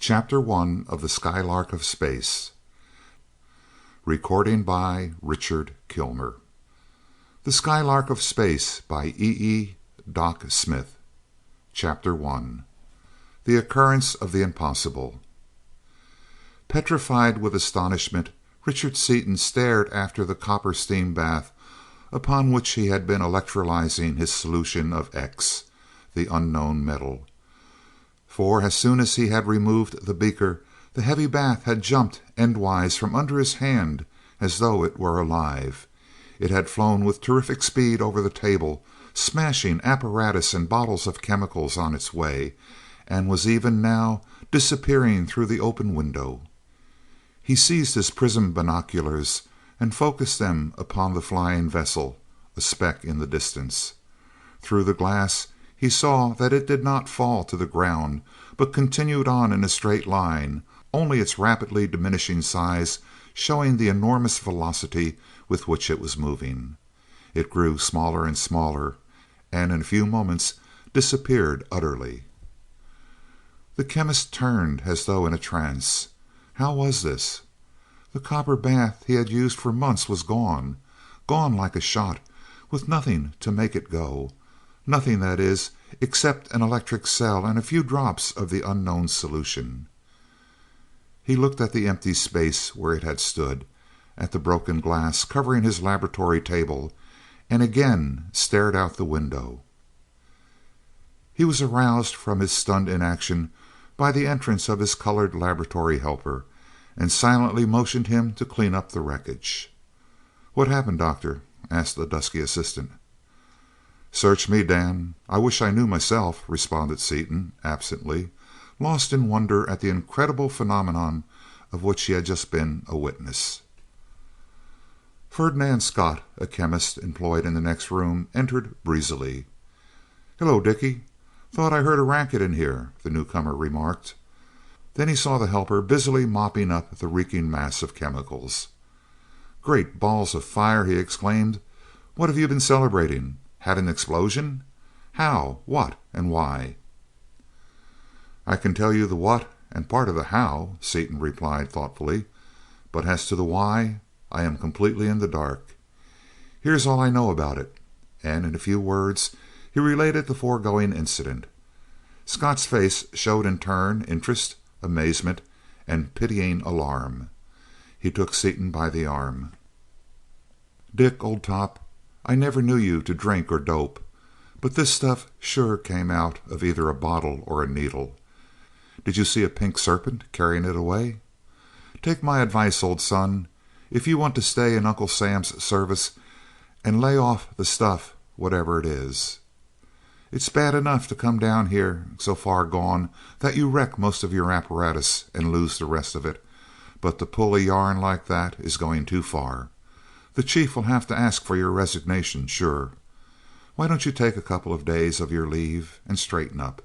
Chapter 1 of the Skylark of Space. Recording by Richard Kilmer. The Skylark of Space by E. Doc Smith. Chapter 1. The Occurrence of the Impossible. Petrified with astonishment, Richard Seaton stared after the copper steam bath upon which he had been electrolyzing his solution of X, the unknown metal. For as soon as he had removed the beaker, the heavy bath had jumped endwise from under his hand as though it were alive. It had flown with terrific speed over the table, smashing apparatus and bottles of chemicals on its way, and was even now disappearing through the open window. He seized his prism binoculars and focused them upon the flying vessel, a speck in the distance. Through the glass he saw that it did not fall to the ground, but continued on in a straight line, only its rapidly diminishing size showing the enormous velocity with which it was moving. It grew smaller and smaller, and in a few moments disappeared utterly. The chemist turned as though in a trance. How was this? The copper bath he had used for months was gone like a shot, with nothing to make it go. Nothing, that is, except an electric cell and a few drops of the unknown solution. He looked at the empty space where it had stood, at the broken glass covering his laboratory table, and again stared out the window. He was aroused from his stunned inaction by the entrance of his colored laboratory helper, and silently motioned him to clean up the wreckage. "What happened, Doctor?" asked the dusky assistant. "Search me, Dan. I wish I knew myself," responded Seaton, absently, lost in wonder at the incredible phenomenon of which he had just been a witness. Ferdinand Scott, a chemist employed in the next room, entered breezily. "Hello, Dickie. Thought I heard a racket in here," the newcomer remarked. Then he saw the helper busily mopping up the reeking mass of chemicals. "Great balls of fire!" he exclaimed. "What have you been celebrating? Had an explosion? How, what, and why?" "I can tell you the what and part of the how," Seaton replied thoughtfully, "but as to the why, I am completely in the dark. Here's all I know about it," and in a few words he related the foregoing incident. Scott's face showed in turn interest, amazement, and pitying alarm. He took Seaton by the arm. "Dick, old top, I never knew you to drink or dope, but this stuff sure came out of either a bottle or a needle. Did you see a pink serpent carrying it away? Take my advice, old son, if you want to stay in Uncle Sam's service, and lay off the stuff, whatever it is. It's bad enough to come down here so far gone that you wreck most of your apparatus and lose the rest of it, but to pull a yarn like that is going too far. The chief will have to ask for your resignation, sure. Why don't you take a couple of days of your leave and straighten up?"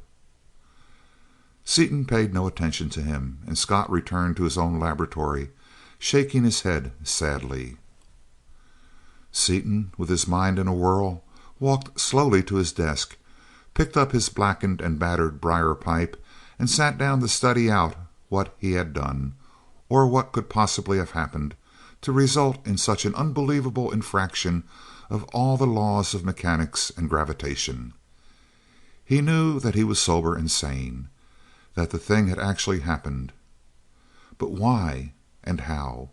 Seaton paid no attention to him, and Scott returned to his own laboratory, shaking his head sadly. Seaton, with his mind in a whirl, walked slowly to his desk, picked up his blackened and battered briar pipe, and sat down to study out what he had done, or what could possibly have happened, to result in such an unbelievable infraction of all the laws of mechanics and gravitation. He knew that he was sober and sane, that the thing had actually happened. But why and how?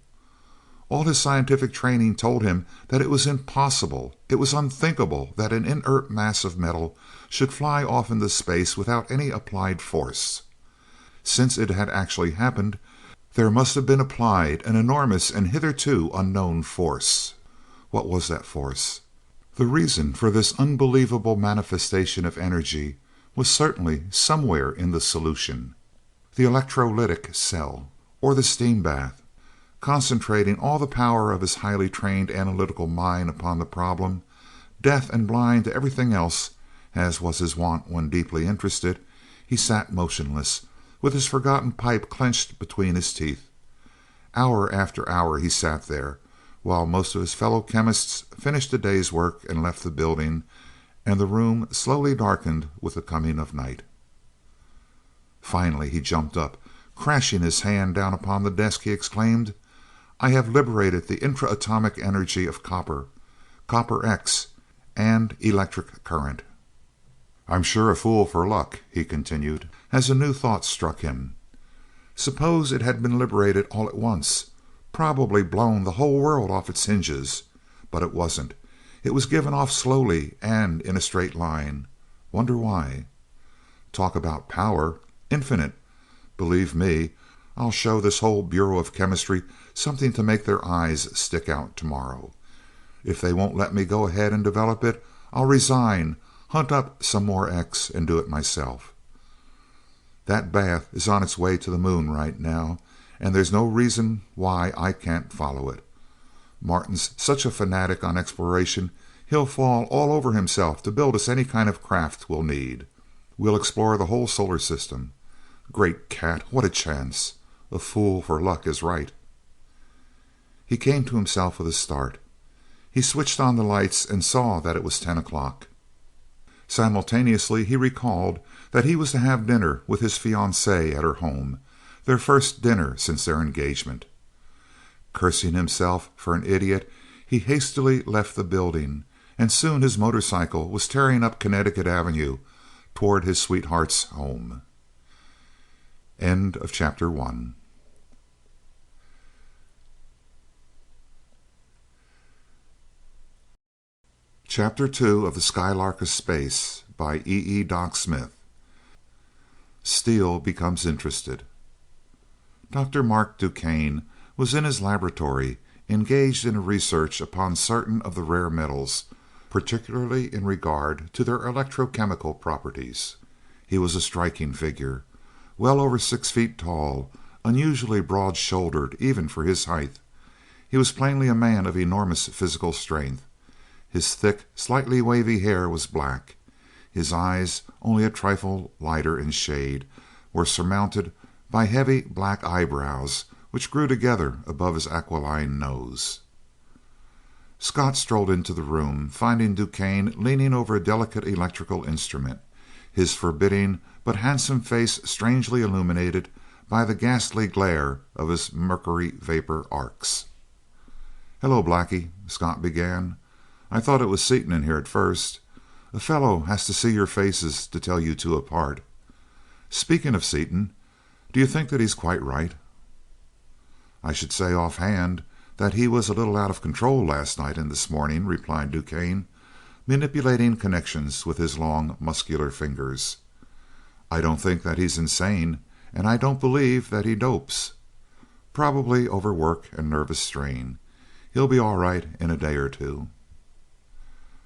All his scientific training told him that it was impossible, it was unthinkable that an inert mass of metal should fly off into space without any applied force. Since it had actually happened, there must have been applied an enormous and hitherto unknown force. What was that force? The reason for this unbelievable manifestation of energy was certainly somewhere in the solution. The electrolytic cell, or the steam bath. Concentrating all the power of his highly trained analytical mind upon the problem, deaf and blind to everything else, as was his wont when deeply interested, he sat motionless, with his forgotten pipe clenched between his teeth. Hour after hour he sat there, while most of his fellow chemists finished the day's work and left the building, and the room slowly darkened with the coming of night. Finally he jumped up, Crashing his hand down upon the desk, he exclaimed, "I have liberated the intra-atomic energy of copper, Copper X, and electric current. I'm sure a fool for luck," he continued, as a new thought struck him. Suppose it had been liberated all at once, probably blown the whole world off its hinges. But it wasn't. It was given off slowly and in a straight line. Wonder why? Talk about power. Infinite. Believe me, I'll show this whole Bureau of Chemistry something to make their eyes stick out tomorrow. If they won't let me go ahead and develop it, I'll resign, hunt up some more X, and do it myself. That bath is on its way to the moon right now, and there's no reason why I can't follow it. Martin's such a fanatic on exploration, he'll fall all over himself to build us any kind of craft we'll need. We'll explore the whole solar system. Great cat, what a chance! A fool for luck is right. He came to himself with a start. He switched on the lights and saw that it was 10 o'clock. Simultaneously he recalled that he was to have dinner with his fiancée at her home, their first dinner since their engagement. Cursing himself for an idiot, he hastily left the building, and soon his motorcycle was tearing up Connecticut Avenue toward his sweetheart's home. End of Chapter 1. Chapter 2 of The Skylark of Space by E. Doc Smith. Steele becomes interested. Dr. Marc DuQuesne was in his laboratory, engaged in a research upon certain of the rare metals, particularly in regard to their electrochemical properties. He was a striking figure, well over 6 feet tall, unusually broad-shouldered even for his height. He was plainly a man of enormous physical strength. His thick, slightly wavy hair was black. His eyes, only a trifle lighter in shade, were surmounted by heavy black eyebrows which grew together above his aquiline nose. Scott strolled into the room, finding DuQuesne leaning over a delicate electrical instrument, his forbidding but handsome face strangely illuminated by the ghastly glare of his mercury vapor arcs. "Hello, Blackie," Scott began. "I thought it was Seaton in here at first. A fellow has to see your faces to tell you two apart. Speaking of Seaton, do you think that he's quite right?" "I should say offhand that he was a little out of control last night and this morning," replied DuQuesne, manipulating connections with his long, muscular fingers. "I don't think that he's insane, and I don't believe that he dopes. Probably overwork and nervous strain. He'll be all right in a day or two."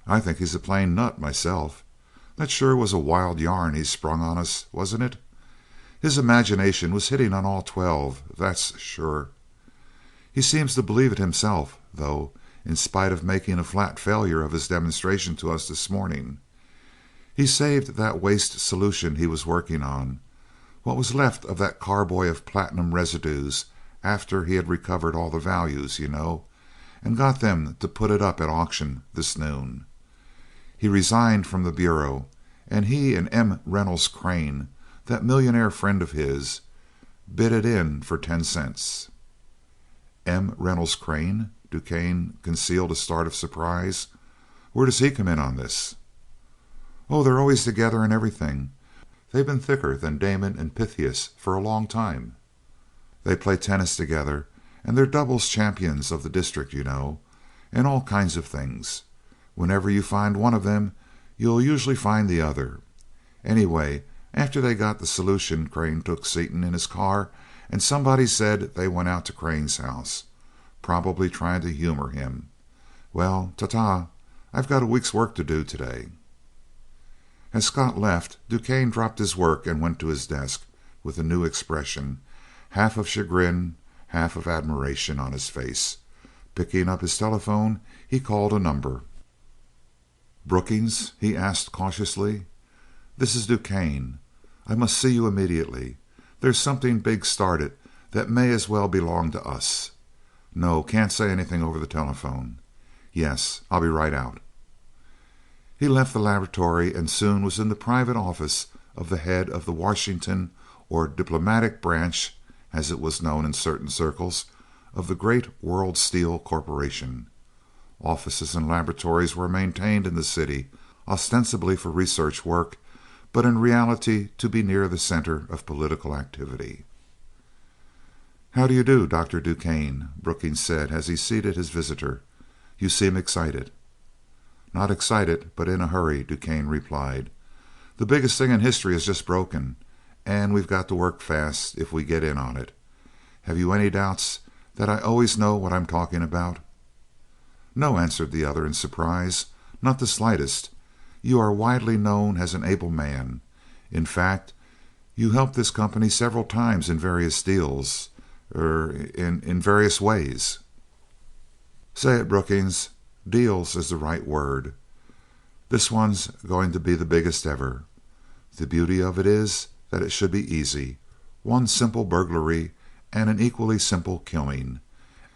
"I think he's a plain nut, myself. That sure was a wild yarn he sprung on us, wasn't it? His imagination was hitting on all 12, that's sure. He seems to believe it himself, though, in spite of making a flat failure of his demonstration to us this morning. He saved that waste solution he was working on, what was left of that carboy of platinum residues after he had recovered all the values, you know, and got them to put it up at auction this noon. He resigned from the Bureau, and he and M. Reynolds Crane, that millionaire friend of his, bid it in for 10 cents. M. Reynolds Crane? DuQuesne concealed a start of surprise. Where does he come in on this? "Oh, they're always together and everything. They've been thicker than Damon and Pythias for a long time. They play tennis together, and they're doubles champions of the district, you know, and all kinds of things. Whenever you find one of them, you'll usually find the other. Anyway, after they got the solution, Crane took Seaton in his car, and somebody said they went out to Crane's house, probably trying to humor him. Well, ta-ta, I've got a week's work to do today." As Scott left, DuQuesne dropped his work and went to his desk with a new expression, half of chagrin, half of admiration on his face. Picking up his telephone, he called a number. "Brookings?" he asked cautiously. "This is DuQuesne. I must see you immediately. There's something big started that may as well belong to us. No, can't say anything over the telephone. Yes, I'll be right out." He left the laboratory and soon was in the private office of the head of the Washington or diplomatic branch as it was known in certain circles, of the great World Steel Corporation. Offices and laboratories were maintained in the city, ostensibly for research work, but in reality to be near the center of political activity. "How do you do, Dr. DuQuesne?" Brookings said as he seated his visitor. "You seem excited." "Not excited, but in a hurry," DuQuesne replied. "The biggest thing in history has just broken, and we've got to work fast if we get in on it. Have you any doubts that I always know what I'm talking about?" "No," answered the other in surprise. "Not the slightest. You are widely known as an able man. In fact, you helped this company several times in various deals, in various ways." "Say it, Brookings. Deals is the right word. This one's going to be the biggest ever. The beauty of it is that it should be easy. One simple burglary and an equally simple killing.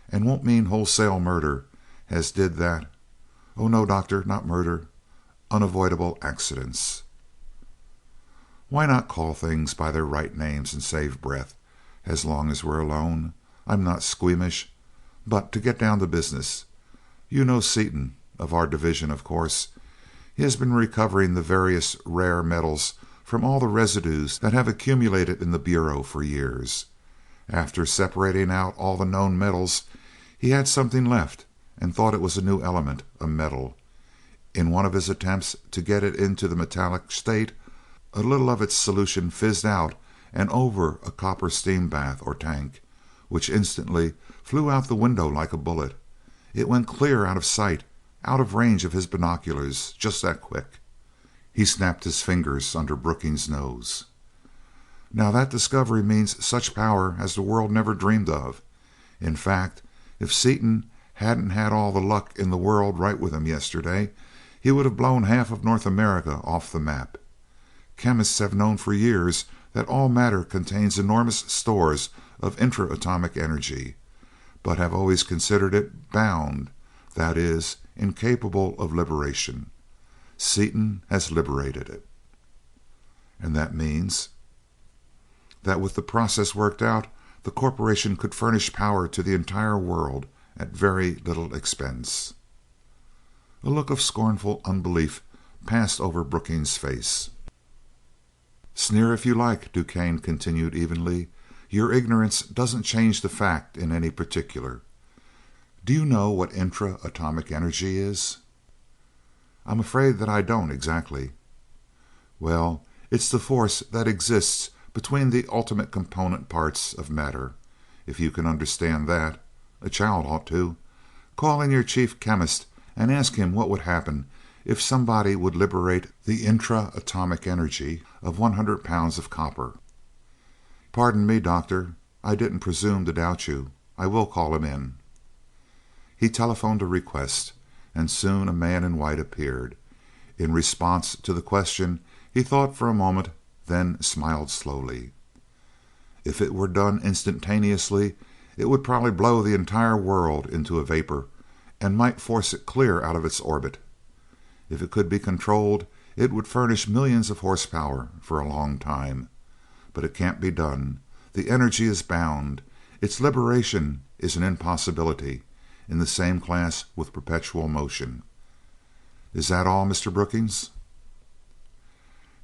And won't mean wholesale murder, as did that. Oh no, Doctor, not murder. Unavoidable accidents." "Why not call things by their right names and save breath, as long as we're alone? I'm not squeamish. But to get down to business. You know Seaton, of our division, of course. He has been recovering the various rare metals from all the residues that have accumulated in the Bureau for years. After separating out all the known metals, he had something left and thought it was a new element, a metal. In one of his attempts to get it into the metallic state, a little of its solution fizzed out and over a copper steam bath or tank, which instantly flew out the window like a bullet. It went clear out of sight, out of range of his binoculars, just that quick." He snapped his fingers under Brookings' nose. "Now that discovery means such power as the world never dreamed of. In fact, if Seaton hadn't had all the luck in the world right with him yesterday, he would have blown half of North America off the map. Chemists have known for years that all matter contains enormous stores of intra-atomic energy, but have always considered it bound, that is, incapable of liberation. Seaton has liberated it." "And that means?" "That with the process worked out, the corporation could furnish power to the entire world at very little expense." A look of scornful unbelief passed over Brookings' face. "Sneer if you like," DuQuesne continued evenly. "Your ignorance doesn't change the fact in any particular. Do you know what intra-atomic energy is?" "I'm afraid that I don't exactly." "Well, it's the force that exists between the ultimate component parts of matter. If you can understand that, a child ought to. Call in your chief chemist and ask him what would happen if somebody would liberate the intra-atomic energy of 100 pounds of copper." "Pardon me, Doctor. I didn't presume to doubt you. I will call him in." He telephoned a request, and soon a man in white appeared. In response to the question he thought for a moment, then smiled slowly. "If it were done instantaneously, it would probably blow the entire world into a vapor and might force it clear out of its orbit. If it could be controlled, it would furnish millions of horsepower for a long time. But it can't be done. The energy is bound. Its liberation is an impossibility, in the same class with perpetual motion. Is that all, Mr. Brookings?"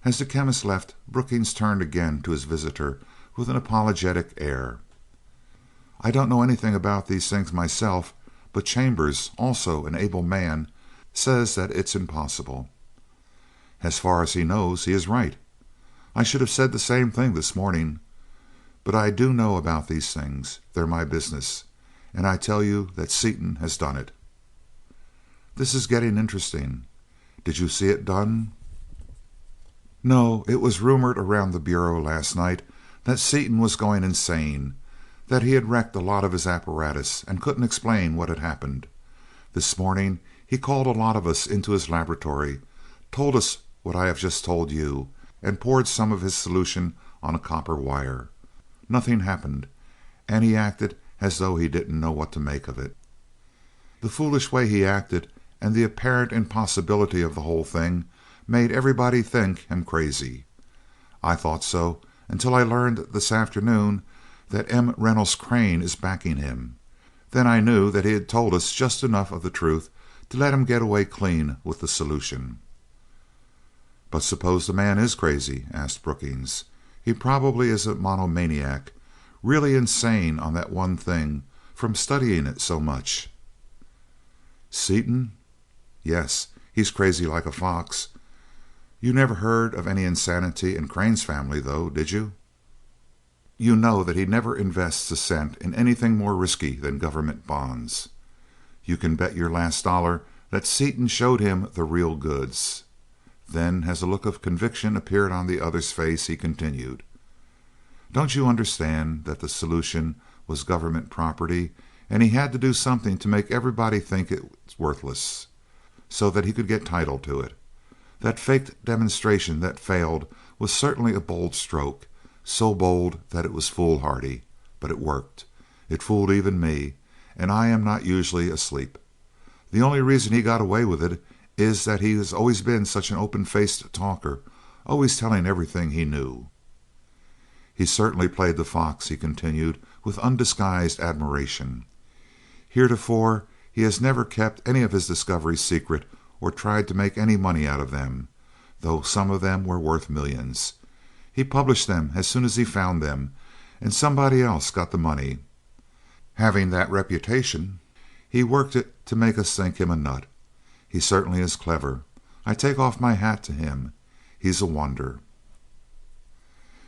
As the chemist left, Brookings turned again to his visitor with an apologetic air. "I don't know anything about these things myself, but Chambers, also an able man, says that it's impossible." "As far as he knows, he is right. I should have said the same thing this morning. But I do know about these things. They're my business. And I tell you that Seaton has done it." "This is getting interesting. Did you see it done?" "No. It was rumored around the Bureau last night that Seaton was going insane, that he had wrecked a lot of his apparatus and couldn't explain what had happened. This morning he called a lot of us into his laboratory, told us what I have just told you, and poured some of his solution on a copper wire. Nothing happened, and he acted as though he didn't know what to make of it. The foolish way he acted and the apparent impossibility of the whole thing made everybody think him crazy. I thought so until I learned this afternoon that M. Reynolds Crane is backing him. Then I knew that he had told us just enough of the truth to let him get away clean with the solution." "But suppose the man is crazy?" asked Brookings. "He probably is a monomaniac, really insane on that one thing from studying it so much." "Seaton?" "Yes, he's crazy like a fox. You never heard of any insanity in Crane's family, though, did you? You know that he never invests a cent in anything more risky than government bonds. You can bet your last dollar that Seaton showed him the real goods." Then, as a look of conviction appeared on the other's face, he continued, "Don't you understand that the solution was government property, and he had to do something to make everybody think it worthless, so that he could get title to it? That faked demonstration that failed was certainly a bold stroke, so bold that it was foolhardy, but it worked. It fooled even me, and I am not usually asleep. The only reason he got away with it is that he has always been such an open-faced talker, always telling everything he knew." "He certainly played the fox," he continued with undisguised admiration. "Heretofore he has never kept any of his discoveries secret or tried to make any money out of them, though some of them were worth millions. He published them as soon as he found them, and somebody else got the money. Having that reputation, he worked it to make us think him a nut. He certainly is clever. I take off my hat to him. He's a wonder."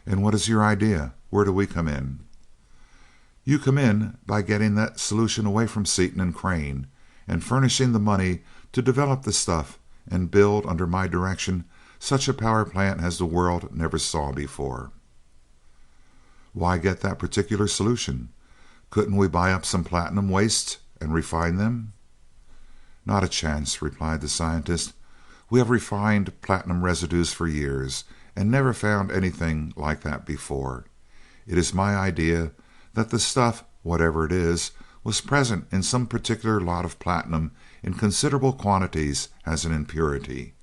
"And what is your idea? Where do we come in?" "You come in by getting that solution away from Seaton and Crane, and furnishing the money to develop the stuff and build, under my direction, such a power plant as the world never saw before." "Why get that particular solution? Couldn't we buy up some platinum wastes and refine them?" "Not a chance," replied the scientist. "We have refined platinum residues for years, and never found anything like that before. It is my idea that the stuff, whatever it is, was present in some particular lot of platinum in considerable quantities as an impurity.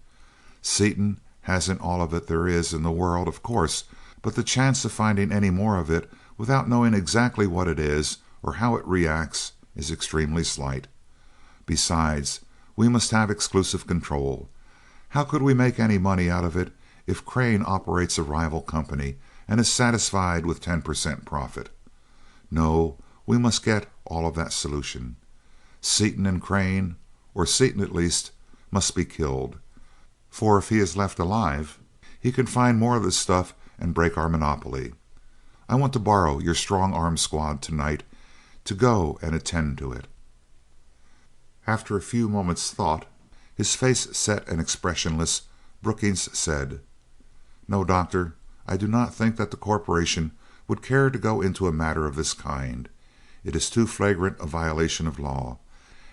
Seaton hasn't all of it there is in the world, of course, but the chance of finding any more of it without knowing exactly what it is or how it reacts is extremely slight. Besides, we must have exclusive control. How could we make any money out of it if Crane operates a rival company and is satisfied with 10% profit? No, we must get all of that solution. Seaton and Crane, or Seaton at least, must be killed, for if he is left alive, he can find more of this stuff and break our monopoly. I want to borrow your strong-arm squad tonight to go and attend to it." After a few moments' thought, his face set and expressionless, Brookings said, "No, Doctor, I do not think that the corporation would care to go into a matter of this kind. It is too flagrant a violation of law,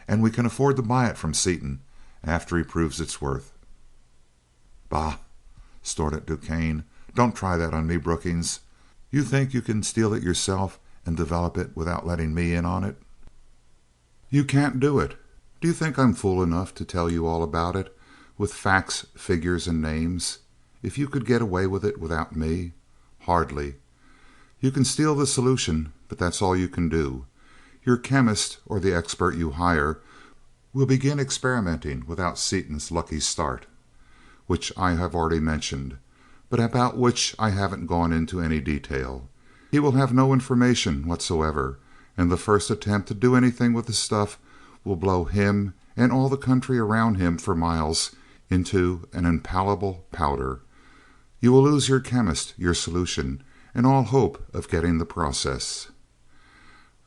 and we can afford to buy it from Seaton after he proves its worth." "Bah!" snorted DuQuesne. "Don't try that on me, Brookings. You think you can steal it yourself and develop it without letting me in on it? You can't do it. Do you think I'm fool enough to tell you all about it, with facts, figures, and names? If you could get away with it without me? Hardly. You can steal the solution, but that's all you can do. Your chemist, or the expert you hire, will begin experimenting without Seaton's lucky start, which I have already mentioned, but about which I haven't gone into any detail. He will have no information whatsoever, and the first attempt to do anything with the stuff will blow him and all the country around him for miles into an impalpable powder. You will lose your chemist, your solution, and all hope of getting the process.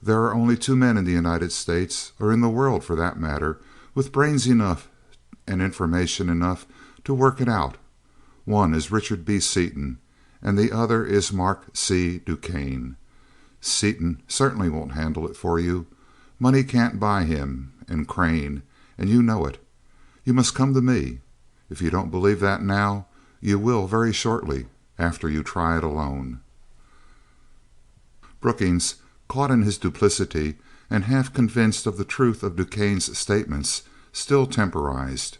There are only two men in the United States, or in the world for that matter, with brains enough and information enough to work it out. One is Richard B. Seaton, and the other is Marc C. DuQuesne. Seaton certainly won't handle it for you. Money can't buy him and Crane, and you know it. You must come to me. If you don't believe that now, you will very shortly after you try it alone." Brookings, caught in his duplicity and half convinced of the truth of DuQuesne's statements, still temporized.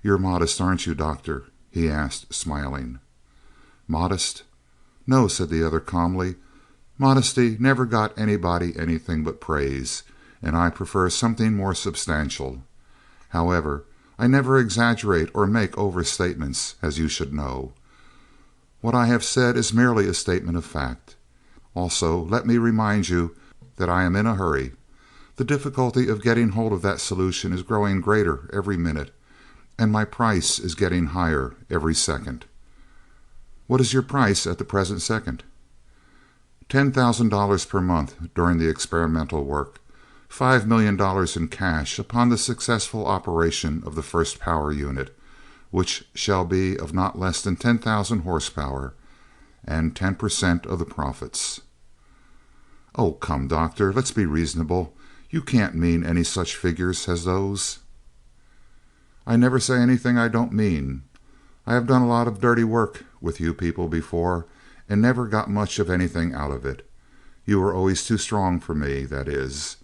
"You're modest, aren't you, Doctor?" he asked, smiling. "Modest? No," said the other calmly. Modesty never got anybody anything but praise, and I prefer something more substantial. However, I never exaggerate or make overstatements, as you should know. What I have said is merely a statement of fact. Also, let me remind you that I am in a hurry. The difficulty of getting hold of that solution is growing greater every minute, and my price is getting higher every second." "What is your price at the present second?" $10,000 per month during the experimental work, $5 million in cash upon the successful operation of the first power unit, which shall be of not less than 10,000 horsepower, and 10% of the profits." "Oh, come, Doctor, let's be reasonable. You can't mean any such figures as those." "I never say anything I don't mean. I have done a lot of dirty work with you people before, and never got much of anything out of it. You were always too strong for me, that is.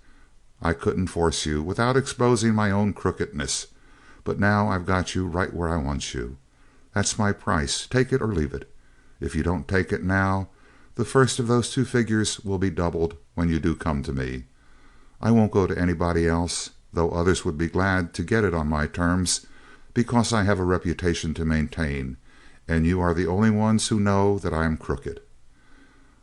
I couldn't force you without exposing my own crookedness, but now I've got you right where I want you. That's my price. Take it or leave it. If you don't take it now, the first of those two figures will be doubled when you do come to me. I won't go to anybody else, though others would be glad to get it on my terms, because I have a reputation to maintain, and you are the only ones who know that I am crooked.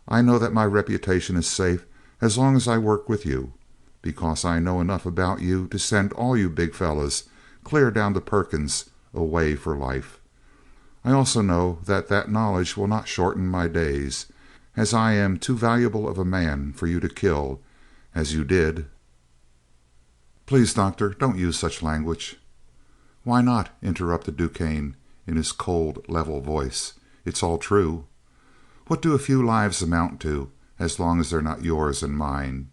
I know that my reputation is safe as long as I work with you, because I know enough about you to send all you big fellas clear down to Perkins away for life. I also know that that knowledge will not shorten my days, as I am too valuable of a man for you to kill, as you did." "Please, Doctor, don't use such language." "Why not?" interrupted DuQuesne in his cold, level voice. "It's all true. What do a few lives amount to, as long as they're not yours and mine?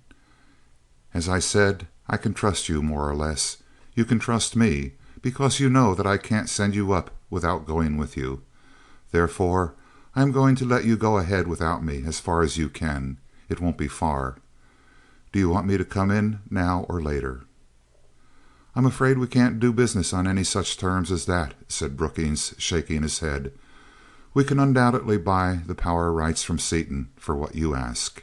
As I said, I can trust you more or less. You can trust me, because you know that I can't send you up without going with you. Therefore, I am going to let you go ahead without me as far as you can. It won't be far. Do you want me to come in now or later?" "I'm afraid we can't do business on any such terms as that," said Brookings, shaking his head. "We can undoubtedly buy the power rights from Seaton for what you ask."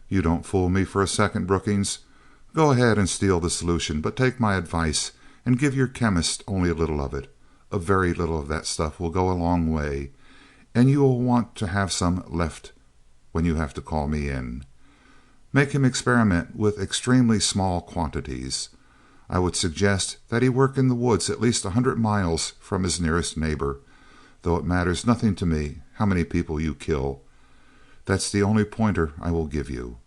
"You don't fool me for a second, Brookings. Go ahead and steal the solution, but take my advice and give your chemist only a little of it. A very little of that stuff will go a long way, and you will want to have some left when you have to call me in. Make him experiment with extremely small quantities. I would suggest that he work in the woods at least 100 miles from his nearest neighbor, though it matters nothing to me how many people you kill. That's the only pointer I will give you.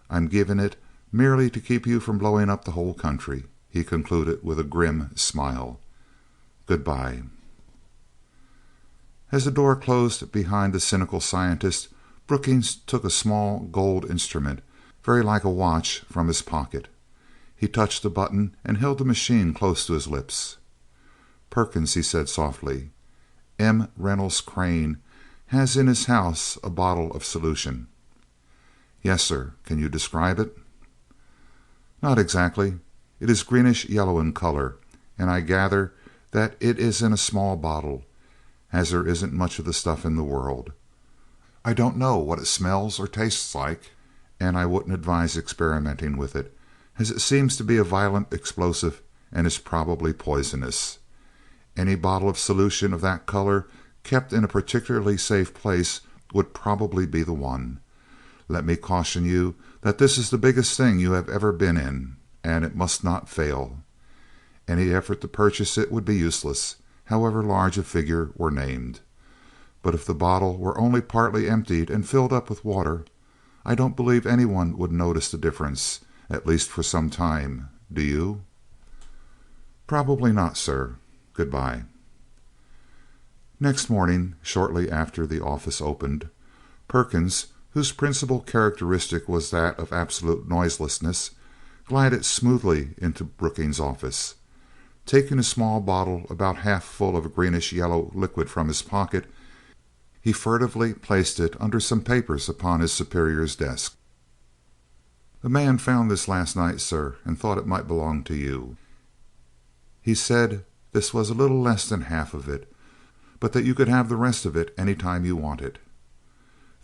I'm giving it merely to keep you from blowing up the whole country," he concluded with a grim smile. "Goodbye." As the door closed behind the cynical scientist, Brookings took a small gold instrument, very like a watch, from his pocket. He touched a button and held the machine close to his lips. "Perkins," he said softly, "M. Reynolds Crane has in his house a bottle of solution." "Yes, sir. Can you describe it?" "Not exactly. It is greenish yellow in color, and I gather that it is in a small bottle, as there isn't much of the stuff in the world. I don't know what it smells or tastes like, and I wouldn't advise experimenting with it, as it seems to be a violent explosive and is probably poisonous. Any bottle of solution of that color, kept in a particularly safe place, would probably be the one. Let me caution you that this is the biggest thing you have ever been in, and it must not fail. Any effort to purchase it would be useless, however large a figure were named. But if the bottle were only partly emptied and filled up with water, I don't believe anyone would notice the difference, at least for some time. Do you?" "Probably not, sir. Goodbye." Next morning, shortly after the office opened, Perkins, whose principal characteristic was that of absolute noiselessness, glided smoothly into Brookings' office. Taking a small bottle about half full of a greenish-yellow liquid from his pocket, he furtively placed it under some papers upon his superior's desk. "A man found this last night, sir, and thought it might belong to you. He said this was a little less than half of it, but that you could have the rest of it any time you wanted."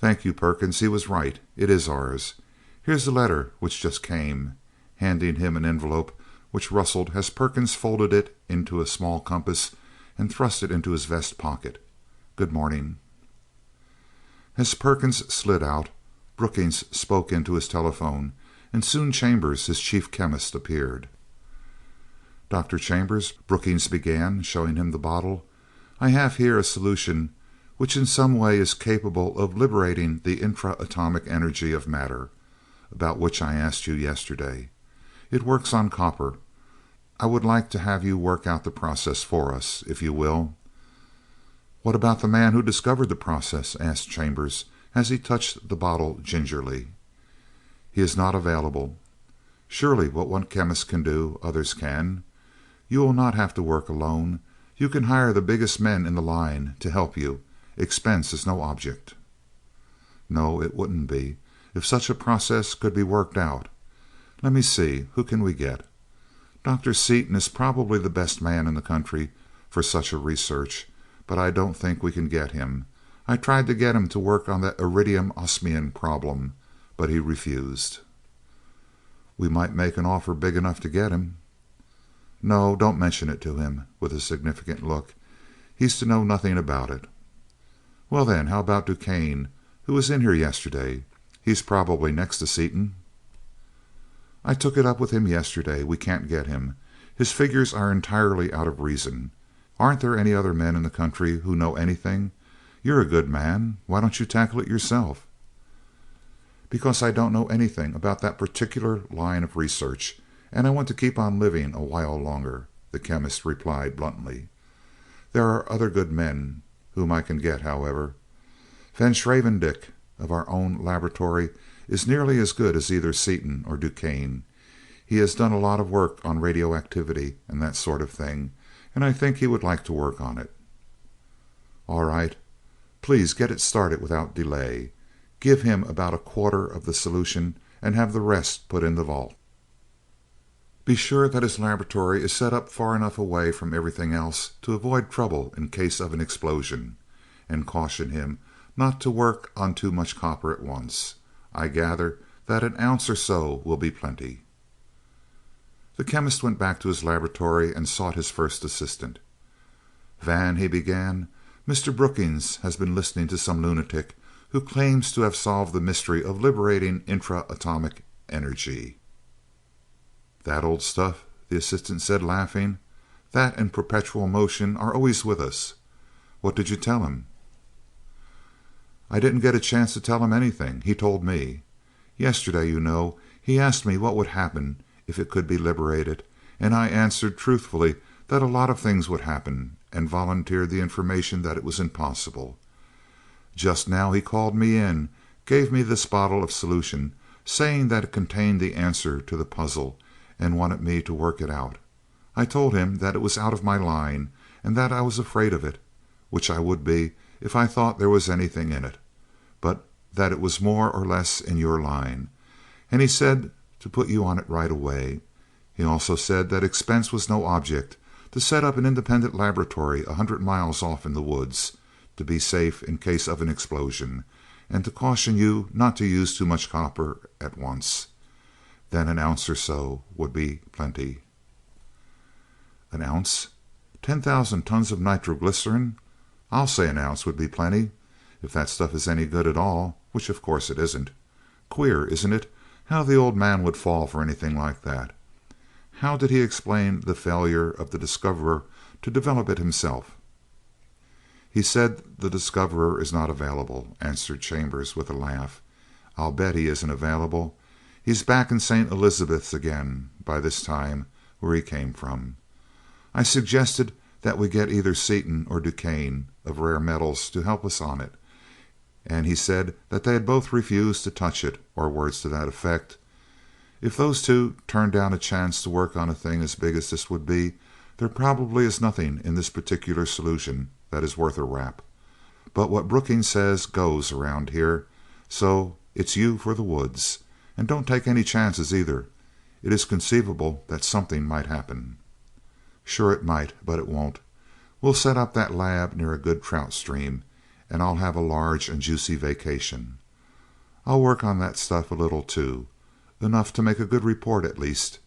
Thank you, Perkins. He was right. It is ours. Here's the letter which just came," handing him an envelope which rustled as Perkins folded it into a small compass and thrust it into his vest pocket. "Good morning." As Perkins slid out, Brookings spoke into his telephone, and soon Chambers, his chief chemist, appeared. "Dr. Chambers," Brookings began, showing him the bottle, "I have here a solution which in some way is capable of liberating the intra-atomic energy of matter, about which I asked you yesterday. It works on copper. I would like to have you work out the process for us, if you will." "What about the man who discovered the process?" asked Chambers, as he touched the bottle gingerly. "He is not available. Surely what one chemist can do, others can. You will not have to work alone. You can hire the biggest men in the line to help you. Expense is no object." "No, it wouldn't be, if such a process could be worked out. Let me see, who can we get? Dr. Seaton is probably the best man in the country for such a research, but I don't think we can get him. I tried to get him to work on that iridium osmium problem, but he refused." "We might make an offer big enough to get him." "No, don't mention it to him," with a significant look. "He's to know nothing about it." "Well, then, how about Duquesne, who was in here yesterday? He's probably next to Seaton." "I took it up with him yesterday. We can't get him. His figures are entirely out of reason. Aren't there any other men in the country who know anything? You're a good man. Why don't you tackle it yourself?" "Because I don't know anything about that particular line of research, and I want to keep on living a while longer," the chemist replied bluntly. "There are other good men whom I can get, however. Van Schravendick of our own laboratory is nearly as good as either Seaton or Duquesne. He has done a lot of work on radioactivity and that sort of thing, and I think he would like to work on it." "All right. Please get it started without delay. Give him about a quarter of the solution and have the rest put in the vault. Be sure that his laboratory is set up far enough away from everything else to avoid trouble in case of an explosion, and caution him not to work on too much copper at once. I gather that an ounce or so will be plenty." The chemist went back to his laboratory and sought his first assistant. "Van," he began, "Mr. Brookings has been listening to some lunatic who claims to have solved the mystery of liberating intra-atomic energy." "That old stuff," the assistant said, laughing. "That and perpetual motion are always with us. What did you tell him?" "I didn't get a chance to tell him anything. He told me. Yesterday, you know, he asked me what would happen if it could be liberated, and I answered truthfully that a lot of things would happen, and volunteered the information that it was impossible. Just now he called me in, gave me this bottle of solution, saying that it contained the answer to the puzzle, and wanted me to work it out. I told him that it was out of my line, and that I was afraid of it, which I would be if I thought there was anything in it, but that it was more or less in your line, and he said to put you on it right away. He also said that expense was no object, to set up an independent laboratory 100 miles off in the woods, to be safe in case of an explosion, and to caution you not to use too much copper at once. Then an ounce or so would be plenty." "An ounce? 10,000 tons of nitroglycerin? I'll say an ounce would be plenty, if that stuff is any good at all, which of course it isn't. Queer, isn't it, how the old man would fall for anything like that? How did he explain the failure of the discoverer to develop it himself?" "He said the discoverer is not available," answered Chambers with a laugh. "I'll bet he isn't available. He's back in St. Elizabeth's again, by this time, where he came from. I suggested that we get either Seaton or Duquesne of rare metals to help us on it, and he said that they had both refused to touch it, or words to that effect. If those two turn down a chance to work on a thing as big as this would be, there probably is nothing in this particular solution that is worth a rap. But what Brookings says goes around here, so it's you for the woods. And don't take any chances either. It is conceivable that something might happen." "Sure it might, but it won't. We'll set up that lab near a good trout stream, and I'll have a large and juicy vacation. I'll work on that stuff a little too, enough to make a good report at least.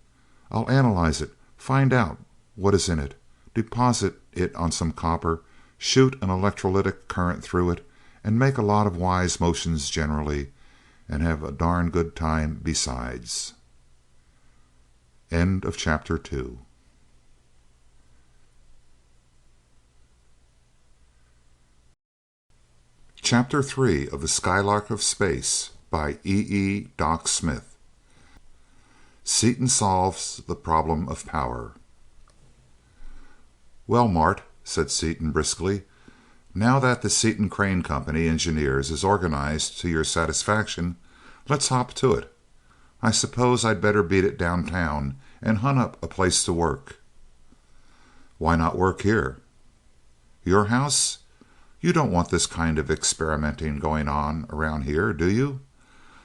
I'll analyze it, find out what is in it, deposit it on some copper, shoot an electrolytic current through it, and make a lot of wise motions generally, and have a darn good time besides. End of Chapter 2. Chapter 3 of the Skylark of Space by E. Doc Smith. Seaton solves the problem of power. "Well, Mart," said Seaton briskly, "now that the Seaton Crane Company Engineers is organized to your satisfaction, let's hop to it. I suppose I'd better beat it downtown and hunt up a place to work." "Why not work here?" "Your house? You don't want this kind of experimenting going on around here, do you?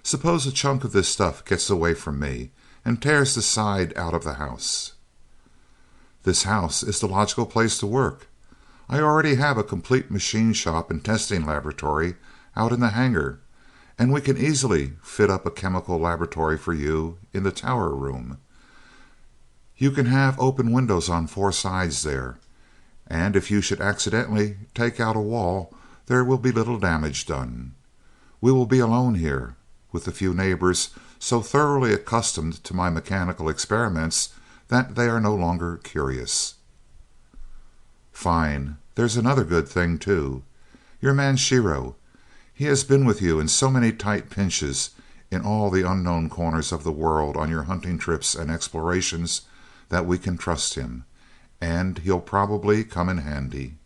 Suppose a chunk of this stuff gets away from me and tears the side out of the house?" "This house is the logical place to work. I already have a complete machine shop and testing laboratory out in the hangar, and we can easily fit up a chemical laboratory for you in the tower room. You can have open windows on 4 sides there, and if you should accidentally take out a wall, there will be little damage done. We will be alone here, with a few neighbors so thoroughly accustomed to my mechanical experiments that they are no longer curious." "Fine. There's another good thing, too. Your man Shiro. He has been with you in so many tight pinches in all the unknown corners of the world on your hunting trips and explorations that we can trust him, and he'll probably come in handy."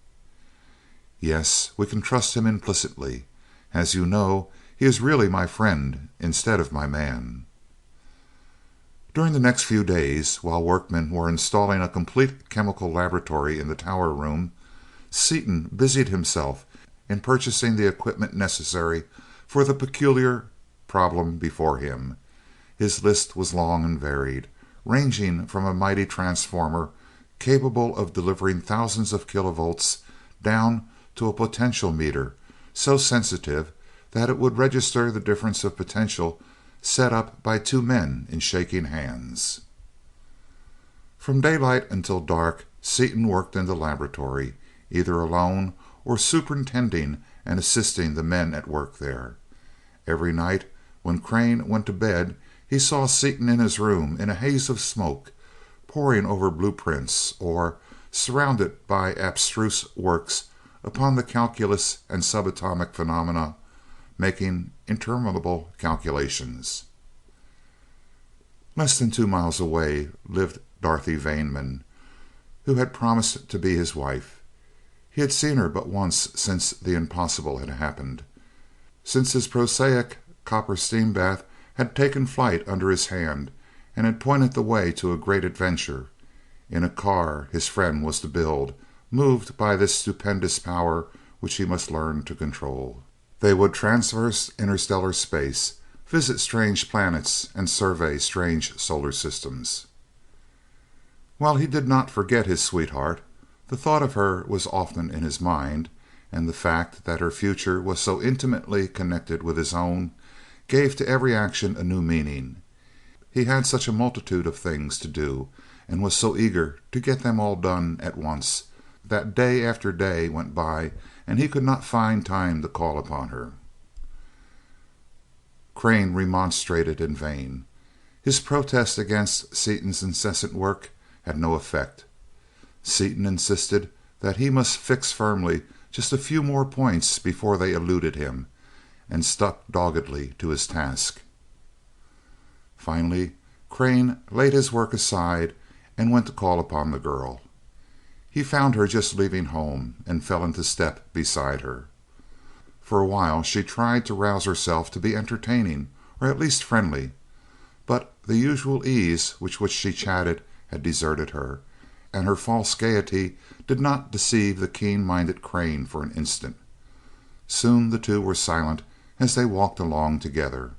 "Yes, we can trust him implicitly. As you know, he is really my friend instead of my man." During the next few days, while workmen were installing a complete chemical laboratory in the tower room, Seaton busied himself in purchasing the equipment necessary for the peculiar problem before him. His list was long and varied, ranging from a mighty transformer capable of delivering thousands of kilovolts down to a potential meter so sensitive that it would register the difference of potential set up by 2 men in shaking hands. From daylight until dark, Seaton worked in the laboratory, either alone or superintending and assisting the men at work there. Every night, when Crane went to bed, he saw Seaton in his room in a haze of smoke, poring over blueprints, or surrounded by abstruse works upon the calculus and subatomic phenomena, making interminable calculations. Less than 2 miles away lived Dorothy Vaneman, who had promised to be his wife. He had seen her but once since the impossible had happened, since his prosaic copper steam bath had taken flight under his hand and had pointed the way to a great adventure, in a car his friend was to build, moved by this stupendous power which he must learn to control. They would traverse interstellar space, visit strange planets, and survey strange solar systems. While he did not forget his sweetheart, the thought of her was often in his mind, and the fact that her future was so intimately connected with his own gave to every action a new meaning. He had such a multitude of things to do, and was so eager to get them all done at once, that day after day went by and he could not find time to call upon her. Crane remonstrated in vain. His protest against Seaton's incessant work had no effect. Seaton insisted that he must fix firmly just a few more points before they eluded him, and stuck doggedly to his task. Finally, Crane laid his work aside and went to call upon the girl. He found her just leaving home, and fell into step beside her. For a while she tried to rouse herself to be entertaining, or at least friendly, but the usual ease with which she chatted had deserted her, and her false gaiety did not deceive the keen-minded Crane for an instant. Soon the two were silent as they walked along together.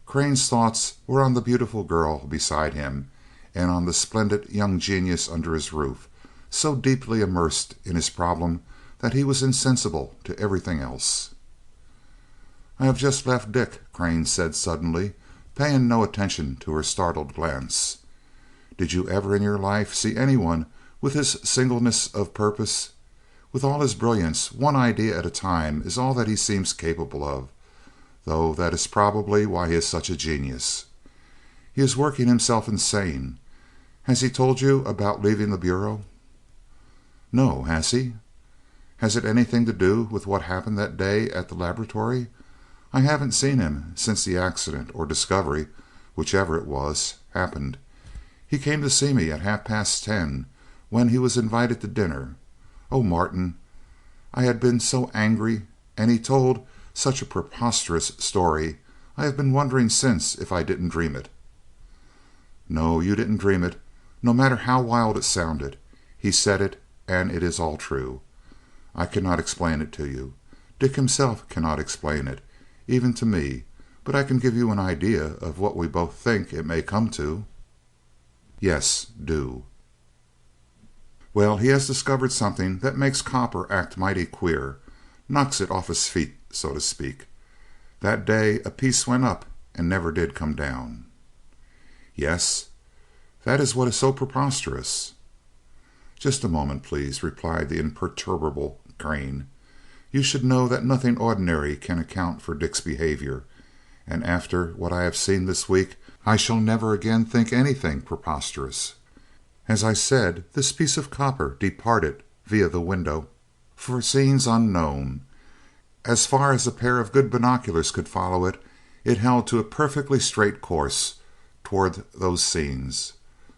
Crane's thoughts were on the beautiful girl beside him, and on the splendid young genius under his roof, so deeply immersed in his problem that he was insensible to everything else. "I have just left Dick," Crane said suddenly, paying no attention to her startled glance. "Did you ever in your life see anyone with his singleness of purpose? With all his brilliance, one idea at a time is all that he seems capable of, though that is probably why he is such a genius. He is working himself insane. Has he told you about leaving the Bureau?" "No, has he? Has it anything to do with what happened that day at the laboratory? I haven't seen him since the accident, or discovery, whichever it was, happened. He came to see me at 10:30, when he was invited to dinner. Oh, Martin, I had been so angry, and he told such a preposterous story. I have been wondering since if I didn't dream it." "No, you didn't dream it, no matter how wild it sounded. He said it, and it is all true. I cannot explain it to you. Dick himself cannot explain it, even to me, but I can give you an idea of what we both think it may come to." "Yes, do." "Well, he has discovered something that makes copper act mighty queer, knocks it off its feet, so to speak. That day a piece went up and never did come down." "Yes? That is what is so preposterous." "Just a moment, please," replied the imperturbable Crane. "You should know that nothing ordinary can account for Dick's behavior, and after what I have seen this week I shall never again think anything preposterous. As I said, this piece of copper departed via the window for scenes unknown. As far as a pair of good binoculars could follow it, it held to a perfectly straight course toward those scenes.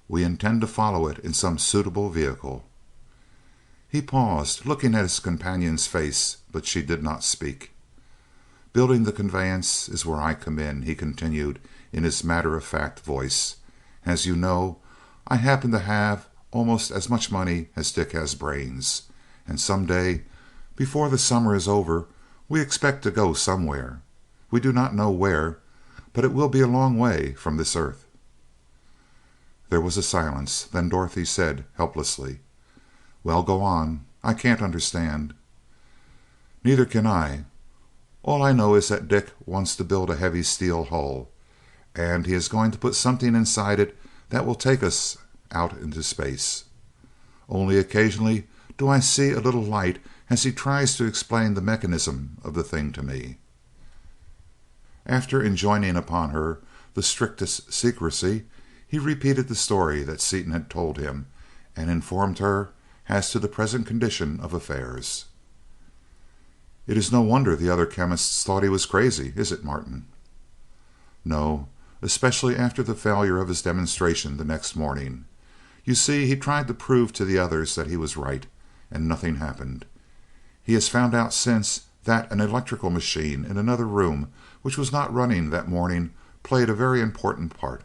We intend to follow it in some suitable vehicle." He paused, looking at his companion's face, but she did not speak. "Building the conveyance is where I come in," he continued in his matter-of-fact voice. "As you know, I happen to have almost as much money as Dick has brains, and some day, before the summer is over, we expect to go somewhere. We do not know where, but it will be a long way from this earth." There was a silence. Then Dorothy said helplessly, "Well, go on. I can't understand." "Neither can I. All I know is that Dick wants to build a heavy steel hull, and he is going to put something inside it that will take us out into space. Only occasionally do I see a little light as he tries to explain the mechanism of the thing to me." After enjoining upon her the strictest secrecy, he repeated the story that Seaton had told him, and informed her as to the present condition of affairs. "It is no wonder the other chemists thought he was crazy, is it, Martin?" "No, especially after the failure of his demonstration the next morning. You see, he tried to prove to the others that he was right, and nothing happened. He has found out since that an electrical machine in another room, which was not running that morning, played a very important part.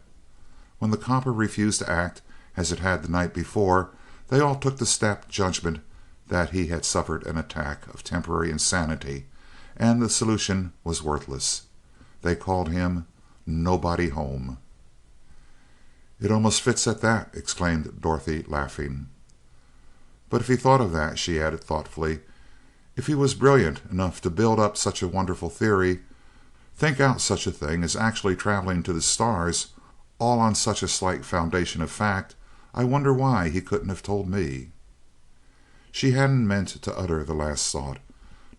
When the copper refused to act as it had the night before, they all took the snap judgment that he had suffered an attack of temporary insanity, and the solution was worthless. They called him Nobody Home." "It almost fits at that," exclaimed Dorothy, laughing. "But if he thought of that," she added thoughtfully, "if he was brilliant enough to build up such a wonderful theory, think out such a thing as actually traveling to the stars, all on such a slight foundation of fact, I wonder why he couldn't have told me." She hadn't meant to utter the last thought.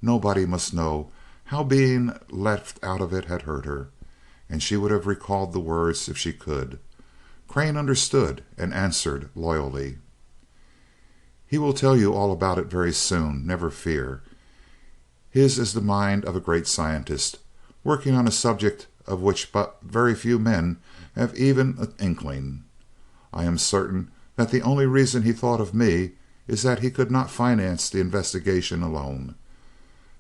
Nobody must know how being left out of it had hurt her, and she would have recalled the words if she could. Crane understood and answered loyally. "He will tell you all about it very soon, never fear. His is the mind of a great scientist, working on a subject of which but very few men have even an inkling. I am certain that the only reason he thought of me is that he could not finance the investigation alone.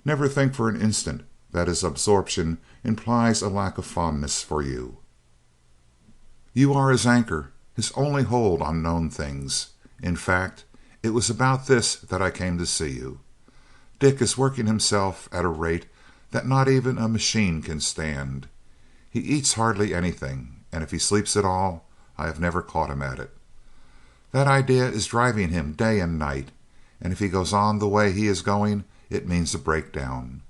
Never think for an instant that his absorption implies a lack of fondness for you. You are his anchor, his only hold on known things. In fact, it was about this that I came to see you. Dick is working himself at a rate that not even a machine can stand. He eats hardly anything, and if he sleeps at all, I have never caught him at it. That idea is driving him day and night, and if he goes on the way he is going, it means a breakdown.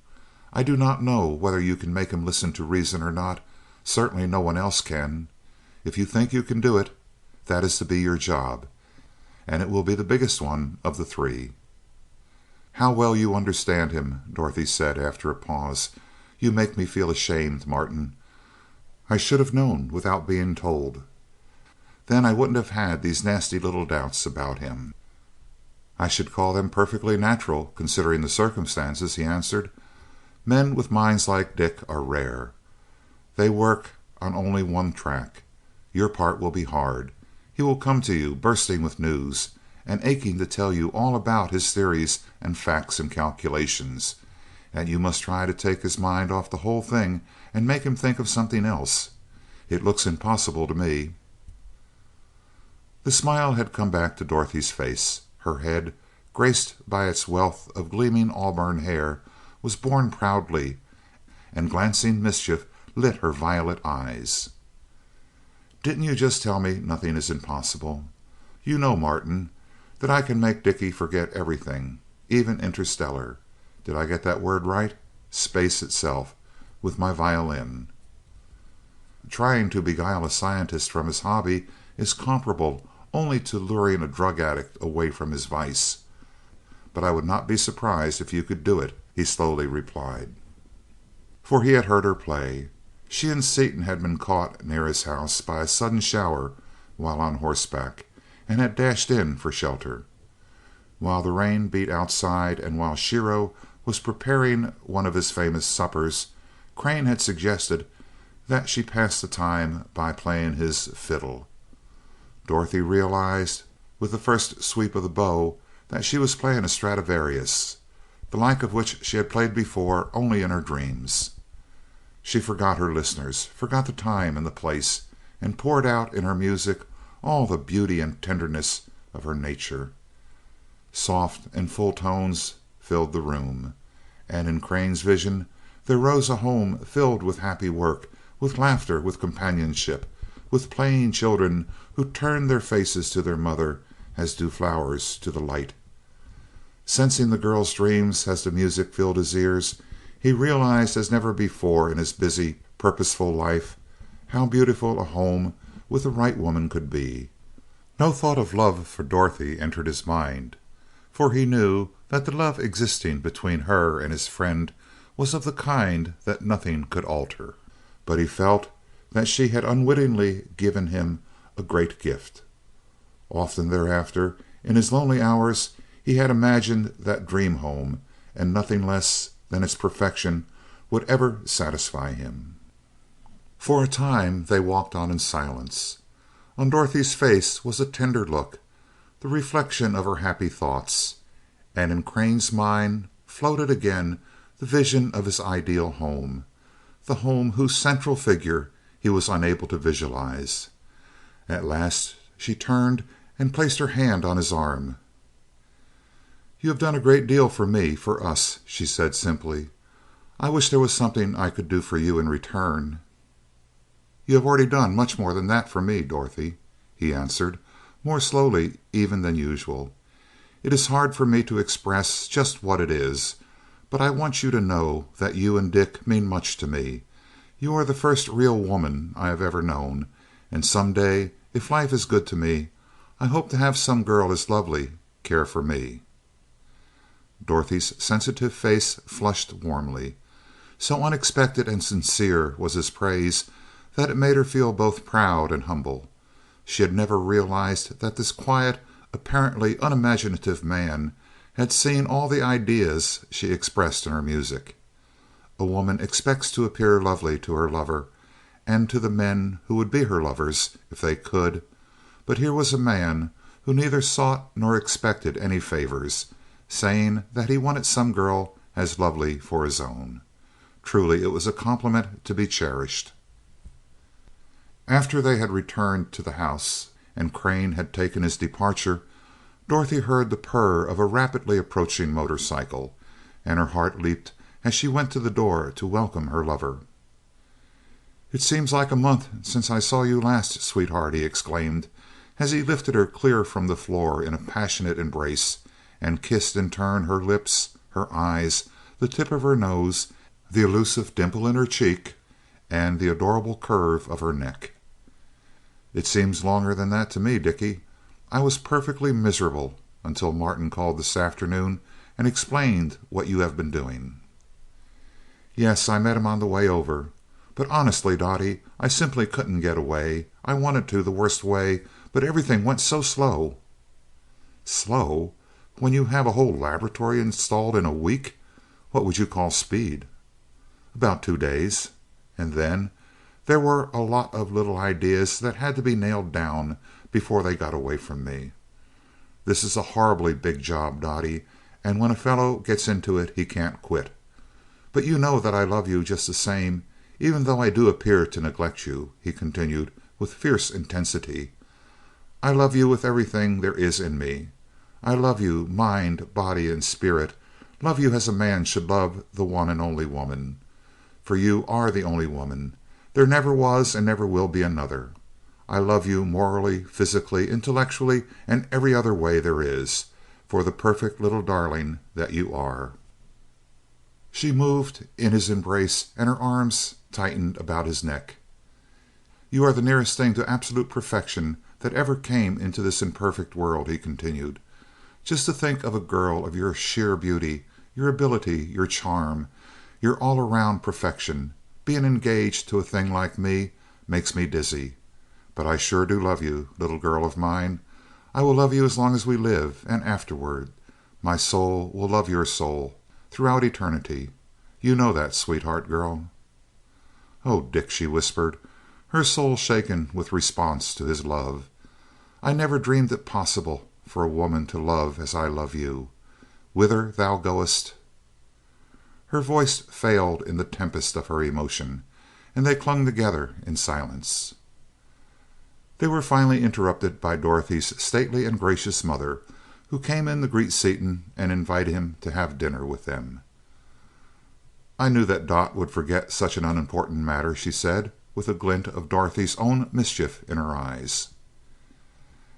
I do not know whether you can make him listen to reason or not. Certainly no one else can. If you think you can do it, that is to be your job, and it will be the biggest one of the three." "How well you understand him," Dorothy said after a pause. "You make me feel ashamed, Martin. I should have known without being told. Then I wouldn't have had these nasty little doubts about him." "I should call them perfectly natural, considering the circumstances," he answered. "Men with minds like Dick are rare. They work on only one track. Your part will be hard. He will come to you, bursting with news, and aching to tell you all about his theories and facts and calculations, and you must try to take his mind off the whole thing and make him think of something else. It looks impossible to me." The smile had come back to Dorothy's face. Her head, graced by its wealth of gleaming auburn hair, was borne proudly, and glancing mischief lit her violet eyes. "Didn't you just tell me nothing is impossible? You know, Martin, that I can make Dickie forget everything, even interstellar. Did I get that word right? Space itself, with my violin." Trying to beguile a scientist from his hobby is comparable only to luring a drug addict away from his vice. "But I would not be surprised if you could do it," he slowly replied. For he had heard her play. She and Seaton had been caught near his house by a sudden shower while on horseback, and had dashed in for shelter. While the rain beat outside, and while Shiro was preparing one of his famous suppers, Crane had suggested that she pass the time by playing his fiddle. Dorothy realized with the first sweep of the bow that she was playing a Stradivarius, the like of which she had played before only in her dreams. She forgot her listeners, forgot the time and the place, and poured out in her music all the beauty and tenderness of her nature. Soft and full tones filled the room, and in Crane's vision there rose a home filled with happy work, with laughter, with companionship, with playing children who turned their faces to their mother as do flowers to the light. Sensing the girl's dreams as the music filled his ears, he realized as never before in his busy, purposeful life how beautiful a home with the right woman could be. No thought of love for Dorothy entered his mind, for he knew that the love existing between her and his friend was of the kind that nothing could alter. But he felt that she had unwittingly given him a great gift. Often thereafter, in his lonely hours, he had imagined that dream home, and nothing less than its perfection would ever satisfy him. For a time they walked on in silence. On Dorothy's face was a tender look, the reflection of her happy thoughts, and in Crane's mind floated again the vision of his ideal home, the home whose central figure he was unable to visualize. At last she turned and placed her hand on his arm. "You have done a great deal for me, for us," she said simply. "I wish there was something I could do for you in return." "You have already done much more than that for me, Dorothy," he answered, more slowly even than usual. "It is hard for me to express just what it is, but I want you to know that you and Dick mean much to me. You are the first real woman I have ever known, and some day, if life is good to me, I hope to have some girl as lovely care for me." Dorothy's sensitive face flushed warmly. So unexpected and sincere was his praise that it made her feel both proud and humble. She had never realized that this quiet, apparently unimaginative man had seen all the ideas she expressed in her music. A woman expects to appear lovely to her lover, and to the men who would be her lovers if they could, but here was a man who neither sought nor expected any favors, saying that he wanted some girl as lovely for his own. Truly it was a compliment to be cherished. After they had returned to the house and Crane had taken his departure, Dorothy heard the purr of a rapidly approaching motorcycle, and her heart leaped as she went to the door to welcome her lover. "It seems like a month since I saw you last, sweetheart," he exclaimed, as he lifted her clear from the floor in a passionate embrace, and kissed in turn her lips, her eyes, the tip of her nose, the elusive dimple in her cheek, and the adorable curve of her neck. "It seems longer than that to me, Dickie. I was perfectly miserable until Martin called this afternoon and explained what you have been doing." "Yes, I met him on the way over. But honestly, Dottie, I simply couldn't get away. I wanted to the worst way, but everything went so slow." "Slow? When you have a whole laboratory installed in a week? What would you call speed?" "About 2 days. And then there were a lot of little ideas that had to be nailed down before they got away from me. This is a horribly big job, Dottie, and when a fellow gets into it he can't quit. But you know that I love you just the same, even though I do appear to neglect you," he continued with fierce intensity. "I love you with everything there is in me. I love you, mind, body, and spirit, love you as a man should love the one and only woman. For you are the only woman. There never was and never will be another. I love you morally, physically, intellectually, and every other way there is, for the perfect little darling that you are." She moved in his embrace and her arms tightened about his neck. "You are the nearest thing to absolute perfection that ever came into this imperfect world," he continued. "Just to think of a girl of your sheer beauty, your ability, your charm, your all-around perfection, being engaged to a thing like me makes me dizzy. But I sure do love you, little girl of mine. I will love you as long as we live, and afterward. My soul will love your soul throughout eternity. You know that, sweetheart girl." "Oh, Dick," she whispered, her soul shaken with response to his love. "I never dreamed it possible for a woman to love as I love you. Whither thou goest—" Her voice failed in the tempest of her emotion, and they clung together in silence. They were finally interrupted by Dorothy's stately and gracious mother, who came in to greet Seaton and invite him to have dinner with them. "I knew that Dot would forget such an unimportant matter," she said, with a glint of Dorothy's own mischief in her eyes.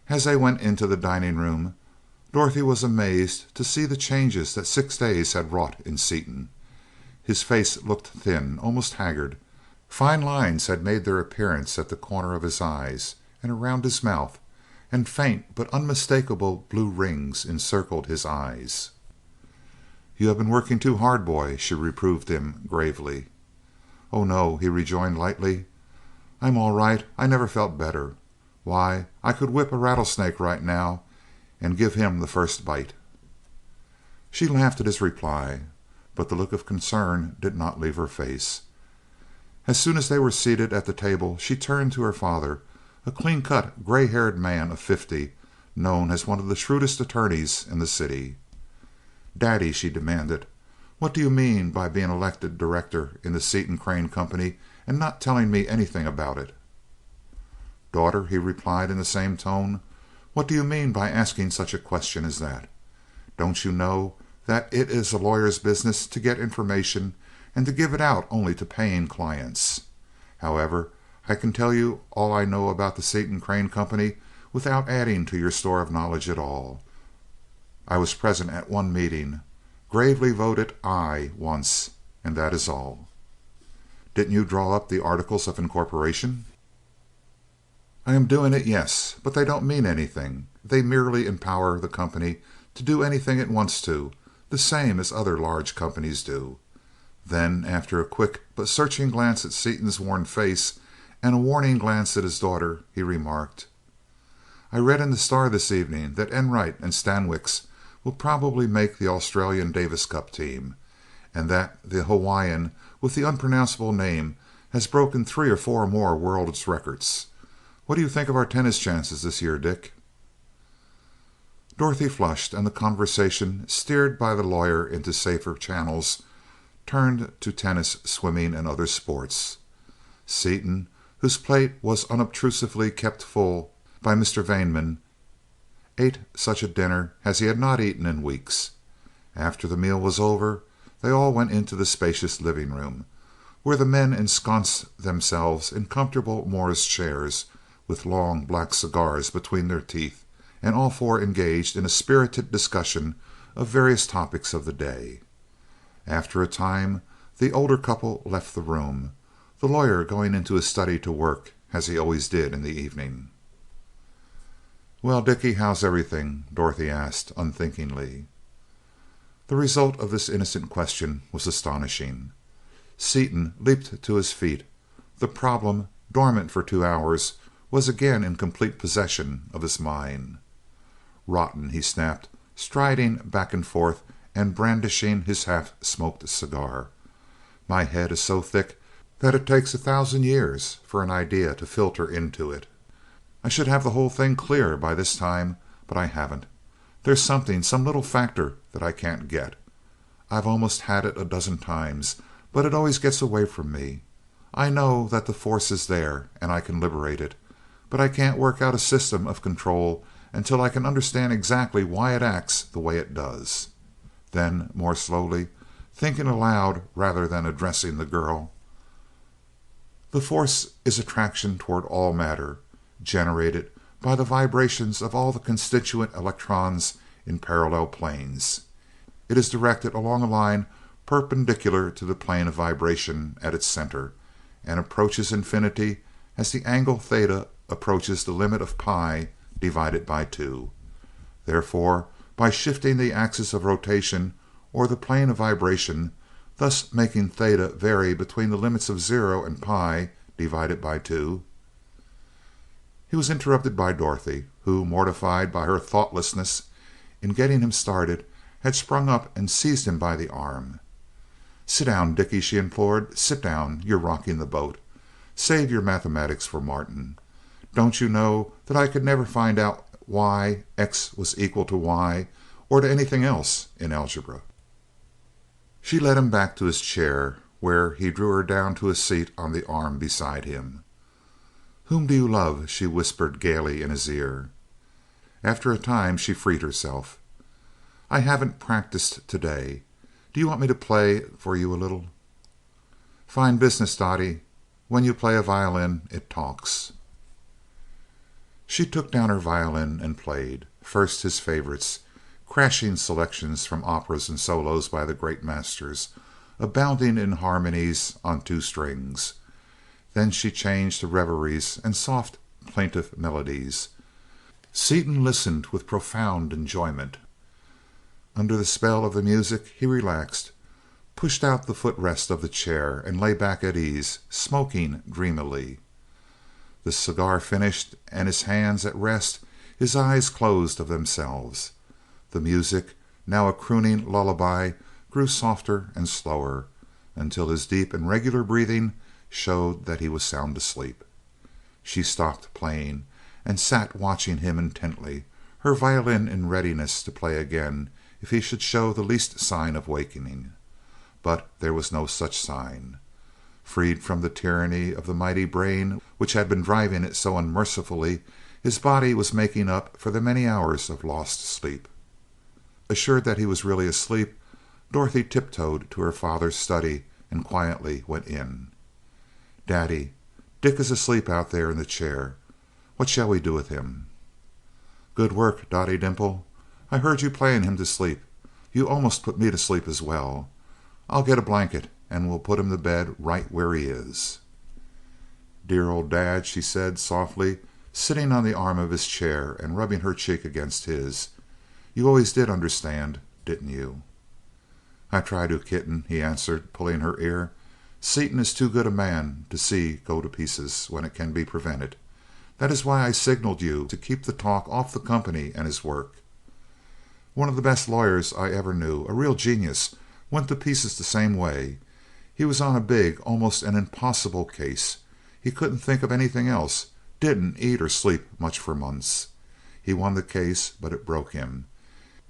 As they went into the dining room, Dorothy was amazed to see the changes that 6 days had wrought in Seaton. His face looked thin, almost haggard. Fine lines had made their appearance at the corner of his eyes and around his mouth, and faint but unmistakable blue rings encircled his eyes. "You have been working too hard, boy," she reproved him gravely. "Oh, no," he rejoined lightly. "I'm all right. I never felt better. Why, I could whip a rattlesnake right now and give him the first bite." She laughed at his reply, but the look of concern did not leave her face. As soon as they were seated at the table she turned to her father, a clean-cut, gray-haired man of 50, known as one of the shrewdest attorneys in the city. "Daddy," she demanded, "what do you mean by being elected director in the Seaton Crane Company and not telling me anything about it?" "Daughter," he replied in the same tone, "what do you mean by asking such a question as that? Don't you know that it is a lawyer's business to get information and to give it out only to paying clients? However, I can tell you all I know about the Seaton Crane Company without adding to your store of knowledge at all. I was present at one meeting, gravely voted aye once, and that is all." "Didn't you draw up the Articles of Incorporation?" "I am doing it, yes, but they don't mean anything. They merely empower the company to do anything it wants to, the same as other large companies do." Then, after a quick but searching glance at Seaton's worn face and a warning glance at his daughter, he remarked, "I read in the Star this evening that Enright and Stanwix will probably make the Australian Davis Cup team, and that the Hawaiian with the unpronounceable name has broken 3 or 4 more world's records. What do you think of our tennis chances this year, Dick?" Dorothy flushed, and the conversation, steered by the lawyer into safer channels, turned to tennis, swimming, and other sports. Seaton, whose plate was unobtrusively kept full by Mr. Vaneman, ate such a dinner as he had not eaten in weeks. After the meal was over, they all went into the spacious living room, where the men ensconced themselves in comfortable Morris chairs, with long black cigars between their teeth, and all 4 engaged in a spirited discussion of various topics of the day. After a time the older couple left the room, the lawyer going into his study to work, as he always did in the evening. "Well, Dickie, how's everything?" Dorothy asked, unthinkingly. The result of this innocent question was astonishing. Seaton leaped to his feet. The problem, dormant for 2 hours, was again in complete possession of his mind. "Rotten," he snapped, striding back and forth and brandishing his half-smoked cigar. "My head is so thick that it takes 1,000 years for an idea to filter into it. I should have the whole thing clear by this time, but I haven't. There's something, some little factor that I can't get. I've almost had it a dozen times, but it always gets away from me. I know that the force is there and I can liberate it, but I can't work out a system of control until I can understand exactly why it acts the way it does." Then, more slowly, thinking aloud rather than addressing the girl, "The force is attraction toward all matter, generated by the vibrations of all the constituent electrons in parallel planes. It is directed along a line perpendicular to the plane of vibration at its center, and approaches infinity as the angle theta approaches the limit of pi divided by 2. Therefore, by shifting the axis of rotation, or the plane of vibration, thus making theta vary between the limits of 0 and pi divided by 2." He was interrupted by Dorothy, who, mortified by her thoughtlessness in getting him started, had sprung up and seized him by the arm. "Sit down, Dickie," she implored. "Sit down. You're rocking the boat. Save your mathematics for Martin. Don't you know that I could never find out why x was equal to y, or to anything else in algebra?" She led him back to his chair, where he drew her down to a seat on the arm beside him. "Whom do you love?" she whispered gaily in his ear. After a time she freed herself. "I haven't practiced today. Do you want me to play for you a little?" "Fine business, Dottie. When you play a violin, it talks." She took down her violin and played, first his favorites, crashing selections from operas and solos by the great masters, abounding in harmonies on 2 strings. Then she changed to reveries and soft, plaintive melodies. Seaton listened with profound enjoyment. Under the spell of the music he relaxed, pushed out the footrest of the chair, and lay back at ease, smoking dreamily. The cigar finished and his hands at rest, his eyes closed of themselves. The music, now a crooning lullaby, grew softer and slower, until his deep and regular breathing showed that he was sound asleep. She stopped playing and sat watching him intently, her violin in readiness to play again if he should show the least sign of wakening. But there was no such sign. Freed from the tyranny of the mighty brain which had been driving it so unmercifully, his body was making up for the many hours of lost sleep. Assured that he was really asleep, Dorothy tiptoed to her father's study and quietly went in. "Daddy, Dick is asleep out there in the chair. What shall we do with him?" "Good work, Dottie Dimple. I heard you playing him to sleep. You almost put me to sleep as well. I'll get a blanket and we'll put him to bed right where he is." "Dear old Dad," she said softly, sitting on the arm of his chair and rubbing her cheek against his. "You always did understand, didn't you?" "I try to, kitten," he answered, pulling her ear. "Seaton is too good a man to see go to pieces when it can be prevented. That is why I signaled you to keep the talk off the company and his work. One of the best lawyers I ever knew, a real genius, went to pieces the same way. He was on a big, almost an impossible case. He couldn't think of anything else, didn't eat or sleep much for months. He won the case, but it broke him.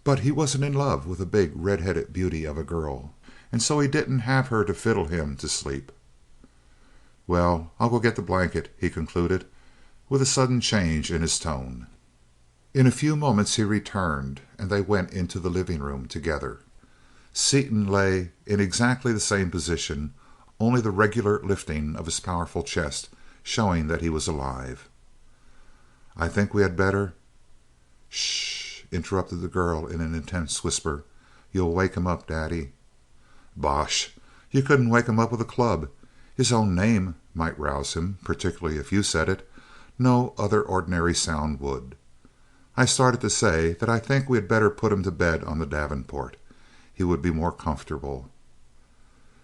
But he wasn't in love with a big red-headed beauty of a girl, and so he didn't have her to fiddle him to sleep. Well, I'll go get the blanket," he concluded, with a sudden change in his tone. In a few moments he returned, and they went into the living room together. Seaton lay in exactly the same position, only the regular lifting of his powerful chest showing that he was alive. "I think we had better—" "Shh!" interrupted the girl in an intense whisper. You'll wake him up, Daddy." "Bosh! You couldn't wake him up with a club. His own name might rouse him, particularly if you said it. No other ordinary sound would. I started to say that I think we had better put him to bed on the davenport. He would be more comfortable."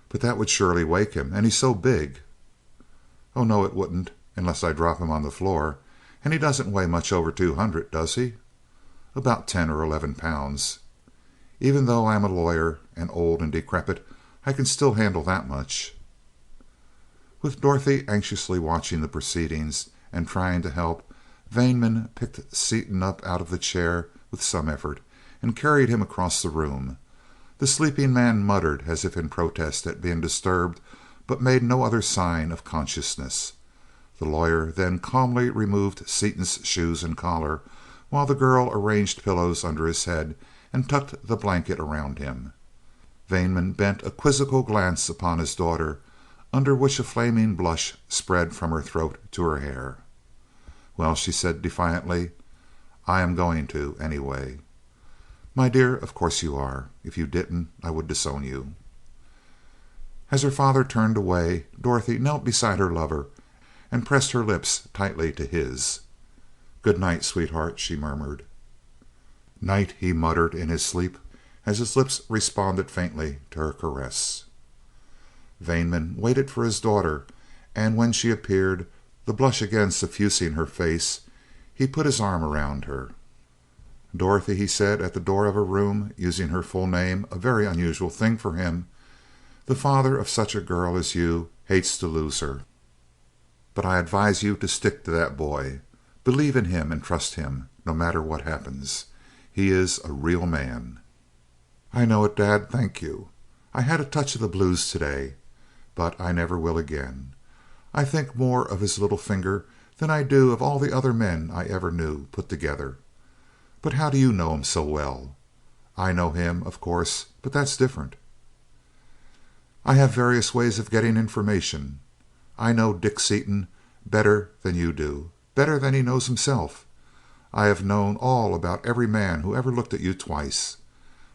"But that would surely wake him, and he's so big." "Oh, no, it wouldn't, unless I drop him on the floor. And he doesn't weigh much over 200, does he?" "About 10 or 11 pounds. Even though I am a lawyer and old and decrepit, I can still handle that much." With Dorothy anxiously watching the proceedings and trying to help, Vaneman picked Seaton up out of the chair with some effort and carried him across the room. The sleeping man muttered as if in protest at being disturbed, but made no other sign of consciousness. The lawyer then calmly removed Seaton's shoes and collar, while the girl arranged pillows under his head and tucked the blanket around him. Vaneman bent a quizzical glance upon his daughter, under which a flaming blush spread from her throat to her hair. "Well," she said defiantly, "I am going to, anyway." "My dear, of course you are. If you didn't, I would disown you." As her father turned away, Dorothy knelt beside her lover and pressed her lips tightly to his. "Good night, sweetheart," she murmured. "Night," he muttered in his sleep, as his lips responded faintly to her caress. Vaneman waited for his daughter, and when she appeared, the blush again suffusing her face, he put his arm around her. "Dorothy," he said at the door of her room, using her full name, a very unusual thing for him, "the father of such a girl as you hates to lose her. But I advise you to stick to that boy. Believe in him and trust him, no matter what happens. He is a real man." "I know it, Dad. Thank you. I had a touch of the blues today, but I never will again. I think more of his little finger than I do of all the other men I ever knew put together. But how do you know him so well? I know him, of course, but that's different." "I have various ways of getting information. I know Dick Seaton better than you do, better than he knows himself. I have known all about every man who ever looked at you twice.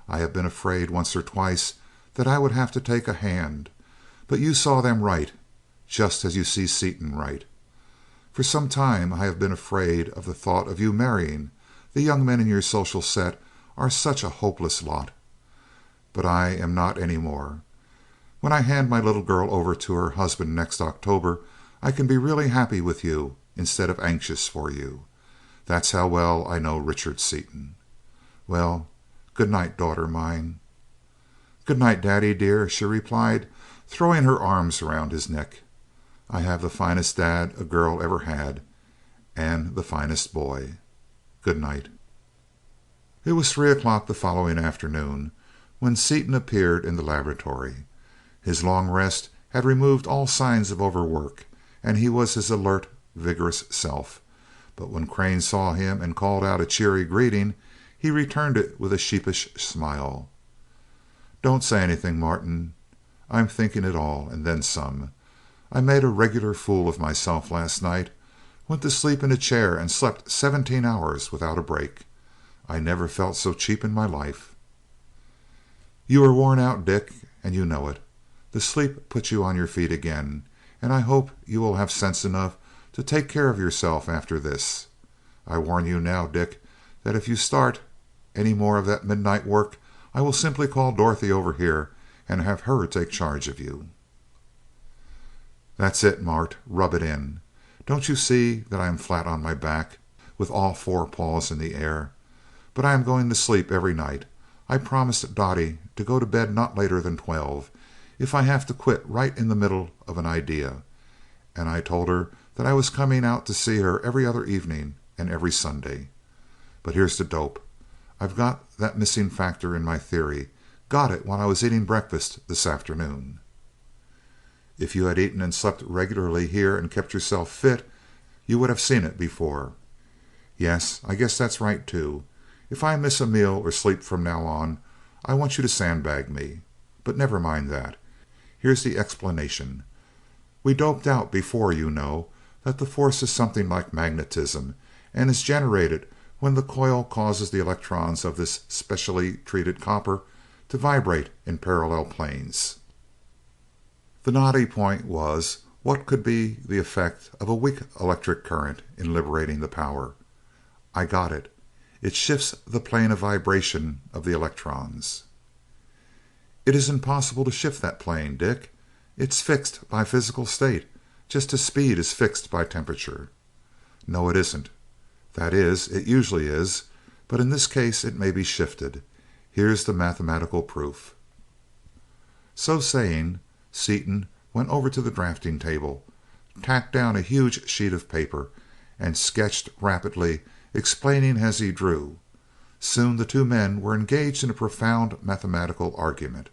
I have been afraid once or twice that I would have to take a hand, but you saw them right, just as you see Seaton right. For some time I have been afraid of the thought of you marrying. The young men in your social set are such a hopeless lot. But I am not any more. When I hand my little girl over to her husband next October, I can be really happy with you instead of anxious for you. That's how well I know Richard Seaton. Well, good night, daughter mine." "Good night, Daddy dear," she replied, throwing her arms around his neck. "I have the finest dad a girl ever had, and the finest boy. Good night." It was 3 o'clock the following afternoon when Seaton appeared in the laboratory. His long rest had removed all signs of overwork, and he was his alert, vigorous self. But when Crane saw him and called out a cheery greeting, he returned it with a sheepish smile. "Don't say anything, Martin. I'm thinking it all, and then some. I made a regular fool of myself last night. Went to sleep in a chair and slept 17 hours without a break. I never felt so cheap in my life." "You are worn out, Dick, and you know it. The sleep put you on your feet again, and I hope you will have sense enough to take care of yourself after this. I warn you now, Dick, that if you start any more of that midnight work, I will simply call Dorothy over here and have her take charge of you." "That's it, Mart. Rub it in. Don't you see that I am flat on my back, with all 4 paws in the air? But I am going to sleep every night. I promised Dottie to go to bed not later than 12, if I have to quit right in the middle of an idea, and I told her that I was coming out to see her every other evening and every Sunday. But here's the dope. I've got that missing factor in my theory. Got it while I was eating breakfast this afternoon." "If you had eaten and slept regularly here and kept yourself fit, you would have seen it before." "Yes, I guess that's right, too. If I miss a meal or sleep from now on, I want you to sandbag me. But never mind that. Here's the explanation. We doped out before, you know, that the force is something like magnetism and is generated when the coil causes the electrons of this specially treated copper to vibrate in parallel planes. The knotty point was, what could be the effect of a weak electric current in liberating the power? I got it. It shifts the plane of vibration of the electrons. It is impossible to shift that plane, Dick. It's fixed by physical state, just as speed is fixed by temperature. No, it isn't. That is, it usually is, but in this case it may be shifted. Here's the mathematical proof. So saying, Seaton went over to the drafting table, tacked down a huge sheet of paper, and sketched rapidly, explaining as he drew. Soon the two men were engaged in a profound mathematical argument.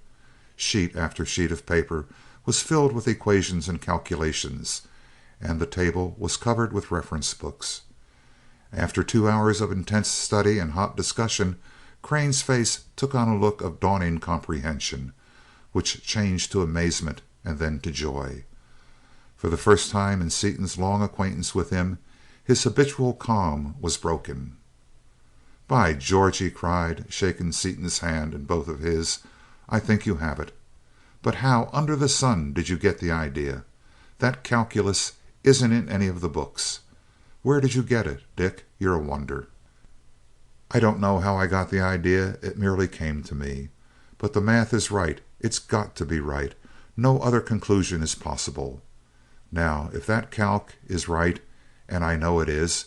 Sheet after sheet of paper was filled with equations and calculations, and the table was covered with reference books. After 2 hours of intense study and hot discussion, Crane's face took on a look of dawning comprehension, which changed to amazement and then to joy. For the first time in Seaton's long acquaintance with him, his habitual calm was broken. "By George," he cried, shaking Seaton's hand in both of his, "I think you have it. But how under the sun did you get the idea? That calculus isn't in any of the books. Where did you get it, Dick? You're a wonder." "I don't know how I got the idea. It merely came to me. But the math is right. It's got to be right. No other conclusion is possible. Now, if that calc is right, and I know it is,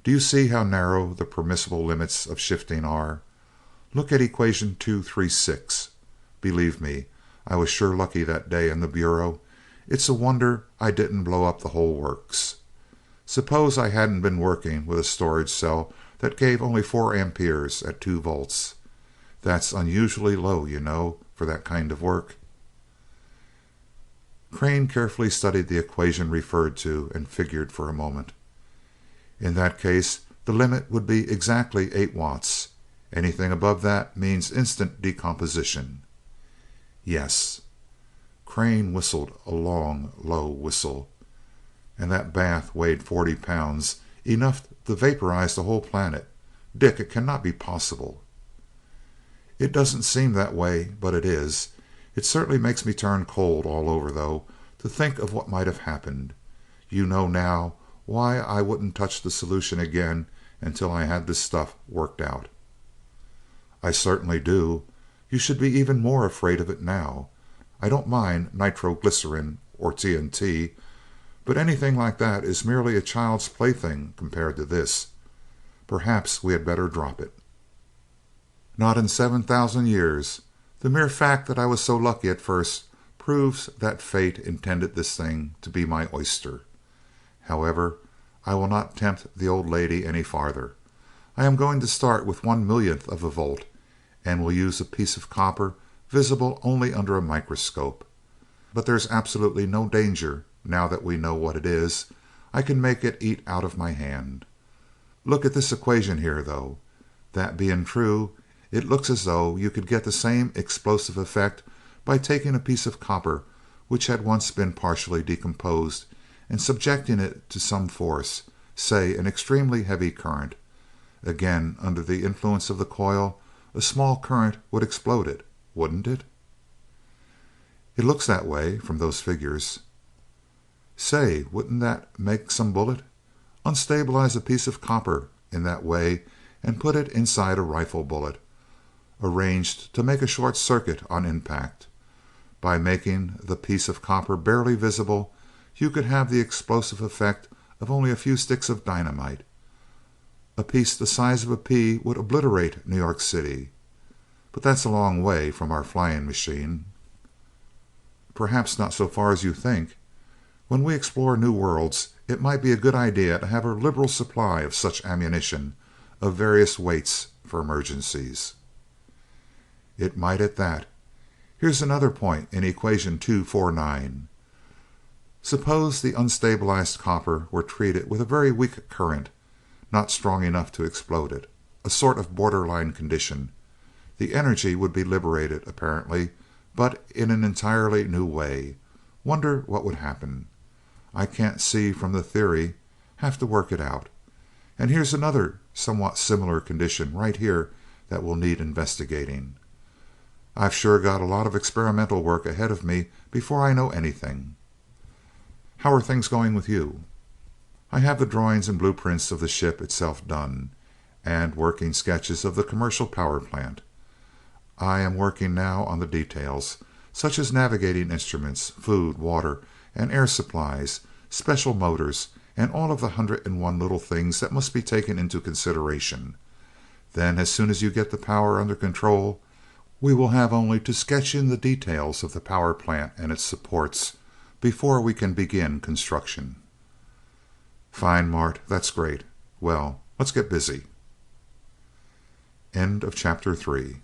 do you see how narrow the permissible limits of shifting are? Look at equation 236. Believe me, I was sure lucky that day in the Bureau. It's a wonder I didn't blow up the whole works. Suppose I hadn't been working with a storage cell that gave only 4 amperes at 2 volts. That's unusually low, you know, for that kind of work." Crane carefully studied the equation referred to and figured for a moment. "In that case, the limit would be exactly 8 watts. Anything above that means instant decomposition." "Yes." Crane whistled a long, low whistle. "And that bath weighed 40 pounds, enough to vaporize the whole planet. Dick, it cannot be possible." "It doesn't seem that way, but it is. It certainly makes me turn cold all over, though, to think of what might have happened. You know now why I wouldn't touch the solution again until I had this stuff worked out." "I certainly do. You should be even more afraid of it now. I don't mind nitroglycerin or TNT, but anything like that is merely a child's plaything compared to this. Perhaps we had better drop it." "Not in 7,000 years. The mere fact that I was so lucky at first proves that fate intended this thing to be my oyster. However, I will not tempt the old lady any farther. I am going to start with 1/1,000,000th of a volt, and will use a piece of copper visible only under a microscope. But there's absolutely no danger now that we know what it is. I can make it eat out of my hand. Look at this equation here, though. That being true, it looks as though you could get the same explosive effect by taking a piece of copper which had once been partially decomposed and subjecting it to some force, say an extremely heavy current. Again, under the influence of the coil, a small current would explode it, wouldn't it?" "It looks that way from those figures." "Say, wouldn't that make some bullet? Unstabilize a piece of copper in that way and put it inside a rifle bullet, arranged to make a short circuit on impact. By making the piece of copper barely visible, you could have the explosive effect of only a few sticks of dynamite. A piece the size of a pea would obliterate New York City. But that's a long way from our flying machine." "Perhaps not so far as you think. When we explore new worlds, it might be a good idea to have a liberal supply of such ammunition of various weights for emergencies." "It might at that. Here's another point in equation 249. Suppose the unstabilized copper were treated with a very weak current, not strong enough to explode it, a sort of borderline condition. The energy would be liberated, apparently, but in an entirely new way. Wonder what would happen. I can't see from the theory. Have to work it out. And here's another somewhat similar condition right here that will need investigating. I've sure got a lot of experimental work ahead of me before I know anything. How are things going with you? I have the drawings and blueprints of the ship itself done, and working sketches of the commercial power plant. I am working now on the details, such as navigating instruments, food, water, and air supplies, special motors, and all of the 101 little things that must be taken into consideration. Then, as soon as you get the power under control, we will have only to sketch in the details of the power plant and its supports before we can begin construction. Fine, Mart, that's great. Well, let's get busy. End of Chapter 3.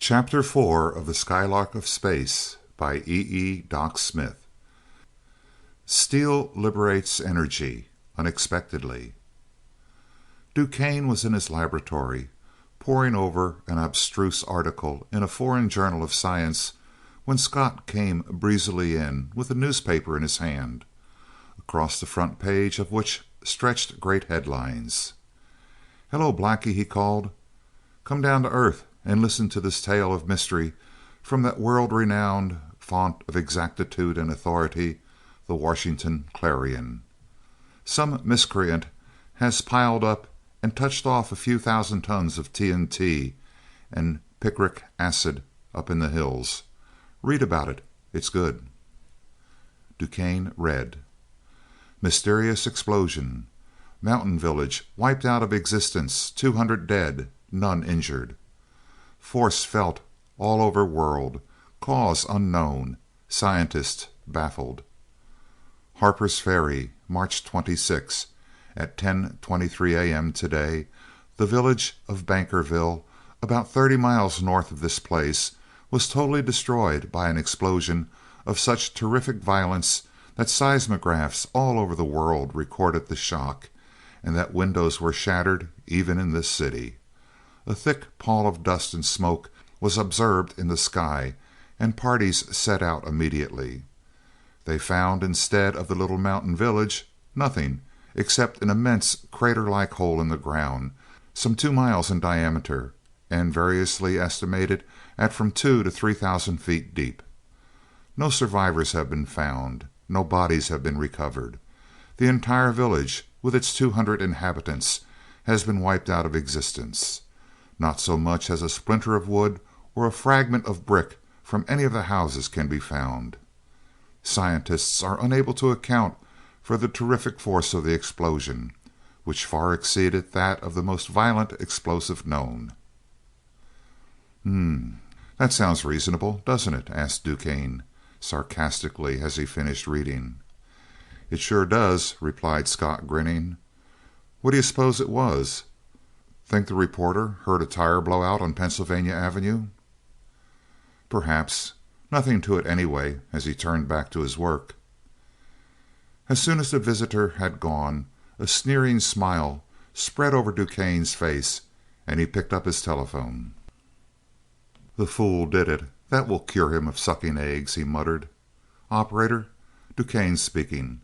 Chapter 4 of the Skylark of Space by E. Doc Smith. Steel liberates energy unexpectedly. DuQuesne was in his laboratory, poring over an abstruse article in a foreign journal of science, when Scott came breezily in with a newspaper in his hand, across the front page of which stretched great headlines. "Hello, Blackie," he called. "Come down to Earth and listen to this tale of mystery from that world-renowned font of exactitude and authority, the Washington Clarion. Some miscreant has piled up and touched off a few thousand tons of TNT and picric acid up in the hills. Read about it. It's good." DuQuesne read. Mysterious explosion. Mountain village wiped out of existence, 200 dead, none injured. Force felt all over world, cause unknown, scientist baffled. Harper's Ferry, March 26. At 10:23 a.m. today, the village of Bankerville, about 30 miles north of this place, was totally destroyed by an explosion of such terrific violence that seismographs all over the world recorded the shock, and that windows were shattered even in this city. A thick pall of dust and smoke was observed in the sky, and parties set out immediately. They found, instead of the little mountain village, nothing except an immense crater-like hole in the ground, some 2 miles in diameter, and variously estimated at from 2,000 to 3,000 feet deep. No survivors have been found. No bodies have been recovered. The entire village, with its 200 inhabitants, has been wiped out of existence. Not so much as a splinter of wood or a fragment of brick from any of the houses can be found. Scientists are unable to account for the terrific force of the explosion, which far exceeded that of the most violent explosive known. That sounds reasonable, doesn't it?" asked DuQuesne, sarcastically, as he finished reading. "It sure does," replied Scott, grinning. "What do you suppose it was? Think the reporter heard a tire blow out on Pennsylvania Avenue?" "Perhaps. Nothing to it anyway," as he turned back to his work. As soon as the visitor had gone, a sneering smile spread over DuQuesne's face, and he picked up his telephone. "The fool did it. That will cure him of sucking eggs," he muttered. "Operator, DuQuesne speaking.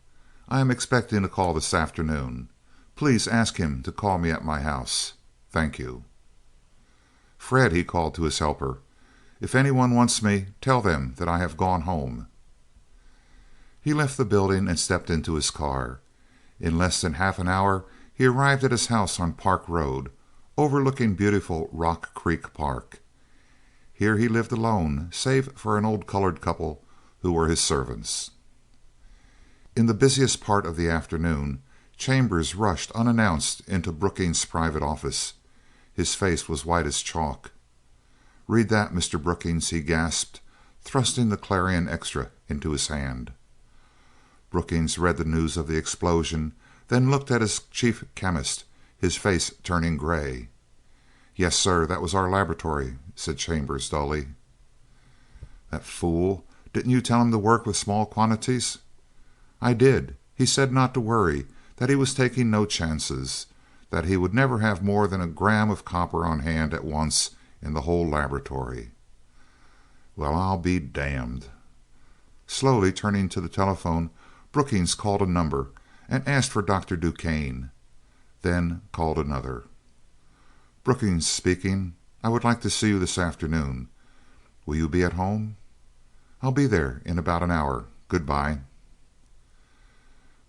I am expecting a call this afternoon. Please ask him to call me at my house. Thank you." "Fred," he called to his helper, "if anyone wants me, tell them that I have gone home." He left the building and stepped into his car. In less than half an hour he arrived at his house on Park Road, overlooking beautiful Rock Creek Park. Here he lived alone, save for an old colored couple who were his servants. In the busiest part of the afternoon, Chambers rushed unannounced into Brookings' private office. His face was white as chalk. "Read that, Mr. Brookings," he gasped, thrusting the Clarion Extra into his hand. Brookings read the news of the explosion, then looked at his chief chemist, his face turning gray. "Yes, sir, that was our laboratory," said Chambers dully. "That fool! Didn't you tell him to work with small quantities?" "I did. He said not to worry, that he was taking no chances, that he would never have more than a gram of copper on hand at once in the whole laboratory." "Well, I'll be damned." Slowly turning to the telephone, Brookings called a number and asked for Dr. DuQuesne, then called another. "Brookings speaking. I would like to see you this afternoon. Will you be at home?" "I'll be there in about an hour. Goodbye."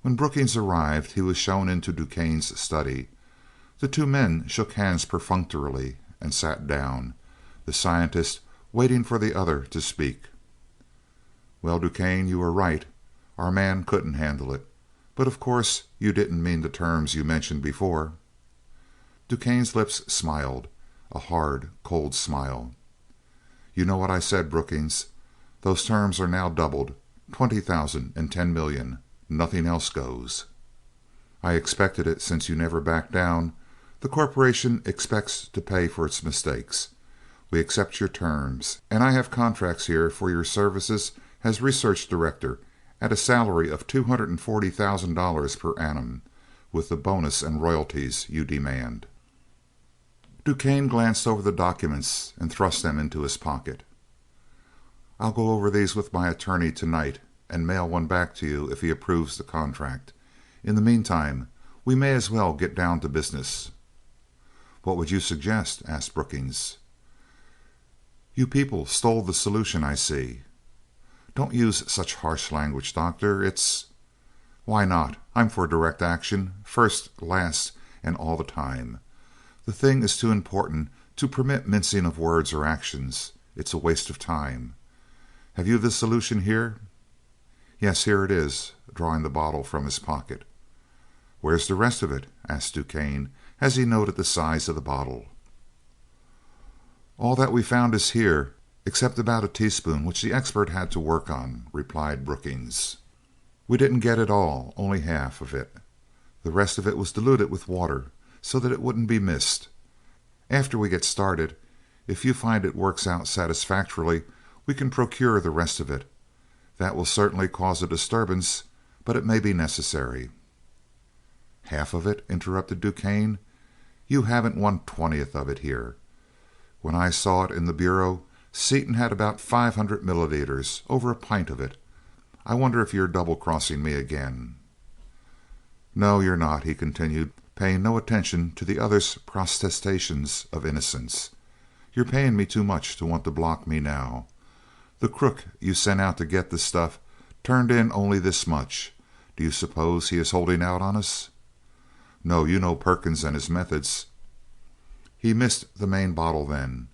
When Brookings arrived, he was shown into DuQuesne's study. The two men shook hands perfunctorily and sat down, the scientist waiting for the other to speak. "Well, DuQuesne, you were right. Our man couldn't handle it. But of course you didn't mean the terms you mentioned before." DuQuesne's lips smiled, a hard, cold smile. "You know what I said, Brookings. Those terms are now doubled, 20,000 and 10 million. Nothing else goes." "I expected it, since you never backed down. The corporation expects to pay for its mistakes. We accept your terms, and I have contracts here for your services as research director at a salary of $240,000 per annum, with the bonus and royalties you demand." DuQuesne glanced over the documents and thrust them into his pocket. "I'll go over these with my attorney tonight and mail one back to you if he approves the contract. In the meantime, we may as well get down to business." "What would you suggest?" asked Brookings. "You people stole the solution, I see." "Don't use such harsh language, Doctor. It's—" "Why not? I'm for direct action, first, last, and all the time. The thing is too important to permit mincing of words or actions. It's a waste of time. Have you the solution here?" "Yes, here it is," drawing the bottle from his pocket. "Where's the rest of it?" asked DuQuesne, as he noted the size of the bottle. "All that we found is here, except about a teaspoon which the expert had to work on," replied Brookings. "We didn't get it all, only half of it. The rest of it was diluted with water so that it wouldn't be missed. After we get started, if you find it works out satisfactorily, we can procure the rest of it. That will certainly cause a disturbance, but it may be necessary." "Half of it?" interrupted DuQuesne. "You haven't 1/20th of it here. When I saw it in the Bureau, Seaton had about 500 milliliters, over a pint of it. I wonder if you're double-crossing me again." "No, you're not," he continued, paying no attention to the other's protestations of innocence. "You're paying me too much to want to block me now. The crook you sent out to get the stuff turned in only this much. Do you suppose he is holding out on us?" "No, you know Perkins and his methods." "He missed the main bottle, then.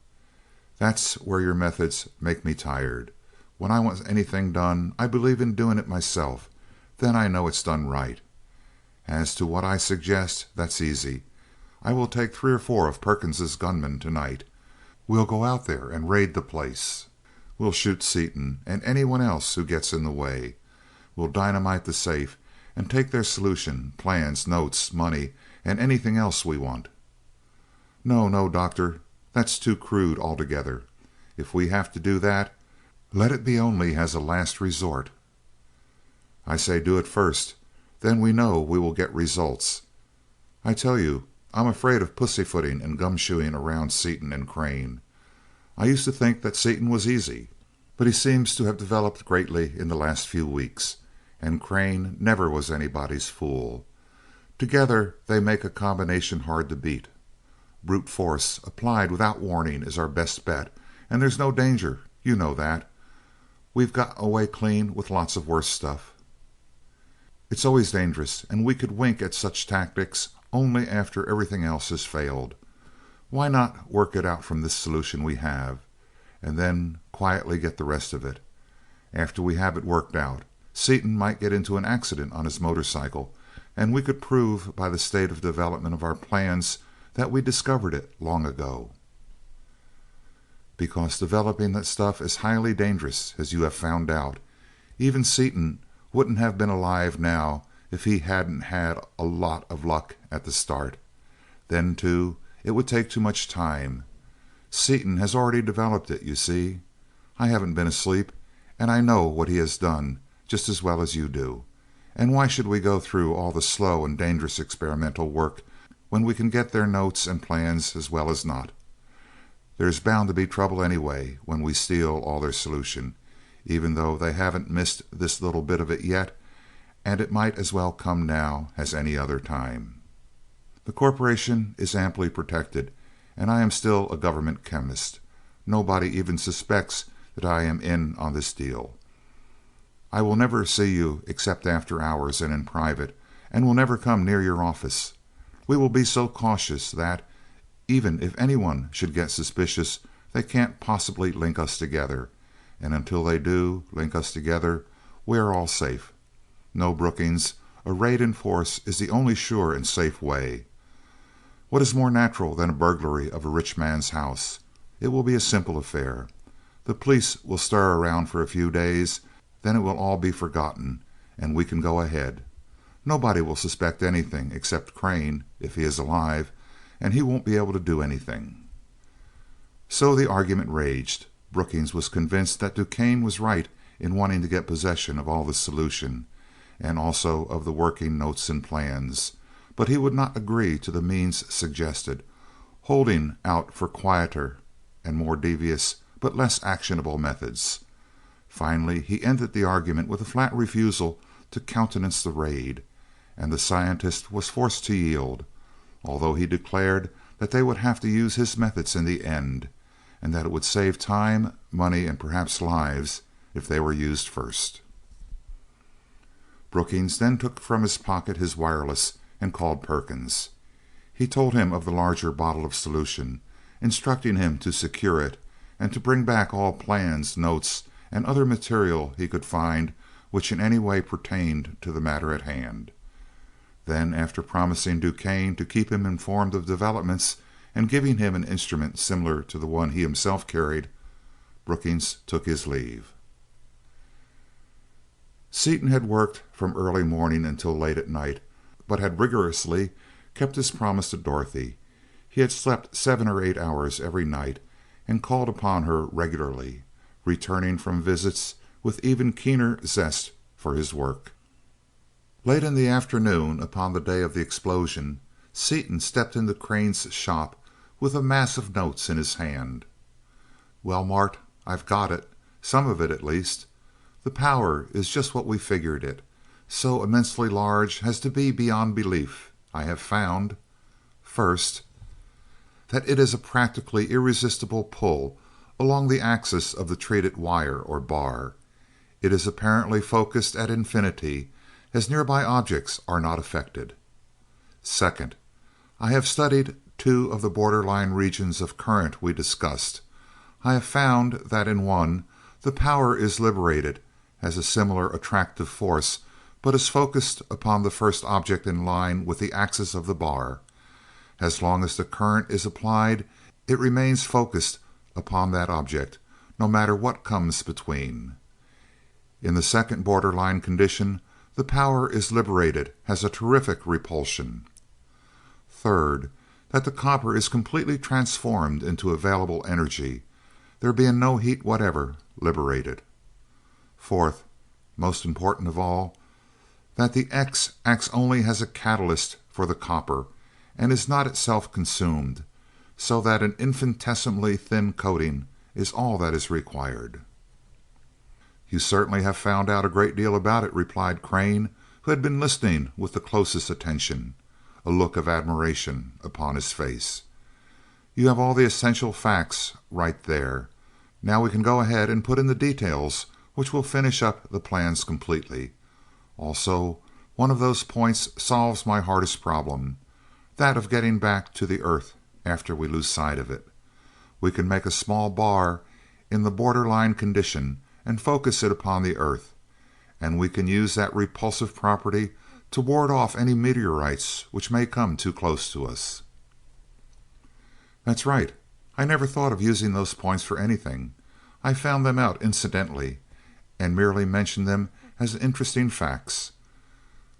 That's where your methods make me tired. When I want anything done, I believe in doing it myself. Then I know it's done right. As to what I suggest, that's easy. I will take 3 or 4 of Perkins's gunmen tonight. We'll go out there and raid the place. We'll shoot Seaton and anyone else who gets in the way. We'll dynamite the safe and take their solution, plans, notes, money, and anything else we want." "No, no, Doctor. That's too crude altogether. If we have to do that, let it be only as a last resort." "I say do it first. Then we know we will get results. I tell you, I'm afraid of pussyfooting and gumshoeing around Seaton and Crane. I used to think that Seaton was easy, but he seems to have developed greatly in the last few weeks, and Crane never was anybody's fool. Together they make a combination hard to beat. Brute force applied without warning is our best bet, and there's no danger. You know that. We've got away clean with lots of worse stuff. It's always dangerous, and we could wink at such tactics only after everything else has failed. Why not work it out from this solution we have, and then quietly get the rest of it? After we have it worked out, Seaton might get into an accident on his motorcycle, and we could prove by the state of development of our plans that we discovered it long ago. Because developing that stuff is highly dangerous, as you have found out. Even Seaton wouldn't have been alive now if he hadn't had a lot of luck at the start. Then, too, it would take too much time. Seaton has already developed it, you see. I haven't been asleep, and I know what he has done just as well as you do. And why should we go through all the slow and dangerous experimental work when we can get their notes and plans as well as not? There's bound to be trouble anyway when we steal all their solution, even though they haven't missed this little bit of it yet, and it might as well come now as any other time. The corporation is amply protected, and I am still a government chemist. Nobody even suspects that I am in on this deal. I will never see you except after hours and in private, and will never come near your office. We will be so cautious that, even if anyone should get suspicious, they can't possibly link us together, and until they do link us together, we are all safe. No, Brookings, a raid in force is the only sure and safe way. What is more natural than a burglary of a rich man's house? It will be a simple affair. The police will stir around for a few days, then it will all be forgotten, and we can go ahead. Nobody will suspect anything except Crane, if he is alive, and he won't be able to do anything. So the argument raged. Brookings was convinced that DuQuesne was right in wanting to get possession of all the solution, and also of the working notes and plans, but he would not agree to the means suggested, holding out for quieter and more devious but less actionable methods. Finally, he ended the argument with a flat refusal to countenance the raid, and the scientist was forced to yield, although he declared that they would have to use his methods in the end, and that it would save time, money, and perhaps lives if they were used first. Brookings then took from his pocket his wireless and called Perkins. He told him of the larger bottle of solution, instructing him to secure it and to bring back all plans, notes, and other material he could find which in any way pertained to the matter at hand. Then, after promising DuQuesne to keep him informed of developments and giving him an instrument similar to the one he himself carried, Brookings took his leave. Seaton had worked from early morning until late at night, but had rigorously kept his promise to Dorothy. He had slept 7 or 8 hours every night and called upon her regularly, returning from visits with even keener zest for his work. Late in the afternoon, upon the day of the explosion, Seaton stepped into Crane's shop with a mass of notes in his hand. "Well, Mart, I've got it. Some of it, at least. The power is just what we figured it. So immensely large as to be beyond belief. I have found, first, that it is a practically irresistible pull along the axis of the treated wire or bar. It is apparently focused at infinity, as nearby objects are not affected. Second, I have studied 2 of the borderline regions of current we discussed. I have found that in one, the power is liberated as a similar attractive force, but is focused upon the first object in line with the axis of the bar. As long as the current is applied, it remains focused upon that object, no matter what comes between. In the second borderline condition, the power is liberated as a terrific repulsion. Third, that the copper is completely transformed into available energy, there being no heat whatever liberated. Fourth, most important of all, that the X acts only as a catalyst for the copper and is not itself consumed, so that an infinitesimally thin coating is all that is required." "You certainly have found out a great deal about it," replied Crane, who had been listening with the closest attention, a look of admiration upon his face. "You have all the essential facts right there. Now we can go ahead and put in the details which will finish up the plans completely. Also, one of those points solves my hardest problem, that of getting back to the Earth after we lose sight of it. We can make a small bar in the borderline condition and focus it upon the Earth, and we can use that repulsive property to ward off any meteorites which may come too close to us." "That's right. I never thought of using those points for anything. I found them out incidentally, and merely mentioned them as interesting facts.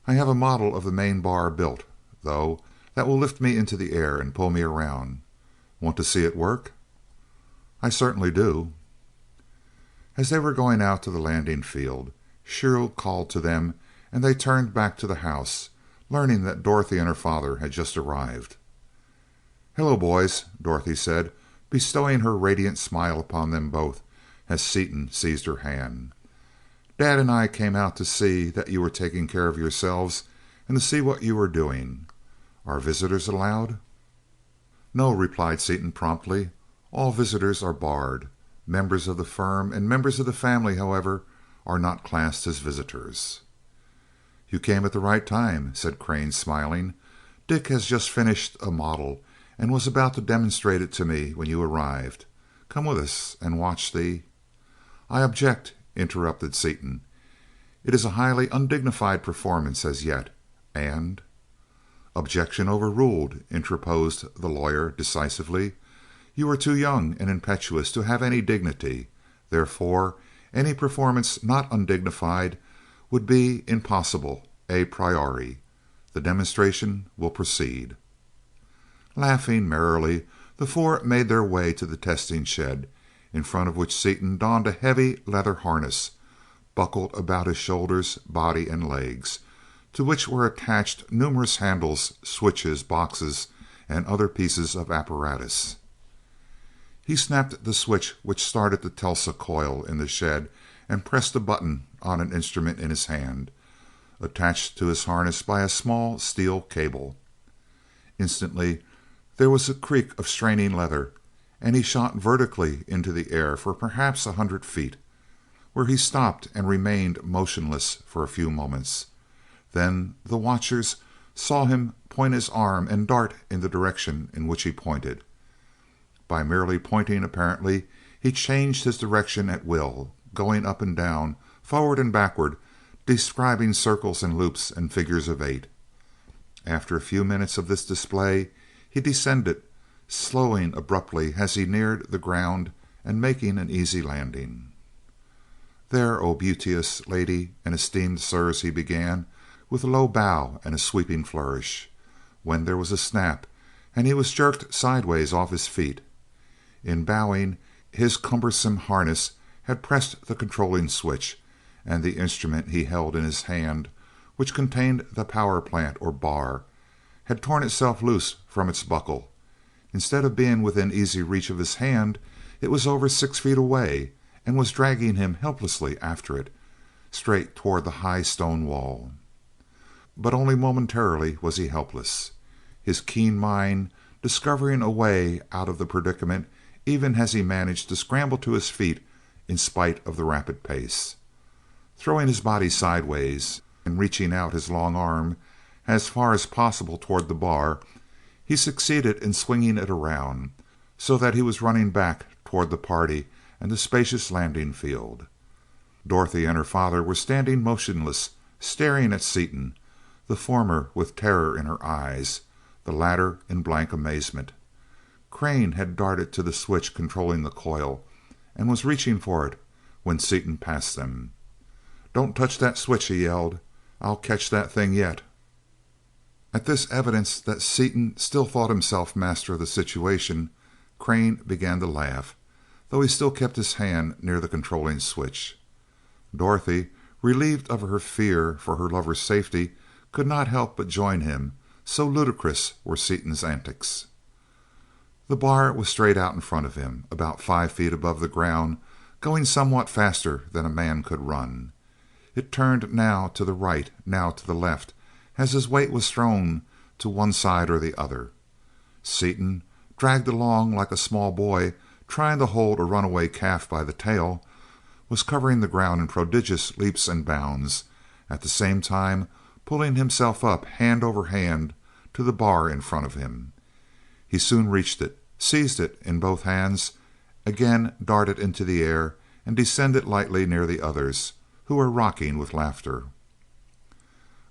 I have a model of the main bar built, though, that will lift me into the air and pull me around. Want to see it work?" "I certainly do." As they were going out to the landing field, Shiro called to them, and they turned back to the house, learning that Dorothy and her father had just arrived. "Hello, boys," Dorothy said, bestowing her radiant smile upon them both as Seaton seized her hand. "Dad and I came out to see that you were taking care of yourselves and to see what you were doing. Are visitors allowed?" "No," replied Seaton promptly. "All visitors are barred. Members of the firm and members of the family, however, are not classed as visitors." "You came at the right time," said Crane, smiling. "Dick has just finished a model and was about to demonstrate it to me when you arrived. Come with us and watch the—" "I object," interrupted Seaton. "It is a highly undignified performance as yet, and—" "Objection overruled," interposed the lawyer decisively. "You are too young and impetuous to have any dignity. Therefore, any performance not undignified would be impossible a priori. The demonstration will proceed." Laughing merrily, the four made their way to the testing shed, in front of which Seaton donned a heavy leather harness, buckled about his shoulders, body, and legs, to which were attached numerous handles, switches, boxes, and other pieces of apparatus. He snapped the switch which started the Telsa coil in the shed and pressed a button on an instrument in his hand, attached to his harness by a small steel cable. Instantly there was a creak of straining leather, and he shot vertically into the air for perhaps 100 feet, where he stopped and remained motionless for a few moments. Then the watchers saw him point his arm and dart in the direction in which he pointed. By merely pointing, apparently, he changed his direction at will, going up and down, forward and backward, describing circles and loops and figures of 8. After a few minutes of this display, he descended, slowing abruptly as he neared the ground and making an easy landing. "There, O beauteous lady and esteemed sirs," he began, with a low bow and a sweeping flourish, when there was a snap, and he was jerked sideways off his feet. In bowing, his cumbersome harness had pressed the controlling switch, and the instrument he held in his hand, which contained the power plant or bar, had torn itself loose from its buckle. Instead of being within easy reach of his hand, it was over 6 feet away, and was dragging him helplessly after it, straight toward the high stone wall. But only momentarily was he helpless, his keen mind discovering a way out of the predicament even as he managed to scramble to his feet in spite of the rapid pace. Throwing his body sideways and reaching out his long arm as far as possible toward the bar, he succeeded in swinging it around, so that he was running back toward the party and the spacious landing field. Dorothy and her father were standing motionless, staring at Seaton, the former with terror in her eyes, the latter in blank amazement. Crane had darted to the switch controlling the coil, and was reaching for it when Seaton passed them. "Don't touch that switch," he yelled. "I'll catch that thing yet." At this evidence that Seaton still thought himself master of the situation, Crane began to laugh, though he still kept his hand near the controlling switch. Dorothy, relieved of her fear for her lover's safety, could not help but join him, so ludicrous were Seaton's antics. The bar was straight out in front of him, about 5 feet above the ground, going somewhat faster than a man could run. It turned now to the right, now to the left, as his weight was thrown to one side or the other. Seaton, dragged along like a small boy trying to hold a runaway calf by the tail, was covering the ground in prodigious leaps and bounds, at the same time pulling himself up hand over hand to the bar in front of him. He soon reached it, seized it in both hands, again darted into the air, and descended lightly near the others, who were rocking with laughter.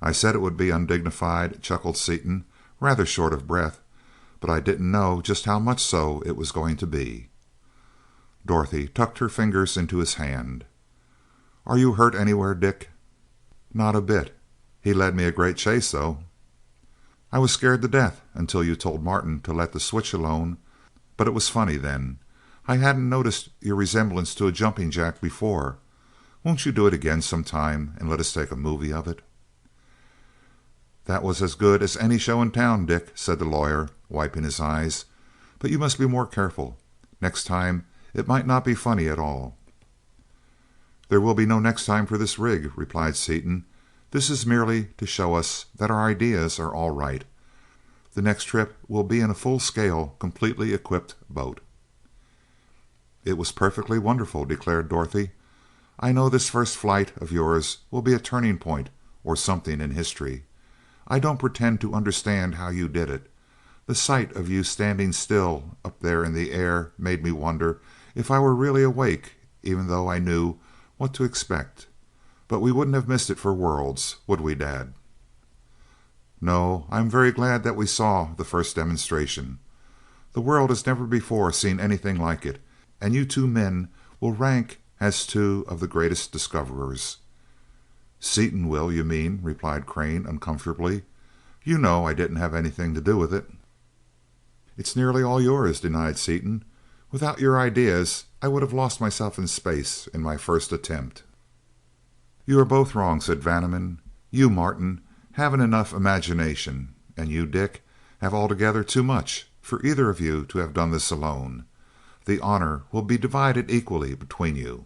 "I said it would be undignified," chuckled Seaton, rather short of breath, "but I didn't know just how much so it was going to be." Dorothy tucked her fingers into his hand. "Are you hurt anywhere, Dick?" "Not a bit. He led me a great chase, though." "I was scared to death until you told Martin to let the switch alone, but it was funny then. I hadn't noticed your resemblance to a jumping jack before. Won't you do it again sometime and let us take a movie of it?" "That was as good as any show in town, Dick," said the lawyer, wiping his eyes. "But you must be more careful. Next time it might not be funny at all." "There will be no next time for this rig," replied Seaton. "This is merely to show us that our ideas are all right. The next trip will be in a full-scale, completely equipped boat." "It was perfectly wonderful," declared Dorothy. "I know this first flight of yours will be a turning point or something in history. I don't pretend to understand how you did it. The sight of you standing still up there in the air made me wonder if I were really awake, even though I knew what to expect. But we wouldn't have missed it for worlds, would we, Dad?" "No, I am very glad that we saw the first demonstration. The world has never before seen anything like it, and you two men will rank as two of the greatest discoverers." "Seaton will, you mean," replied Crane uncomfortably. "You know I didn't have anything to do with it." "It's nearly all yours," denied Seaton. "Without your ideas I would have lost myself in space in my first attempt." "You are both wrong," said Vanneman. "You, Martin, haven't enough imagination, and you, Dick, have altogether too much for either of you to have done this alone. The honor will be divided equally between you."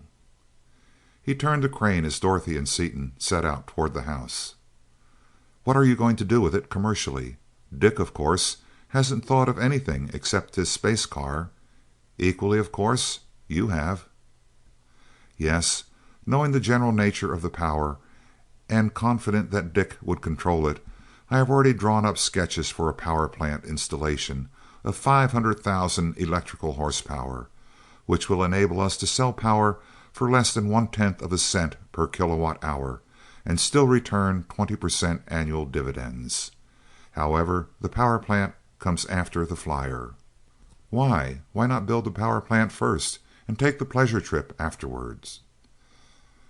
He turned to Crane as Dorothy and Seaton set out toward the house. "What are you going to do with it commercially? Dick, of course, hasn't thought of anything except his space car. Equally, of course, you have." "Yes, knowing the general nature of the power, and confident that Dick would control it, I have already drawn up sketches for a power plant installation of 500,000 electrical horsepower, which will enable us to sell power for less than 1/10 of a cent per kilowatt hour, and still return 20% annual dividends. However, the power plant comes after the flyer." "Why? Why not build the power plant first, and take the pleasure trip afterwards?"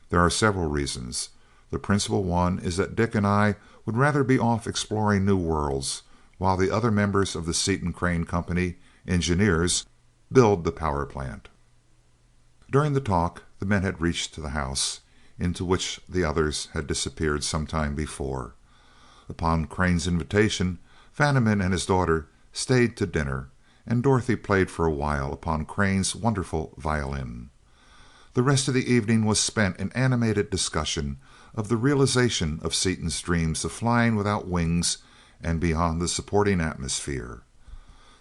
"There are several reasons. The principal one is that Dick and I would rather be off exploring new worlds, while the other members of the Seaton Crane Company, engineers, build the power plant." During the talk the men had reached the house, into which the others had disappeared some time before. Upon Crane's invitation, Vanneman and his daughter stayed to dinner, and Dorothy played for a while upon Crane's wonderful violin. The rest of the evening was spent in animated discussion of the realization of Seaton's dreams of flying without wings and beyond the supporting atmosphere.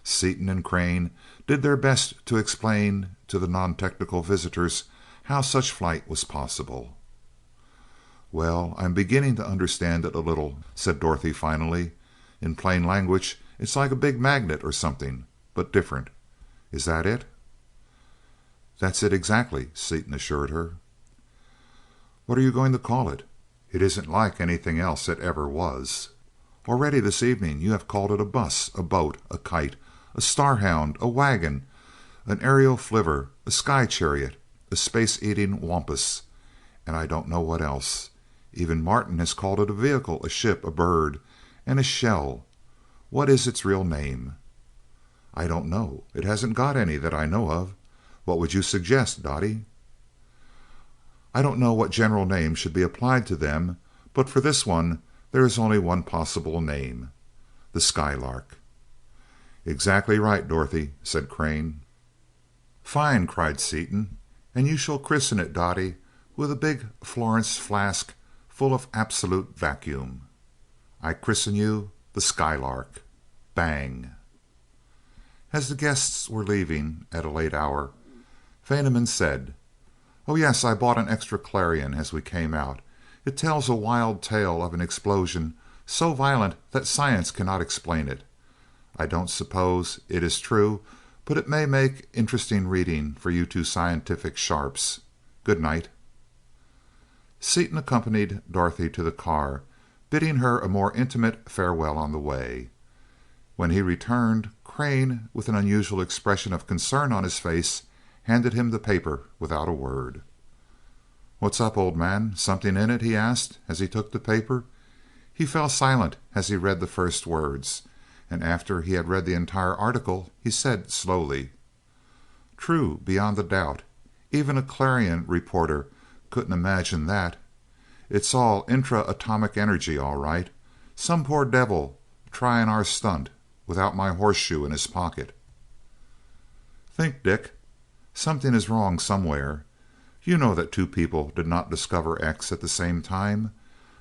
Seaton and Crane did their best to explain to the non-technical visitors how such flight was possible. "Well, I'm beginning to understand it a little," said Dorothy finally. "In plain language, it's like a big magnet or something, but different. Is that it?" "That's it exactly," Seaton assured her. "What are you going to call it? It isn't like anything else that ever was. Already this evening you have called it a bus, a boat, a kite, a starhound, a wagon, an aerial flivver, a sky chariot, a space-eating wampus, and I don't know what else. Even Martin has called it a vehicle, a ship, a bird, and a shell. What is its real name?" "I don't know. It hasn't got any that I know of. What would you suggest, Dottie?" "I don't know what general name should be applied to them, but for this one there is only one possible name: the Skylark." "Exactly right, Dorothy," said Crane. "Fine!" cried Seaton. "And you shall christen it, Dottie, with a big Florence flask full of absolute vacuum. I christen you the Skylark. Bang!" As the guests were leaving at a late hour, Vanneman said, "Oh yes, I bought an extra clarion as we came out. It tells a wild tale of an explosion so violent that science cannot explain it. I don't suppose it is true, but it may make interesting reading for you two scientific sharps. Good night." Seaton accompanied Dorothy to the car, bidding her a more intimate farewell on the way. When he returned, Crane, with an unusual expression of concern on his face, handed him the paper without a word. "What's up, old man? Something in it?" he asked as he took the paper. He fell silent as he read the first words, and after he had read the entire article he said slowly, "True, beyond a doubt. Even a Clarion reporter couldn't imagine that. It's all intra-atomic energy, all right. Some poor devil trying our stunt without my horseshoe in his pocket." "Think, Dick. Something is wrong somewhere. You know that two people did not discover X at the same time.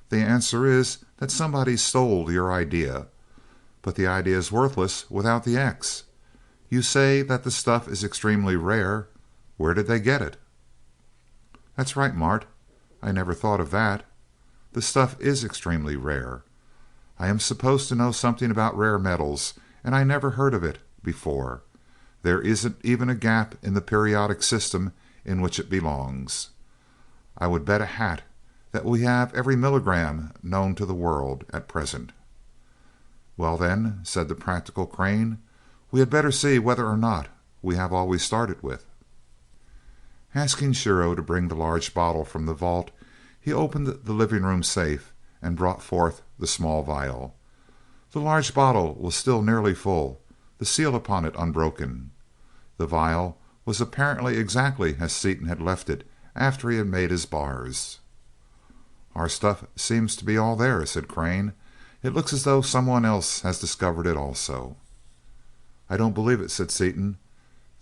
The answer is that somebody stole your idea. But the idea is worthless without the X. You say that the stuff is extremely rare. Where did they get it?" "That's right, Mart. I never thought of that. The stuff is extremely rare. I am supposed to know something about rare metals, and I never heard of it before. There isn't even a gap in the periodic system in which it belongs. I would bet a hat that we have every milligram known to the world at present." "Well, then," said the practical Crane, "we had better see whether or not we have all we started with." Asking Shiro to bring the large bottle from the vault, he opened the living room safe and brought forth the small vial. The large bottle was still nearly full, the seal upon it unbroken. The vial was apparently exactly as Seaton had left it after he had made his bars. "Our stuff seems to be all there," said Crane. "It looks as though someone else has discovered it also." "I don't believe it," said Seaton.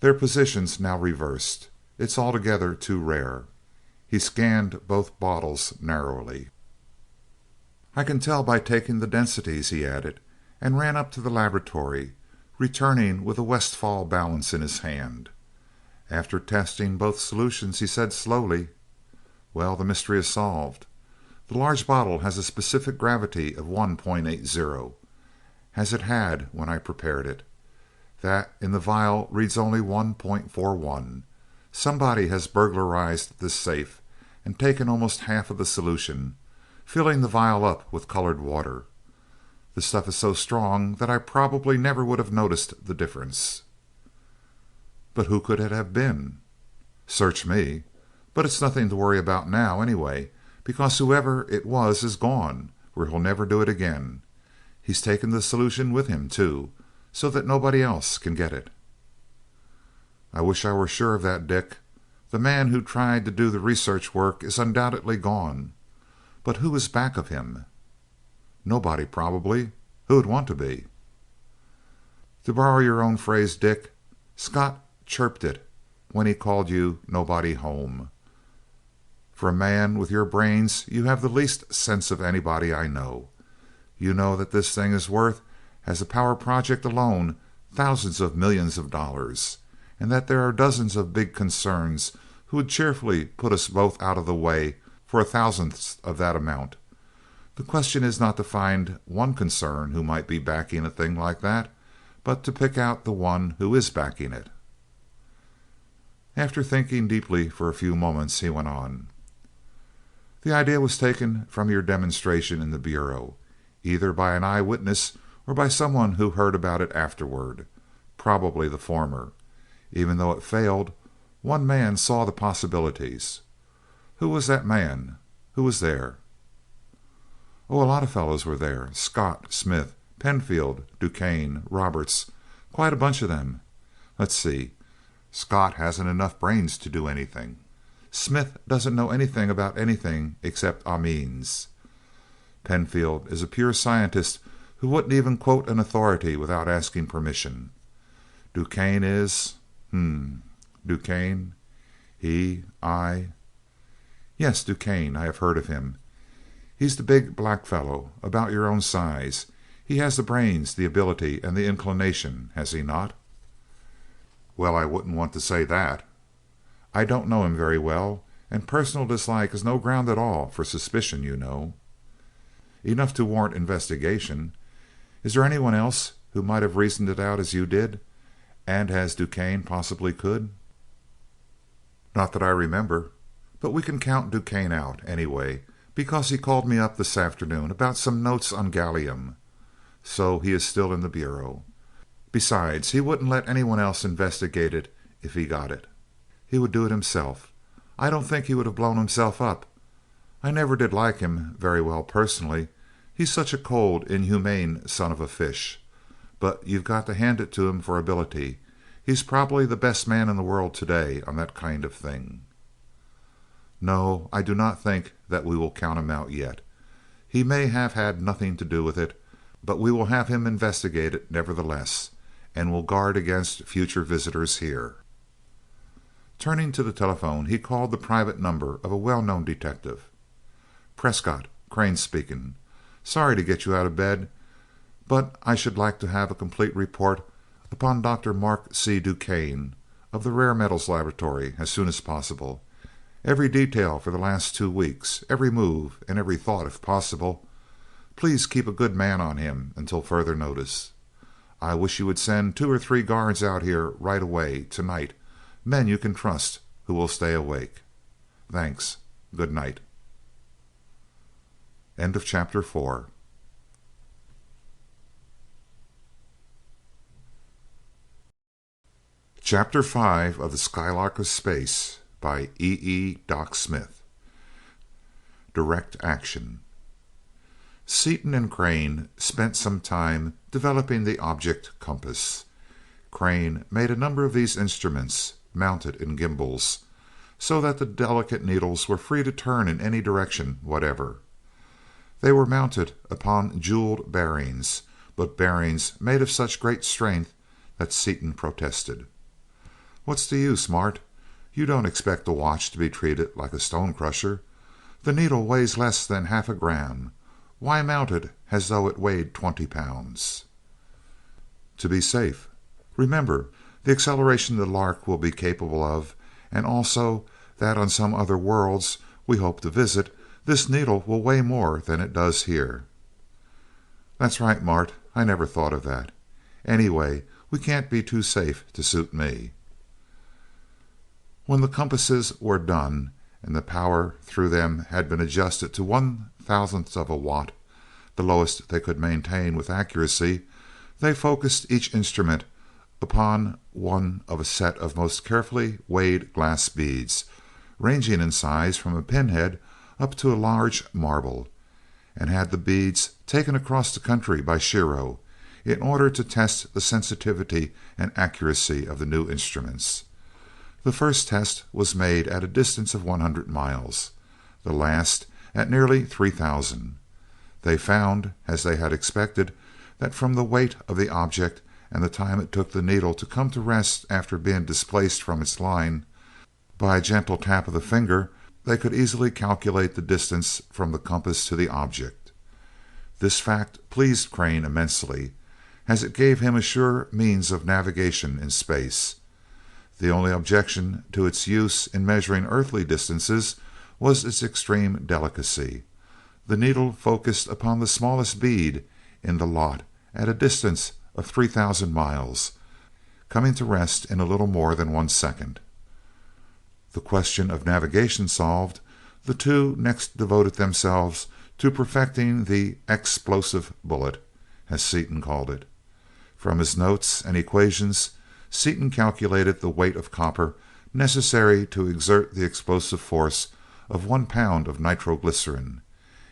"Their positions now reversed. It's altogether too rare." He scanned both bottles narrowly. "I can tell by taking the densities," he added, and ran up to the laboratory, returning with a Westphal balance in his hand. After testing both solutions, he said slowly, "Well, the mystery is solved. The large bottle has a specific gravity of 1.80, as it had when I prepared it. That in the vial reads only 1.41. Somebody has burglarized this safe and taken almost half of the solution, filling the vial up with colored water. The stuff is so strong that I probably never would have noticed the difference." "But who could it have been?" "Search me. But it's nothing to worry about now, anyway, because whoever it was is gone, where he'll never do it again. He's taken the solution with him, too, so that nobody else can get it." "I wish I were sure of that, Dick. The man who tried to do the research work is undoubtedly gone. But who is back of him?" "Nobody, probably. Who would want to be?" "To borrow your own phrase, Dick, Scott chirped it when he called you nobody home. For a man with your brains, you have the least sense of anybody I know. You know that this thing is worth, as a power project alone, thousands of millions of dollars, and that there are dozens of big concerns who would cheerfully put us both out of the way for a thousandth of that amount. The question is not to find one concern who might be backing a thing like that, but to pick out the one who is backing it." After thinking deeply for a few moments, he went on. "The idea was taken from your demonstration in the Bureau, either by an eyewitness or by someone who heard about it afterward. Probably the former. Even though it failed, one man saw the possibilities. Who was that man? Who was there?" "Oh, a lot of fellows were there. Scott, Smith, Penfield, Duquesne, Roberts, quite a bunch of them. Let's see. Scott hasn't enough brains to do anything. Smith doesn't know anything about anything except amines. Penfield is a pure scientist who wouldn't even quote an authority without asking permission. Duquesne is... Duquesne? Yes, Duquesne. I have heard of him. He's the big black fellow, about your own size. He has the brains, the ability, and the inclination, has he not?" "Well, I wouldn't want to say that." "I don't know him very well, and personal dislike is no ground at all for suspicion, you know." "Enough to warrant investigation. Is there anyone else who might have reasoned it out as you did, and as Duquesne possibly could?" "Not that I remember. But we can count Duquesne out, anyway, because he called me up this afternoon about some notes on gallium. So he is still in the Bureau. Besides, he wouldn't let anyone else investigate it if he got it. He would do it himself. I don't think he would have blown himself up. I never did like him very well personally. He's such a cold, inhumane son of a fish. But you've got to hand it to him for ability. He's probably the best man in the world today on that kind of thing." "No, I do not think that we will count him out yet. He may have had nothing to do with it, but we will have him investigate it nevertheless, and will guard against future visitors here." Turning to the telephone, he called the private number of a well-known detective. "Prescott, Crane speaking. Sorry to get you out of bed, but I should like to have a complete report upon Dr. Marc C. DuQuesne of the Rare Metals Laboratory as soon as possible. Every detail for the last 2 weeks, every move and every thought if possible. Please keep a good man on him until further notice. I wish you would send 2 or 3 guards out here right away, tonight, men you can trust who will stay awake. Thanks. Good night." End of Chapter 4. Chapter 5 of the Skylark of Space by E. Doc Smith. Direct Action. Seaton and Crane spent some time developing the object compass. Crane made a number of these instruments, mounted in gimbals, so that the delicate needles were free to turn in any direction whatever. They were mounted upon jeweled bearings, but bearings made of such great strength that Seaton protested. "What's the use, Mart? You don't expect the watch to be treated like a stone crusher. The needle weighs less than half a gram. Why mount it as though it weighed 20 pounds? "To be safe. Remember the acceleration the Lark will be capable of, and also that on some other worlds we hope to visit, this needle will weigh more than it does here." "That's right, Mart. I never thought of that. Anyway, we can't be too safe to suit me." When the compasses were done, and the power through them had been adjusted to 1/1000th of a watt, the lowest they could maintain with accuracy, they focused each instrument upon one of a set of most carefully weighed glass beads, ranging in size from a pinhead up to a large marble, and had the beads taken across the country by Shiro, in order to test the sensitivity and accuracy of the new instruments. The first test was made at a distance of 100 miles, the last at nearly 3,000. They found, as they had expected, that from the weight of the object and the time it took the needle to come to rest after being displaced from its line, by a gentle tap of the finger they could easily calculate the distance from the compass to the object. This fact pleased Crane immensely, as it gave him a sure means of navigation in space. The only objection to its use in measuring earthly distances was its extreme delicacy. The needle focused upon the smallest bead in the lot at a distance of 3,000 miles, coming to rest in a little more than 1 second. The question of navigation solved, the two next devoted themselves to perfecting the explosive bullet, as Seaton called it. From his notes and equations, Seaton calculated the weight of copper necessary to exert the explosive force of 1 pound of nitroglycerin,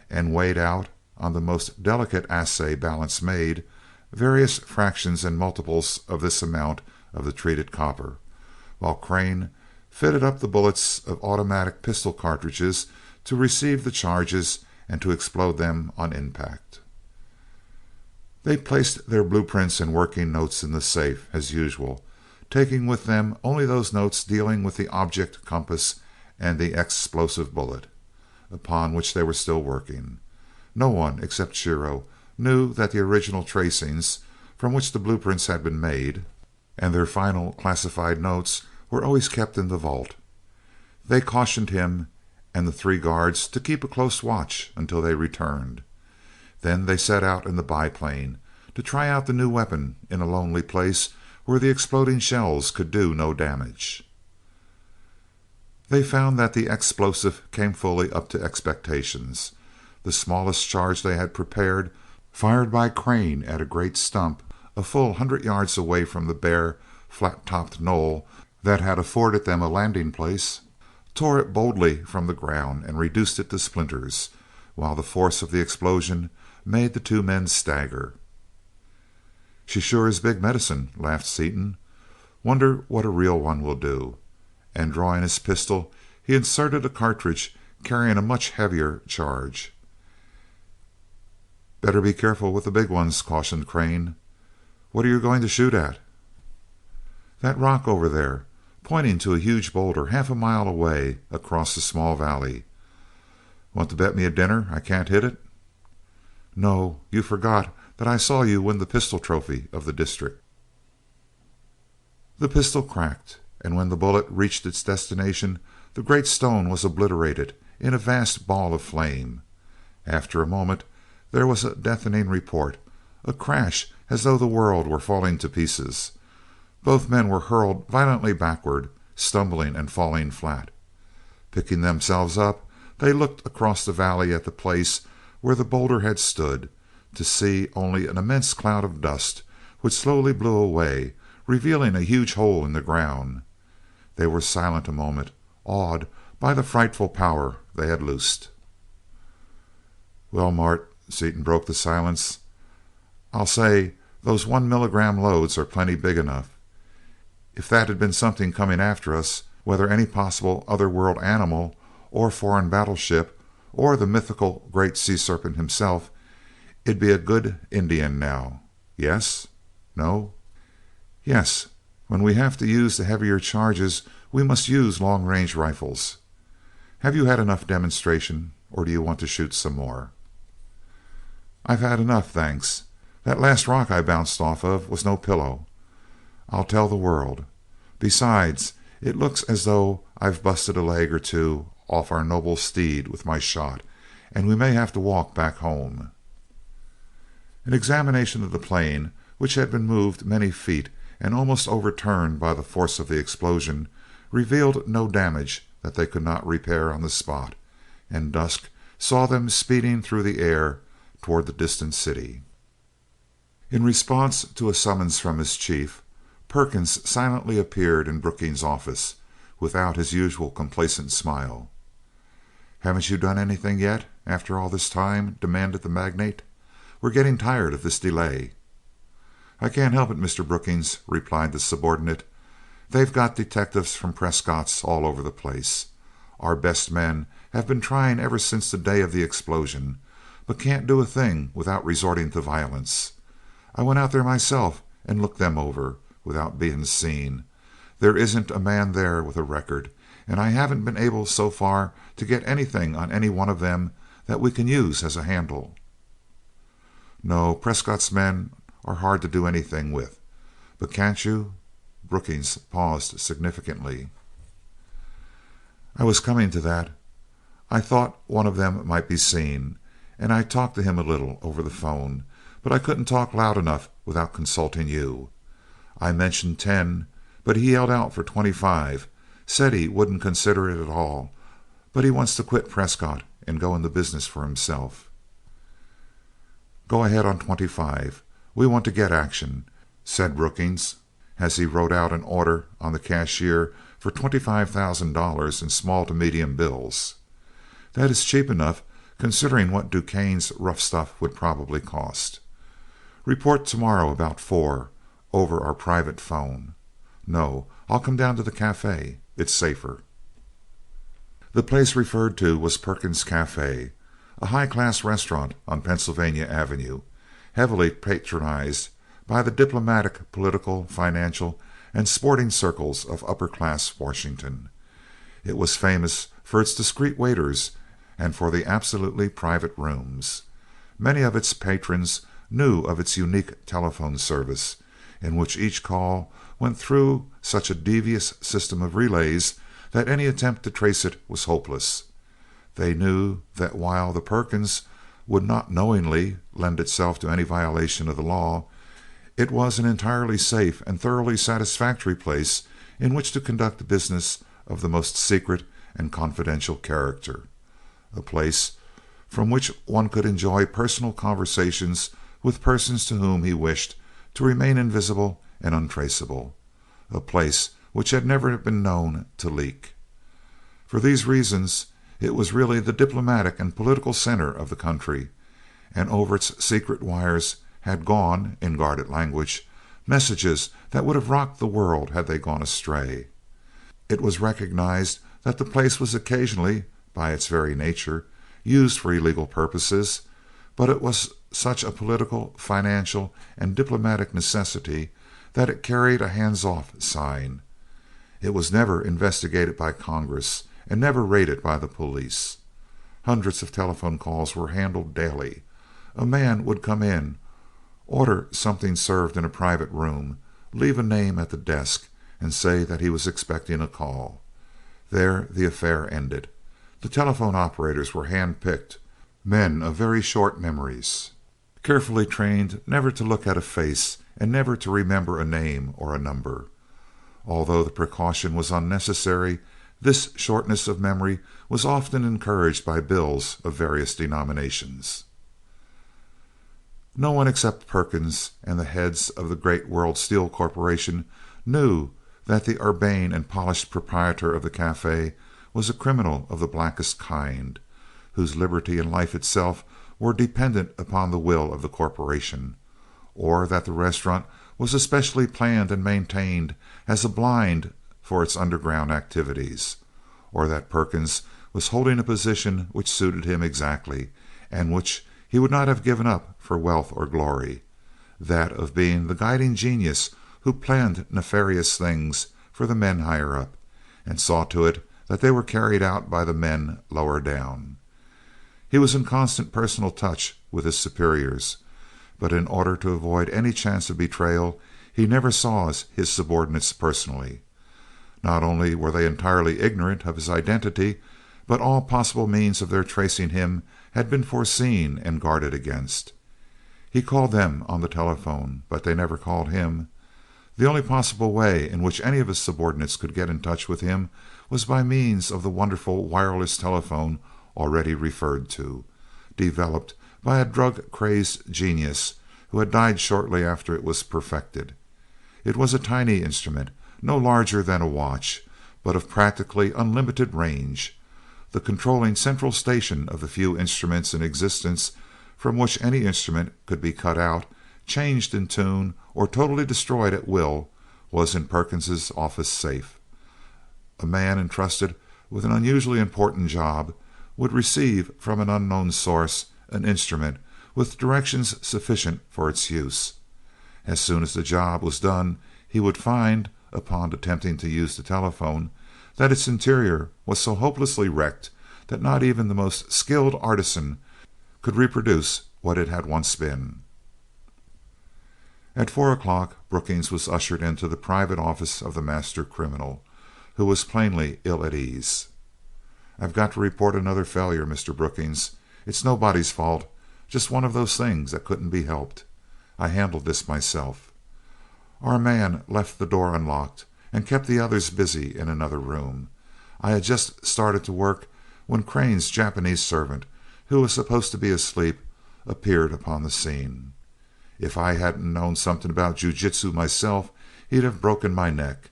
and weighed out, on the most delicate assay balance made, various fractions and multiples of this amount of the treated copper, while Crane fitted up the bullets of automatic pistol cartridges to receive the charges and to explode them on impact. They placed their blueprints and working notes in the safe, as usual, taking with them only those notes dealing with the object compass and the explosive bullet, upon which they were still working. No one, except Shiro, knew that the original tracings, from which the blueprints had been made, and their final classified notes were always kept in the vault. They cautioned him and the 3 guards to keep a close watch until they returned. Then they set out in the biplane to try out the new weapon in a lonely place where the exploding shells could do no damage. They found that the explosive came fully up to expectations. The smallest charge they had prepared, fired by Crane at a great stump a full 100 yards away from the bare, flat-topped knoll that had afforded them a landing place, tore it boldly from the ground and reduced it to splinters, while the force of the explosion made the 2 men stagger. "She sure is big medicine," laughed Seaton. "Wonder what a real one will do," and drawing his pistol he inserted a cartridge carrying a much heavier charge. "Better be careful with the big ones," cautioned Crane. "What are you going to shoot at?" "That rock over there. pointing to a huge boulder half a mile away across a small valley. "Want to bet me a dinner I can't hit it?" "No, you forgot that I saw you win the pistol trophy of the district." The pistol cracked, and when the bullet reached its destination the great stone was obliterated in a vast ball of flame. After a moment there was a deafening report, a crash as though the world were falling to pieces. Both men were hurled violently backward, stumbling and falling flat. Picking themselves up, they looked across the valley at the place where the boulder had stood, to see only an immense cloud of dust, which slowly blew away, revealing a huge hole in the ground. They were silent a moment, awed by the frightful power they had loosed. "Well, Mart," Seaton broke the silence, "I'll say those 1 milligram loads are plenty big enough. If that had been something coming after us, whether any possible other-world animal, or foreign battleship, or the mythical great sea serpent himself, it'd be a good Indian now. Yes? No? Yes. When we have to use the heavier charges, we must use long-range rifles. Have you had enough demonstration, or do you want to shoot some more?" "I've had enough, thanks. That last rock I bounced off of was no pillow. I'll tell the world. Besides, it looks as though I've busted a leg or two off our noble steed with my shot, and we may have to walk back home." An examination of the plane, which had been moved many feet and almost overturned by the force of the explosion, revealed no damage that they could not repair on the spot, and dusk saw them speeding through the air toward the distant city. In response to a summons from his chief, Perkins silently appeared in Brookings' office, without his usual complacent smile. "Haven't you done anything yet, after all this time?" demanded the magnate. "We're getting tired of this delay." "I can't help it, Mr. Brookings," replied the subordinate. "They've got detectives from Prescott's all over the place. Our best men have been trying ever since the day of the explosion, but can't do a thing without resorting to violence. I went out there myself and looked them over, without being seen. There isn't a man there with a record, and I haven't been able so far to get anything on any one of them that we can use as a handle." "No, Prescott's men are hard to do anything with. But can't you—" Brookings paused significantly. "I was coming to that. I thought one of them might be seen, and I talked to him a little over the phone, but I couldn't talk loud enough without consulting you. I mentioned 10, but he held out for 25, said he wouldn't consider it at all, but he wants to quit Prescott and go into business for himself." "Go ahead on 25. We want to get action," said Brookings, as he wrote out an order on the cashier for $25,000 in small to medium bills. "That is cheap enough, considering what Duquesne's rough stuff would probably cost. Report tomorrow about 4, over our private phone. No, I'll come down to the cafe. It's safer." The place referred to was Perkins' Cafe, a high-class restaurant on Pennsylvania Avenue, heavily patronized by the diplomatic, political, financial, and sporting circles of upper-class Washington. It was famous for its discreet waiters and for the absolutely private rooms. Many of its patrons knew of its unique telephone service, in which each call went through such a devious system of relays that any attempt to trace it was hopeless. They knew that while the Perkins would not knowingly lend itself to any violation of the law, it was an entirely safe and thoroughly satisfactory place in which to conduct business of the most secret and confidential character, a place from which one could enjoy personal conversations with persons to whom he wished to remain invisible and untraceable, a place which had never been known to leak. For these reasons it was really the diplomatic and political center of the country, and over its secret wires had gone, in guarded language, messages that would have rocked the world had they gone astray. It was recognized that the place was occasionally, by its very nature, used for illegal purposes, but it was such a political, financial, and diplomatic necessity that it carried a hands-off sign. It was never investigated by Congress and never raided by the police. Hundreds of telephone calls were handled daily. A man would come in, order something served in a private room, leave a name at the desk, and say that he was expecting a call. There the affair ended. The telephone operators were hand-picked, men of very short memories, carefully trained never to look at a face and never to remember a name or a number. Although the precaution was unnecessary, this shortness of memory was often encouraged by bills of various denominations. No one except Perkins and the heads of the Great World Steel Corporation knew that the urbane and polished proprietor of the cafe was a criminal of the blackest kind, whose liberty and life itself were dependent upon the will of the corporation, or that the restaurant was especially planned and maintained as a blind for its underground activities, or that Perkins was holding a position which suited him exactly, and which he would not have given up for wealth or glory, that of being the guiding genius who planned nefarious things for the men higher up, and saw to it that they were carried out by the men lower down. He was in constant personal touch with his superiors, but in order to avoid any chance of betrayal, he never saw his subordinates personally. Not only were they entirely ignorant of his identity, but all possible means of their tracing him had been foreseen and guarded against. He called them on the telephone, but they never called him. The only possible way in which any of his subordinates could get in touch with him was by means of the wonderful wireless telephone already referred to, developed by a drug-crazed genius who had died shortly after it was perfected. It was a tiny instrument, no larger than a watch, but of practically unlimited range, the controlling central station of the few instruments in existence from which any instrument could be cut out, changed in tune, or totally destroyed at will, was in Perkins's office safe. A man entrusted with an unusually important job would receive from an unknown source an instrument with directions sufficient for its use. As soon as the job was done, he would find, upon attempting to use the telephone, that its interior was so hopelessly wrecked that not even the most skilled artisan could reproduce what it had once been. At 4 o'clock, Brookings was ushered into the private office of the master criminal, who was plainly ill at ease. "I've got to report another failure, Mr. Brookings. It's nobody's fault, just one of those things that couldn't be helped. I handled this myself." Our man left the door unlocked and kept the others busy in another room. I had just started to work when Crane's Japanese servant, who was supposed to be asleep, appeared upon the scene. If I hadn't known something about jiu-jitsu myself, he'd have broken my neck.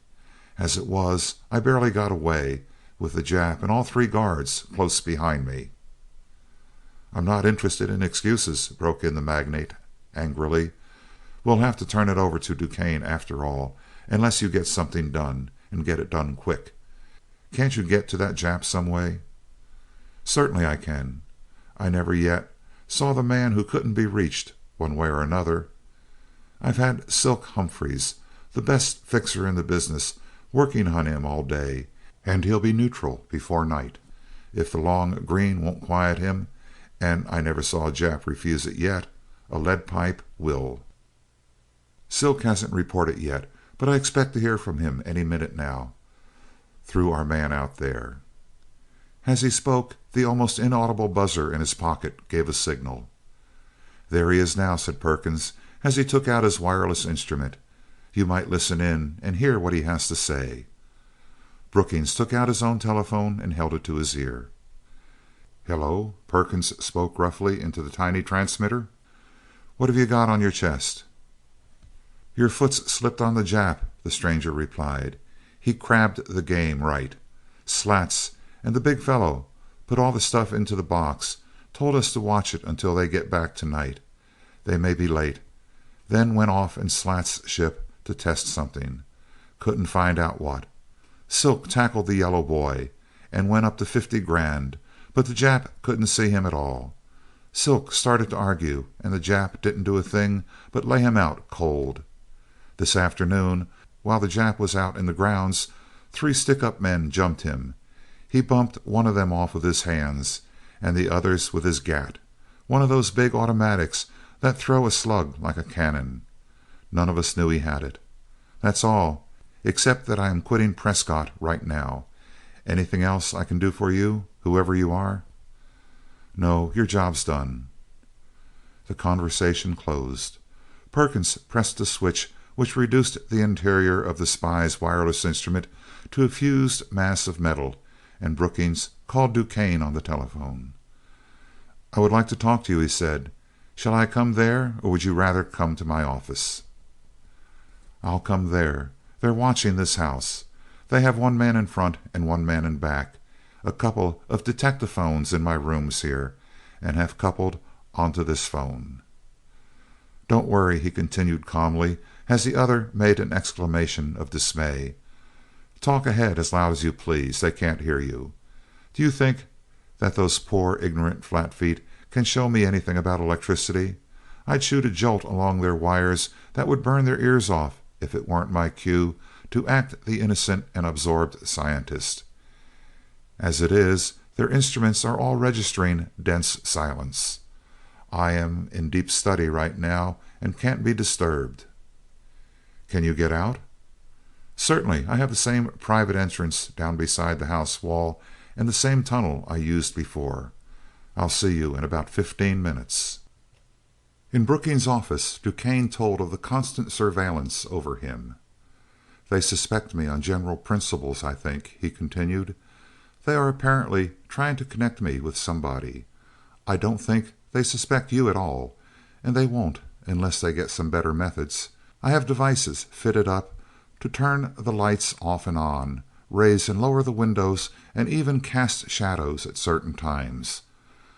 As it was, I barely got away, with the Jap and all 3 guards close behind me. "I'm not interested in excuses," broke in the magnate angrily. "We'll have to turn it over to Duquesne after all, unless you get something done, and get it done quick. Can't you get to that Jap some way?" "Certainly I can. I never yet saw the man who couldn't be reached, one way or another. I've had Silk Humphreys, the best fixer in the business, working on him all day, and he'll be neutral before night. If the long green won't quiet him, and I never saw a Jap refuse it yet, a lead pipe will. Silk hasn't reported yet, but I expect to hear from him any minute now, through our man out there." As he spoke, the almost inaudible buzzer in his pocket gave a signal. "There he is now," said Perkins, as he took out his wireless instrument. "You might listen in and hear what he has to say." Brookings took out his own telephone and held it to his ear. "Hello," Perkins spoke roughly into the tiny transmitter. "What have you got on your chest?" "Your foot's slipped on the Jap," the stranger replied. "He crabbed the game right. Slats and the big fellow put all the stuff into the box, told us to watch it until they get back tonight. They may be late. Then went off in Slat's ship to test something. Couldn't find out what. Silk tackled the yellow boy and went up to 50 grand, but the Jap couldn't see him at all. Silk started to argue, and the Jap didn't do a thing but lay him out cold. This afternoon, while the Jap was out in the grounds, 3 stick-up men jumped him. He bumped one of them off with his hands, and the others with his gat, one of those big automatics that throw a slug like a cannon. None of us knew he had it. That's all, except that I am quitting Prescott right now. Anything else I can do for you, whoever you are?" "No, your job's done." The conversation closed. Perkins pressed a switch which reduced the interior of the spy's wireless instrument to a fused mass of metal, and Brookings called DuQuesne on the telephone. "I would like to talk to you," he said. "Shall I come there, or would you rather come to my office?" "I'll come there. They're watching this house. They have 1 man in front and 1 man in back, a couple of detectaphones in my rooms here, and have coupled onto this phone." "Don't worry," he continued calmly, as the other made an exclamation of dismay. "Talk ahead as loud as you please. They can't hear you. Do you think that those poor ignorant flat feet can show me anything about electricity? I'd shoot a jolt along their wires that would burn their ears off if it weren't my cue to act the innocent and absorbed scientist. As it is, their instruments are all registering dense silence. I am in deep study right now and can't be disturbed." "Can you get out?" "Certainly. I have the same private entrance down beside the house wall and the same tunnel I used before. I'll see you in about 15 minutes." In Brookings' office, DuQuesne told of the constant surveillance over him. "They suspect me on general principles, I think," he continued. "They are apparently trying to connect me with somebody. I don't think they suspect you at all, and they won't unless they get some better methods. I have devices fitted up to turn the lights off and on, raise and lower the windows, and even cast shadows at certain times.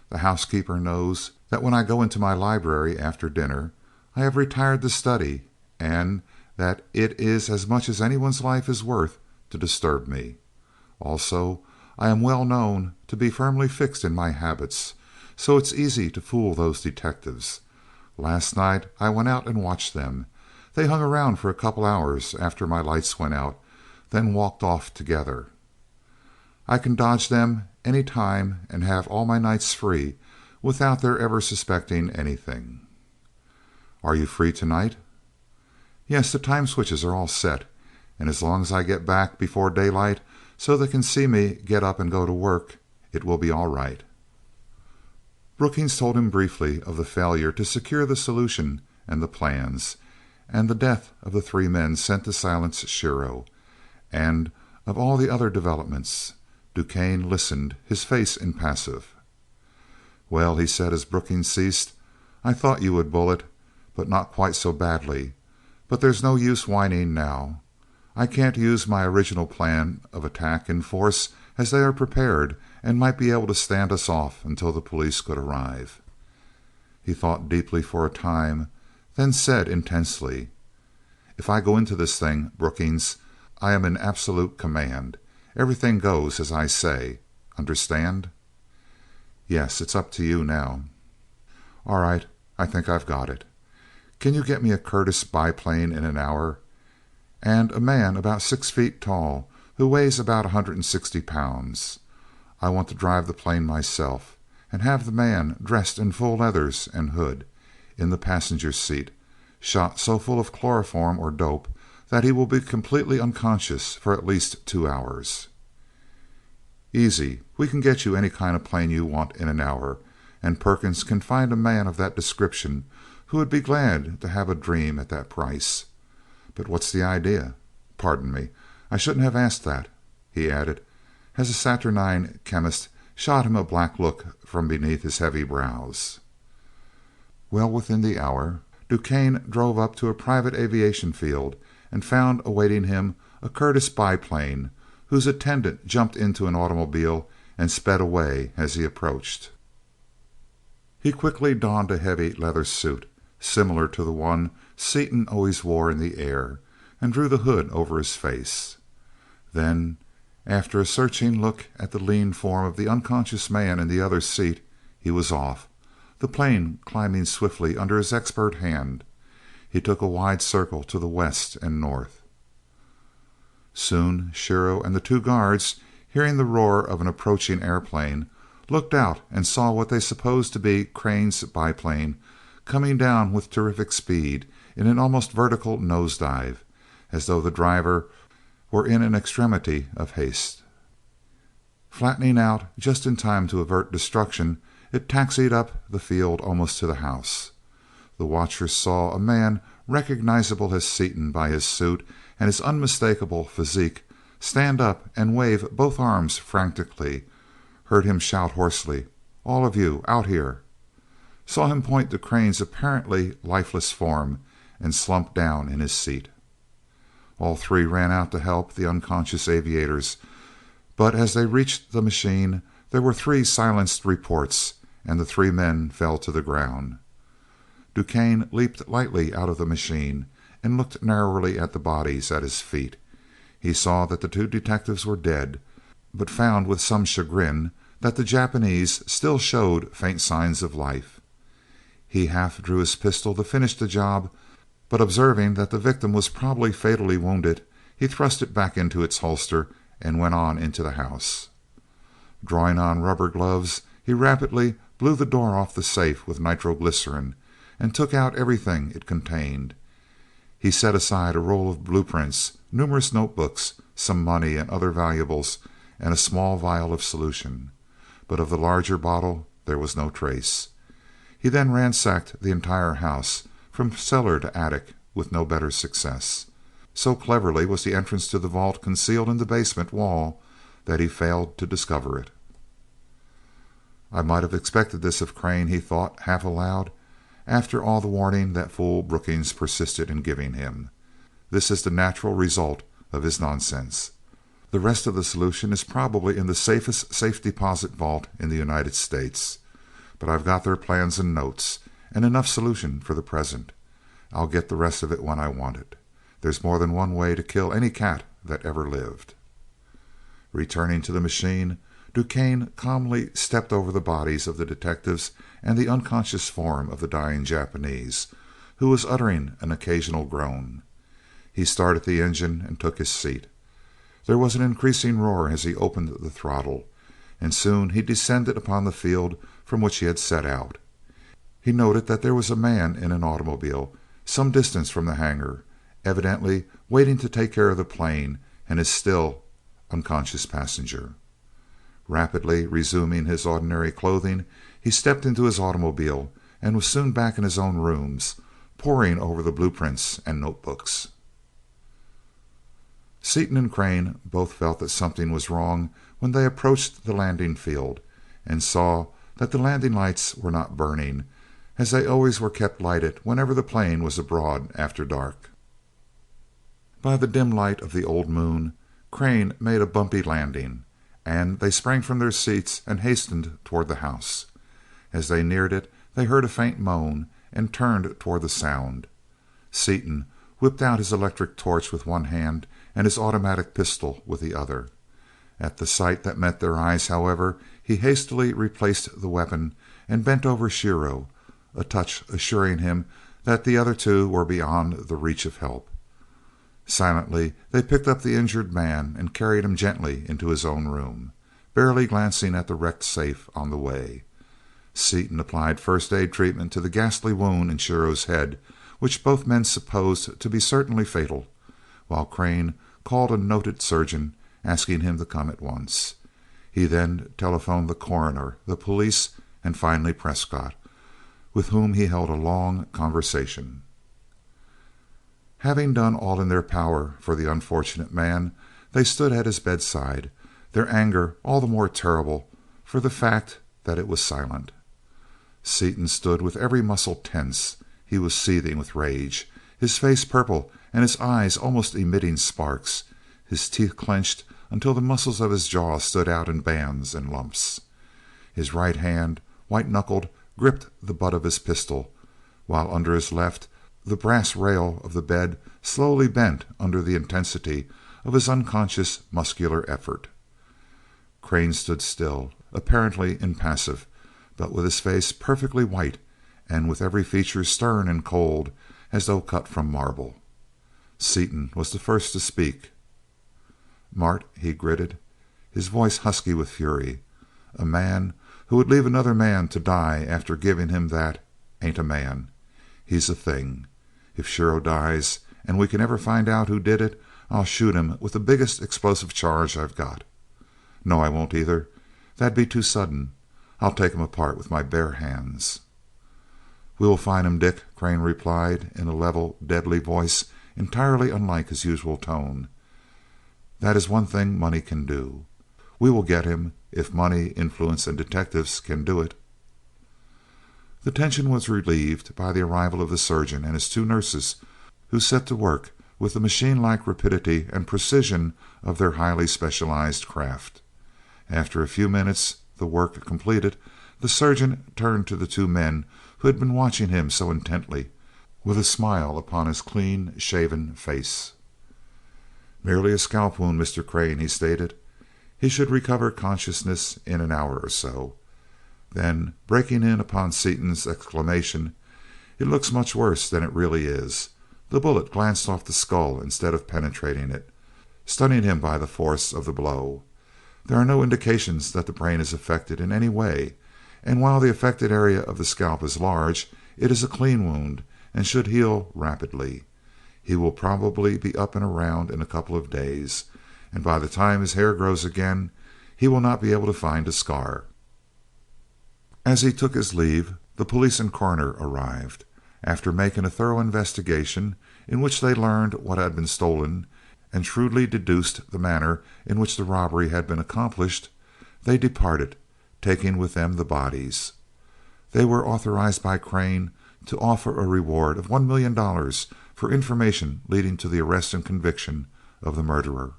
The housekeeper knows that when I go into my library after dinner I have retired to study, and that it is as much as anyone's life is worth to disturb me. Also, I am well known to be firmly fixed in my habits, so it's easy to fool those detectives. Last night I went out and watched them. They hung around for a couple hours after my lights went out, then walked off together. I can dodge them any time and have all my nights free without their ever suspecting anything." "Are you free tonight?" "Yes, the time switches are all set, and as long as I get back before daylight so they can see me get up and go to work, it will be all right." Brookings told him briefly of the failure to secure the solution and the plans, and the death of the 3 men sent to silence Shiro, and of all the other developments. DuQuesne listened, his face impassive. "Well," he said as Brookings ceased, "I thought you would bullet, but not quite so badly. But there's no use whining now. I can't use my original plan of attack in force, as they are prepared and might be able to stand us off until the police could arrive." He thought deeply for a time, then said intensely, "If I go into this thing, Brookings, I am in absolute command. Everything goes as I say. Understand?" "Yes, it's up to you now." "All right, I think I've got it. Can you get me a Curtiss biplane in an hour? And a man about 6 feet tall who weighs about 160 pounds. I want to drive the plane myself, and have the man dressed in full leathers and hood, in the passenger seat, shot so full of chloroform or dope that he will be completely unconscious for at least 2 hours." "Easy. We can get you any kind of plane you want in an hour, and Perkins can find a man of that description who would be glad to have a dream at that price. But what's the idea? Pardon me, I shouldn't have asked that," he added, as a saturnine chemist shot him a black look from beneath his heavy brows. Well within the hour, DuQuesne drove up to a private aviation field and found awaiting him a Curtiss biplane, whose attendant jumped into an automobile and sped away as he approached. He quickly donned a heavy leather suit, similar to the one Seaton always wore in the air, and drew the hood over his face. Then, after a searching look at the lean form of the unconscious man in the other seat, he was off, the plane climbing swiftly under his expert hand. He took a wide circle to the west and north. Soon Shiro and the two guards, hearing the roar of an approaching airplane, looked out and saw what they supposed to be Crane's biplane coming down with terrific speed in an almost vertical nosedive, as though the driver were in an extremity of haste. Flattening out just in time to avert destruction, it taxied up the field almost to the house. The watchers saw a man recognizable as Seaton by his suit and his unmistakable physique stand up and wave both arms frantically, heard him shout hoarsely, "All of you, out here!" Saw him point to Crane's apparently lifeless form and slump down in his seat. All three ran out to help the unconscious aviators, but as they reached the machine there were three silenced reports, and the three men fell to the ground. DuQuesne leaped lightly out of the machine and looked narrowly at the bodies at his feet. He saw that the two detectives were dead, but found with some chagrin that the Japanese still showed faint signs of life. He half drew his pistol to finish the job, but observing that the victim was probably fatally wounded, he thrust it back into its holster and went on into the house. Drawing on rubber gloves, he rapidly blew the door off the safe with nitroglycerin and took out everything it contained. He set aside a roll of blueprints, numerous notebooks, some money and other valuables, and a small vial of solution, but of the larger bottle there was no trace. He then ransacked the entire house, from cellar to attic, with no better success. So cleverly was the entrance to the vault concealed in the basement wall that he failed to discover it. "I might have expected this of Crane," he thought, half aloud, after all the warning that fool Brookings persisted in giving him. "This is the natural result of his nonsense. The rest of the solution is probably in the safest safe deposit vault in the United States. But I've got their plans and notes, and enough solution for the present. I'll get the rest of it when I want it. There's more than one way to kill any cat that ever lived." Returning to the machine, DuQuesne calmly stepped over the bodies of the detectives and the unconscious form of the dying Japanese, who was uttering an occasional groan. He started the engine and took his seat. There was an increasing roar as he opened the throttle, and soon he descended upon the field from which he had set out. He noted that there was a man in an automobile some distance from the hangar, evidently waiting to take care of the plane and his still unconscious passenger. Rapidly resuming his ordinary clothing, he stepped into his automobile and was soon back in his own rooms, poring over the blueprints and notebooks. Seaton and Crane both felt that something was wrong when they approached the landing field and saw that the landing lights were not burning, as they always were kept lighted whenever the plane was abroad after dark. By the dim light of the old moon, Crane made a bumpy landing, and they sprang from their seats and hastened toward the house. As they neared it, they heard a faint moan and turned toward the sound. Seaton whipped out his electric torch with one hand and his automatic pistol with the other. At the sight that met their eyes, however, he hastily replaced the weapon and bent over Shiro, a touch assuring him that the other two were beyond the reach of help. Silently they picked up the injured man and carried him gently into his own room, barely glancing at the wrecked safe on the way. Seaton applied first aid treatment to the ghastly wound in Shiro's head, which both men supposed to be certainly fatal, while Crane called a noted surgeon, asking him to come at once. He then telephoned the coroner, the police, and finally Prescott, with whom he held a long conversation. Having done all in their power for the unfortunate man, they stood at his bedside, their anger all the more terrible for the fact that it was silent. Seaton stood with every muscle tense. He was seething with rage, his face purple and his eyes almost emitting sparks, his teeth clenched until the muscles of his jaw stood out in bands and lumps. His right hand, white-knuckled, gripped the butt of his pistol, while under his left the brass rail of the bed slowly bent under the intensity of his unconscious muscular effort. Crane stood still, apparently impassive, but with his face perfectly white and with every feature stern and cold, as though cut from marble. Seaton was the first to speak. Mart, he gritted, his voice husky with fury, a man who would leave another man to die after giving him that ain't a man. He's a thing. If Shiro dies and we can ever find out who did it, I'll shoot him with the biggest explosive charge I've got. No, I won't either. That'd be too sudden. I'll take him apart with my bare hands. We will find him, Dick, Crane replied in a level, deadly voice entirely unlike his usual tone. That is one thing money can do. We will get him if money, influence, and detectives can do it. The tension was relieved by the arrival of the surgeon and his two nurses, who set to work with the machine-like rapidity and precision of their highly specialized craft. After a few minutes, the work completed, the surgeon turned to the two men who had been watching him so intently, with a smile upon his clean-shaven face. "Merely a scalp wound, Mr. Crane," he stated. "He should recover consciousness in an hour or so." Then, breaking in upon Seaton's exclamation, "It looks much worse than it really is. The bullet glanced off the skull instead of penetrating it, stunning him by the force of the blow. There are no indications that the brain is affected in any way, and while the affected area of the scalp is large, it is a clean wound and should heal rapidly. He will probably be up and around in a couple of days, and by the time his hair grows again, he will not be able to find a scar." As he took his leave, the police and coroner arrived. After making a thorough investigation, in which they learned what had been stolen and shrewdly deduced the manner in which the robbery had been accomplished, they departed, taking with them the bodies. They were authorized by Crane to offer a reward of $1,000,000 for information leading to the arrest and conviction of the murderer.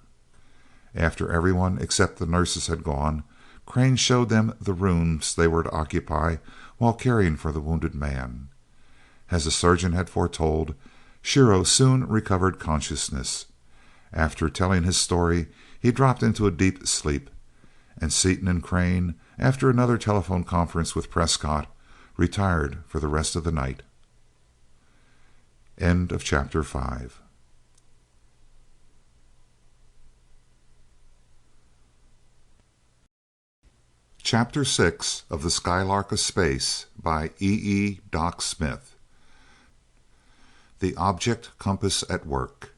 After everyone except the nurses had gone, Crane showed them the rooms they were to occupy while caring for the wounded man. As the surgeon had foretold, Shiro soon recovered consciousness. After telling his story, he dropped into a deep sleep, and Seaton and Crane, after another telephone conference with Prescott, retired for the rest of the night. End of Chapter 5. Chapter 6 of The Skylark of Space by E. Doc Smith. The Object Compass at Work.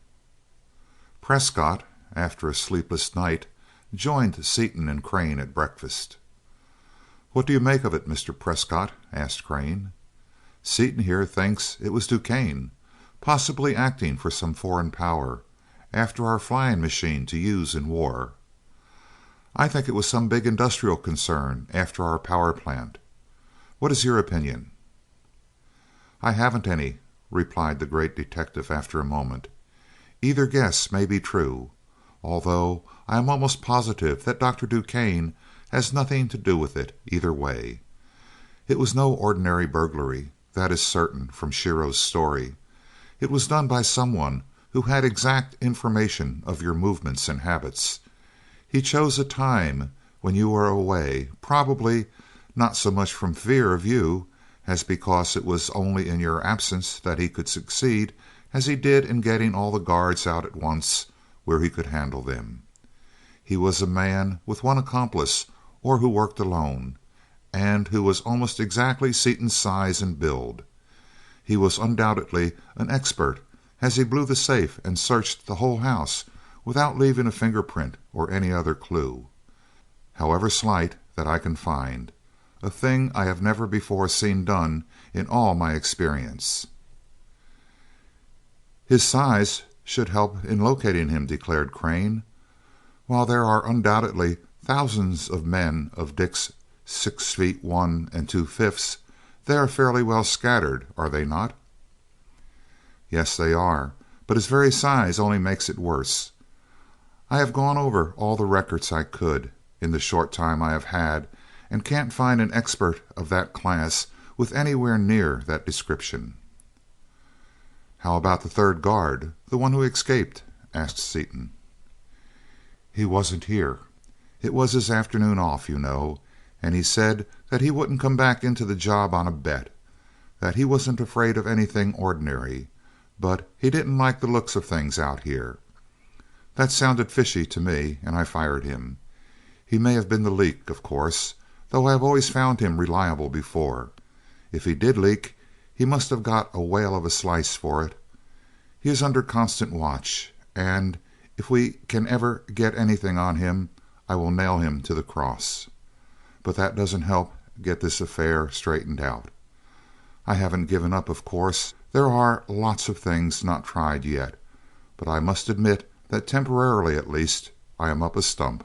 Prescott, after a sleepless night, joined Seaton and Crane at breakfast. "What do you make of it, Mr. Prescott?" asked Crane. "Seaton here thinks it was Duquesne, possibly acting for some foreign power, after our flying machine to use in war. I think it was some big industrial concern after our power plant. What is your opinion?" "I haven't any," replied the great detective after a moment. "Either guess may be true, although I am almost positive that Dr. Duquesne has nothing to do with it either way. It was no ordinary burglary, that is certain from Shiro's story. It was done by someone who had exact information of your movements and habits. He chose a time when you were away, probably not so much from fear of you as because it was only in your absence that he could succeed as he did in getting all the guards out at once where he could handle them. He was a man with one accomplice, or who worked alone, and who was almost exactly Seaton's size and build. He was undoubtedly an expert, as he blew the safe and searched the whole house without leaving a fingerprint or any other clue, however slight, that I can find, a thing I have never before seen done in all my experience." "His size should help in locating him," declared Crane. "While there are undoubtedly thousands of men of Dick's 6 feet 1 2/5, they are fairly well scattered, are they not?" "Yes, they are, but his very size only makes it worse. I have gone over all the records I could, in the short time I have had, and can't find an expert of that class with anywhere near that description." "How about the third guard, the one who escaped?" asked Seaton. "He wasn't here. It was his afternoon off, you know, and he said that he wouldn't come back into the job on a bet, that he wasn't afraid of anything ordinary, but he didn't like the looks of things out here. That sounded fishy to me, and I fired him. He may have been the leak, of course, though I have always found him reliable before. If he did leak, he must have got a whale of a slice for it. He is under constant watch, and if we can ever get anything on him, I will nail him to the cross. But that doesn't help get this affair straightened out. I haven't given up, of course. There are lots of things not tried yet, but I must admit that temporarily at least I am up a stump."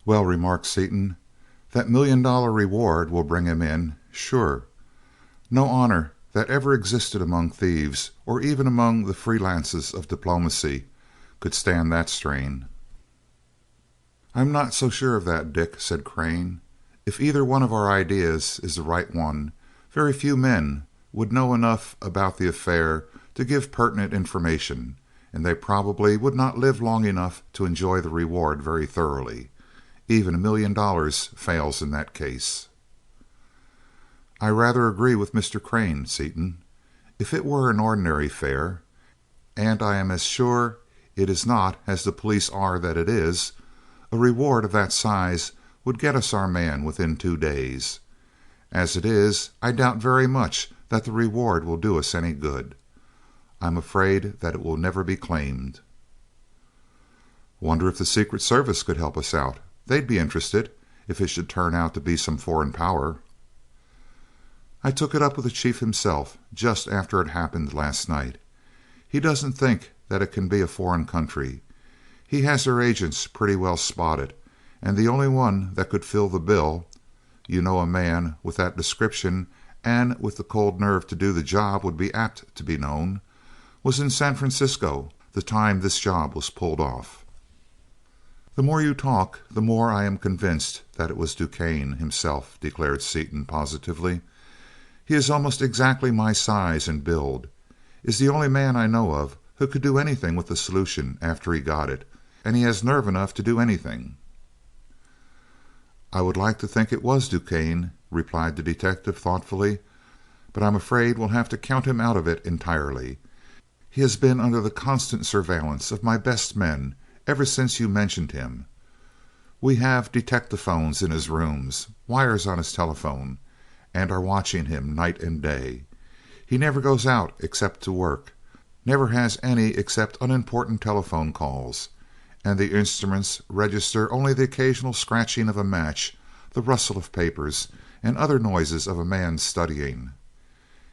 "Well," remarked Seaton, "that $1,000,000 reward will bring him in, sure. No honor that ever existed among thieves, or even among the free lances of diplomacy, could stand that strain." "I'm not so sure of that, Dick," said Crane. "If either one of our ideas is the right one, very few men would know enough about the affair to give pertinent information, and they probably would not live long enough to enjoy the reward very thoroughly. Even $1,000,000 fails in that case." "I rather agree with Mr. Crane, Seaton. If it were an ordinary fare, and I am as sure it is not as the police are that it is, a reward of that size would get us our man within 2 days. As it is, I doubt very much that the reward will do us any good. I'm afraid that it will never be claimed." "Wonder if the Secret Service could help us out. They'd be interested, if it should turn out to be some foreign power." "I took it up with the Chief himself, just after it happened last night. He doesn't think that it can be a foreign country. He has their agents pretty well spotted, and the only one that could fill the bill—you know a man with that description and with the cold nerve to do the job would be apt to be known—was in San Francisco the time this job was pulled off." "The more you talk, the more I am convinced that it was DuQuesne himself," declared Seaton positively. "He is almost exactly my size and build, is the only man I know of who could do anything with the solution after he got it, and he has nerve enough to do anything." "I would like to think it was DuQuesne," replied the detective thoughtfully, "but I'm afraid we'll have to count him out of it entirely. He has been under the constant surveillance of my best men ever since you mentioned him. We have detectaphones in his rooms, wires on his telephone, and are watching him night and day. He never goes out except to work, never has any except unimportant telephone calls, and the instruments register only the occasional scratching of a match, the rustle of papers, and other noises of a man studying.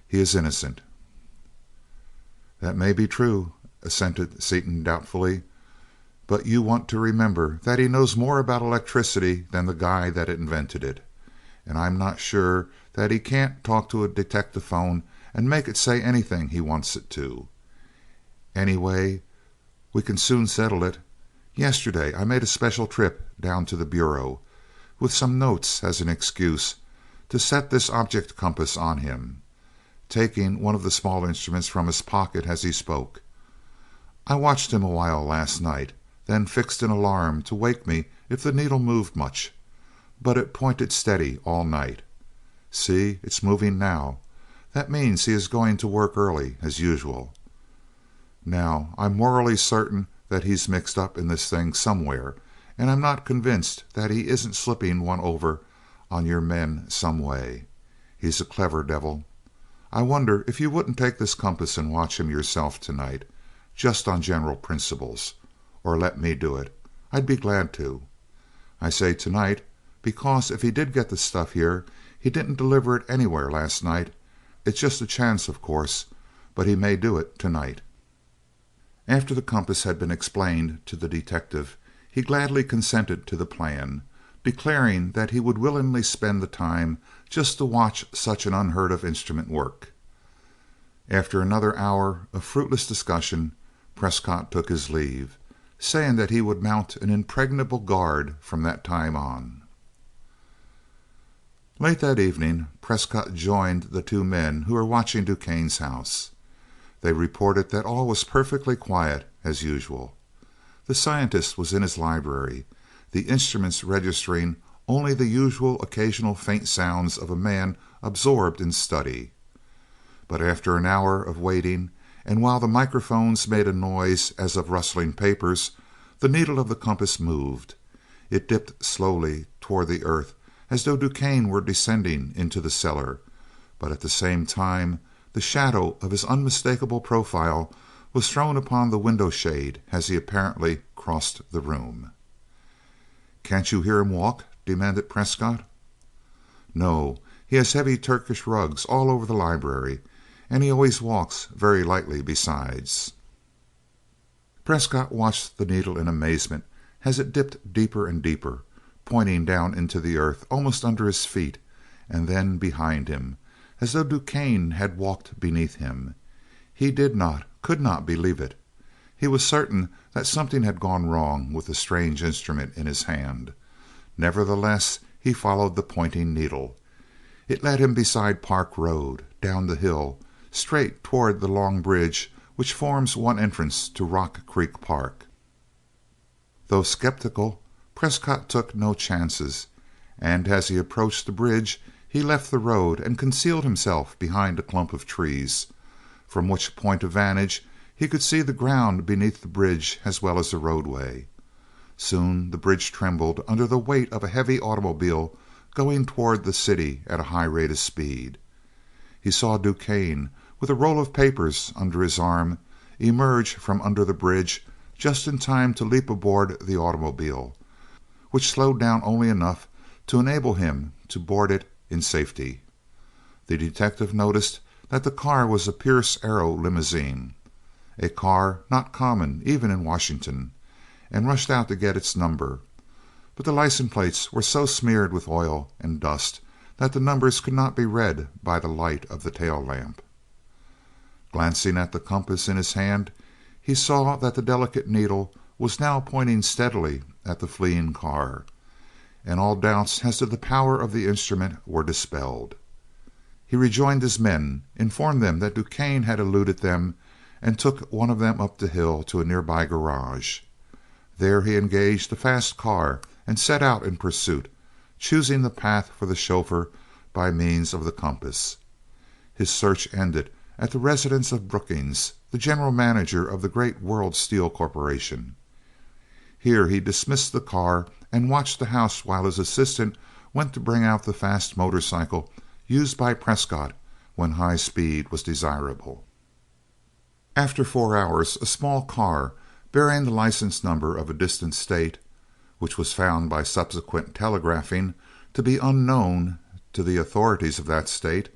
He is innocent." "That may be true," assented Seaton doubtfully, "but you want to remember that he knows more about electricity than the guy that invented it, and I'm not sure that he can't talk to a detectaphone and make it say anything he wants it to. Anyway, we can soon settle it. Yesterday I made a special trip down to the Bureau, with some notes as an excuse, to set this object compass on him, taking one of the small instruments from his pocket as he spoke. I watched him a while last night, then fixed an alarm to wake me if the needle moved much, but it pointed steady all night. See, it's moving now. That means he is going to work early, as usual. Now, I'm morally certain that he's mixed up in this thing somewhere, and I'm not convinced that he isn't slipping one over on your men some way. He's a clever devil. I wonder if you wouldn't take this compass and watch him yourself tonight, just on general principles, or let me do it. I'd be glad to. I say tonight because if he did get the stuff here, he didn't deliver it anywhere last night. It's just a chance, of course, but he may do it tonight." After the compass had been explained to the detective, he gladly consented to the plan, declaring that he would willingly spend the time just to watch such an unheard-of instrument work. After another hour of fruitless discussion, Prescott took his leave, saying that he would mount an impregnable guard from that time on. Late that evening, Prescott joined the two men who were watching DuQuesne's house. They reported that all was perfectly quiet, as usual. The scientist was in his library, the instruments registering only the usual occasional faint sounds of a man absorbed in study. But after an hour of waiting, and while the microphones made a noise as of rustling papers, the needle of the compass moved. It dipped slowly toward the earth as though DuQuesne were descending into the cellar, but at the same time the shadow of his unmistakable profile was thrown upon the window shade as he apparently crossed the room. "Can't you hear him walk?" demanded Prescott. "No. He has heavy Turkish rugs all over the library, and he always walks very lightly besides." Prescott watched the needle in amazement as it dipped deeper and deeper, pointing down into the earth almost under his feet, and then behind him, as though DuQuesne had walked beneath him. He did not, could not believe it. He was certain that something had gone wrong with the strange instrument in his hand. Nevertheless, he followed the pointing needle. It led him beside Park Road, down the hill, straight toward the long bridge which forms one entrance to Rock Creek Park. Though skeptical, Prescott took no chances, and as he approached the bridge he left the road and concealed himself behind a clump of trees, from which point of vantage he could see the ground beneath the bridge as well as the roadway. Soon the bridge trembled under the weight of a heavy automobile going toward the city at a high rate of speed. He saw DuQuesne, with a roll of papers under his arm, emerge from under the bridge just in time to leap aboard the automobile, which slowed down only enough to enable him to board it in safety. The detective noticed that the car was a Pierce Arrow limousine, a car not common even in Washington, and rushed out to get its number, but the license plates were so smeared with oil and dust that the numbers could not be read by the light of the tail lamp. Glancing at the compass in his hand, he saw that the delicate needle was now pointing steadily at the fleeing car, and all doubts as to the power of the instrument were dispelled. He rejoined his men, informed them that DuQuesne had eluded them, and took one of them up the hill to a nearby garage. There he engaged a fast car and set out in pursuit, choosing the path for the chauffeur by means of the compass. His search ended at the residence of Brookings, the general manager of the great World Steel Corporation. Here he dismissed the car and watched the house while his assistant went to bring out the fast motorcycle used by Prescott when high speed was desirable. After 4 hours, a small car bearing the license number of a distant state, which was found by subsequent telegraphing to be unknown to the authorities of that state,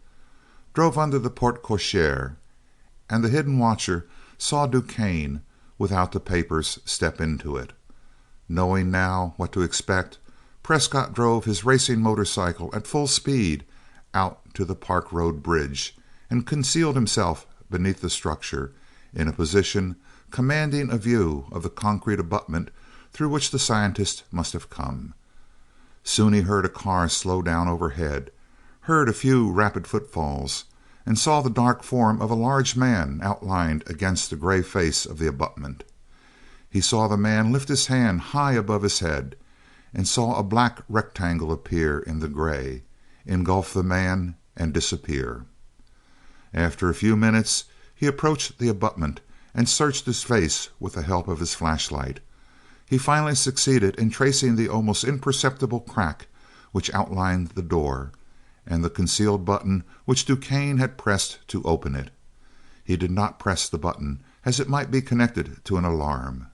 drove under the porte cochere, and the hidden watcher saw DuQuesne, without the papers, step into it. Knowing now what to expect, Prescott drove his racing motorcycle at full speed out to the Park Road bridge and concealed himself beneath the structure in a position commanding a view of the concrete abutment through which the scientist must have come. Soon he heard a car slow down overhead, heard a few rapid footfalls, and saw the dark form of a large man outlined against the gray face of the abutment. He saw the man lift his hand high above his head, and saw a black rectangle appear in the gray, engulf the man, and disappear. After a few minutes he approached the abutment and searched his face with the help of his flashlight. He finally succeeded in tracing the almost imperceptible crack which outlined the door, and the concealed button which DuQuesne had pressed to open it. He did not press the button, as it might be connected to an alarm.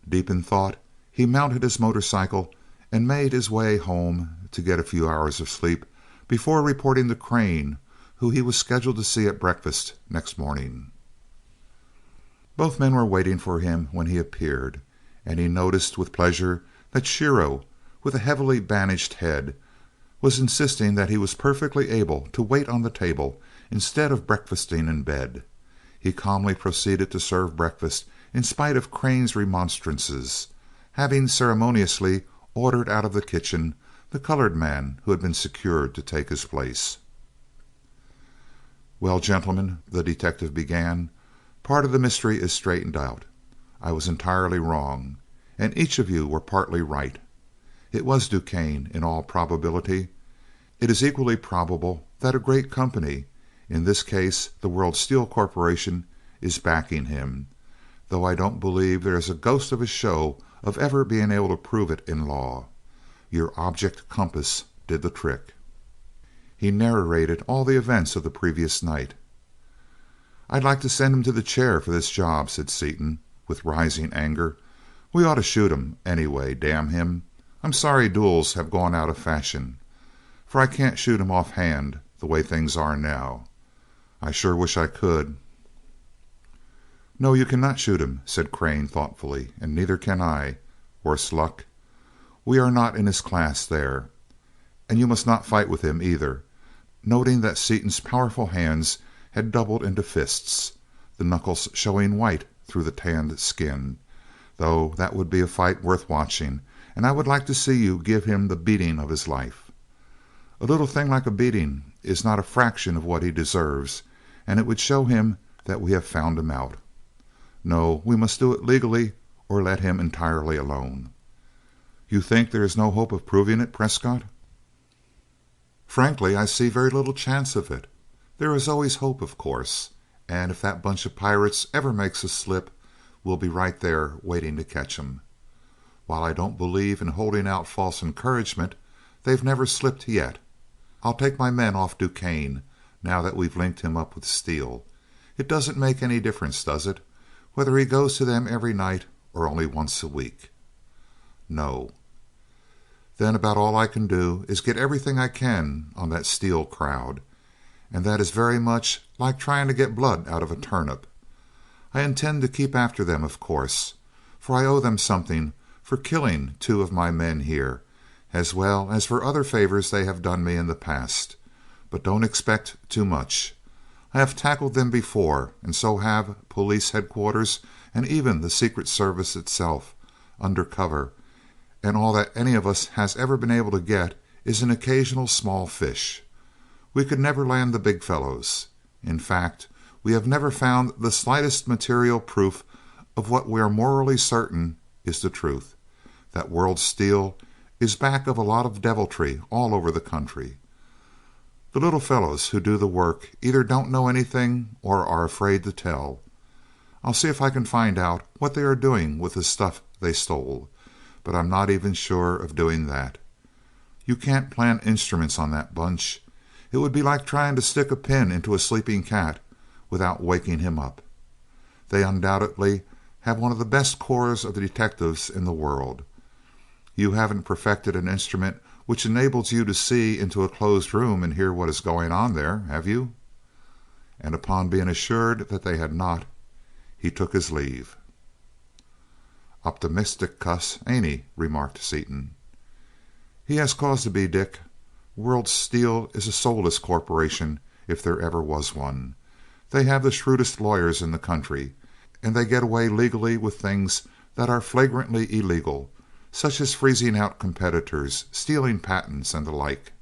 Deep in thought, he mounted his motorcycle and made his way home to get a few hours of sleep before reporting to Crane, who he was scheduled to see at breakfast next morning. Both men were waiting for him when he appeared, and he noticed with pleasure that Shiro, with a heavily bandaged head, was insisting that he was perfectly able to wait on the table instead of breakfasting in bed. He calmly proceeded to serve breakfast in spite of Crane's remonstrances, having ceremoniously ordered out of the kitchen the colored man who had been secured to take his place. "Well, gentlemen," the detective began, "part of the mystery is straightened out. I was entirely wrong, and each of you were partly right. It was DuQuesne, in all probability. It is equally probable that a great company, in this case the World Steel Corporation, is backing him, though I don't believe there is a ghost of a show of ever being able to prove it in law. Your object compass did the trick." He narrated all the events of the previous night. "I'd like to send him to the chair for this job," said Seaton, with rising anger. "We ought to shoot him, anyway, damn him. I'm sorry duels have gone out of fashion, for I can't shoot him offhand the way things are now. I sure wish I could." "No, you cannot shoot him," said Crane thoughtfully, "and neither can I, worse luck. We are not in his class there. And you must not fight with him either," noting that Seaton's powerful hands had doubled into fists, the knuckles showing white through the tanned skin, "though that would be a fight worth watching, and I would like to see you give him the beating of his life. A little thing like a beating is not a fraction of what he deserves, and it would show him that we have found him out. No, we must do it legally or let him entirely alone. You think there is no hope of proving it, Prescott?" "Frankly, I see very little chance of it. There is always hope, of course, and if that bunch of pirates ever makes a slip, we'll be right there waiting to catch 'em. While I don't believe in holding out false encouragement, they've never slipped yet. I'll take my men off DuQuesne, now that we've linked him up with Steele. It doesn't make any difference, does it, whether he goes to them every night or only once a week?" "No." "Then about all I can do is get everything I can on that Steele crowd, and that is very much like trying to get blood out of a turnip. I intend to keep after them, of course, for I owe them something for killing 2 of my men here, as well as for other favors they have done me in the past. But don't expect too much. I have tackled them before, and so have police headquarters and even the Secret Service itself, under cover, and all that any of us has ever been able to get is an occasional small fish. We could never land the big fellows. In fact, we have never found the slightest material proof of what we are morally certain is the truth, that World Steel is back of a lot of deviltry all over the country. The little fellows who do the work either don't know anything or are afraid to tell. I'll see if I can find out what they are doing with the stuff they stole, but I'm not even sure of doing that. You can't plant instruments on that bunch. It would be like trying to stick a pin into a sleeping cat without waking him up. They undoubtedly have one of the best corps of detectives in the world. You haven't perfected an instrument which enables you to see into a closed room and hear what is going on there, have you?" And upon being assured that they had not, he took his leave. "Optimistic cuss, ain't he?" remarked Seaton. "He has cause to be, Dick. World Steel is a soulless corporation if there ever was one. They have the shrewdest lawyers in the country, and they get away legally with things that are flagrantly illegal, such as freezing out competitors, stealing patents, and the like.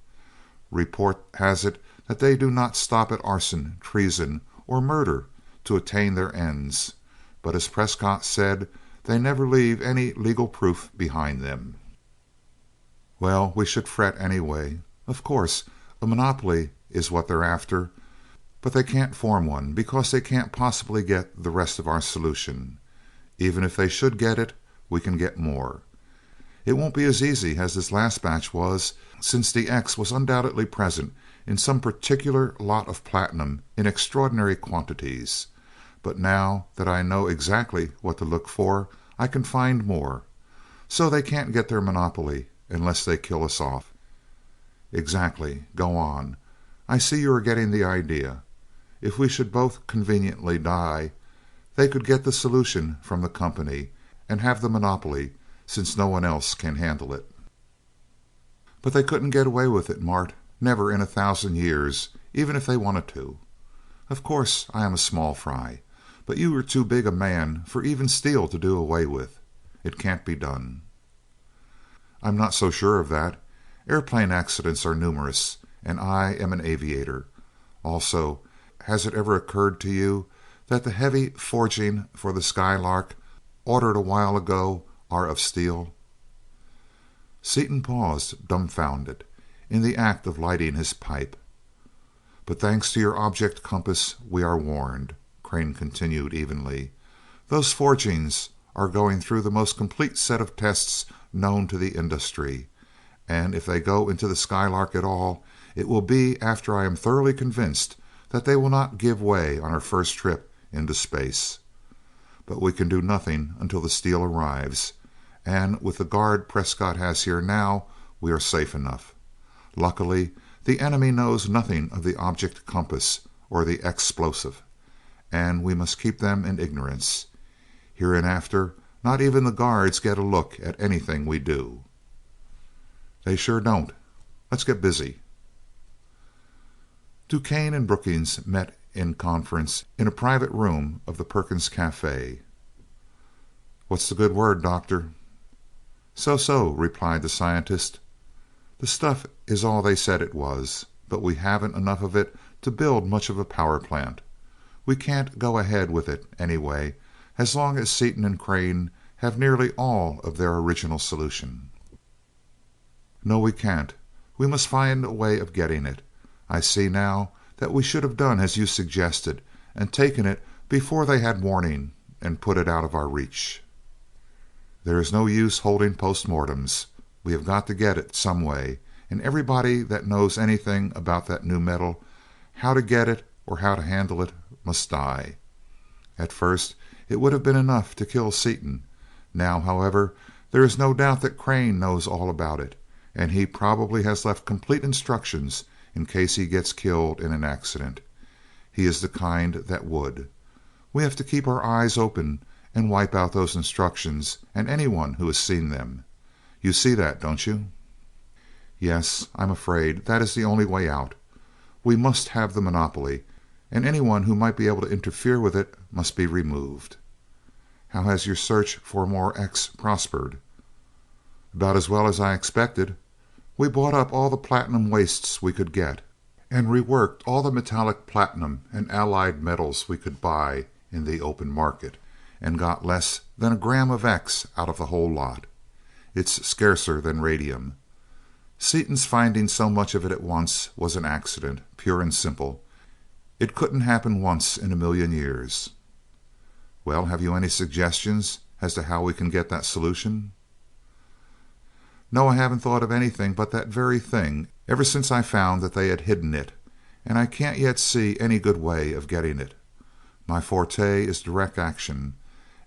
Report has it that they do not stop at arson, treason, or murder to attain their ends, but as Prescott said, they never leave any legal proof behind them." "Well, we should fret anyway. Of course, a monopoly is what they're after, but they can't form one because they can't possibly get the rest of our solution. Even if they should get it, we can get more. It won't be as easy as this last batch was, since the X was undoubtedly present in some particular lot of platinum in extraordinary quantities. But now that I know exactly what to look for, I can find more. So they can't get their monopoly unless they kill us off." "Exactly. Go on. I see you are getting the idea. If we should both conveniently die, they could get the solution from the company, and have the monopoly, since no one else can handle it." "But they couldn't get away with it, Mart. Never in 1,000 years, even if they wanted to. Of course I am a small fry, but you are too big a man for even Steele to do away with. It can't be done." "I'm not so sure of that. Airplane accidents are numerous, and I am an aviator. Also, has it ever occurred to you that the heavy forging for the Skylark, ordered a while ago, are of steel?" Seaton paused, dumbfounded, in the act of lighting his pipe. "But thanks to your object compass we are warned," Crane continued evenly. "Those forgings are going through the most complete set of tests known to the industry, and if they go into the Skylark at all, it will be after I am thoroughly convinced that they will not give way on our first trip into space. But we can do nothing until the steel arrives, and with the guard Prescott has here now, we are safe enough. Luckily, the enemy knows nothing of the object compass or the explosive, and we must keep them in ignorance. Hereinafter, not even the guards get a look at anything we do." "They sure don't. Let's get busy." DuQuesne and Brookings met in conference in a private room of the Perkins Cafe. "What's the good word, Doctor?" "So-so," replied the scientist. "The stuff is all they said it was, but we haven't enough of it to build much of a power plant. We can't go ahead with it, anyway, as long as Seaton and Crane have nearly all of their original solution." "No, we can't. We must find a way of getting it. I see now that we should have done as you suggested, and taken it before they had warning, and put it out of our reach. There is no use holding post-mortems. We have got to get it some way, and everybody that knows anything about that new metal, how to get it or how to handle it, must die. At first it would have been enough to kill Seaton. Now, however, there is no doubt that Crane knows all about it, and he probably has left complete instructions in case he gets killed in an accident. He is the kind that would. We have to keep our eyes open and wipe out those instructions and anyone who has seen them. You see that, don't you?" "Yes, I'm afraid that is the only way out. We must have the monopoly, and anyone who might be able to interfere with it must be removed. How has your search for more X prospered?" "About as well as I expected. We bought up all the platinum wastes we could get, and reworked all the metallic platinum and allied metals we could buy in the open market, and got less than a gram of X out of the whole lot. It's scarcer than radium. Seaton's finding so much of it at once was an accident, pure and simple. It couldn't happen once in a million years." "Well, have you any suggestions as to how we can get that solution?" "No, I haven't thought of anything but that very thing ever since I found that they had hidden it, and I can't yet see any good way of getting it. My forte is direct action,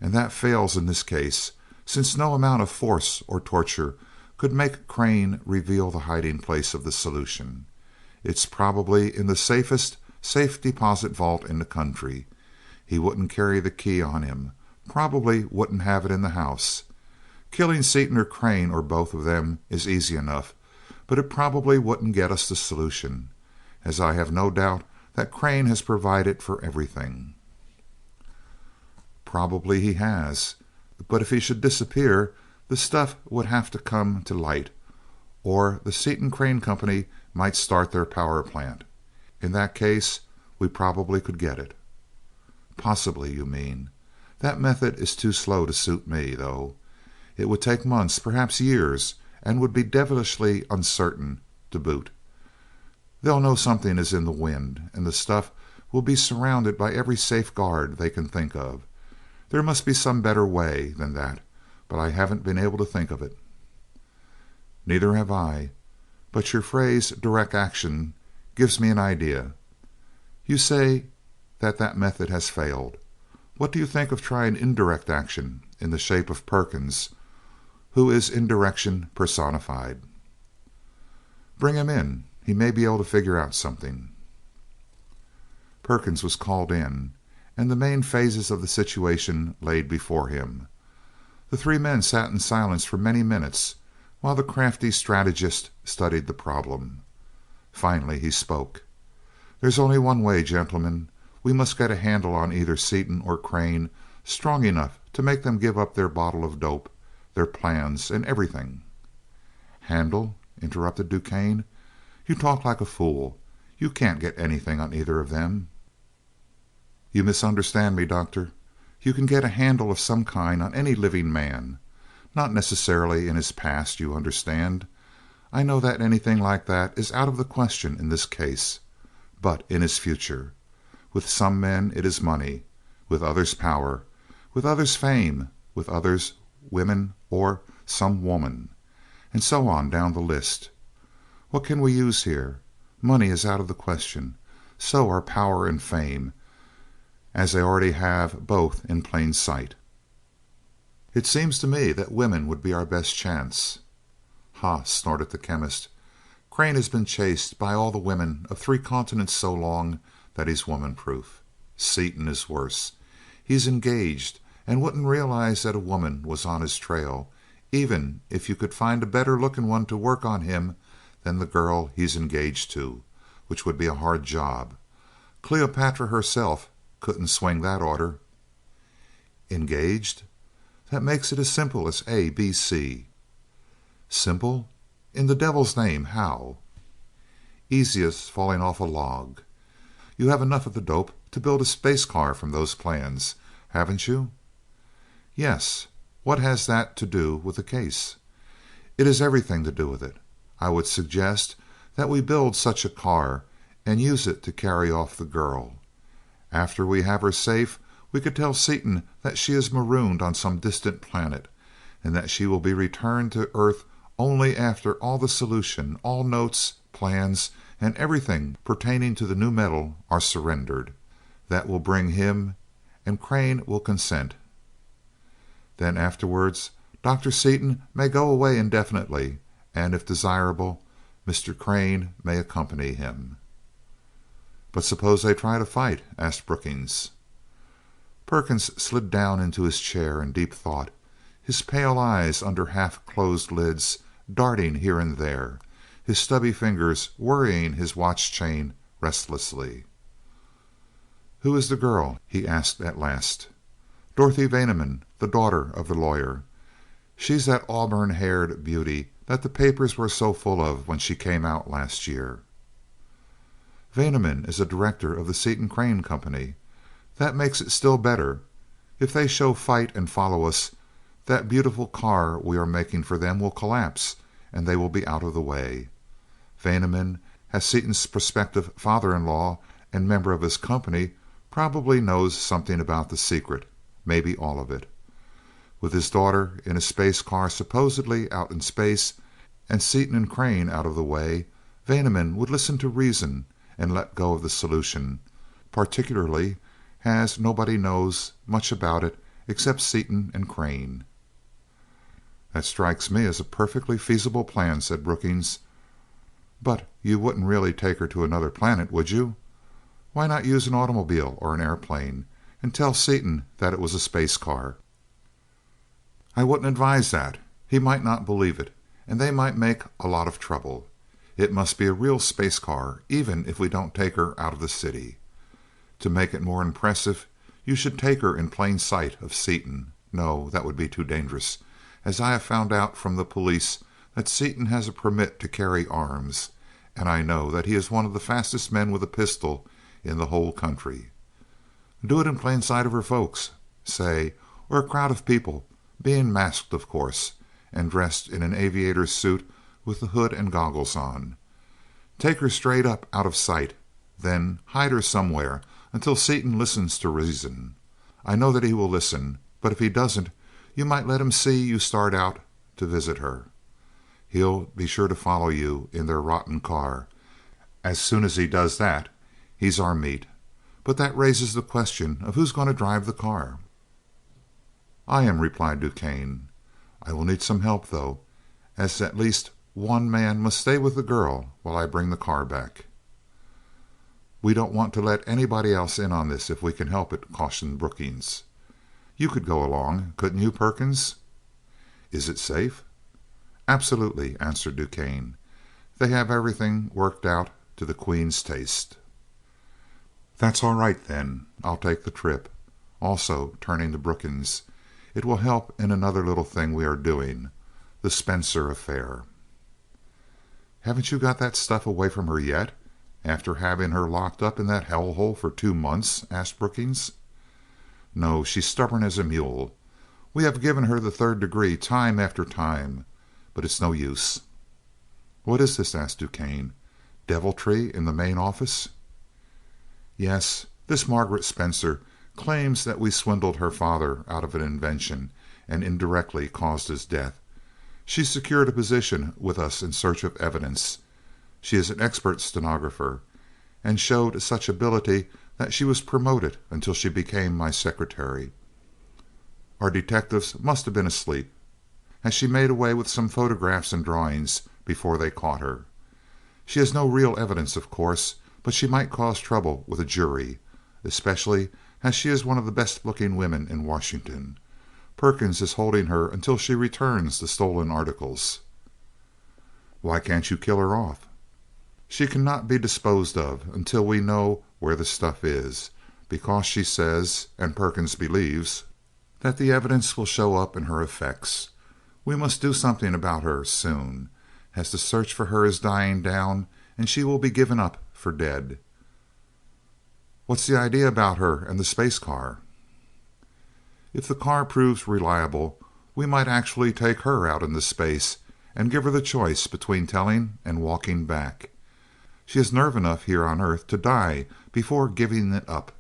and that fails in this case, since no amount of force or torture could make Crane reveal the hiding place of the solution. It's probably in the safest safe deposit vault in the country. He wouldn't carry the key on him, probably wouldn't have it in the house. Killing Seaton or Crane or both of them is easy enough, but it probably wouldn't get us the solution, as I have no doubt that Crane has provided for everything." "Probably he has, but if he should disappear, the stuff would have to come to light, or the Seaton Crane Company might start their power plant. In that case, we probably could get it." "Possibly, you mean. That method is too slow to suit me, though. It would take months, perhaps years, and would be devilishly uncertain to boot. They'll know something is in the wind, and the stuff will be surrounded by every safeguard they can think of. There must be some better way than that, but I haven't been able to think of it." "Neither have I, but your phrase, direct action, gives me an idea. You say that method has failed. What do you think of trying indirect action in the shape of Perkins, who is indirection personified?" "Bring him in. He may be able to figure out something." Perkins was called in, and the main phases of the situation laid before him. The three men sat in silence for many minutes, while the crafty strategist studied the problem. Finally he spoke. "There's only one way, gentlemen. We must get a handle on either Seaton or Crane strong enough to make them give up their bottle of dope, their plans, and everything." "Handle?" interrupted DuQuesne. "You talk like a fool. You can't get anything on either of them." "You misunderstand me, Doctor. You can get a handle of some kind on any living man. Not necessarily in his past, you understand. I know that anything like that is out of the question in this case. But in his future. With some men it is money. with others power, with others fame, with others women or some woman, and so on down the list. What can we use here? Money is out of the question. So are power and fame, as they already have both in plain sight. It seems to me that women would be our best chance." "Ha!" snorted the chemist. "Crane has been chased by all the women of 3 continents so long that he's woman-proof. Seaton is worse. He's engaged, and wouldn't realize that a woman was on his trail, even if you could find a better-looking one to work on him than the girl he's engaged to, which would be a hard job. Cleopatra herself couldn't swing that order." "Engaged? That makes it as simple as A, B, C." "Simple? In the devil's name, how?" "Easy as falling off a log. You have enough of the dope to build a space car from those plans, haven't you?" "Yes. What has that to do with the case?" "It has everything to do with it. I would suggest that we build such a car and use it to carry off the girl. After we have her safe, we could tell Seaton that she is marooned on some distant planet, and that she will be returned to Earth only after all the solution, all notes, plans, and everything pertaining to the new metal are surrendered. That will bring him, and Crane will consent. Then afterwards Dr. Seaton may go away indefinitely, and if desirable, Mr. Crane may accompany him." "But suppose they try to fight?" asked Brookings. Perkins slid down into his chair in deep thought, his pale eyes under half-closed lids darting here and there, his stubby fingers worrying his watch chain restlessly. "Who is the girl?" he asked at last. "Dorothy Vaneman, the daughter of the lawyer. She's that auburn-haired beauty that the papers were so full of when she came out last year." "Vaneman is a director of the Seaton Crane Company. That makes it still better. If they show fight and follow us, that beautiful car we are making for them will collapse, and they will be out of the way. Vaneman, as Seaton's prospective father-in-law and member of his company, probably knows something about the secret, maybe all of it. With his daughter in a space car supposedly out in space, and Seaton and Crane out of the way, Vaneman would listen to reason and let go of the solution, particularly as nobody knows much about it except Seaton and Crane." "That strikes me as a perfectly feasible plan," said Brookings. "But you wouldn't really take her to another planet, would you? Why not use an automobile or an airplane, and tell Seaton that it was a space car?" "I wouldn't advise that. He might not believe it, and they might make a lot of trouble. It must be a real space car, even if we don't take her out of the city. To make it more impressive, you should take her in plain sight of Seaton. No, that would be too dangerous, as I have found out from the police that Seaton has a permit to carry arms, and I know that he is one of the fastest men with a pistol in the whole country. Do it in plain sight of her folks, say, or a crowd of people, being masked, of course, and dressed in an aviator's suit with the hood and goggles on. Take her straight up out of sight, then hide her somewhere until Seaton listens to reason. I know that he will listen, but if he doesn't, you might let him see you start out to visit her. He'll be sure to follow you in their rotten car. As soon as he does that, he's our meat. But that raises the question of who's going to drive the car." "I am," replied DuQuesne. "I will need some help, though, as at least one man must stay with the girl while I bring the car back." "We don't want to let anybody else in on this if we can help it," cautioned Brookings. "You could go along, couldn't you, Perkins?" "Is it safe?" "Absolutely," answered DuQuesne. "They have everything worked out to the Queen's taste." "That's all right, then. I'll take the trip. Also," turning to Brookings, "it will help in another little thing we are doing, the Spencer affair." "Haven't you got that stuff away from her yet, after having her locked up in that hellhole for 2 months?" asked Brookings. "No, she's stubborn as a mule. We have given her the 3rd degree time after time, but it's no use." "What is this?" asked DuQuesne. "Deviltry in the main office?" "Yes. This Margaret Spencer claims that we swindled her father out of an invention and indirectly caused his death. She secured a position with us in search of evidence. She is an expert stenographer, and showed such ability that she was promoted until she became my secretary. Our detectives must have been asleep, as she made away with some photographs and drawings before they caught her. She has no real evidence, of course, but she might cause trouble with a jury, especially as she is one of the best-looking women in Washington. Perkins is holding her until she returns the stolen articles." "Why can't you kill her off?" "She cannot be disposed of until we know where the stuff is, because she says, and Perkins believes, that the evidence will show up in her effects. We must do something about her soon, as the search for her is dying down, and she will be given up for dead." "What's the idea about her and the space car?" "If the car proves reliable, we might actually take her out into space and give her the choice between telling and walking back. She has nerve enough here on Earth to die before giving it up,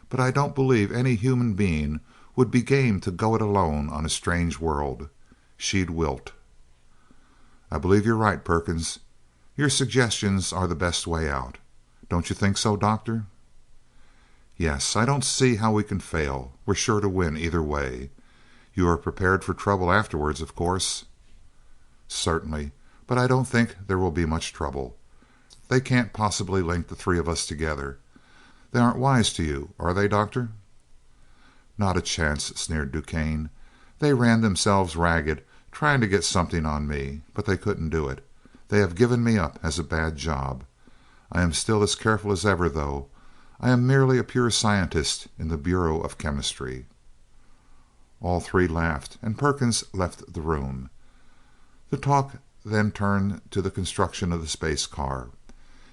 but I don't believe any human being would be game to go it alone on a strange world. She'd wilt." "I believe you're right, Perkins. Your suggestions are the best way out. Don't you think so, Doctor?" "Yes. I don't see how we can fail. We're sure to win either way. You are prepared for trouble afterwards, of course?" "Certainly, but I don't think there will be much trouble. They can't possibly link the three of us together. They aren't wise to you, are they, Doctor?" "Not a chance," sneered DuQuesne. "They ran themselves ragged trying to get something on me, but they couldn't do it. They have given me up as a bad job. I am still as careful as ever, though. I am merely a pure scientist in the Bureau of Chemistry." All three laughed, and Perkins left the room. The talk then turned to the construction of the space car.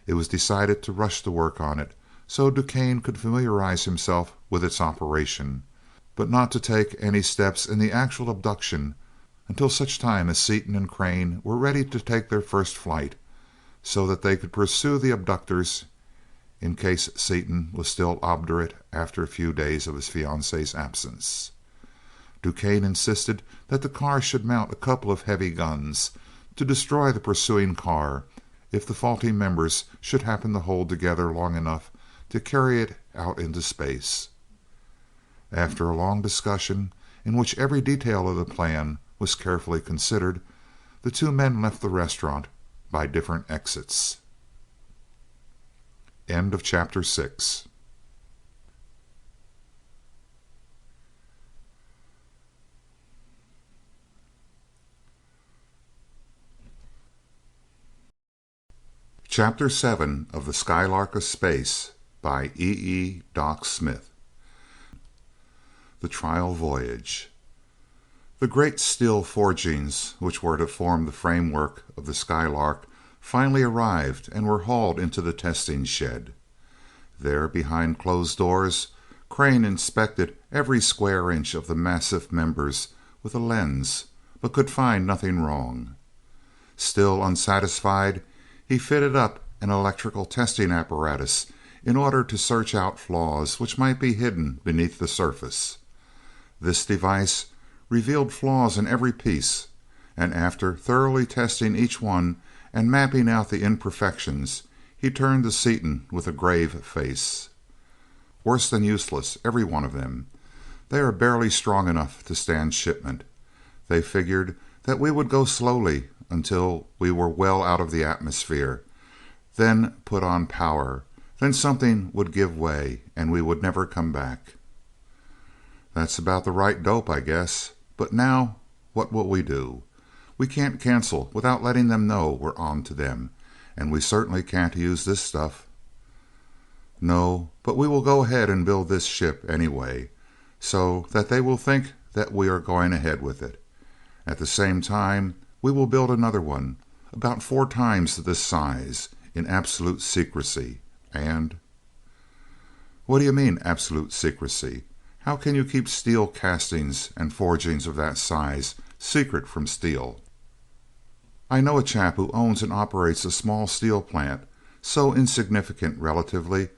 It was decided to rush the work on it, so DuQuesne could familiarize himself with its operation, but not to take any steps in the actual abduction until such time as Seaton and Crane were ready to take their first flight, so that they could pursue the abductors in case Seaton was still obdurate after a few days of his fiancee's absence. DuQuesne insisted that the car should mount a couple of heavy guns to destroy the pursuing car if the faulty members should happen to hold together long enough to carry it out into space. After a long discussion, in which every detail of the plan was carefully considered, the two men left the restaurant by different exits. End of Chapter 6. Chapter 7 of the Skylark of Space by E. Doc Smith. The Trial Voyage. The great steel forgings which were to form the framework of the Skylark finally arrived and were hauled into the testing shed. There, behind closed doors, Crane inspected every square inch of the massive members with a lens, but could find nothing wrong. Still unsatisfied, he fitted up an electrical testing apparatus in order to search out flaws which might be hidden beneath the surface. This device revealed flaws in every piece, and after thoroughly testing each one and mapping out the imperfections, he turned to Seaton with a grave face. "Worse than useless, every one of them. They are barely strong enough to stand shipment. They figured that we would go slowly until we were well out of the atmosphere, then put on power, then something would give way and we would never come back." "That's about the right dope, I guess. But now, what will we do? We can't cancel without letting them know we're on to them, and we certainly can't use this stuff." "No, but we will go ahead and build this ship anyway, so that they will think that we are going ahead with it. At the same time, we will build another one, about 4 times this size, in absolute secrecy, and—" "What do you mean, absolute secrecy? How can you keep steel castings and forgings of that size secret from steel?" "I know a chap who owns and operates a small steel plant, so insignificant relatively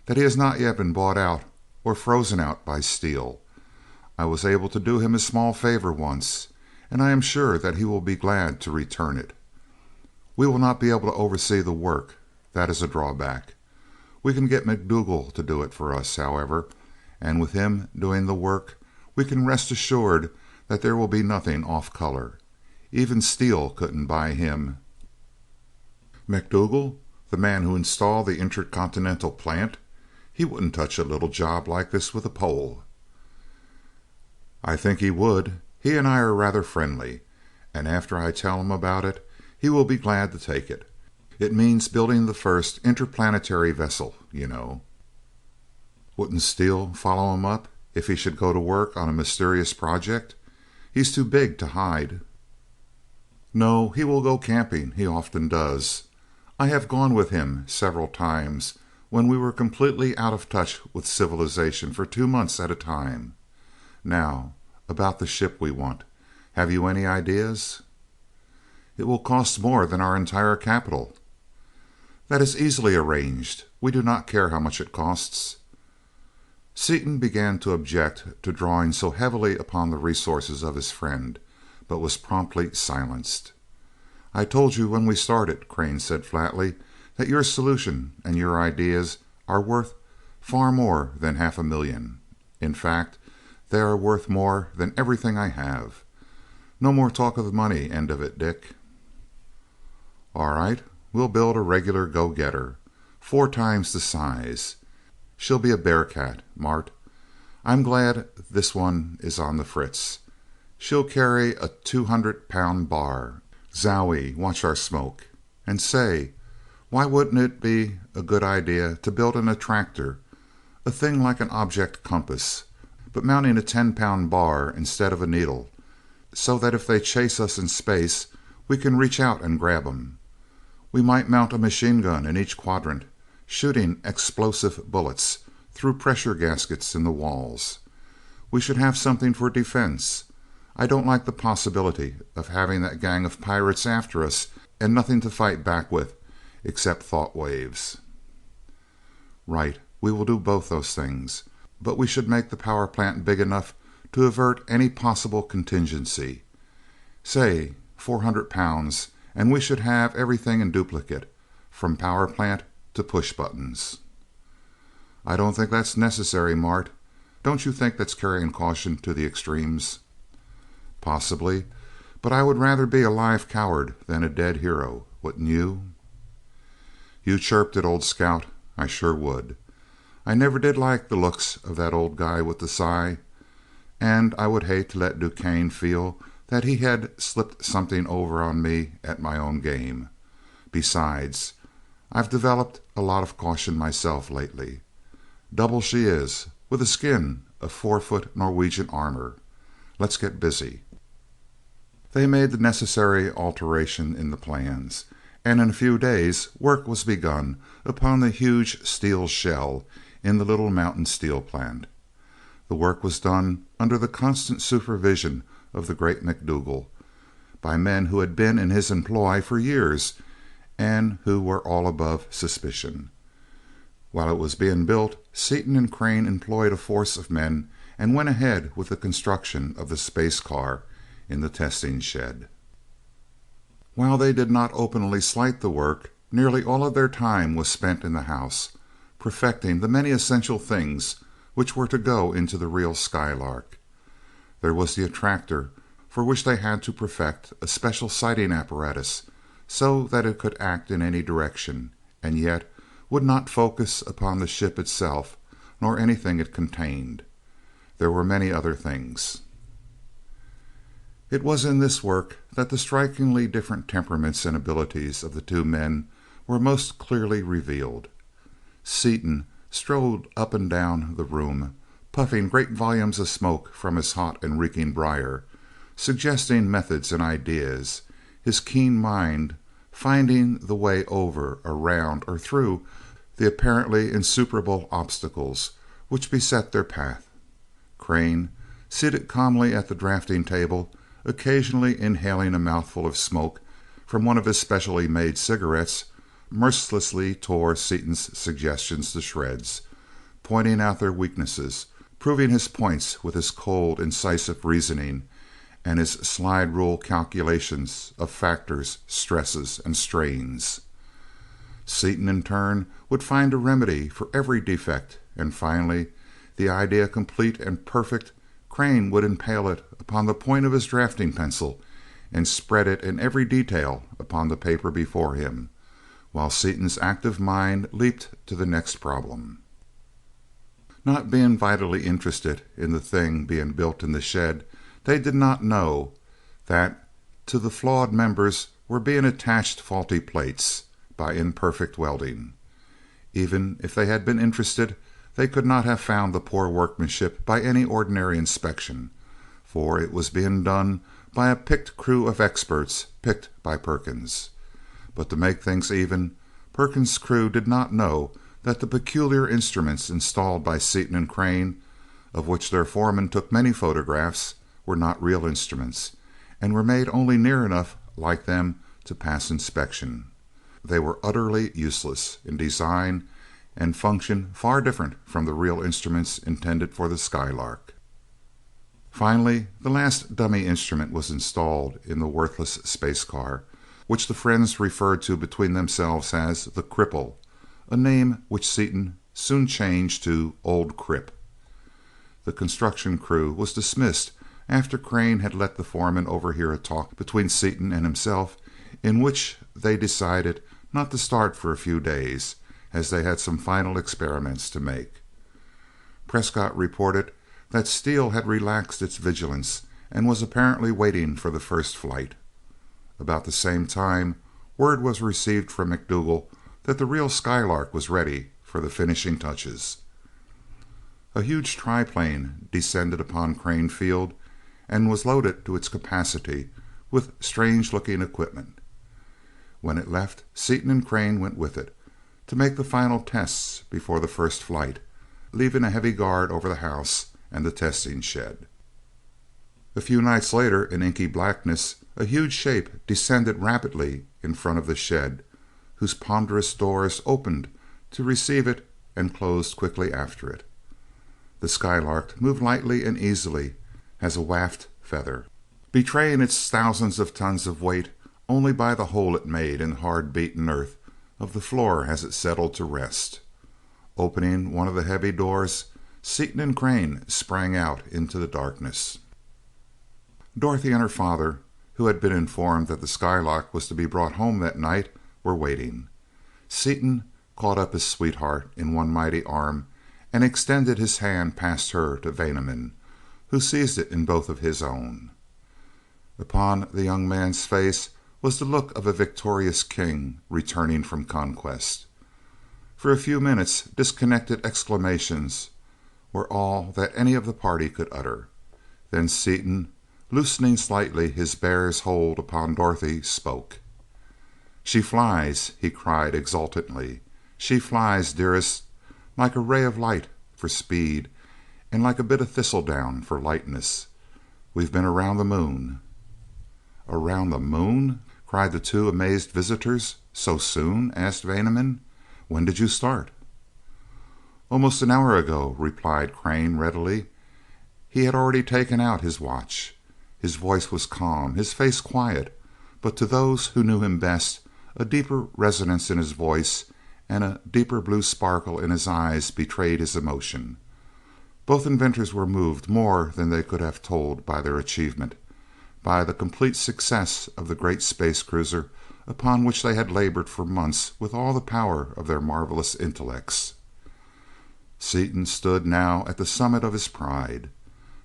that he has not yet been bought out or frozen out by steel. I was able to do him a small favor once, and I am sure that he will be glad to return it. We will not be able to oversee the work. That is a drawback. We can get MacDougall to do it for us, however, and with him doing the work, we can rest assured that there will be nothing off color. Even steel couldn't buy him. MacDougall? The man who installed the intercontinental plant? He wouldn't touch a little job like this with a pole. I think he would. He and I are rather friendly, and after I tell him about it, he will be glad to take it. It means building the first interplanetary vessel, you know. Wouldn't Steele follow him up if he should go to work on a mysterious project? He's too big to hide. No, he will go camping. He often does. I have gone with him several times when we were completely out of touch with civilization for 2 months at a time. Now, about the ship we want. Have you any ideas? It will cost more than our entire capital. That is easily arranged. We do not care how much it costs. Seaton began to object to drawing so heavily upon the resources of his friend, but was promptly silenced. I told you when we started, Crane said flatly, that your solution and your ideas are worth far more than $500,000. In fact, they are worth more than everything I have. No more talk of the money end of it, Dick. All right, we'll build a regular go-getter, 4 times the size. She'll be a bearcat, Mart. I'm glad this one is on the fritz. She'll carry a 200-pound bar. Zowie, watch our smoke. And say, why wouldn't it be a good idea to build an attractor, a thing like an object compass, but mounting a 10-pound bar instead of a needle, so that if they chase us in space, we can reach out and grab them. We might mount a machine gun in each quadrant, shooting explosive bullets through pressure gaskets in the walls. We should have something for defense. I don't like the possibility of having that gang of pirates after us and nothing to fight back with except thought waves. Right, we will do both those things, but we should make the power plant big enough to avert any possible contingency. Say 400 pounds, and we should have everything in duplicate, from power plant to push buttons. I don't think that's necessary, Mart. Don't you think that's carrying caution to the extremes? Possibly, but I would rather be a live coward than a dead hero, wouldn't you? You chirped it, old scout. I sure would. I never did like the looks of that old guy with the sigh, and I would hate to let DuQuesne feel that he had slipped something over on me at my own game. Besides, I've developed a lot of caution myself lately. Double she is, with a skin of 4-foot Norwegian armor. Let's get busy. They made the necessary alteration in the plans, and in a few days work was begun upon the huge steel shell in the little mountain steel plant. The work was done under the constant supervision of the great MacDougall, by men who had been in his employ for years and who were all above suspicion. While it was being built, Seaton and Crane employed a force of men and went ahead with the construction of the space car in the testing shed. While they did not openly slight the work, nearly all of their time was spent in the house, perfecting the many essential things which were to go into the real Skylark. There was the attractor, for which they had to perfect a special sighting apparatus so that it could act in any direction, and yet would not focus upon the ship itself nor anything it contained. There were many other things. It was in this work that the strikingly different temperaments and abilities of the two men were most clearly revealed. Seaton strode up and down the room, puffing great volumes of smoke from his hot and reeking briar, suggesting methods and ideas, his keen mind finding the way over, around, or through the apparently insuperable obstacles which beset their path. Crane, seated calmly at the drafting table, occasionally inhaling a mouthful of smoke from one of his specially made cigarettes, mercilessly tore Seaton's suggestions to shreds, pointing out their weaknesses, proving his points with his cold, incisive reasoning and his slide rule calculations of factors, stresses, and strains. Seaton, in turn, would find a remedy for every defect, and finally, the idea complete and perfect, Crane would impale it upon the point of his drafting pencil and spread it in every detail upon the paper before him, while Seaton's active mind leaped to the next problem. Not being vitally interested in the thing being built in the shed, they did not know that to the flawed members were being attached faulty plates by imperfect welding. Even if they had been interested, they could not have found the poor workmanship by any ordinary inspection, for it was being done by a picked crew of experts picked by Perkins. But to make things even, Perkins' crew did not know that the peculiar instruments installed by Seaton and Crane, of which their foreman took many photographs, were not real instruments, and were made only near enough like them to pass inspection. They were utterly useless in design and function, far different from the real instruments intended for the Skylark. Finally, the last dummy instrument was installed in the worthless space car, which the friends referred to between themselves as the Cripple, a name which Seaton soon changed to Old Crip. The construction crew was dismissed after Crane had let the foreman overhear a talk between Seaton and himself, in which they decided not to start for a few days, as they had some final experiments to make. Prescott reported that Steele had relaxed its vigilance and was apparently waiting for the first flight. About the same time, word was received from McDougal that the real Skylark was ready for the finishing touches. A huge triplane descended upon Crane Field and was loaded to its capacity with strange-looking equipment. When it left, Seaton and Crane went with it to make the final tests before the first flight, leaving a heavy guard over the house and the testing shed. A few nights later, in inky blackness, a huge shape descended rapidly in front of the shed, whose ponderous doors opened to receive it and closed quickly after it. The Skylark moved lightly and easily as a waft feather, betraying its thousands of tons of weight only by the hole it made in the hard beaten earth of the floor as it settled to rest. Opening one of the heavy doors, Seaton and Crane sprang out into the darkness. Dorothy and her father, who had been informed that the Skylark was to be brought home that night, were waiting. Seaton caught up his sweetheart in one mighty arm and extended his hand past her to Vaneman, who seized it in both of his own. Upon the young man's face was the look of a victorious king returning from conquest. For a few minutes disconnected exclamations were all that any of the party could utter. Then Seaton, loosening slightly his bear's hold upon Dorothy, spoke. "She flies," he cried exultantly. "She flies, dearest, like a ray of light for speed, and like a bit of thistledown for lightness. We've been around the moon." "Around the moon?" cried the two amazed visitors. "So soon?" asked Vaneman. "When did you start?" "Almost an hour ago," replied Crane readily. He had already taken out his watch. His voice was calm, his face quiet, but to those who knew him best, a deeper resonance in his voice and a deeper blue sparkle in his eyes betrayed his emotion. Both inventors were moved more than they could have told by their achievement, by the complete success of the great space cruiser upon which they had labored for months with all the power of their marvelous intellects. Seaton stood now at the summit of his pride.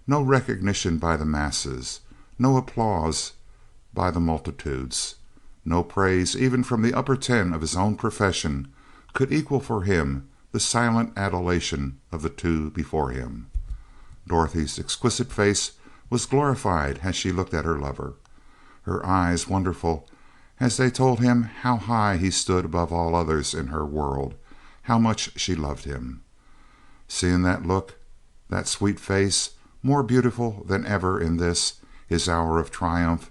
No recognition by the masses, no applause by the multitudes, no praise even from the upper ten of his own profession could equal for him the silent adulation of the two before him. Dorothy's exquisite face was glorified as she looked at her lover, her eyes wonderful as they told him how high he stood above all others in her world, how much she loved him. Seeing that look, that sweet face, more beautiful than ever in this, his hour of triumph,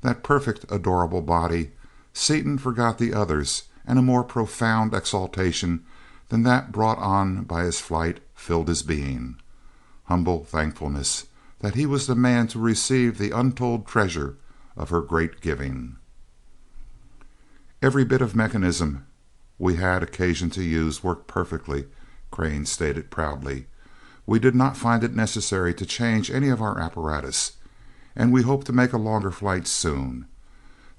that perfect, adorable body, Seaton forgot the others and a more profound exaltation than that brought on by his flight filled his being. Humble thankfulness that he was the man to receive the untold treasure of her great giving. "Every bit of mechanism we had occasion to use worked perfectly," Crane stated proudly. "We did not find it necessary to change any of our apparatus, and we hope to make a longer flight soon.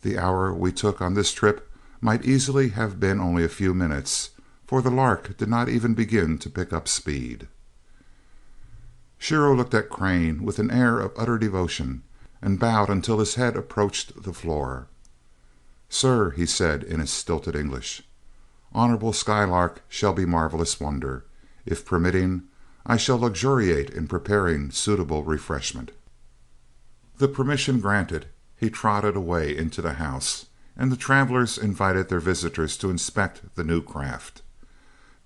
The hour we took on this trip might easily have been only a few minutes, for the Lark did not even begin to pick up speed." Shiro looked at Crane with an air of utter devotion, and bowed until his head approached the floor. "Sir," he said in his stilted English, "Honorable Skylark shall be marvelous wonder. If permitting, I shall luxuriate in preparing suitable refreshment." The permission granted, he trotted away into the house, and the travelers invited their visitors to inspect the new craft.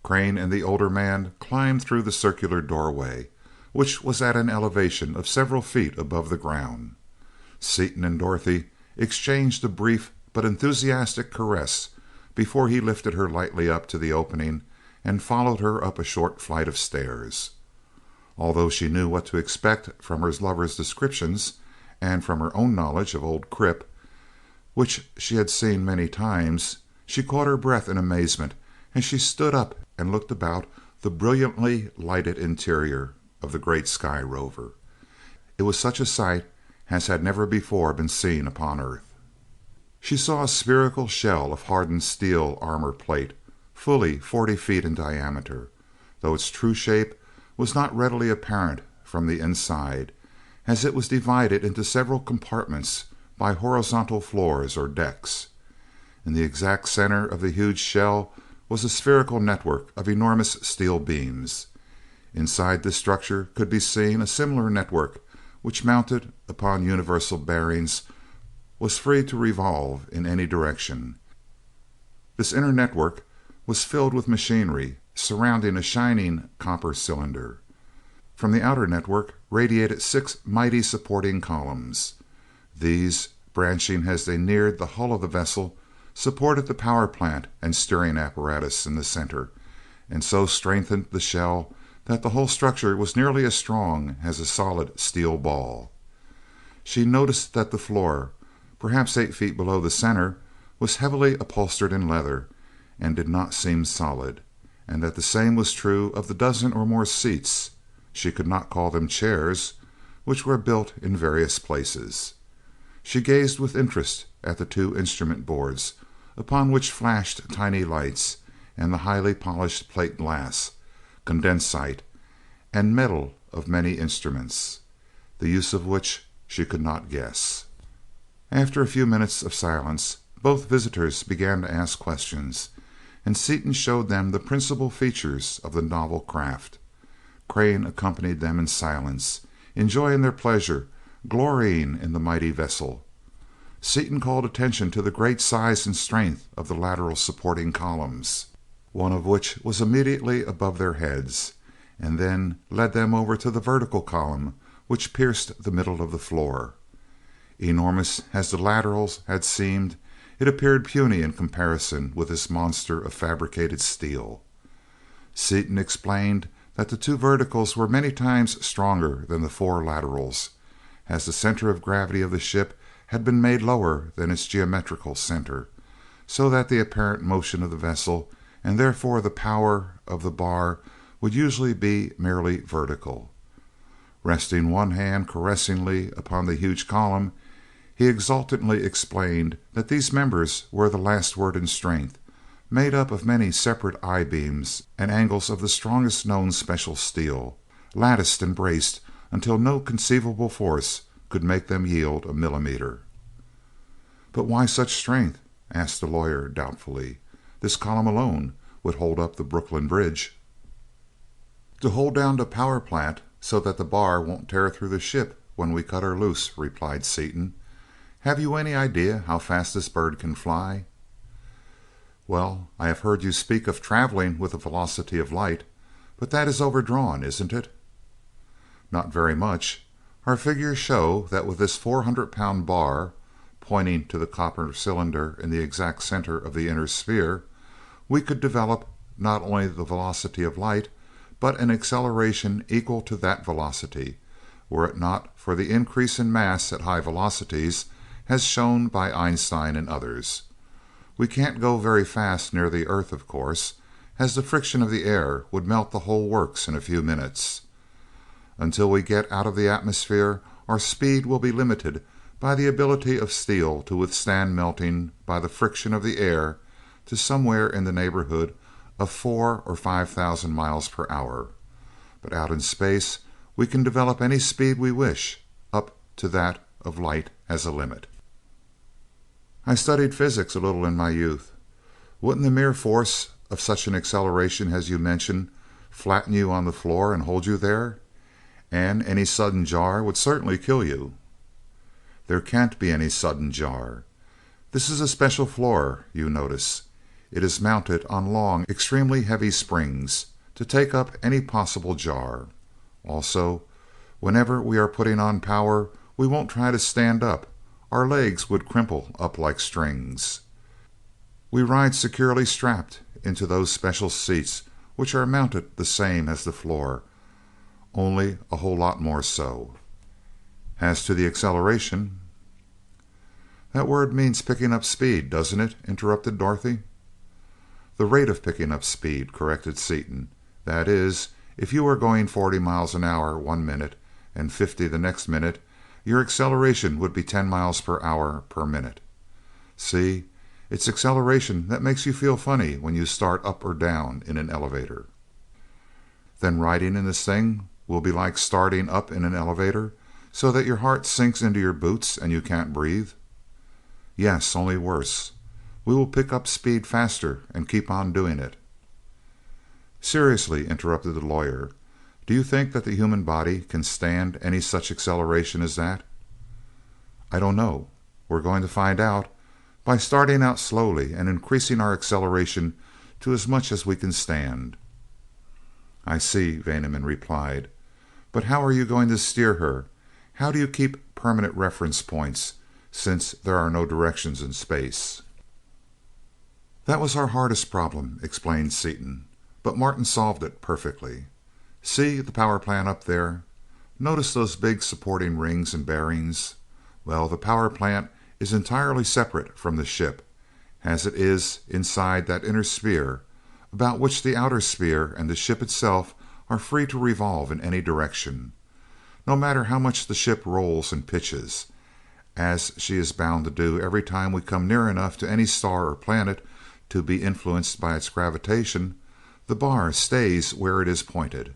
Crane and the older man climbed through the circular doorway, which was at an elevation of several feet above the ground. Seaton and Dorothy exchanged a brief but enthusiastic caress before he lifted her lightly up to the opening and followed her up a short flight of stairs. Although she knew what to expect from her lover's descriptions, and from her own knowledge of old Crip, which she had seen many times, she caught her breath in amazement as she stood up and looked about the brilliantly lighted interior of the great sky rover. It was such a sight as had never before been seen upon Earth. She saw a spherical shell of hardened steel armor plate, fully 40 feet in diameter, though its true shape was not readily apparent from the inside, as it was divided into several compartments by horizontal floors or decks. In the exact center of the huge shell was a spherical network of enormous steel beams. Inside this structure could be seen a similar network, which, mounted upon universal bearings, was free to revolve in any direction. This inner network was filled with machinery surrounding a shining copper cylinder. From the outer network radiated 6 mighty supporting columns. These, branching as they neared the hull of the vessel, supported the power plant and steering apparatus in the center, and so strengthened the shell that the whole structure was nearly as strong as a solid steel ball. She noticed that the floor, perhaps 8 feet below the center, was heavily upholstered in leather and did not seem solid, and that the same was true of the dozen or more seats, she could not call them chairs, which were built in various places. She gazed with interest at the 2 instrument boards, upon which flashed tiny lights, and the highly polished plate glass, condensite, and metal of many instruments, the use of which she could not guess. After a few minutes of silence, both visitors began to ask questions, and Seaton showed them the principal features of the novel craft. Crane accompanied them in silence, enjoying their pleasure, glorying in the mighty vessel. Seaton called attention to the great size and strength of the lateral supporting columns, one of which was immediately above their heads, and then led them over to the vertical column which pierced the middle of the floor. Enormous as the laterals had seemed, it appeared puny in comparison with this monster of fabricated steel. Seaton explained that the 2 verticals were many times stronger than the 4 laterals, as the center of gravity of the ship had been made lower than its geometrical center, so that the apparent motion of the vessel, and therefore the power of the bar, would usually be merely vertical. Resting one hand caressingly upon the huge column, he exultantly explained that these members were the last word in strength, made up of many separate I-beams and angles of the strongest known special steel, latticed and braced until no conceivable force could make them yield a millimeter. "But why such strength?" asked the lawyer doubtfully. "This column alone would hold up the Brooklyn Bridge." "To hold down the power plant so that the bar won't tear through the ship when we cut her loose," replied Seaton. "Have you any idea how fast this bird can fly?" "Well, I have heard you speak of traveling with the velocity of light, but that is overdrawn, isn't it?" "Not very much. Our figures show that with this 400-pound bar," pointing to the copper cylinder in the exact center of the inner sphere, "we could develop not only the velocity of light, but an acceleration equal to that velocity, were it not for the increase in mass at high velocities, as shown by Einstein and others. We can't go very fast near the Earth, of course, as the friction of the air would melt the whole works in a few minutes. Until we get out of the atmosphere, our speed will be limited by the ability of steel to withstand melting by the friction of the air to somewhere in the neighborhood of 4,000 or 5,000 miles per hour. But out in space, we can develop any speed we wish, up to that of light as a limit. I studied physics a little in my youth. Wouldn't the mere force of such an acceleration as you mention flatten you on the floor and hold you there? And any sudden jar would certainly kill you. There can't be any sudden jar. This is a special floor, you notice. It is mounted on long, extremely heavy springs to take up any possible jar. Also, whenever we are putting on power, we won't try to stand up. Our legs would crimple up like strings. We ride securely strapped into those special seats, which are mounted the same as the floor, only a whole lot more so. As to the acceleration... That word means picking up speed, doesn't it? Interrupted Dorothy. The rate of picking up speed, corrected Seaton. That is, if you were going 40 miles an hour 1 minute and 50 the next minute, your acceleration would be 10 miles per hour per minute. See, it's acceleration that makes you feel funny when you start up or down in an elevator. Then riding in this thing will be like starting up in an elevator, so that your heart sinks into your boots and you can't breathe? Yes, only worse. We will pick up speed faster and keep on doing it. Seriously, interrupted the lawyer, do you think that the human body can stand any such acceleration as that? I don't know. We're going to find out by starting out slowly and increasing our acceleration to as much as we can stand. I see, Vaneman replied. But how are you going to steer her? How do you keep permanent reference points, since there are no directions in space? That was our hardest problem, explained Seaton, but Martin solved it perfectly. See the power plant up there? Notice those big supporting rings and bearings? Well, the power plant is entirely separate from the ship, as it is inside that inner sphere, about which the outer sphere and the ship itself are free to revolve in any direction. No matter how much the ship rolls and pitches, as she is bound to do every time we come near enough to any star or planet to be influenced by its gravitation, the bar stays where it is pointed.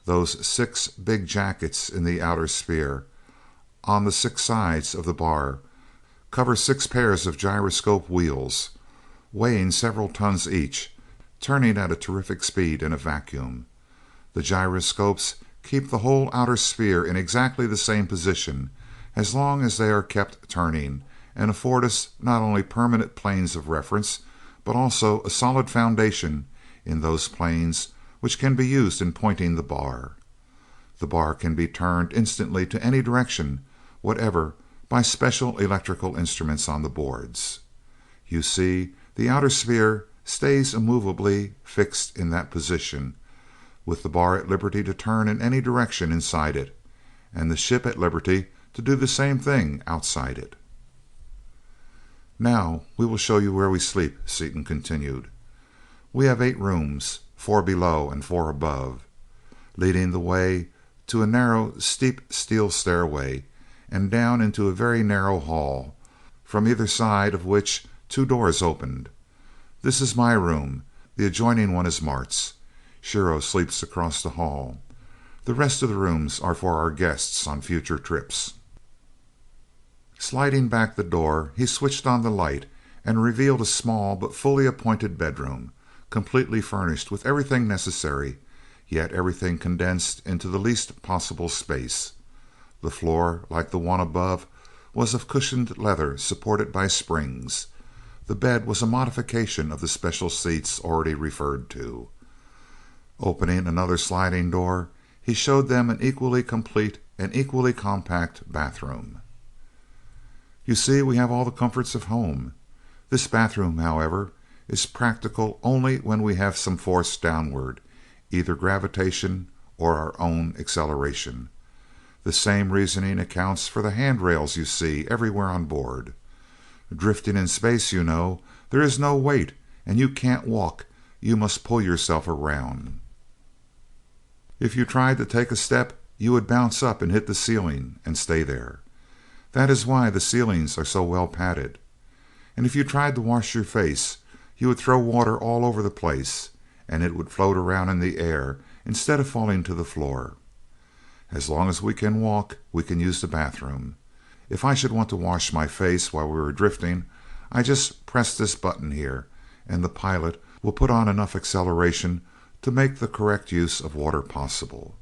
Those 6 big jackets in the outer sphere, on the 6 sides of the bar, cover 6 pairs of gyroscope wheels, weighing several tons each, turning at a terrific speed in a vacuum. The gyroscopes keep the whole outer sphere in exactly the same position, as long as they are kept turning, and afford us not only permanent planes of reference, but also a solid foundation in those planes which can be used in pointing the bar. The bar can be turned instantly to any direction whatever by special electrical instruments on the boards. You see, the outer sphere stays immovably fixed in that position, with the bar at liberty to turn in any direction inside it, and the ship at liberty to do the same thing outside it. Now we will show you where we sleep, Seaton continued. We have 8 rooms, 4 below and 4 above, leading the way to a narrow, steep steel stairway and down into a very narrow hall, from either side of which 2 doors opened. This is my room. The adjoining one is Mart's. Shiro sleeps across the hall. The rest of the rooms are for our guests on future trips. Sliding back the door, he switched on the light and revealed a small but fully appointed bedroom, completely furnished with everything necessary, yet everything condensed into the least possible space. The floor, like the one above, was of cushioned leather supported by springs. The bed was a modification of the special seats already referred to. Opening another sliding door, he showed them an equally complete and equally compact bathroom. You see, we have all the comforts of home. This bathroom, however, is practical only when we have some force downward, either gravitation or our own acceleration. The same reasoning accounts for the handrails you see everywhere on board. Drifting in space, you know, there is no weight, and you can't walk, you must pull yourself around. If you tried to take a step, you would bounce up and hit the ceiling and stay there. That is why the ceilings are so well padded. And if you tried to wash your face, you would throw water all over the place, and it would float around in the air instead of falling to the floor. As long as we can walk, we can use the bathroom. If I should want to wash my face while we were drifting, I just press this button here, and the pilot will put on enough acceleration to make the correct use of water possible.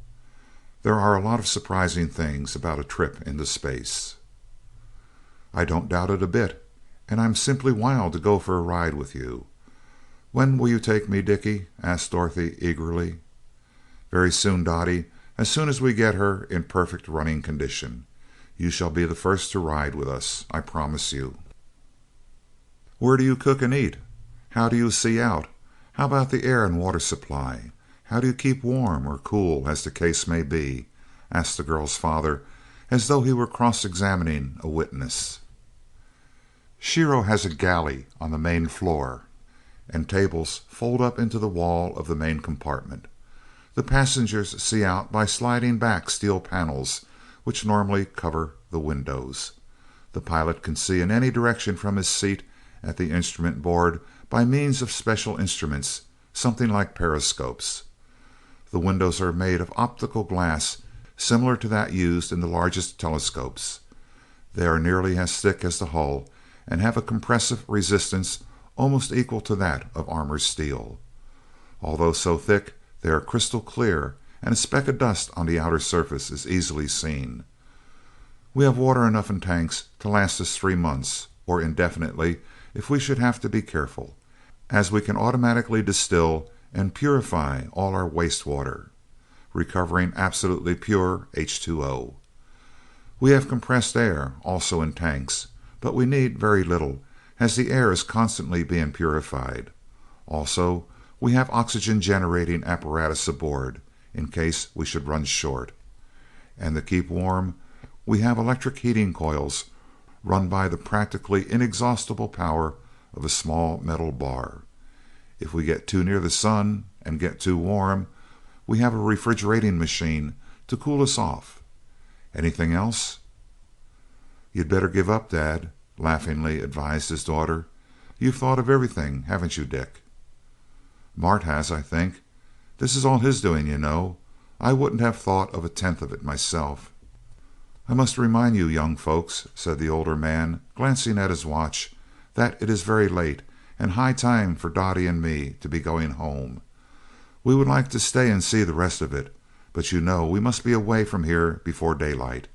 There are a lot of surprising things about a trip into space. I don't doubt it a bit, and I'm simply wild to go for a ride with you. When will you take me, Dickie? Asked Dorothy eagerly. Very soon, Dottie, as soon as we get her in perfect running condition. You shall be the first to ride with us, I promise you. Where do you cook and eat? How do you see out? How about the air and water supply? How do you keep warm or cool, as the case may be? Asked the girl's father, as though he were cross-examining a witness. Shiro has a galley on the main floor, and tables fold up into the wall of the main compartment. The passengers see out by sliding back steel panels, which normally cover the windows. The pilot can see in any direction from his seat at the instrument board by means of special instruments, something like periscopes. The windows are made of optical glass, similar to that used in the largest telescopes. They are nearly as thick as the hull, and have a compressive resistance almost equal to that of armor steel. Although so thick, they are crystal clear, and a speck of dust on the outer surface is easily seen. We have water enough in tanks to last us 3 months, or indefinitely if we should have to be careful, as we can automatically distill and purify all our wastewater, recovering absolutely pure H2O. We have compressed air also in tanks, but we need very little, as the air is constantly being purified. Also, we have oxygen generating apparatus aboard, in case we should run short. And to keep warm, we have electric heating coils run by the practically inexhaustible power of a small metal bar. If we get too near the sun and get too warm, we have a refrigerating machine to cool us off. Anything else? You'd better give up, Dad, laughingly advised his daughter. You've thought of everything, haven't you, Dick? Mart has, I think. This is all his doing, you know. I wouldn't have thought of 1/10 of it myself. I must remind you, young folks, said the older man, glancing at his watch, that it is very late, and high time for Dottie and me to be going home. We would like to stay and see the rest of it, but you know we must be away from here before daylight.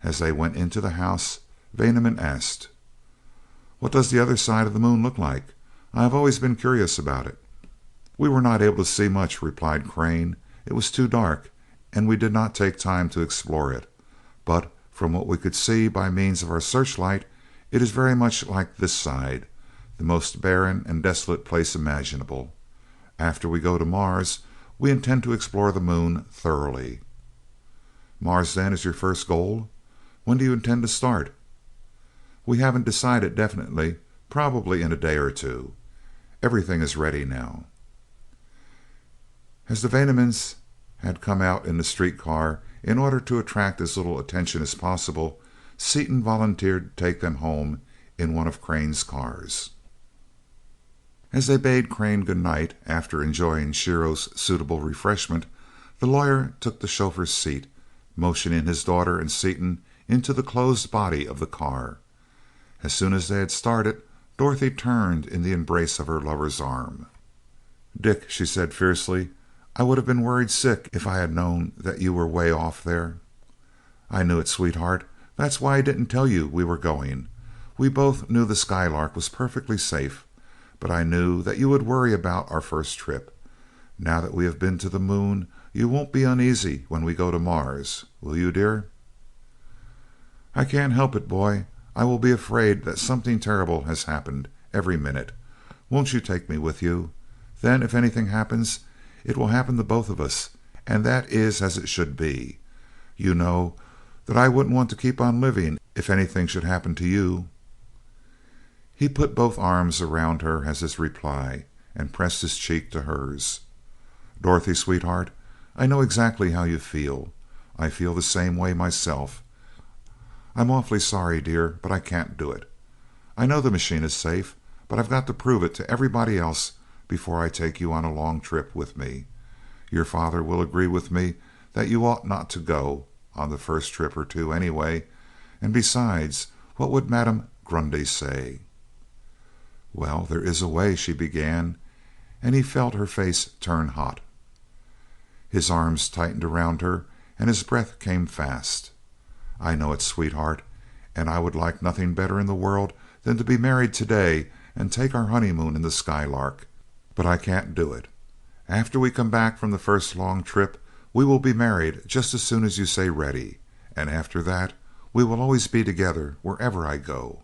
As they went into the house, Vaneman asked, "What does the other side of the moon look like? I have always been curious about it." "We were not able to see much," replied Crane. "It was too dark, and we did not take time to explore it. But from what we could see by means of our searchlight, it is very much like this side, the most barren and desolate place imaginable. After we go to Mars, we intend to explore the moon thoroughly." "Mars, then, is your first goal? When do you intend to start?" "We haven't decided definitely. Probably in a day or two. Everything is ready now." As the Vanemans had come out in the streetcar in order to attract as little attention as possible, Seaton volunteered to take them home in one of Crane's cars. As they bade Crane good night, after enjoying Shiro's suitable refreshment, the lawyer took the chauffeur's seat, motioning his daughter and Seaton into the closed body of the car. As soon as they had started, Dorothy turned in the embrace of her lover's arm. "Dick," she said fiercely, "I would have been worried sick if I had known that you were way off there." "I knew it, sweetheart. That's why I didn't tell you we were going. We both knew the Skylark was perfectly safe, but I knew that you would worry about our first trip. Now that we have been to the moon, you won't be uneasy when we go to Mars, will you, dear?" "I can't help it, boy. I will be afraid that something terrible has happened every minute. Won't you take me with you? Then, if anything happens, it will happen to both of us, and that is as it should be. You know that I wouldn't want to keep on living if anything should happen to you." He put both arms around her as his reply, and pressed his cheek to hers. "Dorothy, sweetheart, I know exactly how you feel. I feel the same way myself. I'm awfully sorry, dear, but I can't do it. I know the machine is safe, but I've got to prove it to everybody else before I take you on a long trip with me. Your father will agree with me that you ought not to go on the first trip or two, anyway. And besides, what would Madame Grundy say?" "Well, there is a way," she began, and he felt her face turn hot. His arms tightened around her, and his breath came fast. "I know it, sweetheart, and I would like nothing better in the world than to be married today and take our honeymoon in the Skylark, but I can't do it. After we come back from the first long trip, we will be married just as soon as you say ready, and after that we will always be together wherever I go.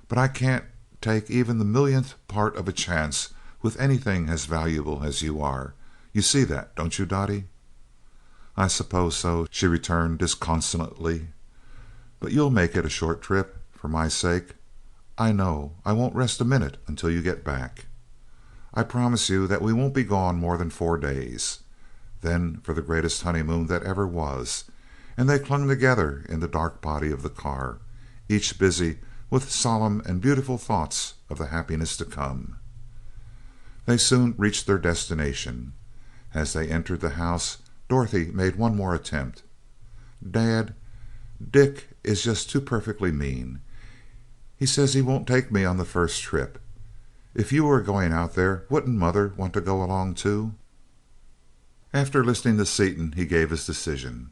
But I can't take even the millionth part of a chance with anything as valuable as you are. You see that, don't you, Dottie?" "I suppose so," she returned disconsolately. "But you'll make it a short trip, for my sake. I know I won't rest a minute until you get back. I promise you that we won't be gone more than 4 days." Then for the greatest honeymoon that ever was, and they clung together in the dark body of the car, each busy with solemn and beautiful thoughts of the happiness to come. They soon reached their destination. As they entered the house, Dorothy made one more attempt. "Dad, Dick is just too perfectly mean. He says he won't take me on the first trip. If you were going out there, wouldn't Mother want to go along too?" After listening to Seaton, he gave his decision.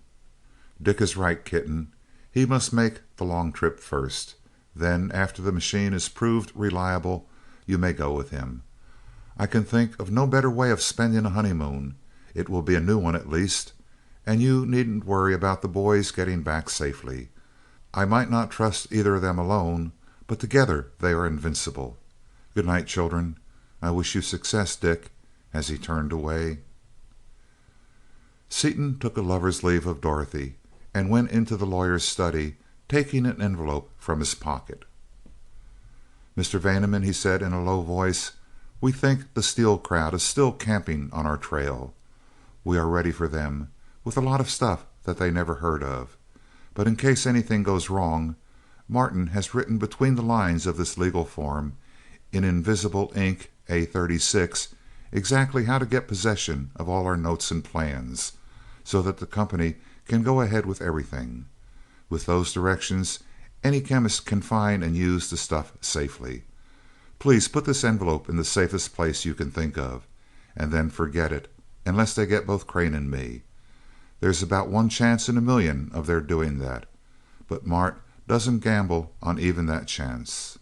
"Dick is right, kitten. He must make the long trip first. Then, after the machine is proved reliable, you may go with him. I can think of no better way of spending a honeymoon. It will be a new one at least, and you needn't worry about the boys getting back safely. I might not trust either of them alone, but together they are invincible. Good night, children. I wish you success, Dick," as he turned away. Seaton took a lover's leave of Dorothy and went into the lawyer's study, taking an envelope from his pocket. "Mr. Vaneman," he said in a low voice, "we think the Steele crowd is still camping on our trail. We are ready for them, with a lot of stuff that they never heard of. But in case anything goes wrong, Martin has written between the lines of this legal form, in invisible ink A36, exactly how to get possession of all our notes and plans, so that the company can go ahead with everything. With those directions, any chemist can find and use the stuff safely. Please put this envelope in the safest place you can think of, and then forget it, unless they get both Crane and me. There's about 1 chance in a million of their doing that, but Mart doesn't gamble on even that chance."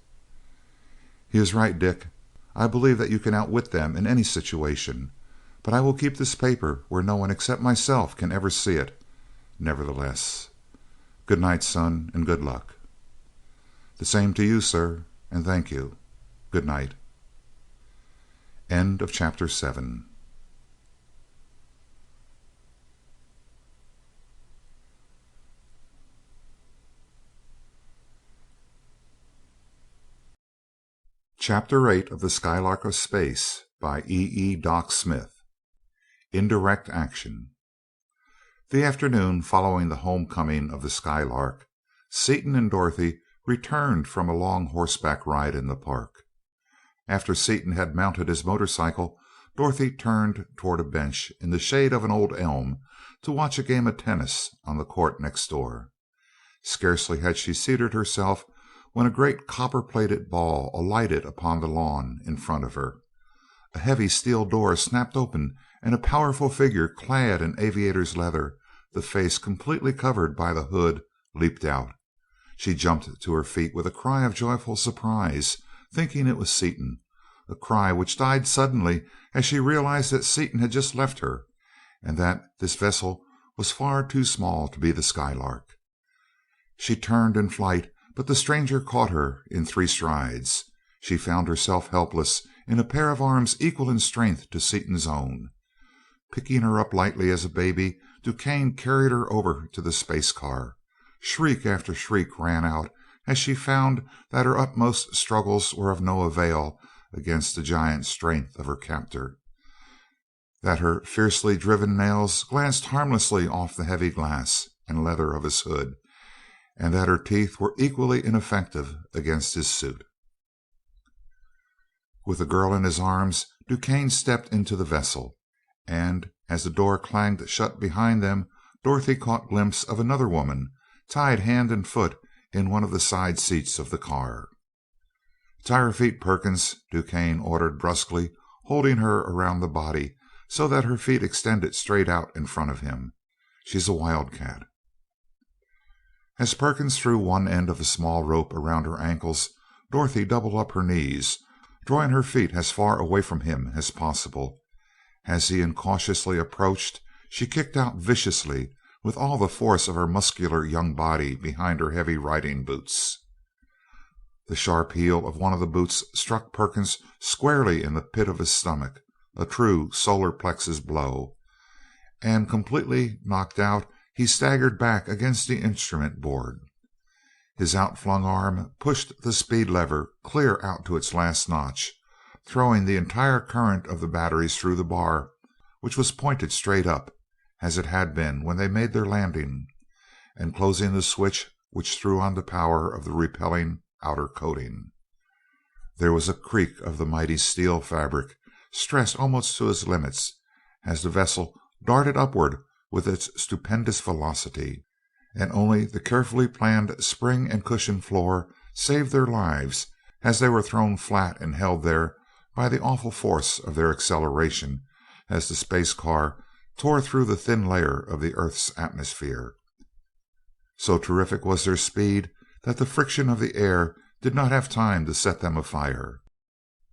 "He is right, Dick. I believe that you can outwit them in any situation, but I will keep this paper where no one except myself can ever see it, nevertheless. Good night, son, and good luck." "The same to you, sir, and thank you. Good night." End of chapter 7. Chapter 8 of the Skylark of Space by E. Doc Smith. Indirect Action. The afternoon following the homecoming of the Skylark, Seaton and Dorothy returned from a long horseback ride in the park. After Seaton had mounted his motorcycle, Dorothy turned toward a bench in the shade of an old elm to watch a game of tennis on the court next door. Scarcely had she seated herself when a great copper-plated ball alighted upon the lawn in front of her. A heavy steel door snapped open, and a powerful figure clad in aviator's leather, the face completely covered by the hood, leaped out. She jumped to her feet with a cry of joyful surprise, thinking it was Seaton, a cry which died suddenly as she realized that Seaton had just left her, and that this vessel was far too small to be the Skylark. She turned in flight, but the stranger caught her in 3 strides. She found herself helpless in a pair of arms equal in strength to Seaton's own. Picking her up lightly as a baby, DuQuesne carried her over to the space car. Shriek after shriek rang out as she found that her utmost struggles were of no avail against the giant strength of her captor, that her fiercely driven nails glanced harmlessly off the heavy glass and leather of his hood, and that her teeth were equally ineffective against his suit. With the girl in his arms, DuQuesne stepped into the vessel, and as the door clanged shut behind them, Dorothy caught glimpse of another woman, tied hand and foot in one of the side seats of the car. "Tie her feet, Perkins," DuQuesne ordered brusquely, holding her around the body so that her feet extended straight out in front of him. "She's a wildcat." As Perkins threw one end of a small rope around her ankles, Dorothy doubled up her knees, drawing her feet as far away from him as possible. As he incautiously approached, she kicked out viciously with all the force of her muscular young body behind her heavy riding boots. The sharp heel of one of the boots struck Perkins squarely in the pit of his stomach, a true solar plexus blow, and completely knocked out, he staggered back against the instrument board. His outflung arm pushed the speed lever clear out to its last notch, throwing the entire current of the batteries through the bar, which was pointed straight up, as it had been when they made their landing, and closing the switch which threw on the power of the repelling outer coating. There was a creak of the mighty steel fabric, stressed almost to its limits, as the vessel darted upward with its stupendous velocity, and only the carefully planned spring and cushion floor saved their lives as they were thrown flat and held there by the awful force of their acceleration as the space car tore through the thin layer of the Earth's atmosphere. So terrific was their speed that the friction of the air did not have time to set them afire.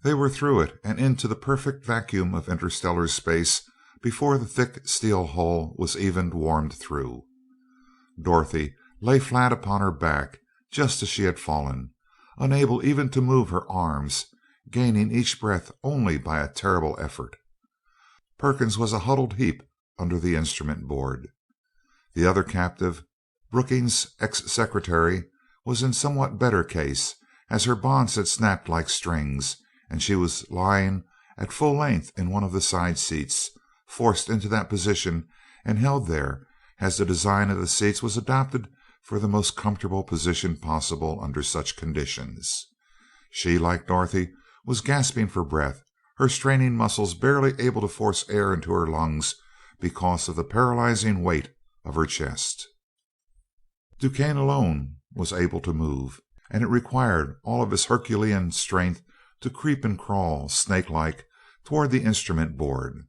They were through it and into the perfect vacuum of interstellar space before the thick steel hull was even warmed through. Dorothy lay flat upon her back, just as she had fallen, unable even to move her arms, gaining each breath only by a terrible effort. Perkins was a huddled heap under the instrument board. The other captive, Brookings' ex-secretary, was in somewhat better case, as her bonds had snapped like strings, and she was lying at full length in one of the side seats, forced into that position and held there, as the design of the seats was adopted for the most comfortable position possible under such conditions. She, like Dorothy, was gasping for breath, her straining muscles barely able to force air into her lungs because of the paralyzing weight of her chest. DuQuesne alone was able to move, and it required all of his Herculean strength to creep and crawl, snake-like, toward the instrument board.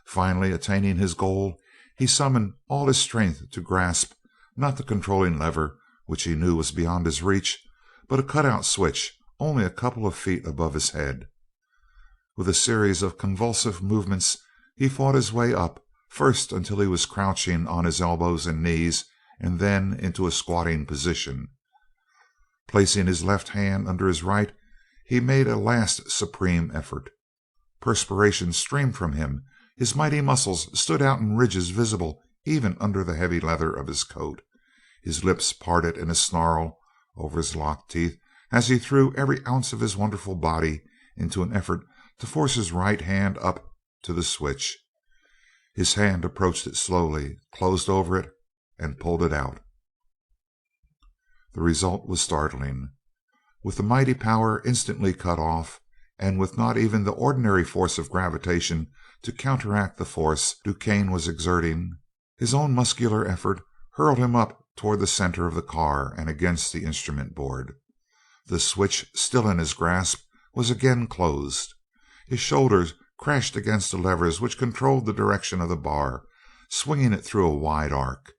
Finally attaining his goal, he summoned all his strength to grasp, not the controlling lever, which he knew was beyond his reach, but a cutout switch only a couple of feet above his head. With a series of convulsive movements, he fought his way up, first until he was crouching on his elbows and knees, and then into a squatting position. Placing his left hand under his right, he made a last supreme effort. Perspiration streamed from him, his mighty muscles stood out in ridges visible even under the heavy leather of his coat. His lips parted in a snarl over his locked teeth as he threw every ounce of his wonderful body into an effort to force his right hand up to the switch. His hand approached it slowly, closed over it, and pulled it out. The result was startling. With the mighty power instantly cut off, and with not even the ordinary force of gravitation to counteract the force DuQuesne was exerting, his own muscular effort hurled him up toward the center of the car and against the instrument board. The switch, still in his grasp, was again closed. His shoulders crashed against the levers which controlled the direction of the bar, swinging it through a wide arc.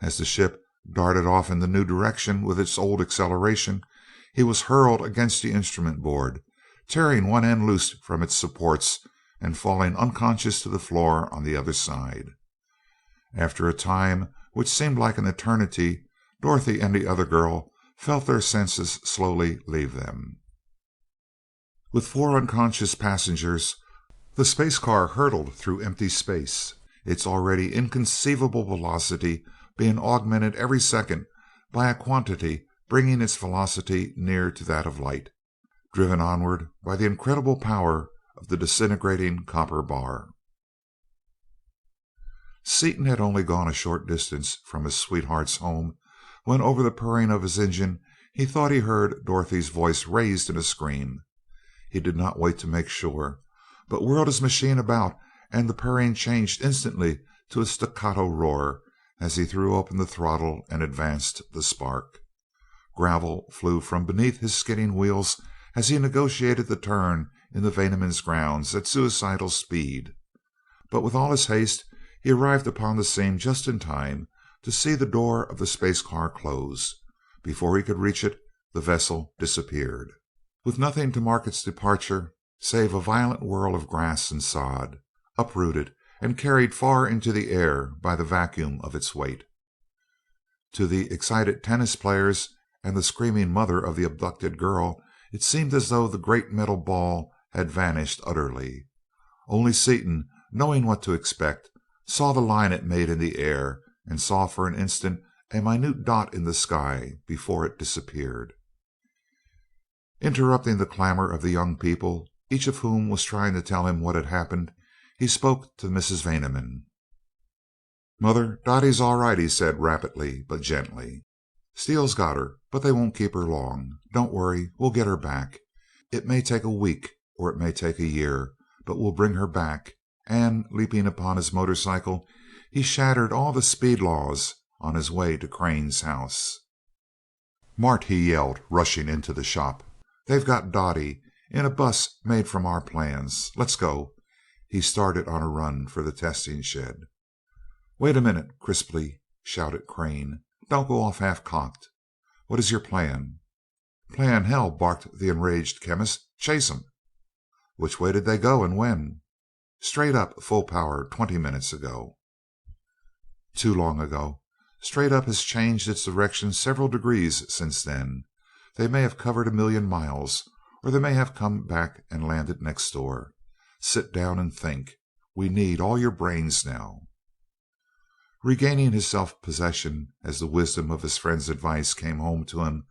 As the ship darted off in the new direction with its old acceleration, he was hurled against the instrument board, tearing one end loose from its supports and falling unconscious to the floor on the other side. After a time which seemed like an eternity, Dorothy and the other girl felt their senses slowly leave them. With 4 unconscious passengers, the space car hurtled through empty space, its already inconceivable velocity being augmented every second by a quantity bringing its velocity near to that of light, driven onward by the incredible power of the disintegrating copper bar. Seaton had only gone a short distance from his sweetheart's home when, over the purring of his engine, he thought he heard Dorothy's voice raised in a scream. He did not wait to make sure, but whirled his machine about, and the purring changed instantly to a staccato roar as he threw open the throttle and advanced the spark. Gravel flew from beneath his skidding wheels as he negotiated the turn in the Vaneman's grounds at suicidal speed. But with all his haste, he arrived upon the scene just in time to see the door of the space car close. Before he could reach it, the vessel disappeared, with nothing to mark its departure save a violent whirl of grass and sod, uprooted and carried far into the air by the vacuum of its weight. To the excited tennis players and the screaming mother of the abducted girl, it seemed as though the great metal ball had vanished utterly. Only Seaton, knowing what to expect, saw the line it made in the air, and saw for an instant a minute dot in the sky before it disappeared. Interrupting the clamor of the young people, each of whom was trying to tell him what had happened, he spoke to Mrs. Vaneman. "Mother, Dottie's all right," he said rapidly but gently. "Steele's got her, but they won't keep her long. Don't worry, we'll get her back. It may take a week or it may take a year, but we'll bring her back," and, leaping upon his motorcycle, he shattered all the speed laws on his way to Crane's house. "Mart," he yelled, rushing into the shop, "they've got Dottie in a bus made from our plans. Let's go." He started on a run for the testing shed. "Wait a minute," crisply shouted Crane. "Don't go off half-cocked. What is your plan?" "Plan, hell!" barked the enraged chemist. "Chase 'em." "Which way did they go, and when?" "Straight up, full power, 20 minutes ago." "Too long ago. Straight up has changed its direction several degrees since then. They may have covered 1,000,000 miles, or they may have come back and landed next door. Sit down and think. We need all your brains now." Regaining his self-possession as the wisdom of his friend's advice came home to him,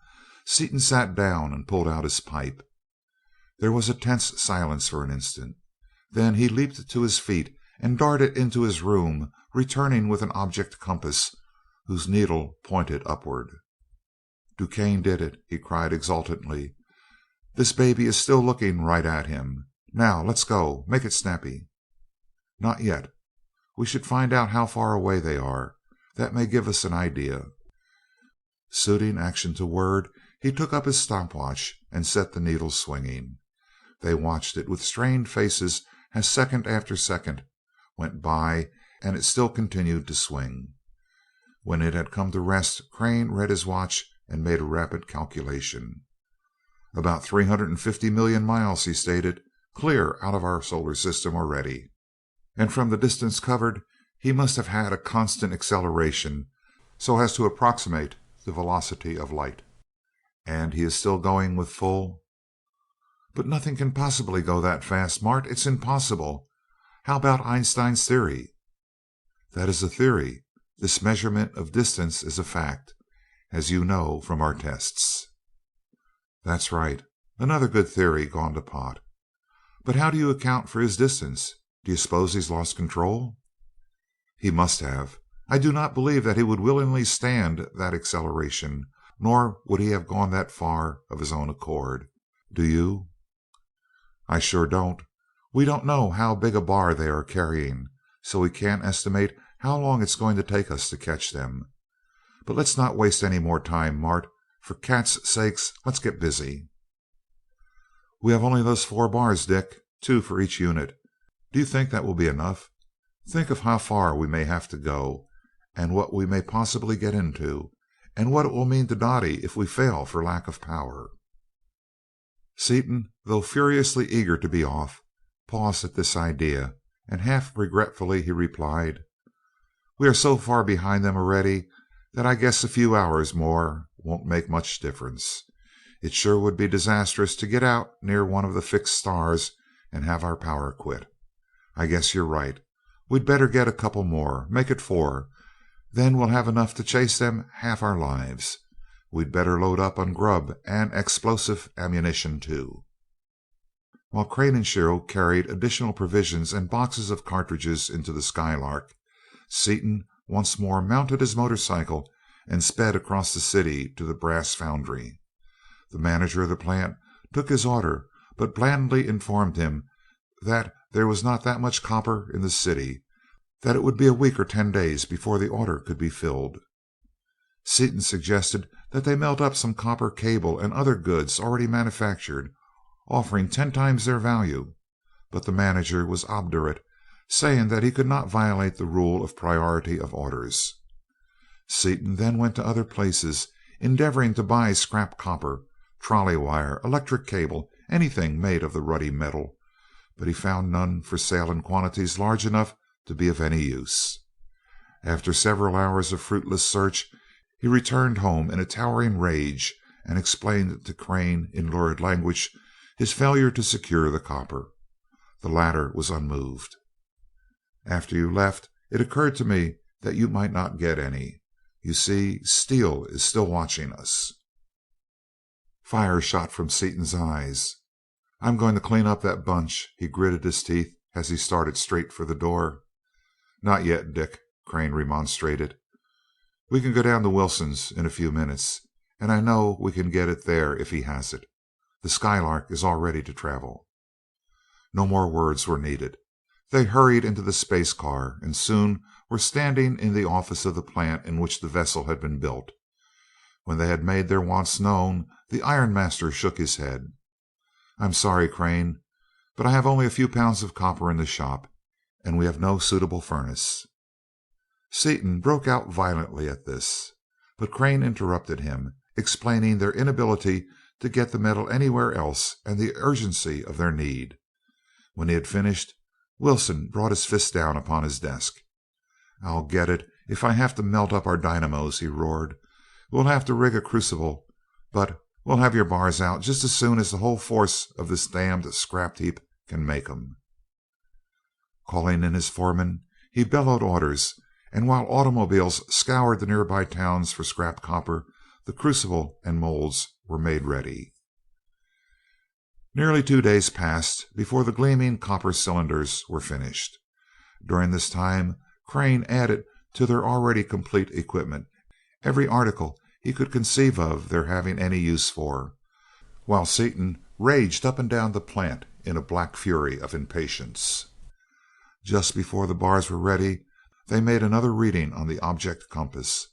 Seaton sat down and pulled out his pipe. There was a tense silence for an instant. Then he leaped to his feet and darted into his room, returning with an object compass whose needle pointed upward. "DuQuesne did it," he cried exultantly. "This baby is still looking right at him. Now let's go. Make it snappy." "Not yet. We should find out how far away they are. That may give us an idea." Suiting action to word, he took up his stopwatch and set the needle swinging. They watched it with strained faces as second after second went by and it still continued to swing. When it had come to rest, Crane read his watch and made a rapid calculation. "About 350 million miles," he stated, "clear out of our solar system already. And from the distance covered, he must have had a constant acceleration so as to approximate the velocity of light. And he is still going with full—" "But nothing can possibly go that fast, Mart. It's impossible. How about Einstein's theory?" "That is a theory. This measurement of distance is a fact, as you know from our tests." "That's right. Another good theory gone to pot. But how do you account for his distance? Do you suppose he's lost control?" "He must have. I do not believe that he would willingly stand that acceleration, nor would he have gone that far of his own accord. Do you?" "I sure don't. We don't know how big a bar they are carrying, so we can't estimate how long it's going to take us to catch them. But let's not waste any more time, Mart. For cat's sakes, let's get busy." "We have only those 4 bars, Dick. 2 for each unit. Do you think that will be enough? Think of how far we may have to go, and what we may possibly get into, and what it will mean to Dottie if we fail for lack of power." Seaton, though furiously eager to be off, paused at this idea, and half regretfully he replied: "We are so far behind them already that I guess a few hours more won't make much difference. It sure would be disastrous to get out near one of the fixed stars and have our power quit. I guess you're right. We'd better get a couple more. Make it 4. Then we'll have enough to chase them half our lives. We'd better load up on grub and explosive ammunition, too." While Crane and Shiro carried additional provisions and boxes of cartridges into the Skylark, Seaton once more mounted his motorcycle and sped across the city to the brass foundry. The manager of the plant took his order, but blandly informed him that there was not that much copper in the city, that it would be a week or 10 days before the order could be filled. Seaton suggested that they melt up some copper cable and other goods already manufactured, offering 10 times their value, but the manager was obdurate, saying that he could not violate the rule of priority of orders. Seaton then went to other places, endeavoring to buy scrap copper, trolley wire, electric cable, anything made of the ruddy metal, but he found none for sale in quantities large enough to be of any use. After several hours of fruitless search, he returned home in a towering rage and explained to Crane in lurid language his failure to secure the copper. The latter was unmoved. "After you left, it occurred to me that you might not get any. You see, Steele is still watching us." Fire shot from Seaton's eyes. "I'm going to clean up that bunch," he gritted his teeth as he started straight for the door. "Not yet, Dick," Crane remonstrated. "We can go down to Wilson's in a few minutes, and I know we can get it there if he has it. The Skylark is all ready to travel." No more words were needed. They hurried into the space car and soon were standing in the office of the plant in which the vessel had been built. When they had made their wants known, the ironmaster shook his head. "I'm sorry, Crane, but I have only a few pounds of copper in the shop, and we have no suitable furnace." Seaton broke out violently at this, but Crane interrupted him, explaining their inability to get the metal anywhere else and the urgency of their need. When he had finished, Wilson brought his fist down upon his desk. "I'll get it if I have to melt up our dynamos," he roared. "We'll have to rig a crucible, but we'll have your bars out just as soon as the whole force of this damned scrap heap can make 'em." Calling in his foreman, he bellowed orders, and while automobiles scoured the nearby towns for scrap copper, the crucible and molds were made ready. Nearly 2 days passed before the gleaming copper cylinders were finished. During this time Crane added to their already complete equipment every article he could conceive of their having any use for, while Seaton raged up and down the plant in a black fury of impatience. Just before the bars were ready, they made another reading on the object compass.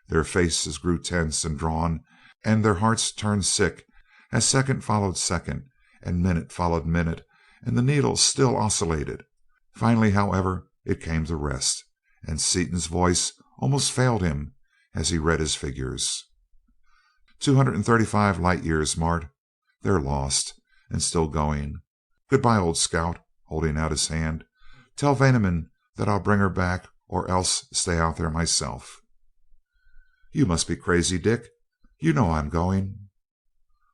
Their faces grew tense and drawn, and their hearts turned sick as second followed second, and minute followed minute, and the needle still oscillated. Finally, however, it came to rest, and Seaton's voice almost failed him as he read his figures. 235 light years, Mart. They're lost, and still going. Goodbye, old scout, holding out his hand. Tell Vaneman that I'll bring her back or else stay out there myself. "You must be crazy, Dick. You know I'm going."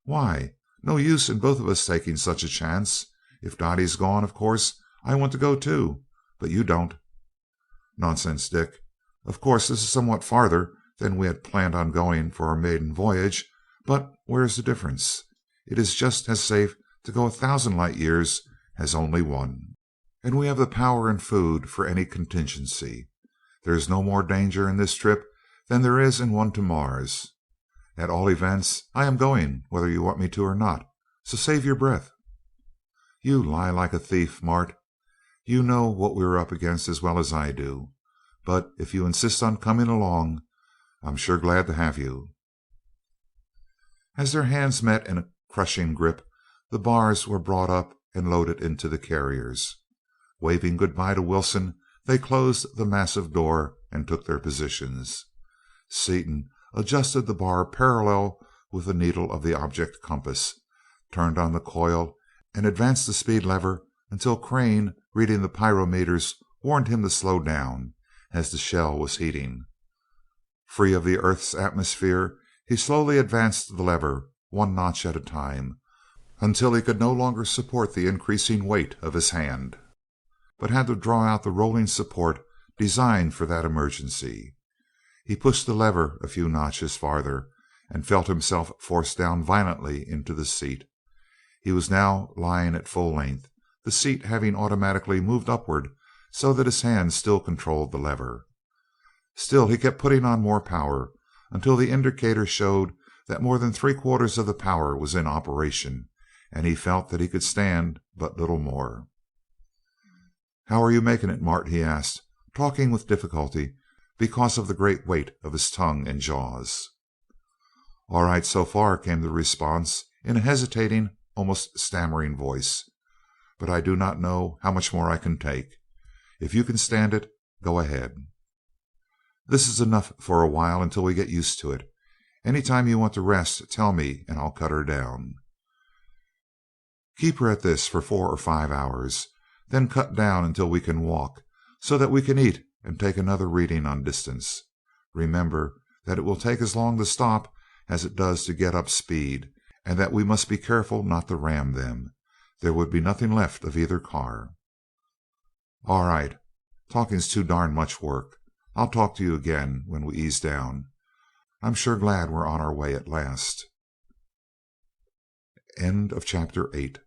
"Why? No use in both of us taking such a chance. If Dottie's gone, of course I want to go too, but you don't." "Nonsense, Dick. Of course this is somewhat farther than we had planned on going for our maiden voyage, but where is the difference? It is just as safe to go 1,000 light years as only one, and we have the power and food for any contingency. There is no more danger in this trip than there is in one to Mars. At all events, I am going whether you want me to or not, so save your breath." "You lie like a thief, Mart. You know what we are up against as well as I do, but if you insist on coming along, I'm sure glad to have you." As their hands met in a crushing grip, the bars were brought up and loaded into the carriers. Waving goodbye to Wilson, they closed the massive door and took their positions. Seaton adjusted the bar parallel with the needle of the object compass, turned on the coil, and advanced the speed lever until Crane, reading the pyrometers, warned him to slow down, as the shell was heating. Free of the Earth's atmosphere, he slowly advanced the lever, one notch at a time, until he could no longer support the increasing weight of his hand, but had to draw out the rolling support designed for that emergency. He pushed the lever a few notches farther, and felt himself forced down violently into the seat. He was now lying at full length, the seat having automatically moved upward so that his hand still controlled the lever. Still he kept putting on more power, until the indicator showed that more than three-quarters of the power was in operation, and he felt that he could stand but little more. "How are you making it, Mart?" he asked, talking with difficulty because of the great weight of his tongue and jaws. "All right so far," came the response in a hesitating, almost stammering voice, "but I do not know how much more I can take. If you can stand it, go ahead. This is enough for a while until we get used to it. Any time you want to rest, tell me and I'll cut her down. Keep her at this for 4 or 5 hours, then cut down until we can walk, so that we can eat and take another reading on distance. Remember that it will take as long to stop as it does to get up speed, and that we must be careful not to ram them. There would be nothing left of either car." "All right. Talking's too darn much work. I'll talk to you again when we ease down. I'm sure glad we're on our way at last." End of chapter 8.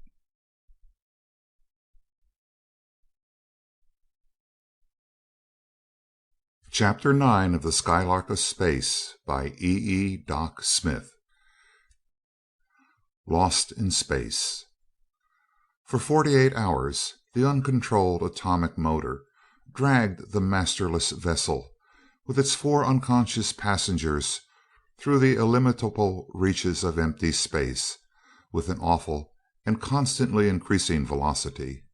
Chapter 9 of the Skylark of Space by E. Doc Smith. Lost in Space. For 48 hours the uncontrolled atomic motor dragged the masterless vessel with its 4 unconscious passengers through the illimitable reaches of empty space with an awful and constantly increasing velocity.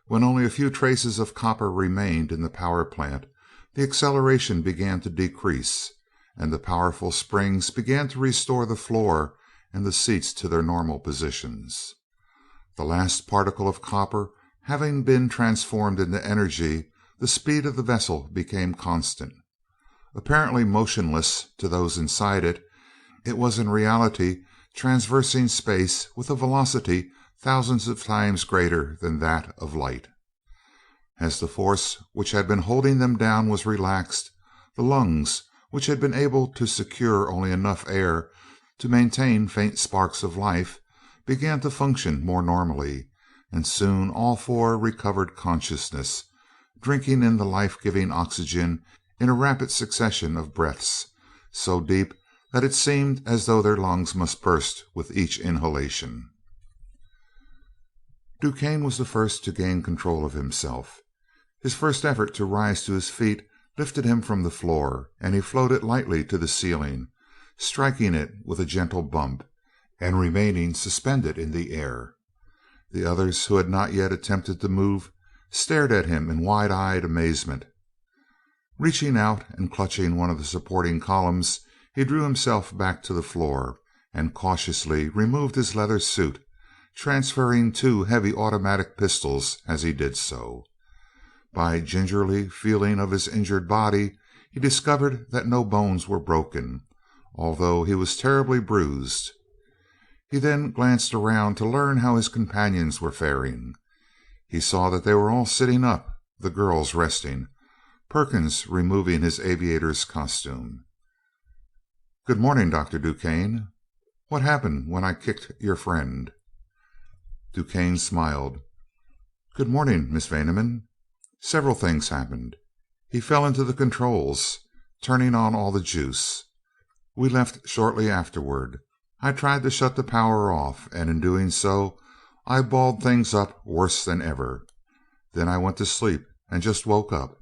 When only a few traces of copper remained in the power plant, the acceleration began to decrease, and the powerful springs began to restore the floor and the seats to their normal positions. The last particle of copper having been transformed into energy, the speed of the vessel became constant. Apparently motionless to those inside it, it was in reality traversing space with a velocity thousands of times greater than that of light. As the force which had been holding them down was relaxed, the lungs, which had been able to secure only enough air to maintain faint sparks of life, began to function more normally, and soon all 4 recovered consciousness, drinking in the life-giving oxygen in a rapid succession of breaths, so deep that it seemed as though their lungs must burst with each inhalation. DuQuesne was the first to gain control of himself. His first effort to rise to his feet lifted him from the floor, and he floated lightly to the ceiling, striking it with a gentle bump, and remaining suspended in the air. The others, who had not yet attempted to move, stared at him in wide-eyed amazement. Reaching out and clutching one of the supporting columns, he drew himself back to the floor and cautiously removed his leather suit, transferring 2 heavy automatic pistols as he did so. By gingerly feeling of his injured body, he discovered that no bones were broken, although he was terribly bruised. He then glanced around to learn how his companions were faring. He saw that they were all sitting up, the girls resting, Perkins removing his aviator's costume. "Good morning, Dr. DuQuesne. What happened when I kicked your friend?" DuQuesne smiled. "Good morning, Miss Vaneman. Several things happened. He fell into the controls, turning on all the juice. We left shortly afterward. I tried to shut the power off, and in doing so I balled things up worse than ever. Then I went to sleep and just woke up."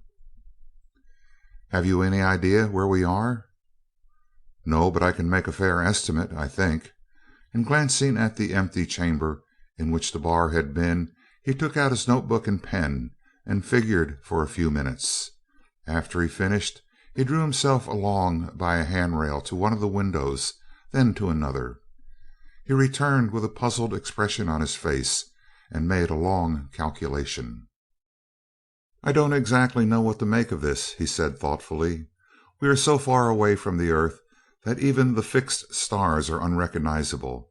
"Have you any idea where we are?" "No, but I can make a fair estimate, I think." And glancing at the empty chamber in which the bar had been, he took out his notebook and pen and figured for a few minutes. After he finished, he drew himself along by a handrail to one of the windows, then to another. He returned with a puzzled expression on his face and made a long calculation. "I don't exactly know what to make of this," he said thoughtfully. "We are so far away from the earth that even the fixed stars are unrecognizable.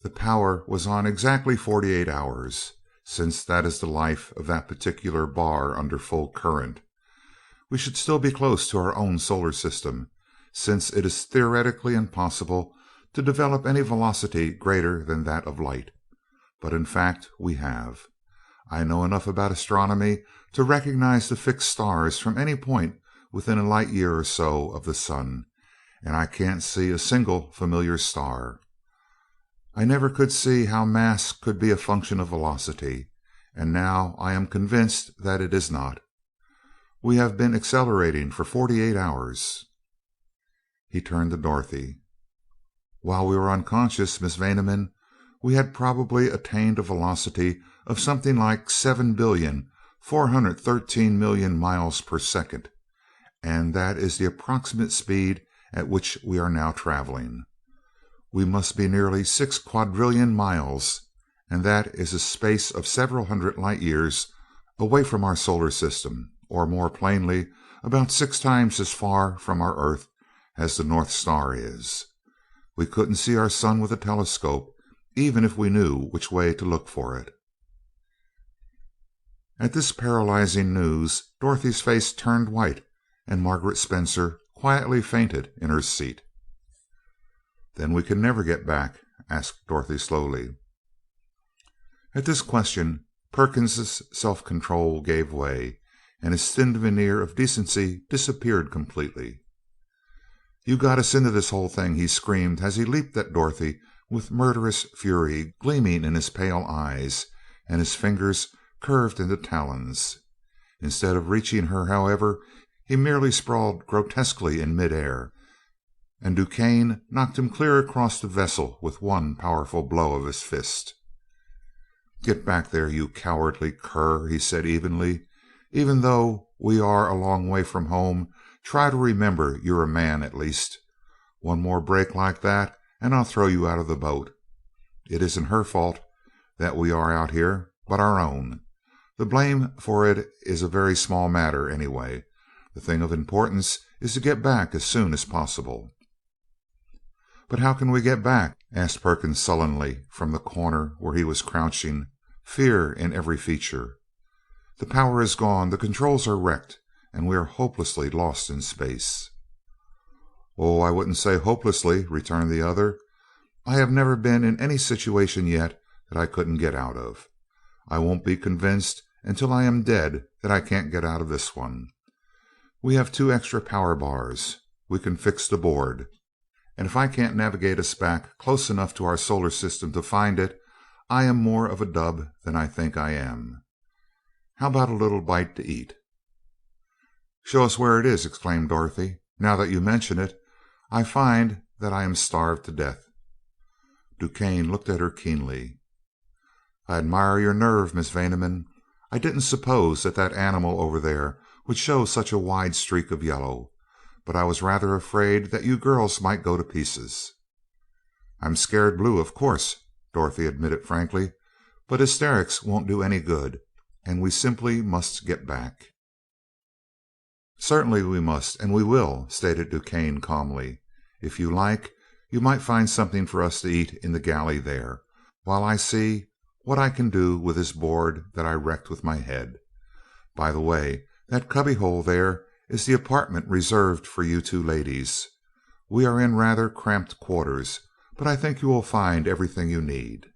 The power was on exactly 48 hours, since that is the life of that particular bar under full current. We should still be close to our own solar system, since it is theoretically impossible to develop any velocity greater than that of light. But in fact we have. I know enough about astronomy to recognize the fixed stars from any point within a light year or so of the sun, and I can't see a single familiar star. I never could see how mass could be a function of velocity, and now I am convinced that it is not. We have been accelerating for 48 hours. He turned to Dorothy. While we were unconscious, Miss Vaneman, we had probably attained a velocity of something like 7,413,000,000 miles per second, and that is the approximate speed at which we are now traveling. We must be nearly 6 quadrillion miles, and that is a space of several hundred light years away from our solar system, or more plainly, about 6 times as far from our Earth as the North Star is. We couldn't see our sun with a telescope, even if we knew which way to look for it. At this paralyzing news, Dorothy's face turned white, and Margaret Spencer quietly fainted in her seat. "Then we can never get back?" asked Dorothy slowly. At this question, Perkins's self-control gave way, and his thin veneer of decency disappeared completely. "You got us into this whole thing," he screamed as he leaped at Dorothy with murderous fury gleaming in his pale eyes, and his fingers curved into talons. Instead of reaching her, however, he merely sprawled grotesquely in midair, and DuQuesne knocked him clear across the vessel with one powerful blow of his fist. "Get back there, you cowardly cur," he said evenly. "Even though we are a long way from home, try to remember you're a man at least. One more break like that and I'll throw you out of the boat. It isn't her fault that we are out here, but our own. The blame for it is a very small matter anyway. The thing of importance is to get back as soon as possible." "But how can we get back?" asked Perkins sullenly from the corner where he was crouching, fear in every feature. "The power is gone, the controls are wrecked, and we are hopelessly lost in space." "Oh, I wouldn't say hopelessly," returned the other. "I have never been in any situation yet that I couldn't get out of. I won't be convinced until I am dead that I can't get out of this one. We have 2 extra power bars. We can fix the board, and if I can't navigate us back close enough to our solar system to find it, I am more of a dub than I think I am. How about a little bite to eat?" "Show us where it is," exclaimed Dorothy. "Now that you mention it, I find that I am starved to death." DuQuesne looked at her keenly. "I admire your nerve, Miss Vaneman. I didn't suppose that that animal over there would show such a wide streak of yellow, but I was rather afraid that you girls might go to pieces." "I'm scared blue, of course," Dorothy admitted frankly, "but hysterics won't do any good, and we simply must get back." "Certainly we must, and we will," stated DuQuesne calmly. "If you like, you might find something for us to eat in the galley there, while I see what I can do with this board that I wrecked with my head. By the way, that cubbyhole there is the apartment reserved for you 2 ladies. We are in rather cramped quarters, but I think you will find everything you need."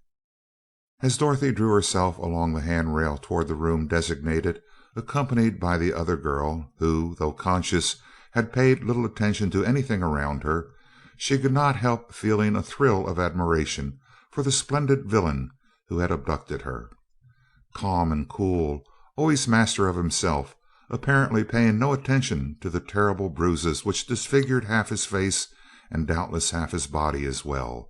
As Dorothy drew herself along the handrail toward the room designated, accompanied by the other girl, who, though conscious, had paid little attention to anything around her, she could not help feeling a thrill of admiration for the splendid villain who had abducted her. Calm and cool, always master of himself, apparently paying no attention to the terrible bruises which disfigured half his face and doubtless half his body as well,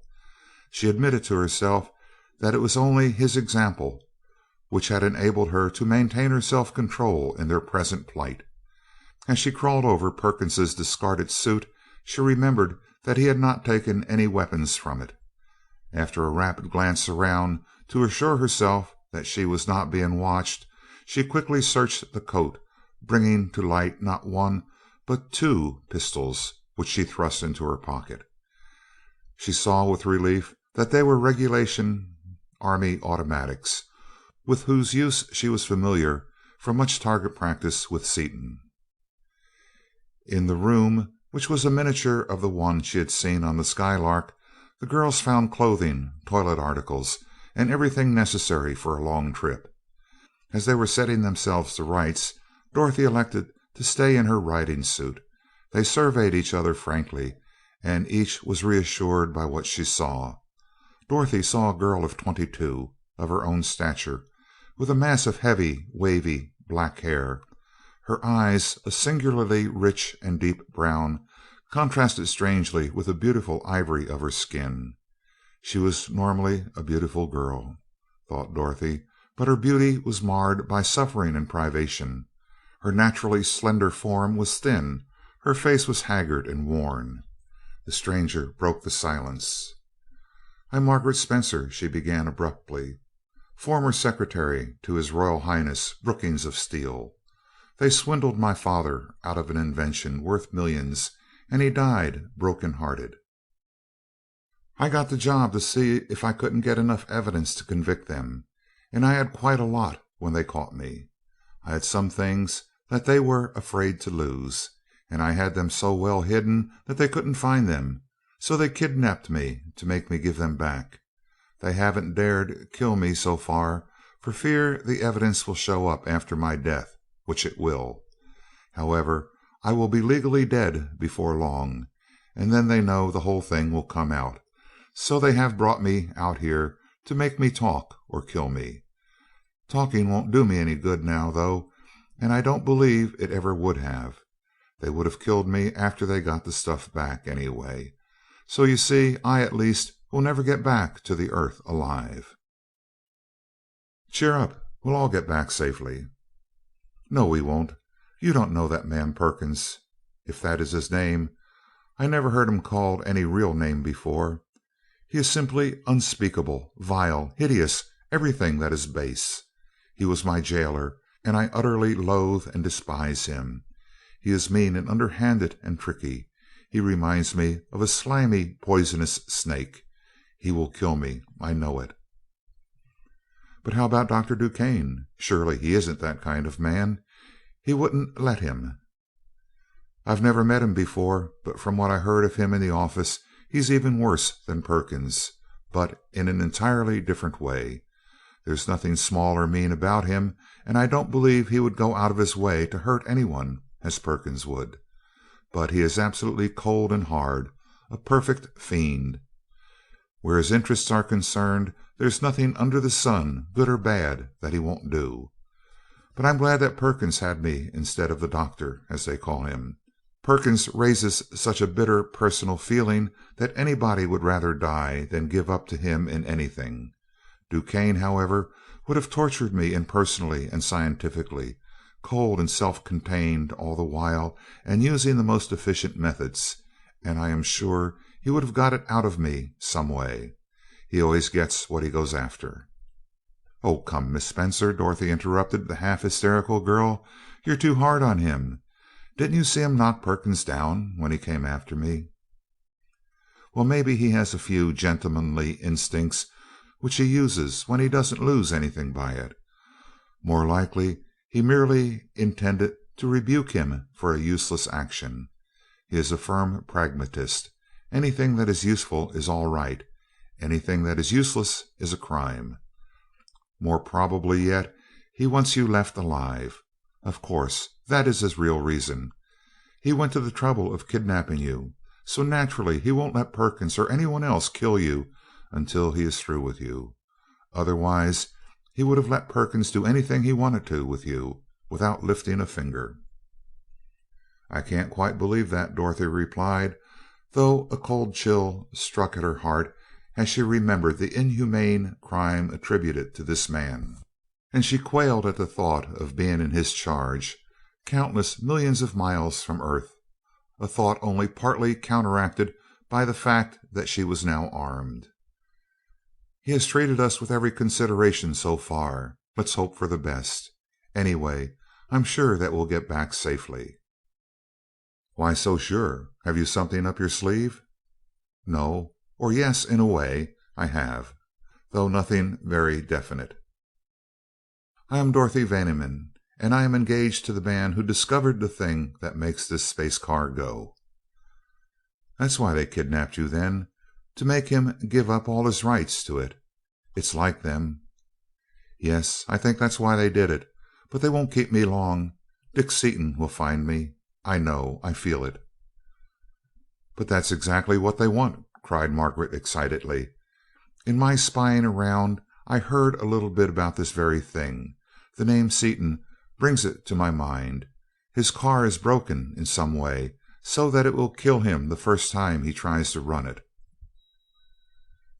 she admitted to herself that it was only his example which had enabled her to maintain her self-control in their present plight. As she crawled over Perkins's discarded suit, she remembered that he had not taken any weapons from it. After a rapid glance around to assure herself that she was not being watched, she quickly searched the coat, bringing to light not 1 but 2 pistols, which she thrust into her pocket. She saw with relief that they were regulation army automatics, with whose use she was familiar from much target practice with Seaton. In the room, which was a miniature of the one she had seen on the Skylark, the girls found clothing, toilet articles, and everything necessary for a long trip. As they were setting themselves to rights, Dorothy elected to stay in her riding suit. They surveyed each other frankly, and each was reassured by what she saw. Dorothy saw a girl of 22, of her own stature, with a mass of heavy, wavy black hair. Her eyes, a singularly rich and deep brown, contrasted strangely with the beautiful ivory of her skin. She was normally a beautiful girl, thought Dorothy, but her beauty was marred by suffering and privation. Her naturally slender form was thin, her face was haggard and worn. The stranger broke the silence. "I'm Margaret Spencer," she began abruptly, "former secretary to His Royal Highness Brookings of Steel. They swindled my father out of an invention worth millions, and he died broken hearted. I got the job to see if I couldn't get enough evidence to convict them, and I had quite a lot when they caught me. I had some things that they were afraid to lose, and I had them so well hidden that they couldn't find them, so they kidnapped me to make me give them back. They haven't dared kill me so far, for fear the evidence will show up after my death, which it will. However, I will be legally dead before long, and then they know the whole thing will come out, so they have brought me out here to make me talk or kill me. Talking won't do me any good now, though, and I don't believe it ever would have. They would have killed me after they got the stuff back, anyway. So you see, I at least will never get back to the earth alive." "Cheer up, we'll all get back safely." "No, we won't. You don't know that man Perkins, if that is his name. I never heard him called any real name before. He is simply unspeakable, vile, hideous, everything that is base. He was my jailer, and I utterly loathe and despise him. He is mean and underhanded and tricky. He reminds me of a slimy, poisonous snake. He will kill me, I know it." "But how about Dr. DuQuesne? Surely he isn't that kind of man. He wouldn't let him." "I've never met him before, but from what I heard of him in the office, he's even worse than Perkins, but in an entirely different way. There's nothing small or mean about him, and I don't believe he would go out of his way to hurt anyone, as Perkins would. But he is absolutely cold and hard, a perfect fiend. Where his interests are concerned, there's nothing under the sun, good or bad, that he won't do. But I'm glad that Perkins had me instead of the doctor, as they call him. Perkins raises such a bitter personal feeling that anybody would rather die than give up to him in anything. DuQuesne, however, would have tortured me impersonally and scientifically, cold and self-contained all the while, and using the most efficient methods, and I am sure he would have got it out of me some way. He always gets what he goes after." "Oh, come, Miss Spencer," Dorothy interrupted the half-hysterical girl. "You're too hard on him. Didn't you see him knock Perkins down when he came after me?" "Well, maybe he has a few gentlemanly instincts which he uses when he doesn't lose anything by it. More likely he merely intended to rebuke him for a useless action. He is a firm pragmatist. Anything that is useful is all right. Anything that is useless is a crime. More probably yet, he wants you left alive. Of course, that is his real reason. He went to the trouble of kidnapping you, so naturally he won't let Perkins or anyone else kill you until he is through with you. Otherwise, he would have let Perkins do anything he wanted to with you, without lifting a finger." "I can't quite believe that," Dorothy replied, though a cold chill struck at her heart as she remembered the inhuman crime attributed to this man, and she quailed at the thought of being in his charge, countless millions of miles from Earth, a thought only partly counteracted by the fact that she was now armed. "He has treated us with every consideration so far. Let's hope for the best. Anyway, I'm sure that we'll get back safely." "Why so sure? Have you something up your sleeve? No, or yes, in a way, I have, though nothing very definite. I am Dorothy Vaneman, and I am engaged to the man who discovered the thing that makes this space car go." "That's why they kidnapped you, then, to make him give up all his rights to it. It's like them." "Yes, I think that's why they did it, but they won't keep me long. Dick Seaton will find me. I know, I feel it." "But that's exactly what they want," cried Margaret excitedly. "In my spying around I heard a little bit about this very thing. The name Seaton brings it to my mind. His car is broken in some way, so that it will kill him the first time he tries to run it."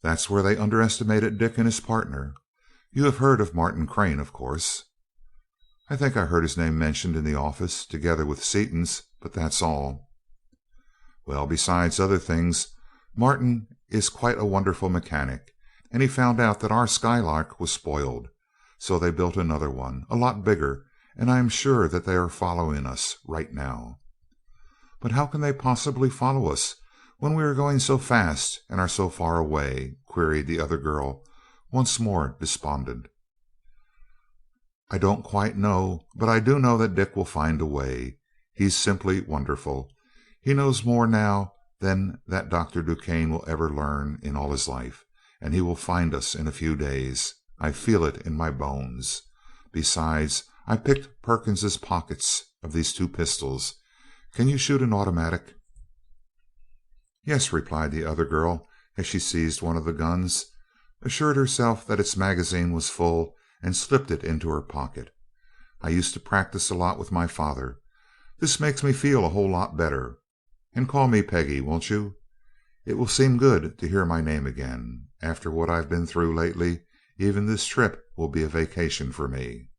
"That's where they underestimated Dick and his partner. You have heard of Martin Crane, of course?" "I think I heard his name mentioned in the office, together with Seaton's, but that's all." "Well, besides other things, Martin is quite a wonderful mechanic, and he found out that our Skylark was spoiled. So they built another one, a lot bigger, and I am sure that they are following us right now." "But how can they possibly follow us when we are going so fast and are so far away?" queried the other girl, once more despondent. "I don't quite know, but I do know that Dick will find a way. He's simply wonderful. He knows more now than that Dr. DuQuesne will ever learn in all his life, and he will find us in a few days. I feel it in my bones. Besides, I picked Perkins's pockets of these two pistols. Can you shoot an automatic?" "Yes," replied the other girl as she seized one of the guns, assured herself that its magazine was full, and slipped it into her pocket. "I used to practice a lot with my father. This makes me feel a whole lot better. And call me Peggy, won't you? It will seem good to hear my name again. After what I've been through lately, even this trip will be a vacation for me."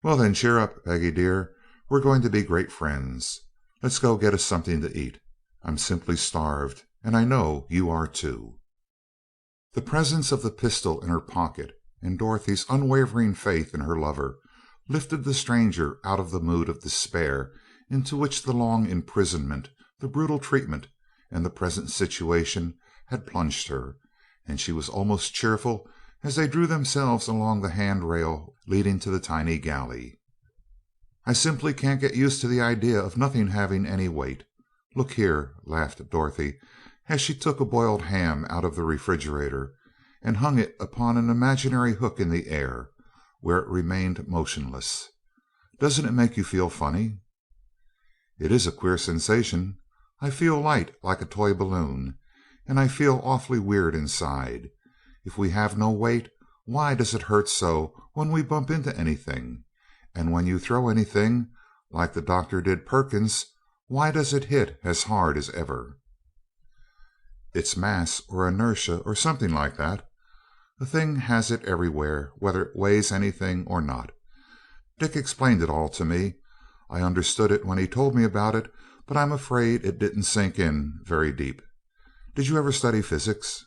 "Well, then, cheer up, Peggy dear. We're going to be great friends. Let's go get us something to eat. I'm simply starved, and I know you are too." The presence of the pistol in her pocket and Dorothy's unwavering faith in her lover lifted the stranger out of the mood of despair into which the long imprisonment, the brutal treatment, and the present situation had plunged her, and she was almost cheerful as they drew themselves along the handrail leading to the tiny galley. "I simply can't get used to the idea of nothing having any weight. Look here," laughed Dorothy as she took a boiled ham out of the refrigerator and hung it upon an imaginary hook in the air, where it remained motionless. "Doesn't it make you feel funny?" "It is a queer sensation. I feel light like a toy balloon, and I feel awfully weird inside. If we have no weight, why does it hurt so when we bump into anything? And when you throw anything, like the doctor did Perkins, why does it hit as hard as ever?" "It's mass or inertia or something like that. A thing has it everywhere, whether it weighs anything or not. Dick explained it all to me. I understood it when he told me about it, but I'm afraid it didn't sink in very deep. Did you ever study physics?"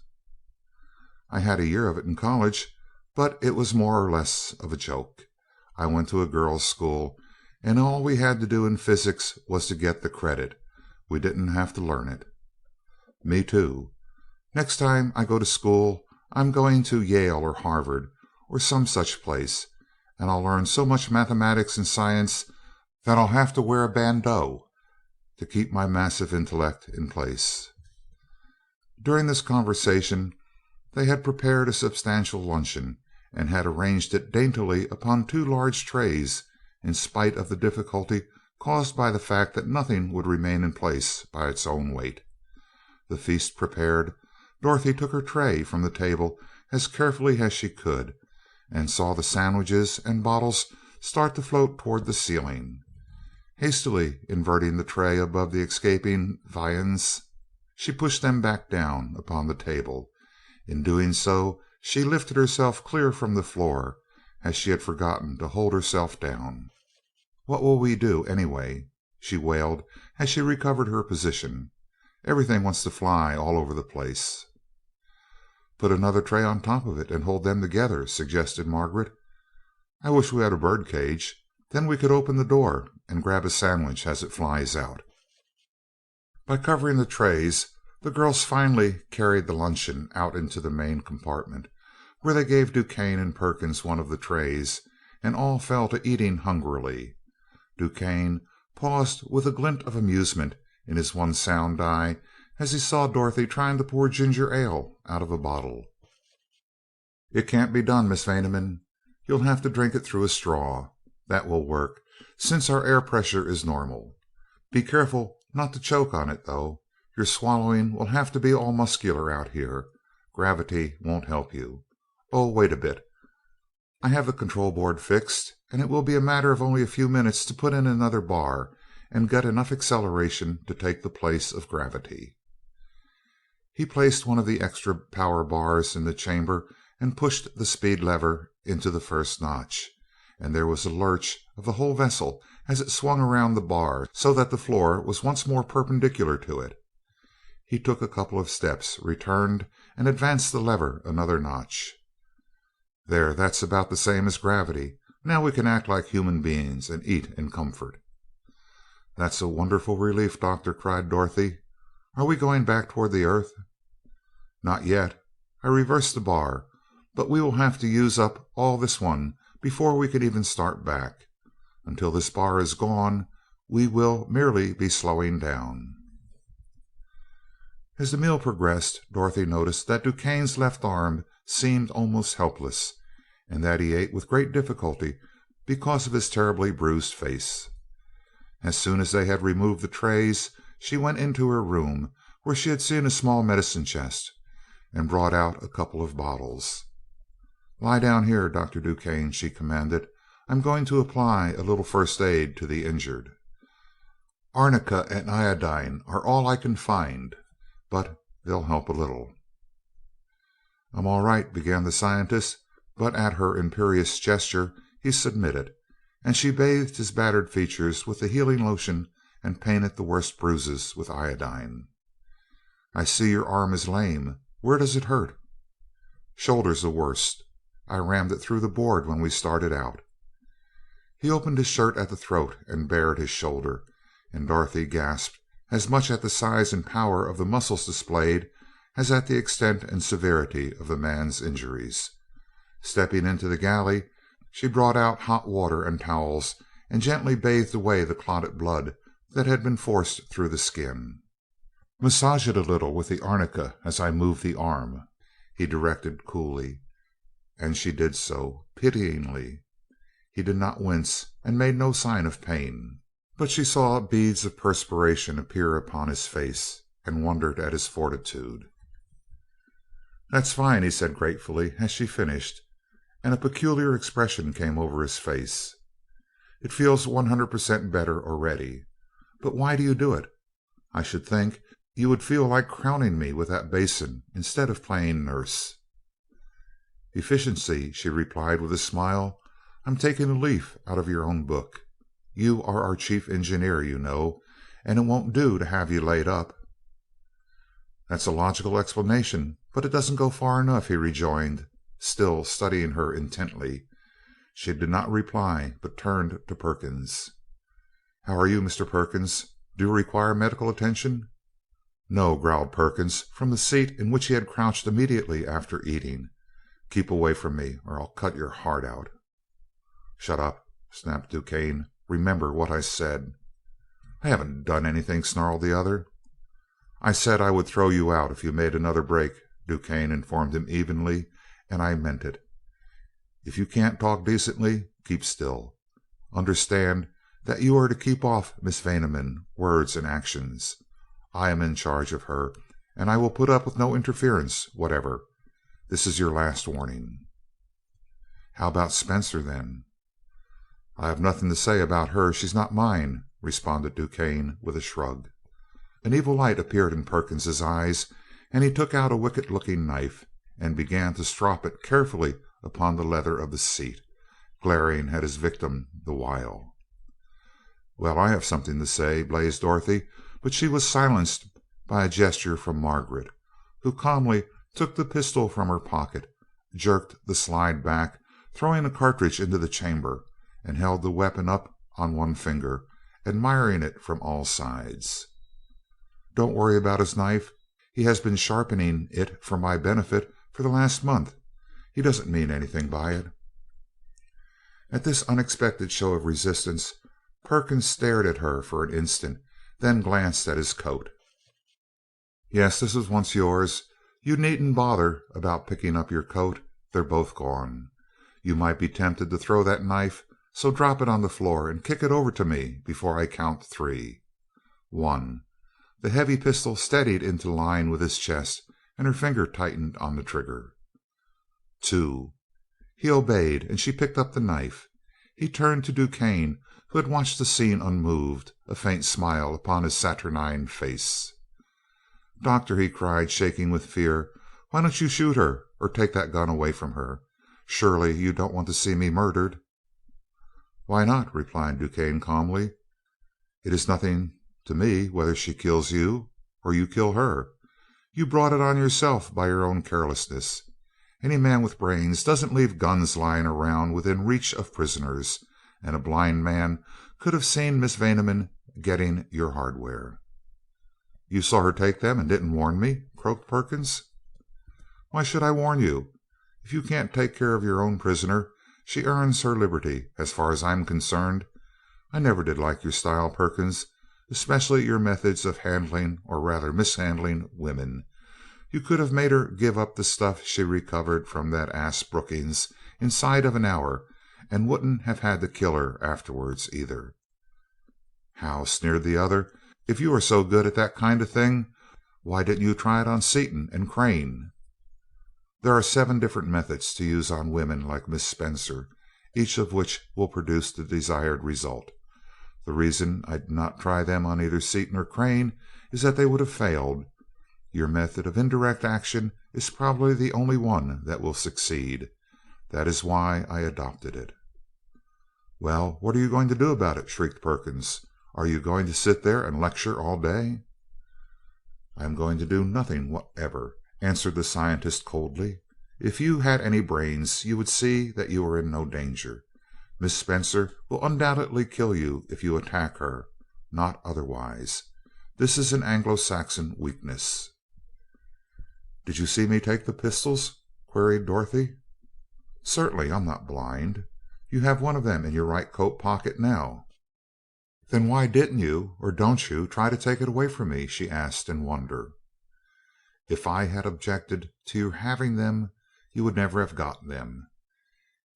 "I had a year of it in college, but it was more or less of a joke. I went to a girls' school, and all we had to do in physics was to get the credit. We didn't have to learn it." "Me too. Next time I go to school I'm going to Yale or Harvard or some such place, and I'll learn so much mathematics and science that I'll have to wear a bandeau to keep my massive intellect in place." During this conversation they had prepared a substantial luncheon, and had arranged it daintily upon two large trays, in spite of the difficulty caused by the fact that nothing would remain in place by its own weight. The feast prepared, Dorothy took her tray from the table as carefully as she could, and saw the sandwiches and bottles start to float toward the ceiling. Hastily inverting the tray above the escaping viands, she pushed them back down upon the table. In doing so she lifted herself clear from the floor, as she had forgotten to hold herself down. "What will we do, anyway?" she wailed as she recovered her position. "Everything wants to fly all over the place." "Put another tray on top of it and hold them together," suggested Margaret. "I wish we had a bird cage. Then we could open the door and grab a sandwich as it flies out." By covering the trays, the girls finally carried the luncheon out into the main compartment, where they gave DuQuesne and Perkins one of the trays, and all fell to eating hungrily. DuQuesne paused with a glint of amusement in his one sound eye as he saw Dorothy trying to pour ginger ale out of a bottle. "It can't be done, Miss Vaneman. You'll have to drink it through a straw. That will work, since our air pressure is normal. Be careful not to choke on it, though. Your swallowing will have to be all muscular out here. Gravity won't help you. Oh, wait a bit. I have the control board fixed, and it will be a matter of only a few minutes to put in another bar and get enough acceleration to take the place of gravity." He placed one of the extra power bars in the chamber and pushed the speed lever into the first notch, and there was a lurch of the whole vessel as it swung around the bar so that the floor was once more perpendicular to it. He took a couple of steps, returned, and advanced the lever another notch. "There, that's about the same as gravity. Now we can act like human beings and eat in comfort." "That's a wonderful relief, Doctor," cried Dorothy. "Are we going back toward the Earth?" "Not yet. I reversed the bar, but we will have to use up all this one before we can even start back. Until this bar is gone, we will merely be slowing down." As the meal progressed, Dorothy noticed that DuQuesne's left arm seemed almost helpless, and that he ate with great difficulty because of his terribly bruised face. As soon as they had removed the trays, she went into her room, where she had seen a small medicine chest, and brought out a couple of bottles. "Lie down here, Dr. DuQuesne," she commanded. "I'm going to apply a little first aid to the injured. Arnica and iodine are all I can find, but they'll help a little." "I'm all right," began the scientist, but at her imperious gesture he submitted, and she bathed his battered features with the healing lotion and painted the worst bruises with iodine. "I see your arm is lame. Where does it hurt?" "Shoulder's the worst. I rammed it through the board when we started out." He opened his shirt at the throat and bared his shoulder, and Dorothy gasped, as much at the size and power of the muscles displayed as at the extent and severity of the man's injuries. Stepping into the galley, she brought out hot water and towels and gently bathed away the clotted blood that had been forced through the skin. "Massage it a little with the arnica as I move the arm," he directed coolly, and she did so, pityingly. He did not wince and made no sign of pain, but she saw beads of perspiration appear upon his face, and wondered at his fortitude. "That's fine," he said gratefully as she finished, and a peculiar expression came over his face. "It feels 100% better already. But why do you do it? I should think you would feel like crowning me with that basin instead of playing nurse." "Efficiency," she replied with a smile. "I'm taking a leaf out of your own book. You are our chief engineer, you know, and it won't do to have you laid up." "That's a logical explanation, but it doesn't go far enough," he rejoined, still studying her intently. She did not reply, but turned to Perkins. "How are you, Mr. Perkins? Do you require medical attention?" "No," growled Perkins from the seat in which he had crouched immediately after eating. "Keep away from me, or I'll cut your heart out." "Shut up," snapped DuQuesne. "Remember what I said." "I haven't done anything," snarled the other. "I said I would throw you out if you made another break," DuQuesne informed him evenly, "and I meant it. If you can't talk decently, keep still. Understand that you are to keep off Miss Vaneman, words and actions. I am in charge of her, and I will put up with no interference whatever. This is your last warning." "How about Spencer, then?" "I have nothing to say about her. She's not mine," responded DuQuesne with a shrug. An evil light appeared in Perkins's eyes, and he took out a wicked-looking knife and began to strop it carefully upon the leather of the seat, glaring at his victim the while. "Well, I have something to say," blazed Dorothy, but she was silenced by a gesture from Margaret, who calmly took the pistol from her pocket, jerked the slide back, throwing a cartridge into the chamber, and held the weapon up on one finger, admiring it from all sides. Don't worry about his knife. He has been sharpening it for my benefit for the last month. He doesn't mean anything by it." At this unexpected show of resistance, Perkins stared at her for an instant, then glanced at his coat. "Yes, this was once yours. You needn't bother about picking up your coat. They're both gone. You might be tempted to throw that knife, so drop it on the floor and kick it over to me before I count 3. 1." The heavy pistol steadied into line with his chest, and her finger tightened on the trigger. 2. He obeyed, and she picked up the knife. He turned to Duquesne, who had watched the scene unmoved, a faint smile upon his saturnine face. "Doctor," he cried, shaking with fear, "why don't you shoot her, or take that gun away from her? Surely you don't want to see me murdered?" "Why not?" replied Duquesne calmly. "It is nothing to me whether she kills you or you kill her. You brought it on yourself by your own carelessness. Any man with brains doesn't leave guns lying around within reach of prisoners, and a blind man could have seen Miss Vaneman getting your hardware." "You saw her take them and didn't warn me?" croaked Perkins. "Why should I warn you? If you can't take care of your own prisoner, she earns her liberty as far as I'm concerned. I never did like your style, Perkins, especially your methods of handling, or rather mishandling, women. You could have made her give up the stuff she recovered from that ass Brookings inside of an hour, and wouldn't have had to kill her afterwards either." "How?" sneered the other. "If you are so good at that kind of thing, why didn't you try it on Seaton and Crane?" "There are 7 different methods to use on women like Miss Spencer, each of which will produce the desired result. The reason I did not try them on either Seaton or Crane is that they would have failed. Your method of indirect action is probably the only one that will succeed. That is why I adopted it." "Well, what are you going to do about it?" shrieked Perkins. "Are you going to sit there and lecture all day?" "I am going to do nothing whatever," answered the scientist coldly. "If you had any brains you would see that you are in no danger. Miss Spencer will undoubtedly kill you if you attack her, not otherwise. This is an Anglo-Saxon weakness." "Did you see me take the pistols?" queried Dorothy. "Certainly. I'm not blind. You have one of them in your right coat pocket now." "Then why didn't you, or don't you, try to take it away from me?" she asked in wonder. "If I had objected to your having them, you would never have got them.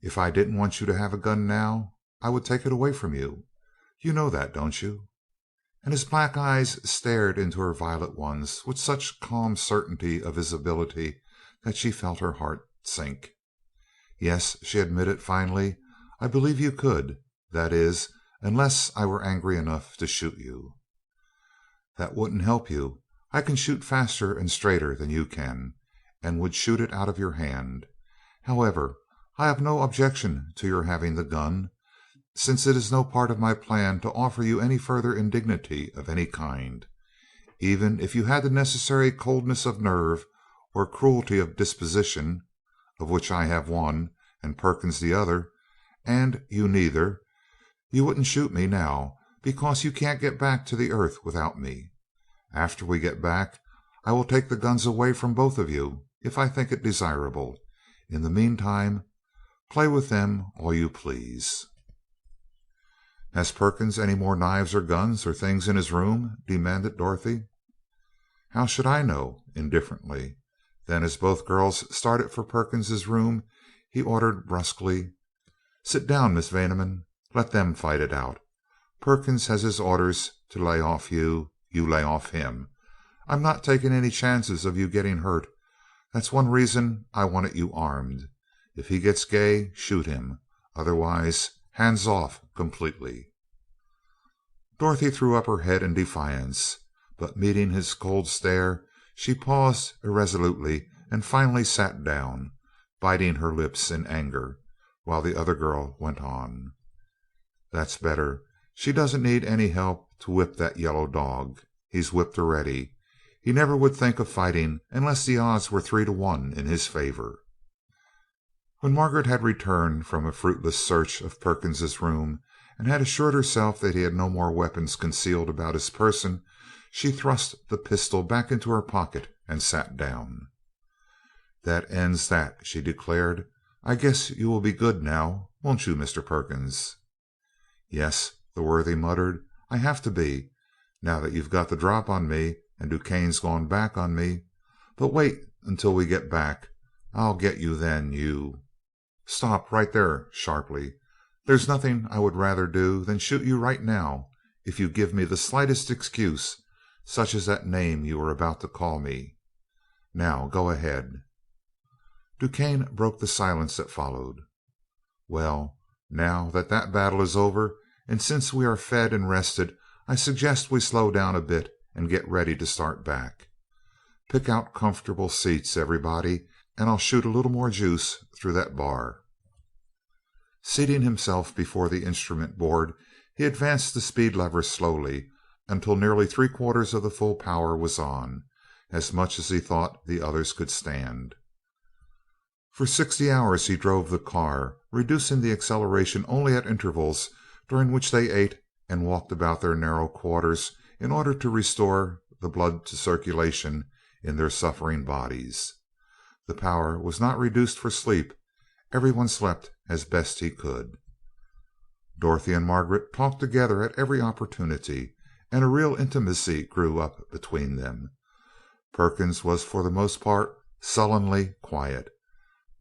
If I didn't want you to have a gun now, I would take it away from you. You know that, don't you?" And his black eyes stared into her violet ones with such calm certainty of his ability that she felt her heart sink. "Yes," she admitted finally, "I believe you could. That is, unless I were angry enough to shoot you." "That wouldn't help you. I can shoot faster and straighter than you can, and would shoot it out of your hand. However, I have no objection to your having the gun, since it is no part of my plan to offer you any further indignity of any kind. Even if you had the necessary coldness of nerve or cruelty of disposition, of which I have one and Perkins the other, and you neither, you wouldn't shoot me now, because you can't get back to the earth without me. After we get back, I will take the guns away from both of you, if I think it desirable. In the meantime, play with them all you please." "Has Perkins any more knives or guns or things in his room?" demanded Dorothy. "How should I know?" indifferently. Then, as both girls started for Perkins's room, he ordered brusquely: "Sit down, Miss Vaneman. Let them fight it out. Perkins has his orders to lay off you. You lay off him. I'm not taking any chances of you getting hurt. That's one reason I wanted you armed. If he gets gay, shoot him. Otherwise, hands off completely." Dorothy threw up her head in defiance, but meeting his cold stare, she paused irresolutely and finally sat down, biting her lips in anger, while the other girl went on: "That's better. She doesn't need any help to whip that yellow dog. He's whipped already. He never would think of fighting unless the odds were 3 to 1 in his favor." When Margaret had returned from a fruitless search of Perkins's room, and had assured herself that he had no more weapons concealed about his person, She thrust the pistol back into her pocket and sat down. "That ends that," she declared. "I guess you will be good now, won't you, Mr. Perkins?" "Yes," the worthy muttered. "I have to be, now that you've got the drop on me and DuQuesne's gone back on me. But wait until we get back. I'll get you then, you " "Stop right there!" sharply. "There's nothing I would rather do than shoot you right now if you give me the slightest excuse, such as that name you were about to call me. Now go ahead." DuQuesne broke the silence that followed. "Well, now that that battle is over, and since we are fed and rested, I suggest we slow down a bit and get ready to start back. Pick out comfortable seats, everybody, and I'll shoot a little more juice through that bar." Seating himself before the instrument board, he advanced the speed lever slowly until nearly three-quarters of the full power was on, as much as he thought the others could stand. For 60 hours he drove the car, reducing the acceleration only at intervals during which they ate and walked about their narrow quarters in order to restore the blood to circulation in their suffering bodies. The power was not reduced for sleep. Everyone slept as best he could. Dorothy and Margaret talked together at every opportunity, and a real intimacy grew up between them. Perkins was for the most part sullenly quiet,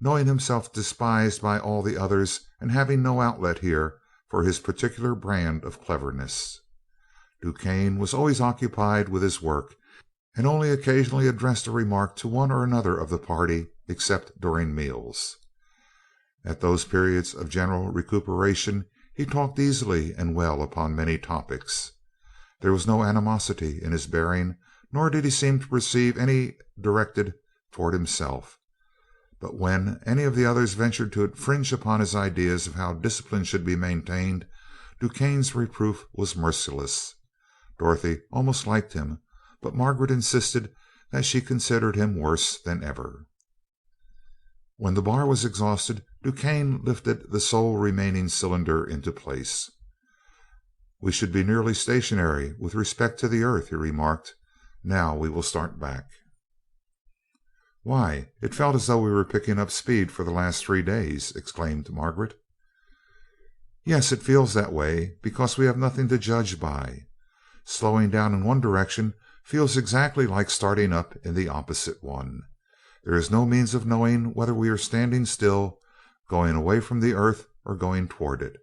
knowing himself despised by all the others and having no outlet here for his particular brand of cleverness. DuQuesne was always occupied with his work, and only occasionally addressed a remark to one or another of the party except during meals. At those periods of general recuperation he talked easily and well upon many topics. There was no animosity in his bearing, nor did he seem to perceive any directed toward himself. But when any of the others ventured to infringe upon his ideas of how discipline should be maintained, DuQuesne's reproof was merciless. Dorothy almost liked him, but Margaret insisted that she considered him worse than ever. When the bar was exhausted, DuQuesne lifted the sole remaining cylinder into place. "We should be nearly stationary with respect to the earth," he remarked. "Now we will start back." "Why, it felt as though we were picking up speed for the last 3 days!" exclaimed Margaret. "Yes, it feels that way because we have nothing to judge by. Slowing down in one direction feels exactly like starting up in the opposite one. There is no means of knowing whether we are standing still, going away from the earth, or going toward it,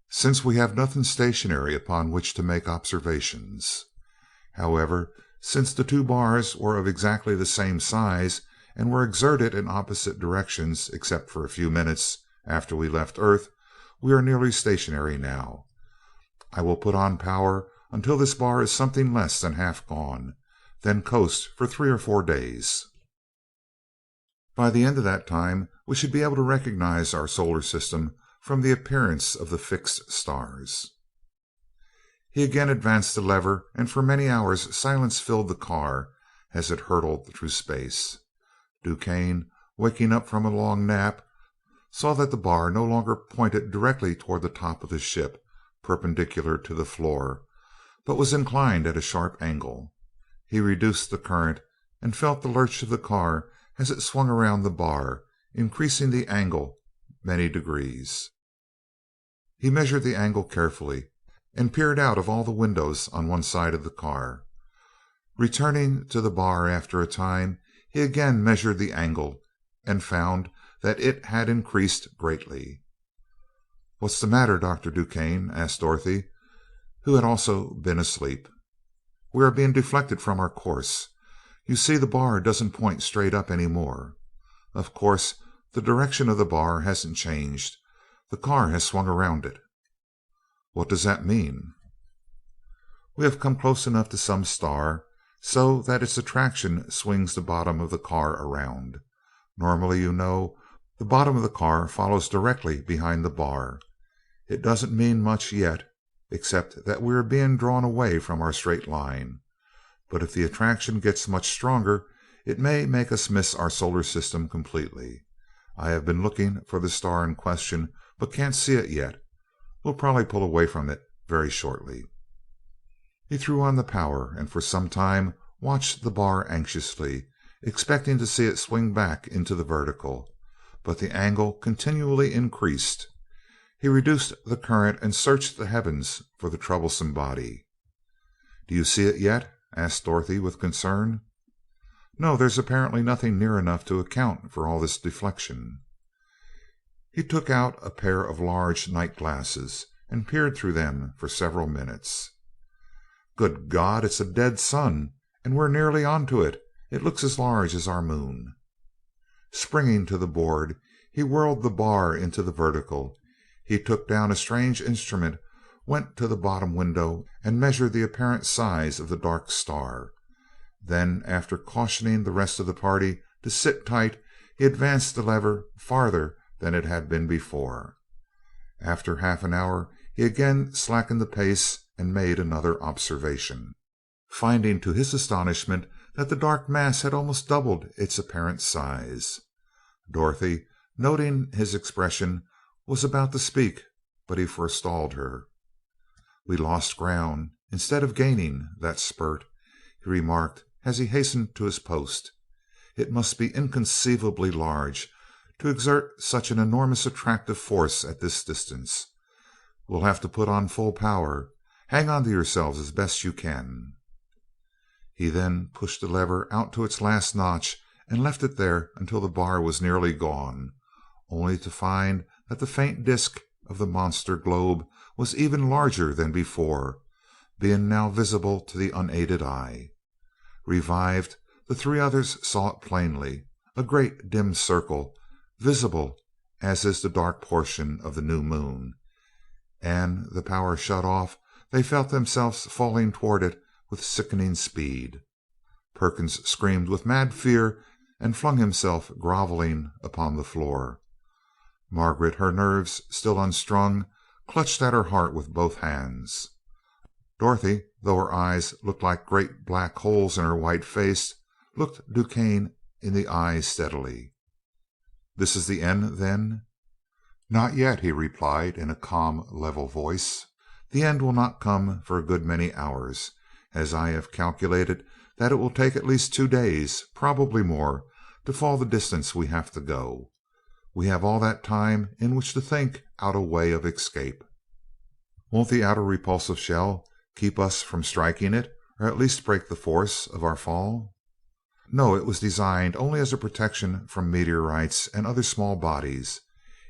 since we have nothing stationary upon which to make observations. However, since the two bars were of exactly the same size and were exerted in opposite directions except for a few minutes after we left earth, we are nearly stationary now. I will put on power until this bar is something less than half gone, then coast for 3 or 4 days. By the end of that time we should be able to recognize our solar system from the appearance of the fixed stars." He again advanced the lever, and for many hours silence filled the car as it hurtled through space. DuQuesne, waking up from a long nap, saw that the bar no longer pointed directly toward the top of the ship, perpendicular to the floor, but was inclined at a sharp angle. He reduced the current and felt the lurch of the car as it swung around the bar, increasing the angle many degrees. He measured the angle carefully and peered out of all the windows on one side of the car. Returning to the bar after a time, he again measured the angle and found that it had increased greatly. "What's the matter, Dr. DuQuesne?" asked Dorothy, who had also been asleep. "We are being deflected from our course. You see the bar doesn't point straight up any more. Of course, the direction of the bar hasn't changed. The car has swung around it." "What does that mean?" "We have come close enough to some star so that its attraction swings the bottom of the car around. Normally, you know, the bottom of the car follows directly behind the bar. It doesn't mean much yet, except that we are being drawn away from our straight line. But if the attraction gets much stronger, it may make us miss our solar system completely. I have been looking for the star in question, but can't see it yet. We'll probably pull away from it very shortly." He threw on the power, and for some time watched the bar anxiously, expecting to see it swing back into the vertical, but the angle continually increased. He reduced the current and searched the heavens for the troublesome body. "Do you see it yet?" asked Dorothy with concern. "No, there's apparently nothing near enough to account for all this deflection." He took out a pair of large night glasses and peered through them for several minutes. "Good God, it's a dead sun, and we're nearly onto it. It looks as large as our moon." Springing to the board, he whirled the bar into the vertical. He took down a strange instrument, went to the bottom window, and measured the apparent size of the dark star. Then, after cautioning the rest of the party to sit tight, he advanced the lever farther than it had been before. After half an hour he again slackened the pace and made another observation, finding to his astonishment that the dark mass had almost doubled its apparent size. Dorothy, noting his expression, was about to speak, but he forestalled her. "We lost ground instead of gaining that spurt," he remarked as he hastened to his post. "It must be inconceivably large to exert such an enormous attractive force at this distance. We'll have to put on full power. Hang on to yourselves as best you can." He then pushed the lever out to its last notch and left it there until the bar was nearly gone, only to find that the faint disk of the monster globe was even larger than before, being now visible to the unaided eye. Revived, the three others saw it plainly, a great dim circle, visible as is the dark portion of the new moon, and, the power shut off, they felt themselves falling toward it with sickening speed. Perkins screamed with mad fear and flung himself groveling upon the floor. Margaret, her nerves still unstrung, clutched at her heart with both hands. Dorothy, though her eyes looked like great black holes in her white face, looked DuQuesne in the eyes steadily. "This is the end, then?" "Not yet," he replied in a calm, level voice. "The end will not come for a good many hours, as I have calculated that it will take at least 2 days, probably more, to fall the distance we have to go. We have all that time in which to think out a way of escape." "Won't the outer repulsive shell keep us from striking it, or at least break the force of our fall?" "No, it was designed only as a protection from meteorites and other small bodies.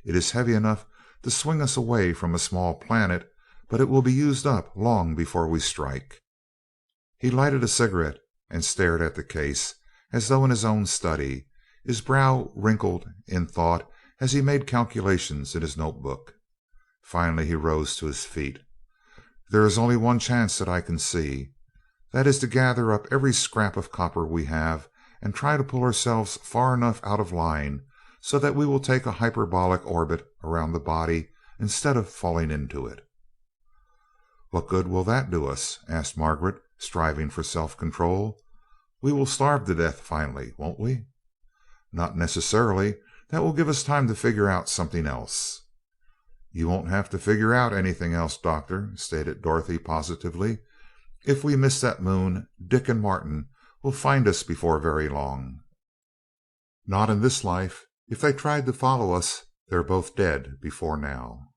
It is heavy enough to swing us away from a small planet, but it will be used up long before we strike." He lighted a cigarette and stared at the case, as though in his own study, his brow wrinkled in thought as he made calculations in his notebook. Finally he rose to his feet. "There is only one chance that I can see. That is to gather up every scrap of copper we have and try to pull ourselves far enough out of line so that we will take a hyperbolic orbit around the body instead of falling into it." "What good will that do us?" asked Margaret, striving for self-control. "We will starve to death finally, won't we?" "Not necessarily. That will give us time to figure out something else." "You won't have to figure out anything else, Doctor," stated Dorothy positively. "If we miss that moon, Dick and Martin will find us before very long." "Not in this life. If they tried to follow us, they're both dead before now."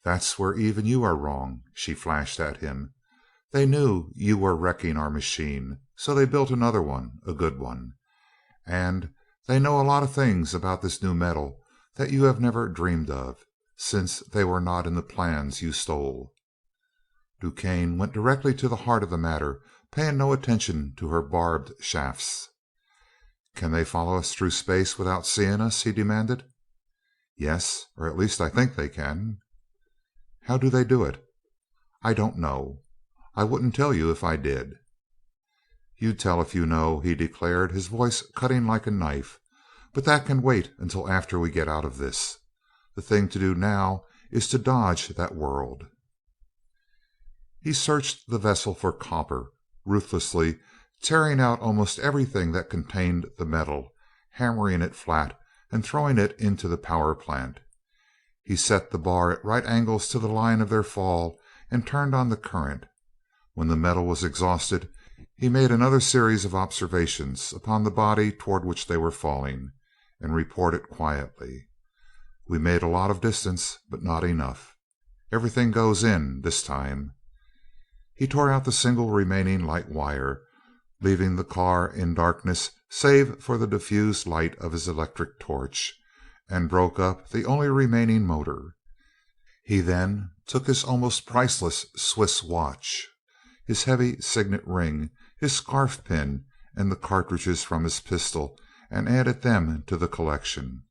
"That's where even you are wrong," she flashed at him. "They knew you were wrecking our machine, so they built another one, a good one. And they know a lot of things about this new metal that you have never dreamed of, since they were not in the plans you stole." DuQuesne went directly to the heart of the matter, paying no attention to her barbed shafts. "Can they follow us through space without seeing us?" he demanded. "Yes, or at least I think they can." "How do they do it?" "I don't know. I wouldn't tell you if I did." "You tell if you know," he declared, his voice cutting like a knife. "But that can wait until after we get out of this. The thing to do now is to dodge that world." He searched the vessel for copper, ruthlessly tearing out almost everything that contained the metal, hammering it flat, and throwing it into the power plant. He set the bar at right angles to the line of their fall and turned on the current. When the metal was exhausted, he made another series of observations upon the body toward which they were falling, and reported quietly: "We made a lot of distance, but not enough. Everything goes in this time." He tore out the single remaining light wire, leaving the car in darkness save for the diffused light of his electric torch, and broke up the only remaining motor. He then took his almost priceless Swiss watch, his heavy signet ring, his scarf pin, and the cartridges from his pistol, and added them to the collection.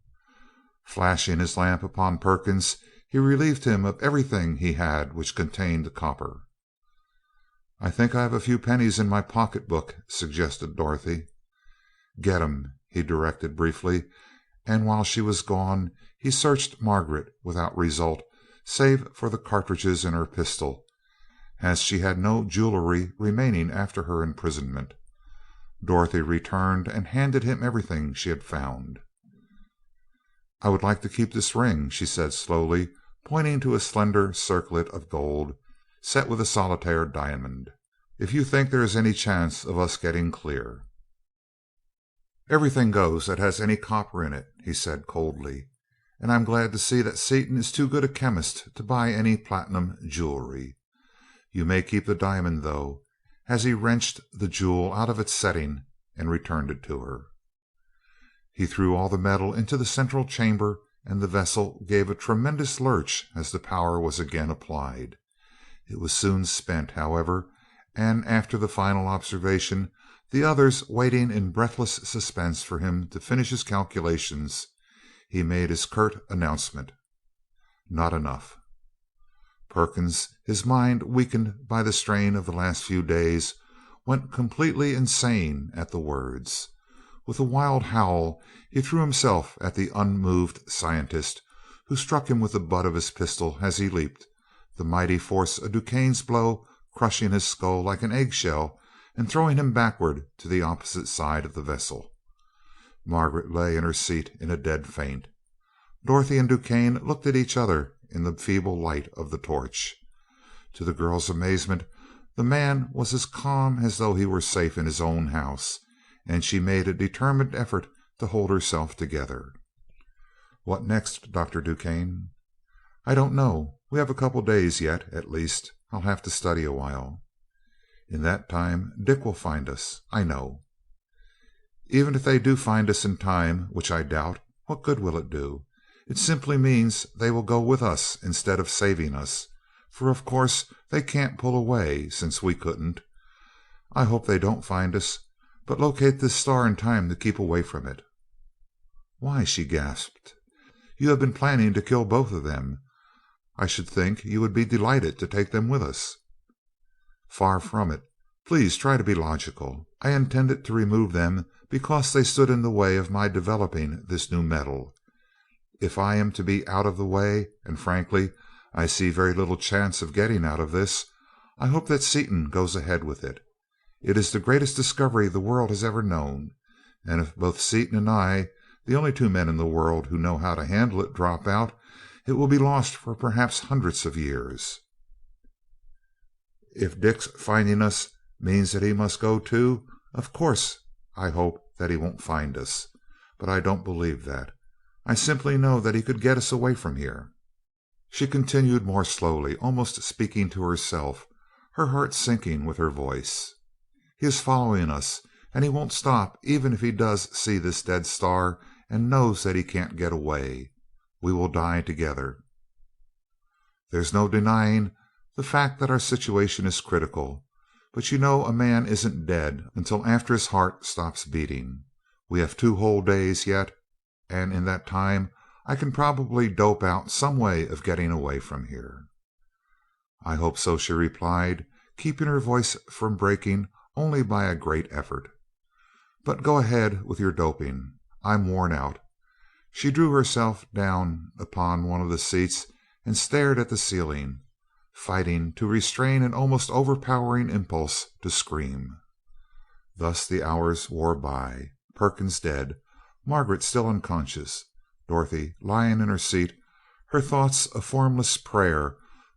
Flashing his lamp upon Perkins, he relieved him of everything he had which contained copper. "I think I have a few pennies in my pocketbook," suggested Dorothy. "Get 'em," he directed briefly, and while she was gone he searched Margaret without result save for the cartridges in her pistol, as she had no jewelry remaining after her imprisonment. Dorothy returned and handed him everything she had found. "I would like to keep this ring," she said slowly, pointing to a slender circlet of gold set with a solitaire diamond, "if you think there is any chance of us getting clear." "Everything goes that has any copper in it," he said coldly, "and I'm glad to see that Seaton is too good a chemist to buy any platinum jewelry. You may keep the diamond, though," as he wrenched the jewel out of its setting and returned it to her. He threw all the metal into the central chamber, and the vessel gave a tremendous lurch as the power was again applied. It was soon spent, however, and after the final observation, the others waiting in breathless suspense for him to finish his calculations, he made his curt announcement: "Not enough." Perkins, his mind weakened by the strain of the last few days, went completely insane at the words. With a wild howl he threw himself at the unmoved scientist, who struck him with the butt of his pistol as he leaped, the mighty force of DuQuesne's blow crushing his skull like an eggshell and throwing him backward to the opposite side of the vessel. Margaret lay in her seat in a dead faint. Dorothy and DuQuesne looked at each other in the feeble light of the torch. To the girl's amazement, the man was as calm as though he were safe in his own house, and she made a determined effort to hold herself together. "What next, Dr. DuQuesne?" "I don't know. We have a couple days yet, at least. I'll have to study a while." "In that time Dick will find us, I know." "Even if they do find us in time, which I doubt, what good will it do? It simply means they will go with us instead of saving us, for of course they can't pull away, since we couldn't. I hope they don't find us, but locate this star in time to keep away from it." "Why?" she gasped. "You have been planning to kill both of them. I should think you would be delighted to take them with us." "Far from it. Please try to be logical. I intended to remove them because they stood in the way of my developing this new metal. If I am to be out of the way, and frankly I see very little chance of getting out of this, I hope that Seaton goes ahead with it. It is the greatest discovery the world has ever known, and if both Seaton and I, the only two men in the world who know how to handle it, drop out, it will be lost for perhaps hundreds of years." "If Dick's finding us means that he must go too, of course I hope that he won't find us, but I don't believe that. I simply know that he could get us away from here." She continued more slowly, almost speaking to herself, her heart sinking with her voice. "He is following us, and he won't stop even if he does see this dead star and knows that he can't get away. We will die together. There's no denying the fact that our situation is critical, but you know a man isn't dead until after his heart stops beating. We have 2 whole days yet, and in that time I can probably dope out some way of getting away from here." "I hope so," she replied, keeping her voice from breaking only by a great effort. "But go ahead with your doping. I'm worn out." She drew herself down upon one of the seats and stared at the ceiling, fighting to restrain an almost overpowering impulse to scream. Thus the hours wore by. Perkins dead, Margaret still unconscious, Dorothy lying in her seat, her thoughts a formless prayer,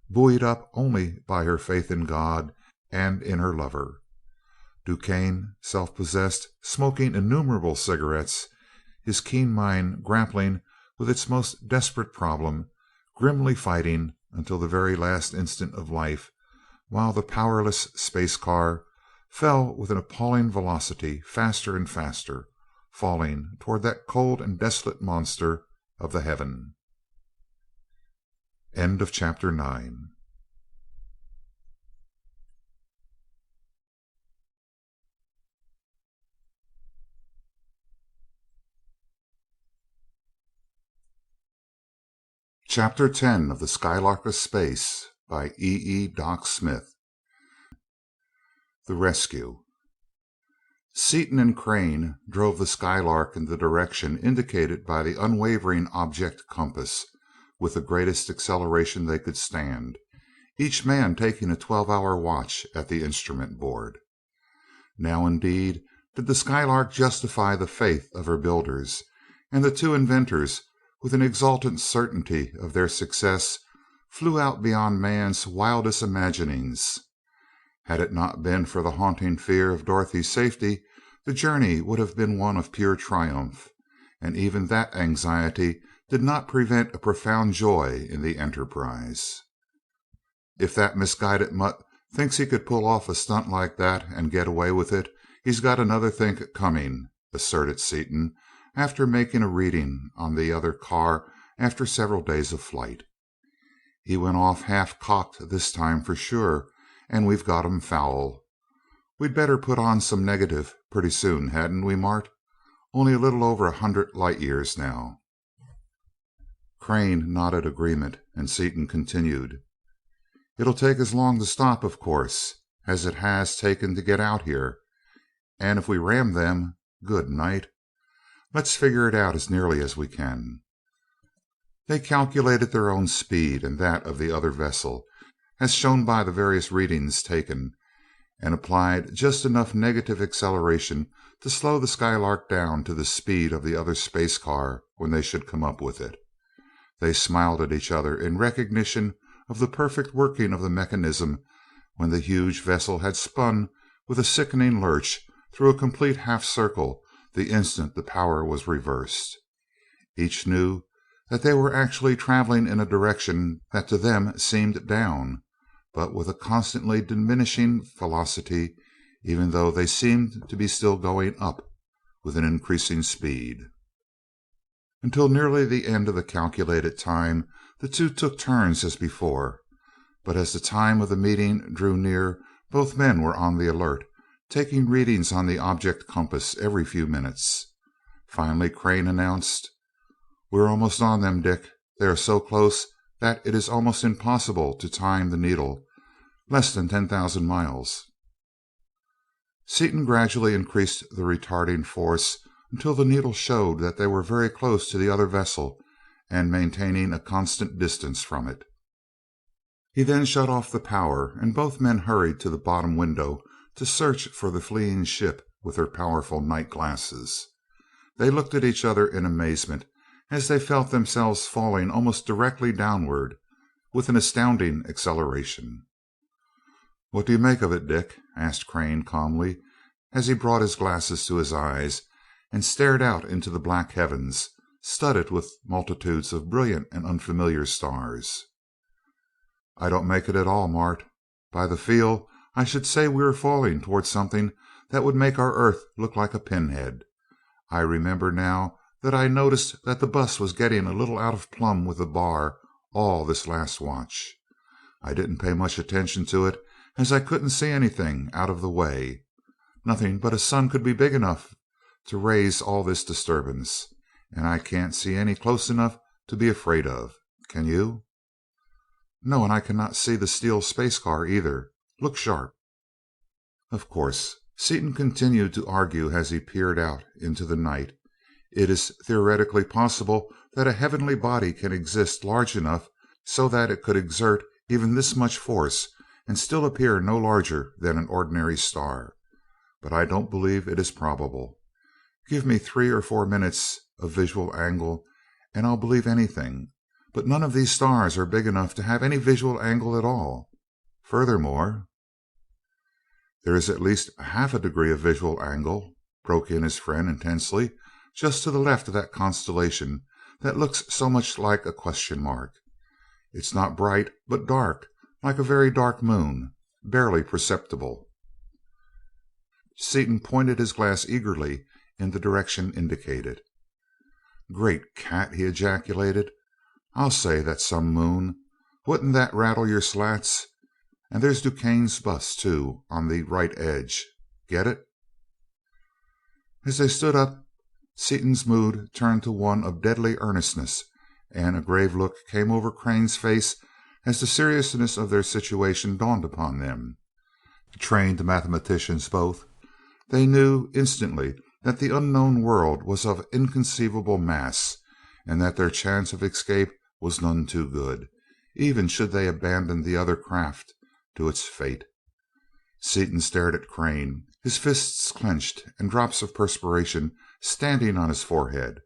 buoyed up only by her faith in God and in her lover. DuQuesne, self-possessed, smoking innumerable cigarettes, his keen mind grappling with its most desperate problem, grimly fighting until the very last instant of life, while the powerless space car fell with an appalling velocity, faster and faster, falling toward that cold and desolate monster of the heaven. End of chapter 9. Chapter 10 of the Skylark of Space by E. Doc Smith. The Rescue. Seaton and Crane drove the Skylark in the direction indicated by the unwavering object compass, with the greatest acceleration they could stand, each man taking a 12-hour watch at the instrument board. Now, indeed, did the Skylark justify the faith of her builders, and the two inventors, with an exultant certainty of their success, flew out beyond man's wildest imaginings. Had it not been for the haunting fear of Dorothy's safety, the journey would have been one of pure triumph, and even that anxiety did not prevent a profound joy in the enterprise. "If that misguided mutt thinks he could pull off a stunt like that and get away with it, he's got another think coming," asserted Seaton, after making a reading on the other car after several days of flight. "He went off half cocked this time for sure, and we've got him foul. We'd better put on some negative pretty soon, hadn't we, Mart? Only a little over 100 light years now." Crane nodded agreement, and Seaton continued: "It'll take as long to stop, of course, as it has taken to get out here, and if we ram them, good night. Let's figure it out as nearly as we can." They calculated their own speed and that of the other vessel, as shown by the various readings taken, and applied just enough negative acceleration to slow the Skylark down to the speed of the other space car when they should come up with it. They smiled at each other in recognition of the perfect working of the mechanism when the huge vessel had spun with a sickening lurch through a complete half circle the instant the power was reversed. Each knew that they were actually traveling in a direction that to them seemed down, but with a constantly diminishing velocity, even though they seemed to be still going up with an increasing speed. Until nearly the end of the calculated time, the two took turns as before, but as the time of the meeting drew near, both men were on the alert, taking readings on the object compass every few minutes. Finally Crane announced: "We're almost on them, Dick. They are so close that it is almost impossible to time the needle. Less than 10,000 miles." Seaton gradually increased the retarding force until the needle showed that they were very close to the other vessel and maintaining a constant distance from it. He then shut off the power, and both men hurried to the bottom window to search for the fleeing ship with their powerful night glasses. They looked at each other in amazement as they felt themselves falling almost directly downward with an astounding acceleration. "What do you make of it, Dick?" asked Crane calmly, as he brought his glasses to his eyes and stared out into the black heavens, studded with multitudes of brilliant and unfamiliar stars. "I don't make it at all, Mart. By the feel, I should say we were falling toward something that would make our Earth look like a pinhead. I remember now that I noticed that the bus was getting a little out of plumb with the bar all this last watch. I didn't pay much attention to it, as I couldn't see anything out of the way. Nothing but a sun could be big enough to raise all this disturbance, and I can't see any close enough to be afraid of. Can you?" "No, and I cannot see the steel space car either. Look sharp." Of course, Seaton continued to argue as he peered out into the night, it is theoretically possible that a heavenly body can exist large enough so that it could exert even this much force and still appear no larger than an ordinary star, but I don't believe it is probable. Give me 3 or 4 minutes of visual angle and I'll believe anything, but none of these stars are big enough to have any visual angle at all. Furthermore, "There is at least half a degree of visual angle," broke in his friend intensely, "just to the left of that constellation that looks so much like a question mark. It's not bright, but dark, like a very dark moon, barely perceptible." Seaton pointed his glass eagerly in the direction indicated. "Great cat!" he ejaculated. "I'll say that's some moon. Wouldn't that rattle your slats? And there's Duquesne's bust, too, on the right edge. Get it?" As they stood up, Seaton's mood turned to one of deadly earnestness, and a grave look came over Crane's face as the seriousness of their situation dawned upon them. Trained mathematicians both, they knew instantly that the unknown world was of inconceivable mass, and that their chance of escape was none too good, even should they abandon the other craft to its fate. Seaton stared at Crane, his fists clenched and drops of perspiration standing on his forehead.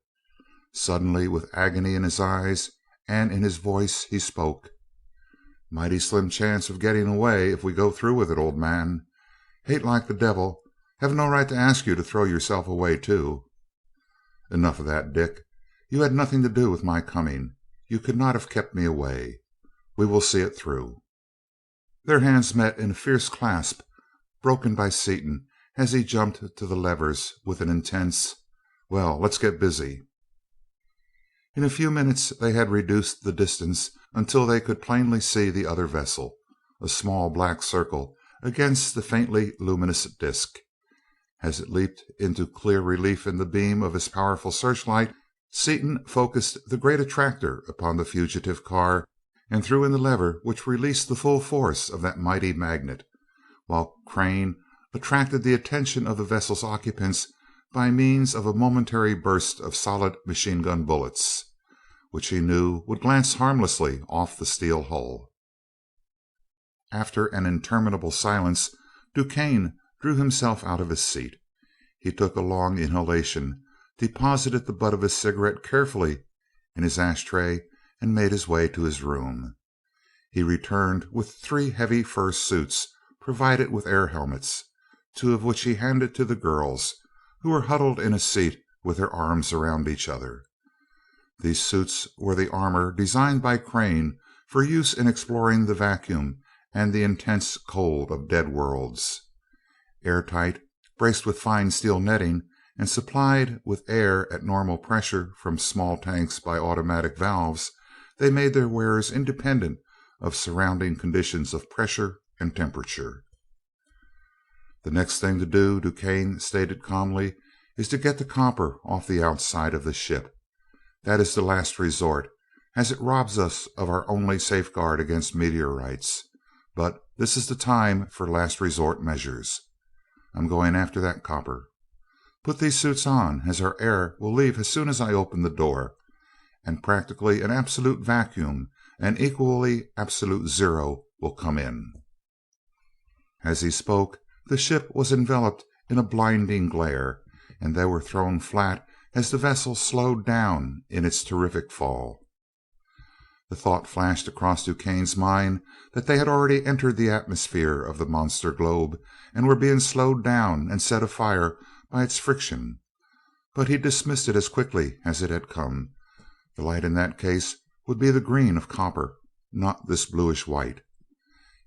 Suddenly, with agony in his eyes and in his voice, he spoke. "Mighty slim chance of getting away if we go through with it, old man. Hate like the devil. Have no right to ask you to throw yourself away, too." "Enough of that, Dick. You had nothing to do with my coming. You could not have kept me away. We will see it through." Their hands met in a fierce clasp, broken by Seaton as he jumped to the levers with an intense, "Well, let's get busy." In a few minutes they had reduced the distance until they could plainly see the other vessel, a small black circle against the faintly luminous disk. As it leaped into clear relief in the beam of his powerful searchlight, Seaton focused the great attractor upon the fugitive car and threw in the lever which released the full force of that mighty magnet, while Crane attracted the attention of the vessel's occupants by means of a momentary burst of solid machine gun bullets, which he knew would glance harmlessly off the steel hull. After an interminable silence, DuQuesne drew himself out of his seat. He took a long inhalation, deposited the butt of his cigarette carefully in his ashtray, and made his way to his room. He returned with 3 heavy fur suits provided with air helmets, 2 of which he handed to the girls, who were huddled in a seat with their arms around each other. These suits were the armor designed by Crane for use in exploring the vacuum and the intense cold of dead worlds. Airtight, braced with fine steel netting, and supplied with air at normal pressure from small tanks by automatic valves, they made their wearers independent of surrounding conditions of pressure and temperature. "The next thing to do," DuQuesne stated calmly, "is to get the copper off the outside of the ship. That is the last resort, as it robs us of our only safeguard against meteorites. But this is the time for last resort measures. I'm going after that copper. Put these suits on, as our air will leave as soon as I open the door, and practically an absolute vacuum and equally absolute zero will come in." As he spoke, the ship was enveloped in a blinding glare, and they were thrown flat as the vessel slowed down in its terrific fall. The thought flashed across DuQuesne's mind that they had already entered the atmosphere of the monster globe and were being slowed down and set afire by its friction, but he dismissed it as quickly as it had come. The light in that case would be the green of copper, not this bluish white.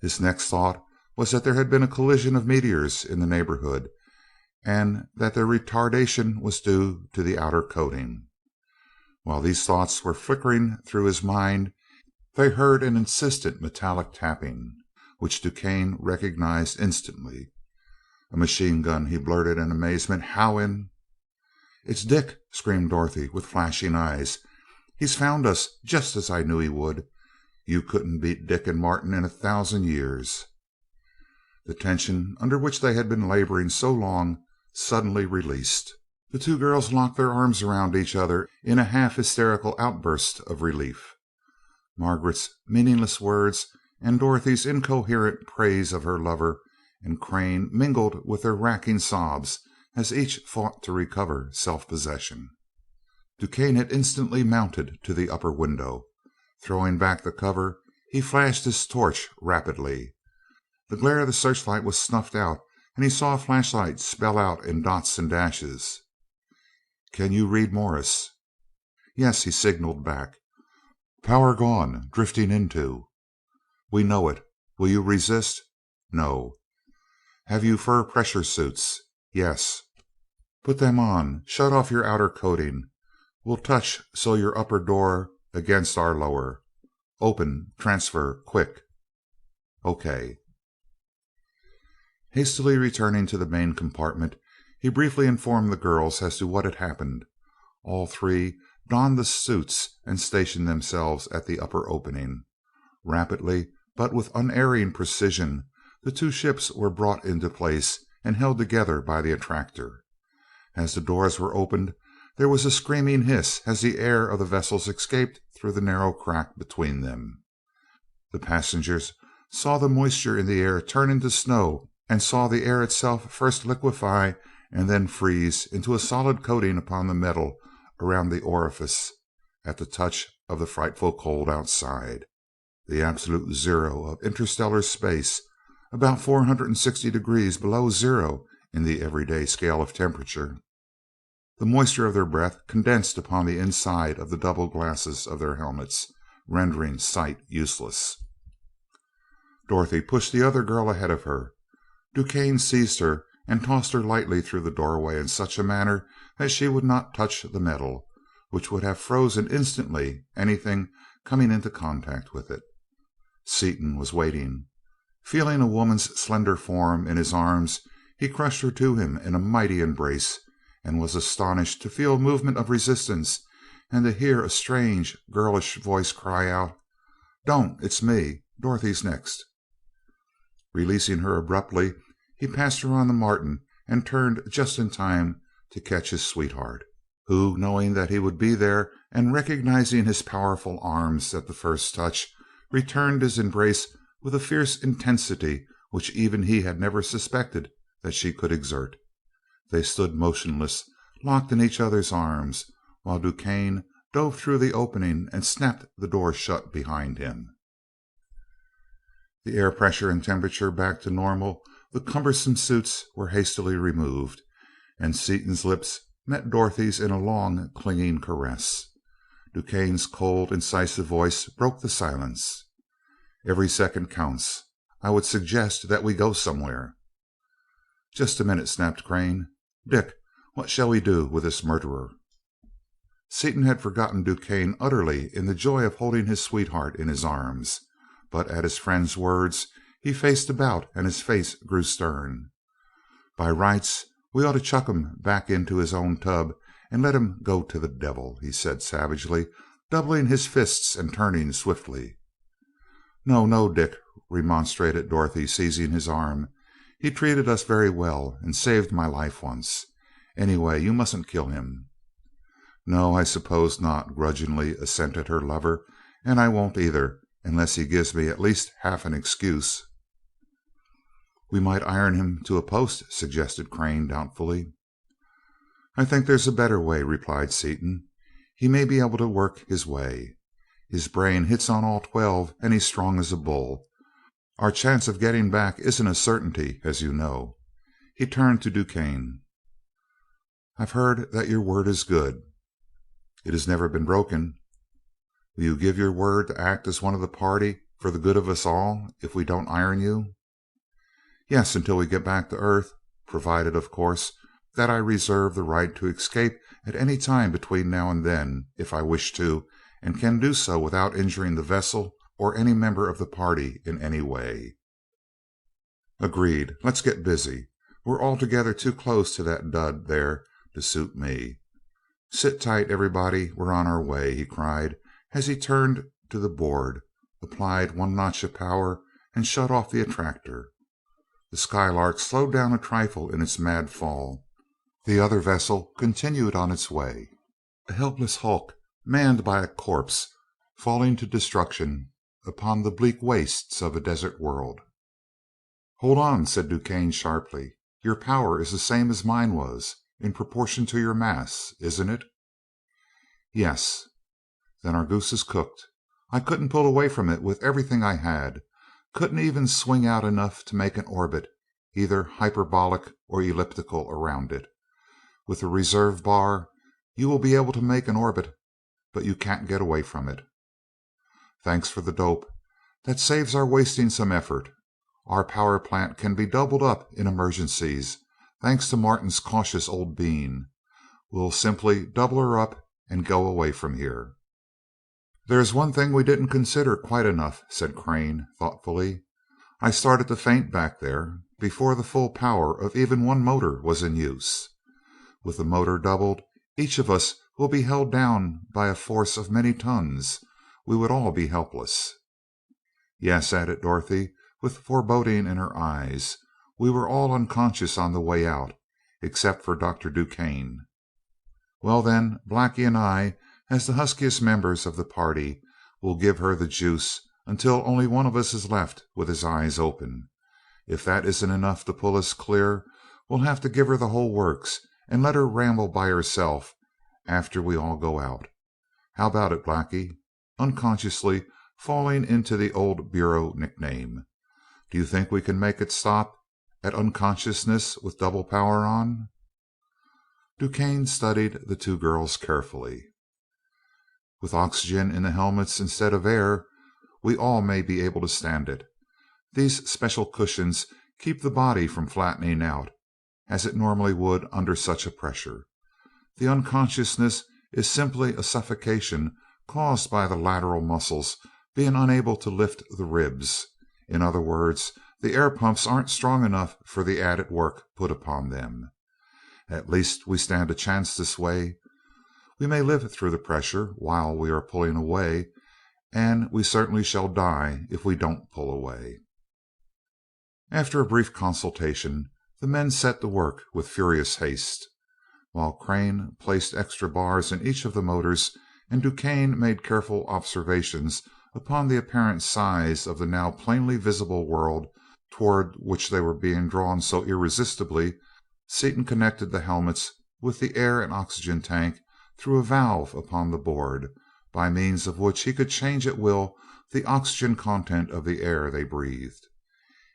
His next thought was that there had been a collision of meteors in the neighborhood, and that their retardation was due to the outer coating. While these thoughts were flickering through his mind, they heard an insistent metallic tapping, which DuQuesne recognized instantly. "A machine gun," he blurted in amazement. "How in—" "It's Dick!" screamed Dorothy with flashing eyes. "He's found us, just as I knew he would. You couldn't beat Dick and Martin in 1,000 years." The tension under which they had been laboring so long suddenly released. The 2 girls locked their arms around each other in a half hysterical outburst of relief. Margaret's meaningless words and Dorothy's incoherent praise of her lover and Crane mingled with their racking sobs as each fought to recover self-possession. DuQuesne had instantly mounted to the upper window. Throwing back the cover, he flashed his torch rapidly. The glare of the searchlight was snuffed out and he saw a flashlight spell out in dots and dashes. "Can you read Morse?" "Yes," he signaled back. "Power gone. Drifting into." "We know it. Will you resist?" "No." "Have you fur pressure suits?" "Yes." "Put them on. Shut off your outer coating. We'll touch so your upper door against our lower. Open. Transfer. Quick." "Okay." Hastily returning to the main compartment, he briefly informed the girls as to what had happened. All three donned the suits and stationed themselves at the upper opening. Rapidly, but with unerring precision, the two ships were brought into place and held together by the attractor. As the doors were opened, there was a screaming hiss as the air of the vessels escaped through the narrow crack between them. The passengers saw the moisture in the air turn into snow, and saw the air itself first liquefy and then freeze into a solid coating upon the metal around the orifice at the touch of the frightful cold outside. The absolute zero of interstellar space, about 460 degrees below zero in the everyday scale of temperature. The moisture of their breath condensed upon the inside of the double glasses of their helmets, rendering sight useless. Dorothy pushed the other girl ahead of her. DuQuesne seized her and tossed her lightly through the doorway in such a manner that she would not touch the metal, which would have frozen instantly anything coming into contact with it. Seaton was waiting. Feeling a woman's slender form in his arms, he crushed her to him in a mighty embrace, and was astonished to feel a movement of resistance and to hear a strange, girlish voice cry out, "Don't! It's me. Dorothy's next." Releasing her abruptly, he passed her on the Martin and turned just in time to catch his sweetheart, who, knowing that he would be there and recognizing his powerful arms at the first touch, returned his embrace with a fierce intensity which even he had never suspected that she could exert. They stood motionless, locked in each other's arms, while DuQuesne dove through the opening and snapped the door shut behind him. The air pressure and temperature back to normal, the cumbersome suits were hastily removed, and Seaton's lips met Dorothy's in a long, clinging caress. DuQuesne's cold, incisive voice broke the silence. "Every second counts. I would suggest that we go somewhere." "Just a minute," snapped Crane. "Dick, what shall we do with this murderer?" Seaton had forgotten DuQuesne utterly in the joy of holding his sweetheart in his arms, but at his friend's words he faced about and his face grew stern. "By rights, we ought to chuck him back into his own tub and let him go to the devil," he said savagely, doubling his fists and turning swiftly. "No, no, Dick," remonstrated Dorothy, seizing his arm. "He treated us very well and saved my life once. Anyway, you mustn't kill him." "No, I suppose not," grudgingly assented her lover, "and I won't either, unless he gives me at least half an excuse." "We might iron him to a post," suggested Crane doubtfully. "I think there's a better way," replied Seaton. "He may be able to work his way. His brain hits on all 12 and he's strong as a bull. Our chance of getting back isn't a certainty, as you know." He turned to DuQuesne. "I've heard that your word is good." "It has never been broken." "Will you give your word to act as one of the party for the good of us all if we don't iron you?" "Yes, until we get back to Earth, provided, of course, that I reserve the right to escape at any time between now and then, if I wish to, and can do so without injuring the vessel or any member of the party in any way." "Agreed. Let's get busy. We're altogether too close to that dud there to suit me. Sit tight, everybody. We're on our way," he cried as he turned to the board, applied one notch of power, and shut off the attractor. The Skylark slowed down a trifle in its mad fall. The other vessel continued on its way, a helpless hulk manned by a corpse falling to destruction upon the bleak wastes of a desert world. "Hold on," said DuQuesne sharply. "Your power is the same as mine was, in proportion to your mass, isn't it?" "Yes." "Then our goose is cooked. I couldn't pull away from it with everything I had. Couldn't even swing out enough to make an orbit either hyperbolic or elliptical around it. With the reserve bar, you will be able to make an orbit, but you can't get away from it. Thanks for the dope. That saves our wasting some effort. Our power plant can be doubled up in emergencies, thanks to Martin's cautious old bean. We'll simply double her up and go away from here." "There is one thing we didn't consider quite enough," said Crane, thoughtfully. "I started to faint back there before the full power of even one motor was in use. With the motor doubled, each of us will be held down by a force of many tons. We would all be helpless." "Yes," added Dorothy, with foreboding in her eyes. "We were all unconscious on the way out, except for Dr. DuQuesne." "Well, then, Blackie and I, as the huskiest members of the party, will give her the juice until only one of us is left with his eyes open. If that isn't enough to pull us clear, we'll have to give her the whole works and let her ramble by herself after we all go out. How about it, Blackie?" unconsciously falling into the old Bureau nickname. "Do you think we can make it stop at unconsciousness with double power on?" DuQuesne studied the two girls carefully. "With oxygen in the helmets instead of air, we all may be able to stand it. These special cushions keep the body from flattening out, as it normally would under such a pressure. The unconsciousness is simply a suffocation caused by the lateral muscles being unable to lift the ribs. In other words, the air pumps aren't strong enough for the added work put upon them. At least we stand a chance this way. We may live through the pressure while we are pulling away, and we certainly shall die if we don't pull away." After a brief consultation, the men set to work with furious haste. While Crane placed extra bars in each of the motors, and DuQuesne made careful observations upon the apparent size of the now plainly visible world toward which they were being drawn so irresistibly, Seaton connected the helmets with the air and oxygen tank through a valve upon the board, by means of which he could change at will the oxygen content of the air they breathed.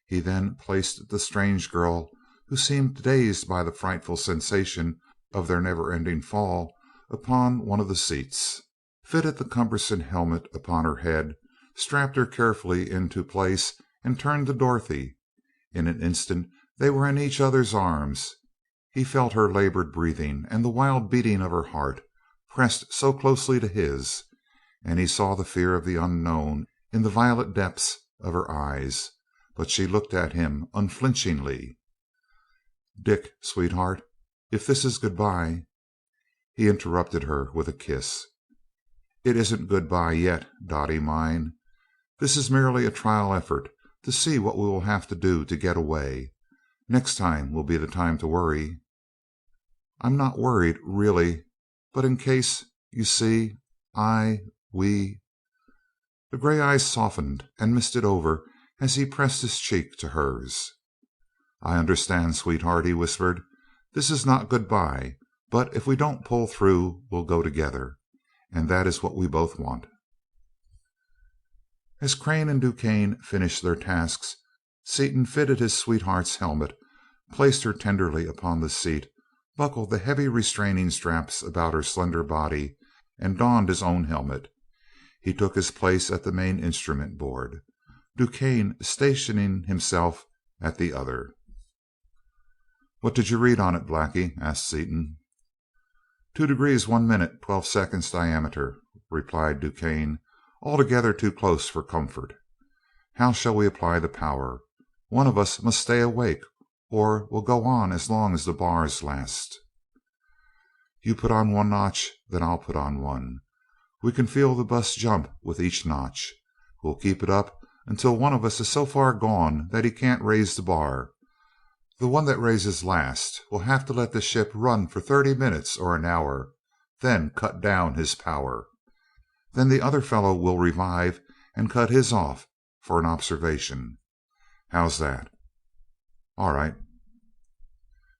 He then placed the strange girl, who seemed dazed by the frightful sensation of their never ending fall, upon one of the seats, fitted the cumbersome helmet upon her head, strapped her carefully into place, and turned to Dorothy. In an instant they were in each other's arms. He felt her labored breathing and the wild beating of her heart, pressed so closely to his, and he saw the fear of the unknown in the violet depths of her eyes, but she looked at him unflinchingly. "Dick, sweetheart, if this is goodbye—" He interrupted her with a kiss. "It isn't goodbye yet, Dottie mine. This is merely a trial effort to see what we will have to do to get away. Next time will be the time to worry." "I'm not worried, really, but in case, you see, we—" The gray eyes softened and misted over as he pressed his cheek to hers. "I understand, sweetheart," he whispered. "This is not goodbye, but if we don't pull through we'll go together, and that is what we both want." As Crane and DuQuesne finished their tasks, Seaton fitted his sweetheart's helmet, placed her tenderly upon the seat, buckled the heavy restraining straps about her slender body, and donned his own helmet. He took his place at the main instrument board, DuQuesne stationing himself at the other. "What did you read on it, Blackie?" asked Seaton. 2 degrees 1 minute 12 seconds diameter," replied DuQuesne, "altogether too close for comfort. How shall we apply the power? One of us must stay awake, or we'll go on as long as the bars last." "You put on one notch, then I'll put on one. We can feel the bus jump with each notch. We'll keep it up until one of us is so far gone that he can't raise the bar. The one that raises last will have to let the ship run for 30 minutes or an hour, then cut down his power. Then the other fellow will revive and cut his off for an observation. How's that?" "All right."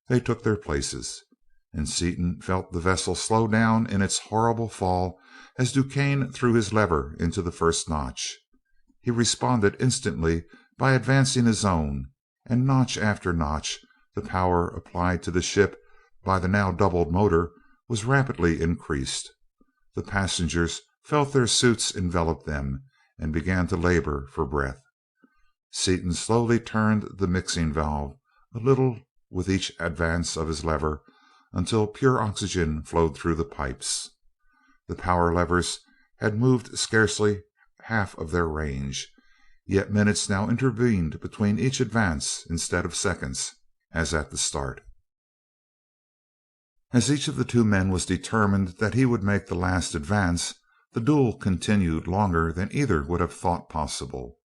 They took their places, and Seaton felt the vessel slow down in its horrible fall as DuQuesne threw his lever into the first notch. He responded instantly by advancing his own, and notch after notch the power applied to the ship by the now doubled motor was rapidly increased. The passengers felt their suits envelop them and began to labor for breath. Seaton slowly turned the mixing valve a little with each advance of his lever until pure oxygen flowed through the pipes. The power levers had moved scarcely half of their range, yet minutes now intervened between each advance instead of seconds, as at the start. As each of the two men was determined that he would make the last advance, the duel continued longer than either would have thought possible.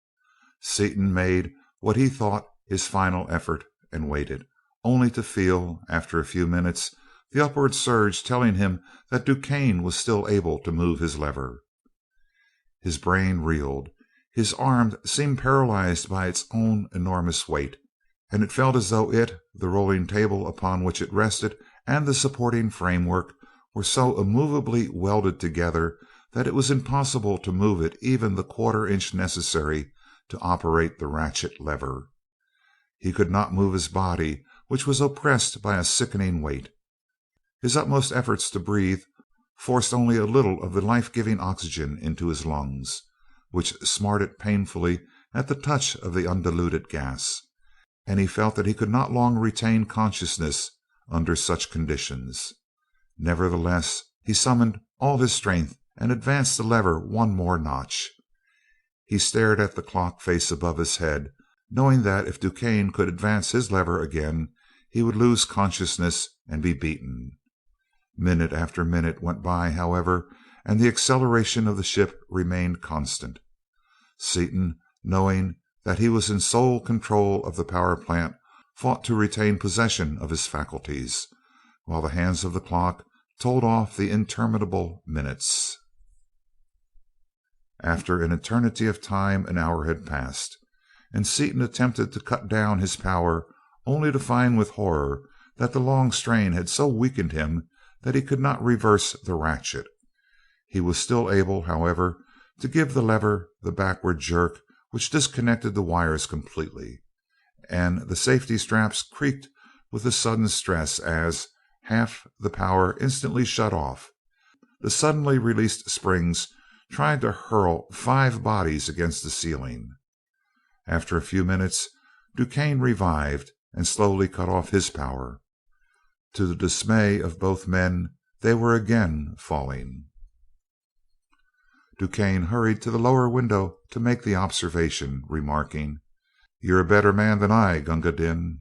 Seaton made what he thought his final effort and waited, only to feel, after a few minutes, the upward surge telling him that DuQuesne was still able to move his lever. His brain reeled. His arm seemed paralyzed by its own enormous weight, and it felt as though it, the rolling table upon which it rested, and the supporting framework were so immovably welded together that it was impossible to move it even the quarter-inch necessary to operate the ratchet lever. He could not move his body, which was oppressed by a sickening weight. His utmost efforts to breathe forced only a little of the life-giving oxygen into his lungs, which smarted painfully at the touch of the undiluted gas, and he felt that he could not long retain consciousness under such conditions. Nevertheless, he summoned all his strength and advanced the lever one more notch. He stared at the clock face above his head, knowing that if DuQuesne could advance his lever again, he would lose consciousness and be beaten. Minute after minute went by, however, and the acceleration of the ship remained constant. Seaton, knowing that he was in sole control of the power plant, fought to retain possession of his faculties, while the hands of the clock told off the interminable minutes. After an eternity of time, an hour had passed, and Seaton attempted to cut down his power, only to find with horror that the long strain had so weakened him that he could not reverse the ratchet. He was still able, however, to give the lever the backward jerk which disconnected the wires completely, and the safety straps creaked with the sudden stress as, half the power instantly shut off, the suddenly released springs tried to hurl 5 bodies against the ceiling. After a few minutes, DuQuesne revived and slowly cut off his power. To the dismay of both men, they were again falling. DuQuesne hurried to the lower window to make the observation, remarking, "You're a better man than I, Gunga Din."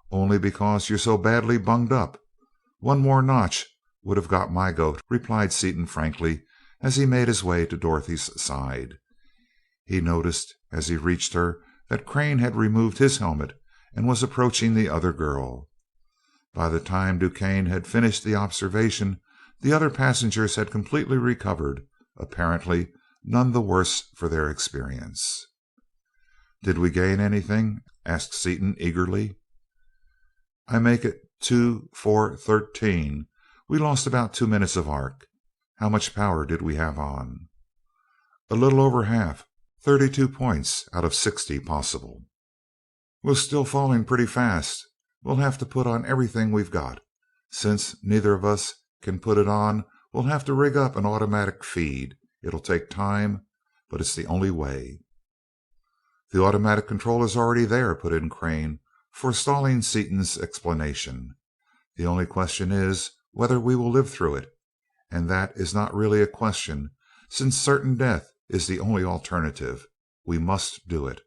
"Only because you're so badly bunged up. One more notch would have got my goat," replied Seaton frankly, as he made his way to Dorothy's side. He noticed as he reached her that Crane had removed his helmet and was approaching the other girl. By the time DuQuesne had finished the observation, the other passengers had completely recovered, apparently none the worse for their experience. "Did we gain anything?" asked Seaton eagerly. "I make it 2-4-13. We lost about 2 minutes of arc. How much power did we have on?" "A little over half. 32 points out of 60 possible." "We're still falling pretty fast. We'll have to put on everything we've got. Since neither of us can put it on, we'll have to rig up an automatic feed. It'll take time, but it's the only way." "The automatic control is already there," put in Crane, forestalling Seaton's explanation. "The only question is whether we will live through it, and that is not really a question, since certain death is the only alternative. We must do it."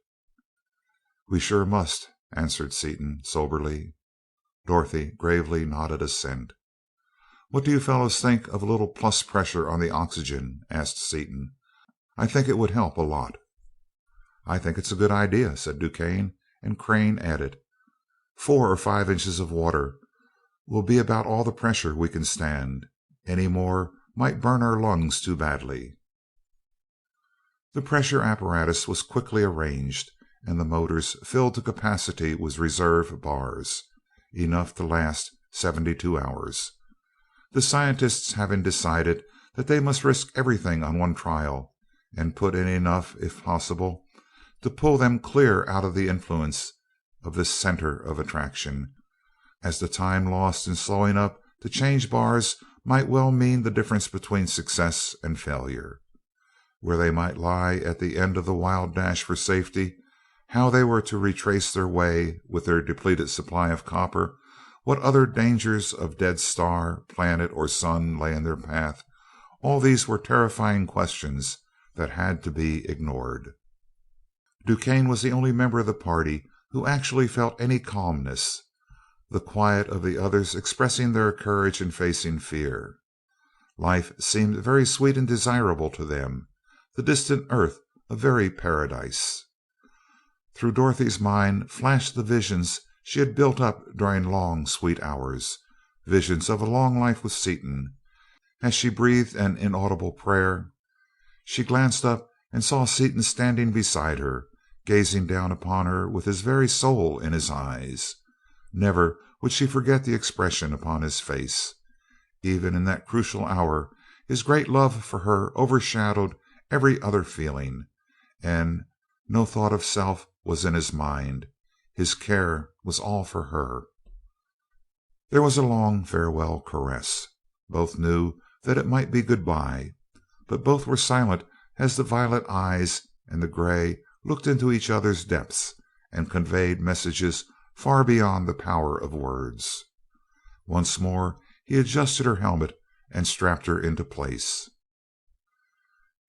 "We sure must," answered Seaton soberly. Dorothy gravely nodded assent. "What do you fellows think of a little plus pressure on the oxygen?" asked Seaton. "I think it would help a lot." "I think it's a good idea," said DuQuesne, and Crane added, 4 or 5 inches of water will be about all the pressure we can stand. Any more might burn our lungs too badly." The pressure apparatus was quickly arranged, and the motors filled to capacity with reserve bars, enough to last 72 hours. The scientists having decided that they must risk everything on one trial, and put in enough, if possible, to pull them clear out of the influence of this center of attraction, as the time lost in slowing up to change bars might well mean the difference between success and failure. Where they might lie at the end of the wild dash for safety, how they were to retrace their way with their depleted supply of copper, what other dangers of dead star, planet, or sun lay in their path, all these were terrifying questions that had to be ignored. DuQuesne was the only member of the party who actually felt any calmness, the quiet of the others expressing their courage in facing fear. Life seemed very sweet and desirable to them, the distant earth a very paradise. Through Dorothy's mind flashed the visions she had built up during long, sweet hours, visions of a long life with Seaton. As she breathed an inaudible prayer, she glanced up and saw Seaton standing beside her, gazing down upon her with his very soul in his eyes. Never would she forget the expression upon his face. Even in that crucial hour, his great love for her overshadowed every other feeling, and no thought of self was in his mind. His care was all for her. There was a long farewell caress. Both knew that it might be goodbye, but both were silent as the violet eyes and the gray looked into each other's depths and conveyed messages far beyond the power of words. Once more he adjusted her helmet and strapped her into place.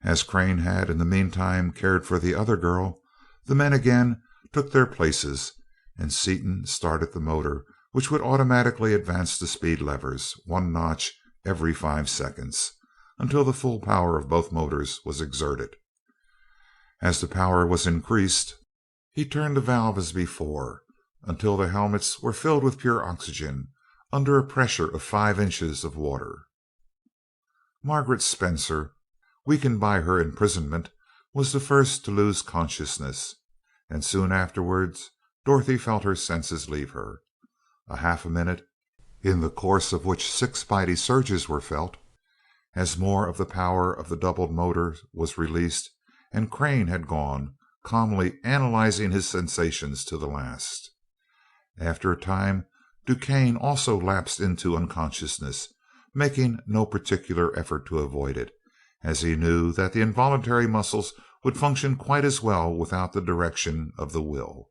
As Crane had in the meantime cared for the other girl, the men again took their places, and Seaton started the motor, which would automatically advance the speed levers one notch every 5 seconds, until the full power of both motors was exerted. As the power was increased, he turned the valve as before, until the helmets were filled with pure oxygen under a pressure of 5 inches of water. Margaret Spencer, weakened by her imprisonment, was the first to lose consciousness, and soon afterwards Dorothy felt her senses leave her. A half a minute, in the course of which 6 mighty surges were felt, as more of the power of the doubled motor was released, and Crane had gone, calmly analyzing his sensations to the last. After a time, DuQuesne also lapsed into unconsciousness, making no particular effort to avoid it, as he knew that the involuntary muscles would function quite as well without the direction of the will.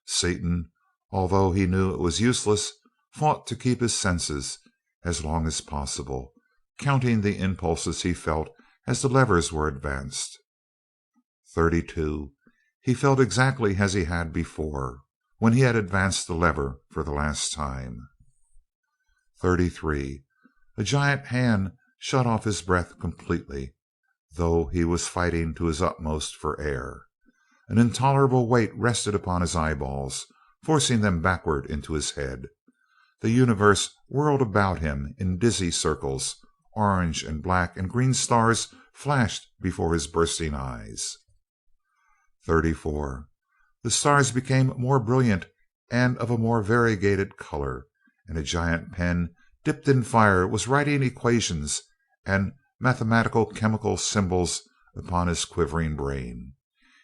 Seaton, although he knew it was useless, fought to keep his senses as long as possible, counting the impulses he felt as the levers were advanced. 32. He felt exactly as he had before, when he had advanced the lever for the last time. 33. A giant hand shut off his breath completely, though he was fighting to his utmost for air. An intolerable weight rested upon his eyeballs, forcing them backward into his head. The universe whirled about him in dizzy circles. Orange and black and green stars flashed before his bursting eyes. 34. The stars became more brilliant and of a more variegated color, and a giant pen dipped in fire was writing equations and mathematical chemical symbols upon his quivering brain.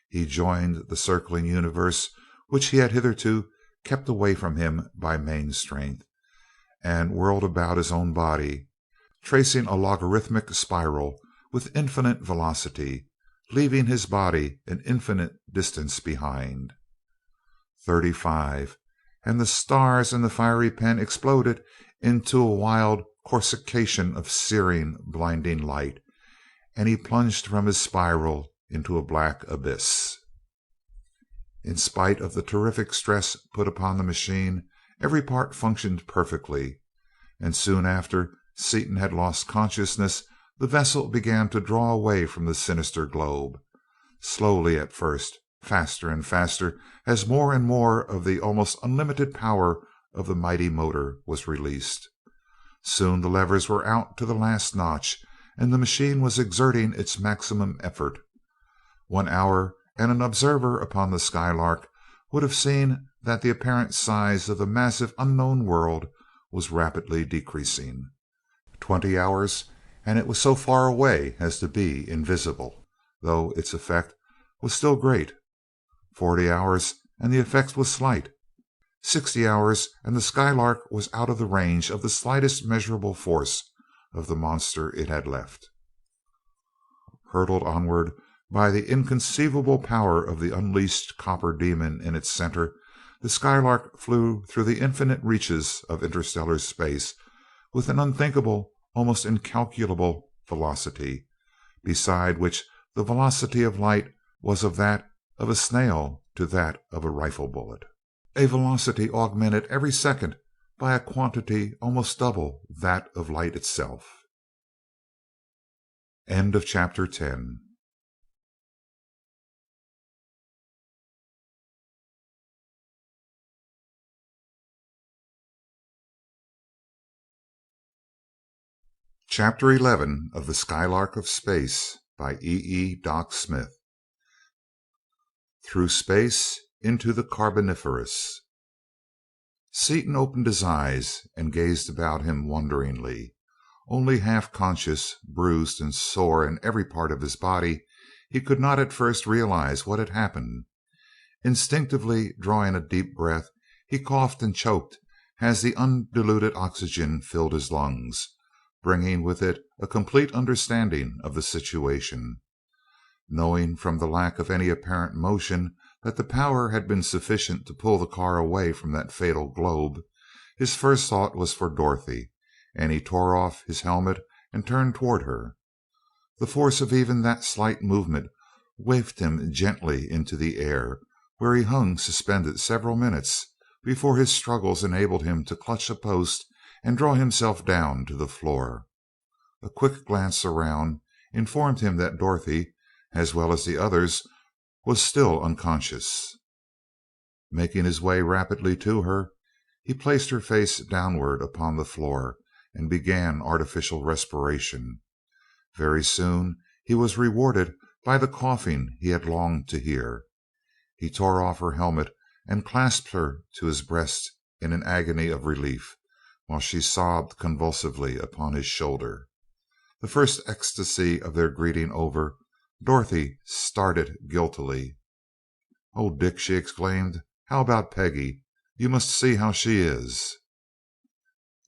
He joined the circling universe, which he had hitherto kept away from him by main strength, and whirled about his own body, tracing a logarithmic spiral with infinite velocity, leaving his body an infinite distance behind. 35. And the stars and the fiery pen exploded into a wild coruscation of searing, blinding light, and he plunged from his spiral into a black abyss. In spite of the terrific stress put upon the machine, every part functioned perfectly, and soon after Seaton had lost consciousness, the vessel began to draw away from the sinister globe. Slowly at first, faster and faster as more and more of the almost unlimited power of the mighty motor was released. Soon the levers were out to the last notch, and the machine was exerting its maximum effort. 1 hour, and an observer upon the Skylark would have seen that the apparent size of the massive unknown world was rapidly decreasing. 20 hours, and it was so far away as to be invisible, though its effect was still great. 40 hours, and the effect was slight. 60 hours and the Skylark was out of the range of the slightest measurable force of the monster it had left. Hurtled onward by the inconceivable power of the unleashed copper demon in its center, the Skylark flew through the infinite reaches of interstellar space with an unthinkable, almost incalculable velocity, beside which the velocity of light was of that of a snail to that of a rifle bullet, a velocity augmented every second by a quantity almost double that of light itself. End of chapter 10. Chapter 11 of The Skylark of Space by E. Doc Smith. Through Space into the Carboniferous. Seaton opened his eyes and gazed about him wonderingly. Only half conscious, bruised and sore in every part of his body, he could not at first realize what had happened. Instinctively drawing a deep breath, he coughed and choked as the undiluted oxygen filled his lungs, bringing with it a complete understanding of the situation. Knowing from the lack of any apparent motion that the power had been sufficient to pull the car away from that fatal globe, his first thought was for Dorothy, and he tore off his helmet and turned toward her. The force of even that slight movement wafted him gently into the air, where he hung suspended several minutes before his struggles enabled him to clutch a post and draw himself down to the floor. A quick glance around informed him that Dorothy, as well as the others, was still unconscious. Making his way rapidly to her, he placed her face downward upon the floor and began artificial respiration. Very soon he was rewarded by the coughing he had longed to hear. He tore off her helmet and clasped her to his breast in an agony of relief, while she sobbed convulsively upon his shoulder. The first ecstasy of their greeting over, Dorothy started guiltily. "Oh, Dick," she exclaimed, "how about Peggy? You must see how she is."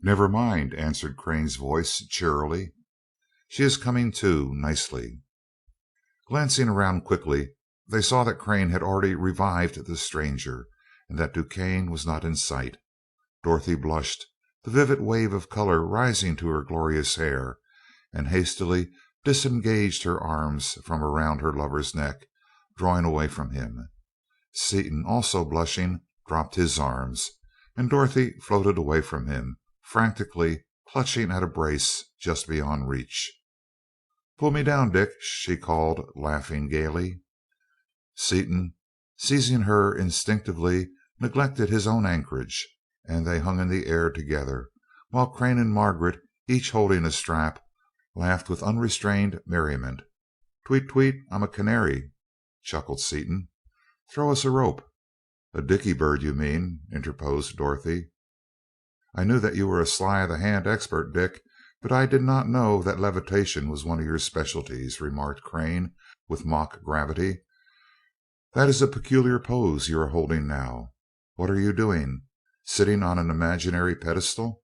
"Never mind," answered Crane's voice cheerily. "She is coming to nicely." Glancing around quickly, they saw that Crane had already revived the stranger, and that DuQuesne was not in sight. Dorothy blushed, the vivid wave of color rising to her glorious hair, and hastily disengaged her arms from around her lover's neck, drawing away from him. Seaton, also blushing, dropped his arms, and Dorothy floated away from him, frantically clutching at a brace just beyond reach. "Pull me down, Dick," she called, laughing gaily. Seaton, seizing her instinctively, neglected his own anchorage, and they hung in the air together, while Crane and Margaret, each holding a strap, laughed with unrestrained merriment. "Tweet, tweet, I'm a canary," chuckled Seaton. "Throw us a rope." "A dicky bird, you mean," interposed Dorothy. "I knew that you were a sleight of the hand expert, Dick, but I did not know that levitation was one of your specialties," remarked Crane with mock gravity. "That is a peculiar pose you are holding now. What are you doing? Sitting on an imaginary pedestal?"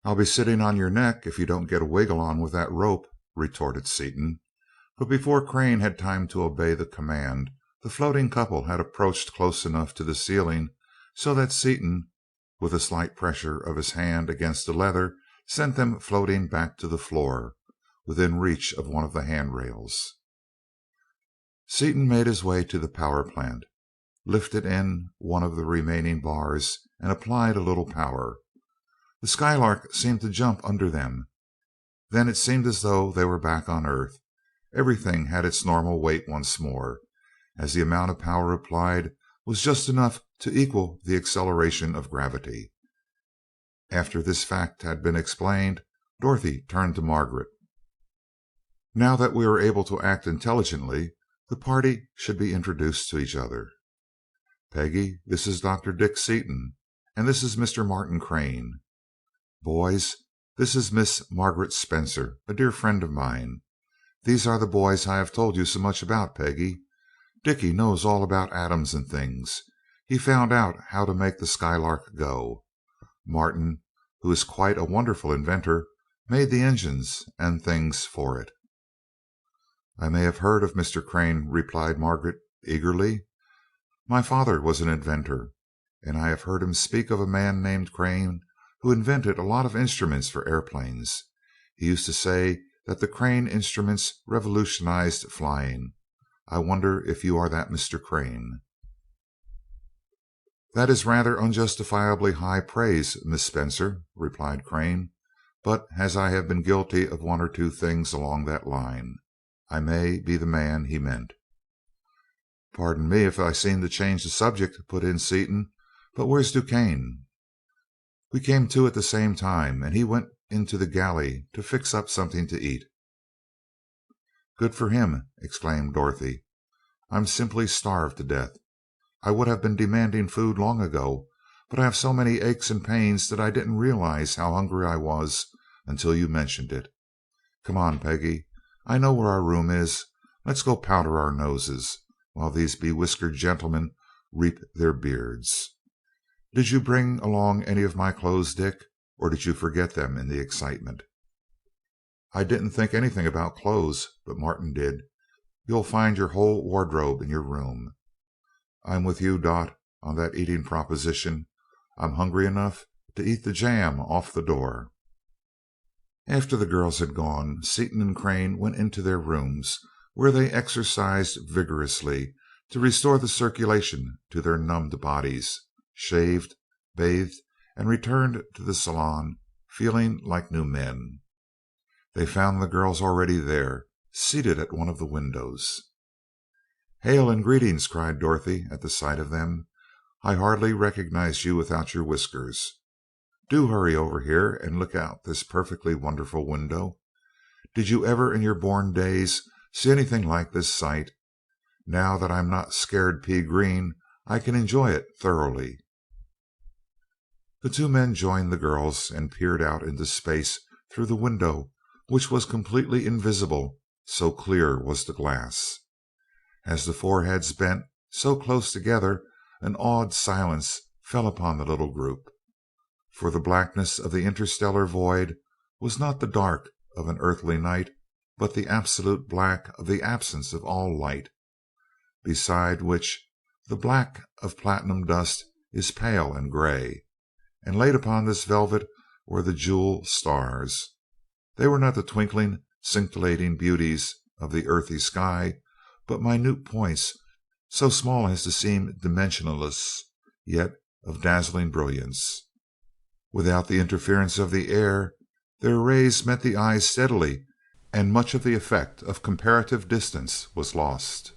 "I'll be sitting on your neck if you don't get a wiggle on with that rope," retorted Seaton. But before Crane had time to obey the command, the floating couple had approached close enough to the ceiling so that Seaton, with a slight pressure of his hand against the leather, sent them floating back to the floor, within reach of one of the handrails. Seaton made his way to the power plant, lifted in one of the remaining bars, and applied a little power. The Skylark seemed to jump under them. Then it seemed as though they were back on Earth. Everything had its normal weight once more, as the amount of power applied was just enough to equal the acceleration of gravity. After this fact had been explained, Dorothy turned to Margaret. "Now that we are able to act intelligently, the party should be introduced to each other. Peggy, this is Dr. Dick Seaton, and this is Mr. Martin Crane. Boys, this is Miss Margaret Spencer, a dear friend of mine. These are the boys I have told you so much about, Peggy. Dickie knows all about atoms and things. He found out how to make the Skylark go. Martin, who is quite a wonderful inventor, made the engines and things for it." "I may have heard of Mr. Crane," replied Margaret eagerly. "My father was an inventor, and I have heard him speak of a man named Crane who invented a lot of instruments for airplanes. He used to say that the Crane instruments revolutionized flying. I wonder if you are that Mr. Crane?" "That is rather unjustifiably high praise, Miss Spencer," replied Crane, "but as I have been guilty of one or two things along that line, I may be the man he meant." "Pardon me if I seem to change the subject," put in Seaton, "but where's Duquesne?" "We came to at the same time, and he went into the galley to fix up something to eat." "Good for him!" exclaimed Dorothy. "I'm simply starved to death. I would have been demanding food long ago, but I have so many aches and pains that I didn't realize how hungry I was until you mentioned it. Come on, Peggy. I know where our room is. Let's go powder our noses, while these bewhiskered gentlemen reap their beards. Did you bring along any of my clothes, Dick, or did you forget them in the excitement?" "I didn't think anything about clothes, but Martin did. You'll find your whole wardrobe in your room. I'm with you, Dot, on that eating proposition. I'm hungry enough to eat the jam off the door." After the girls had gone, Seaton and Crane went into their rooms, where they exercised vigorously to restore the circulation to their numbed bodies, shaved, bathed, and returned to the salon feeling like new men. They found the girls already there, seated at one of the windows. "Hail and greetings!" cried Dorothy at the sight of them. "I hardly recognize you without your whiskers. Do hurry over here and look out this perfectly wonderful window. Did you ever in your born days see anything like this sight? Now that I'm not scared pea green, I can enjoy it thoroughly." The two men joined the girls and peered out into space through the window, which was completely invisible, so clear was the glass. As the four heads bent so close together, an awed silence fell upon the little group. For the blackness of the interstellar void was not the dark of an earthly night, but the absolute black of the absence of all light, beside which the black of platinum dust is pale and gray, and laid upon this velvet were the jewel stars. They were not the twinkling, scintillating beauties of the earthly sky, but minute points so small as to seem dimensionless, yet of dazzling brilliance. Without the interference of the air, their rays met the eyes steadily, and much of the effect of comparative distance was lost.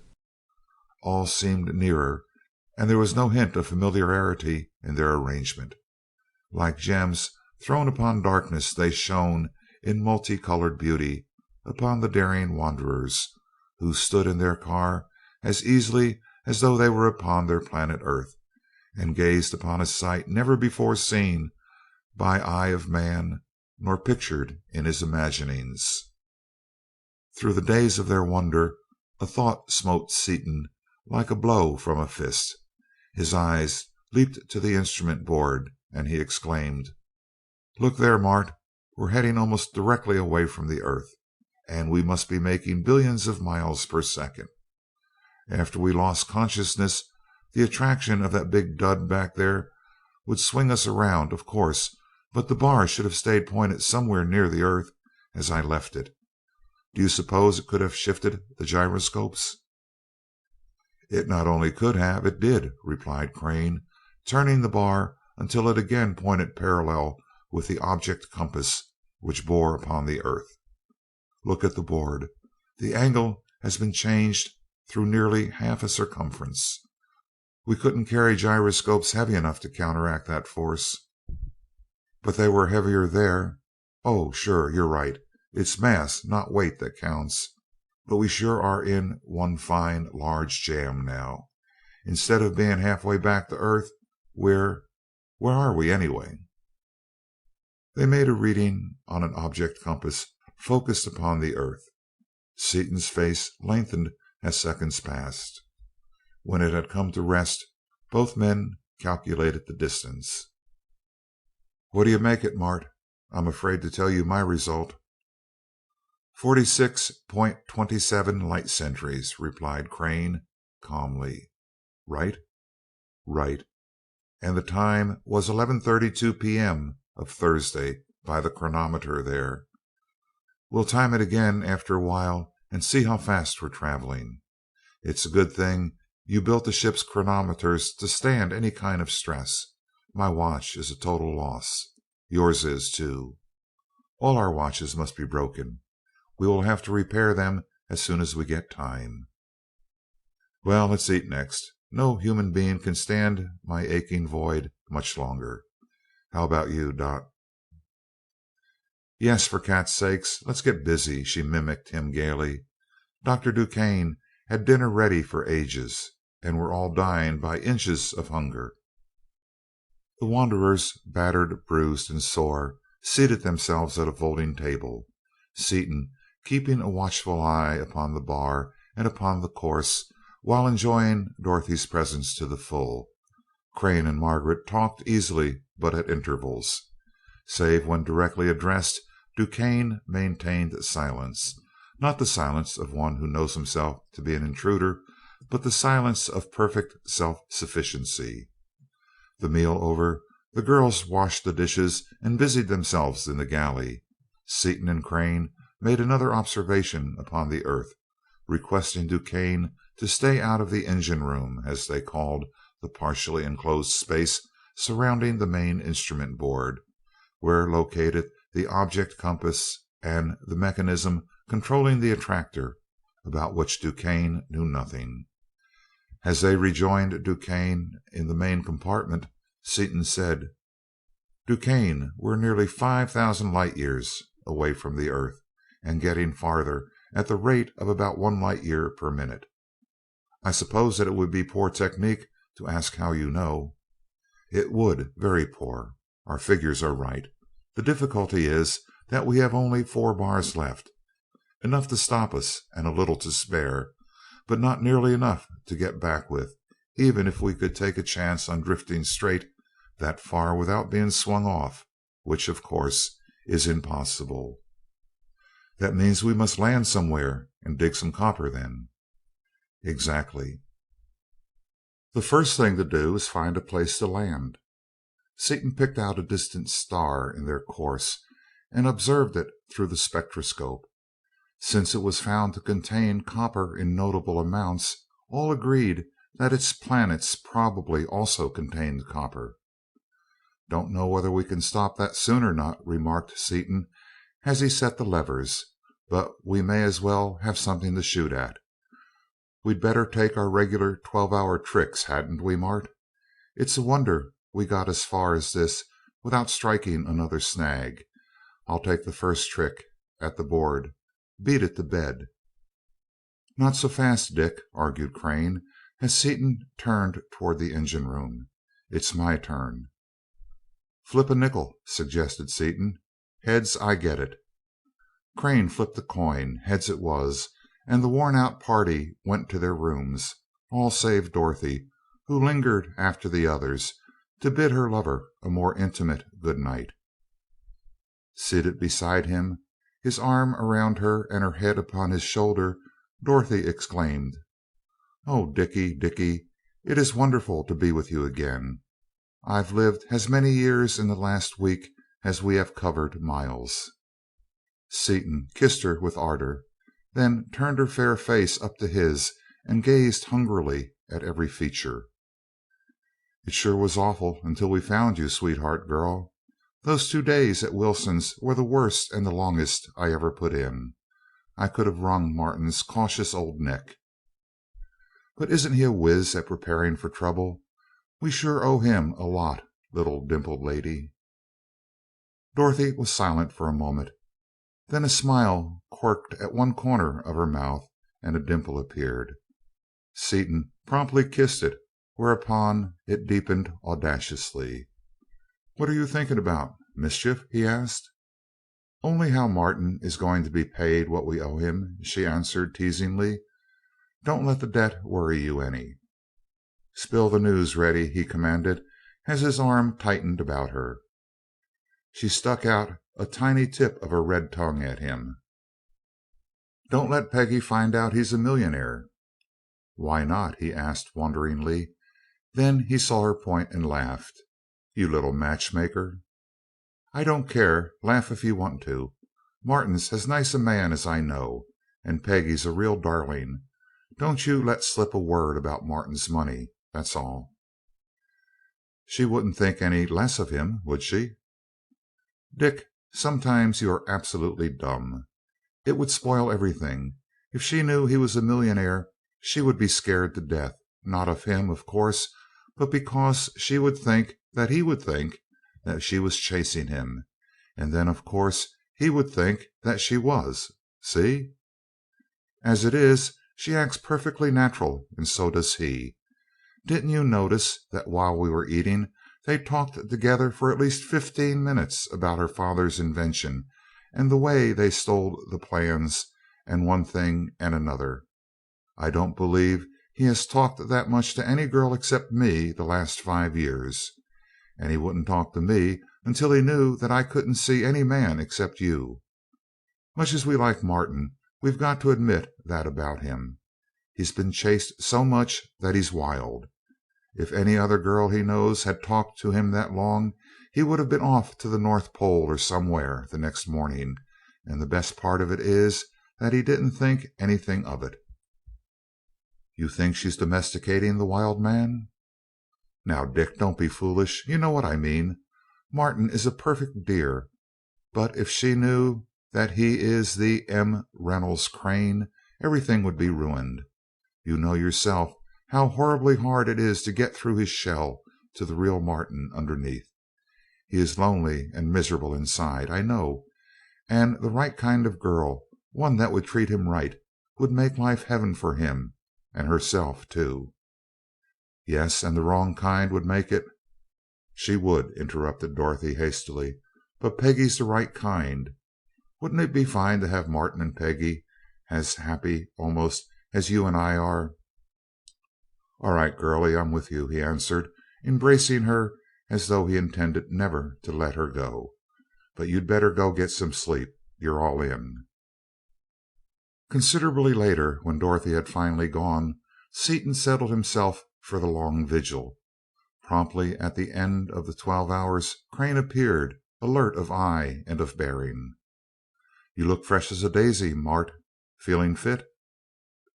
All seemed nearer, and there was no hint of familiarity in their arrangement. Like gems thrown upon darkness, they shone in multicolored beauty upon the daring wanderers, who stood in their car as easily as though they were upon their planet Earth, and gazed upon a sight never before seen by eye of man, nor pictured in his imaginings. Through the days of their wonder, a thought smote Seaton like a blow from a fist. His eyes leaped to the instrument board, and he exclaimed: "Look there, Mart! We're heading almost directly away from the Earth, and we must be making billions of miles per second. After we lost consciousness, the attraction of that big dud back there would swing us around, of course, but the bar should have stayed pointed somewhere near the Earth as I left it. Do you suppose it could have shifted the gyroscopes?" "It not only could have, it did," replied Crane, turning the bar until it again pointed parallel with the object compass which bore upon the Earth. "Look at the board. The angle has been changed through nearly half a circumference. We couldn't carry gyroscopes heavy enough to counteract that force." "But they were heavier there. Oh, sure, you're right. It's mass, not weight, that counts. But we sure are in one fine, large jam now. Instead of being halfway back to Earth, where are we, anyway?" They made a reading on an object compass focused upon the Earth. Seaton's face lengthened as seconds passed. When it had come to rest, both men calculated the distance. "What do you make it, Mart? I'm afraid to tell you my result." 46.27 light centuries, replied Crane, calmly. "Right?" "Right. And the time was 11:32 p.m. of Thursday by the chronometer there. We'll time it again after a while and see how fast we're traveling. It's a good thing you built the ship's chronometers to stand any kind of stress. My watch is a total loss. Yours is, too. All our watches must be broken. We will have to repair them as soon as we get time. Well, let's eat next. No human being can stand my aching void much longer. How about you, Dot?" "Yes, for cat's sakes, let's get busy," she mimicked him gaily. "Dr. DuQuesne had dinner ready for ages, and we're all dying by inches of hunger." The wanderers, battered, bruised, and sore, seated themselves at a folding table, Seaton keeping a watchful eye upon the bar and upon the course, while enjoying Dorothy's presence to the full. Crane and Margaret talked easily but at intervals. Save when directly addressed, DuQuesne maintained silence, not the silence of one who knows himself to be an intruder, but the silence of perfect self-sufficiency. The meal over, the girls washed the dishes and busied themselves in the galley. Seaton and Crane made another observation upon the earth, requesting DuQuesne to stay out of the engine room, as they called the partially enclosed space surrounding the main instrument board, where located the object compass and the mechanism controlling the attractor, about which DuQuesne knew nothing. As they rejoined DuQuesne in the main compartment, Seaton said: "DuQuesne, we're nearly 5,000 light years away from the earth, and getting farther at the rate of about 1 light year per minute. I suppose that it would be poor technique to ask how you know." "It would, very poor. Our figures are right. The difficulty is that we have only 4 bars left, enough to stop us and a little to spare, but not nearly enough to get back with, even if we could take a chance on drifting straight that far without being swung off, which, of course, is impossible." "That means we must land somewhere and dig some copper, then." "Exactly." "The first thing to do is find a place to land." Seaton picked out a distant star in their course and observed it through the spectroscope. Since it was found to contain copper in notable amounts, all agreed that its planets probably also contained copper. "Don't know whether we can stop that soon or not," remarked Seaton as he set the levers, "but we may as well have something to shoot at. We'd better take our regular 12-hour tricks, hadn't we, Mart? It's a wonder we got as far as this without striking another snag. I'll take the first trick at the board. Beat it to bed." "Not so fast, Dick," argued Crane, as Seaton turned toward the engine room. "It's my turn." "Flip a nickel," suggested Seaton. "Heads, I get it." Crane flipped a coin. Heads it was, and the worn out party went to their rooms, all save Dorothy, who lingered after the others to bid her lover a more intimate good night. Seated beside him, his arm around her and her head upon his shoulder, Dorothy exclaimed: "Oh, Dickie, Dickie, it is wonderful to be with you again. I've lived as many years in the last week as we have covered miles." Seaton kissed her with ardor, then turned her fair face up to his and gazed hungrily at every feature. "It sure was awful until we found you, sweetheart girl. Those 2 days at Wilson's were the worst and the longest I ever put in. I could have wrung Martin's cautious old neck. But isn't he a whiz at preparing for trouble? We sure owe him a lot, little dimpled lady." Dorothy was silent for a moment. Then a smile quirked at one corner of her mouth and a dimple appeared. Seaton promptly kissed it, whereupon it deepened audaciously. "What are you thinking about? Mischief?" he asked. "Only how Martin is going to be paid what we owe him," she answered teasingly. "Don't let the debt worry you any." "Spill the news, Reddy," he commanded as his arm tightened about her. She stuck out a tiny tip of her red tongue at him. "Don't let Peggy find out he's a millionaire." "Why not?" he asked wonderingly. Then he saw her point and laughed. "You little matchmaker." "I don't care. Laugh if you want to. Martin's as nice a man as I know, and Peggy's a real darling. Don't you let slip a word about Martin's money, that's all." "She wouldn't think any less of him, would she?" "Dick, sometimes you are absolutely dumb. It would spoil everything. If she knew he was a millionaire she would be scared to death, not of him, of course, but because she would think that he would think that she was chasing him, and then of course he would think that she was. See? As it is, she acts perfectly natural, and so does he. Didn't you notice that while we were eating they talked together for at least 15 minutes about her father's invention and the way they stole the plans and one thing and another? I don't believe he has talked that much to any girl except me the last 5 years. And he wouldn't talk to me until he knew that I couldn't see any man except you. Much as we like Martin, we've got to admit that about him. He's been chased so much that he's wild. If any other girl he knows had talked to him that long, he would have been off to the North Pole or somewhere the next morning, and the best part of it is that he didn't think anything of it." "You think she's domesticating the wild man?" "Now, Dick, don't be foolish. You know what I mean. Martin is a perfect dear, but if she knew that he is the M. Reynolds Crane, everything would be ruined. You know yourself how horribly hard it is to get through his shell to the real Martin underneath. He is lonely and miserable inside, I know, and the right kind of girl, one that would treat him right, would make life heaven for him and herself too." "Yes, and the wrong kind would make it—" "She would," interrupted Dorothy hastily, "but Peggy's the right kind. Wouldn't it be fine to have Martin and Peggy as happy almost as you and I are?" "All right, girlie, I'm with you," he answered, embracing her as though he intended never to let her go. "But you'd better go get some sleep. You're all in." Considerably later, when Dorothy had finally gone, Seaton settled himself for the long vigil. Promptly at the end of the 12 hours Crane appeared, alert of eye and of bearing. "You look fresh as a daisy, Mart. Feeling fit?"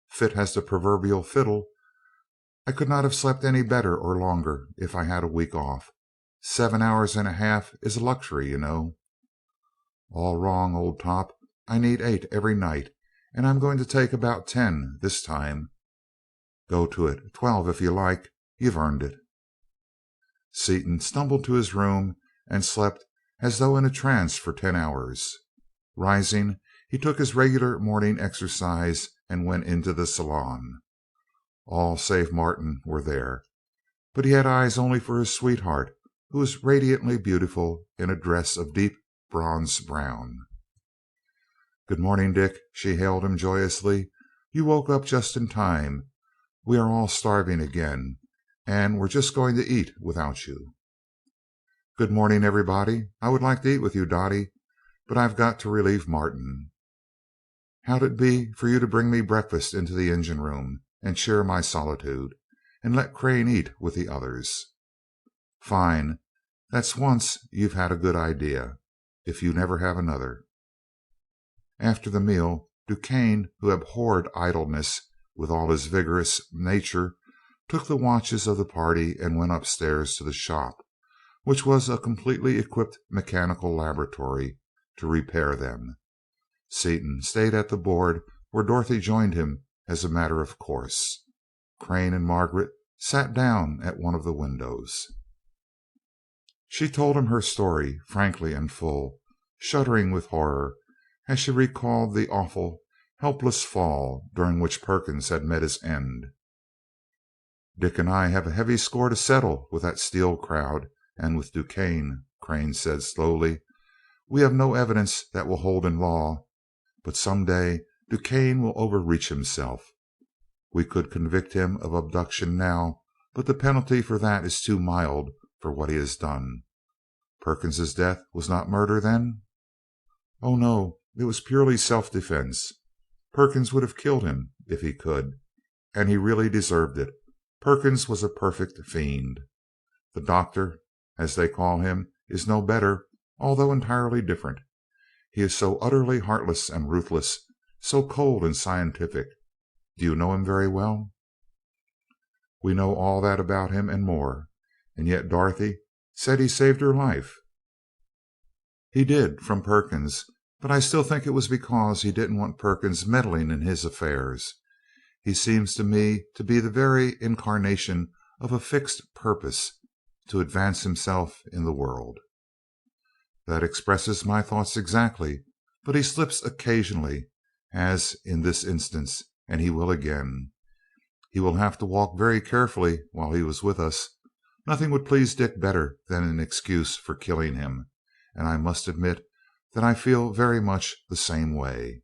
"Fit as the proverbial fiddle. I could not have slept any better or longer if I had a week off. 7 hours and a half is a luxury, you know." "All wrong, old top. I need 8 every night, and I'm going to take about 10 this time." "Go to it. 12 if you like. You've earned it." Seaton stumbled to his room and slept as though in a trance for 10 hours. Rising, he took his regular morning exercise and went into the salon. All save Martin were there, but he had eyes only for his sweetheart, who was radiantly beautiful in a dress of deep bronze brown. "Good morning, Dick," she hailed him joyously. "You woke up just in time. We are all starving again, and we're just going to eat without you." "Good morning, everybody. I would like to eat with you, Dottie, but I've got to relieve Martin. How'd it be for you to bring me breakfast into the engine room and share my solitude, and let Crane eat with the others?" "Fine. That's once you've had a good idea, if you never have another." After the meal, DuQuesne, who abhorred idleness with all his vigorous nature, took the watches of the party and went upstairs to the shop, which was a completely equipped mechanical laboratory, to repair them. Seaton stayed at the board where Dorothy joined him as a matter of course. Crane and Margaret sat down at one of the windows. She told him her story frankly and full, shuddering with horror as she recalled the awful, helpless fall during which Perkins had met his end. "Dick and I have a heavy score to settle with that Steel crowd and with DuQuesne," Crane said slowly. "We have no evidence that will hold in law, but some day DuQuesne will overreach himself. We could convict him of abduction now, but the penalty for that is too mild for what he has done. Perkins's death was not murder, then?" "Oh, no, it was purely self defense. Perkins would have killed him if he could, and he really deserved it. Perkins was a perfect fiend. The doctor, as they call him, is no better, although entirely different. He is so utterly heartless and ruthless, so cold and scientific. Do you know him very well?" "We know all that about him and more. And yet Dorothy said he saved her life." "He did, from Perkins, but I still think it was because he didn't want Perkins meddling in his affairs. He seems to me to be the very incarnation of a fixed purpose to advance himself in the world." "That expresses my thoughts exactly, but he slips occasionally, as in this instance, and he will again. He will have to walk very carefully while he was with us. Nothing would please Dick better than an excuse for killing him, and I must admit that I feel very much the same way."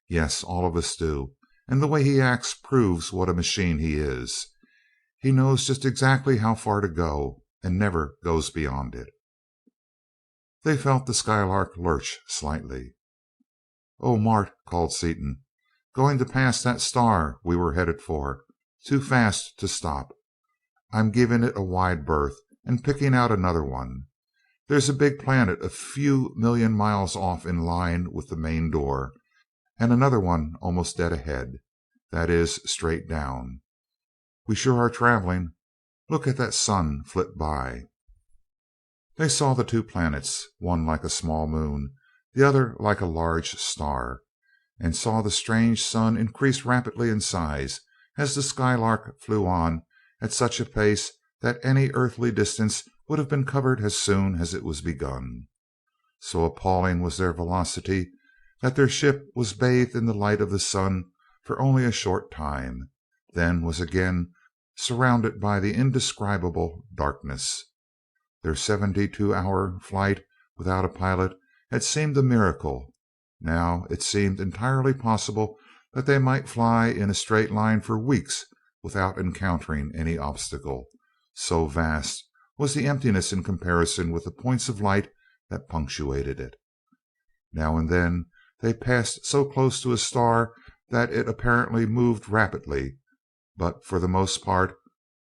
"Yes, all of us do, and the way he acts proves what a machine he is. He knows just exactly how far to go, and never goes beyond it." They felt the Skylark lurch slightly. "Oh, Mart," called Seaton, "going to pass that star we were headed for. Too fast to stop. I'm giving it a wide berth and picking out another one. There's a big planet a few million miles off in line with the main door, and another one almost dead ahead. That is, straight down. We sure are traveling. Look at that sun flit by." They saw the two planets, one like a small moon, the other like a large star, and saw the strange sun increase rapidly in size as the Skylark flew on at such a pace that any earthly distance would have been covered as soon as it was begun. So appalling was their velocity that their ship was bathed in the light of the sun for only a short time, then was again surrounded by the indescribable darkness. Their 72-hour flight without a pilot had seemed a miracle. Now it seemed entirely possible that they might fly in a straight line for weeks without encountering any obstacle, so vast was the emptiness in comparison with the points of light that punctuated it. Now and then they passed so close to a star that it apparently moved rapidly, but for the most part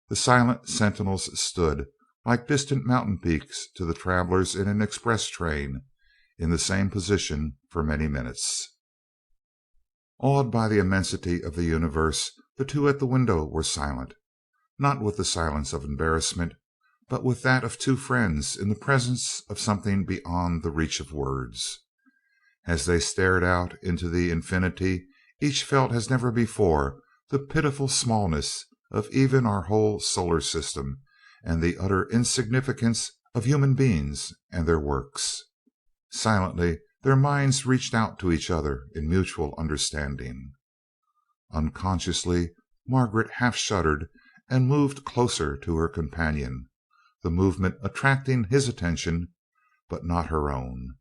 the silent sentinels stood, like distant mountain peaks to the travelers in an express train, in the same position for many minutes. Awed by the immensity of the universe, the two at the window were silent, not with the silence of embarrassment, but with that of two friends in the presence of something beyond the reach of words. As they stared out into the infinity, each felt as never before the pitiful smallness of even our whole solar system, and the utter insignificance of human beings and their works. Silently their minds reached out to each other in mutual understanding. Unconsciously Margaret half shuddered and moved closer to her companion, the movement attracting his attention but not her own.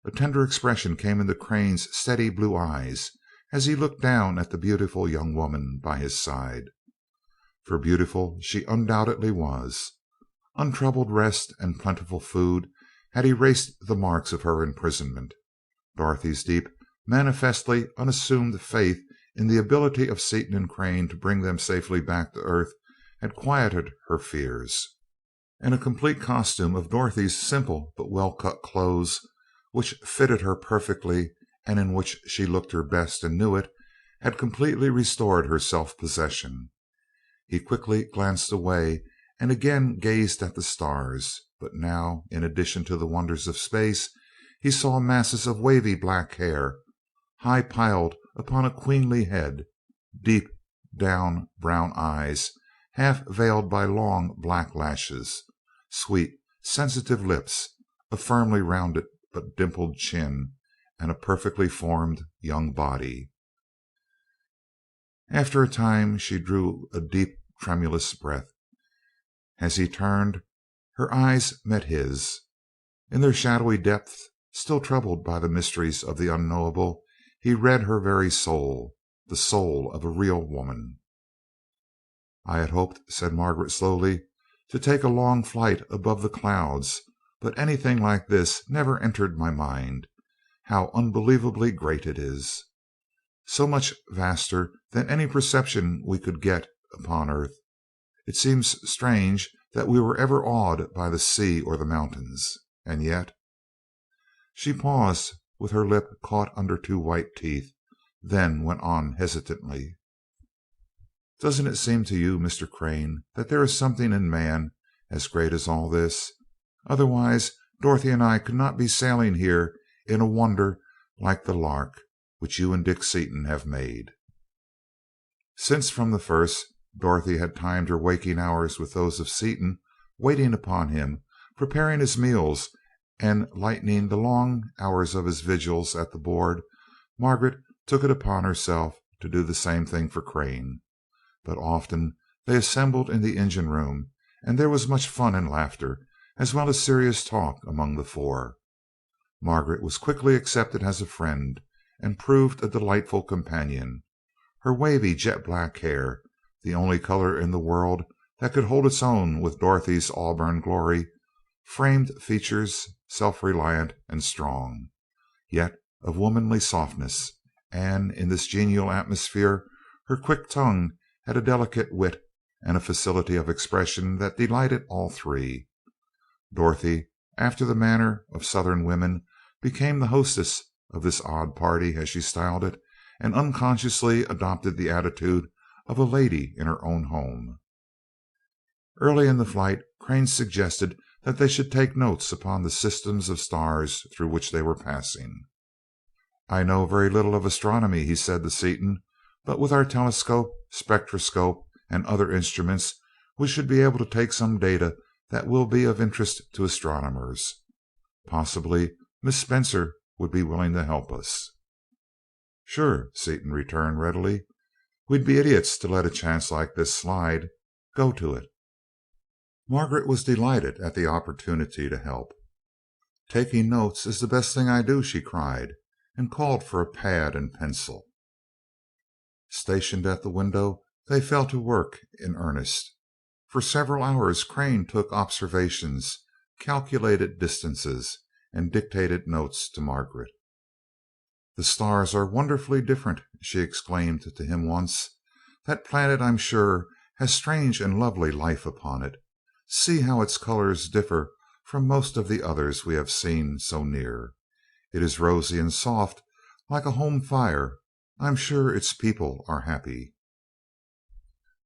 A tender expression came into Crane's steady blue eyes as he looked down at the beautiful young woman by his side. For beautiful she undoubtedly was. Untroubled rest and plentiful food had erased the marks of her imprisonment. Dorothy's deep, manifestly unassumed faith in the ability of Seaton and Crane to bring them safely back to Earth had quieted her fears, and a complete costume of Dorothy's simple but well cut clothes, which fitted her perfectly and in which she looked her best and knew it, had completely restored her self-possession. He quickly glanced away and again gazed at the stars, but now, in addition to the wonders of space, he saw masses of wavy black hair, high piled upon a queenly head, deep down brown eyes, half veiled by long black lashes, sweet, sensitive lips, a firmly rounded but dimpled chin, and a perfectly formed young body. After a time she drew a deep, tremulous breath. As he turned, her eyes met his. In their shadowy depth, still troubled by the mysteries of the unknowable, he read her very soul, the soul of a real woman. "I had hoped," said Margaret slowly, "to take a long flight above the clouds, but anything like this never entered my mind. How unbelievably great it is! So much vaster than any perception we could get upon Earth. It seems strange that we were ever awed by the sea or the mountains. And yet—" She paused, with her lip caught under two white teeth, then went on hesitantly: "Doesn't it seem to you, Mr. Crane, that there is something in man as great as all this? Otherwise Dorothy and I could not be sailing here in a wonder like the Lark, which you and Dick Seaton have made." Since from the first Dorothy had timed her waking hours with those of Seaton, waiting upon him, preparing his meals, and lightening the long hours of his vigils at the board, Margaret took it upon herself to do the same thing for Crane. But often they assembled in the engine room, and there was much fun and laughter, as well as serious talk among the four. Margaret was quickly accepted as a friend, and proved a delightful companion. Her wavy jet black hair, the only color in the world that could hold its own with Dorothy's auburn glory, framed features self reliant and strong, yet of womanly softness, and in this genial atmosphere her quick tongue had a delicate wit and a facility of expression that delighted all three. Dorothy, after the manner of Southern women, became the hostess of this odd party, as she styled it, and unconsciously adopted the attitude of a lady in her own home. Early in the flight Crane suggested that they should take notes upon the systems of stars through which they were passing. "I know very little of astronomy," he said to Seaton, "but with our telescope, spectroscope, and other instruments we should be able to take some data that will be of interest to astronomers. Possibly Miss Spencer would be willing to help us." "Sure," Seaton returned readily. "We'd be idiots to let a chance like this slide. Go to it." Margaret was delighted at the opportunity to help. "Taking notes is the best thing I do," she cried, and called for a pad and pencil. Stationed at the window, they fell to work in earnest. For several hours Crane took observations, calculated distances, and dictated notes to Margaret. "The stars are wonderfully different," she exclaimed to him once. "That planet, I'm sure, has strange and lovely life upon it. See how its colors differ from most of the others we have seen so near. It is rosy and soft like a home fire. I'm sure its people are happy."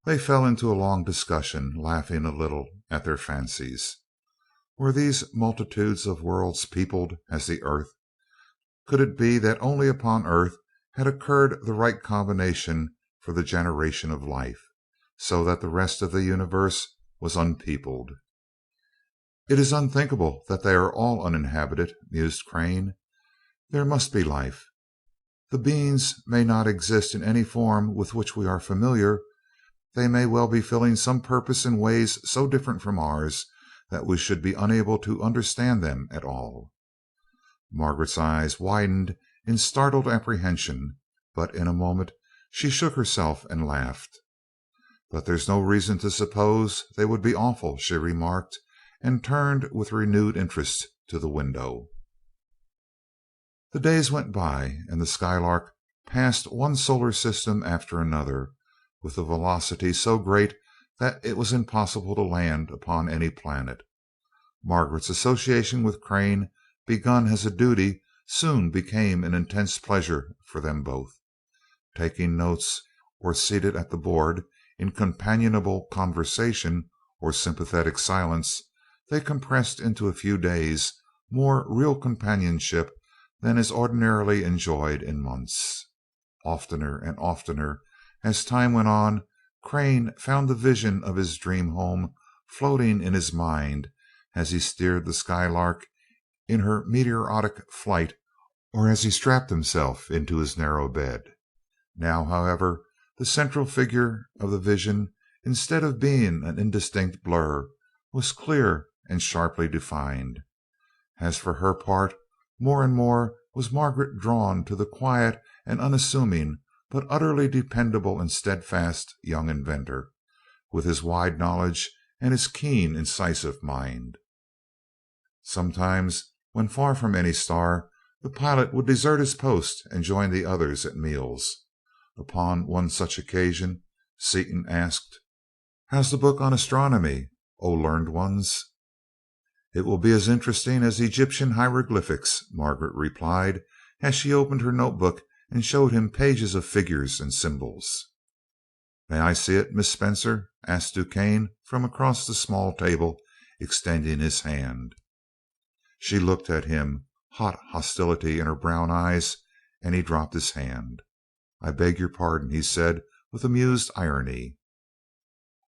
They fell into a long discussion, laughing a little at their fancies. Were these multitudes of worlds peopled as the earth? Could it be that only upon Earth had occurred the right combination for the generation of life, so that the rest of the universe was unpeopled? "It is unthinkable that they are all uninhabited," mused Crane. "There must be life. The beings may not exist in any form with which we are familiar. They may well be filling some purpose in ways so different from ours that we should be unable to understand them at all." Margaret's eyes widened in startled apprehension, but in a moment she shook herself and laughed. "But there's no reason to suppose they would be awful," she remarked, and turned with renewed interest to the window. The days went by, and the Skylark passed one solar system after another, with a velocity so great that it was impossible to land upon any planet. Margaret's association with Crane, begun as a duty, soon became an intense pleasure for them both. Taking notes, or seated at the board in companionable conversation or sympathetic silence, they compressed into a few days more real companionship than is ordinarily enjoyed in months. Oftener and oftener, as time went on, Crane found the vision of his dream home floating in his mind as he steered the Skylark in her meteoric flight, or as he strapped himself into his narrow bed. Now, however, the central figure of the vision, instead of being an indistinct blur, was clear and sharply defined. As for her part, more and more was Margaret drawn to the quiet and unassuming but utterly dependable and steadfast young inventor, with his wide knowledge and his keen, incisive mind. Sometimes, when far from any star, the pilot would desert his post and join the others at meals. Upon one such occasion, Seaton asked, "How's the book on astronomy, O learned ones?" "It will be as interesting as Egyptian hieroglyphics," Margaret replied, as she opened her notebook and showed him pages of figures and symbols. "May I see it, Miss Spencer?" asked DuQuesne from across the small table, extending his hand. She looked at him, hot hostility in her brown eyes, and he dropped his hand. "I beg your pardon," he said with amused irony.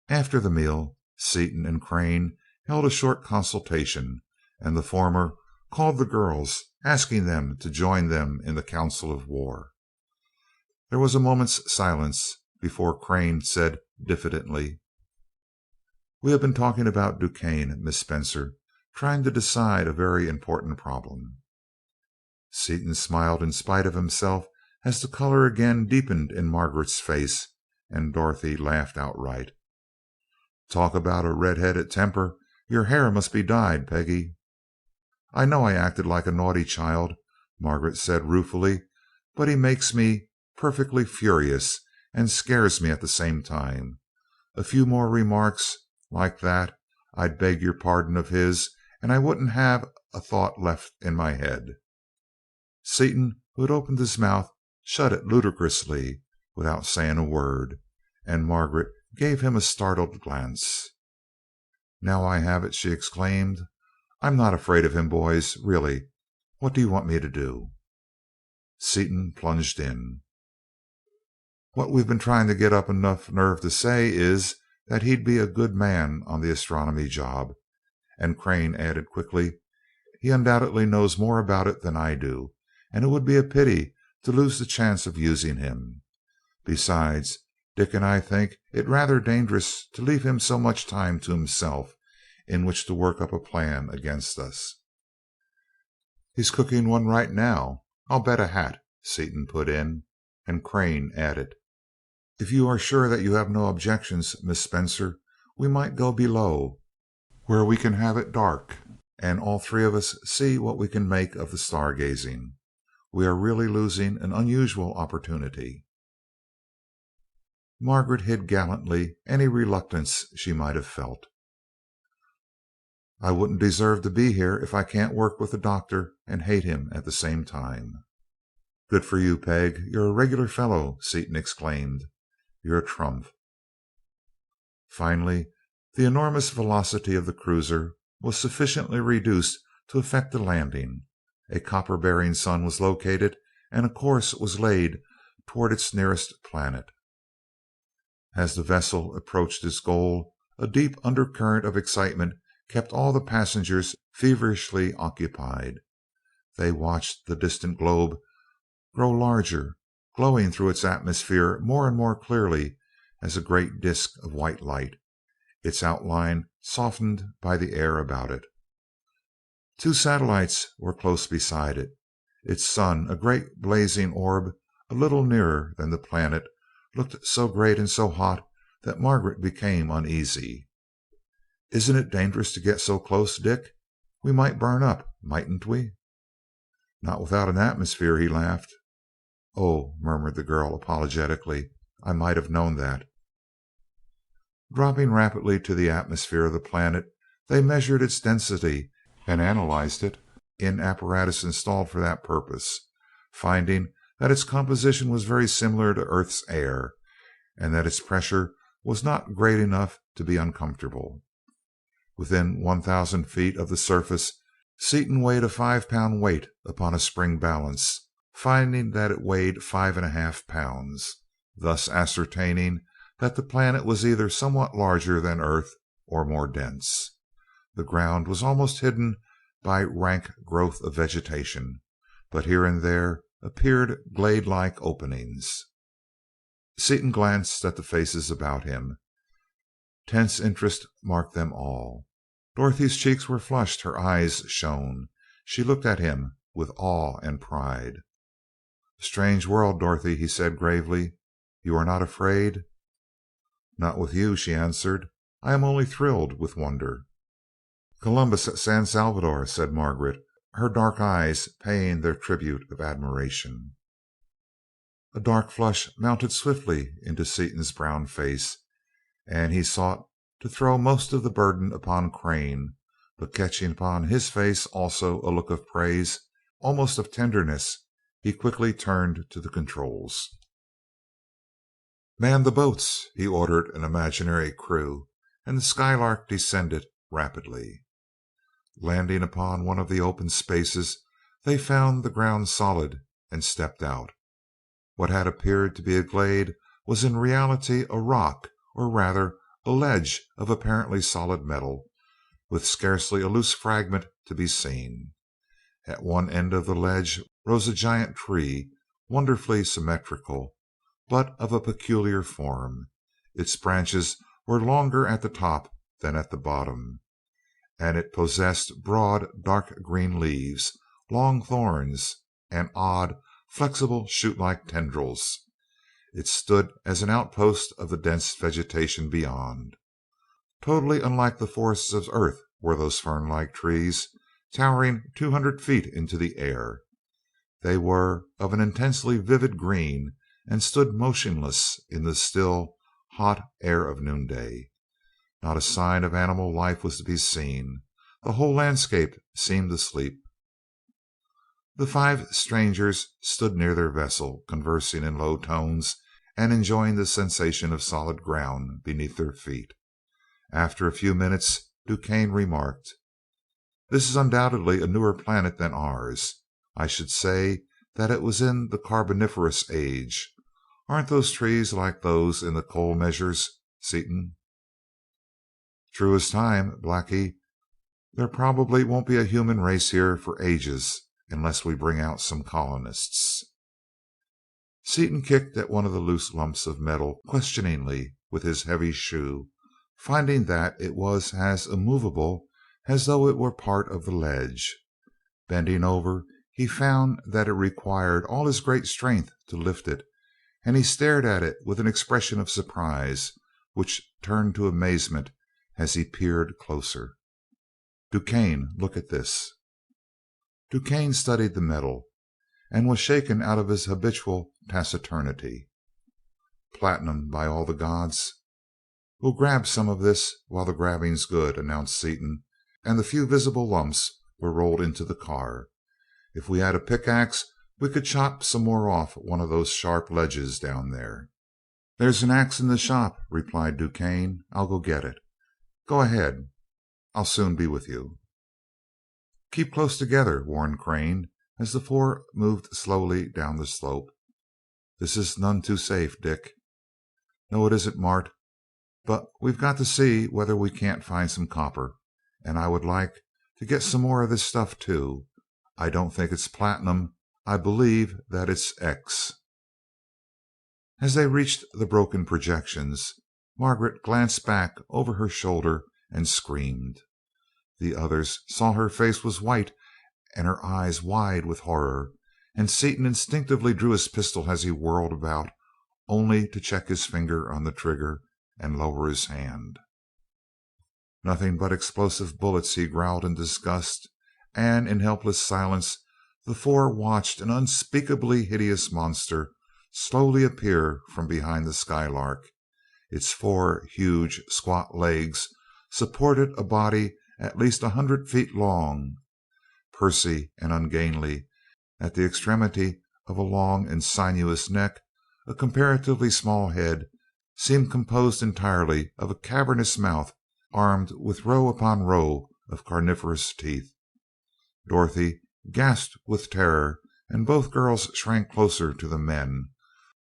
After the meal, Seaton and Crane held a short consultation, and the former called the girls, asking them to join them in the council of war. There was a moment's silence before Crane said diffidently: "We have been talking about DuQuesne, Miss Spencer, trying to decide a very important problem." Seaton smiled in spite of himself as the color again deepened in Margaret's face, and Dorothy laughed outright. "Talk about a red-headed temper, your hair must be dyed, Peggy." "I know I acted like a naughty child," Margaret said ruefully, "but he makes me perfectly furious and scares me at the same time. A few more remarks like that I'd beg your pardon of his, and I wouldn't have a thought left in my head." Seaton, who had opened his mouth, shut it ludicrously without saying a word, and Margaret gave him a startled glance. "Now I have it!" she exclaimed. "I'm not afraid of him, boys, really. What do you want me to do?" Seaton plunged in. "What we've been trying to get up enough nerve to say is that he'd be a good man on the astronomy job." And Crane added quickly, "He undoubtedly knows more about it than I do, and it would be a pity to lose the chance of using him. Besides, Dick and I think it rather dangerous to leave him so much time to himself in which to work up a plan against us." "He's cooking one right now, I'll bet a hat," Seaton put in, and Crane added, "If you are sure that you have no objections, Miss Spencer, we might go below, where we can have it dark, and all three of us see what we can make of the stargazing. We are really losing an unusual opportunity." Margaret hid gallantly any reluctance she might have felt. "I wouldn't deserve to be here if I can't work with the doctor and hate him at the same time." "Good for you, Peg. You're a regular fellow," Seaton exclaimed. "You're a trump." Finally, the enormous velocity of the cruiser was sufficiently reduced to effect a landing. A copper bearing sun was located, and a course was laid toward its nearest planet. As the vessel approached its goal, a deep undercurrent of excitement kept all the passengers feverishly occupied. They watched the distant globe grow larger, glowing through its atmosphere more and more clearly as a great disk of white light, its outline softened by the air about it. Two satellites were close beside it. Its sun, a great blazing orb a little nearer than the planet, looked so great and so hot that Margaret became uneasy. "Isn't it dangerous to get so close, Dick? We might burn up, mightn't we?" "Not without an atmosphere," he laughed. "Oh," murmured the girl apologetically, "I might have known that." Dropping rapidly to the atmosphere of the planet, they measured its density and analyzed it in apparatus installed for that purpose, finding that its composition was very similar to Earth's air, and that its pressure was not great enough to be uncomfortable. Within 1,000 feet of the surface, Seaton weighed a 5-pound weight upon a spring balance, finding that it weighed 5½ pounds, thus ascertaining that the planet was either somewhat larger than Earth or more dense. The ground was almost hidden by rank growth of vegetation, but here and there appeared glade-like openings. Seaton glanced at the faces about him. Tense interest marked them all. Dorothy's cheeks were flushed, her eyes shone. She looked at him with awe and pride. "A strange world, Dorothy," he said gravely. "You are not afraid?" "Not with you," she answered. "I am only thrilled with wonder." "Columbus at San Salvador," said Margaret, her dark eyes paying their tribute of admiration. A dark flush mounted swiftly into Seaton's brown face, and he sought to throw most of the burden upon Crane, but catching upon his face also a look of praise, almost of tenderness, he quickly turned to the controls. "Man the boats," he ordered an imaginary crew, and the Skylark descended rapidly. Landing upon one of the open spaces, they found the ground solid and stepped out. What had appeared to be a glade was in reality a rock, or rather a ledge of apparently solid metal, with scarcely a loose fragment to be seen. At one end of the ledge rose a giant tree, wonderfully symmetrical, but of a peculiar form. Its branches were longer at the top than at the bottom, and it possessed broad dark green leaves, long thorns, and odd, flexible shoot-like tendrils. It stood as an outpost of the dense vegetation beyond. Totally unlike the forests of Earth were those fern-like trees, towering 200 feet into the air. They were of an intensely vivid green, and stood motionless in the still, hot air of noonday. Not a sign of animal life was to be seen. The whole landscape seemed asleep. The five strangers stood near their vessel, conversing in low tones and enjoying the sensation of solid ground beneath their feet. After a few minutes, DuQuesne remarked: "This is undoubtedly a newer planet than ours. I should say that it was in the Carboniferous age. Aren't those trees like those in the coal measures, Seaton?" "True as time, Blackie. There probably won't be a human race here for ages unless we bring out some colonists." Seaton kicked at one of the loose lumps of metal questioningly with his heavy shoe, finding that it was as immovable as though it were part of the ledge. Bending over, he found that it required all his great strength to lift it, and he stared at it with an expression of surprise, which turned to amazement as he peered closer. "DuQuesne, look at this." DuQuesne studied the metal, and was shaken out of his habitual taciturnity. "Platinum, by all the gods!" "We'll grab some of this while the grabbing's good," announced Seaton, and the few visible lumps were rolled into the car. "If we had a pickaxe we could chop some more off one of those sharp ledges down there." "There's an axe in the shop," replied DuQuesne. "I'll go get it. Go ahead. I'll soon be with you." "Keep close together," warned Crane, as the four moved slowly down the slope. "This is none too safe, Dick." "No, it isn't, Mart. But we've got to see whether we can't find some copper, and I would like to get some more of this stuff, too. I don't think it's platinum. I believe that it's X." As they reached the broken projections, Margaret glanced back over her shoulder and screamed. The others saw her face was white and her eyes wide with horror, and Seaton instinctively drew his pistol as he whirled about, only to check his finger on the trigger and lower his hand. "Nothing but explosive bullets," he growled in disgust, and in helpless silence the four watched an unspeakably hideous monster slowly appear from behind the Skylark. Its four huge, squat legs supported a body at least 100 feet long, pursy and ungainly. At the extremity of a long and sinuous neck, a comparatively small head seemed composed entirely of a cavernous mouth armed with row upon row of carnivorous teeth. Dorothy gasped with terror, and both girls shrank closer to the men,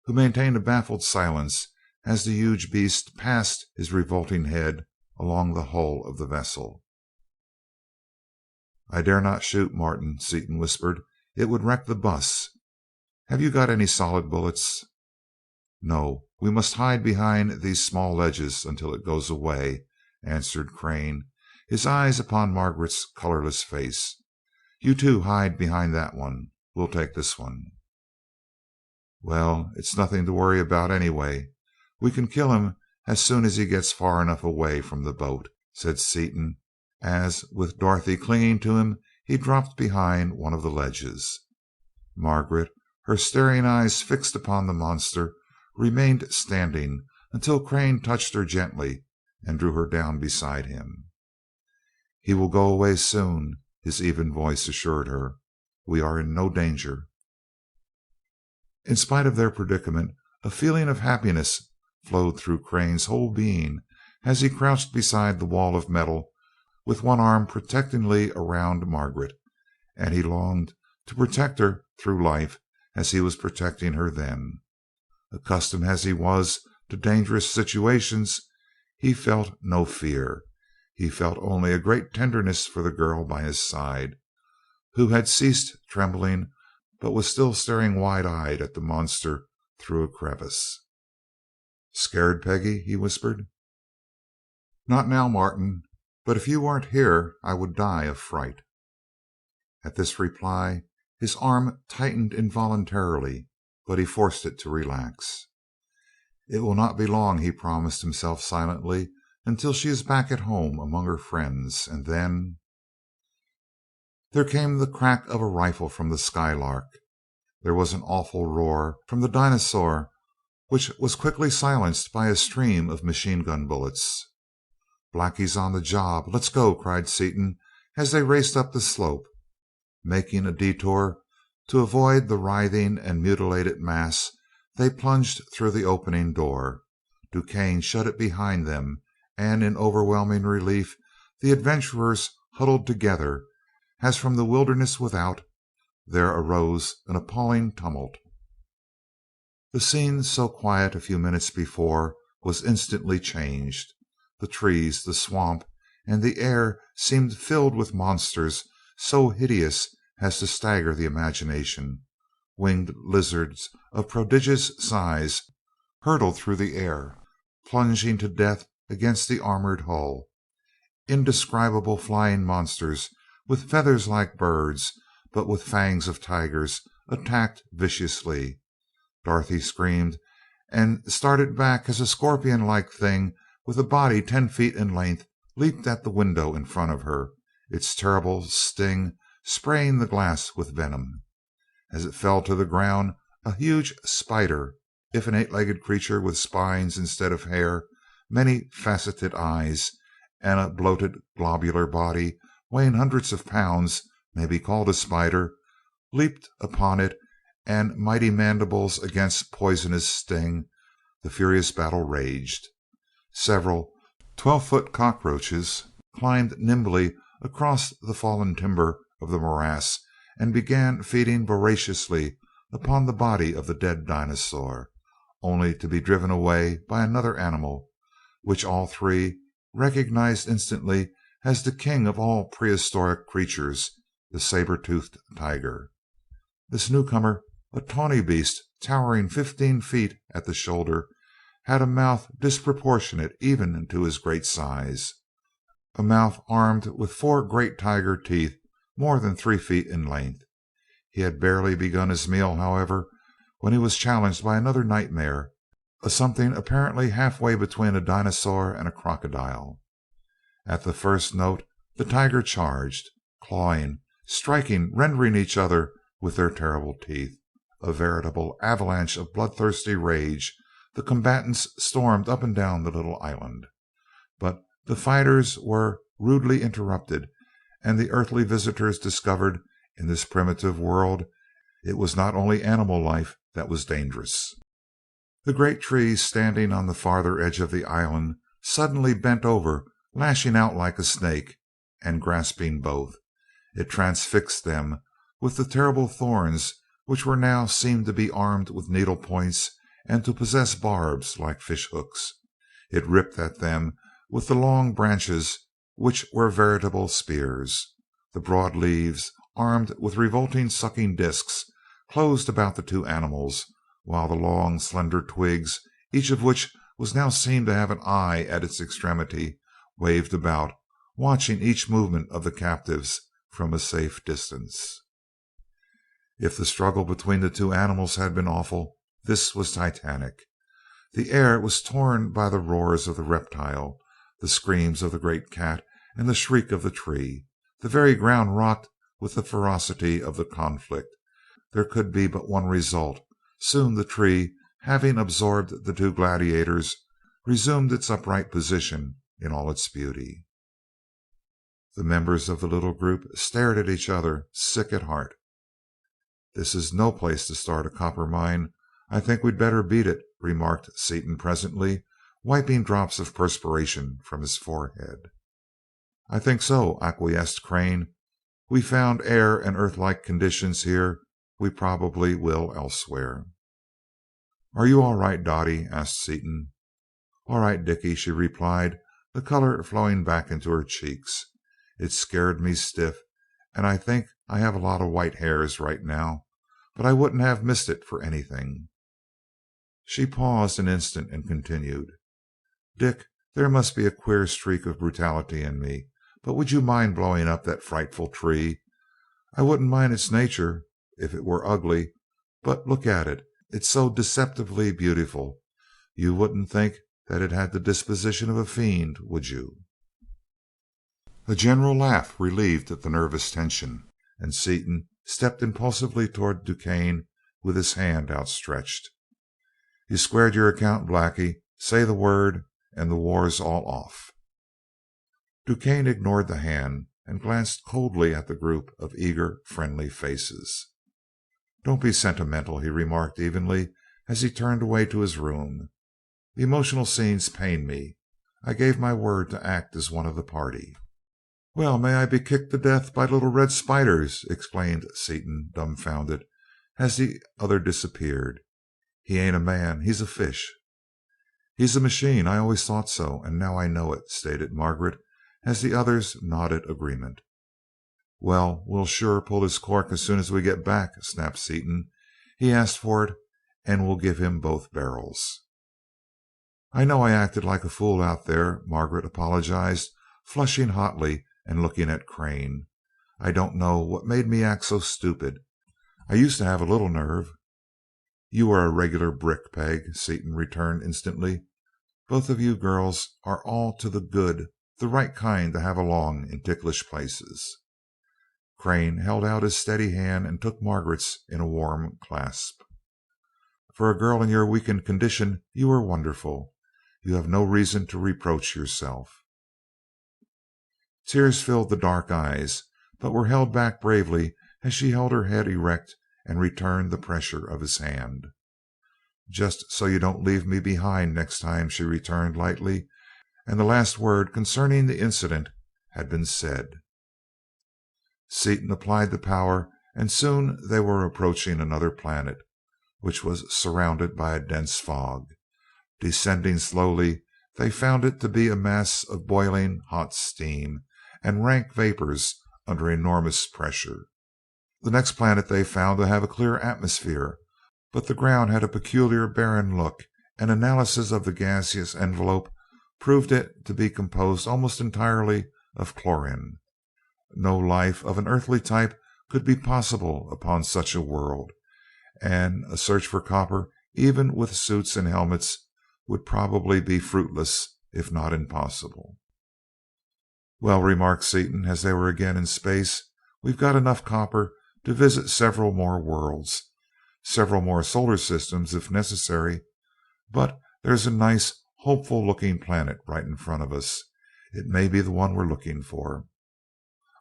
who maintained a baffled silence as the huge beast passed his revolting head along the hull of the vessel. "I dare not shoot, Martin," Seaton whispered. "It would wreck the bus. Have you got any solid bullets?" "No. We must hide behind these small ledges until it goes away," answered Crane, his eyes upon Margaret's colorless face. "You two hide behind that one. We'll take this one." "Well, it's nothing to worry about, anyway. We can kill him as soon as he gets far enough away from the boat," said Seaton, as, with Dorothy clinging to him, he dropped behind one of the ledges. Margaret, her staring eyes fixed upon the monster, remained standing until Crane touched her gently and drew her down beside him. "He will go away soon," his even voice assured her. "We are in no danger." In spite of their predicament, a feeling of happiness flowed through Crane's whole being as he crouched beside the wall of metal with one arm protectingly around Margaret, and he longed to protect her through life as he was protecting her then. Accustomed as he was to dangerous situations, he felt no fear. He felt only a great tenderness for the girl by his side, who had ceased trembling but was still staring wide-eyed at the monster through a crevice. "Scared, Peggy?" he whispered. "Not now, Martin, but if you weren't here I would die of fright." At this reply his arm tightened involuntarily, but he forced it to relax. "It will not be long," he promised himself silently, "until she is back at home among her friends, and then—" There came the crack of a rifle from the Skylark. There was an awful roar from the dinosaur, which was quickly silenced by a stream of machine gun bullets. "Blackie's on the job. Let's go!" cried Seaton as they raced up the slope. Making a detour to avoid the writhing and mutilated mass, they plunged through the opening door. DuQuesne shut it behind them, and in overwhelming relief the adventurers huddled together as from the wilderness without there arose an appalling tumult. The scene, so quiet a few minutes before, was instantly changed. The trees, the swamp, and the air seemed filled with monsters so hideous as to stagger the imagination. Winged lizards of prodigious size hurtled through the air, plunging to death against the armored hull. Indescribable flying monsters with feathers like birds, but with fangs of tigers, attacked viciously. Dorothy screamed and started back as a scorpion like thing with a body 10 feet in length leaped at the window in front of her, its terrible sting spraying the glass with venom. As it fell to the ground, a huge spider, if an 8-legged creature with spines instead of hair, many faceted eyes, and a bloated globular body weighing hundreds of pounds, may be called a spider, leaped upon it, and mighty mandibles against poisonous sting, the furious battle raged. Several 12-foot cockroaches climbed nimbly across the fallen timber of the morass and began feeding voraciously upon the body of the dead dinosaur, only to be driven away by another animal, which all three recognized instantly as the king of all prehistoric creatures, the saber-toothed tiger. This newcomer, a tawny beast towering 15 feet at the shoulder, had a mouth disproportionate even to his great size, a mouth armed with 4 great tiger teeth more than 3 feet in length. He had barely begun his meal, however, when he was challenged by another nightmare, a something apparently halfway between a dinosaur and a crocodile. At the first note the tiger charged, clawing, striking, rending each other with their terrible teeth. A veritable avalanche of bloodthirsty rage, the combatants stormed up and down the little island. But the fighters were rudely interrupted, and the earthly visitors discovered in this primitive world it was not only animal life that was dangerous. The great trees standing on the farther edge of the island suddenly bent over, lashing out like a snake and grasping both. It transfixed them with the terrible thorns, which were now seen to be armed with needle points and to possess barbs like fish hooks. It ripped at them with the long branches, which were veritable spears. The broad leaves, armed with revolting sucking discs, closed about the two animals, while the long, slender twigs, each of which was now seen to have an eye at its extremity, waved about, watching each movement of the captives from a safe distance. If the struggle between the two animals had been awful, this was titanic. The air was torn by the roars of the reptile, the screams of the great cat, and the shriek of the tree. The very ground rocked with the ferocity of the conflict. There could be but one result. Soon the tree, having absorbed the two gladiators, resumed its upright position in all its beauty. The members of the little group stared at each other, sick at heart. "This is no place to start a copper mine. I think we'd better beat it," remarked Seaton presently, wiping drops of perspiration from his forehead. "I think so," acquiesced Crane. "We found air and Earth-like conditions here. We probably will elsewhere." "Are you all right, Dottie?" asked Seaton. "All right, Dickie," she replied, the color flowing back into her cheeks. "It scared me stiff, and I think I have a lot of white hairs right now, but I wouldn't have missed it for anything." She paused an instant and continued: "Dick, there must be a queer streak of brutality in me, but would you mind blowing up that frightful tree? I wouldn't mind its nature if it were ugly, but look at it. It's so deceptively beautiful. You wouldn't think that it had the disposition of a fiend, would you?" A general laugh relieved the nervous tension, and Seaton stepped impulsively toward DuQuesne with his hand outstretched. "You squared your account, Blackie. Say the word, and the war's all off." DuQuesne ignored the hand and glanced coldly at the group of eager, friendly faces. "Don't be sentimental," he remarked evenly as he turned away to his room. "Emotional scenes pain me. I gave my word to act as one of the party." "Well, may I be kicked to death by little red spiders!" exclaimed Seaton, dumbfounded, as the other disappeared. "He ain't a man, he's a fish." "He's a machine. I always thought so, and now I know it," stated Margaret, as the others nodded agreement. "Well, we'll sure pull his cork as soon as we get back," snapped Seaton. "He asked for it, and we'll give him both barrels." "I know I acted like a fool out there," Margaret apologized, flushing hotly and looking at Crane. "I don't know what made me act so stupid. I used to have a little nerve." "You are a regular brick, Peg," Seaton returned instantly. "Both of you girls are all to the good, the right kind to have along in ticklish places." Crane held out his steady hand and took Margaret's in a warm clasp. "For a girl in your weakened condition, you are wonderful. You have no reason to reproach yourself." Tears filled the dark eyes, but were held back bravely as she held her head erect and returned the pressure of his hand. "Just so you don't leave me behind next time," she returned lightly, and the last word concerning the incident had been said. Seaton applied the power, and soon they were approaching another planet, which was surrounded by a dense fog. Descending slowly, they found it to be a mass of boiling hot steam and rank vapors under enormous pressure. The next planet they found to have a clear atmosphere, but the ground had a peculiar barren look, and analysis of the gaseous envelope proved it to be composed almost entirely of chlorine. No life of an earthly type could be possible upon such a world, and a search for copper, even with suits and helmets, would probably be fruitless, if not impossible. "Well," remarked Seaton as they were again in space, "we've got enough copper to visit several more worlds, several more solar systems if necessary, but there's a nice, hopeful looking planet right in front of us. It may be the one we're looking for."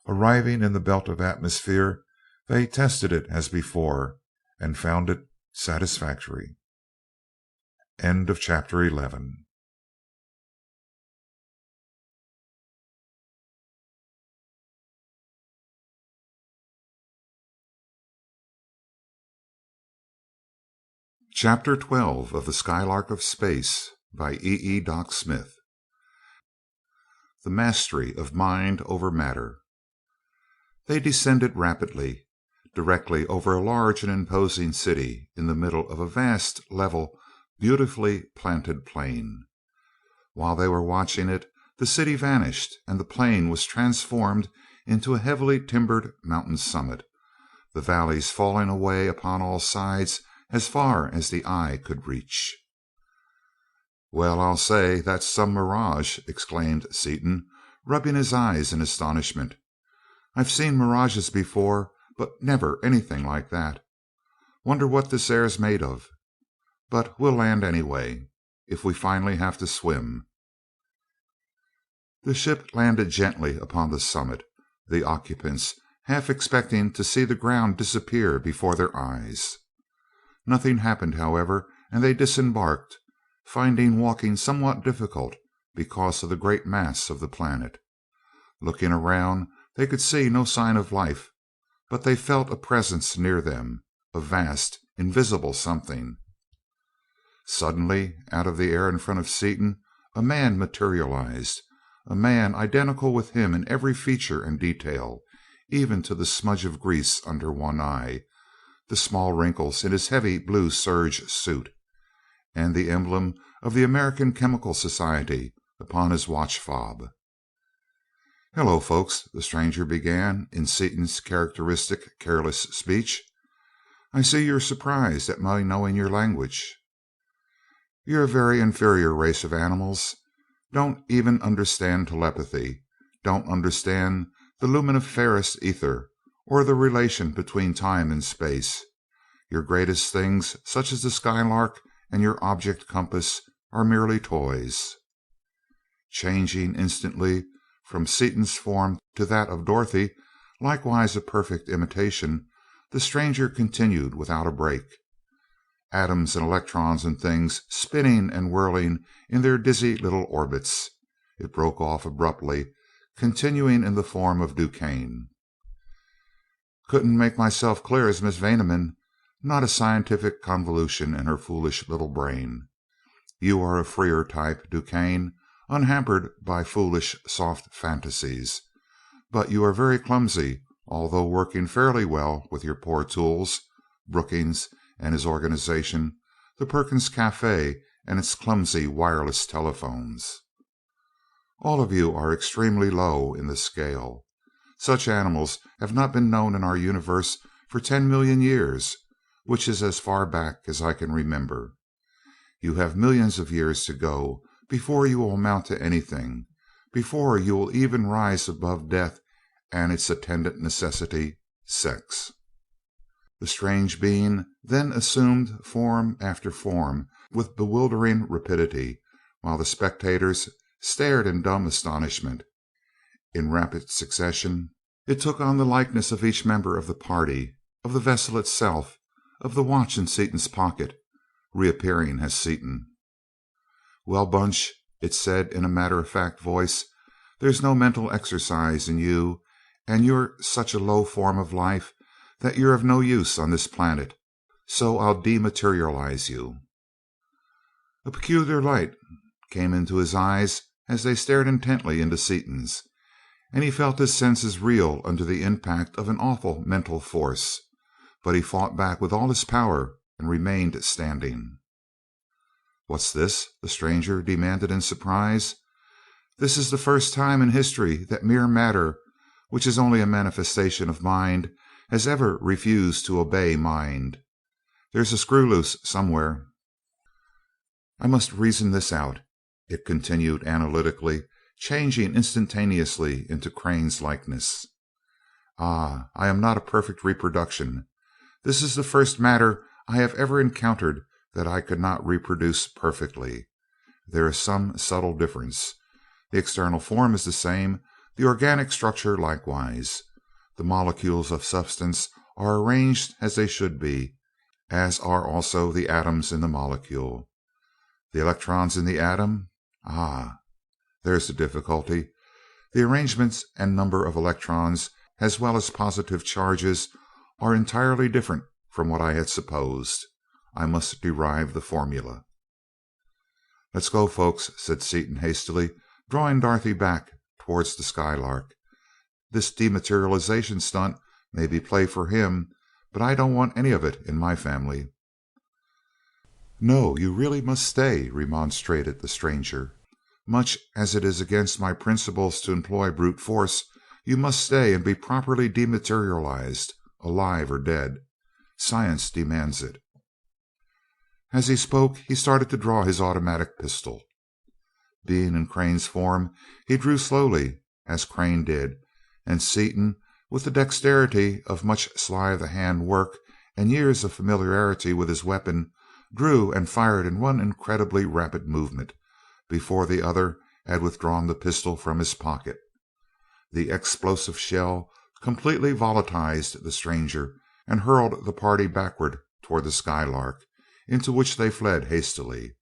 Arriving in the belt of atmosphere, they tested it as before and found it satisfactory. End of chapter 11. Chapter 12 of the Skylark of Space by E. Doc Smith. The mastery of mind over matter. They descended rapidly, directly over a large and imposing city in the middle of a vast, level, beautifully planted plain. While they were watching it, the city vanished, and the plain was transformed into a heavily timbered mountain summit, the valleys falling away upon all sides as far as the eye could reach. "Well, I'll say that's some mirage!" exclaimed Seaton, rubbing his eyes in astonishment. "I've seen mirages before, but never anything like that. Wonder what this air's made of. But we'll land anyway, if we finally have to swim." The ship landed gently upon the summit, the occupants half expecting to see the ground disappear before their eyes. Nothing happened, however, and they disembarked, finding walking somewhat difficult because of the great mass of the planet. Looking around, they could see no sign of life, but they felt a presence near them, a vast, invisible something. Suddenly, out of the air in front of Seaton, a man materialized, a man identical with him in every feature and detail, even to the smudge of grease under one eye, the small wrinkles in his heavy blue serge suit, and the emblem of the American Chemical Society upon his watch fob. "Hello, folks," the stranger began in Seaton's characteristic careless speech. "I see you're surprised at my knowing your language. You're a very inferior race of animals. Don't even understand telepathy, don't understand the luminiferous ether, or the relation between time and space. Your greatest things, such as the Skylark and your object compass, are merely toys." Changing instantly from Seaton's form to that of Dorothy, likewise a perfect imitation, the stranger continued without a break. Atoms and electrons and things spinning and whirling in their dizzy little orbits. It broke off abruptly, continuing in the form of Duquesne. "Couldn't make myself clear as Miss Vaneman. Not a scientific convolution in her foolish little brain. You are a freer type, Duquesne, unhampered by foolish soft fantasies. But you are very clumsy, although working fairly well with your poor tools, Brookings and his organization, the Perkins Cafe and its clumsy wireless telephones. All of you are extremely low in the scale. Such animals have not been known in our universe for 10 million years, which is as far back as I can remember. You have millions of years to go before you will amount to anything, before you will even rise above death and its attendant necessity, sex." The strange being then assumed form after form with bewildering rapidity, while the spectators stared in dumb astonishment. In rapid succession, it took on the likeness of each member of the party, of the vessel itself, of the watch in Seaton's pocket, reappearing as Seaton. "Well, Bunch," it said in a matter-of-fact voice, "there's no mental exercise in you, and you're such a low form of life that you're of no use on this planet, so I'll dematerialize you." A peculiar light came into his eyes as they stared intently into Seaton's, and he felt his senses reel under the impact of an awful mental force, but he fought back with all his power and remained standing. "What's this?" the stranger demanded in surprise. "This is the first time in history that mere matter, which is only a manifestation of mind, has ever refused to obey mind. There's a screw loose somewhere. I must reason this out," it continued analytically, changing instantaneously into Crane's likeness. "Ah, I am not a perfect reproduction. This is the first matter I have ever encountered that I could not reproduce perfectly. There is some subtle difference. The external form is the same, the organic structure likewise. The molecules of substance are arranged as they should be, as are also the atoms in the molecule. The electrons in the atom? Ah, there's the difficulty. The arrangements and number of electrons, as well as positive charges, are entirely different from what I had supposed. I must derive the formula." "Let's go, folks," said Seaton hastily, drawing Dorothy back towards the Skylark. "This dematerialization stunt may be play for him, but I don't want any of it in my family." "No, you really must stay," remonstrated the stranger. "Much as it is against my principles to employ brute force, you must stay and be properly dematerialized, alive or dead. Science demands it." As he spoke, he started to draw his automatic pistol. Being in Crane's form, he drew slowly, as Crane did, and Seaton, with the dexterity of much sleight-of-the-hand work and years of familiarity with his weapon, drew and fired in one incredibly rapid movement, before the other had withdrawn the pistol from his pocket. The explosive shell completely volatilized the stranger and hurled the party backward toward the Skylark, into which they fled hastily.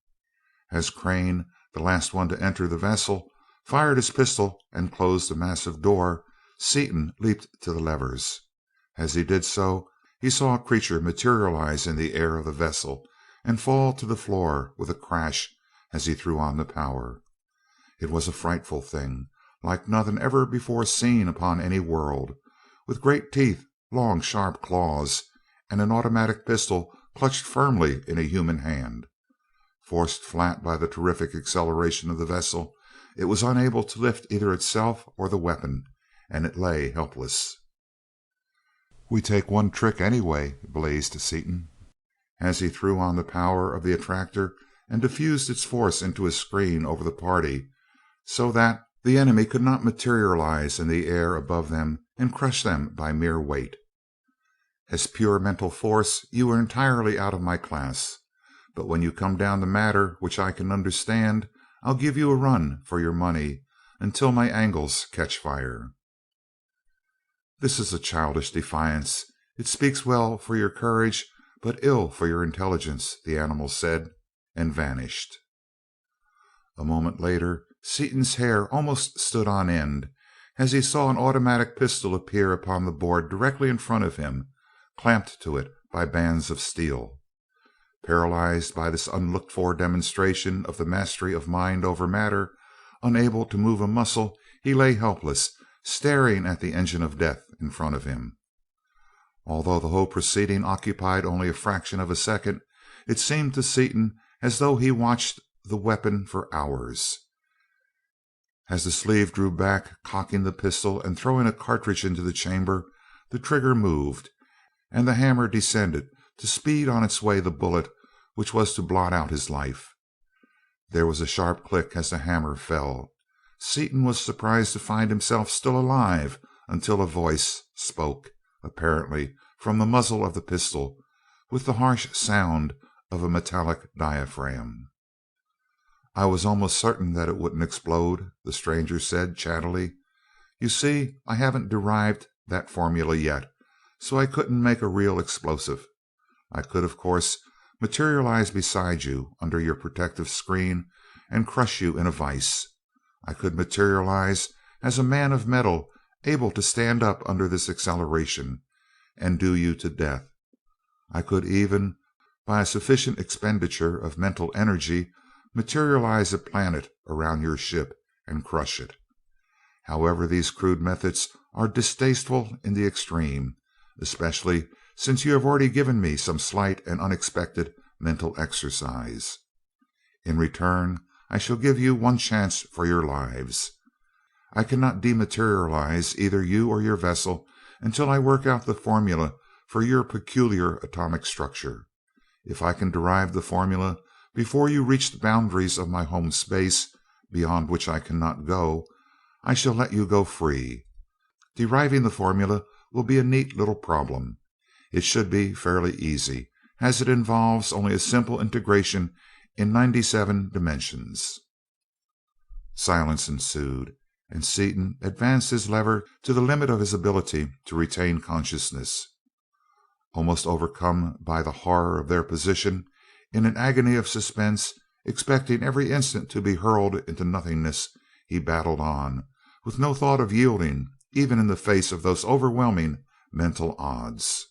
As Crane, the last one to enter the vessel, fired his pistol and closed the massive door, Seaton leaped to the levers. As he did so, he saw a creature materialize in the air of the vessel and fall to the floor with a crash as he threw on the power. It was a frightful thing, like nothing ever before seen upon any world, with great teeth, long sharp claws, and an automatic pistol clutched firmly in a human hand. Forced flat by the terrific acceleration of the vessel, it was unable to lift either itself or the weapon, and it lay helpless. "We take one trick anyway," blazed Seaton, as he threw on the power of the attractor and diffused its force into a screen over the party, so that the enemy could not materialize in the air above them and crush them by mere weight. "As pure mental force, you are entirely out of my class, but when you come down to matter which I can understand, I'll give you a run for your money until my angles catch fire." "This is a childish defiance. It speaks well for your courage, but ill for your intelligence," the animal said, and vanished. A moment later, Seaton's hair almost stood on end as he saw an automatic pistol appear upon the board directly in front of him, clamped to it by bands of steel. Paralyzed by this unlooked for demonstration of the mastery of mind over matter, unable to move a muscle, he lay helpless, staring at the engine of death in front of him. Although the whole proceeding occupied only a fraction of a second, it seemed to Seaton as though he watched the weapon for hours. As the sleeve drew back, cocking the pistol and throwing a cartridge into the chamber, the trigger moved, and the hammer descended to speed on its way the bullet which was to blot out his life. There was a sharp click as the hammer fell. Seaton was surprised to find himself still alive until a voice spoke, apparently from the muzzle of the pistol, with the harsh sound of a metallic diaphragm. "I was almost certain that it wouldn't explode," the stranger said chattily. "You see, I haven't derived that formula yet, so I couldn't make a real explosive. I could, of course, materialize beside you under your protective screen and crush you in a vise. I could materialize as a man of metal able to stand up under this acceleration and do you to death. I could even, by a sufficient expenditure of mental energy, materialize a planet around your ship and crush it. However, these crude methods are distasteful in the extreme, especially since you have already given me some slight and unexpected mental exercise. In return, I shall give you one chance for your lives. I cannot dematerialize either you or your vessel until I work out the formula for your peculiar atomic structure. If I can derive the formula before you reach the boundaries of my home space, beyond which I cannot go, I shall let you go free. Deriving the formula will be a neat little problem. It should be fairly easy, as it involves only a simple integration in 97 dimensions." Silence ensued, and Seaton advanced his lever to the limit of his ability to retain consciousness. Almost overcome by the horror of their position, in an agony of suspense, expecting every instant to be hurled into nothingness, he battled on, with no thought of yielding, even in the face of those overwhelming mental odds.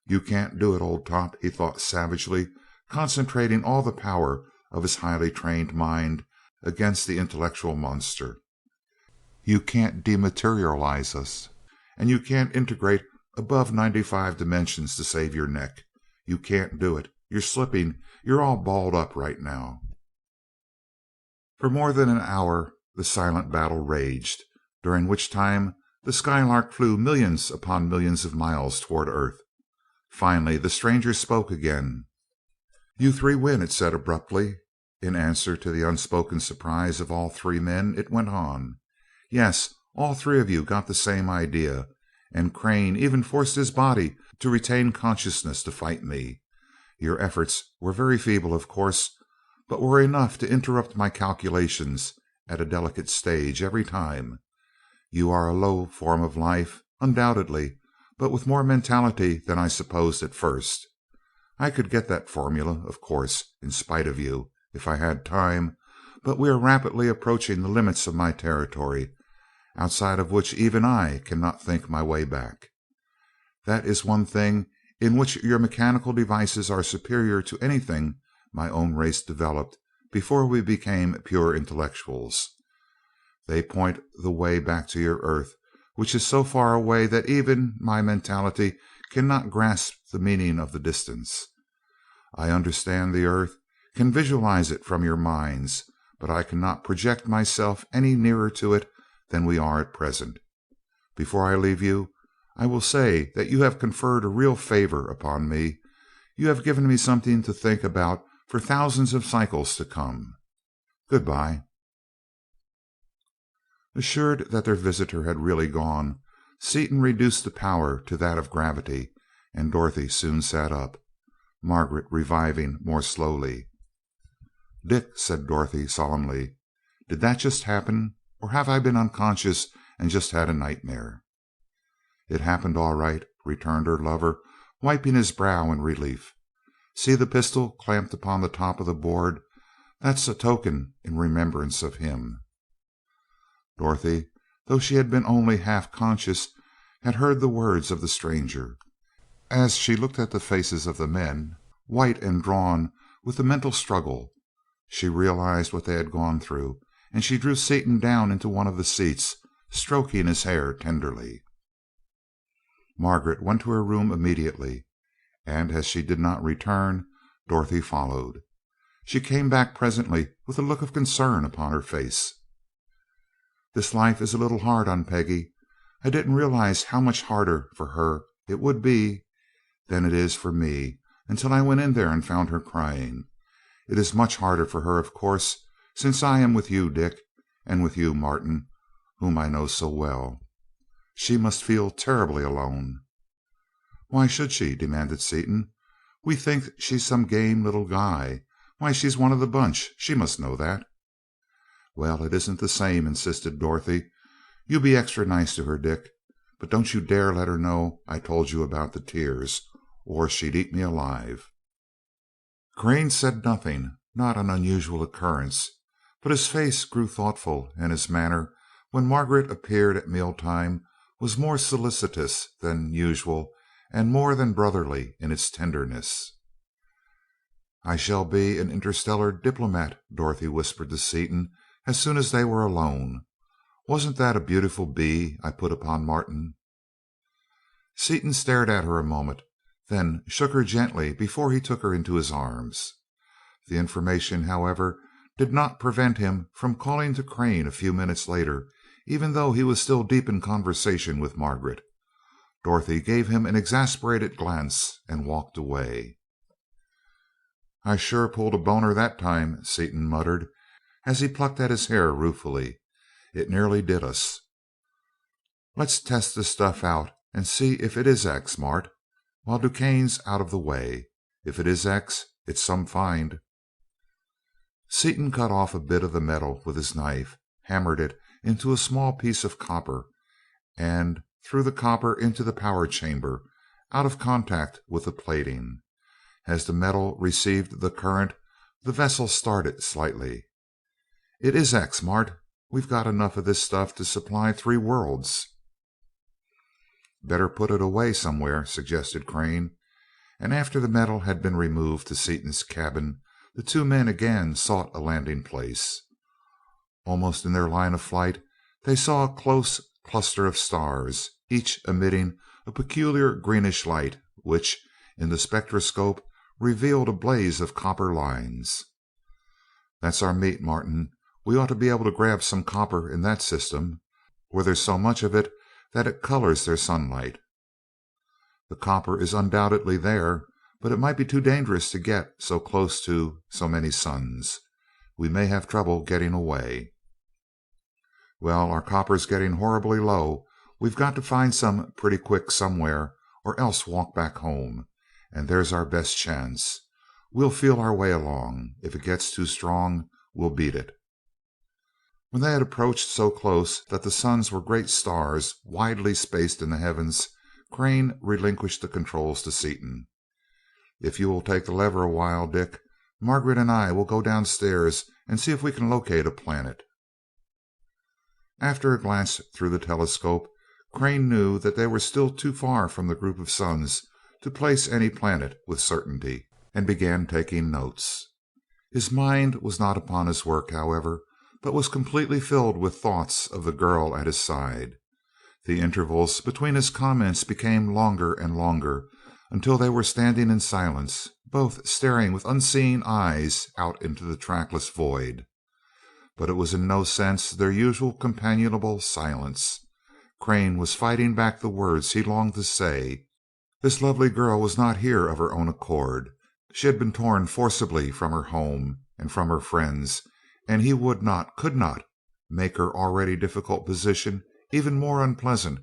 "You can't do it, old top," he thought savagely, concentrating all the power of his highly trained mind against the intellectual monster. "You can't dematerialize us, and you can't integrate above 95 dimensions to save your neck. You can't do it. You're slipping. You're all balled up right now." For more than an hour the silent battle raged, during which time the Skylark flew millions upon millions of miles toward Earth. Finally the stranger spoke again. You three win, it said abruptly. In answer to the unspoken surprise of all three men, it went on. Yes, all three of you got the same idea, and Crane even forced his body to retain consciousness to fight me. Your efforts were very feeble, of course, but were enough to interrupt my calculations at a delicate stage every time. You are a low form of life, undoubtedly, but with more mentality than I supposed at first. I could get that formula, of course, in spite of you, if I had time, but we are rapidly approaching the limits of my territory, outside of which even I cannot think my way back. That is one thing in which your mechanical devices are superior to anything my own race developed before we became pure intellectuals. They point the way back to your Earth, which is so far away that even my mentality cannot grasp the meaning of the distance. I understand the Earth, can visualize it from your minds, but I cannot project myself any nearer to it than we are at present. Before I leave you, I will say that you have conferred a real favor upon me. You have given me something to think about for thousands of cycles to come. Goodbye. Assured that their visitor had really gone, Seaton reduced the power to that of gravity, and Dorothy soon sat up, Margaret reviving more slowly. Dick, said Dorothy solemnly, did that just happen, or have I been unconscious and just had a nightmare? It happened all right, returned her lover, wiping his brow in relief. See the pistol clamped upon the top of the board? That's a token in remembrance of him. Dorothy, though she had been only half conscious, had heard the words of the stranger. As she looked at the faces of the men, white and drawn with the mental struggle, she realized what they had gone through, and she drew Seaton down into one of the seats, stroking his hair tenderly. Margaret went to her room immediately, and as she did not return, Dorothy followed. She came back presently with a look of concern upon her face. This life is a little hard on Peggy. I didn't realize how much harder for her it would be than it is for me until I went in there and found her crying. It is much harder for her, of course, since I am with you, Dick, and with you, Martin, whom I know so well. She must feel terribly alone. Why should she? Demanded Seaton. We think she's some game little guy. Why, she's one of the bunch. She must know that. Well, it isn't the same, insisted Dorothy. You be extra nice to her, Dick, but don't you dare let her know I told you about the tears, or she'd eat me alive. Crane said nothing, not an unusual occurrence, but his face grew thoughtful, and his manner, when Margaret appeared at mealtime, was more solicitous than usual and more than brotherly in its tenderness. I shall be an interstellar diplomat, Dorothy whispered to Seaton as soon as they were alone. Wasn't that a beautiful bee I put upon Martin? Seaton stared at her a moment, then shook her gently before he took her into his arms. The information, however, did not prevent him from calling to Crane a few minutes later, even though he was still deep in conversation with Margaret. Dorothy gave him an exasperated glance and walked away. I sure pulled a boner that time, Seaton muttered, as he plucked at his hair ruefully. It nearly did us. Let's test this stuff out and see if it is X, Mart, while DuQuesne's out of the way. If it is X, it's some find. Seaton cut off a bit of the metal with his knife, hammered it into a small piece of copper, and threw the copper into the power chamber, out of contact with the plating. As the metal received the current, the vessel started slightly. It is X, Mart. We've got enough of this stuff to supply 3 worlds. Better put it away somewhere, suggested Crane, and after the metal had been removed to Seaton's cabin, the two men again sought a landing place. Almost in their line of flight, they saw a close cluster of stars, each emitting a peculiar greenish light, which, in the spectroscope, revealed a blaze of copper lines. That's our meat, Martin. We ought to be able to grab some copper in that system, where there's so much of it that it colors their sunlight. The copper is undoubtedly there, but it might be too dangerous to get so close to so many suns. We may have trouble getting away." "Well, our copper's getting horribly low. We've got to find some pretty quick somewhere, or else walk back home, and there's our best chance. We'll feel our way along. If it gets too strong, we'll beat it." When they had approached so close that the suns were great stars widely spaced in the heavens, Crane relinquished the controls to Seaton. "If you will take the lever a while, Dick, Margaret and I will go downstairs and see if we can locate a planet." After a glance through the telescope, Crane knew that they were still too far from the group of suns to place any planet with certainty, and began taking notes. His mind was not upon his work, however, but was completely filled with thoughts of the girl at his side. The intervals between his comments became longer and longer, until they were standing in silence, both staring with unseeing eyes out into the trackless void. But it was in no sense their usual companionable silence. Crane was fighting back the words he longed to say. This lovely girl was not here of her own accord. She had been torn forcibly from her home and from her friends, and he would not, could not, make her already difficult position even more unpleasant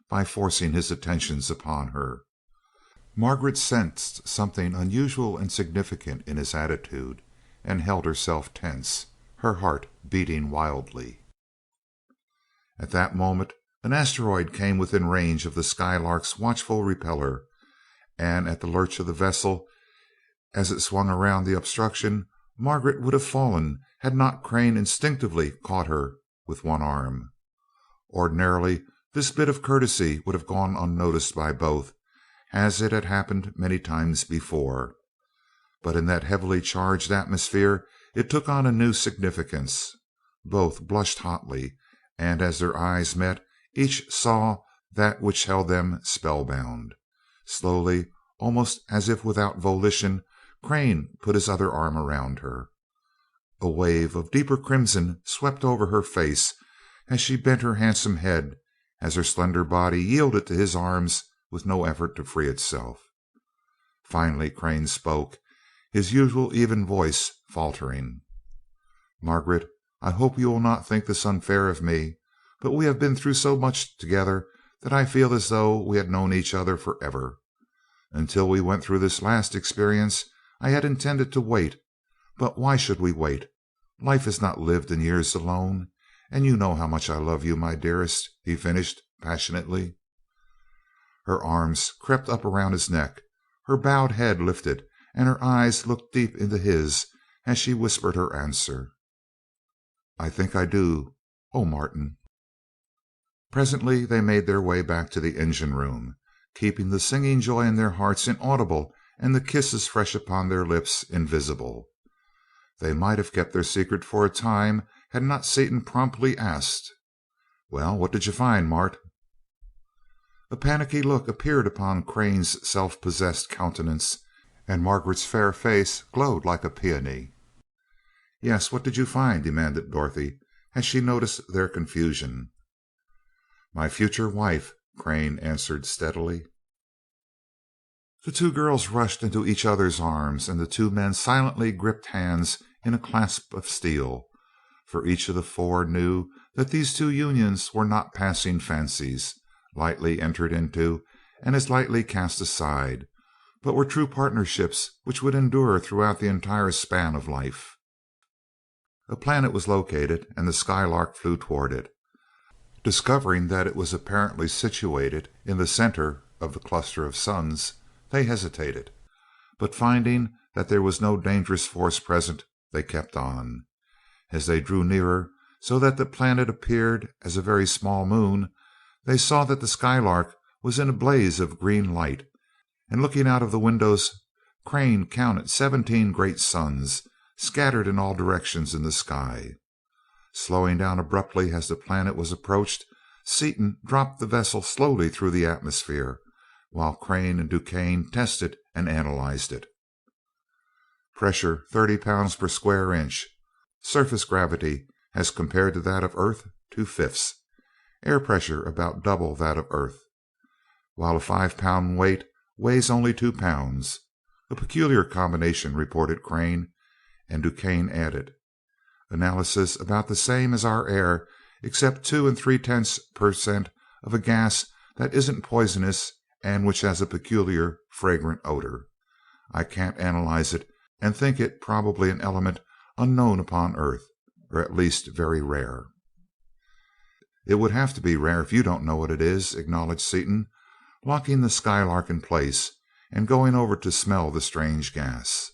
by forcing his attentions upon her. Margaret sensed something unusual and significant in his attitude, and held herself tense, her heart beating wildly. At that moment an asteroid came within range of the Skylark's watchful repeller, and at the lurch of the vessel, as it swung around the obstruction, Margaret would have fallen had not Crane instinctively caught her with one arm. Ordinarily this bit of courtesy would have gone unnoticed by both, as it had happened many times before, but in that heavily charged atmosphere it took on a new significance. Both blushed hotly, and as their eyes met, each saw that which held them spellbound. Slowly, almost as if without volition, Crane put his other arm around her. A wave of deeper crimson swept over her face as she bent her handsome head, as her slender body yielded to his arms with no effort to free itself. Finally Crane spoke, his usual even voice faltering. "Margaret, I hope you will not think this unfair of me, but we have been through so much together that I feel as though we had known each other forever. Until we went through this last experience I had intended to wait, but why should we wait? Life is not lived in years alone, and you know how much I love you, my dearest," he finished passionately. Her arms crept up around his neck, her bowed head lifted, and her eyes looked deep into his as she whispered her answer. "I think I do. Oh, Martin." Presently they made their way back to the engine room, keeping the singing joy in their hearts inaudible and the kisses fresh upon their lips invisible. They might have kept their secret for a time had not Seaton promptly asked, "Well, what did you find, Mart?" A panicky look appeared upon Crane's self-possessed countenance, and Margaret's fair face glowed like a peony. "Yes, what did you find?" demanded Dorothy, as she noticed their confusion. "My future wife," Crane answered steadily. The two girls rushed into each other's arms, and the two men silently gripped hands in a clasp of steel, for each of the four knew that these two unions were not passing fancies, lightly entered into and as lightly cast aside, but were true partnerships which would endure throughout the entire span of life. A planet was located, and the Skylark flew toward it. Discovering that it was apparently situated in the center of the cluster of suns, they hesitated, but finding that there was no dangerous force present, they kept on. As they drew nearer, so that the planet appeared as a very small moon, they saw that the Skylark was in a blaze of green light, and looking out of the windows, Crane counted 17 great suns scattered in all directions in the sky. Slowing down abruptly as the planet was approached, Seaton dropped the vessel slowly through the atmosphere, while Crane and DuQuesne tested and analyzed it. Pressure 30 pounds per square inch. Surface gravity, as compared to that of Earth, 2/5. Air pressure about double that of Earth, while a 5-pound weight weighs only 2 pounds. "A peculiar combination," reported Crane, and DuQuesne added, "Analysis about the same as our air, except 2 3/10% of a gas that isn't poisonous and which has a peculiar fragrant odor. I can't analyze it and think it probably an element unknown upon Earth, or at least very rare." "It would have to be rare if you don't know what it is," acknowledged Seaton, locking the Skylark in place and going over to smell the strange gas.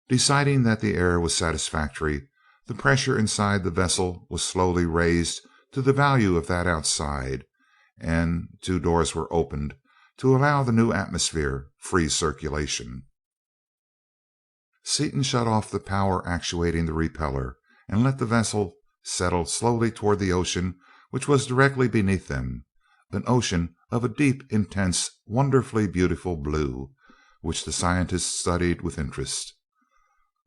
Deciding that the air was satisfactory, the pressure inside the vessel was slowly raised to the value of that outside, and 2 doors were opened to allow the new atmosphere free circulation. Seaton shut off the power actuating the repeller and let the vessel settle slowly toward the ocean which was directly beneath them, an ocean of a deep, intense, wonderfully beautiful blue, which the scientists studied with interest.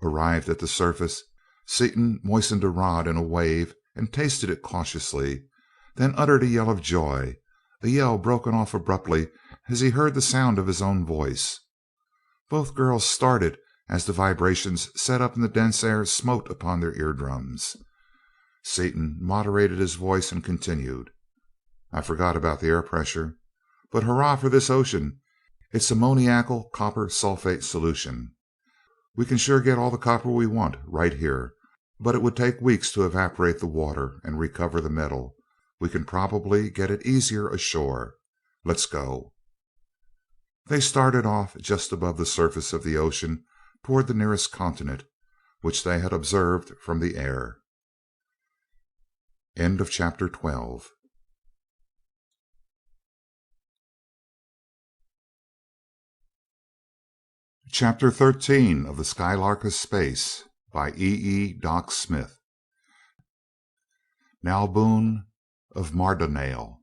Arrived at the surface, Seaton moistened a rod in a wave and tasted it cautiously, then uttered a yell of joy, a yell broken off abruptly as he heard the sound of his own voice. Both girls started as the vibrations set up in the dense air smote upon their eardrums. Seaton moderated his voice and continued, "I forgot about the air pressure, but hurrah for this ocean. It's ammoniacal copper sulfate solution. We can sure get all the copper we want right here, but it would take weeks to evaporate the water and recover the metal. We can probably get it easier ashore. Let's go." They started off just above the surface of the ocean toward the nearest continent, which they had observed from the air. End of chapter 12. Chapter 13 of the Skylark of Space by E. Doc Smith. Nalboon of Mardonale.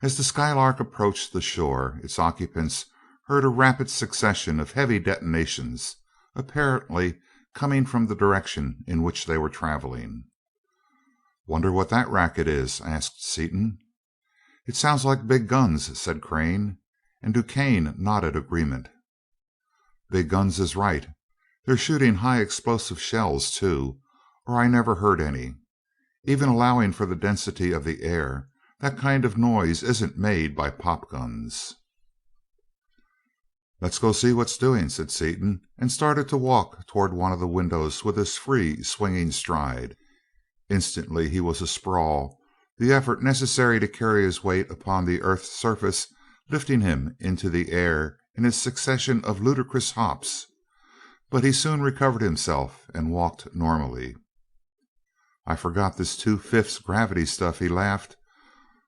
As the Skylark approached the shore, its occupants heard a rapid succession of heavy detonations, apparently coming from the direction in which they were traveling. "Wonder what that racket is?" asked Seaton. "It sounds like big guns," said Crane, and DuQuesne nodded agreement. "Big guns is right. They're shooting high explosive shells, too, or I never heard any. Even allowing for the density of the air, that kind of noise isn't made by pop guns." "Let's go see what's doing," said Seaton, and started to walk toward one of the windows with his free, swinging stride. Instantly he was asprawl, the effort necessary to carry his weight upon the earth's surface lifting him into the air in a succession of ludicrous hops, but he soon recovered himself and walked normally. "I forgot this 2/5 gravity stuff," he laughed.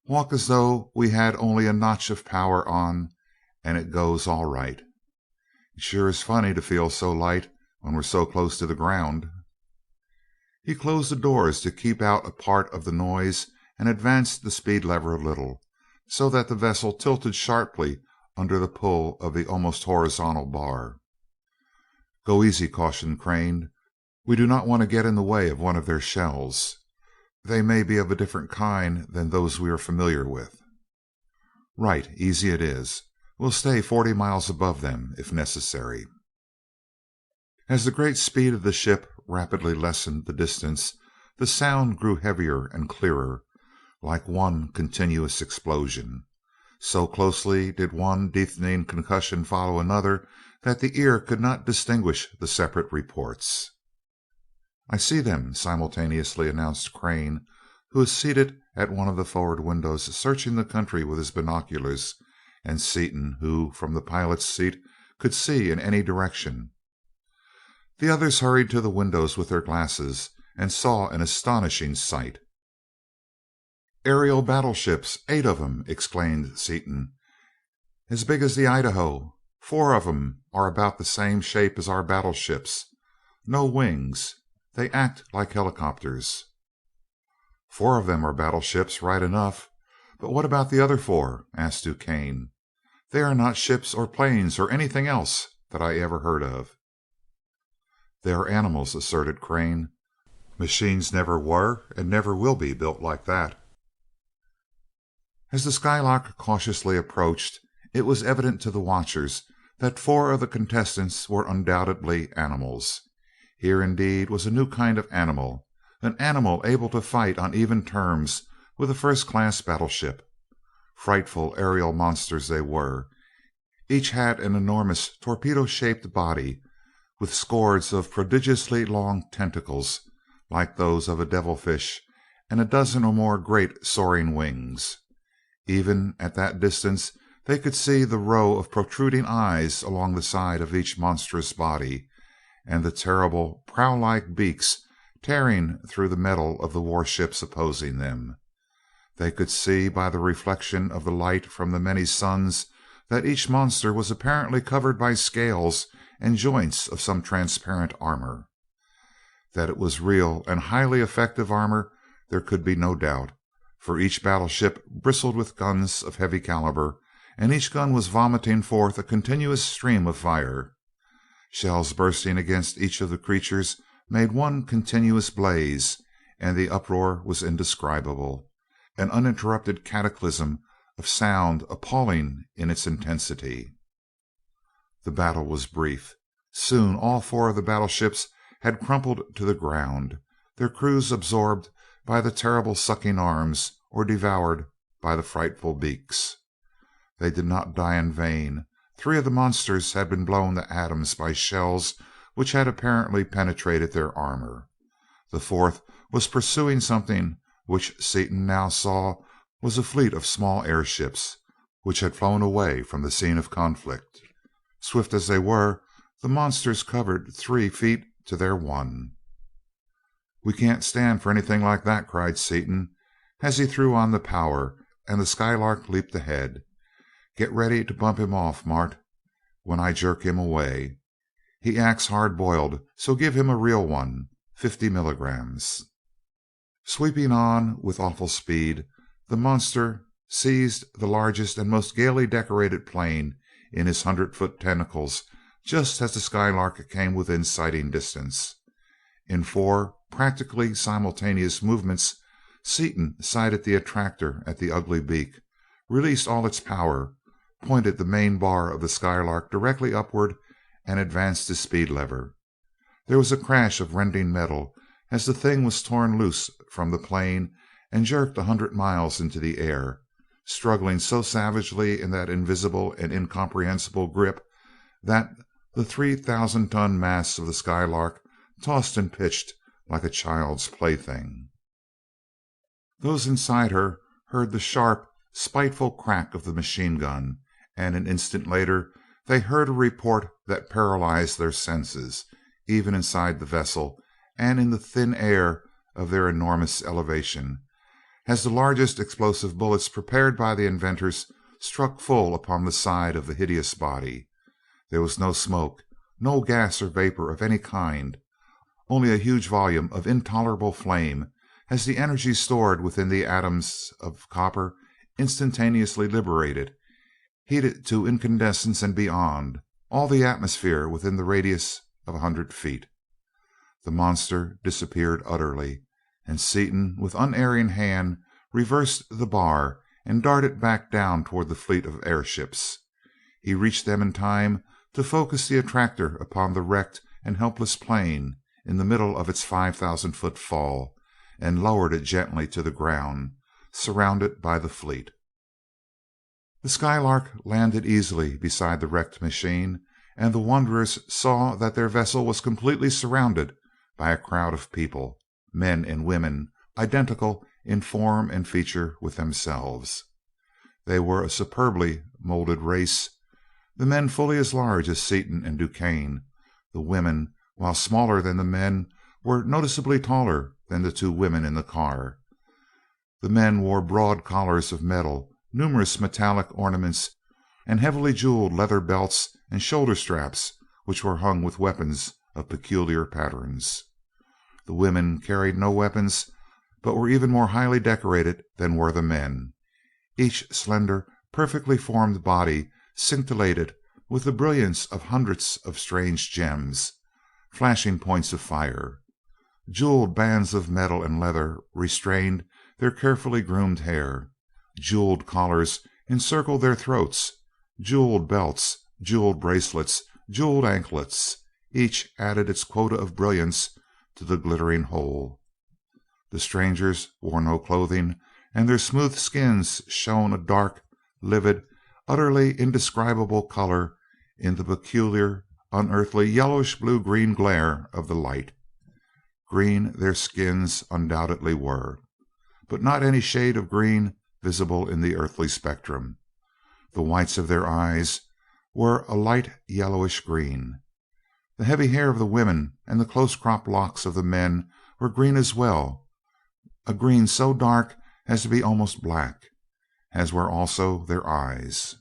"Walk as though we had only a notch of power on, and it goes all right. It sure is funny to feel so light when we're so close to the ground." He closed the doors to keep out a part of the noise and advanced the speed lever a little, so that the vessel tilted sharply under the pull of the almost horizontal bar. "Go easy," cautioned Crane. "We do not want to get in the way of one of their shells. They may be of a different kind than those we are familiar with." "Right, easy it is. We'll stay 40 miles above them if necessary." As the great speed of the ship rapidly lessened the distance, the sound grew heavier and clearer, like one continuous explosion. So closely did one deafening concussion follow another that the ear could not distinguish the separate reports. "I see them," simultaneously announced Crane, who was seated at one of the forward windows searching the country with his binoculars, and Seaton, who, from the pilot's seat, could see in any direction. The others hurried to the windows with their glasses and saw an astonishing sight. "Aerial battleships, 8 of 'em!" exclaimed Seaton. "As big as the Idaho. 4 of 'em are about the same shape as our battleships. No wings. They act like helicopters." "4 of them are battleships, right enough. But what about the other 4?" asked DuQuesne. "They are not ships or planes or anything else that I ever heard of." "They are animals," asserted Crane. "Machines never were and never will be built like that." As the Skylark cautiously approached, it was evident to the watchers that 4 of the contestants were undoubtedly animals. Here indeed was a new kind of animal, an animal able to fight on even terms with a first-class battleship. Frightful aerial monsters they were. Each had an enormous torpedo-shaped body, with scores of prodigiously long tentacles, like those of a devilfish, and a dozen or more great soaring wings. Even at that distance they could see the row of protruding eyes along the side of each monstrous body, and the terrible prow-like beaks tearing through the metal of the warships opposing them. They could see by the reflection of the light from the many suns that each monster was apparently covered by scales and joints of some transparent armor. That it was real and highly effective armor there could be no doubt, for each battleship bristled with guns of heavy caliber, and each gun was vomiting forth a continuous stream of fire. Shells bursting against each of the creatures made one continuous blaze, and the uproar was indescribable, an uninterrupted cataclysm of sound appalling in its intensity. The battle was brief. Soon all 4 of the battleships had crumpled to the ground, their crews absorbed by the terrible sucking arms or devoured by the frightful beaks. They did not die in vain. 3 of the monsters had been blown to atoms by shells which had apparently penetrated their armor. The 4th was pursuing something which Seaton now saw was a fleet of small airships, which had flown away from the scene of conflict. Swift as they were, the monsters covered 3 feet to their 1. "We can't stand for anything like that," cried Seaton, as he threw on the power, and the Skylark leaped ahead. "Get ready to bump him off, Mart, when I jerk him away. He acts hard-boiled, so give him a real one, 50 milligrams." Sweeping on with awful speed, the monster seized the largest and most gaily decorated plane in his 100-foot tentacles just as the Skylark came within sighting distance. In 4 practically simultaneous movements, Seaton sighted the attractor at the ugly beak, released all its power, pointed the main bar of the Skylark directly upward, and advanced his speed lever. There was a crash of rending metal as the thing was torn loose from the plane and jerked 100 miles into the air, struggling so savagely in that invisible and incomprehensible grip that the 3,000-ton mass of the Skylark tossed and pitched like a child's plaything. Those inside her heard the sharp, spiteful crack of the machine gun, and an instant later they heard a report that paralyzed their senses, even inside the vessel and in the thin air of their enormous elevation, as the largest explosive bullets prepared by the inventors struck full upon the side of the hideous body. There was no smoke, no gas or vapor of any kind, only a huge volume of intolerable flame, as the energy stored within the atoms of copper instantaneously liberated, heated to incandescence and beyond, all the atmosphere within the radius of 100 feet. The monster disappeared utterly, and Seaton, with unerring hand, reversed the bar and darted back down toward the fleet of airships. He reached them in time to focus the attractor upon the wrecked and helpless plane in the middle of its 5,000-foot fall, and lowered it gently to the ground, surrounded by the fleet. The Skylark landed easily beside the wrecked machine, and the wanderers saw that their vessel was completely surrounded by a crowd of people, men and women, identical in form and feature with themselves. They were a superbly molded race, the men fully as large as Seaton and Duquesne. The women, while smaller than the men, were noticeably taller than the 2 women in the car. The men wore broad collars of metal, numerous metallic ornaments, and heavily jeweled leather belts and shoulder straps which were hung with weapons of peculiar patterns. The women carried no weapons, but were even more highly decorated than were the men. Each slender, perfectly formed body scintillated with the brilliance of hundreds of strange gems, flashing points of fire. Jeweled bands of metal and leather restrained their carefully groomed hair. Jeweled collars encircled their throats. Jeweled belts jeweled bracelets, jeweled anklets. Each added its quota of brilliance to the glittering whole. The strangers wore no clothing, and their smooth skins shone a dark, livid, utterly indescribable color in the peculiar, unearthly yellowish blue green glare of the light. Green their skins undoubtedly were, but not any shade of green visible in the earthly spectrum. The whites of their eyes were a light yellowish green. The heavy hair of the women and the close cropped locks of the men were green as well, a green so dark as to be almost black, as were also their eyes.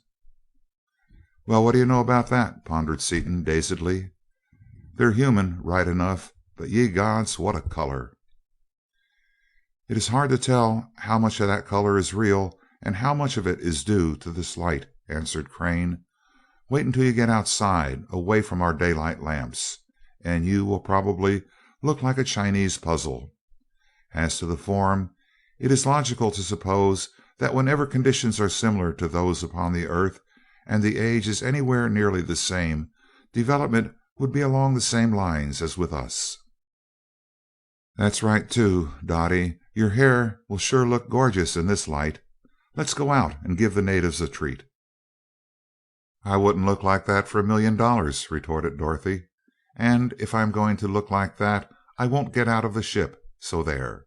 "Well, what do you know about that?" pondered Seaton dazedly. "They're human, right enough, but ye gods, what a color!" "It is hard to tell how much of that color is real and how much of it is due to this light," answered Crane. "Wait until you get outside, away from our daylight lamps, and you will probably look like a Chinese puzzle. As to the form, it is logical to suppose that whenever conditions are similar to those upon the earth, and the age is anywhere nearly the same, development would be along the same lines as with us." "That's right, too, Dottie. Your hair will sure look gorgeous in this light. Let's go out and give the natives a treat." "I wouldn't look like that for $1,000,000," retorted Dorothy. "And if I'm going to look like that, I won't get out of the ship, so there."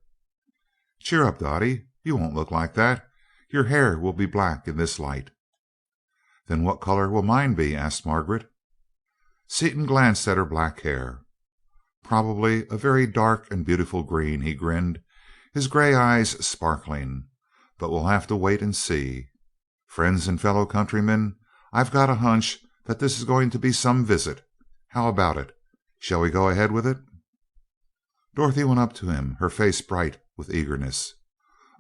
"Cheer up, Dottie. You won't look like that. Your hair will be black in this light." "Then what color will mine be?" asked Margaret. Seaton glanced at her black hair. "Probably a very dark and beautiful green," he grinned, his gray eyes sparkling. "But we'll have to wait and see. Friends and fellow countrymen, I've got a hunch that this is going to be some visit. How about it? Shall we go ahead with it?" Dorothy went up to him, her face bright with eagerness.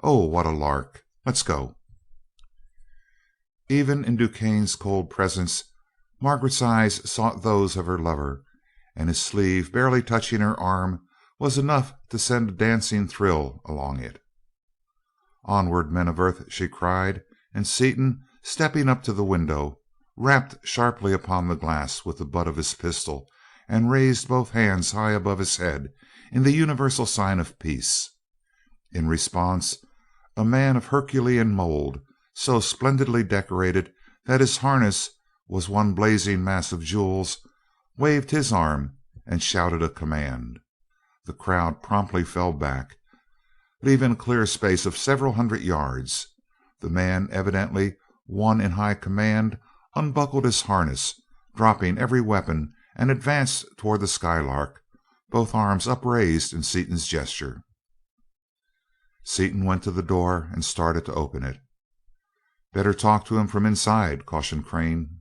"Oh, what a lark! Let's go." Even in DuQuesne's cold presence, Margaret's eyes sought those of her lover, and his sleeve barely touching her arm was enough to send a dancing thrill along it. "Onward, men of Earth!" she cried, and Seaton, stepping up to the window, rapped sharply upon the glass with the butt of his pistol and raised both hands high above his head in the universal sign of peace. In response, a man of Herculean mold, so splendidly decorated that his harness was one blazing mass of jewels, waved his arm and shouted a command. The crowd promptly fell back, leaving a clear space of several hundred yards. The man, evidently one in high command, unbuckled his harness, dropping every weapon, and advanced toward the Skylark, both arms upraised in Seaton's gesture. Seaton went to the door and started to open it. "Better talk to him from inside," cautioned Crane.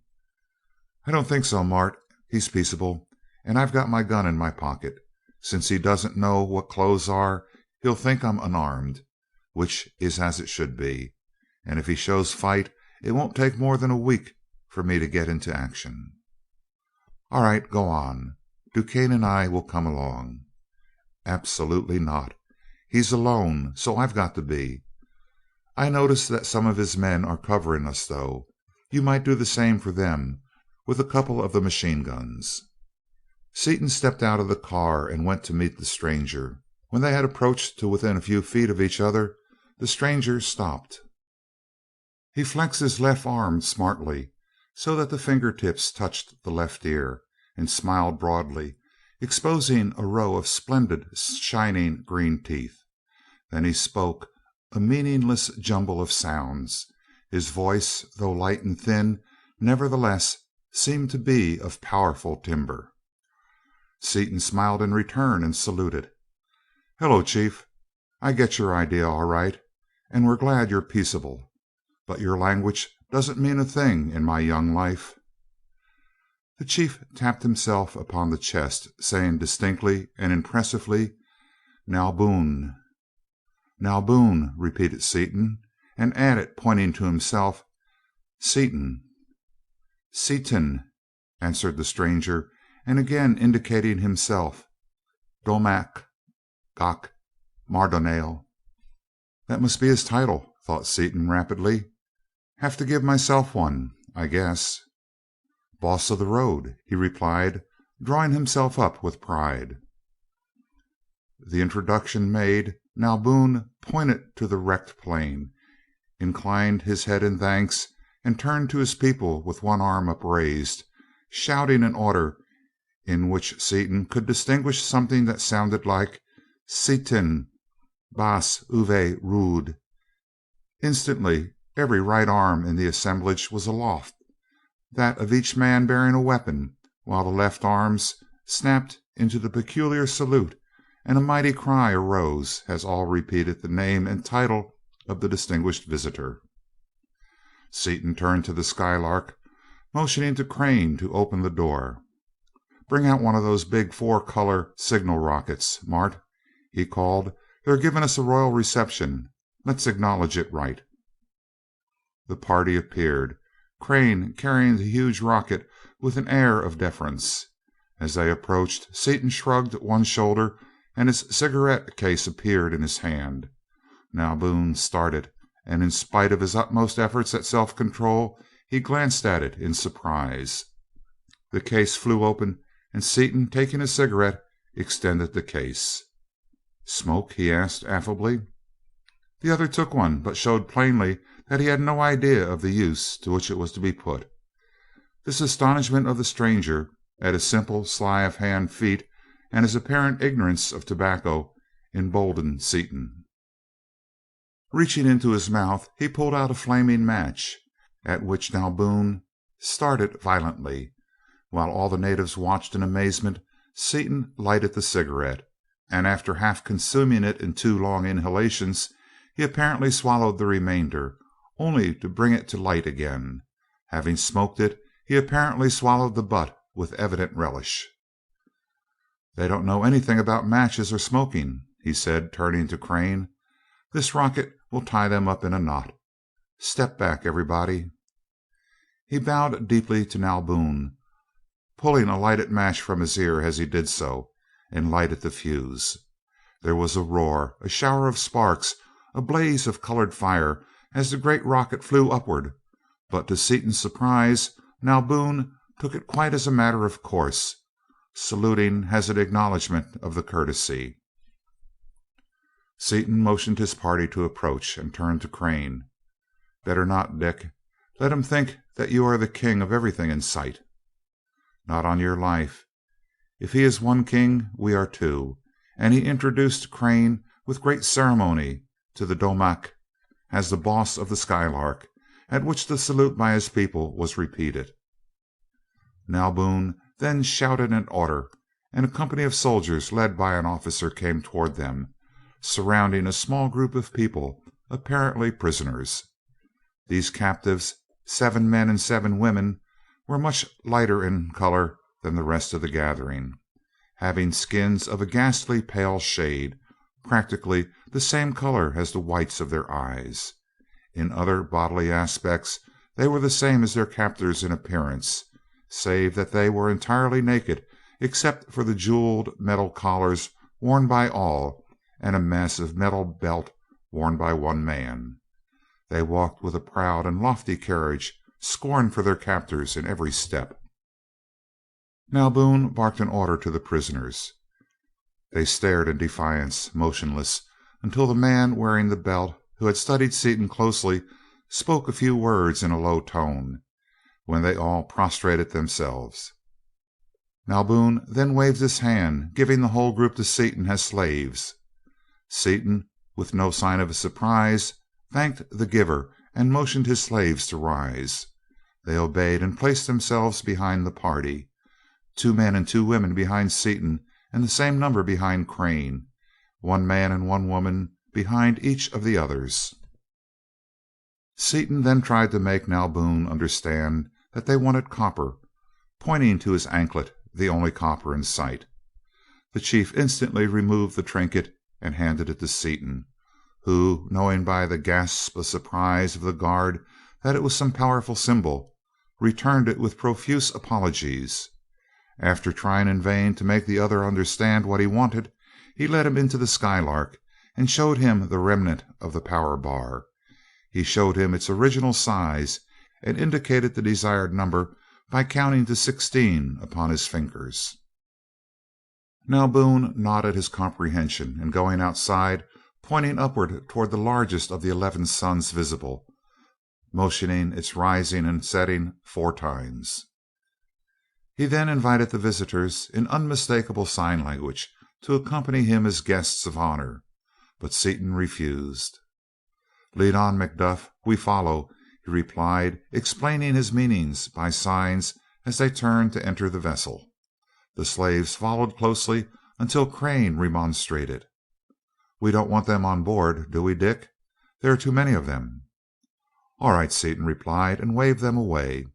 "I don't think so, Mart. He's peaceable, and I've got my gun in my pocket. Since he doesn't know what clothes are, he'll think I'm unarmed, which is as it should be, and if he shows fight it won't take more than a week for me to get into action." "All right, go on. DuQuesne and I will come along." "Absolutely not. He's alone, so I've got to be. I notice that some of his men are covering us, though. You might do the same for them with a couple of the machine guns." Seaton stepped out of the car and went to meet the stranger. When they had approached to within a few feet of each other, the stranger stopped. He flexed his left arm smartly, so that the fingertips touched the left ear, and smiled broadly, exposing a row of splendid, shining green teeth. Then he spoke, a meaningless jumble of sounds. His voice, though light and thin, nevertheless seemed to be of powerful timbre. Seaton smiled in return and saluted. "Hello, Chief. I get your idea all right, and we're glad you're peaceable. But your language doesn't mean a thing in my young life." The Chief tapped himself upon the chest, saying distinctly and impressively, "Nalboon." "Nalboon," repeated Seaton, and added, pointing to himself, "Seaton." "Seaton," answered the stranger, and again indicating himself, "Domak Gok Mardonale." "That must be his title," thought Seaton rapidly. "Have to give myself one, I guess." "Boss of the road," he replied, drawing himself up with pride. The introduction made, Nalboon pointed to the wrecked plane, inclined his head in thanks, and turned to his people with one arm upraised, shouting an order in which Seaton could distinguish something that sounded like "Seaton, bas uve rude." Instantly every right arm in the assemblage was aloft, that of each man bearing a weapon, while the left arms snapped into the peculiar salute, and a mighty cry arose as all repeated the name and title of the distinguished visitor. Seaton turned to the Skylark, motioning to Crane to open the door. "Bring out one of those big 4-color signal rockets, Mart," he called. "They're giving us a royal reception. Let's acknowledge it right." The party appeared, Crane carrying the huge rocket with an air of deference. As they approached, Seaton shrugged one shoulder and his cigarette case appeared in his hand. Nalboon started, and in spite of his utmost efforts at self control, he glanced at it in surprise. The case flew open, and Seaton, taking a cigarette, extended the case. "Smoke?" he asked affably. The other took one, but showed plainly that he had no idea of the use to which it was to be put. This astonishment of the stranger at his simple sleight of hand feat and his apparent ignorance of tobacco emboldened Seaton. Reaching into his mouth, he pulled out a flaming match, at which Nalboon started violently. While all the natives watched in amazement, Seaton lighted the cigarette, and after half consuming it in 2 long inhalations, he apparently swallowed the remainder, only to bring it to light again. Having smoked it, he apparently swallowed the butt with evident relish. "They don't know anything about matches or smoking," he said, turning to Crane. "This rocket will tie them up in a knot. Step back, everybody." He bowed deeply to Nalboon, pulling a lighted match from his ear as he did so, and lighted the fuse. There was a roar, a shower of sparks, a blaze of colored fire as the great rocket flew upward, but to Seaton's surprise, Nalboon took it quite as a matter of course, saluting as an acknowledgment of the courtesy. Seaton motioned his party to approach, and turned to Crane. "Better not, Dick. Let him think that you are the king of everything in sight." "Not on your life. If he is one king, we are 2," and he introduced Crane with great ceremony to the Domak as the boss of the Skylark, at which the salute by his people was repeated. Nalboon then shouted an order, and a company of soldiers led by an officer came toward them, surrounding a small group of people, apparently prisoners. These captives, 7 men and 7 women, were much lighter in color than the rest of the gathering, having skins of a ghastly pale shade, practically the same color as the whites of their eyes. In other bodily aspects they were the same as their captors in appearance, save that they were entirely naked except for the jeweled metal collars worn by all and a massive metal belt worn by one man. They walked with a proud and lofty carriage, scorn for their captors in every step. Nalboon barked an order to the prisoners. They stared in defiance, motionless, until the man wearing the belt, who had studied Seaton closely, spoke a few words in a low tone, when they all prostrated themselves. Nalboon then waved his hand, giving the whole group to Seaton as slaves. Seaton, with no sign of surprise, thanked the giver and motioned his slaves to rise. They obeyed and placed themselves behind the party, 2 men and 2 women behind Seaton, and the same number behind Crane, 1 man and 1 woman behind each of the others. Seaton then tried to make Nalboon understand that they wanted copper, pointing to his anklet, the only copper in sight. The chief instantly removed the trinket and handed it to Seaton, who, knowing by the gasp of surprise of the guard that it was some powerful symbol, returned it with profuse apologies. After trying in vain to make the other understand what he wanted, he led him into the Skylark and showed him the remnant of the power bar. He showed him its original size, and indicated the desired number by counting to 16 upon his fingers. Nalboon nodded his comprehension, and going outside, pointing upward toward the largest of the 11 suns visible, motioning its rising and setting 4 times. He then invited the visitors in unmistakable sign language to accompany him as guests of honor, but Seaton refused. "Lead on, Macduff, we follow," he replied, explaining his meanings by signs as they turned to enter the vessel. The slaves followed closely until Crane remonstrated. "We don't want them on board, do we, Dick? There are too many of them." "All right," Seaton replied, and waved them away.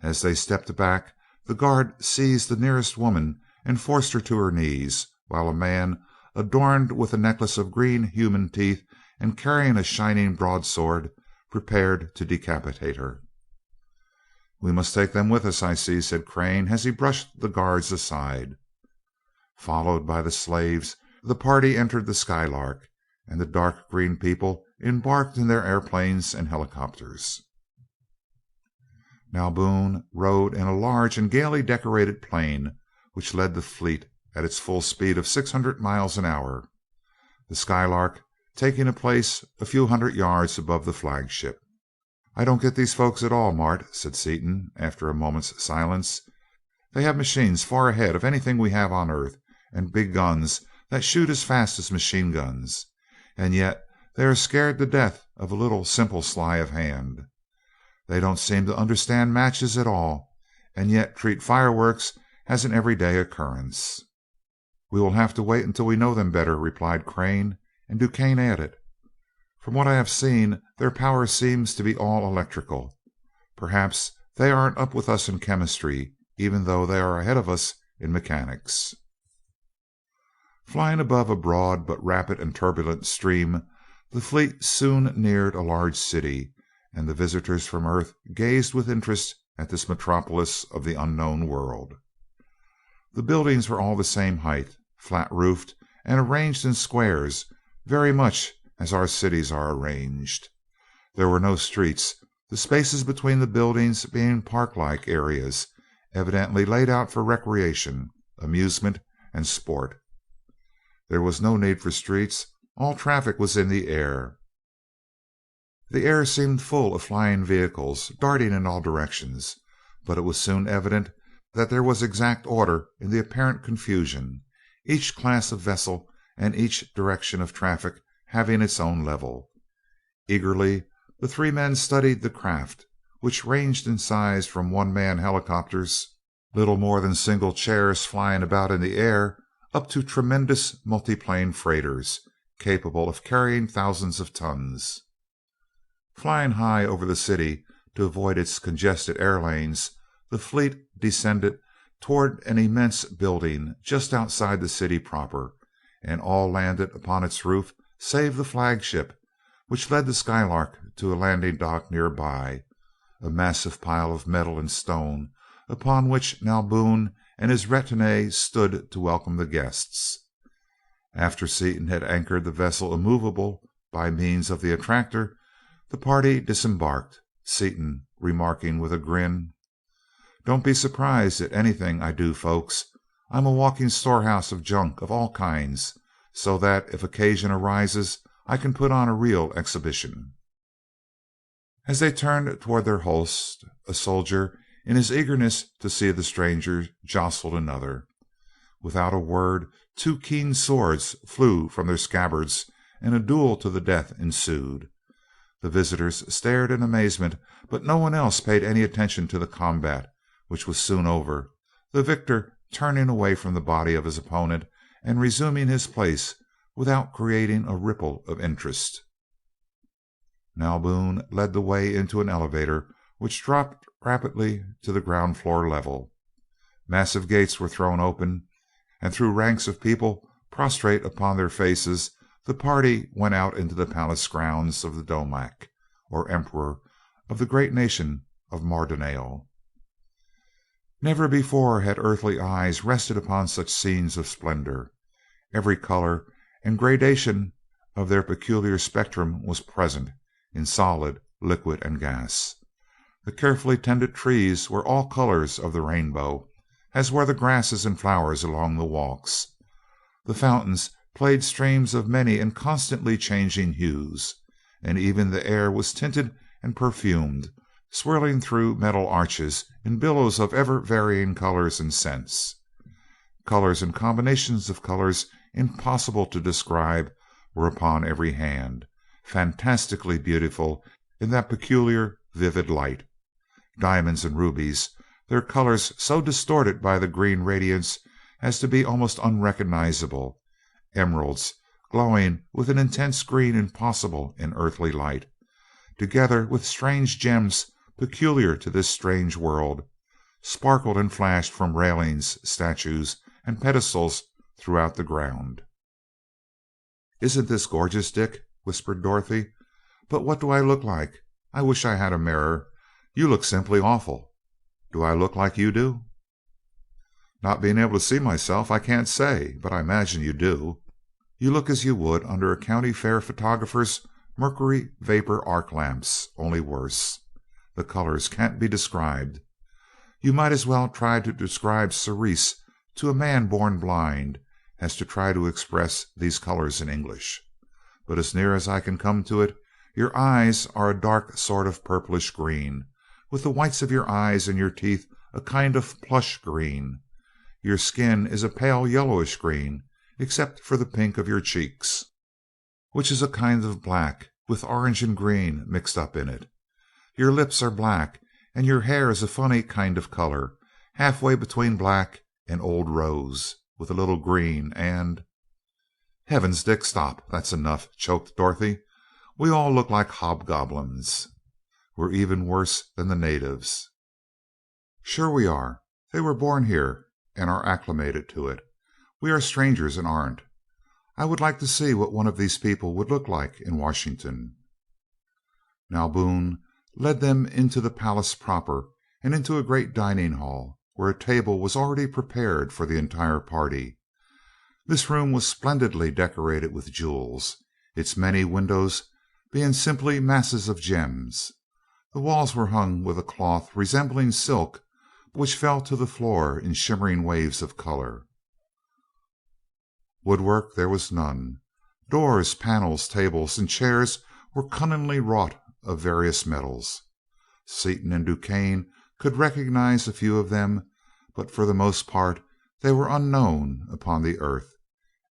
As they stepped back, the guard seized the nearest woman and forced her to her knees, while a man, adorned with a necklace of green human teeth and carrying a shining broadsword, prepared to decapitate her. "We must take them with us, I see," said Crane, as he brushed the guards aside. Followed by the slaves, the party entered the Skylark, and the dark green people embarked in their airplanes and helicopters. Nalboon rode in a large and gaily decorated plane which led the fleet at its full speed of 600 miles an hour, the Skylark taking a place a few hundred yards above the flagship. "I don't get these folks at all, Mart," said Seaton, after a moment's silence. "They have machines far ahead of anything we have on Earth, and big guns that shoot as fast as machine guns, and yet they are scared to death of a little simple sleight of hand. They don't seem to understand matches at all, and yet treat fireworks as an everyday occurrence." "We will have to wait until we know them better," replied Crane, and DuQuesne added, "From what I have seen, their power seems to be all electrical. Perhaps they aren't up with us in chemistry, even though they are ahead of us in mechanics." Flying above a broad but rapid and turbulent stream, the fleet soon neared a large city, and the visitors from Earth gazed with interest at this metropolis of the unknown world. The buildings were all the same height, flat roofed, and arranged in squares, very much as our cities are arranged. There were no streets, the spaces between the buildings being park-like areas, evidently laid out for recreation, amusement, and sport. There was no need for streets, all traffic was in the air. The air seemed full of flying vehicles, darting in all directions, but it was soon evident that there was exact order in the apparent confusion, each class of vessel and each direction of traffic having its own level. Eagerly the 3 men studied the craft, which ranged in size from one-man helicopters, little more than single chairs flying about in the air, up to tremendous multiplane freighters, capable of carrying thousands of tons. Flying high over the city to avoid its congested air lanes, the fleet descended toward an immense building just outside the city proper, and all landed upon its roof save the flagship, which led the Skylark to a landing dock nearby, a massive pile of metal and stone, upon which Nalboon and his retinue stood to welcome the guests. After Seaton had anchored the vessel immovable by means of the attractor, the party disembarked, Seaton remarking with a grin, "Don't be surprised at anything I do, folks. I'm a walking storehouse of junk of all kinds, so that if occasion arises I can put on a real exhibition." As they turned toward their host, a soldier, in his eagerness to see the stranger, jostled another. Without a word, 2 keen swords flew from their scabbards, and a duel to the death ensued. The visitors stared in amazement, but no one else paid any attention to the combat, which was soon over, the victor turning away from the body of his opponent and resuming his place without creating a ripple of interest. Nalboon led the way into an elevator which dropped rapidly to the ground floor level. Massive gates were thrown open, and through ranks of people prostrate upon their faces the party went out into the palace grounds of the Domak, or emperor of the great nation of Mardonale. Never before had earthly eyes rested upon such scenes of splendor. Every color and gradation of their peculiar spectrum was present, in solid, liquid, and gas. The carefully tended trees were all colors of the rainbow, as were the grasses and flowers along the walks. The fountains played streams of many and constantly changing hues, and even the air was tinted and perfumed, swirling through metal arches in billows of ever varying colors and scents. Colors and combinations of colors impossible to describe were upon every hand, fantastically beautiful in that peculiar, vivid light. Diamonds and rubies, their colors so distorted by the green radiance as to be almost unrecognizable. Emeralds, glowing with an intense green impossible in earthly light, together with strange gems peculiar to this strange world, sparkled and flashed from railings, statues, and pedestals throughout the ground. "Isn't this gorgeous, Dick?" whispered Dorothy. "But what do I look like? I wish I had a mirror. You look simply awful. Do I look like you do?" "Not being able to see myself, I can't say, but I imagine you do. You look as you would under a county fair photographer's mercury vapor arc lamps, only worse. The colors can't be described. You might as well try to describe cerise to a man born blind as to try to express these colors in English. But as near as I can come to it, your eyes are a dark sort of purplish green, with the whites of your eyes and your teeth a kind of plush green. Your skin is a pale yellowish green, except for the pink of your cheeks, which is a kind of black, with orange and green mixed up in it. Your lips are black, and your hair is a funny kind of color, halfway between black and old rose, with a little green, and—" "Heavens, Dick, stop! That's enough," choked Dorothy. "We all look like hobgoblins. We're even worse than the natives." "Sure we are. They were born here and are acclimated to it. We are strangers and aren't. I would like to see what one of these people would look like in Washington." Nalboon led them into the palace proper and into a great dining hall, where a table was already prepared for the entire party. This room was splendidly decorated with jewels, its many windows being simply masses of gems. The walls were hung with a cloth resembling silk, which fell to the floor in shimmering waves of color. Woodwork there was none. Doors, panels, tables, and chairs were cunningly wrought of various metals. Seaton and Duquesne could recognize a few of them, but for the most part they were unknown upon the earth,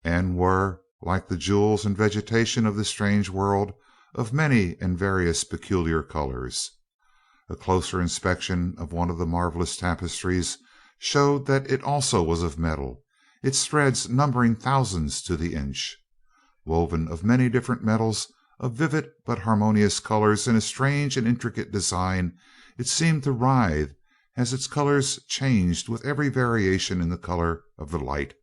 and were, like the jewels and vegetation of this strange world, of many and various peculiar colors. A closer inspection of one of the marvelous tapestries showed that it also was of metal, its threads numbering thousands to the inch. Woven of many different metals, of vivid but harmonious colors in a strange and intricate design, it seemed to writhe as its colors changed with every variation in the color of the light,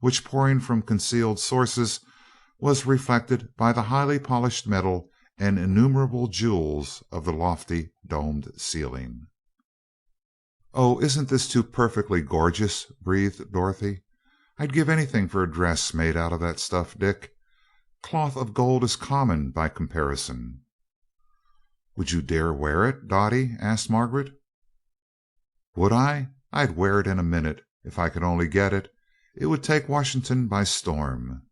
which, pouring from concealed sources, was reflected by the highly polished metal and innumerable jewels of the lofty domed ceiling. "Oh, isn't this too perfectly gorgeous?" breathed Dorothy. "I'd give anything for a dress made out of that stuff, Dick. Cloth of gold is common by comparison." "Would you dare wear it, Dottie?" asked Margaret. "Would I? I'd wear it in a minute, if I could only get it. It would take Washington by storm."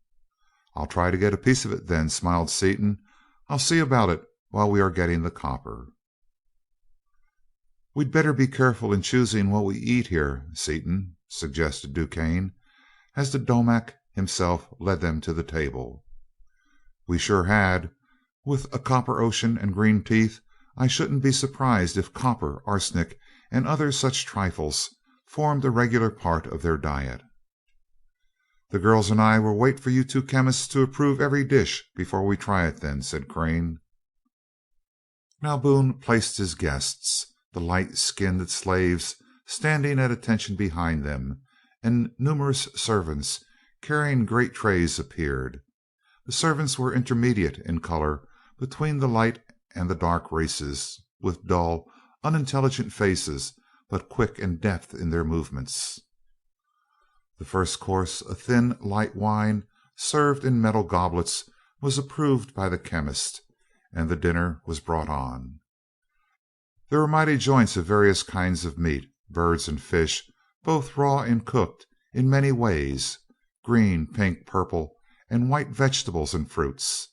"I'll try to get a piece of it, then," smiled Seaton. "I'll see about it while we are getting the copper." "We'd better be careful in choosing what we eat here, Seaton," suggested Duquesne, as the Domac himself led them to the table. "We sure had. With a copper ocean and green teeth, I shouldn't be surprised if copper, arsenic, and other such trifles formed a regular part of their diet." "The girls and I will wait for you two chemists to approve every dish before we try it, then," said Crane. Nalboon placed his guests, the light skinned slaves standing at attention behind them, and numerous servants carrying great trays appeared. The servants were intermediate in color between the light and the dark races, with dull, unintelligent faces, but quick and deft in their movements. The first course, a thin, light wine, served in metal goblets, was approved by the chemist, and the dinner was brought on. There were mighty joints of various kinds of meat, birds and fish, both raw and cooked in many ways, green, pink, purple, and white vegetables and fruits.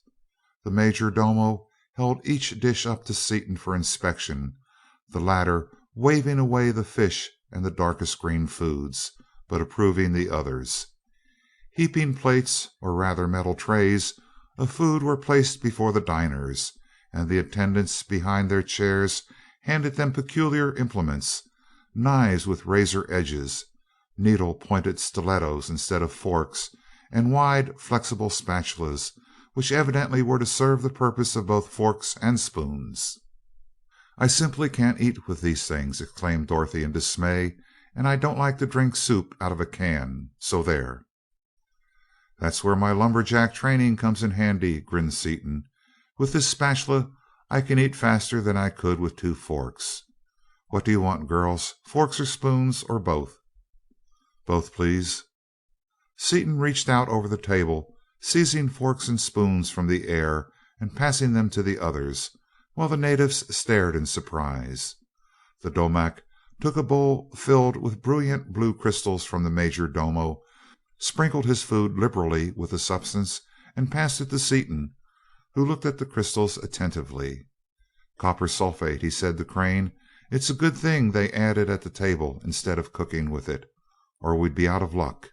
The major domo held each dish up to Seaton for inspection, the latter waving away the fish and the darkest green foods, but approving the others. Heaping plates, or rather metal trays, of food were placed before the diners, and the attendants behind their chairs handed them peculiar implements, knives with razor edges, needle-pointed stilettos instead of forks, and wide, flexible spatulas, which evidently were to serve the purpose of both forks and spoons. "I simply can't eat with these things," exclaimed Dorothy in dismay, "and I don't like to drink soup out of a can, so there." "That's where my lumberjack training comes in handy," grinned Seaton. "With this spatula I can eat faster than I could with two forks. What do you want, girls? Forks or spoons, or both?" "Both, please." Seaton reached out over the table, seizing forks and spoons from the air and passing them to the others, while the natives stared in surprise. The domac took a bowl filled with brilliant blue crystals from the major domo, sprinkled his food liberally with the substance, and passed it to Seaton, who looked at the crystals attentively. "Copper sulphate," he said to Crane. "It's a good thing they add it at the table instead of cooking with it, or we'd be out of luck."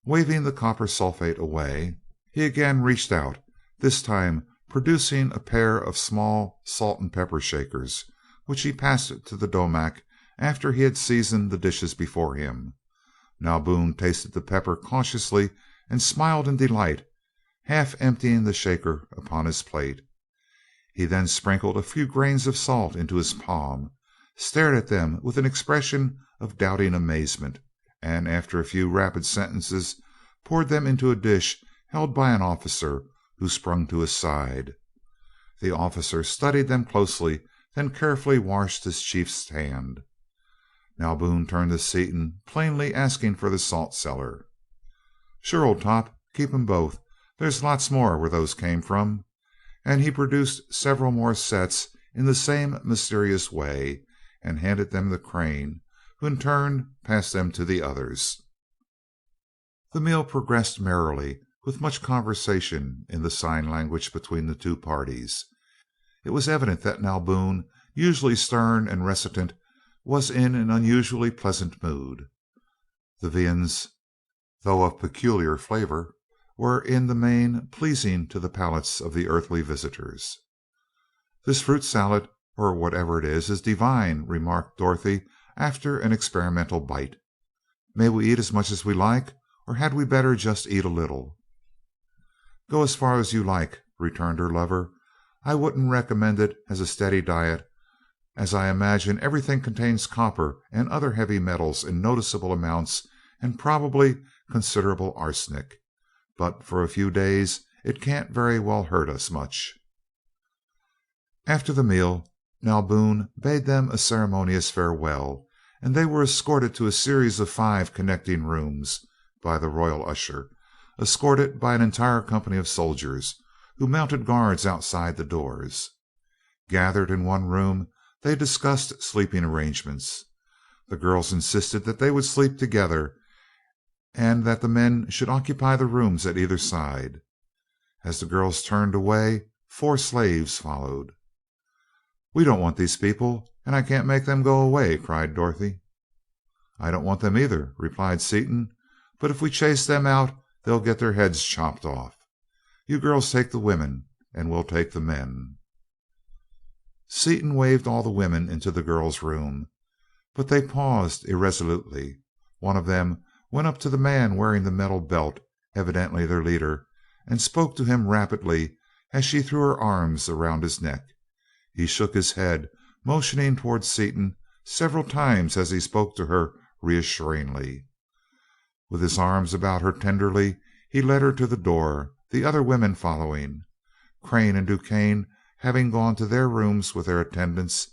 Waving the copper sulphate away, he again reached out, this time producing a pair of small salt and pepper shakers, which he passed to the domac after he had seasoned the dishes before him. Nalboon tasted the pepper cautiously and smiled in delight, half emptying the shaker upon his plate. He then sprinkled a few grains of salt into his palm, stared at them with an expression of doubting amazement, and after a few rapid sentences poured them into a dish held by an officer who sprung to his side. The officer studied them closely, then carefully washed his chief's hand. Nalboon turned to Seaton, plainly asking for the salt cellar. "Sure, old top, keep 'em both. There's lots more where those came from." And he produced several more sets in the same mysterious way, and handed them to Crane, who in turn passed them to the others. The meal progressed merrily, with much conversation in the sign language between the two parties. It was evident that Nalboon, usually stern and reticent, was in an unusually pleasant mood. The viands, though of peculiar flavor, were in the main pleasing to the palates of the earthly visitors. "This fruit salad, or whatever it is divine," remarked Dorothy after an experimental bite. "May we eat as much as we like, or had we better just eat a little?" "Go as far as you like," returned her lover. "I wouldn't recommend it as a steady diet, as I imagine everything contains copper and other heavy metals in noticeable amounts, and probably considerable arsenic. But for a few days it can't very well hurt us much." After the meal, Nalboon bade them a ceremonious farewell, and they were escorted to a series of 5 connecting rooms by the royal usher, escorted by an entire company of soldiers, who mounted guards outside the doors. Gathered in one room, they discussed sleeping arrangements. The girls insisted that they would sleep together, and that the men should occupy the rooms at either side. As the girls turned away, 4 slaves followed. "We don't want these people, and I can't make them go away," cried Dorothy. "I don't want them either," replied Seaton, "but if we chase them out they'll get their heads chopped off. You girls take the women, and we'll take the men." Seaton waved all the women into the girls' room, but they paused irresolutely. One of them went up to the man wearing the metal belt, evidently their leader, and spoke to him rapidly as she threw her arms around his neck. He shook his head, motioning toward Seaton several times as he spoke to her reassuringly. With his arms about her tenderly, he led her to the door, the other women following. Crane and DuQuesne having gone to their rooms with their attendants,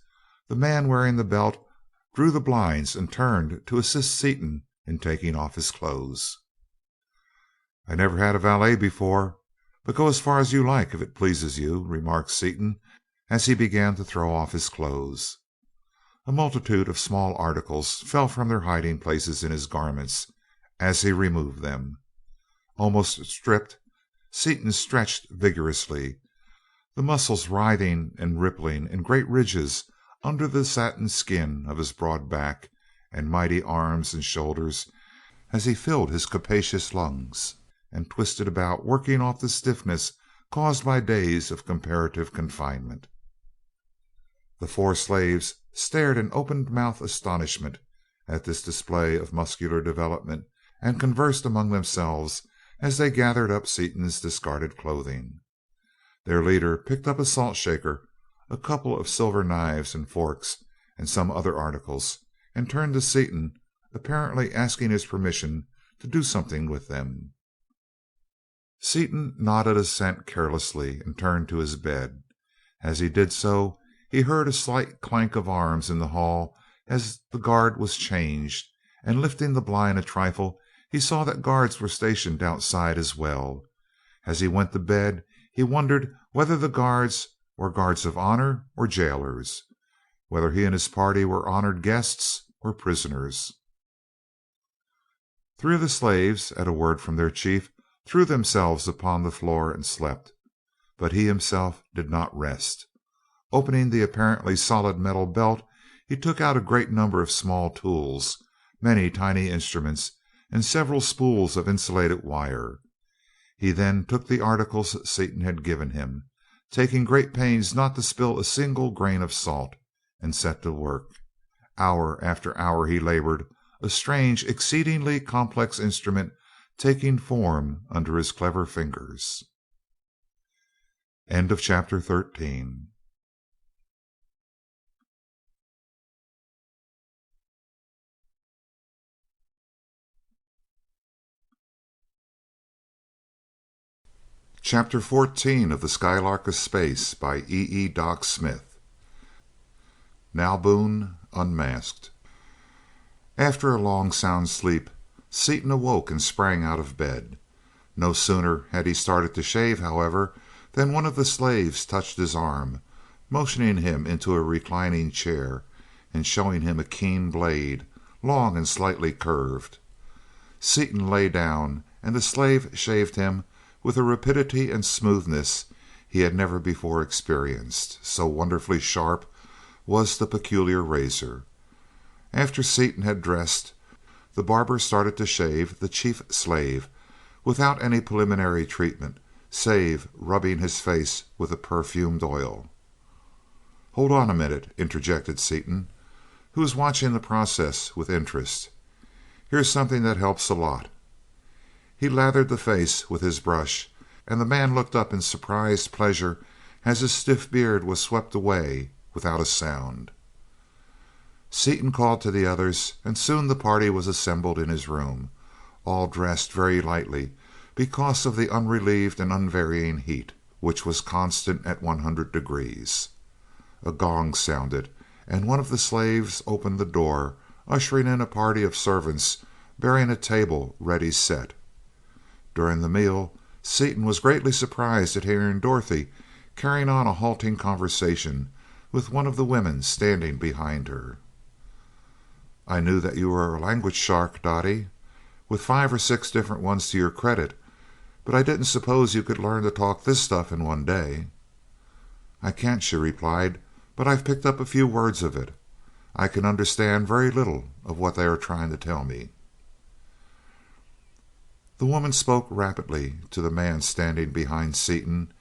the man wearing the belt drew the blinds and turned to assist Seaton in taking off his clothes. "I never had a valet before, but go as far as you like if it pleases you," remarked Seaton, as he began to throw off his clothes. A multitude of small articles fell from their hiding places in his garments as he removed them. Almost stripped, Seaton stretched vigorously, the muscles writhing and rippling in great ridges under the satin skin of his broad back and mighty arms and shoulders as he filled his capacious lungs and twisted about, working off the stiffness caused by days of comparative confinement. The four slaves stared in open-mouthed astonishment at this display of muscular development and conversed among themselves as they gathered up Seaton's discarded clothing. Their leader picked up a salt shaker, a couple of silver knives and forks, and some other articles, and turned to Seaton, apparently asking his permission to do something with them. Seaton nodded assent carelessly and turned to his bed. As he did so, he heard a slight clank of arms in the hall as the guard was changed, and lifting the blind a trifle, he saw that guards were stationed outside as well. As he went to bed, he wondered whether the guards were guards of honor or jailers, whether he and his party were honored guests or prisoners. Three of the slaves, at a word from their chief, threw themselves upon the floor and slept, but he himself did not rest. Opening the apparently solid metal belt, he took out a great number of small tools, many tiny instruments, and several spools of insulated wire. He then took the articles Seaton had given him, taking great pains not to spill a single grain of salt, and set to work. Hour after hour he labored, a strange, exceedingly complex instrument taking form under his clever fingers. End of chapter 13. Chapter 14 of the Skylark of Space by E. Doc Smith. Nalboon, Unmasked. After a long sound sleep, Seaton awoke and sprang out of bed. No sooner had he started to shave, however, than one of the slaves touched his arm, motioning him into a reclining chair and showing him a keen blade, long and slightly curved. Seaton lay down, and the slave shaved him with a rapidity and smoothness he had never before experienced, so wonderfully sharp was the peculiar razor. After Seaton had dressed, the barber started to shave the chief slave without any preliminary treatment, save rubbing his face with a perfumed oil. "Hold on a minute," interjected Seaton, who was watching the process with interest. "Here's something that helps a lot." He lathered the face with his brush, and the man looked up in surprised pleasure as his stiff beard was swept away without a sound. Seaton called to the others, and soon the party was assembled in his room, all dressed very lightly because of the unrelieved and unvarying heat, which was constant at 100 degrees. A gong sounded, and one of the slaves opened the door, ushering in a party of servants bearing a table ready set. During the meal, Seaton was greatly surprised at hearing Dorothy carrying on a halting conversation with one of the women standing behind her. "I knew that you were a language shark, Dottie, with 5 or 6 different ones to your credit, but I didn't suppose you could learn to talk this stuff in one day." "I can't," she replied, "but I've picked up a few words of it. I can understand very little of what they are trying to tell me." The woman spoke rapidly to the man standing behind Seaton,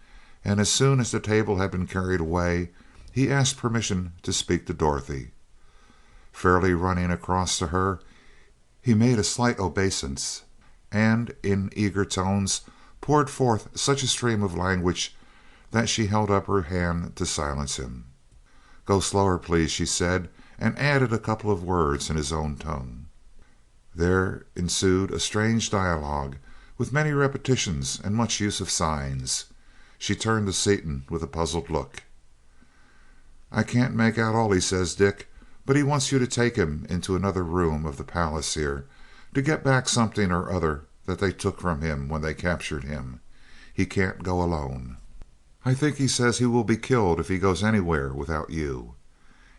and as soon as the table had been carried away, he asked permission to speak to Dorothy. Fairly running across to her, he made a slight obeisance, and in eager tones poured forth such a stream of language that she held up her hand to silence him. "Go slower, please," she said, and added a couple of words in his own tongue. There ensued a strange dialogue, with many repetitions and much use of signs. She turned to Seaton with a puzzled look. "I can't make out all he says, Dick, but he wants you to take him into another room of the palace here, to get back something or other that they took from him when they captured him. He can't go alone." I think he says he will be killed if he goes anywhere without you.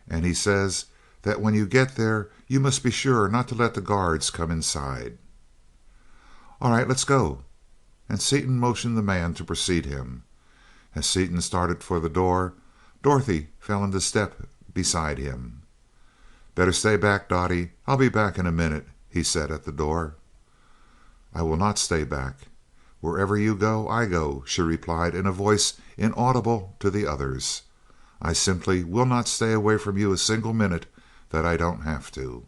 And he says that when you get there you must be sure not to let the guards come inside." "All right, let's go." And Seaton motioned the man to precede him. As Seaton started for the door, Dorothy fell into step beside him. "Better stay back, Dottie. I'll be back in a minute," he said at the door. "I will not stay back. Wherever you go, I go," she replied in a voice inaudible to the others. "I simply will not stay away from you a single minute that I don't have to."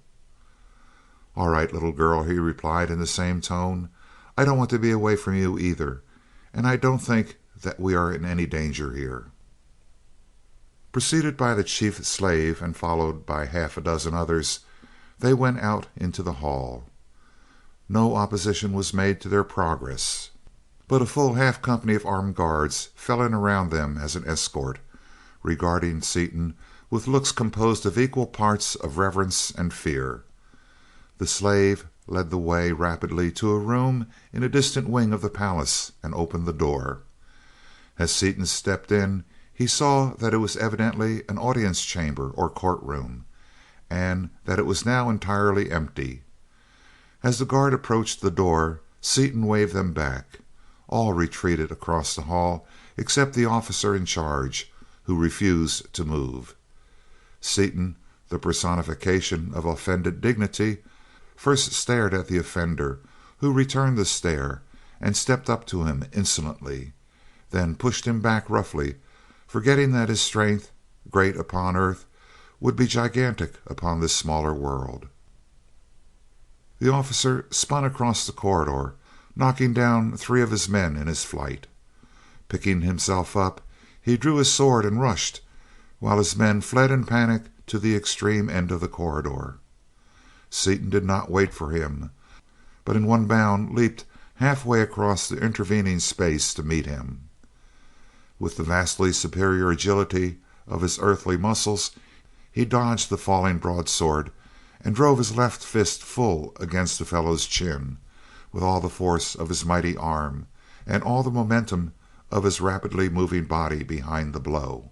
"All right, little girl," he replied in the same tone. "I don't want to be away from you either, and I don't think that we are in any danger here." Preceded by the chief slave and followed by half a dozen others, they went out into the hall. No opposition was made to their progress, but a full half company of armed guards fell in around them as an escort, regarding Seaton with looks composed of equal parts of reverence and fear. The slave led the way rapidly to a room in a distant wing of the palace and opened the door. As Seaton stepped in, he saw that it was evidently an audience chamber or courtroom, and that it was now entirely empty. As the guard approached the door, Seaton waved them back. All retreated across the hall except the officer in charge, who refused to move. Seaton, the personification of offended dignity, first stared at the offender, who returned the stare and stepped up to him insolently, then pushed him back roughly, forgetting that his strength, great upon earth, would be gigantic upon this smaller world. The officer spun across the corridor, knocking down 3 of his men in his flight. Picking himself up, he drew his sword and rushed, while his men fled in panic to the extreme end of the corridor. Seaton did not wait for him, but in one bound leaped halfway across the intervening space to meet him. With the vastly superior agility of his earthly muscles, he dodged the falling broadsword and drove his left fist full against the fellow's chin, with all the force of his mighty arm and all the momentum of his rapidly moving body behind the blow.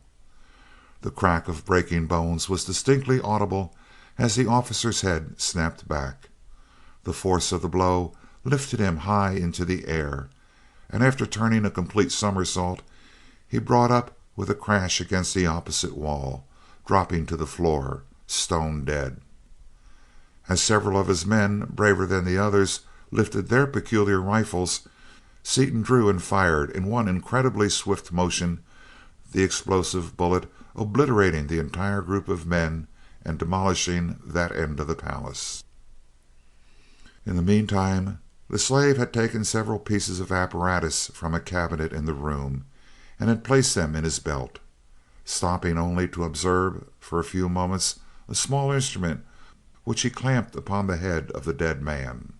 The crack of breaking bones was distinctly audible as the officer's head snapped back. The force of the blow lifted him high into the air, and after turning a complete somersault, he brought up with a crash against the opposite wall, dropping to the floor, stone dead. As several of his men, braver than the others, lifted their peculiar rifles, Seaton drew and fired in one incredibly swift motion, the explosive bullet obliterating the entire group of men and demolishing that end of the palace. In the meantime, the slave had taken several pieces of apparatus from a cabinet in the room and had placed them in his belt, stopping only to observe for a few moments a small instrument which he clamped upon the head of the dead man.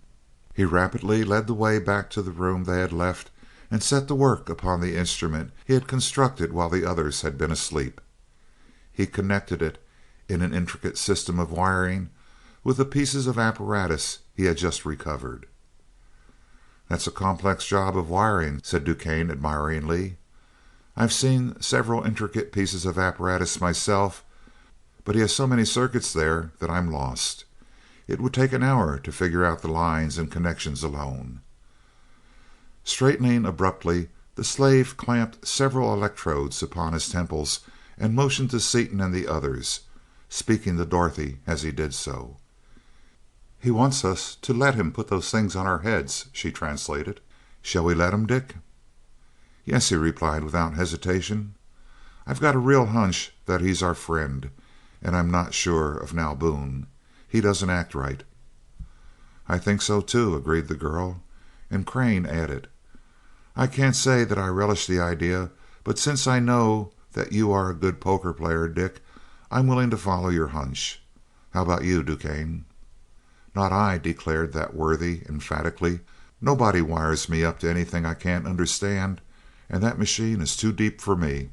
He rapidly led the way back to the room they had left and set to work upon the instrument he had constructed while the others had been asleep. He connected it in an intricate system of wiring with the pieces of apparatus he had just recovered. "That's a complex job of wiring," said DuQuesne admiringly. "I've seen several intricate pieces of apparatus myself, but he has so many circuits there that I'm lost. It would take an hour to figure out the lines and connections alone." Straightening abruptly, the slave clamped several electrodes upon his temples and motioned to Seaton and the others, speaking to Dorothy as he did so. "He wants us to let him put those things on our heads," she translated. "Shall we let him, Dick?" "Yes," he replied without hesitation. "I've got a real hunch that he's our friend, and I'm not sure of Nalboon. He doesn't act right." "I think so too," agreed the girl, and Crane added, "I can't say that I relish the idea, but since I know that you are a good poker player, Dick, I'm willing to follow your hunch. How about you, DuQuesne?" "Not I," declared that worthy emphatically. "Nobody wires me up to anything I can't understand, and that machine is too deep for me."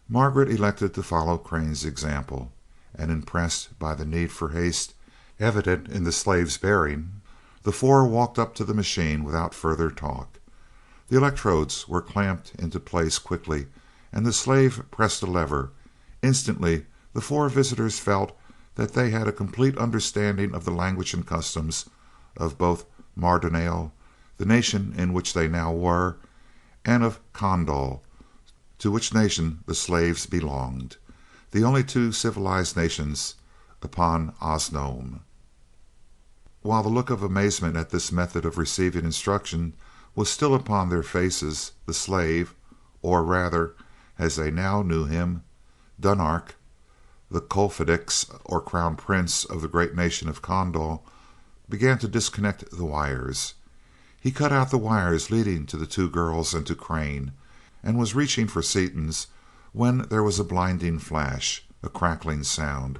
Margaret elected to follow Crane's example, and impressed by the need for haste evident in the slave's bearing, the 4 walked up to the machine without further talk. The electrodes were clamped into place quickly, and the slave pressed a lever. Instantly the four visitors felt that they had a complete understanding of the language and customs of both Mardonale, the nation in which they now were, and of Kondal, to which nation the slaves belonged, the only two civilized nations upon Osnomian. While the look of amazement at this method of receiving instruction was still upon their faces, the slave, or rather, as they now knew him, Dunark, the Colfidix, or crown prince of the great nation of Kondal, began to disconnect the wires. He cut out the wires leading to the two girls and to Crane, and was reaching for Seaton's when there was a blinding flash, a crackling sound,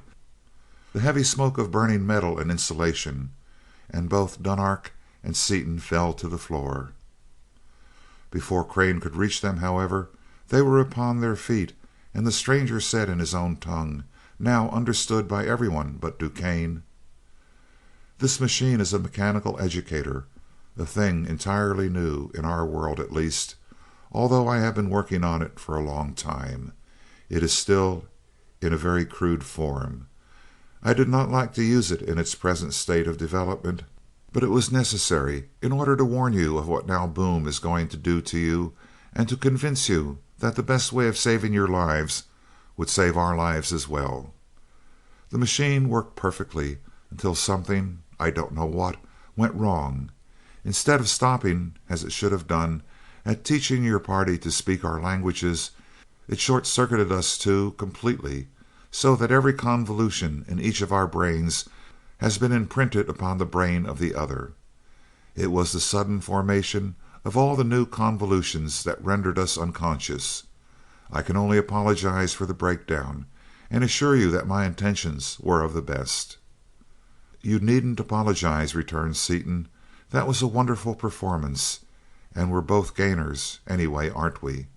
the heavy smoke of burning metal and insulation, and both Dunark and Seaton fell to the floor. Before Crane could reach them, however, they were upon their feet, and the stranger said in his own tongue, now understood by everyone but DuQuesne, "This machine is a mechanical educator, a thing entirely new, in our world at least, although I have been working on it for a long time. It is still in a very crude form. I did not like to use it in its present state of development, but it was necessary in order to warn you of what Nalboon is going to do to you, and to convince you that the best way of saving your lives would save our lives as well. The machine worked perfectly until something, I don't know what, went wrong. Instead of stopping, as it should have done, at teaching your party to speak our languages, it short-circuited us two completely, so that every convolution in each of our brains has been imprinted upon the brain of the other. It was the sudden formation of all the new convolutions that rendered us unconscious. I can only apologize for the breakdown, and assure you that my intentions were of the best." "You needn't apologize," returned Seaton. "That was a wonderful performance, and we're both gainers, anyway, aren't we?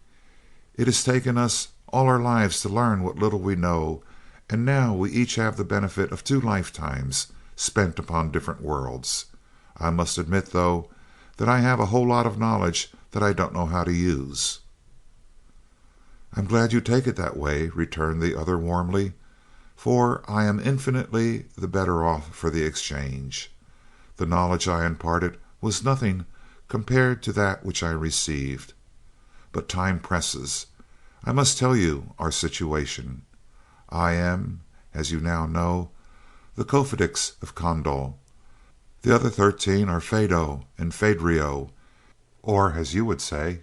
It has taken us all our lives to learn what little we know, and now we each have the benefit of 2 lifetimes spent upon different worlds. I must admit, though, that I have a whole lot of knowledge that I don't know how to use." "I'm glad you take it that way," returned the other warmly, "for I am infinitely the better off for the exchange. The knowledge I imparted was nothing compared to that which I received. But time presses. I must tell you our situation. I am, as you now know, the Cofidix of Kondal. The other 13 are Phaedo and Phaedrio, or, as you would say,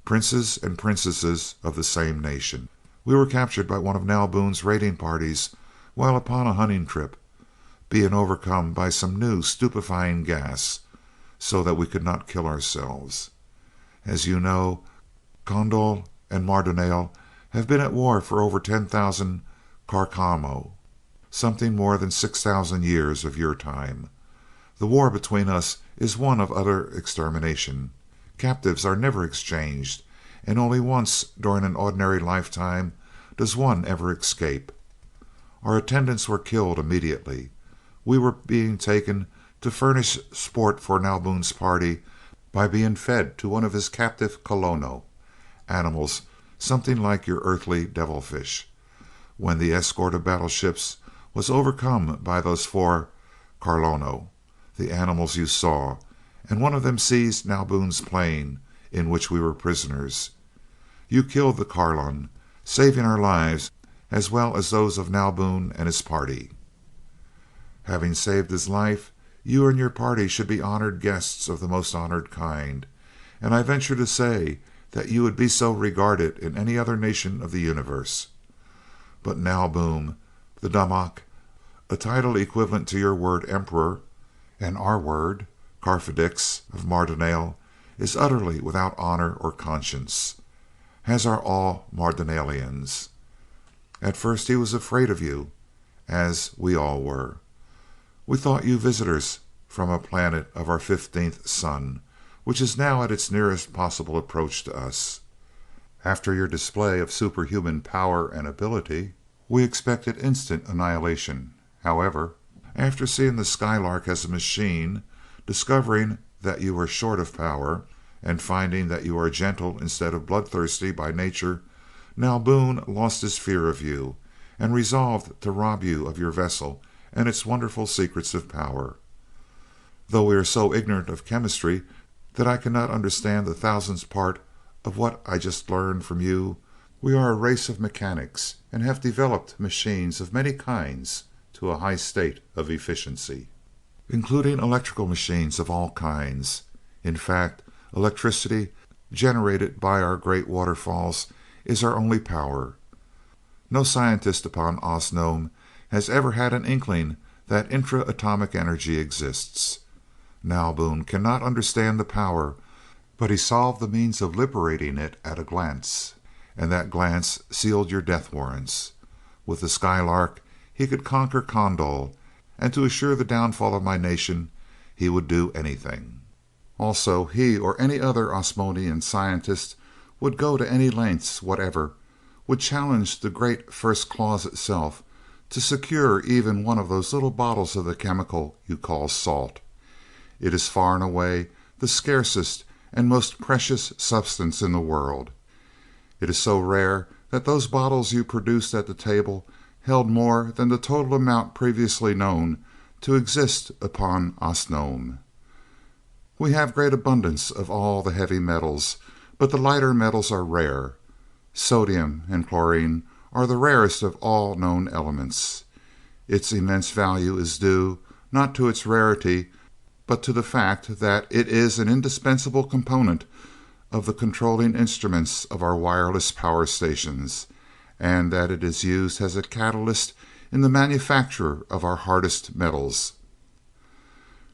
princes and princesses of the same nation. We were captured by one of Nalboon's raiding parties while upon a hunting trip, being overcome by some new stupefying gas, so that we could not kill ourselves. As you know, Kondal and Mardonale have been at war for over 10,000 Carcamo, something more than 6,000 years of your time. The war between us is one of utter extermination. Captives are never exchanged, and only once during an ordinary lifetime does one ever escape. Our attendants were killed immediately. We were being taken to furnish sport for Nalboon's party by being fed to one of his captive colono, animals something like your earthly devilfish, when the escort of battleships was overcome by those 4 Carlono, the animals you saw, and one of them seized Nalboon's plane, in which we were prisoners. You killed the Carlon, saving our lives as well as those of Nalboon and his party. Having saved his life, you and your party should be honored guests of the most honored kind, and I venture to say that you would be so regarded in any other nation of the universe. But Nalboon, the Damak, a title equivalent to your word emperor, and our word Carfidix of Mardonale, is utterly without honor or conscience, as are all Mardonalians. At first he was afraid of you, as we all were. We thought you visitors from a planet of our 15th sun, which is now at its nearest possible approach to us. After your display of superhuman power and ability, we expected instant annihilation. However, after seeing the Skylark as a machine, discovering that you were short of power, and finding that you are gentle instead of bloodthirsty by nature, Nalboon lost his fear of you, and resolved to rob you of your vessel and its wonderful secrets of power. Though we are so ignorant of chemistry that I cannot understand the thousandth part of what I just learned from you, we are a race of mechanics, and have developed machines of many kinds to a high state of efficiency, including electrical machines of all kinds. In fact, electricity generated by our great waterfalls is our only power. No scientist upon Osnomian has ever had an inkling that intra-atomic energy exists. Nalboon cannot understand the power, but he solved the means of liberating it at a glance, and that glance sealed your death warrants. With the Skylark he could conquer Condol, and to assure the downfall of my nation he would do anything. Also, he or any other Osnomian scientist would go to any lengths whatever, would challenge the great first clause itself, to secure even one of those little bottles of the chemical you call salt. It is far and away the scarcest and most precious substance in the world. It is so rare that those bottles you produced at the table held more than the total amount previously known to exist upon Osnomian. We have great abundance of all the heavy metals, but the lighter metals are rare. Sodium and chlorine are the rarest of all known elements. Its immense value is due, not to its rarity, but to the fact that it is an indispensable component of the controlling instruments of our wireless power stations, and that it is used as a catalyst in the manufacture of our hardest metals.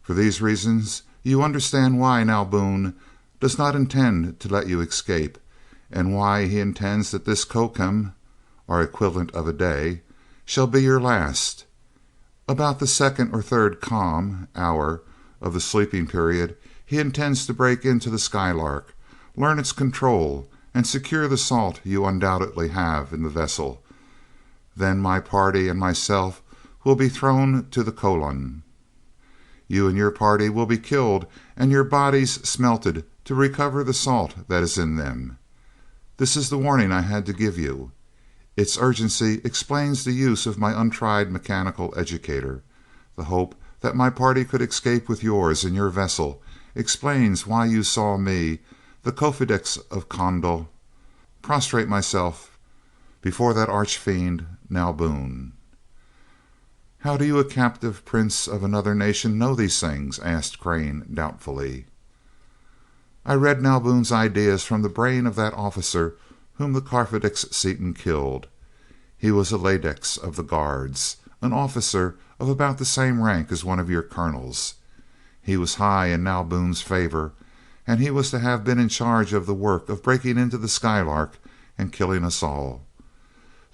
For these reasons you understand why Nalboon does not intend to let you escape, and why he intends that this kokum, our equivalent of a day, shall be your last. About the second or third hour of the sleeping period he intends to break into the Skylark, learn its control, and secure the salt you undoubtedly have in the vessel. Then my party and myself will be thrown to the Colon. You and your party will be killed and your bodies smelted to recover the salt that is in them. This is the warning I had to give you. Its urgency explains the use of my untried mechanical educator. The hope that my party could escape with yours in your vessel explains why you saw me, the Cofidix of Condol, prostrate myself before that arch-fiend Nalboon. How do you, a captive prince of another nation, know these things? Asked Crane doubtfully. I read Nalboon's ideas from the brain of that officer whom the Cofidix Seaton killed. He was a Ladex of the Guards, an officer of about the same rank as one of your colonels. He was high in Nalboon's favor, and he was to have been in charge of the work of breaking into the Skylark and killing us all.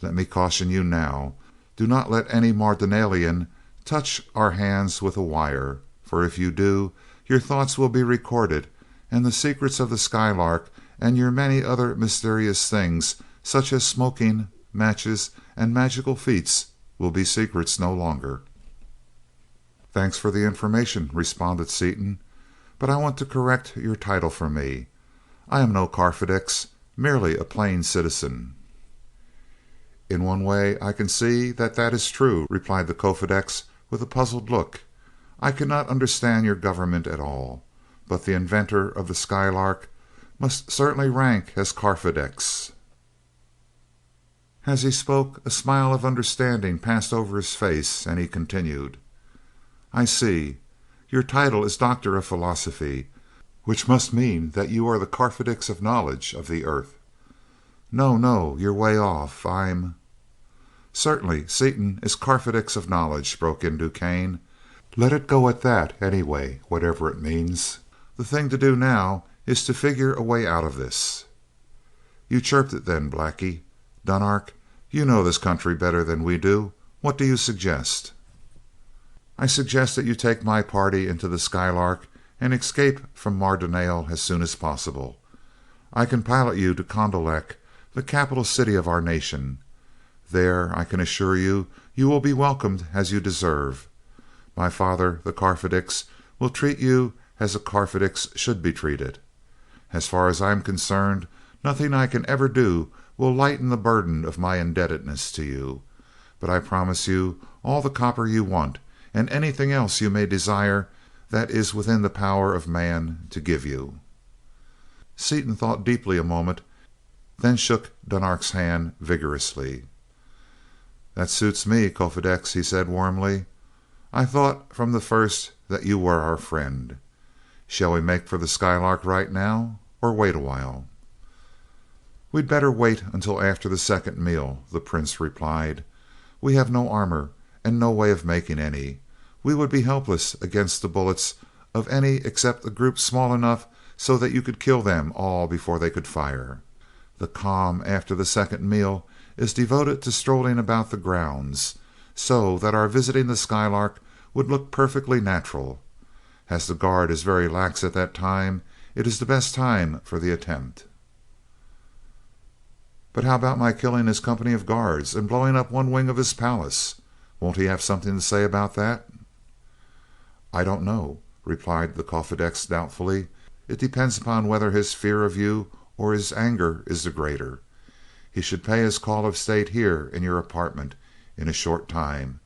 Let me caution you now, do not let any Mardonalian touch our hands with a wire, for if you do, your thoughts will be recorded, and the secrets of the Skylark and your many other mysterious things, such as smoking, matches, and magical feats, will be secrets no longer. Thanks for the information, responded Seaton, but I want to correct your title for me. I am no Cofidix, merely a plain citizen. In one way I can see that that is true, replied the Cofidix with a puzzled look. I cannot understand your government at all, but the inventor of the Skylark must certainly rank as Cofidix. As he spoke, a smile of understanding passed over his face, and he continued, I see. Your title is Doctor of Philosophy, which must mean that you are the Cofidix of knowledge of the earth. No, you're way off. I'm... Certainly, Seaton is Cofidix of knowledge, broke in Duquesne. Let it go at that, anyway, whatever it means. The thing to do now is to figure a way out of this. You chirped it then, Blackie. Dunark, you know this country better than we do. What do you suggest? I suggest that you take my party into the Skylark and escape from Mardonale as soon as possible. I can pilot you to Condolek, the capital city of our nation. There, I can assure you, you will be welcomed as you deserve. My father, the Cofidix, will treat you as a Cofidix should be treated. As far as I'm concerned, nothing I can ever do will lighten the burden of my indebtedness to you. But I promise you all the copper you want, and anything else you may desire that is within the power of man to give you." Seaton thought deeply a moment, then shook Dunark's hand vigorously. "That suits me, Kofedix," he said warmly. "I thought from the first that you were our friend. Shall we make for the Skylark right now, or wait a while?" "We'd better wait until after the second meal," the Prince replied. "We have no armor, and no way of making any. We would be helpless against the bullets of any except a group small enough so that you could kill them all before they could fire. The calm after the second meal is devoted to strolling about the grounds, so that our visiting the Skylark would look perfectly natural. As the guard is very lax at that time, it is the best time for the attempt." "But how about my killing his company of guards and blowing up one wing of his palace? Won't he have something to say about that?" "I don't know," replied the Kofedix doubtfully. "It depends upon whether his fear of you or his anger is the greater. He should pay his call of state here in your apartment in a short time,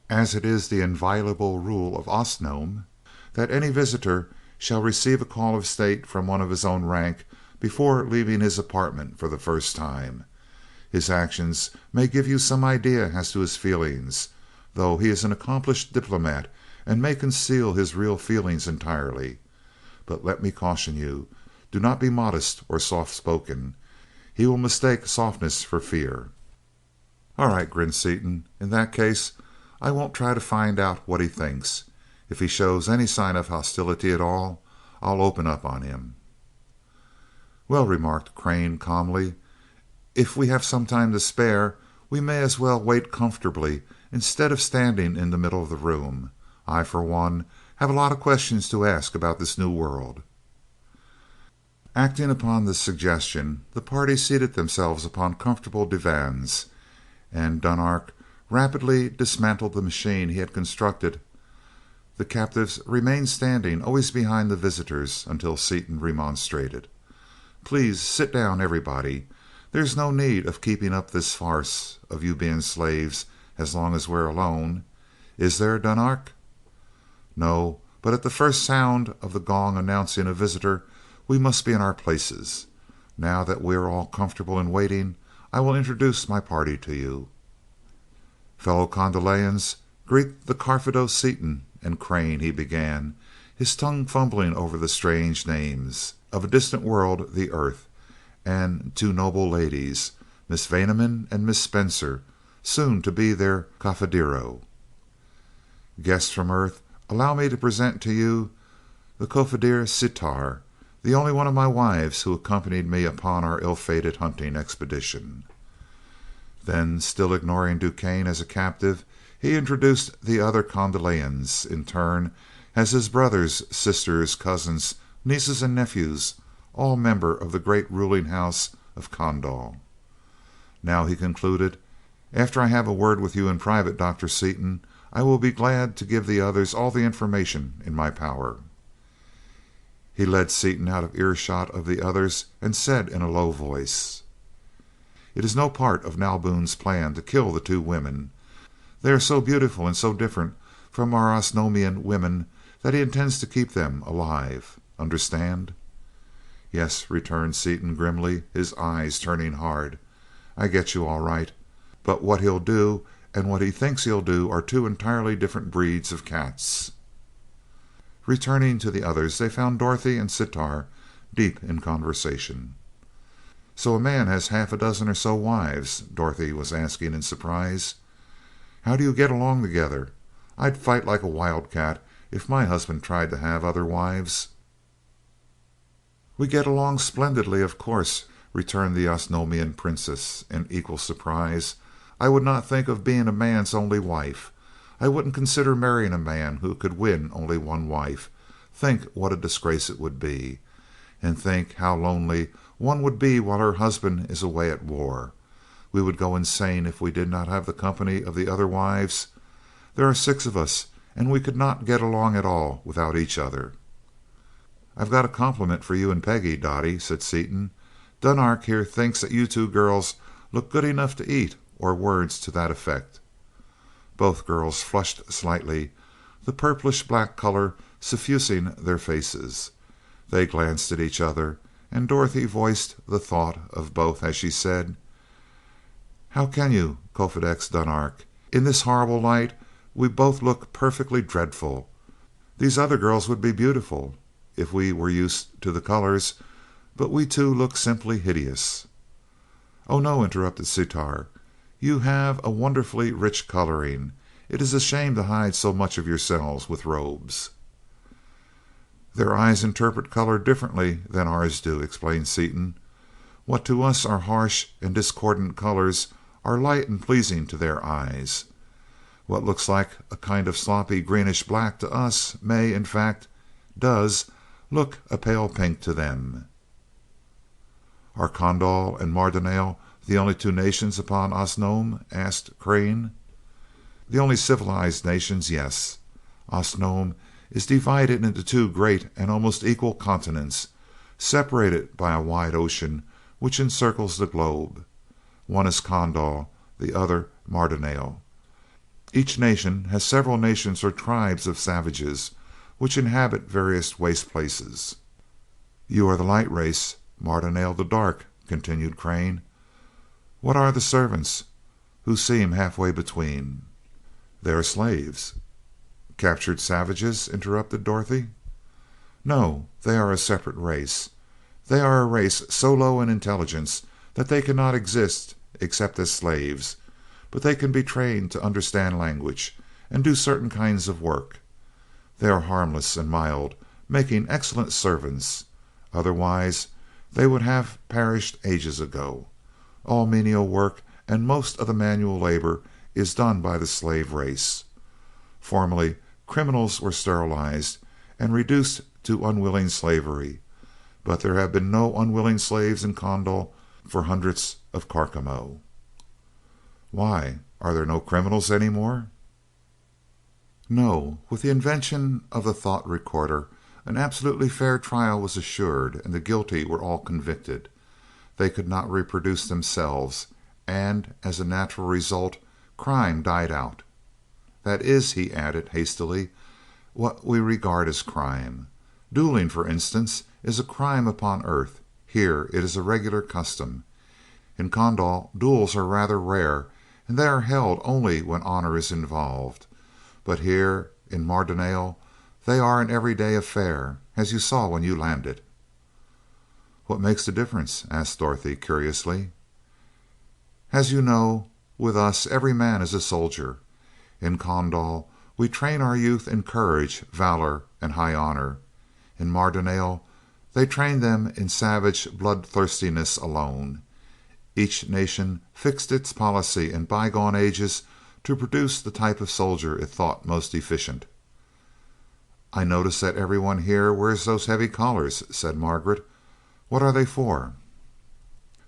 as it is the inviolable rule of Osnomian that any visitor shall receive a call of state from one of his own rank before leaving his apartment for the first time. His actions may give you some idea as to his feelings, though he is an accomplished diplomat and may conceal his real feelings entirely. But let me caution you, do not be modest or soft-spoken. He will mistake softness for fear." "All right," grinned Seaton. "In that case, I won't try to find out what he thinks. If he shows any sign of hostility at all, I'll open up on him." "Well," remarked Crane calmly, "if we have some time to spare, we may as well wait comfortably instead of standing in the middle of the room. I, for one, have a lot of questions to ask about this new world." Acting upon this suggestion, the party seated themselves upon comfortable divans, and Dunark rapidly dismantled the machine he had constructed. The captives remained standing, always behind the visitors, until Seaton remonstrated. "Please sit down, everybody. There's no need of keeping up this farce of you being slaves as long as we're alone. Is there, Dunark?" "No, but at the first sound of the gong announcing a visitor, we must be in our places. Now that we are all comfortable in waiting, I will introduce my party to you. Fellow Condalians, greet the Karphido Seaton and Crane," he began, his tongue fumbling over the strange names of a distant world, the Earth, "and two noble ladies, Miss Vaneman and Miss Spencer, soon to be their Kafidiro. Guests from Earth, allow me to present to you the Kofadir Sitar, the only one of my wives who accompanied me upon our ill-fated hunting expedition." Then, still ignoring DuQuesne as a captive, he introduced the other Condalians in turn as his brothers, sisters, cousins, nieces and nephews, all members of the great ruling house of Kondal. "Now," he concluded, "after I have a word with you in private, Dr. Seaton, I will be glad to give the others all the information in my power." He led Seaton out of earshot of the others and said in a low voice: "It is no part of Nalboon's plan to kill the two women. They are so beautiful and so different from our Osnomian women that he intends to keep them alive. Understand?" "Yes," returned Seaton grimly, his eyes turning hard. "I get you all right. But what he'll do and what he thinks he'll do are two entirely different breeds of cats." Returning to the others, they found Dorothy and Sitar deep in conversation. "So a man has half a dozen or so wives?" Dorothy was asking in surprise. "How do you get along together? I'd fight like a wildcat if my husband tried to have other wives." "We get along splendidly, of course," returned the Osnomian princess in equal surprise. "I would not think of being a man's only wife. I wouldn't consider marrying a man who could win only one wife. Think what a disgrace it would be. And think how lonely one would be while her husband is away at war. We would go insane if we did not have the company of the other wives. There are 6 of us, and we could not get along at all without each other." "I've got a compliment for you and Peggy, Dottie," said Seaton. "Dunark here thinks that you two girls look good enough to eat, or words to that effect." Both girls flushed slightly, the purplish black color suffusing their faces. They glanced at each other, and Dorothy voiced the thought of both as she said: "How can you, Kofedex Dunark? In this horrible light we both look perfectly dreadful. These other girls would be beautiful if we were used to the colors, but we two look simply hideous." "Oh no," interrupted Sitar. "You have a wonderfully rich coloring. It is a shame to hide so much of yourselves with robes." "Their eyes interpret color differently than ours do," explained Seaton. "What to us are harsh and discordant colors are light and pleasing to their eyes. What looks like a kind of sloppy greenish black to us may, in fact, does, look a pale pink to them." "Are Kondal and Mardonale the only two nations upon Osnome?" asked Crane. "The only civilized nations, yes. Osnome is divided into two great and almost equal continents, separated by a wide ocean which encircles the globe. One is Kondal, the other Mardonale. Each nation has several nations or tribes of savages, which inhabit various waste places." "You are the light race, Mardonale the dark," continued Crane. "What are the servants, who seem halfway between?" "They are slaves." "Captured savages?" interrupted Dorothy. "No, they are a separate race. They are a race so low in intelligence that they cannot exist except as slaves, but they can be trained to understand language, and do certain kinds of work. They are harmless and mild, making excellent servants. Otherwise they would have perished ages ago. All menial work and most of the manual labor is done by the slave race. Formerly criminals were sterilized and reduced to unwilling slavery, but there have been no unwilling slaves in Kondal for hundreds of Carcamo." "Why, are there no criminals any more?" "No. With the invention of the thought recorder, an absolutely fair trial was assured, and the guilty were all convicted. They could not reproduce themselves, and as a natural result, crime died out. That is," he added hastily, "what we regard as crime. Dueling, for instance, is a crime upon Earth. Here it is a regular custom. In Kondal duels are rather rare, and they are held only when honor is involved. But here in Mardonale they are an everyday affair, as you saw when you landed." "What makes the difference?" asked Dorothy curiously. "As you know, with us every man is a soldier. In Kondal we train our youth in courage, valor, and high honor. In Mardonale they train them in savage bloodthirstiness alone. Each nation fixed its policy in bygone ages to produce the type of soldier it thought most efficient." "I notice that everyone here wears those heavy collars," said Margaret. "What are they for?"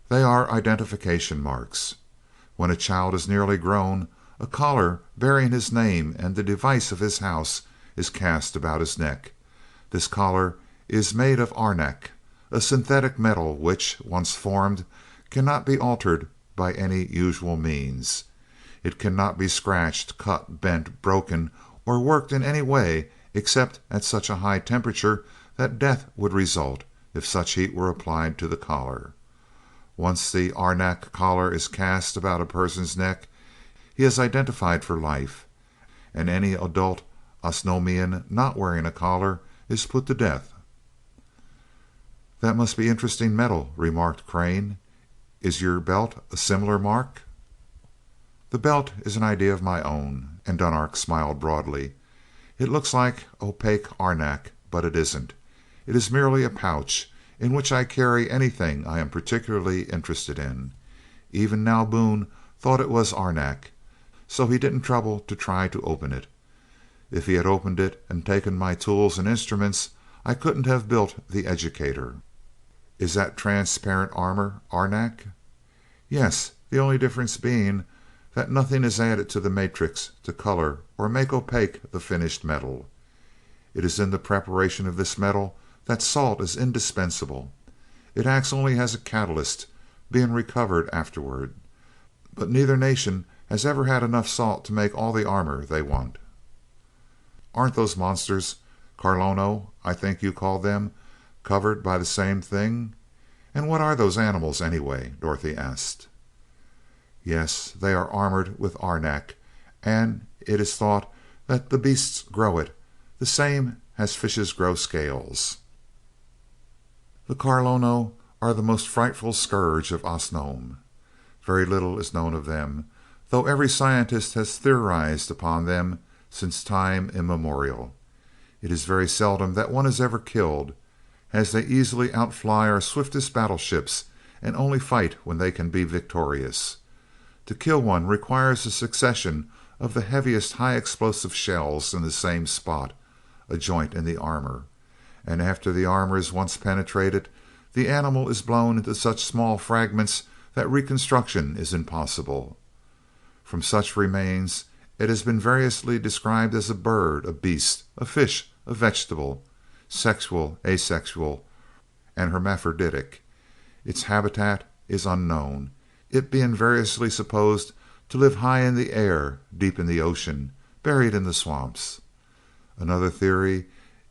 "They are identification marks. When a child is nearly grown, a collar bearing his name and the device of his house is cast about his neck. This collar is made of arenak, a synthetic metal which, once formed, cannot be altered by any usual means. It cannot be scratched, cut, bent, broken, or worked in any way except at such a high temperature that death would result if such heat were applied to the collar. Once the arenak collar is cast about a person's neck, he is identified for life, and any adult Osnomian not wearing a collar is put to death." "That must be interesting metal," remarked Crane. "Is your belt a similar mark?" "The belt is an idea of my own," and Dunark smiled broadly. "It looks like opaque arenak, but it isn't. It is merely a pouch in which I carry anything I am particularly interested in. Even Nalboon thought it was arenak, so he didn't trouble to try to open it. If he had opened it and taken my tools and instruments, I couldn't have built the educator." "Is that transparent armor arenak?" "Yes, the only difference being that nothing is added to the matrix to color or make opaque the finished metal. It is in the preparation of this metal that salt is indispensable. It acts only as a catalyst, being recovered afterward. But neither nation has ever had enough salt to make all the armor they want." "Aren't those monsters, Carlono, I think you called them, covered by the same thing? And what are those animals, anyway?" Dorothy asked. "Yes, they are armored with arenak, and it is thought that the beasts grow it, the same as fishes grow scales. The Carlono are the most frightful scourge of Osnome. Very little is known of them, though every scientist has theorized upon them since time immemorial. It is very seldom that one is ever killed, as they easily outfly our swiftest battleships and only fight when they can be victorious. To kill one requires a succession of the heaviest high explosive shells in the same spot, a joint in the armor, and after the armor is once penetrated, the animal is blown into such small fragments that reconstruction is impossible. From such remains it has been variously described as a bird, a beast, a fish, a vegetable, sexual, asexual, and hermaphroditic. Its habitat is unknown, it being variously supposed to live high in the air, deep in the ocean, buried in the swamps. Another theory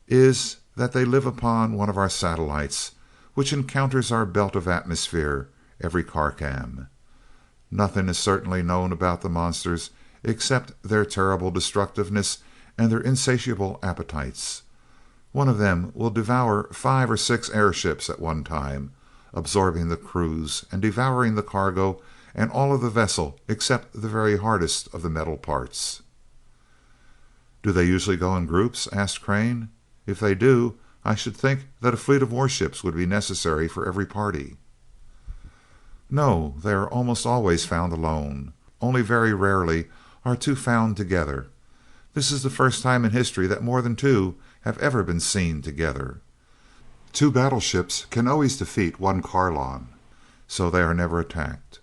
is that they live upon one of our satellites, which encounters our belt of atmosphere every Carcam. Nothing is certainly known about the monsters except their terrible destructiveness and their insatiable appetites. One of them will devour 5 or 6 airships at one time, absorbing the crews and devouring the cargo and all of the vessel except the very hardest of the metal parts. "Do they usually go in groups?" asked Crane. "If they do, I should think that a fleet of warships would be necessary for every party." "No, they are almost always found alone. Only very rarely are two found together. This is the first time in history that more than 2 have ever been seen together. 2 battleships can always defeat 1 Carlon, so they are never attacked.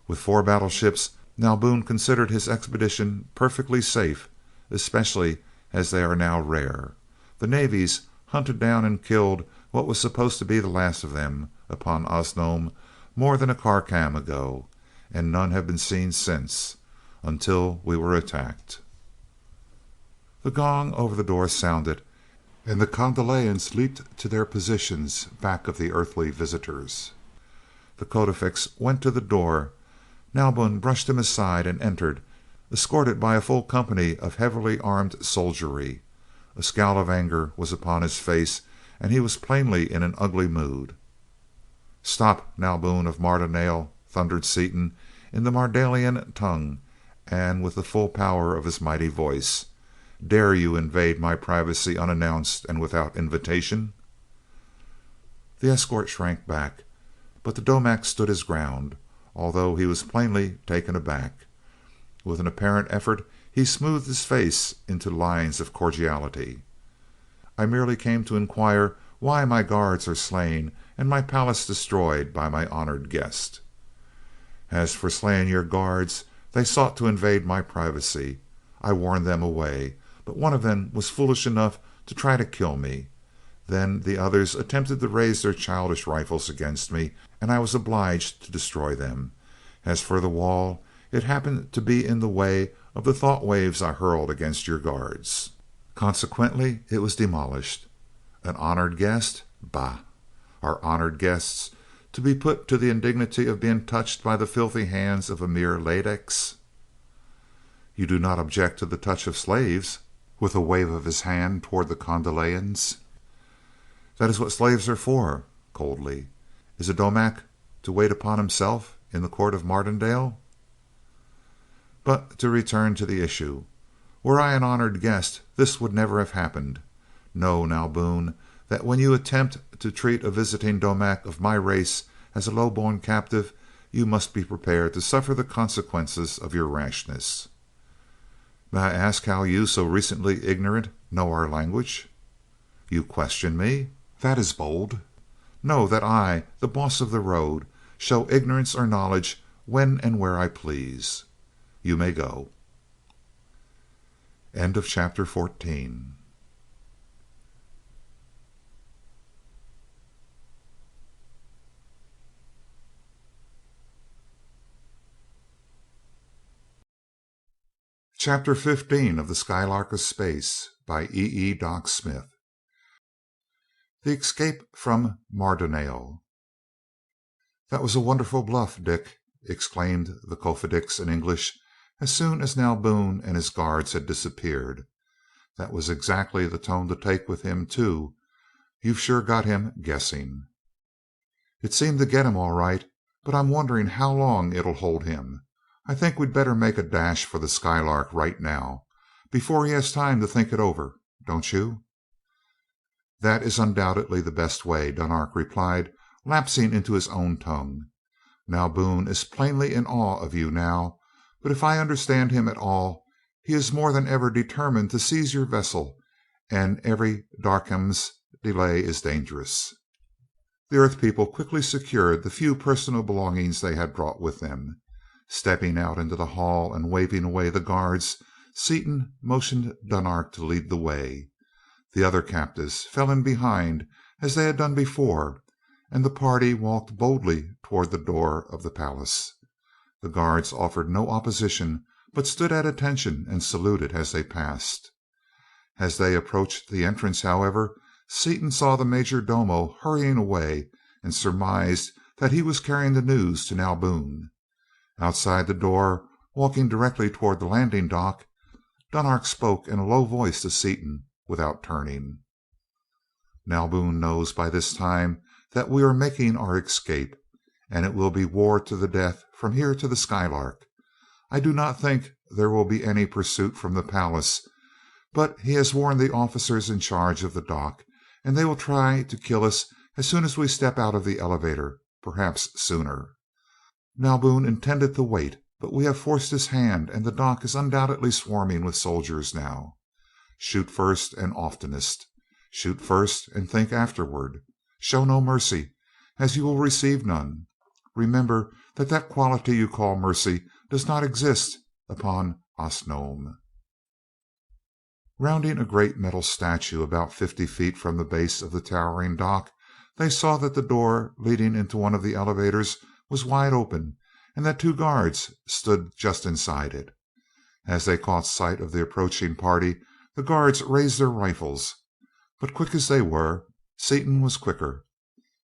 With 4 battleships, Nalboon considered his expedition perfectly safe, especially as they are now rare. The navies hunted down and killed what was supposed to be the last of them upon Osnome more than a Carcam ago, and none have been seen since, until we were attacked." The gong over the door sounded, and the Condelaeans leaped to their positions back of the earthly visitors. The Codifix went to the door. Nalboon brushed him aside and entered, escorted by a full company of heavily armed soldiery. A scowl of anger was upon his face, and he was plainly in an ugly mood. "Stop, Nalboon of Mardonale," thundered Seaton in the Mardalian tongue and with the full power of his mighty voice. "Dare you invade my privacy unannounced and without invitation?" The escort shrank back, but the Domak stood his ground, although he was plainly taken aback. With an apparent effort he smoothed his face into lines of cordiality. "I merely came to inquire why my guards are slain and my palace destroyed by my honored guest. As for slaying your guards, they sought to invade my privacy. I warned them away, but one of them was foolish enough to try to kill me. Then the others attempted to raise their childish rifles against me, and I was obliged to destroy them. As for the wall, it happened to be in the way of the thought waves I hurled against your guards. Consequently, it was demolished. An honored guest? Bah! Are honored guests to be put to the indignity of being touched by the filthy hands of a mere ladex?" "You do not object to the touch of slaves?" with a wave of his hand toward the Condelaeans. "That is what slaves are for," coldly. "Is a Domak to wait upon himself in the court of Mardonale? But to return to the issue. Were I an honored guest, this would never have happened. Know, Nalboon, that when you attempt to treat a visiting Domak of my race as a low-born captive, you must be prepared to suffer the consequences of your rashness." "May I ask how you, so recently ignorant, know our language?" "You question me? That is bold." "Know that I, the boss of the road, show ignorance or knowledge when and where I please. You may go." End of chapter 14. Chapter 15 of the Skylark of Space by E. Doc Smith. The Escape from Mardonale. "That was a wonderful bluff, Dick," exclaimed the Kofedix in English as soon as Nalboon and his guards had disappeared. "That was exactly the tone to take with him, too. You've sure got him guessing." "It seemed to get him all right, but I'm wondering how long it'll hold him. I think we'd better make a dash for the Skylark right now, before he has time to think it over, don't you?" "That is undoubtedly the best way," Dunark replied, lapsing into his own tongue. "Nalboon is plainly in awe of you now, but if I understand him at all, he is more than ever determined to seize your vessel, and every Darkham's delay is dangerous." The Earth people quickly secured the few personal belongings they had brought with them. Stepping out into the hall and waving away the guards, Seaton motioned Dunark to lead the way. The other captives fell in behind as they had done before, and the party walked boldly toward the door of the palace. The guards offered no opposition, but stood at attention and saluted as they passed. As they approached the entrance, however, Seaton saw the major domo hurrying away and surmised that he was carrying the news to Nalboon. Outside the door, walking directly toward the landing dock, Dunark spoke in a low voice to Seaton without turning. "Nalboon knows by this time that we are making our escape, and it will be war to the death from here to the Skylark. I do not think there will be any pursuit from the palace, but he has warned the officers in charge of the dock, and they will try to kill us as soon as we step out of the elevator, perhaps sooner. Nalboon intended to wait, but we have forced his hand, and the dock is undoubtedly swarming with soldiers now. Shoot first and oftenest. Shoot first and think afterward. Show no mercy, as you will receive none. Remember that that quality you call mercy does not exist upon Osnomian." Rounding a great metal statue about 50 feet from the base of the towering dock, they saw that the door leading into one of the elevators was wide open, and that two guards stood just inside it. As they caught sight of the approaching party, the guards raised their rifles. But quick as they were, Seaton was quicker.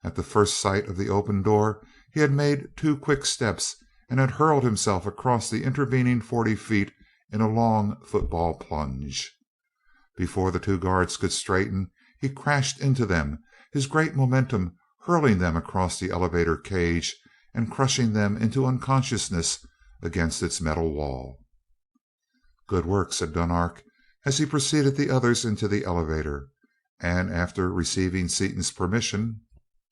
At the first sight of the open door, he had made 2 quick steps and had hurled himself across the intervening 40 feet in a long football plunge. Before the two guards could straighten, he crashed into them, his great momentum hurling them across the elevator cage and crushing them into unconsciousness against its metal wall. "Good work," said Dunark as he preceded the others into the elevator, and after receiving Seaton's permission,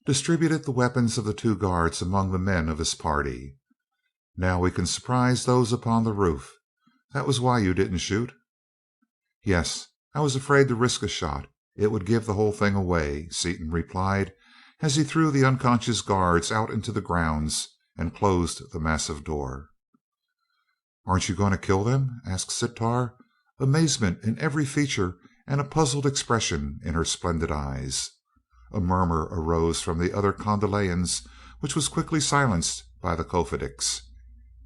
distributed the weapons of the two guards among the men of his party. "Now we can surprise those upon the roof. That was why you didn't shoot?" "Yes, I was afraid to risk a shot. It would give the whole thing away," Seaton replied as he threw the unconscious guards out into the grounds and closed the massive door. "Aren't you going to kill them?" asked Sitar, amazement in every feature and a puzzled expression in her splendid eyes. A murmur arose from the other Kondalians, which was quickly silenced by the Kofedix.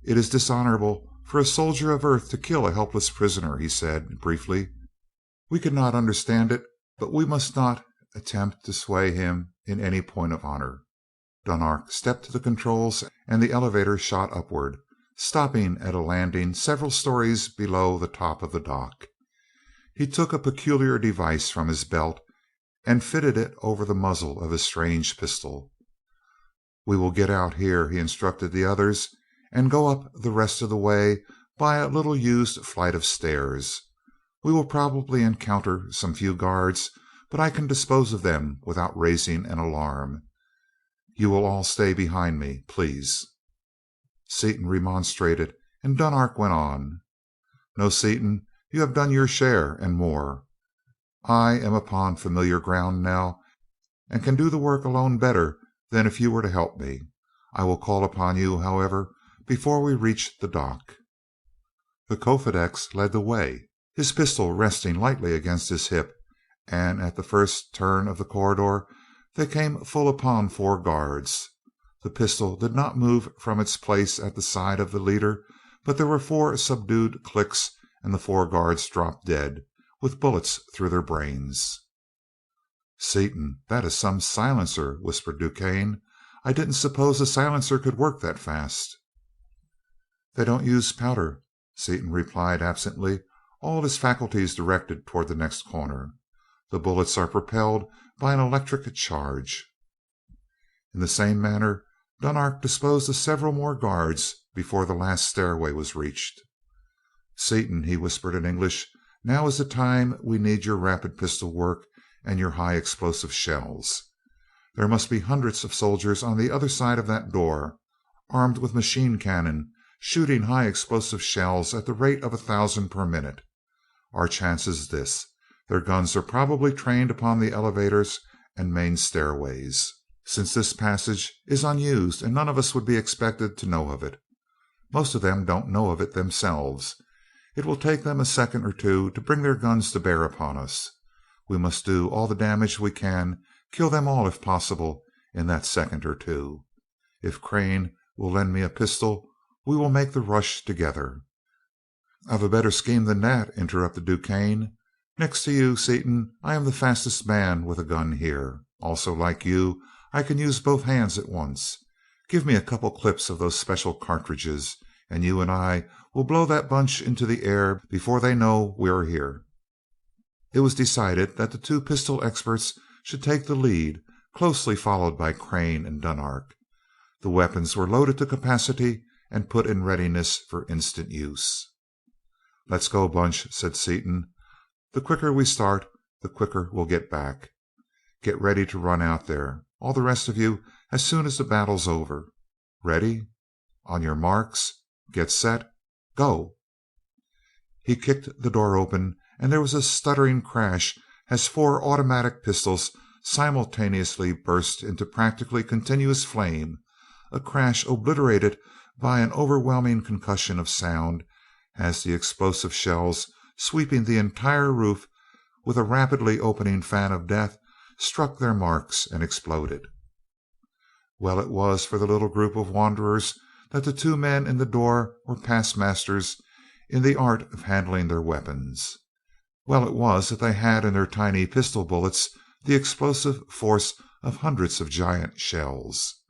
"It is dishonorable for a soldier of Earth to kill a helpless prisoner," he said briefly. "We could not understand it, but we must not attempt to sway him in any point of honor." Dunark stepped to the controls and the elevator shot upward, stopping at a landing several stories below the top of the dock. He took a peculiar device from his belt and fitted it over the muzzle of his strange pistol. "We will get out here," he instructed the others, "and go up the rest of the way by a little used flight of stairs. We will probably encounter some few guards, but I can dispose of them without raising an alarm. You will all stay behind me, please." Seaton remonstrated, and Dunark went on. "No, Seaton, you have done your share and more. I am upon familiar ground now, and can do the work alone better than if you were to help me. I will call upon you, however, before we reach the dock." The Kofedix led the way, his pistol resting lightly against his hip, and at the first turn of the corridor they came full upon 4 guards. The pistol did not move from its place at the side of the leader, but there were 4 subdued clicks and the 4 guards dropped dead, with bullets through their brains. "Seaton, that is some silencer," whispered DuQuesne. "I didn't suppose a silencer could work that fast." "They don't use powder," Seaton replied absently, all his faculties directed toward the next corner. "The bullets are propelled by an electric charge." In the same manner Dunark disposed of several more guards before the last stairway was reached. "Seaton," he whispered in English, "now is the time we need your rapid pistol work and your high explosive shells. There must be hundreds of soldiers on the other side of that door, armed with machine cannon, shooting high explosive shells at the rate of 1,000 per minute. Our chance is this: their guns are probably trained upon the elevators and main stairways, since this passage is unused and none of us would be expected to know of it. Most of them don't know of it themselves. It will take them a second or two to bring their guns to bear upon us. We must do all the damage we can, kill them all if possible, in that second or two. If Crane will lend me a pistol, we will make the rush together." "I've a better scheme than that," interrupted DuQuesne. "Next to you, Seaton, I am the fastest man with a gun here. Also, like you, I can use both hands at once. Give me a couple clips of those special cartridges, and you and I will blow that bunch into the air before they know we are here." It was decided that the 2 pistol experts should take the lead, closely followed by Crane and Dunark. The weapons were loaded to capacity and put in readiness for instant use. "Let's go, Bunch," said Seaton. "The quicker we start, the quicker we'll get back. Get ready to run out there, all the rest of you, as soon as the battle's over. Ready? On your marks, get set, go!" He kicked the door open, and there was a stuttering crash as 4 automatic pistols simultaneously burst into practically continuous flame, a crash obliterated by an overwhelming concussion of sound as the explosive shells, sweeping the entire roof with a rapidly opening fan of death, struck their marks and exploded. Well it was for the little group of wanderers that the 2 men in the door were past masters in the art of handling their weapons. Well it was that they had in their tiny pistol bullets the explosive force of hundreds of giant shells.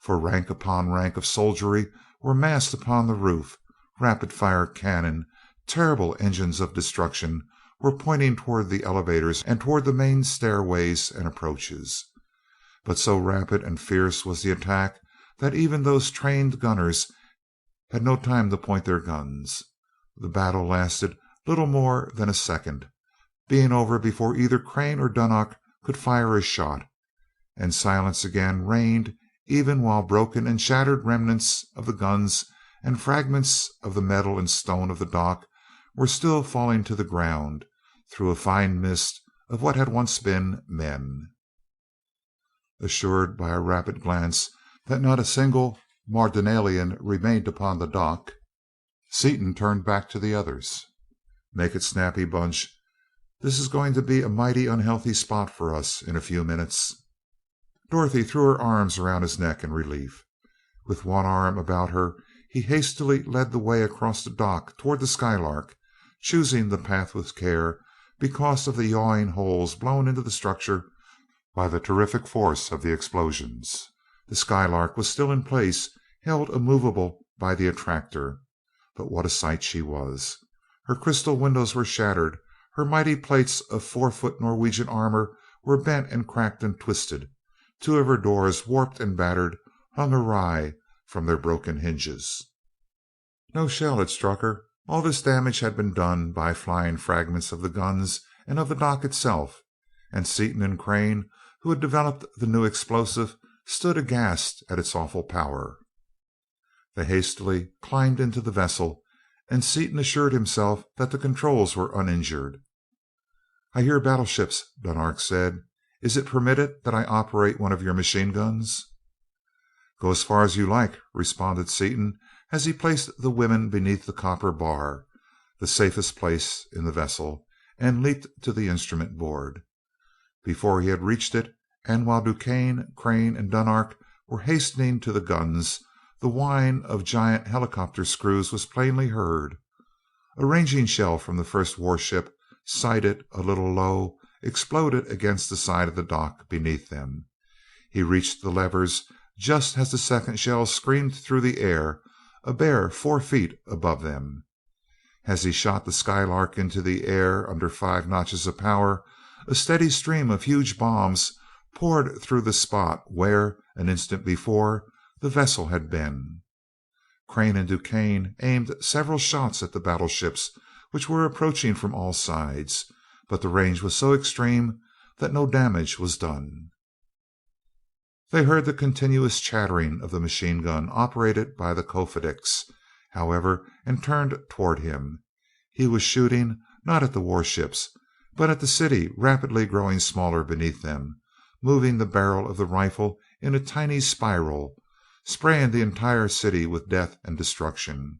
For rank upon rank of soldiery were massed upon the roof. Rapid fire cannon, terrible engines of destruction, were pointing toward the elevators and toward the main stairways and approaches. But so rapid and fierce was the attack that even those trained gunners had no time to point their guns. The battle lasted little more than a second, being over before either Crane or Dunark could fire a shot, and silence again reigned, even while broken and shattered remnants of the guns and fragments of the metal and stone of the dock were still falling to the ground through a fine mist of what had once been men. Assured by a rapid glance that not a single Mardonalian remained upon the dock, Seaton turned back to the others. "Make it snappy, Bunch. This is going to be a mighty unhealthy spot for us in a few minutes." Dorothy threw her arms around his neck in relief. With one arm about her, he hastily led the way across the dock toward the Skylark, choosing the path with care because of the yawning holes blown into the structure by the terrific force of the explosions. The Skylark was still in place, held immovable by the attractor. But what a sight she was! Her crystal windows were shattered, her mighty plates of 4-foot Norwegian armor were bent and cracked and twisted, 2 of her doors, warped and battered, hung awry from their broken hinges. No shell had struck her. All this damage had been done by flying fragments of the guns and of the dock itself, and Seaton and Crane, who had developed the new explosive, stood aghast at its awful power. They hastily climbed into the vessel, and Seaton assured himself that the controls were uninjured. "I hear battleships," Dunark said. "Is it permitted that I operate one of your machine guns?" "Go as far as you like," responded Seaton as he placed the women beneath the copper bar, the safest place in the vessel, and leaped to the instrument board. Before he had reached it, and while DuQuesne, Crane, and Dunark were hastening to the guns, the whine of giant helicopter screws was plainly heard. A ranging shell from the first warship, sighted a little low, exploded against the side of the dock beneath them. He reached the levers just as the second shell screamed through the air, a bare 4 feet above them. As he shot the Skylark into the air under 5 notches of power, a steady stream of huge bombs poured through the spot where, an instant before, the vessel had been. Crane and DuQuesne aimed several shots at the battleships, which were approaching from all sides, but the range was so extreme that no damage was done. They heard the continuous chattering of the machine gun operated by the Kofedix, however, and turned toward him. He was shooting, not at the warships, but at the city rapidly growing smaller beneath them, moving the barrel of the rifle in a tiny spiral, spraying the entire city with death and destruction.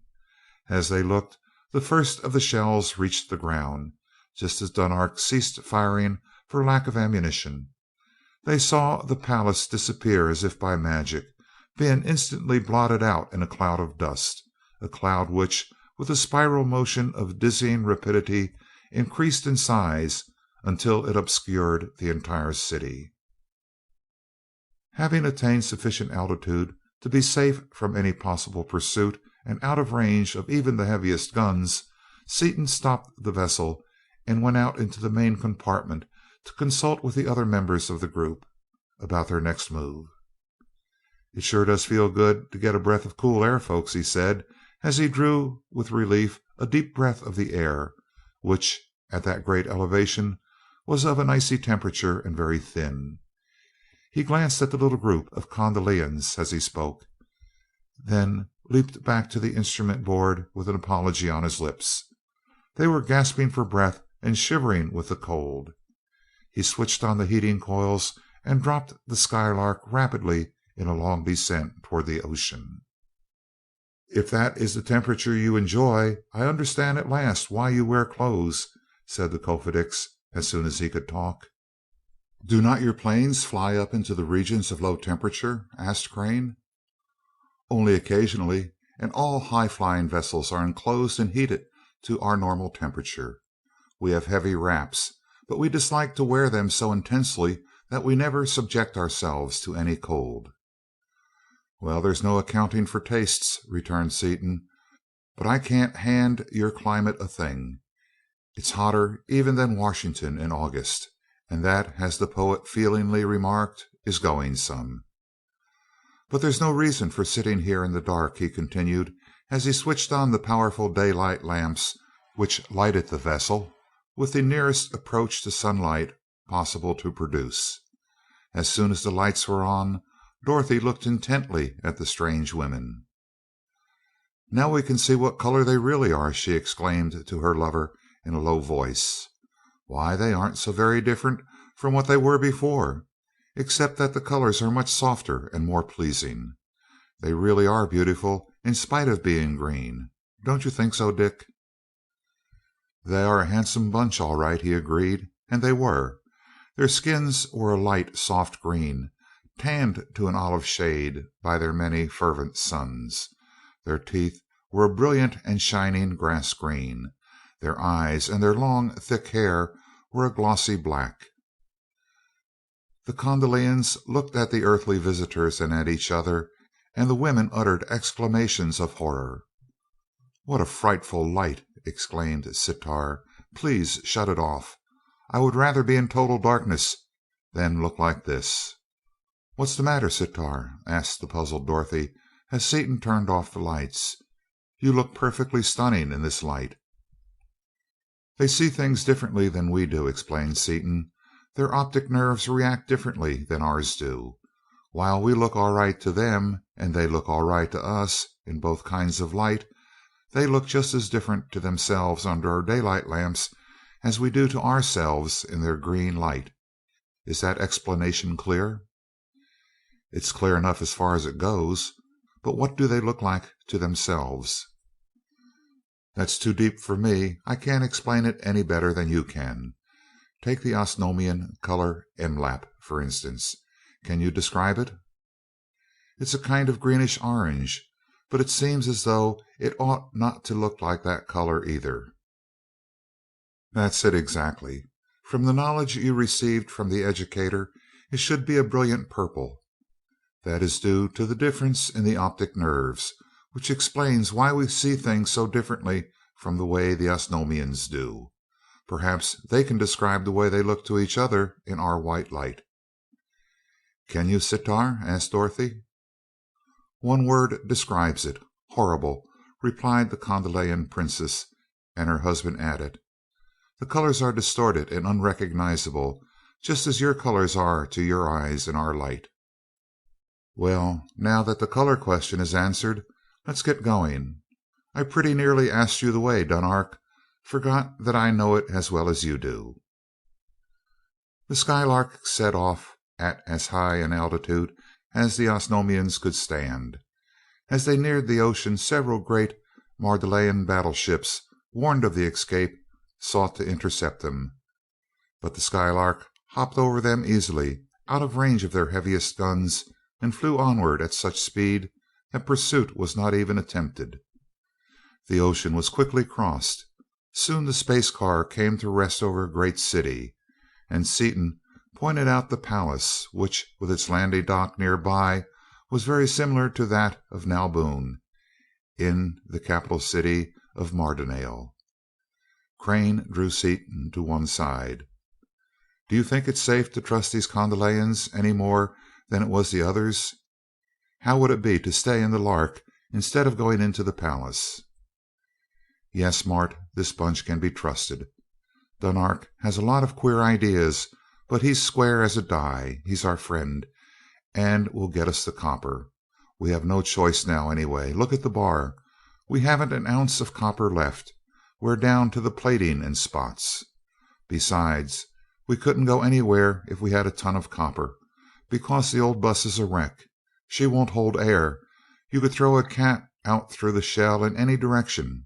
As they looked, the first of the shells reached the ground, just as Dunark ceased firing for lack of ammunition. They saw the palace disappear as if by magic, being instantly blotted out in a cloud of dust, a cloud which, with a spiral motion of dizzying rapidity, increased in size until it obscured the entire city. Having attained sufficient altitude to be safe from any possible pursuit and out of range of even the heaviest guns, Seaton stopped the vessel and went out into the main compartment to consult with the other members of the group about their next move. "It sure does feel good to get a breath of cool air, folks," he said, as he drew with relief a deep breath of the air, which, at that great elevation, was of an icy temperature and very thin. He glanced at the little group of Condalians as he spoke, then leaped back to the instrument board with an apology on his lips. They were gasping for breath and shivering with the cold. He switched on the heating coils and dropped the Skylark rapidly in a long descent toward the ocean. "If that is the temperature you enjoy, I understand at last why you wear clothes," said the Kofedix as soon as he could talk. "Do not your planes fly up into the regions of low temperature?" asked Crane. "Only occasionally, and all high-flying vessels are enclosed and heated to our normal temperature. We have heavy wraps, but we dislike to wear them so intensely that we never subject ourselves to any cold." "Well, there's no accounting for tastes," returned Seaton, "but I can't hand your climate a thing. It's hotter even than Washington in August, and that, as the poet feelingly remarked, is going some. But there's no reason for sitting here in the dark," he continued, as he switched on the powerful daylight lamps which lighted the vessel with the nearest approach to sunlight possible to produce. As soon as the lights were on, Dorothy looked intently at the strange women. "Now we can see what color they really are," she exclaimed to her lover in a low voice. "Why, they aren't so very different from what they were before, except that the colors are much softer and more pleasing. They really are beautiful in spite of being green. Don't you think so, Dick?" "They are a handsome bunch, all right," he agreed, and they were. Their skins were a light, soft green, tanned to an olive shade by their many fervent suns. Their teeth were a brilliant and shining grass green. Their eyes and their long, thick hair were a glossy black. The Condalians looked at the earthly visitors and at each other, and the women uttered exclamations of horror. "What a frightful light!" exclaimed Sitar. "Please shut it off. I would rather be in total darkness than look like this." "What's the matter, Sitar?" asked the puzzled Dorothy as Seaton turned off the lights. "You look perfectly stunning in this light." "They see things differently than we do," explained Seaton. "Their optic nerves react differently than ours do. While we look all right to them and they look all right to us in both kinds of light, they look just as different to themselves under our daylight lamps as we do to ourselves in their green light. Is that explanation clear?" "It's clear enough as far as it goes, but what do they look like to themselves?" "That's too deep for me. I can't explain it any better than you can. Take the Osnomian color MLAP, for instance. Can you describe it?" "It's a kind of greenish orange. but it seems as though it ought not to look like that color either." "That's it exactly. From the knowledge you received from the educator, it should be a brilliant purple. That is due to the difference in the optic nerves, which explains why we see things so differently from the way the Osnomians do. Perhaps they can describe the way they look to each other in our white light." "Can you, Sitar?" asked Dorothy. "One word describes it: horrible," replied the Kondalian princess, and her husband added: "The colors are distorted and unrecognizable, just as your colors are to your eyes in our light." "Well, now that the color question is answered, let's get going. I pretty nearly asked you the way, Dunark. Forgot that I know it as well as you do." The Skylark set off at as high an altitude as the Osnomians could stand. As they neared the ocean, several great Mardonale battleships, warned of the escape, sought to intercept them, but the Skylark hopped over them easily, out of range of their heaviest guns, and flew onward at such speed that pursuit was not even attempted. The ocean was quickly crossed. Soon the space car came to rest over a great city, and Seaton pointed out the palace, which, with its landing dock near by, was very similar to that of Nalboon, in the capital city of Mardonale. Crane drew Seaton to one side. "Do you think it's safe to trust these Kondalians any more than it was the others? How would it be to stay in the Lark instead of going into the palace?" "Yes, Mart, this bunch can be trusted. Dunark has a lot of queer ideas, but he's square as a die. He's our friend, and will get us the copper. We have no choice now, anyway. Look at the bar. We haven't an ounce of copper left. We're down to the plating in spots. Besides, we couldn't go anywhere if we had a ton of copper, because the old bus is a wreck. She won't hold air. You could throw a cat out through the shell in any direction.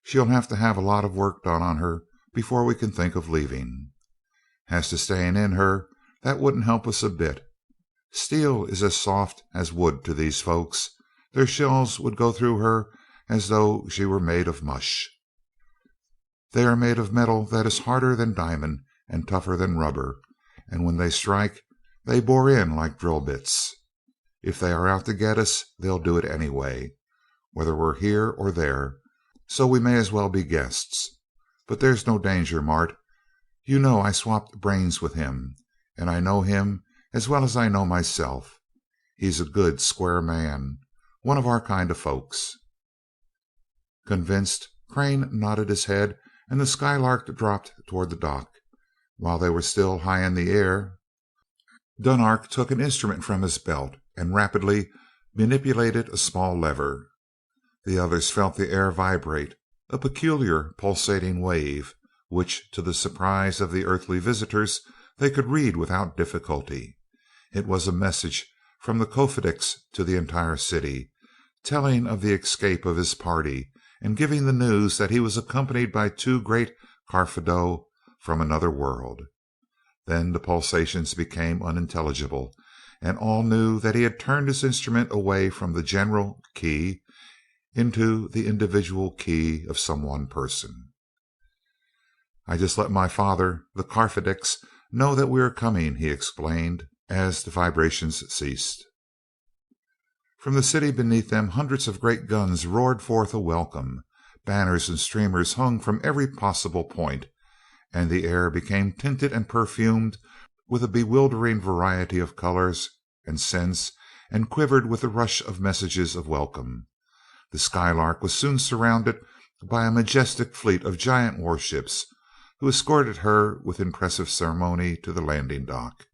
She'll have to have a lot of work done on her before we can think of leaving. As to staying in her, that wouldn't help us a bit. Steel is as soft as wood to these folks. Their shells would go through her as though she were made of mush. They are made of metal that is harder than diamond and tougher than rubber, and when they strike, they bore in like drill bits. If they are out to get us, they'll do it anyway, whether we're here or there, so we may as well be guests. But there's no danger, Mart. You know I swapped brains with him, and I know him as well as I know myself. He's a good, square man, one of our kind of folks." Convinced, Crane nodded his head, and the Skylark dropped toward the dock. While they were still high in the air, Dunark took an instrument from his belt and rapidly manipulated a small lever. The others felt the air vibrate, a peculiar pulsating wave, which, to the surprise of the earthly visitors, they could read without difficulty. It was a message from the Kofedix to the entire city, telling of the escape of his party, and giving the news that he was accompanied by two great Karfedo from another world. Then the pulsations became unintelligible, and all knew that he had turned his instrument away from the general key into the individual key of some one person. "I just let my father, the Karfedix, know that we are coming," he explained, as the vibrations ceased. From the city beneath them, hundreds of great guns roared forth a welcome. Banners and streamers hung from every possible point, and the air became tinted and perfumed with a bewildering variety of colors and scents, and quivered with the rush of messages of welcome. The Skylark was soon surrounded by a majestic fleet of giant warships, who escorted her with impressive ceremony to the landing dock,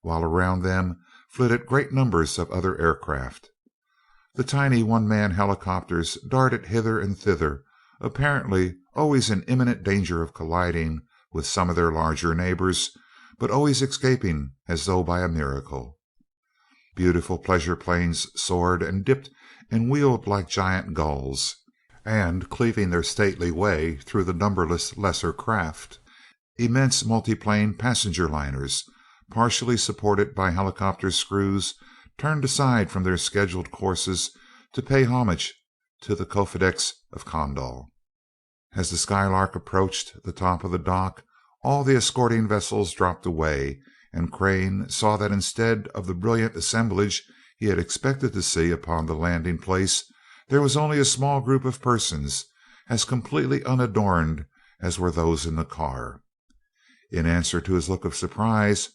while around them flitted great numbers of other aircraft. The tiny one-man helicopters darted hither and thither, apparently always in imminent danger of colliding with some of their larger neighbors, but always escaping as though by a miracle. Beautiful pleasure planes soared and dipped and wheeled like giant gulls, and cleaving their stately way through the numberless lesser craft, immense multiplane passenger liners, partially supported by helicopter screws, turned aside from their scheduled courses to pay homage to the Codex of Condal. As the Skylark approached the top of the dock, all the escorting vessels dropped away, and Crane saw that instead of the brilliant assemblage he had expected to see upon the landing place, there was only a small group of persons, as completely unadorned as were those in the car. In answer to his look of surprise,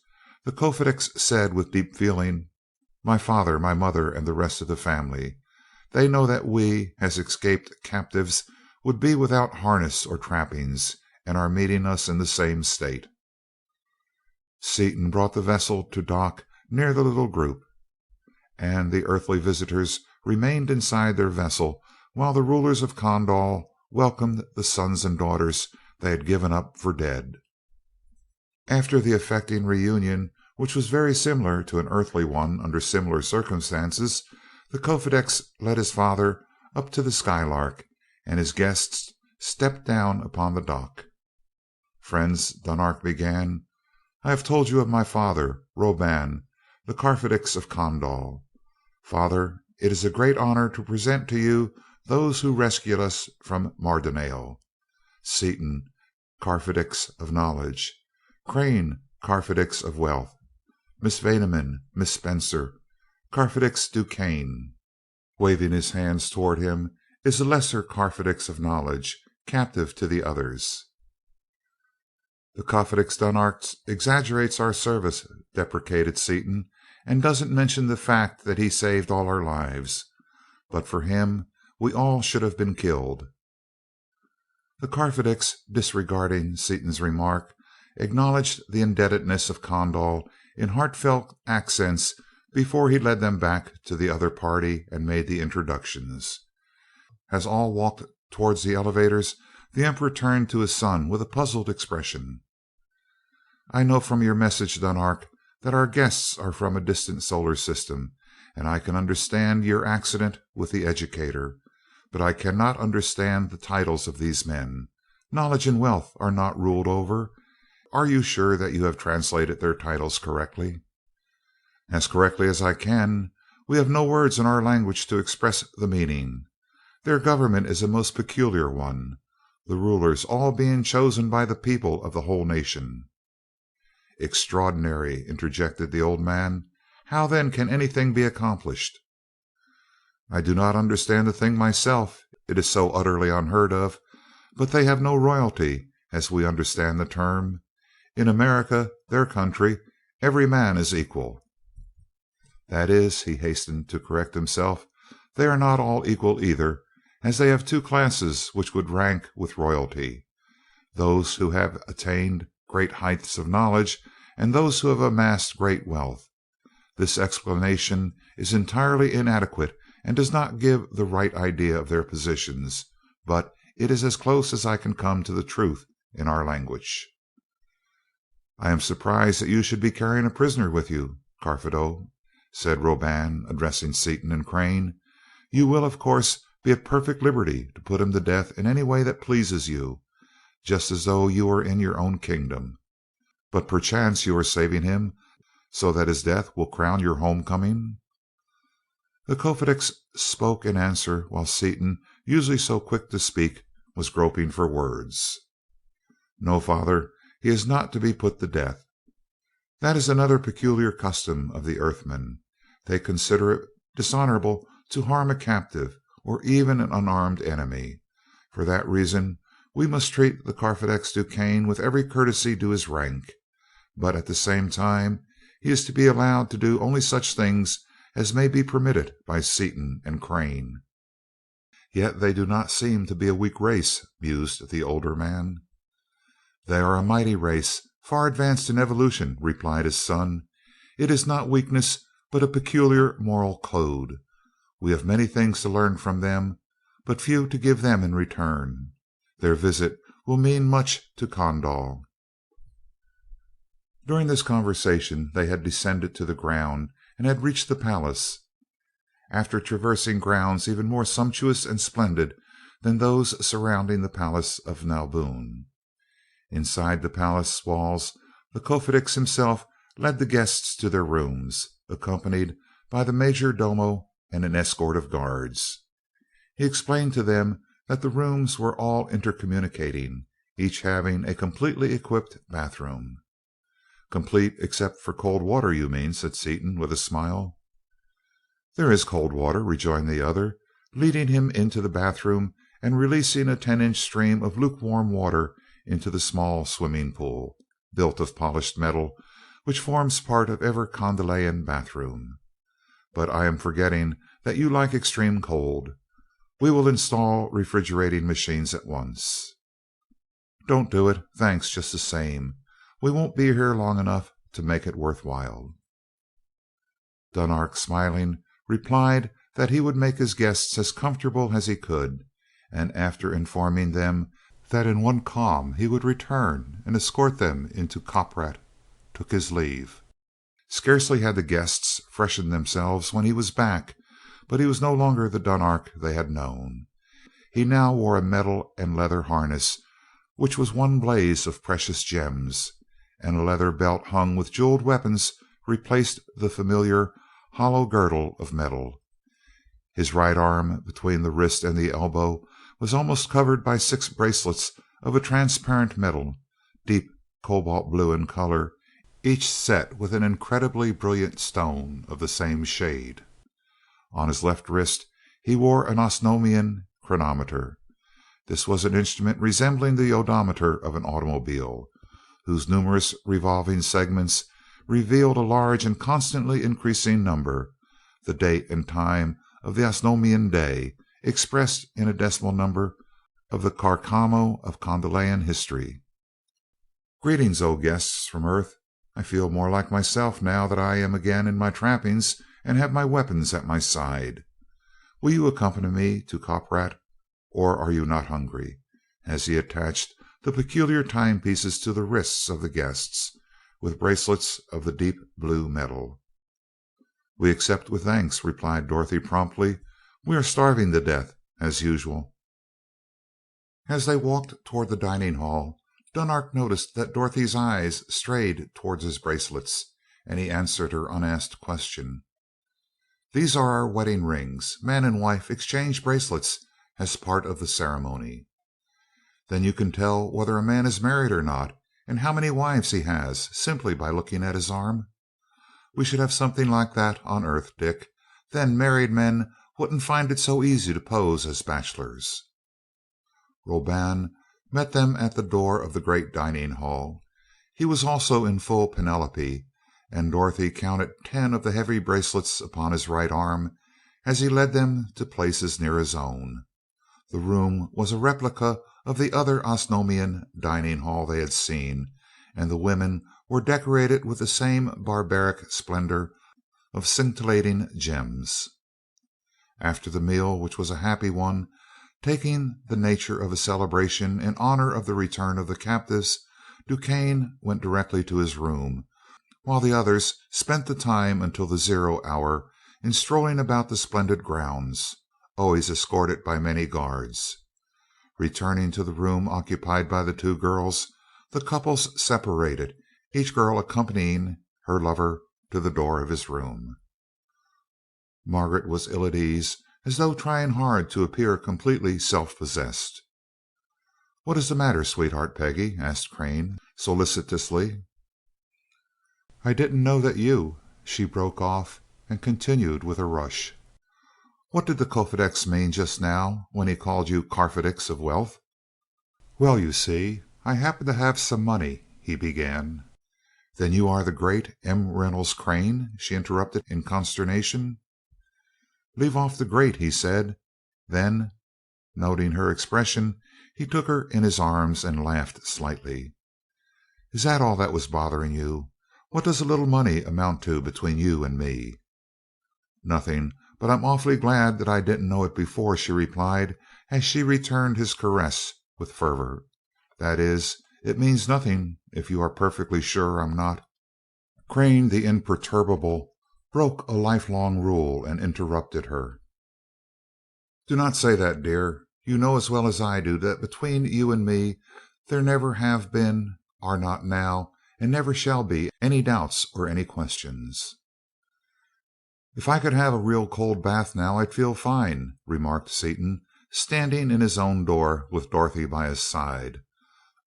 the Kofedix said with deep feeling: "My father, my mother, and the rest of the family. They know that we, as escaped captives, would be without harness or trappings, and are meeting us in the same state." Seaton brought the vessel to dock near the little group, and the earthly visitors remained inside their vessel while the rulers of Condal welcomed the sons and daughters they had given up for dead. After the affecting reunion, which was very similar to an earthly one under similar circumstances, the Kofedix led his father up to the Skylark, and his guests stepped down upon the dock. "Friends," Dunark began, "I have told you of my father, Roban, the Carfedix of Condal. Father, it is a great honor to present to you those who rescued us from Mardonale: Seaton, Carfedix of Knowledge; Crane, Carfedix of Wealth; Miss Vaneman, Miss Spencer, Carfedix Duquesne. Waving his hands toward him is a lesser Carfedix of Knowledge, captive to the others." "The Carfedix Dunark exaggerates our service," deprecated Seaton, "and doesn't mention the fact that he saved all our lives. But for him, we all should have been killed." The Carfedix, disregarding Seaton's remark, acknowledged the indebtedness of Condal in heartfelt accents before he led them back to the other party and made the introductions. As all walked towards the elevators, the Emperor turned to his son with a puzzled expression. "I know from your message, Dunark, that our guests are from a distant solar system, and I can understand your accident with the educator, but I cannot understand the titles of these men. Knowledge and Wealth are not ruled over. Are you sure that you have translated their titles correctly?" "As correctly as I can. We have no words in our language to express the meaning. Their government is a most peculiar one, the rulers all being chosen by the people of the whole nation." "Extraordinary," interjected the old man. "How then can anything be accomplished?" "I do not understand the thing myself, it is so utterly unheard of. But they have no royalty, as we understand the term. In America, their country, every man is equal." "That is," he hastened to correct himself, "they are not all equal either, as they have two classes which would rank with royalty: those who have attained great heights of knowledge, and those who have amassed great wealth. This explanation is entirely inadequate and does not give the right idea of their positions, but it is as close as I can come to the truth in our language." "I am surprised that you should be carrying a prisoner with you, Carfedo," said Roban, addressing Seaton and Crane. "You will, of course, be at perfect liberty to put him to death in any way that pleases you, just as though you were in your own kingdom. But perchance you are saving him so that his death will crown your homecoming?" The Kofedix spoke in answer while Seaton, usually so quick to speak, was groping for words. "No, father, he is not to be put to death. That is another peculiar custom of the Earthmen. They consider it dishonorable to harm a captive or even an unarmed enemy. For that reason we must treat the Carfedix Duquesne with every courtesy due his rank, but at the same time he is to be allowed to do only such things as may be permitted by Seaton and Crane." "Yet they do not seem to be a weak race," mused the older man. "They are a mighty race, far advanced in evolution," replied his son. "It is not weakness, but a peculiar moral code. We have many things to learn from them, but few to give them in return. Their visit will mean much to Condal." During this conversation they had descended to the ground and had reached the palace, after traversing grounds even more sumptuous and splendid than those surrounding the palace of Nalboon. Inside the palace walls the Kofedix himself led the guests to their rooms, accompanied by the major domo and an escort of guards. He explained to them that the rooms were all intercommunicating, each having a completely equipped bathroom. "Complete except for cold water, you mean," said Seaton with a smile. "There is cold water," rejoined the other, leading him into the bathroom and releasing a 10-inch stream of lukewarm water into the small swimming pool, built of polished metal, which forms part of every Condelayan bathroom. "But I am forgetting that you like extreme cold. We will install refrigerating machines at once." "Don't do it, thanks just the same. We won't be here long enough to make it worth while." Dunark, smiling, replied that he would make his guests as comfortable as he could, and after informing them that in one calm he would return and escort them into Coprat, took his leave. Scarcely had the guests freshened themselves when he was back, but he was no longer the Dunark they had known. He now wore a metal and leather harness which was one blaze of precious gems, and a leather belt hung with jeweled weapons replaced the familiar hollow girdle of metal. His right arm, between the wrist and the elbow, was almost covered by 6 bracelets of a transparent metal, deep cobalt blue in color, each set with an incredibly brilliant stone of the same shade. On his left wrist he wore an Osnomian chronometer. This was an instrument resembling the odometer of an automobile, whose numerous revolving segments revealed a large and constantly increasing number, the date and time of the Osnomian day, expressed in a decimal number of the Carcamo of Condelayan history. "Greetings, O guests from Earth. I feel more like myself now that I am again in my trappings and have my weapons at my side. Will you accompany me to Coprat, or are you not hungry?" as he attached the peculiar timepieces to the wrists of the guests, with bracelets of the deep blue metal. "We accept with thanks," replied Dorothy promptly. "We are starving to death, as usual." As they walked toward the dining hall, Dunark noticed that Dorothy's eyes strayed towards his bracelets, and he answered her unasked question. "These are our wedding rings. Man and wife exchange bracelets as part of the ceremony." "Then you can tell whether a man is married or not, and how many wives he has, simply by looking at his arm? We should have something like that on Earth, Dick. Then married men wouldn't find it so easy to pose as bachelors." Roban met them at the door of the great dining hall. He was also in full Penelope, and Dorothy counted 10 of the heavy bracelets upon his right arm as he led them to places near his own. The room was a replica of the other Osnomian dining hall they had seen, and the women were decorated with the same barbaric splendor of scintillating gems. After the meal, which was a happy one, taking the nature of a celebration in honor of the return of the captives, DuQuesne went directly to his room, while the others spent the time until the 0 hour in strolling about the splendid grounds, always escorted by many guards. Returning to the room occupied by the 2 girls, the couples separated, each girl accompanying her lover to the door of his room. Margaret was ill at ease, as though trying hard to appear completely self-possessed. "What is the matter, sweetheart Peggy?" asked Crane, solicitously. "I didn't know that you—" She broke off and continued with a rush. "What did the Kofedix mean just now when he called you Carfedix of wealth?" "Well, you see, I happen to have some money," he began. "Then you are the great M. Reynolds Crane?" she interrupted in consternation. "Leave off the great," he said. Then, noting her expression, he took her in his arms and laughed slightly. "Is that all that was bothering you? What does a little money amount to between you and me?" "Nothing, but I'm awfully glad that I didn't know it before," she replied, as she returned his caress with fervor. "That is, it means nothing if you are perfectly sure I'm not." Crane, the imperturbable, broke a lifelong rule and interrupted her. "Do not say that, dear. You know as well as I do that between you and me there never have been, are not now, and never shall be any doubts or any questions." "If I could have a real cold bath now I'd feel fine," remarked Seaton, standing in his own door with Dorothy by his side.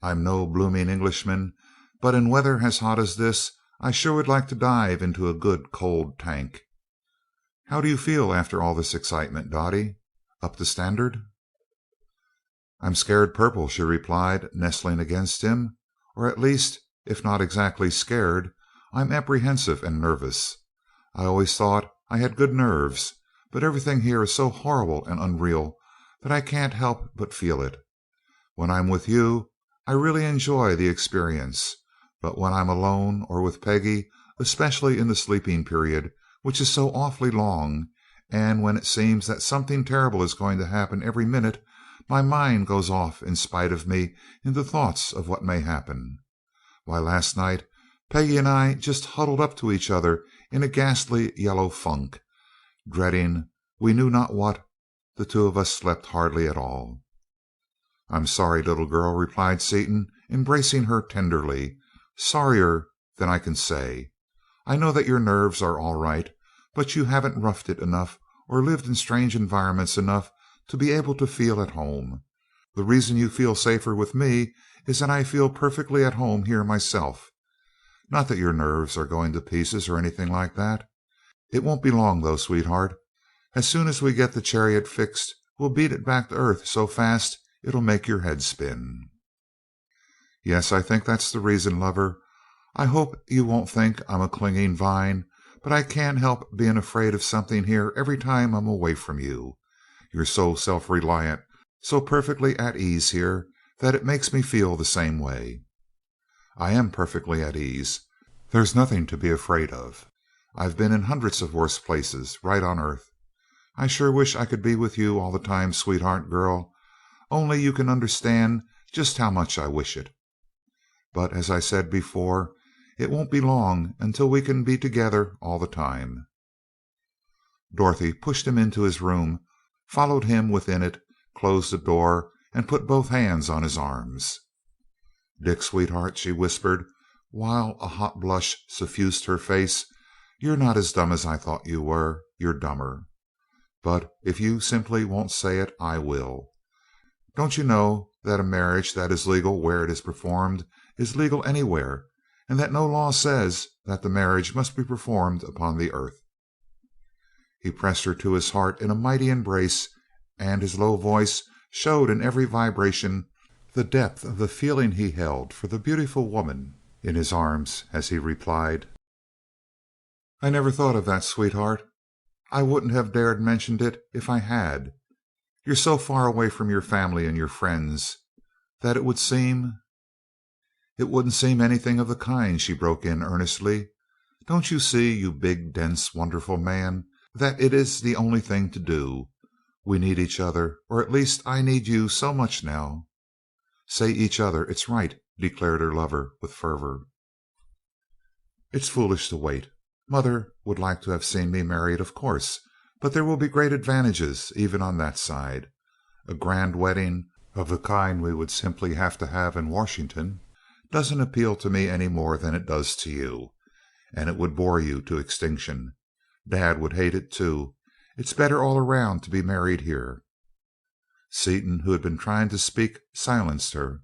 "I'm no blooming Englishman, but in weather as hot as this I sure would like to dive into a good cold tank. How do you feel after all this excitement, Dottie? Up to standard?" "I'm scared purple," she replied, nestling against him. "Or at least, if not exactly scared, I'm apprehensive and nervous. I always thought I had good nerves, but everything here is so horrible and unreal that I can't help but feel it. When I'm with you I really enjoy the experience, but when I'm alone or with Peggy, especially in the sleeping period, which is so awfully long, and when it seems that something terrible is going to happen every minute, my mind goes off in spite of me into thoughts of what may happen. Why, last night Peggy and I just huddled up to each other in a ghastly yellow funk, dreading we knew not what. The two of us slept hardly at all." "I'm sorry, little girl," replied Seaton, embracing her tenderly. "Sorrier than I can say. I know that your nerves are all right, but you haven't roughed it enough or lived in strange environments enough to be able to feel at home. The reason you feel safer with me is that I feel perfectly at home here myself. Not that your nerves are going to pieces or anything like that. It won't be long though, sweetheart. As soon as we get the chariot fixed we'll beat it back to Earth so fast it'll make your head spin." "Yes, I think that's the reason, lover. I hope you won't think I'm a clinging vine, but I can't help being afraid of something here every time I'm away from you. You're so self reliant, so perfectly at ease here, that it makes me feel the same way." "I am perfectly at ease. There's nothing to be afraid of. I've been in hundreds of worse places, right on Earth. I sure wish I could be with you all the time, sweetheart girl. Only you can understand just how much I wish it. But as I said before, it won't be long until we can be together all the time." Dorothy pushed him into his room, followed him within it, closed the door, and put both hands on his arms. "Dick, sweetheart," she whispered, while a hot blush suffused her face, "you're not as dumb as I thought you were. You're dumber. But if you simply won't say it, I will. Don't you know that a marriage that is legal where it is performed is legal anywhere, and that no law says that the marriage must be performed upon the Earth?" He pressed her to his heart in a mighty embrace, and his low voice showed in every vibration the depth of the feeling he held for the beautiful woman in his arms as he replied: "I never thought of that, sweetheart. I wouldn't have dared mention it if I had. You're so far away from your family and your friends that it would seem—" "It wouldn't seem anything of the kind," she broke in earnestly. "Don't you see, you big, dense, wonderful man, that it is the only thing to do? We need each other, or at least I need you so much now." "Say each other, it's right," declared her lover with fervor. "It's foolish to wait. Mother would like to have seen me married, of course, but there will be great advantages even on that side. A grand wedding, of the kind we would simply have to have in Washington, doesn't appeal to me any more than it does to you, and it would bore you to extinction. Dad would hate it too. It's better all around to be married here." Seaton, who had been trying to speak, silenced her.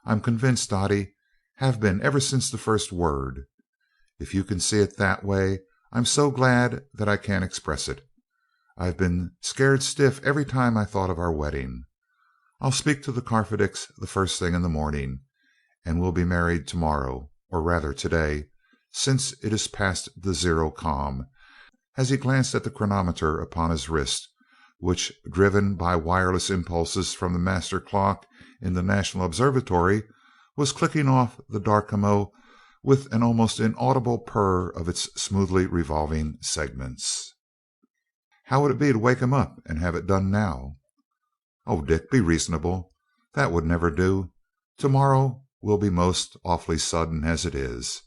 "I'm convinced, Dottie. Have been ever since the first word. If you can see it that way, I'm so glad that I can't express it. I've been scared stiff every time I thought of our wedding. I'll speak to the Carfedicks the first thing in the morning, and we'll be married to morrow, or rather today, since it is past the zero calm," as he glanced at the chronometer upon his wrist, which, driven by wireless impulses from the master clock in the National Observatory, was clicking off the Darkamo with an almost inaudible purr of its smoothly revolving segments. "How would it be to wake him up and have it done now?" "Oh, Dick, be reasonable. That would never do. Tomorrow will be most awfully sudden as it is.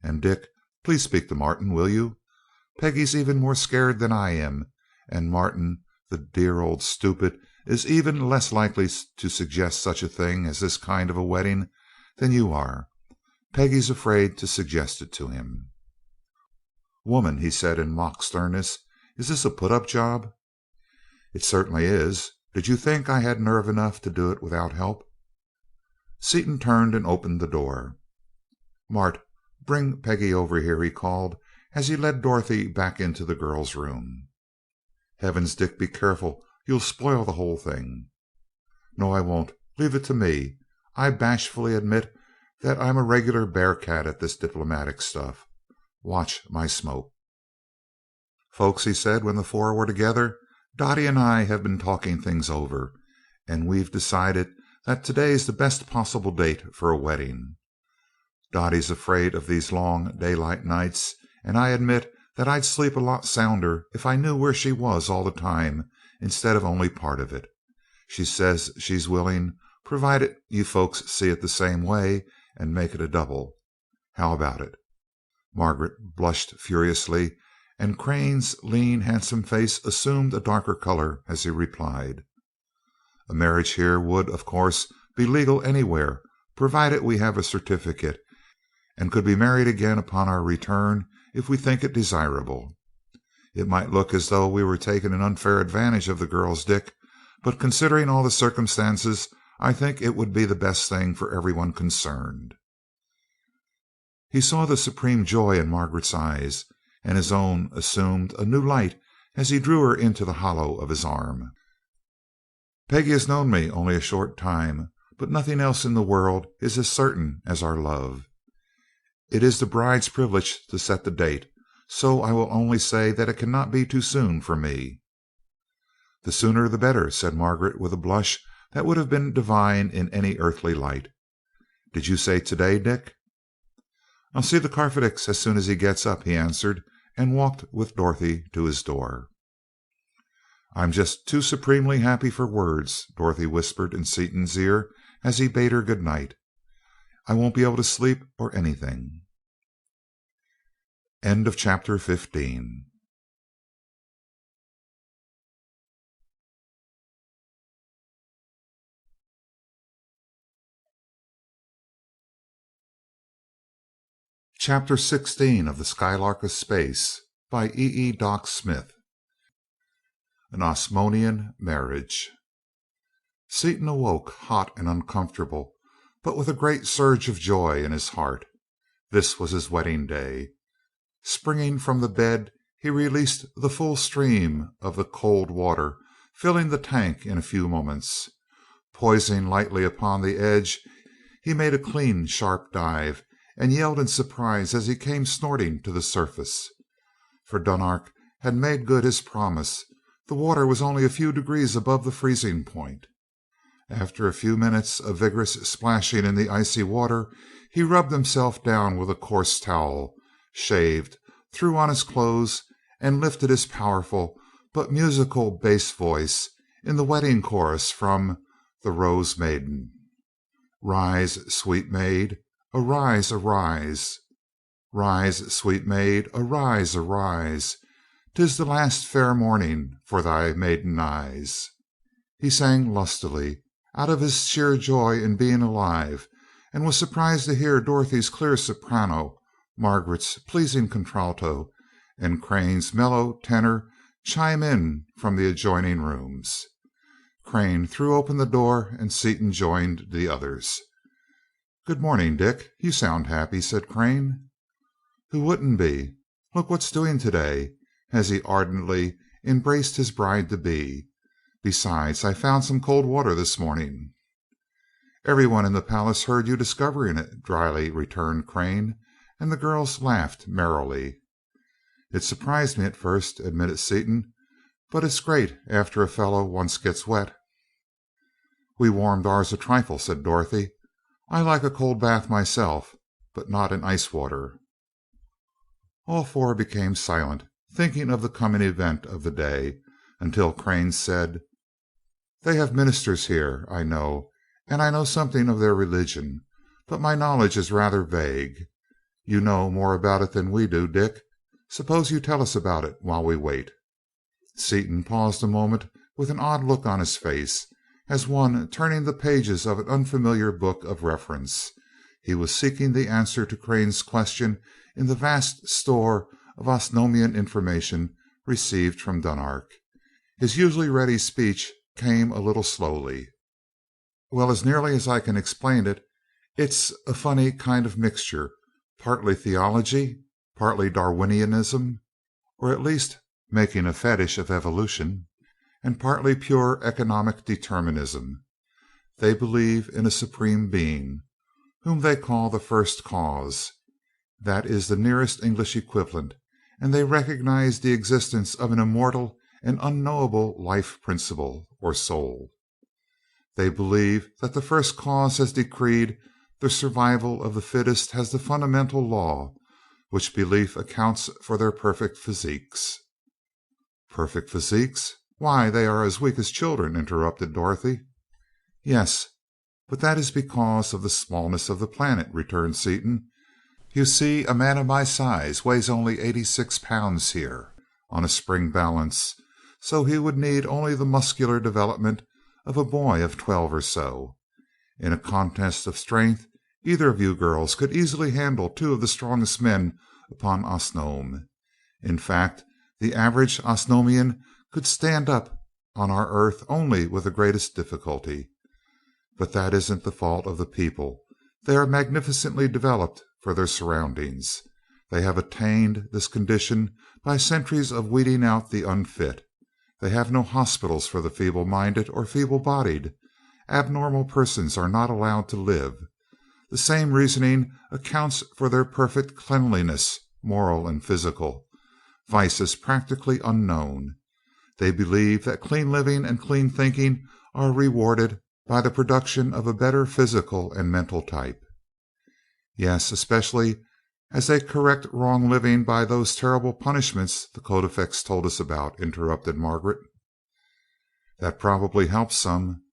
And, Dick, please speak to Martin, will you? Peggy's even more scared than I am, and Martin, the dear old stupid, is even less likely to suggest such a thing as this kind of a wedding than you are. Peggy's afraid to suggest it to him." "Woman," he said in mock sternness, "is this a put up job?" "It certainly is. Did you think I had nerve enough to do it without help?" Seaton turned and opened the door. "Mart, bring Peggy over here," he called, as he led Dorothy back into the girl's room. "Heavens, Dick, be careful. You'll spoil the whole thing." "No, I won't. Leave it to me. I bashfully admit that I'm a regular bear cat at this diplomatic stuff. Watch my smoke." "Folks," he said when the four were together, "Dottie and I have been talking things over, and we've decided that today's the best possible date for a wedding. Dottie's afraid of these long daylight nights, and I admit that I'd sleep a lot sounder if I knew where she was all the time instead of only part of it. She says she's willing, provided you folks see it the same way and make it a double. How about it?" Margaret blushed furiously, and Crane's lean, handsome face assumed a darker color as he replied: "A marriage here would, of course, be legal anywhere, provided we have a certificate, and could be married again upon our return if we think it desirable. It might look as though we were taking an unfair advantage of the girls, Dick, but considering all the circumstances, I think it would be the best thing for everyone concerned." He saw the supreme joy in Margaret's eyes, and his own assumed a new light as he drew her into the hollow of his arm. "Peggy has known me only a short time, but nothing else in the world is as certain as our love. It is the bride's privilege to set the date, so I will only say that it cannot be too soon for me." "The sooner the better," said Margaret with a blush that would have been divine in any earthly light. "Did you say today, Dick?" "I'll see the Carfedix as soon as he gets up," he answered, and walked with Dorothy to his door. "I'm just too supremely happy for words," Dorothy whispered in Seaton's ear as he bade her good night. "I won't be able to sleep or anything." End of chapter 15. Chapter 16 of the Skylark of Space by E. Doc Smith. An Osnomian Marriage. Seaton awoke hot and uncomfortable, but with a great surge of joy in his heart. This was his wedding day. Springing from the bed, he released the full stream of the cold water, filling the tank in a few moments. Poising lightly upon the edge, he made a clean, sharp dive, and yelled in surprise as he came snorting to the surface. For Dunark had made good his promise. The water was only a few degrees above the freezing point. After a few minutes of vigorous splashing in the icy water, he rubbed himself down with a coarse towel, shaved, threw on his clothes, and lifted his powerful but musical bass voice in the wedding chorus from "The Rose Maiden." "Rise, sweet maid, arise, arise. Rise, sweet maid, arise, arise. 'Tis the last fair morning for thy maiden eyes." He sang lustily, out of his sheer joy in being alive, and was surprised to hear Dorothy's clear soprano, Margaret's pleasing contralto, and Crane's mellow tenor chime in from the adjoining rooms. Crane threw open the door and Seaton joined the others. "Good morning, Dick. You sound happy," said Crane. "Who wouldn't be? Look what's doing today," as he ardently embraced his bride-to-be. "Besides, I found some cold water this morning." "Everyone in the palace heard you discovering it," dryly returned Crane, and the girls laughed merrily. "It surprised me at first," admitted Seaton, "but it's great after a fellow once gets wet." "We warmed ours a trifle," said Dorothy. "I like a cold bath myself, but not in ice water." All four became silent, thinking of the coming event of the day, until Crane said: "They have ministers here, I know, and I know something of their religion, but my knowledge is rather vague. You know more about it than we do, Dick. Suppose you tell us about it while we wait." Seaton paused a moment with an odd look on his face, as one turning the pages of an unfamiliar book of reference. He was seeking the answer to Crane's question in the vast store of Osnomian information received from Dunark. His usually ready speech came a little slowly. "Well, as nearly as I can explain it, it's a funny kind of mixture, partly theology, partly Darwinianism, or at least making a fetish of evolution, and partly pure economic determinism. They believe in a supreme being, whom they call the First Cause. That is the nearest English equivalent, and they recognize the existence of an immortal and unknowable life principle, or soul. They believe that the First Cause has decreed the survival of the fittest as the fundamental law, which belief accounts for their perfect physiques." "Perfect physiques? Why, they are as weak as children," interrupted Dorothy. "Yes, but that is because of the smallness of the planet," returned Seaton. "You see, a man of my size weighs only 86 pounds here, on a spring balance, so he would need only the muscular development of a boy of 12 or so. In a contest of strength, either of you girls could easily handle two of the strongest men upon Osnome. In fact, the average Osnomian could stand up on our Earth only with the greatest difficulty. But that isn't the fault of the people. They are magnificently developed for their surroundings. They have attained this condition by centuries of weeding out the unfit. They have no hospitals for the feeble minded or feeble bodied. Abnormal persons are not allowed to live. The same reasoning accounts for their perfect cleanliness, moral and physical. Vice is practically unknown. They believe that clean living and clean thinking are rewarded by the production of a better physical and mental type." "Yes, especially as they correct wrong living by those terrible punishments the Codifics told us about," interrupted Margaret. "That probably helps some.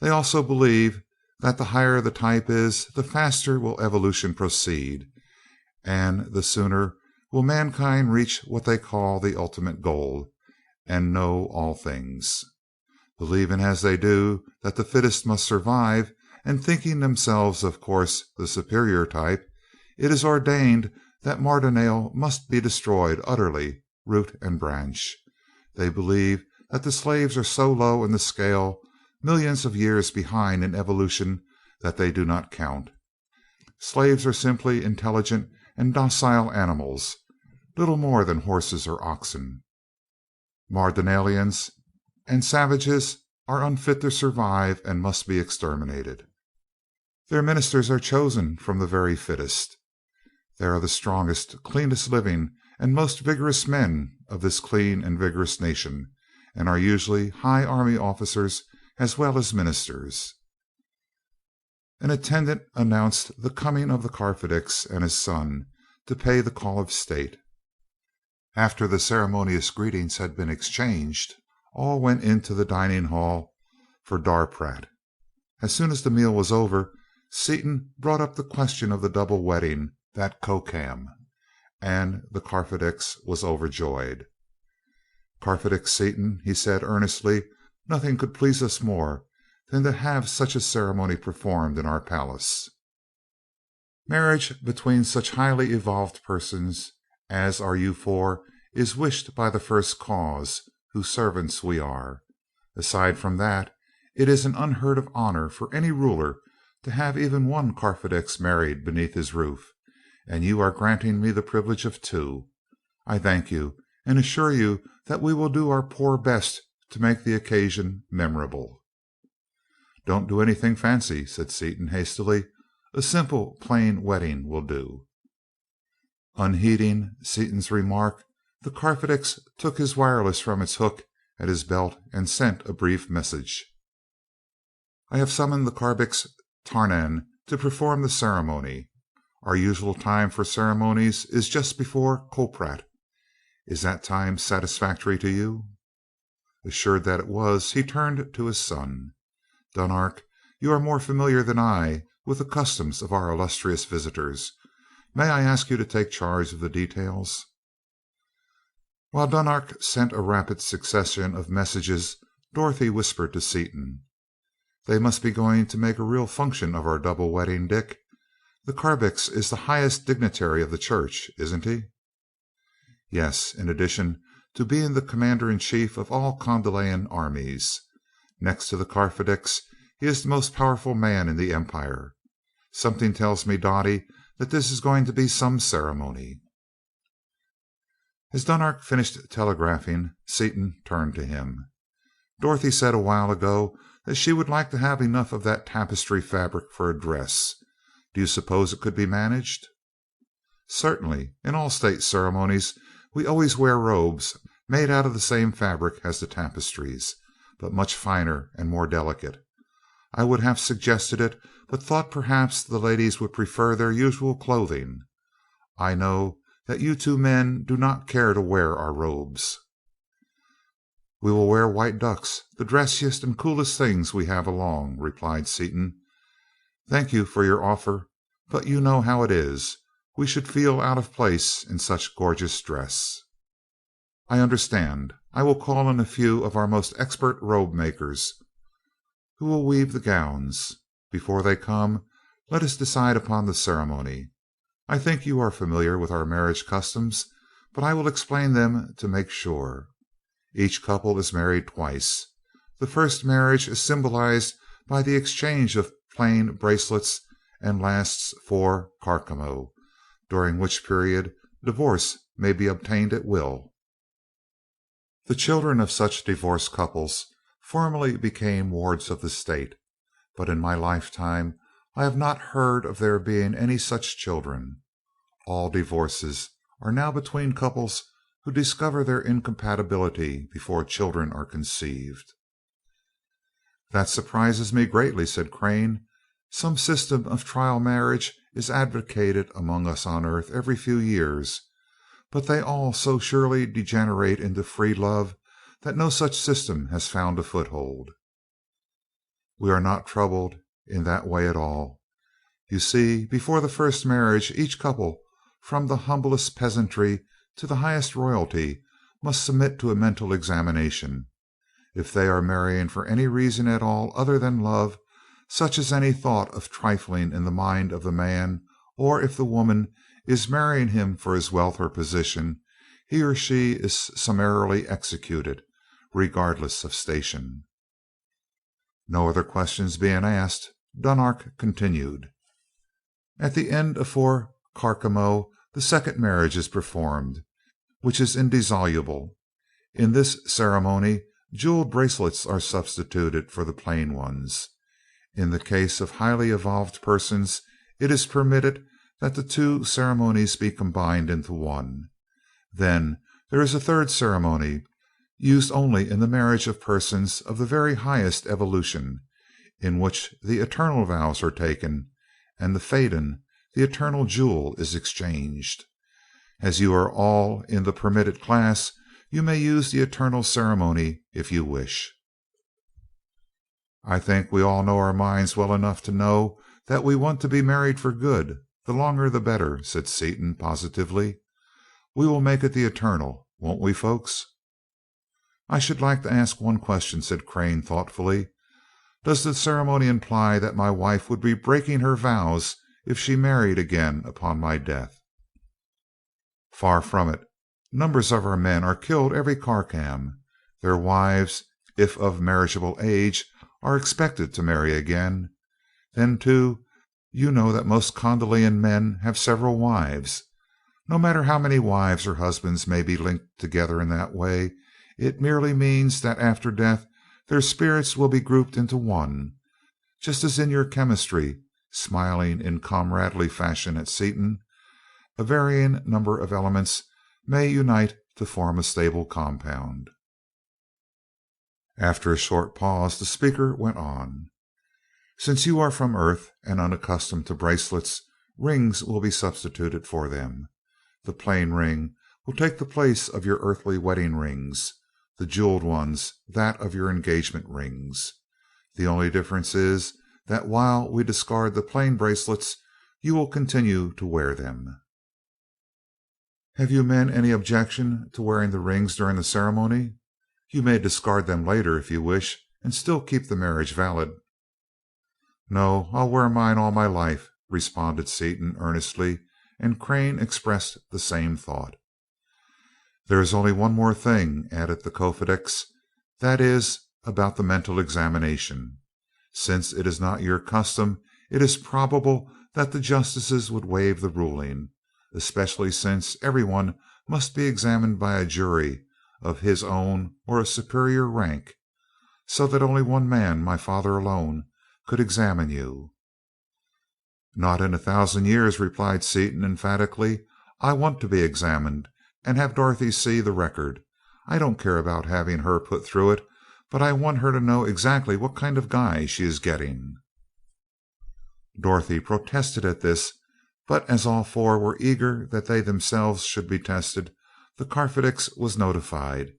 They also believe that the higher the type is, the faster will evolution proceed, and the sooner will mankind reach what they call the ultimate goal, and know all things. Believing as they do that the fittest must survive, and thinking themselves, of course, the superior type, it is ordained that Mardonale must be destroyed utterly, root and branch. They believe that the slaves are so low in the scale, millions of years behind in evolution, that they do not count. Slaves are simply intelligent and docile animals, little more than horses or oxen. Mardonalians and savages are unfit to survive and must be exterminated. Their ministers are chosen from the very fittest. They are the strongest, cleanest living, and most vigorous men of this clean and vigorous nation, and are usually high army officers as well as ministers." An attendant announced the coming of the Carfidix and his son to pay the call of state. After the ceremonious greetings had been exchanged, all went into the dining hall for Darprat. As soon as the meal was over, Seaton brought up the question of the double wedding that Kokam, and the Carfidix was overjoyed. "Carfidix Seaton," he said earnestly, "nothing could please us more than to have such a ceremony performed in our palace. Marriage between such highly evolved persons as are you four is wished by the First Cause, whose servants we are. Aside from that, it is an unheard of honor for any ruler to have even one Carfidix married beneath his roof, and you are granting me the privilege of two. I thank you, and assure you that we will do our poor best to make the occasion memorable." "Don't do anything fancy," said Seaton hastily. "A simple, plain wedding will do." Unheeding Seaton's remark, the Carfidix took his wireless from its hook at his belt and sent a brief message. "I have summoned the Carbix Tarnan to perform the ceremony. Our usual time for ceremonies is just before Koprat. Is that time satisfactory to you?" Assured that it was, he turned to his son. "Dunark, you are more familiar than I with the customs of our illustrious visitors. May I ask you to take charge of the details?" While Dunark sent a rapid succession of messages, Dorothy whispered to Seaton: "They must be going to make a real function of our double wedding, Dick. The Carbix is the highest dignitary of the church, isn't he?" Yes, in addition to being the commander-in-chief of all Kondalian armies. Next to the Karfedix, he is the most powerful man in the Empire. Something tells me, Dottie, that this is going to be some ceremony." As Dunark finished telegraphing, Seaton turned to him. "Dorothy said a while ago that she would like to have enough of that tapestry fabric for a dress. Do you suppose it could be managed?" "Certainly. In all state ceremonies we always wear robes made out of the same fabric as the tapestries, but much finer and more delicate. I would have suggested it, but thought perhaps the ladies would prefer their usual clothing. I know that you two men do not care to wear our robes." "We will wear white ducks, the dressiest and coolest things we have along," replied Seaton. "Thank you for your offer, but you know how it is. We should feel out of place in such gorgeous dress." "I understand. I will call in a few of our most expert robe makers, who will weave the gowns. Before they come, let us decide upon the ceremony. I think you are familiar with our marriage customs, but I will explain them to make sure. Each couple is married twice. The first marriage is symbolized by the exchange of plain bracelets and lasts for Carcamo, during which period divorce may be obtained at will. The children of such divorced couples formerly became wards of the state, but in my lifetime I have not heard of there being any such children. All divorces are now between couples who discover their incompatibility before children are conceived." "That surprises me greatly," said Crane. "Some system of trial marriage is advocated among us on Earth every few years, but they all so surely degenerate into free love that no such system has found a foothold." "We are not troubled in that way at all. You see, before the first marriage each couple, from the humblest peasantry to the highest royalty, must submit to a mental examination. If they are marrying for any reason at all other than love, such as any thought of trifling in the mind of the man, or if the woman is marrying him for his wealth or position, he or she is summarily executed, regardless of station." No other questions being asked, Dunark continued: "At the end of 4 Carcamo the second marriage is performed, which is indissoluble. In this ceremony jeweled bracelets are substituted for the plain ones. In the case of highly evolved persons it is permitted that the two ceremonies be combined into one. Then there is a third ceremony, used only in the marriage of persons of the very highest evolution, in which the eternal vows are taken, and the Faden, the eternal jewel, is exchanged. As you are all in the permitted class, you may use the eternal ceremony if you wish." "I think we all know our minds well enough to know that we want to be married for good, the longer the better," said Seaton positively. "We will make it the eternal, won't we, folks?" "I should like to ask one question," said Crane thoughtfully. "Does the ceremony imply that my wife would be breaking her vows if she married again upon my death?" "Far from it. Numbers of our men are killed every Carcam. Their wives, if of marriageable age, are expected to marry again. Then, too, you know that most Kondalian men have several wives. No matter how many wives or husbands may be linked together in that way, it merely means that after death their spirits will be grouped into one, just as in your chemistry," smiling in comradely fashion at Seaton, "a varying number of elements may unite to form a stable compound." After a short pause the speaker went on: "Since you are from Earth and unaccustomed to bracelets, rings will be substituted for them. The plain ring will take the place of your earthly wedding rings, the jeweled ones that of your engagement rings. The only difference is that while we discard the plain bracelets, you will continue to wear them." "Have you men any objection to wearing the rings during the ceremony? You may discard them later if you wish, and still keep the marriage valid." "No, I'll wear mine all my life," responded Seaton earnestly, and Crane expressed the same thought. There is only one more thing, added the Kofedix, that is, about the mental examination. Since it is not your custom, it is probable that the justices would waive the ruling, especially since everyone must be examined by a jury of his own or a superior rank, so that only one man, my father alone, could examine you. Not in 1,000 years, replied Seaton emphatically. I want to be examined, and have Dorothy see the record. I don't care about having her put through it, but I want her to know exactly what kind of guy she is getting. Dorothy protested at this, but as all four were eager that they themselves should be tested, the Carfidix was notified,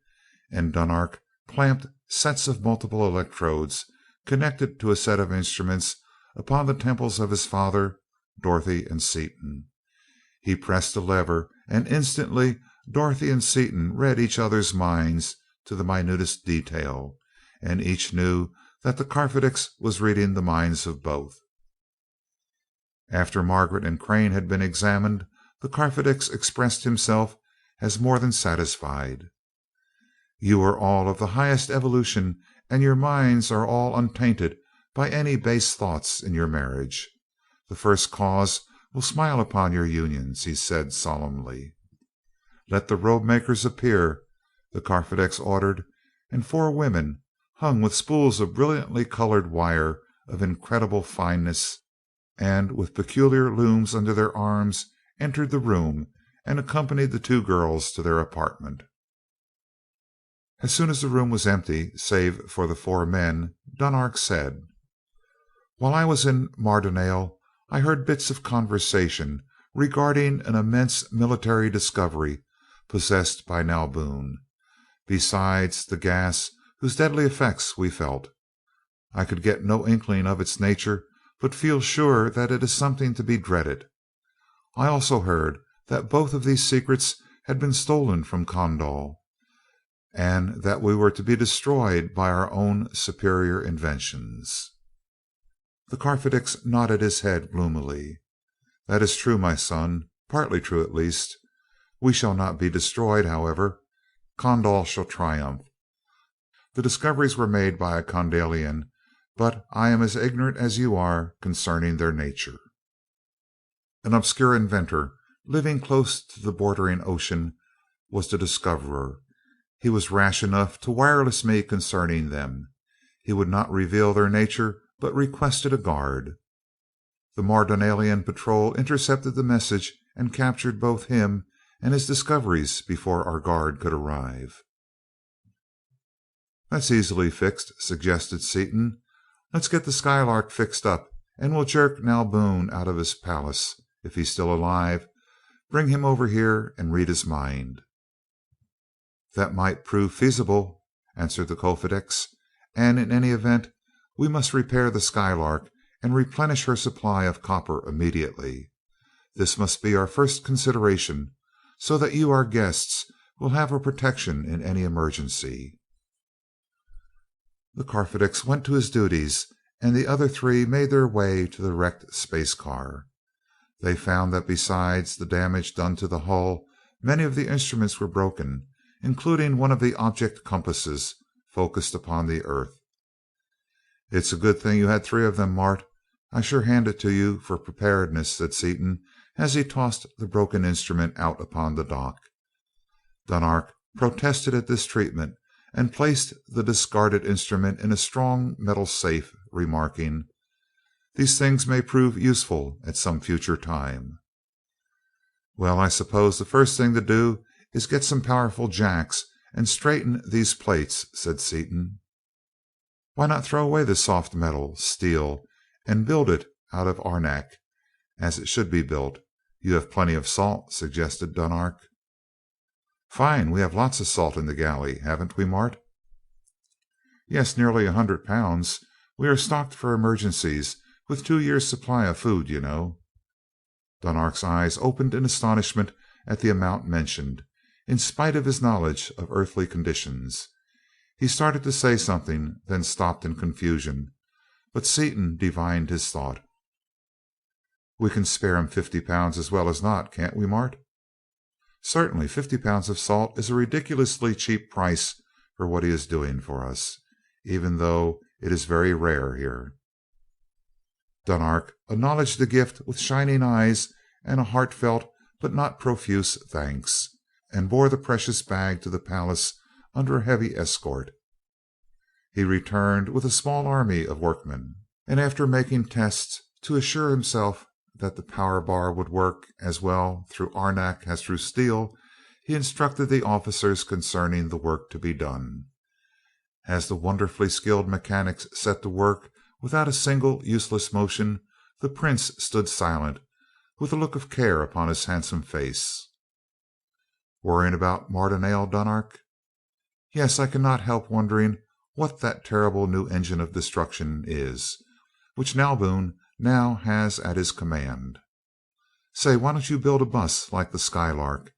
and Dunark clamped sets of multiple electrodes connected to a set of instruments upon the temples of his father, Dorothy, and Seaton. He pressed a lever, and instantly Dorothy and Seaton read each other's minds to the minutest detail, and each knew that the Carfidix was reading the minds of both. After Margaret and Crane had been examined, the Carfidix expressed himself as more than satisfied. You are all of the highest evolution, and your minds are all untainted by any base thoughts in your marriage. The First Cause will smile upon your unions, he said solemnly. Let the robe makers appear, the Carfidix ordered, and 4 women, hung with spools of brilliantly colored wire of incredible fineness, and with peculiar looms under their arms, entered the room and accompanied the 2 girls to their apartment. As soon as the room was empty, save for the 4 men, Dunark said: While I was in Mardonale, I heard bits of conversation regarding an immense military discovery possessed by Nalboon, besides the gas whose deadly effects we felt. I could get no inkling of its nature, but feel sure that it is something to be dreaded. I also heard that both of these secrets had been stolen from Kondal, and that we were to be destroyed by our own superior inventions. The Carfidix nodded his head gloomily. That is true, my son, partly true at least. We shall not be destroyed, however. Kondal shall triumph. The discoveries were made by a Kondalian, but I am as ignorant as you are concerning their nature. An obscure inventor, living close to the bordering ocean, was the discoverer. He was rash enough to wireless me concerning them. He would not reveal their nature, but requested a guard. The Mardonalian patrol intercepted the message and captured both him and his discoveries before our guard could arrive. That's easily fixed, suggested Seaton. Let's get the Skylark fixed up, and we'll jerk Nalboon out of his palace. If he's still alive, bring him over here and read his mind. That might prove feasible, answered the Kofedix, and in any event, we must repair the Skylark and replenish her supply of copper immediately. This must be our first consideration, so that you, our guests, will have a protection in any emergency. The Carfidix went to his duties, and the other 3 made their way to the wrecked space car. They found that besides the damage done to the hull, many of the instruments were broken, including one of the object compasses focused upon the earth. It's a good thing you had 3 of them, Mart. I sure hand it to you for preparedness, said Seaton as he tossed the broken instrument out upon the dock. Dunark protested at this treatment and placed the discarded instrument in a strong metal safe, remarking: These things may prove useful at some future time. Well, I suppose the first thing to do is get some powerful jacks and straighten these plates, said Seaton. Why not throw away the soft metal, steel, and build it out of arenak, as it should be built? You have plenty of salt, suggested Dunark. Fine, we have lots of salt in the galley, haven't we, Mart? Yes, nearly 100 pounds. We are stocked for emergencies, with 2 years' supply of food, you know. Dunark's eyes opened in astonishment at the amount mentioned, in spite of his knowledge of earthly conditions. He started to say something, then stopped in confusion, but Seaton divined his thought. We can spare him 50 pounds as well as not, can't we, Mart? Certainly 50 pounds of salt is a ridiculously cheap price for what he is doing for us, even though it is very rare here." Dunark acknowledged the gift with shining eyes and a heartfelt but not profuse thanks, and bore the precious bag to the palace under a heavy escort. He returned with a small army of workmen, and after making tests to assure himself that the power bar would work as well through arenak as through steel, he instructed the officers concerning the work to be done. As the wonderfully skilled mechanics set to work without a single useless motion, the prince stood silent, with a look of care upon his handsome face. "Worrying about Mardonale, Dunark?" "Yes, I cannot help wondering what that terrible new engine of destruction is, which Nalboon now has at his command. Say, why don't you build a bus like the Skylark,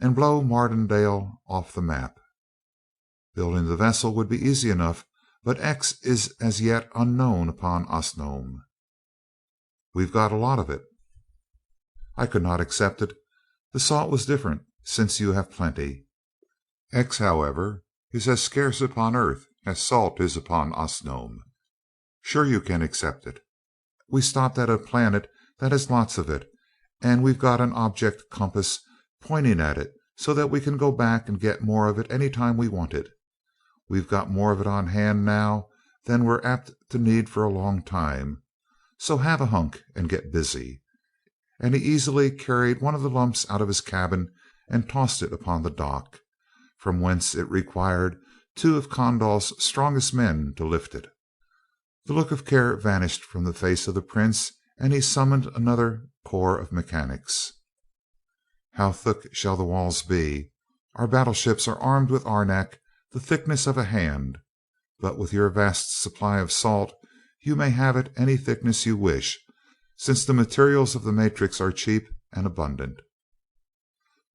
and blow Mardonale off the map?" "Building the vessel would be easy enough, but X is as yet unknown upon Osnome." "We've got a lot of it." "I could not accept it. The salt was different, since you have plenty. X, however, is as scarce upon Earth as salt is upon Osnome. Sure you can accept it. We stopped at a planet that has lots of it, and we've got an object compass pointing at it so that we can go back and get more of it any time we want it. We've got more of it on hand now than we're apt to need for a long time, so have a hunk and get busy." And he easily carried one of the lumps out of his cabin and tossed it upon the dock, from whence it required two of Kondal's strongest men to lift it. The look of care vanished from the face of the prince, and he summoned another corps of mechanics. "How thick shall the walls be? Our battleships are armed with arenak the thickness of a hand, but with your vast supply of salt you may have it any thickness you wish, since the materials of the matrix are cheap and abundant."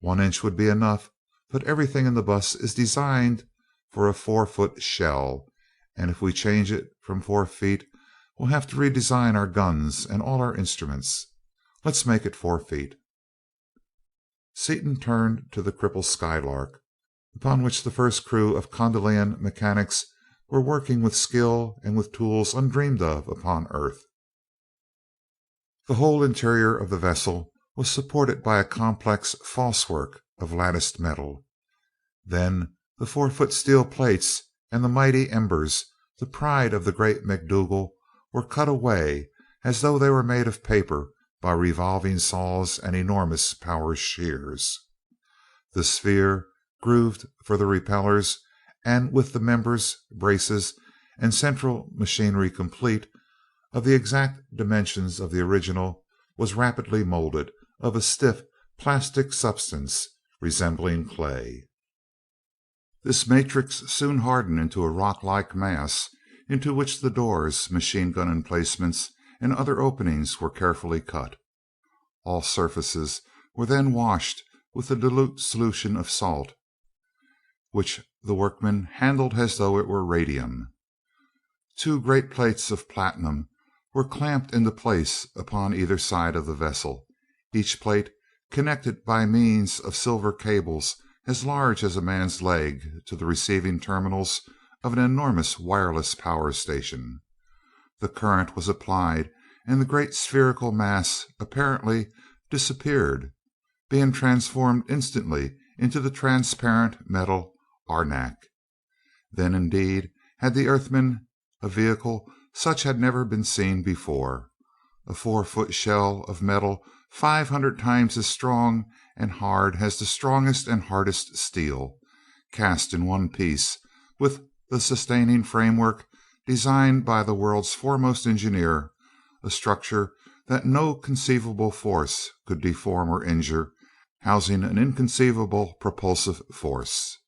"1 inch would be enough, but everything in the bus is designed for a 4-foot shell, and if we change it from 4 feet we'll have to redesign our guns and all our instruments. Let's make it 4 feet." Seaton turned to the crippled Skylark, upon which the first crew of Kondalian mechanics were working with skill and with tools undreamed of upon Earth. The whole interior of the vessel was supported by a complex falsework of latticed metal. Then the 4-foot steel plates and the mighty embers, the pride of the great MacDougal, were cut away as though they were made of paper by revolving saws and enormous power shears. The sphere, grooved for the repellers, and with the members, braces, and central machinery complete, of the exact dimensions of the original, was rapidly molded of a stiff plastic substance resembling clay. This matrix soon hardened into a rock-like mass, into which the doors, machine gun emplacements, and other openings were carefully cut. All surfaces were then washed with a dilute solution of salt, which the workmen handled as though it were radium. 2 great plates of platinum were clamped into place upon either side of the vessel, each plate connected by means of silver cables as large as a man's leg to the receiving terminals of an enormous wireless power station. The current was applied, and the great spherical mass apparently disappeared, being transformed instantly into the transparent metal arenak. Then indeed had the Earthmen a vehicle such had never been seen before, a 4-foot shell of metal 500 times as strong and hard as the strongest and hardest steel, cast in one piece, with the sustaining framework designed by the world's foremost engineer, a structure that no conceivable force could deform or injure, housing an inconceivable propulsive force.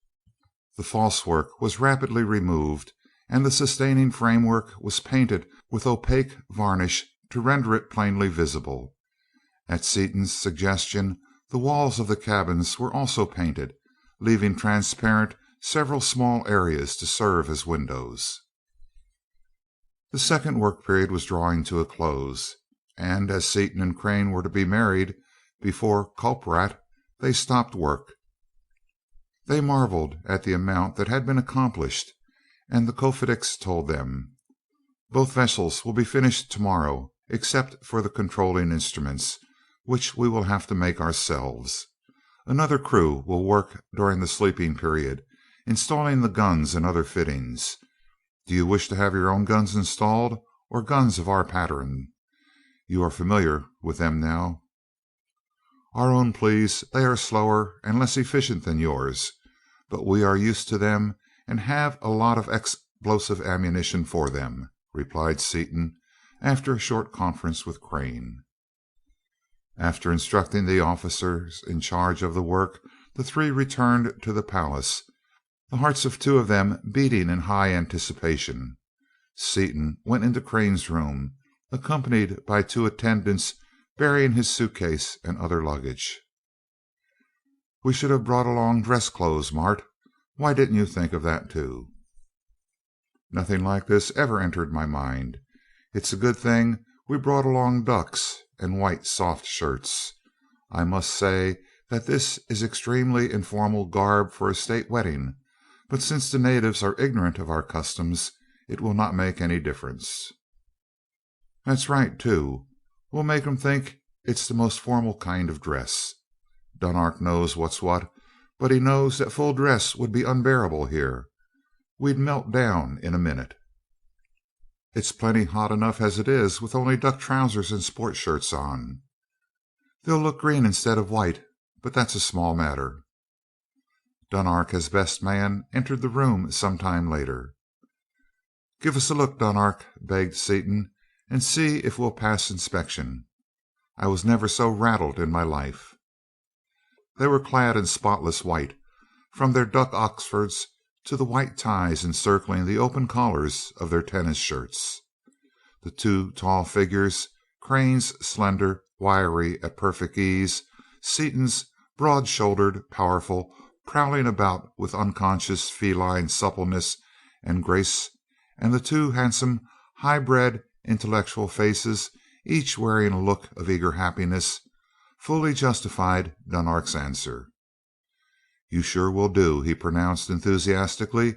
The falsework was rapidly removed, and the sustaining framework was painted with opaque varnish to render it plainly visible. At Seaton's suggestion, the walls of the cabins were also painted, leaving transparent several small areas to serve as windows. The second work period was drawing to a close, and as Seaton and Crane were to be married before Culprat, they stopped work. They marveled at the amount that had been accomplished, and the Kofedix told them, "Both vessels will be finished tomorrow, except for the controlling instruments, which we will have to make ourselves. Another crew will work during the sleeping period, installing the guns and other fittings. Do you wish to have your own guns installed, or guns of our pattern? You are familiar with them now." "Our own, please. They are slower and less efficient than yours, but we are used to them and have a lot of explosive ammunition for them," replied Seaton, after a short conference with Crane. After instructing the officers in charge of the work, the three returned to the palace, the hearts of two of them beating in high anticipation. Seaton went into Crane's room, accompanied by two attendants bearing his suitcase and other luggage. "We should have brought along dress clothes, Mart. Why didn't you think of that, too?" "Nothing like this ever entered my mind. It's a good thing we brought along ducks and white soft shirts. I must say that this is extremely informal garb for a state wedding, but since the natives are ignorant of our customs, it will not make any difference." "That's right, too. We'll make 'em think it's the most formal kind of dress. Dunark knows what's what, but he knows that full dress would be unbearable here. We'd melt down in a minute." "It's plenty hot enough as it is with only duck trousers and sport shirts on." "They'll look green instead of white, but that's a small matter." Dunark, as best man, entered the room some time later. "Give us a look, Dunark," begged Seaton, "and see if we'll pass inspection. I was never so rattled in my life." They were clad in spotless white, from their duck oxfords to the white ties encircling the open collars of their tennis shirts. The two tall figures, Crane's slender, wiry, at perfect ease, Seaton's broad shouldered, powerful, prowling about with unconscious feline suppleness and grace, and the two handsome, high-bred, intellectual faces, each wearing a look of eager happiness, fully justified Dunark's answer. "You sure will do," he pronounced enthusiastically,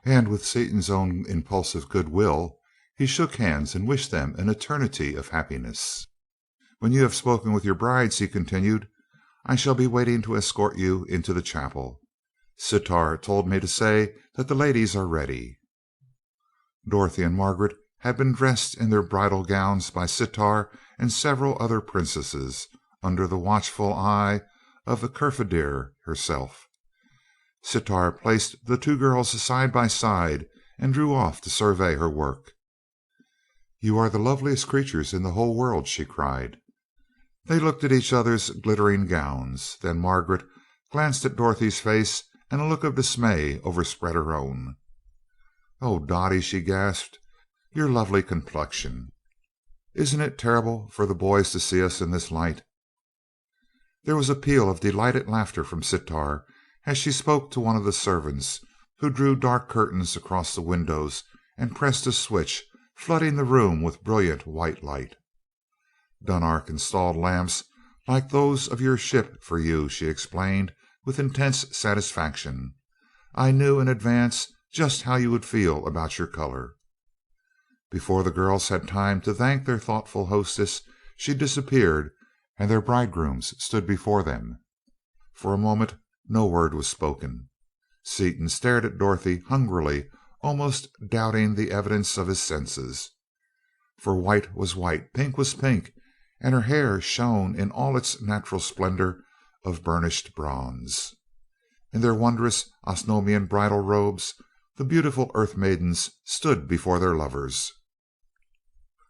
and with Seaton's own impulsive goodwill, he shook hands and wished them an eternity of happiness. "When you have spoken with your brides," he continued, "I shall be waiting to escort you into the chapel. Sitar told me to say that the ladies are ready." Dorothy and Margaret had been dressed in their bridal gowns by Sitar and several other princesses, under the watchful eye of the Kurfedir herself. Sitar placed the two girls side by side and drew off to survey her work. "You are the loveliest creatures in the whole world," she cried. They looked at each other's glittering gowns. Then Margaret glanced at Dorothy's face, and a look of dismay overspread her own. "Oh, Dottie," she gasped, "your lovely complexion! Isn't it terrible for the boys to see us in this light?" There was a peal of delighted laughter from Sitar as she spoke to one of the servants, who drew dark curtains across the windows and pressed a switch, flooding the room with brilliant white light. "Dunark installed lamps like those of your ship for you," she explained with intense satisfaction. "I knew in advance just how you would feel about your color." Before the girls had time to thank their thoughtful hostess, she disappeared, and their bridegrooms stood before them. For a moment no word was spoken. Seaton stared at Dorothy hungrily, almost doubting the evidence of his senses. For white was white, pink was pink, and her hair shone in all its natural splendor of burnished bronze. In their wondrous Osnomian bridal robes, the beautiful Earth maidens stood before their lovers.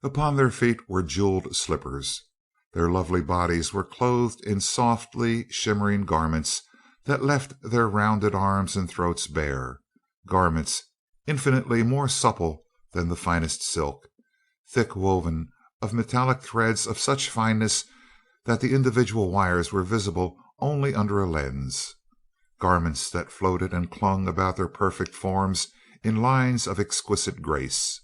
Upon their feet were jeweled slippers. Their lovely bodies were clothed in softly shimmering garments that left their rounded arms and throats bare, garments infinitely more supple than the finest silk, thick woven of metallic threads of such fineness that the individual wires were visible only under a lens, garments that floated and clung about their perfect forms in lines of exquisite grace.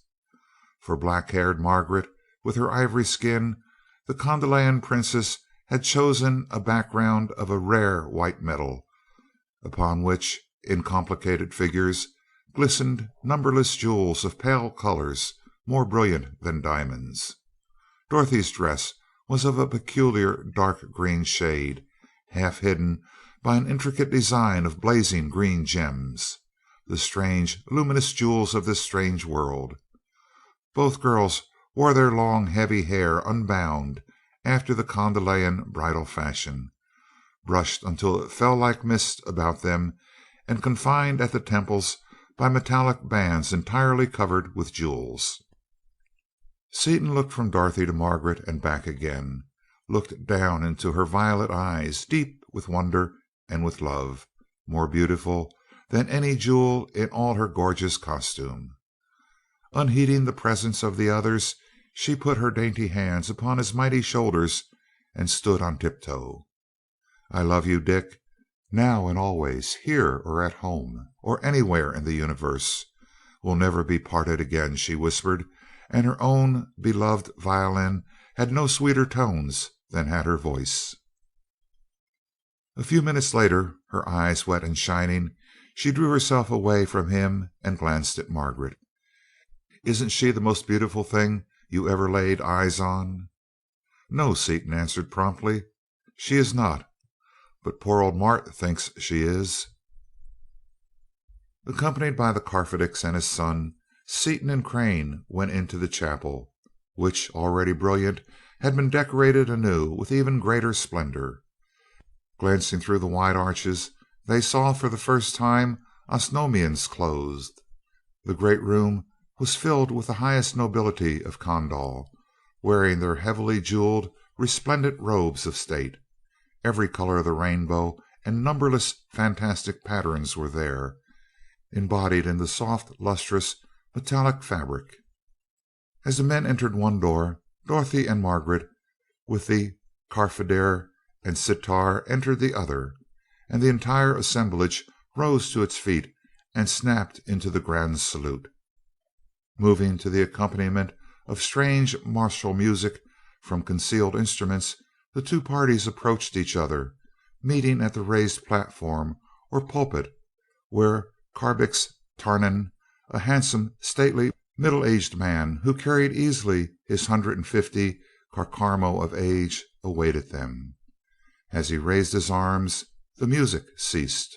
For black-haired Margaret, with her ivory skin, the Condalian princess had chosen a background of a rare white metal, upon which, in complicated figures, glistened numberless jewels of pale colors, more brilliant than diamonds. Dorothy's dress was of a peculiar dark green shade, half hidden by an intricate design of blazing green gems, the strange luminous jewels of this strange world. Both girls wore their long heavy hair unbound, after the Condelayan bridal fashion, brushed until it fell like mist about them, and confined at the temples by metallic bands entirely covered with jewels. Seaton looked from Dorothy to Margaret and back again, looked down into her violet eyes, deep with wonder and with love, more beautiful than any jewel in all her gorgeous costume. Unheeding the presence of the others, she put her dainty hands upon his mighty shoulders and stood on tiptoe. "I love you, Dick, now and always, here or at home, or anywhere in the universe. We'll never be parted again," she whispered, and her own beloved violin had no sweeter tones than had her voice. A few minutes later, her eyes wet and shining, she drew herself away from him and glanced at Margaret. "Isn't she the most beautiful thing you ever laid eyes on?" "No," Seaton answered promptly, "she is not, but poor old Mart thinks she is." Accompanied by the Carfedix and his son, Seaton and Crane went into the chapel, which, already brilliant, had been decorated anew with even greater splendor. Glancing through the wide arches, they saw for the first time Osnomians clothed. The great room was filled with the highest nobility of Kondal, wearing their heavily jeweled, resplendent robes of state. Every color of the rainbow and numberless fantastic patterns were there, embodied in the soft, lustrous, metallic fabric. As the men entered one door, Dorothy and Margaret, with the Carfedere and Sitar, entered the other, and the entire assemblage rose to its feet and snapped into the grand salute. Moving to the accompaniment of strange martial music from concealed instruments, the two parties approached each other, meeting at the raised platform or pulpit where Carbix Tarnan, a handsome, stately, middle-aged man who carried easily his 150 carcarmo of age, awaited them. As he raised his arms, the music ceased.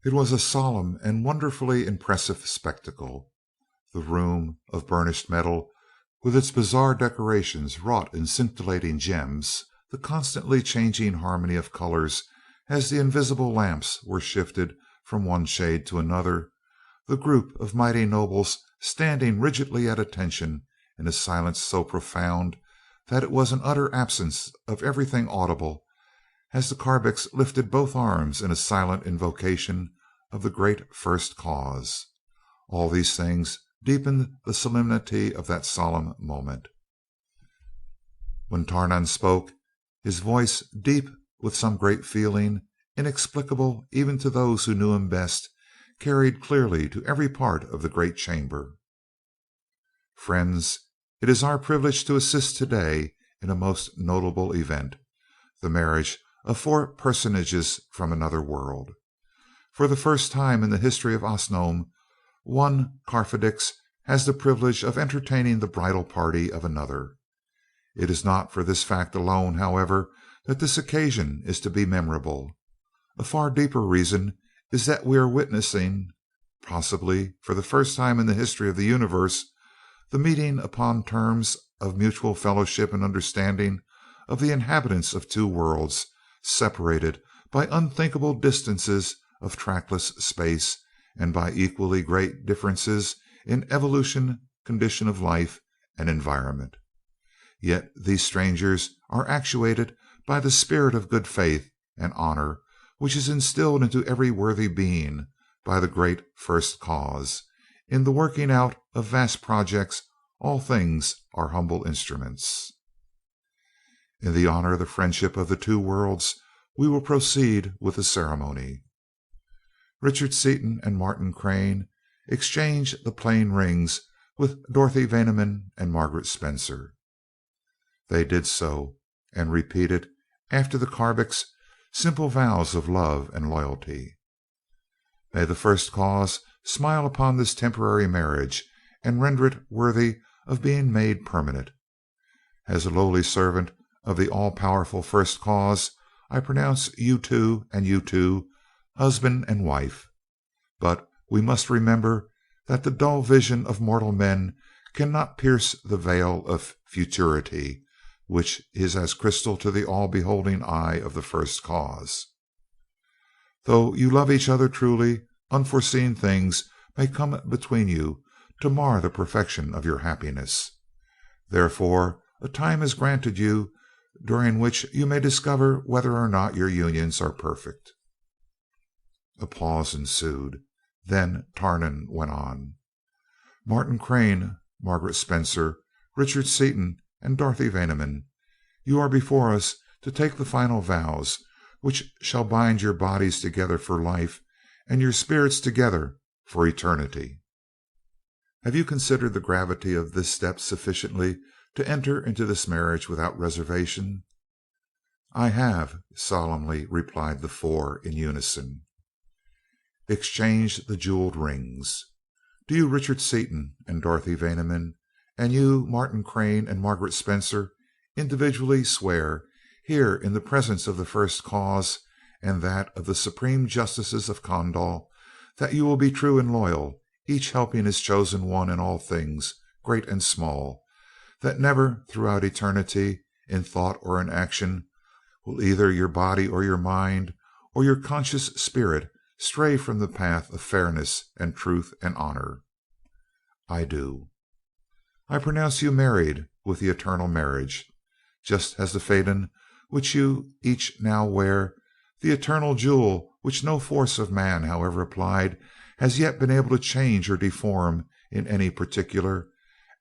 It was a solemn and wonderfully impressive spectacle. The room, of burnished metal, with its bizarre decorations wrought in scintillating gems, the constantly changing harmony of colors as the invisible lamps were shifted from one shade to another, the group of mighty nobles standing rigidly at attention in a silence so profound that it was an utter absence of everything audible, as the Carbix lifted both arms in a silent invocation of the great First Cause. All these things deepened the solemnity of that solemn moment. When Tarnan spoke, his voice, deep with some great feeling, inexplicable even to those who knew him best, carried clearly to every part of the great chamber. "Friends, it is our privilege to assist today in a most notable event, the marriage of four personages from another world. For the first time in the history of Osnome, one Carfedix has the privilege of entertaining the bridal party of another. It is not for this fact alone, however, that this occasion is to be memorable. A far deeper reason is that we are witnessing, possibly for the first time in the history of the universe, the meeting upon terms of mutual fellowship and understanding of the inhabitants of two worlds separated by unthinkable distances of trackless space and by equally great differences in evolution, condition of life, and environment. Yet these strangers are actuated by the spirit of good faith and honor which is instilled into every worthy being by the great First Cause. In the working out of vast projects, all things are humble instruments. In the honor of the friendship of the two worlds, we will proceed with the ceremony." Richard Seaton and Martin Crane exchanged the plain rings with Dorothy Vaneman and Margaret Spencer. They did so, and repeated, after the Karbix, simple vows of love and loyalty. May the First Cause smile upon this temporary marriage and render it worthy of being made permanent. As a lowly servant of the all-powerful First Cause, I pronounce you two and you two husband and wife. But we must remember that the dull vision of mortal men cannot pierce the veil of futurity, which is as crystal to the all-beholding eye of the First Cause. Though you love each other truly, unforeseen things may come between you to mar the perfection of your happiness. Therefore, a time is granted you during which you may discover whether or not your unions are perfect. A pause ensued. Then Tarnan went on. Martin Crane, Margaret Spencer, Richard Seaton, and Dorothy Vaneman, you are before us to take the final vows which shall bind your bodies together for life and your spirits together for eternity. Have you considered the gravity of this step sufficiently to enter into this marriage without reservation? I have, solemnly replied the four in unison. Exchange the jeweled rings. Do you, Richard Seaton and Dorothy Vaneman, and you, Martin Crane and Margaret Spencer, individually swear, here in the presence of the First Cause and that of the Supreme Justices of Kondal, that you will be true and loyal, each helping his chosen one in all things, great and small, that never throughout eternity, in thought or in action, will either your body or your mind or your conscious spirit stray from the path of fairness and truth and honor? I do. I pronounce you married with the eternal marriage, just as the faden which you each now wear, the eternal jewel which no force of man, however applied, has yet been able to change or deform in any particular,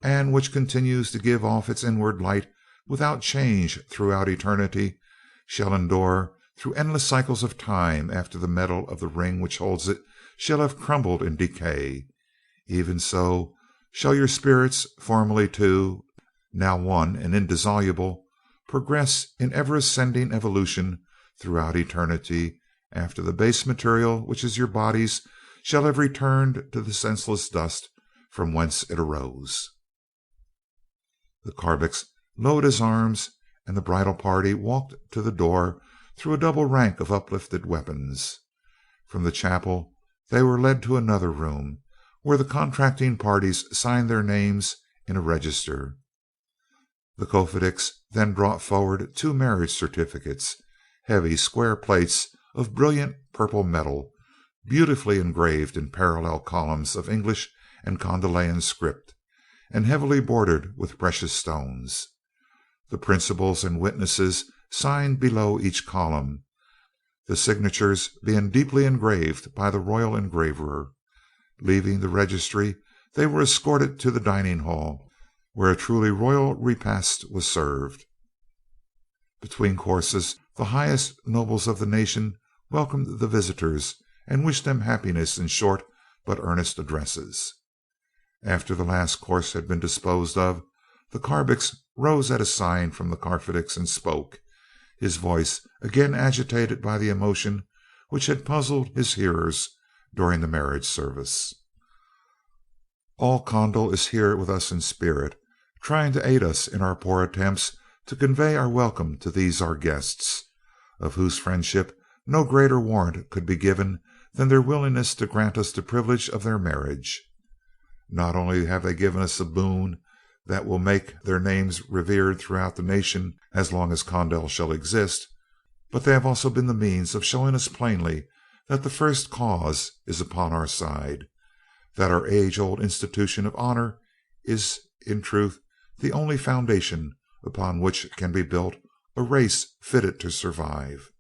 and which continues to give off its inward light without change throughout eternity, shall endure through endless cycles of time after the metal of the ring which holds it shall have crumbled in decay. Even so shall your spirits, formerly two, now one and indissoluble, progress in ever-ascending evolution throughout eternity after the base material, which is your bodies, shall have returned to the senseless dust from whence it arose. The Karbix lowered his arms, and the bridal party walked to the door through a double rank of uplifted weapons. From the chapel they were led to another room, where the contracting parties signed their names in a register. The Kofedix then brought forward two marriage certificates, heavy square plates of brilliant purple metal, beautifully engraved in parallel columns of English and Kondalian script, and heavily bordered with precious stones. The principals and witnesses signed below each column, the signatures being deeply engraved by the royal engraver. Leaving the registry, they were escorted to the dining hall, where a truly royal repast was served. Between courses, the highest nobles of the nation welcomed the visitors and wished them happiness in short but earnest addresses. After the last course had been disposed of, the Karbix rose at a sign from the Kofedix and spoke, his voice again agitated by the emotion which had puzzled his hearers during the marriage service. All Kondal is here with us in spirit, trying to aid us in our poor attempts to convey our welcome to these our guests, of whose friendship no greater warrant could be given than their willingness to grant us the privilege of their marriage. Not only have they given us a boon that will make their names revered throughout the nation as long as Kondal shall exist, but they have also been the means of showing us plainly that the First Cause is upon our side, that our age-old institution of honor is, in truth, the only foundation upon which can be built a race fitted to survive.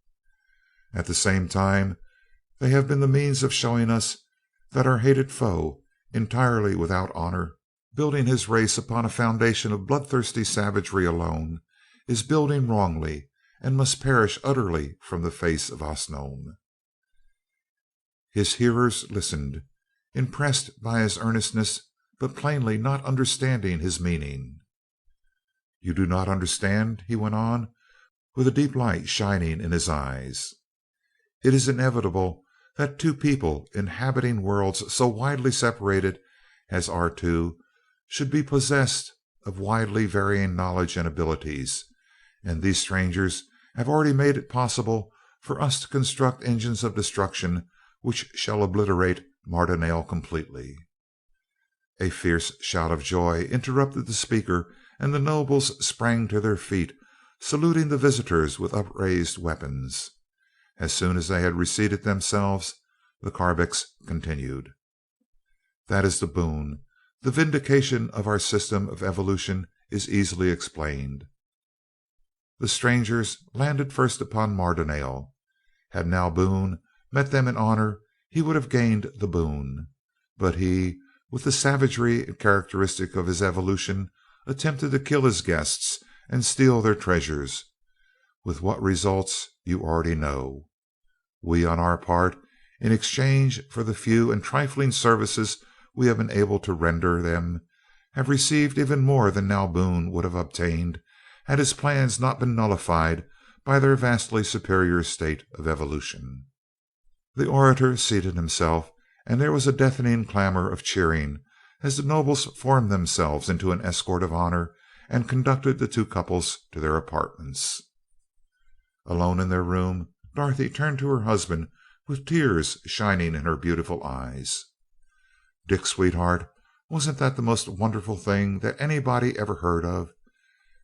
At the same time, they have been the means of showing us that our hated foe, entirely without honor, building his race upon a foundation of bloodthirsty savagery alone, is building wrongly and must perish utterly from the face of Osnomian. His hearers listened, impressed by his earnestness, but plainly not understanding his meaning. "You do not understand?" he went on. with a deep light shining in his eyes. It is inevitable that two people inhabiting worlds so widely separated as our two should be possessed of widely varying knowledge and abilities, and these strangers have already made it possible for us to construct engines of destruction which shall obliterate Mardonale completely." A fierce shout of joy interrupted the speaker, and the nobles sprang to their feet, saluting the visitors with upraised weapons. As soon as they had reseated themselves, the Karbix continued: "That is the boon. The vindication of our system of evolution is easily explained. The strangers landed first upon Mardonale. Had Nalboon met them in honor, he would have gained the boon. But he, with the savagery characteristic of his evolution, attempted to kill his guests and steal their treasures, with what results you already know. We, on our part, in exchange for the few and trifling services we have been able to render them, have received even more than Nalboon would have obtained had his plans not been nullified by their vastly superior state of evolution." The orator seated himself, and there was a deafening clamor of cheering as the nobles formed themselves into an escort of honor and conducted the two couples to their apartments. Alone in their room, Dorothy turned to her husband with tears shining in her beautiful eyes. "Dick, sweetheart, wasn't that the most wonderful thing that anybody ever heard of?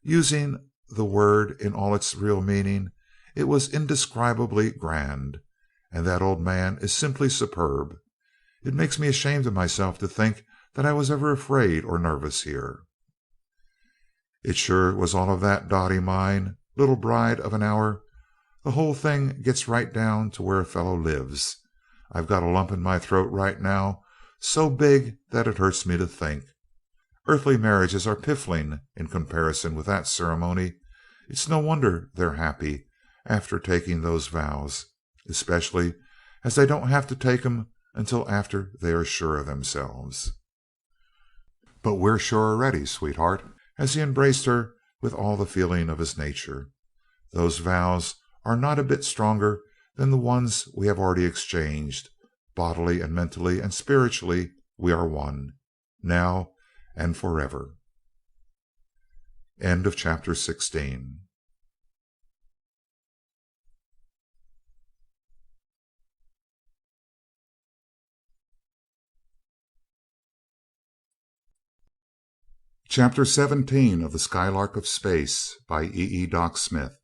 Using the word in all its real meaning, it was indescribably grand, and that old man is simply superb. It makes me ashamed of myself to think that I was ever afraid or nervous here." "It sure was all of that, Dottie mine, little bride of an hour. The whole thing gets right down to where a fellow lives. I've got a lump in my throat right now, so big that it hurts me to think. Earthly marriages are piffling in comparison with that ceremony. It's no wonder they're happy after taking those vows, especially as they don't have to take 'em until after they are sure of themselves." "But we're sure already, sweetheart," as he embraced her with all the feeling of his nature. "Those vows are not a bit stronger than the ones we have already exchanged. Bodily and mentally and spiritually we are one, now and forever." End of chapter 16. Chapter 17 of the Skylark of Space by E. Doc Smith.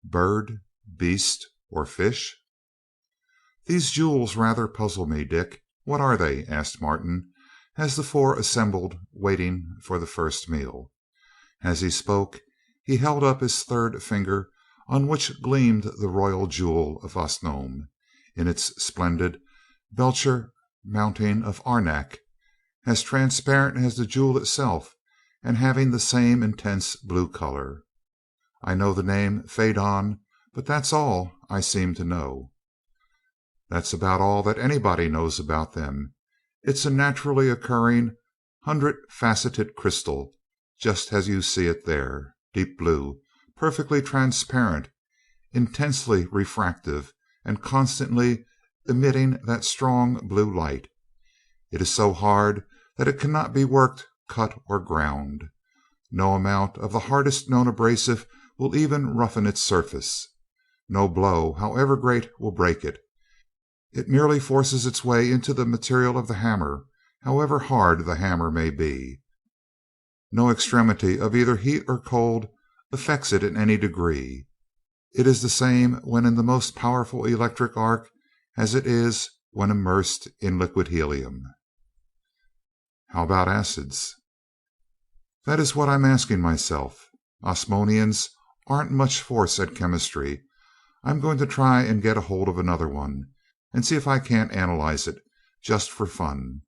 Bird, beast, or fish? "These jewels rather puzzle me, Dick. What are they?" asked Martin, as the four assembled waiting for the first meal. As he spoke, he held up his third finger, on which gleamed the royal jewel of Osnomian, in its splendid Belcher mounting of Arnak, as transparent as the jewel itself, and having the same intense blue color. "I know the name Phaedon, but that's all I seem to know." "That's about all that anybody knows about them. It's a naturally occurring, 100-faceted crystal, just as you see it there, deep blue, perfectly transparent, intensely refractive, and constantly emitting that strong blue light. It is so hard that it cannot be worked, cut, or ground. No amount of the hardest known abrasive will even roughen its surface. No blow, however great, will break it. It merely forces its way into the material of the hammer, however hard the hammer may be. No extremity of either heat or cold affects it in any degree. It is the same when in the most powerful electric arc as it is when immersed in liquid helium." "How about acids?" "That is what I'm asking myself. Osnomians aren't much force at chemistry. I'm going to try and get hold of another one, and see if I can't analyze it, just for fun.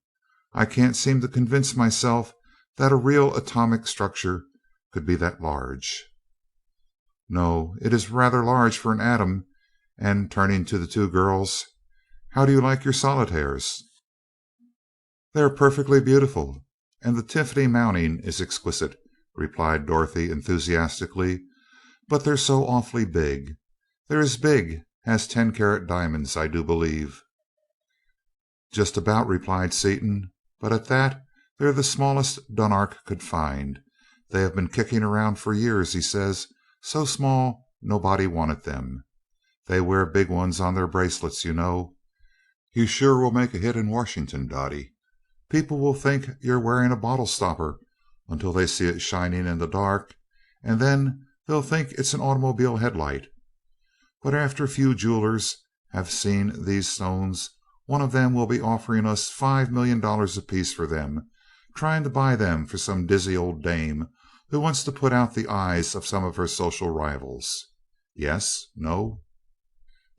I can't seem to convince myself that a real atomic structure could be that large." "No, it is rather large for an atom," and turning to the two girls, "how do you like your solitaires?" "They are perfectly beautiful, and the Tiffany mounting is exquisite," replied Dorothy enthusiastically. but they're so awfully big. They're as big as 10-carat diamonds, I do believe." "Just about," replied Seaton, "but at that they're the smallest Dunark could find. They have been kicking around for years, he says, so small nobody wanted them. They wear big ones on their bracelets, you know. You sure will make a hit in Washington, Dottie. People will think you're wearing a bottle stopper until they see it shining in the dark, and then they'll think it's an automobile headlight. But after a few jewelers have seen these stones, one of them will be offering us $5 million apiece for them, trying to buy them for some dizzy old dame who wants to put out the eyes of some of her social rivals. Yes? No?"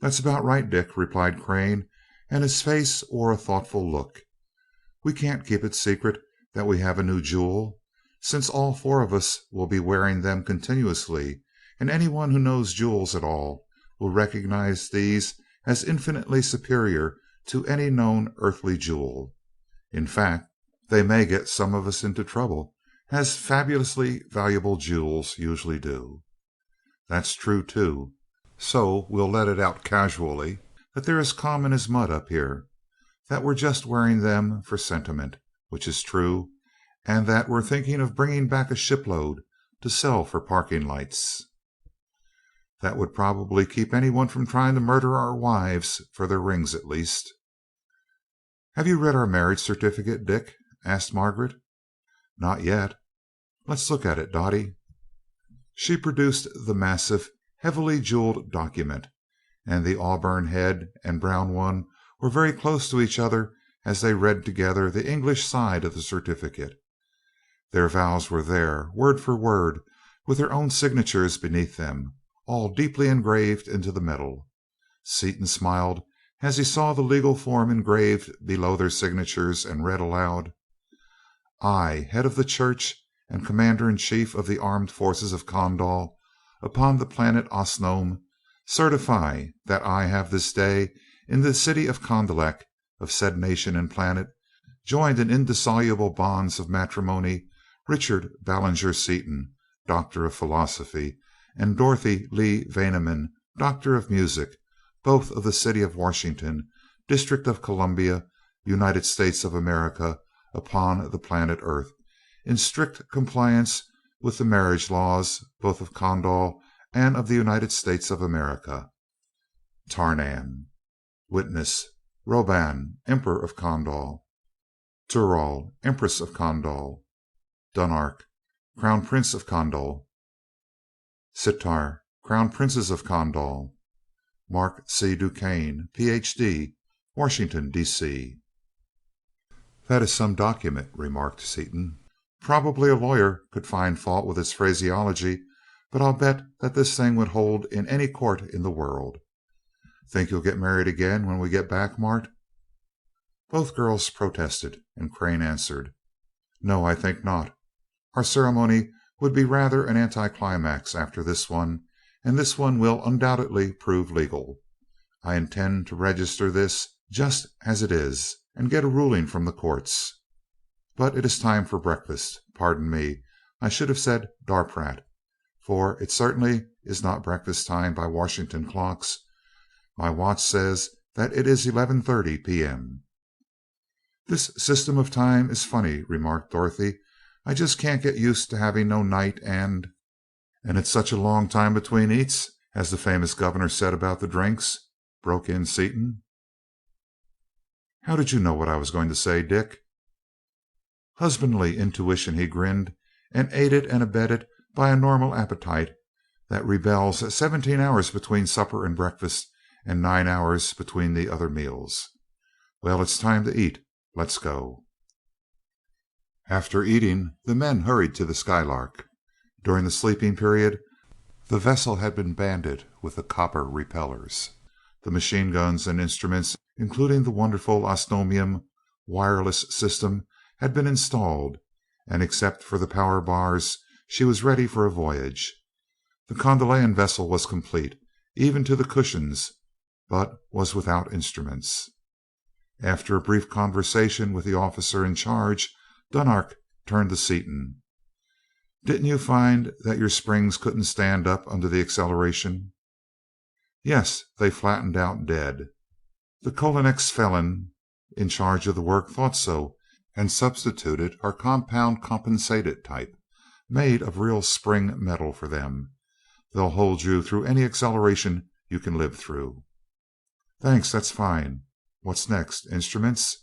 "That's about right, Dick," replied Crane, and his face wore a thoughtful look. "We can't keep it secret that we have a new jewel, since all four of us will be wearing them continuously, and anyone who knows jewels at all will recognize these as infinitely superior to any known earthly jewel. In fact, they may get some of us into trouble, as fabulously valuable jewels usually do." "That's true, too. So we'll let it out casually that they're as common as mud up here, that we're just wearing them for sentiment, which is true, and that we're thinking of bringing back a shipload to sell for parking lights. That would probably keep anyone from trying to murder our wives for their rings, at least." "Have you read our marriage certificate, Dick?" asked Margaret. "Not yet." "Let's look at it, Dottie." She produced the massive, heavily jeweled document, and the auburn head and brown one were very close to each other as they read together the English side of the certificate. Their vows were there, word for word, with their own signatures beneath them, all deeply engraved into the metal. Seaton smiled as he saw the legal form engraved below their signatures, and read aloud: "I, head of the church and commander in chief of the armed forces of Kondal upon the planet Osnome, certify that I have this day in the city of Condalek of said nation and planet joined in indissoluble bonds of matrimony Richard Ballinger Seaton, Doctor of Philosophy, and Dorothy Lee Vaneman, Doctor of Music, both of the city of Washington, District of Columbia, United States of America, upon the planet Earth, in strict compliance with the marriage laws both of Kondal and of the United States of America. Tarnan. Witness: Roban, Emperor of Kondal. Tural, Empress of Kondal. Dunark, Crown Prince of Kondal. Sitar, Crown Princes of Kondal. Marc C. DuQuesne, Ph.D., Washington, D.C. "That is some document," remarked Seaton. "Probably a lawyer could find fault with its phraseology, but I'll bet that this thing would hold in any court in the world. Think you'll get married again when we get back, Mart?" Both girls protested, and Crane answered: "No, I think not. Our ceremony would be rather an anticlimax after this one, and this one will undoubtedly prove legal. I intend to register this just as it is, and get a ruling from the courts. But it is time for breakfast. Pardon me, I should have said darprat, for it certainly is not breakfast time by Washington clocks. My watch says that it is 11:30 p.m." "This system of time is funny," remarked Dorothy. "I just can't get used to having no night and—" "And it's such a long time between eats, as the famous governor said about the drinks," broke in Seaton. "How did you know what I was going to say, Dick?" "Husbandly intuition," he grinned, "and aided and abetted by a normal appetite that rebels at 17 hours between supper and breakfast, and 9 hours between the other meals. Well, it's time to eat. Let's go." After eating, the men hurried to the Skylark. During the sleeping period, the vessel had been banded with the copper repellers. The machine guns and instruments, including the wonderful Osnomian wireless system, had been installed, and except for the power bars, she was ready for a voyage. The Kondalian vessel was complete, even to the cushions, but was without instruments. After a brief conversation with the officer in charge, Dunark turned to Seaton. Didn't you find that your springs couldn't stand up under the acceleration?" "Yes, they flattened out dead. The Colonex felon in charge of the work thought so, and substituted our compound compensated type, made of real spring metal, for them. They'll hold you through any acceleration you can live through." "Thanks, that's fine. What's next? Instruments?"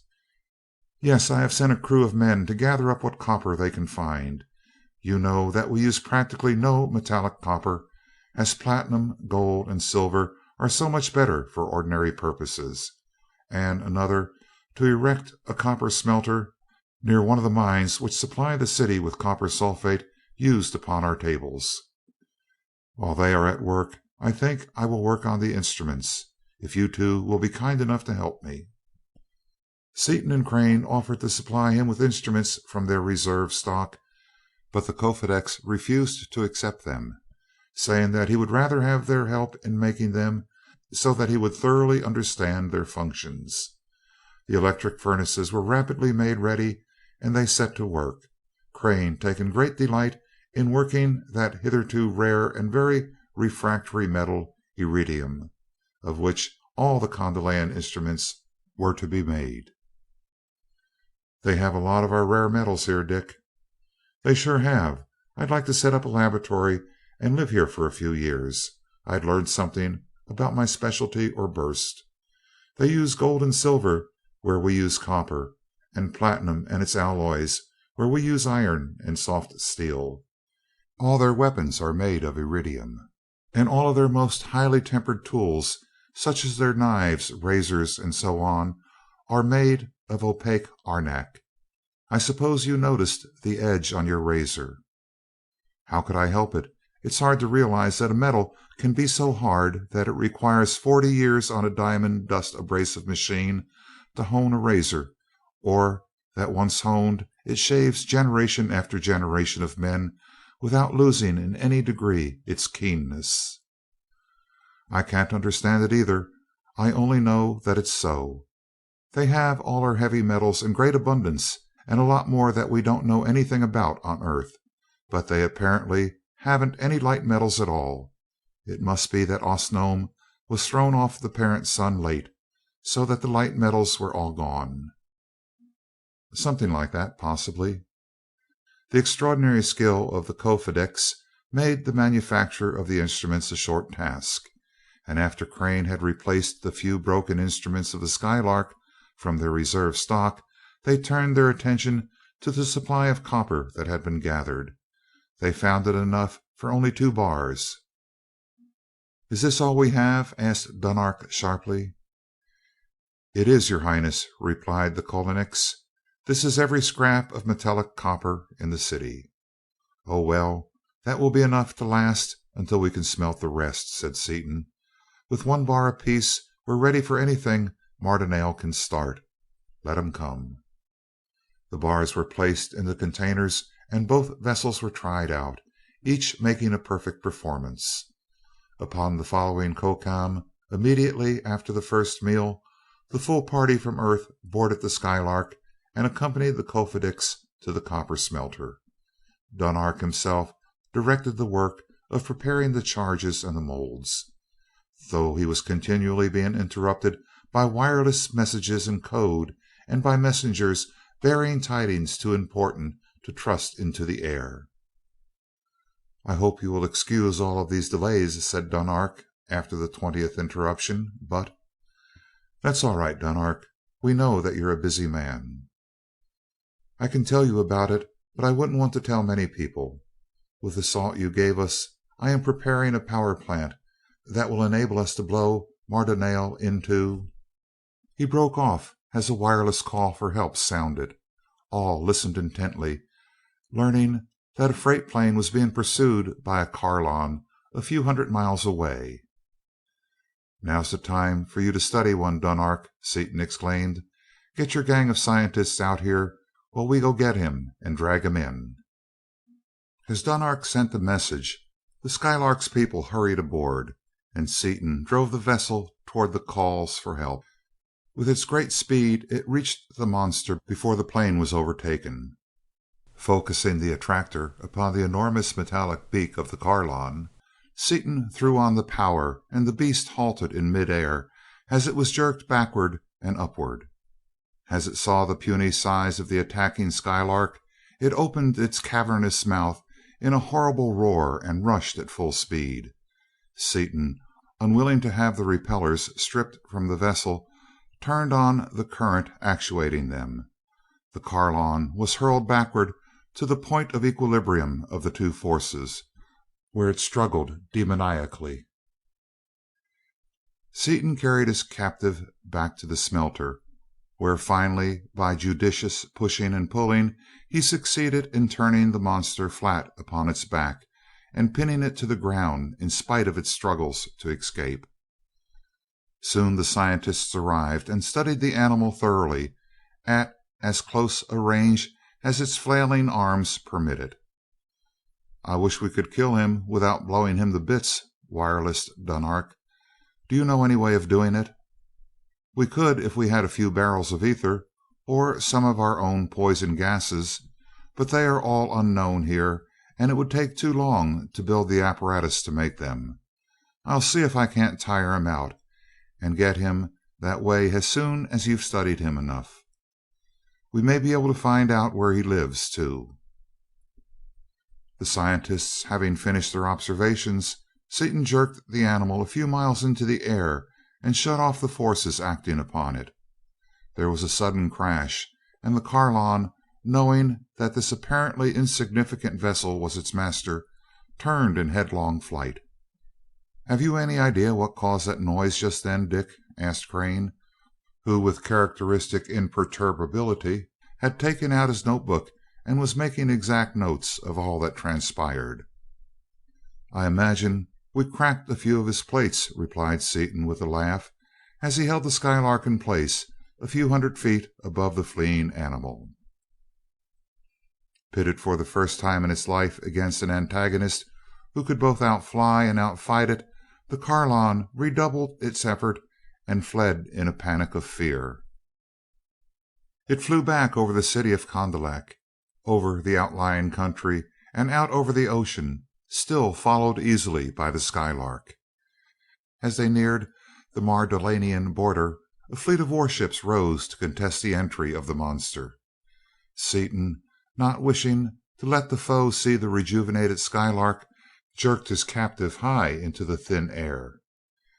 "Yes, I have sent a crew of men to gather up what copper they can find. You know that we use practically no metallic copper, as platinum, gold, and silver are so much better for ordinary purposes, and another to erect a copper smelter near one of the mines which supply the city with copper sulfate used upon our tables. While they are at work, I think I will work on the instruments, if you two will be kind enough to help me." Seaton and Crane offered to supply him with instruments from their reserve stock, but the Kofedix refused to accept them, saying that he would rather have their help in making them so that he would thoroughly understand their functions. The electric furnaces were rapidly made ready, and they set to work, Crane taking great delight in working that hitherto rare and very refractory metal, iridium, of which all the Kondalian instruments were to be made. "They have a lot of our rare metals here, Dick." "They sure have. I'd like to set up a laboratory and live here for a few years. I'd learn something about my specialty or burst. They use gold and silver where we use copper, and platinum and its alloys where we use iron and soft steel. All their weapons are made of iridium, and all of their most highly tempered tools, such as their knives, razors, and so on, are made of opaque arenak. I suppose you noticed the edge on your razor." "How could I help it? It's hard to realize that a metal can be so hard that it requires 40 years on a diamond dust abrasive machine to hone a razor, or that once honed it shaves generation after generation of men without losing in any degree its keenness." "I can't understand it either. I only know that it's so. They have all our heavy metals in great abundance, and a lot more that we don't know anything about on Earth, but they apparently haven't any light metals at all. It must be that Osnome was thrown off the parent sun late, so that the light metals were all gone." "Something like that, possibly." The extraordinary skill of the Kofedix made the manufacture of the instruments a short task, and after Crane had replaced the few broken instruments of the Skylark from their reserve stock, they turned their attention to the supply of copper that had been gathered. They found it enough for only 2 bars. "Is this all we have?" asked Dunark sharply. "It is, Your Highness," replied the Kolonex. "This is every scrap of metallic copper in the city." "Oh, well, that will be enough to last until we can smelt the rest," said Seaton. "With 1 bar apiece, we're ready for anything Mardonale can start. Let him come." The bars were placed in the containers and both vessels were tried out, each making a perfect performance. Upon the following Kokam, immediately after the first meal, the full party from Earth boarded the Skylark and accompanied the Kofedix to the copper smelter. Dunark himself directed the work of preparing the charges and the molds, though he was continually being interrupted by wireless messages in code and by messengers bearing tidings too important to trust into the air. "I hope you will excuse all of these delays," said Dunark after the 20th interruption, "but—" "That's all right, Dunark. We know that you're a busy man." "I can tell you about it, but I wouldn't want to tell many people. With the salt you gave us, I am preparing a power plant that will enable us to blow Mardonale into—" He broke off as a wireless call for help sounded. All listened intently, learning that a freight plane was being pursued by a Carlon a few hundred miles away. "Now's the time for you to study one, Dunark," Seaton exclaimed. "Get your gang of scientists out here while we go get him and drag him in." As Dunark sent the message, the Skylark's people hurried aboard, and Seaton drove the vessel toward the calls for help. With its great speed, it reached the monster before the plane was overtaken. Focusing the attractor upon the enormous metallic beak of the Carlon, Seaton threw on the power, and the beast halted in midair as it was jerked backward and upward. As it saw the puny size of the attacking Skylark, it opened its cavernous mouth in a horrible roar and rushed at full speed. Seaton, unwilling to have the repellers stripped from the vessel, turned on the current actuating them. The Carlon was hurled backward to the point of equilibrium of the two forces, where it struggled demoniacally. Seaton carried his captive back to the smelter, where finally, by judicious pushing and pulling, he succeeded in turning the monster flat upon its back and pinning it to the ground in spite of its struggles to escape. Soon the scientists arrived and studied the animal thoroughly at as close a range as its flailing arms permitted. "I wish we could kill him without blowing him to bits," wirelessed Dunark. "Do you know any way of doing it?" "We could if we had a few barrels of ether, or some of our own poison gases, but they are all unknown here, and it would take too long to build the apparatus to make them. I'll see if I can't tire him out, and get him that way as soon as you've studied him enough. We may be able to find out where he lives, too." The scientists having finished their observations, Seaton jerked the animal a few miles into the air and shut off the forces acting upon it. There was a sudden crash, and the Carlon, knowing that this apparently insignificant vessel was its master, turned in headlong flight. "Have you any idea what caused that noise just then, Dick?" asked Crane, who with characteristic imperturbability had taken out his notebook and was making exact notes of all that transpired. "I imagine we cracked a few of his plates," replied Seaton with a laugh, as he held the Skylark in place a few hundred feet above the fleeing animal. Pitted for the first time in its life against an antagonist who could both outfly and outfight it, the Carlon redoubled its effort and fled in a panic of fear. It flew back over the city of Condillac, over the outlying country, and out over the ocean, still followed easily by the Skylark. As they neared the Mardonale border, a fleet of warships rose to contest the entry of the monster. Seaton, not wishing to let the foe see the rejuvenated Skylark, jerked his captive high into the thin air.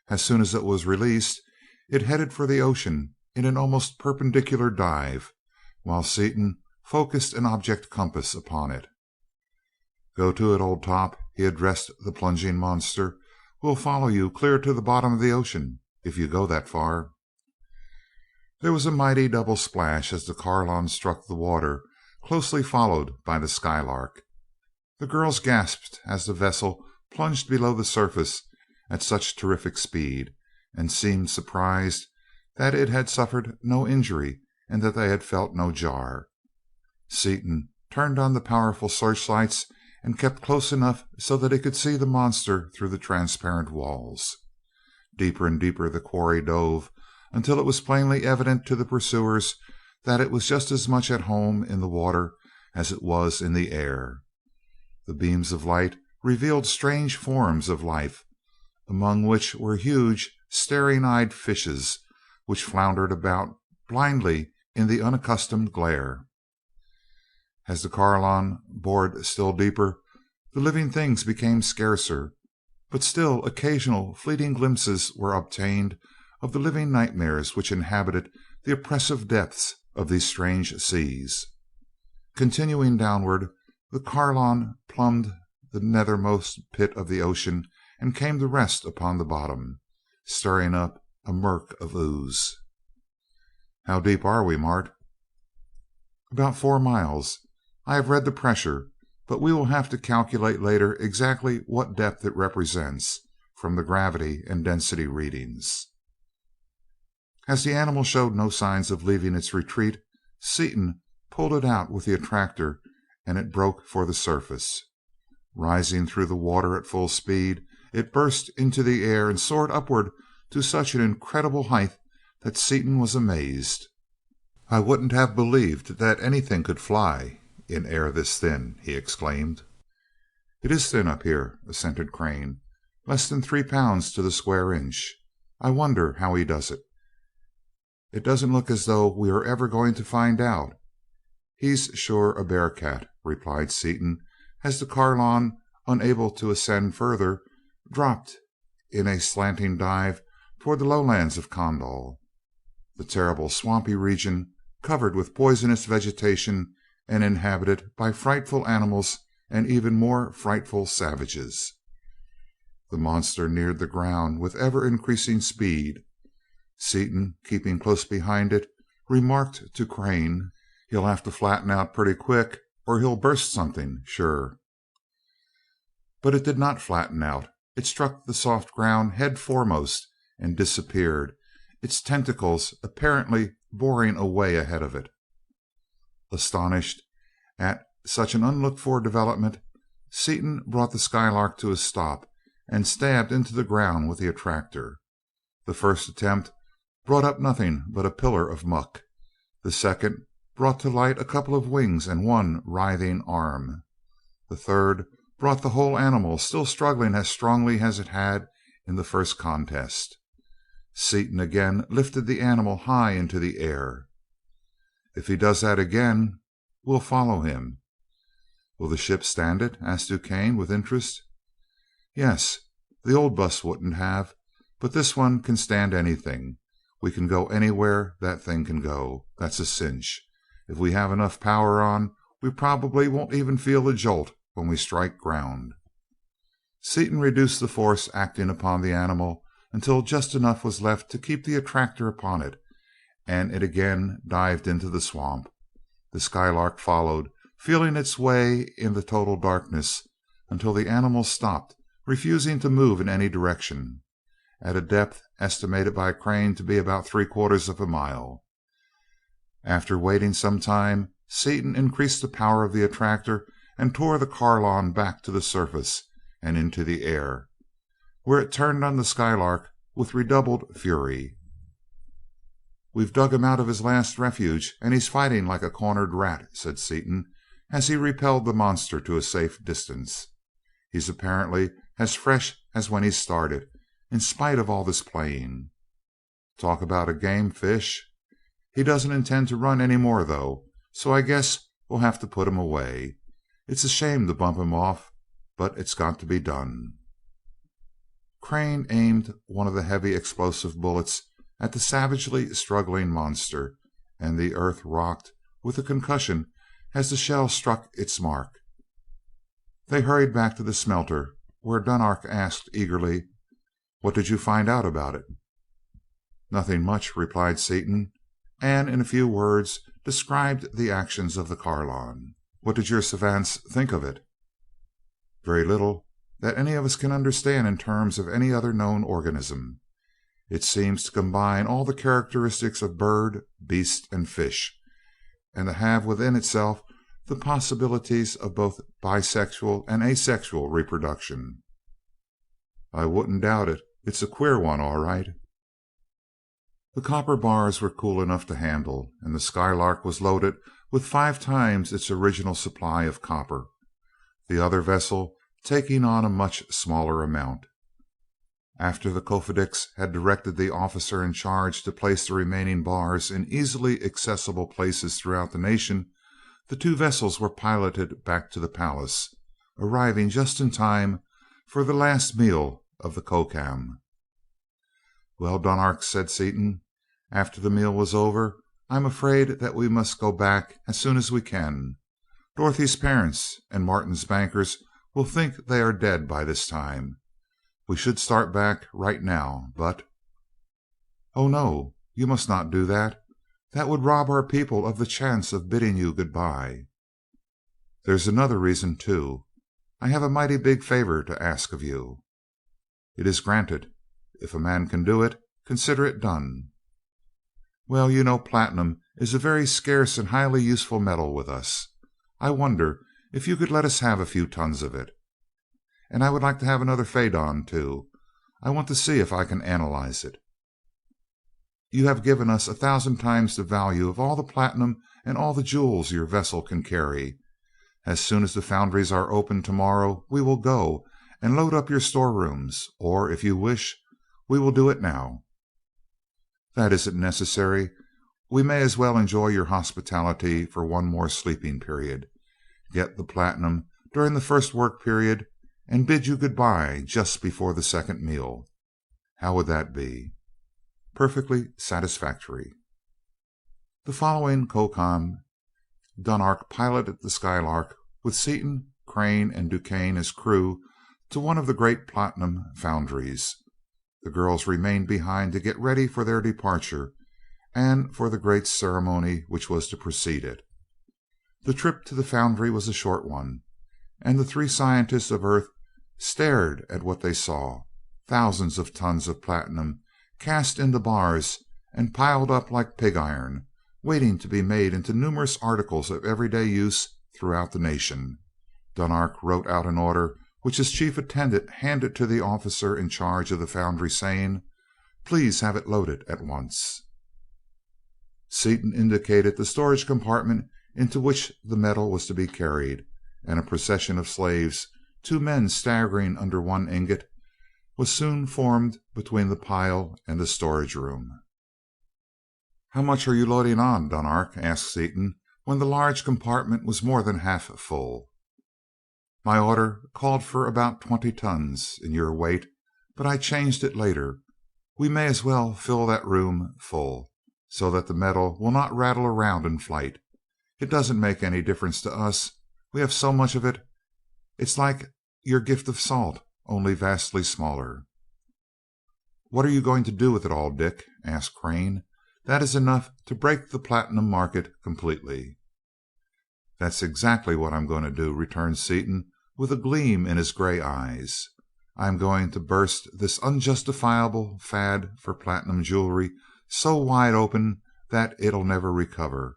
As soon as it was released, it headed for the ocean in an almost perpendicular dive, while Seaton focused an object compass upon it. "Go to it, old top," he addressed the plunging monster. "We'll follow you clear to the bottom of the ocean, if you go that far." There was a mighty double splash as the Carlon struck the water, closely followed by the Skylark. The girls gasped as the vessel plunged below the surface at such terrific speed, and seemed surprised that it had suffered no injury and that they had felt no jar. Seaton turned on the powerful searchlights and kept close enough so that he could see the monster through the transparent walls. Deeper and deeper the quarry dove, until it was plainly evident to the pursuers that it was just as much at home in the water as it was in the air. The beams of light revealed strange forms of life, among which were huge, staring-eyed fishes, which floundered about blindly in the unaccustomed glare. As the Carlon bored still deeper, the living things became scarcer, but still occasional fleeting glimpses were obtained of the living nightmares which inhabited the oppressive depths of these strange seas. Continuing downward, the Carlon plumbed the nethermost pit of the ocean and came to rest upon the bottom, stirring up a murk of ooze. "How deep are we, Mart?" "About 4 miles. I have read the pressure, but we will have to calculate later exactly what depth it represents, from the gravity and density readings." As the animal showed no signs of leaving its retreat, Seaton pulled it out with the attractor and it broke for the surface. Rising through the water at full speed, it burst into the air and soared upward to such an incredible height that Seaton was amazed. "I wouldn't have believed that anything could fly, in air this thin!" he exclaimed. "It is thin up here," assented Crane. "Less than 3 pounds to the square inch. I wonder how he does it." "It doesn't look as though we are ever going to find out. He's sure a bear cat," replied Seaton, as the Carlon, unable to ascend further, dropped in a slanting dive toward the lowlands of Kondal, the terrible swampy region covered with poisonous vegetation and inhabited by frightful animals and even more frightful savages. The monster neared the ground with ever increasing speed. Seaton, keeping close behind it, remarked to Crane, "He'll have to flatten out pretty quick or he'll burst something, sure." But it did not flatten out. It struck the soft ground head foremost and disappeared, its tentacles apparently boring a way ahead of it. Astonished at such an unlooked for development, Seaton brought the Skylark to a stop and stabbed into the ground with the attractor. The first attempt brought up nothing but a pillar of muck. The second brought to light a couple of wings and one writhing arm. The third brought the whole animal still struggling as strongly as it had in the first contest. Seaton again lifted the animal high into the air. "If he does that again, we'll follow him." "Will the ship stand it?" asked DuQuesne with interest. "Yes. The old bus wouldn't have, but this one can stand anything. We can go anywhere that thing can go, that's a cinch. If we have enough power on, we probably won't even feel the jolt when we strike ground." Seaton reduced the force acting upon the animal until just enough was left to keep the attractor upon it, and it again dived into the swamp. The Skylark followed, feeling its way in the total darkness, until the animal stopped, refusing to move in any direction, at a depth estimated by Crane to be about 3/4 of a mile. After waiting some time, Seaton increased the power of the attractor and tore the Carlon back to the surface and into the air, where it turned on the Skylark with redoubled fury. "We've dug him out of his last refuge, and he's fighting like a cornered rat," said Seaton, as he repelled the monster to a safe distance. "He's apparently as fresh as when he started, in spite of all this playing. Talk about a game fish! He doesn't intend to run any more, though, so I guess we'll have to put him away. It's a shame to bump him off, but it's got to be done." Crane aimed one of the heavy explosive bullets at the savagely struggling monster, and the earth rocked with the concussion as the shell struck its mark. They hurried back to the smelter, where Dunark asked eagerly, "What did you find out about it?" "Nothing much," replied Seaton, and in a few words described the actions of the Carlon. "What did your savants think of it?" "Very little that any of us can understand in terms of any other known organism. It seems to combine all the characteristics of bird, beast, and fish, and to have within itself the possibilities of both bisexual and asexual reproduction." "I wouldn't doubt it. It's a queer one, all right." The copper bars were cool enough to handle, and the Skylark was loaded with 5 times its original supply of copper, the other vessel taking on a much smaller amount. After the Kofedix had directed the officer in charge to place the remaining bars in easily accessible places throughout the nation, the 2 vessels were piloted back to the palace, arriving just in time for the last meal of the Kokam. "Well, Dunark," said Seaton, after the meal was over, "I'm afraid that we must go back as soon as we can. Dorothy's parents and Martin's bankers will think they are dead by this time. We should start back right now, but—" "Oh, no, you must not do that. That would rob our people of the chance of bidding you good-bye." "There's another reason, too. I have a mighty big favor to ask of you." "It is granted. If a man can do it, consider it done." "Well, you know platinum is a very scarce and highly useful metal with us. I wonder if you could let us have a few tons of it. And I would like to have another faidon, too. I want to see if I can analyze it." "You have given us 1,000 times the value of all the platinum and all the jewels your vessel can carry, As soon as the foundries are open tomorrow we will go and load up your storerooms, or if you wish, we will do it now." "That isn't necessary. We may as well enjoy your hospitality for one more sleeping period. Get the platinum during the first work period, and bid you good bye just before the second meal. How would that be?" "Perfectly satisfactory." The following Kokam, Dunark piloted the Skylark with Seaton, Crane, and Duquesne as crew to one of the great platinum foundries. The girls remained behind to get ready for their departure and for the great ceremony which was to precede it. The trip to the foundry was a short one, and the three scientists of Earth stared at what they saw: thousands of tons of platinum cast into bars and piled up like pig iron, waiting to be made into numerous articles of everyday use throughout the nation. Dunark wrote out an order which his chief attendant handed to the officer in charge of the foundry, saying, "Please have it loaded at once." Seaton indicated the storage compartment into which the metal was to be carried, and a procession of slaves, two men staggering under one ingot, was soon formed between the pile and the storage room. "How much are you loading on, Dunark?" asked Seaton, when the large compartment was more than half full. "My order called for about 20 tons in your weight, but I changed it later. We may as well fill that room full, so that the metal will not rattle around in flight. It doesn't make any difference to us. We have so much of it. It's like your gift of salt, only vastly smaller." "What are you going to do with it all, Dick?" asked Crane. "That is enough to break the platinum market completely." "That's exactly what I'm going to do," returned Seaton, with a gleam in his gray eyes. "I'm going to burst this unjustifiable fad for platinum jewelry so wide open that it'll never recover,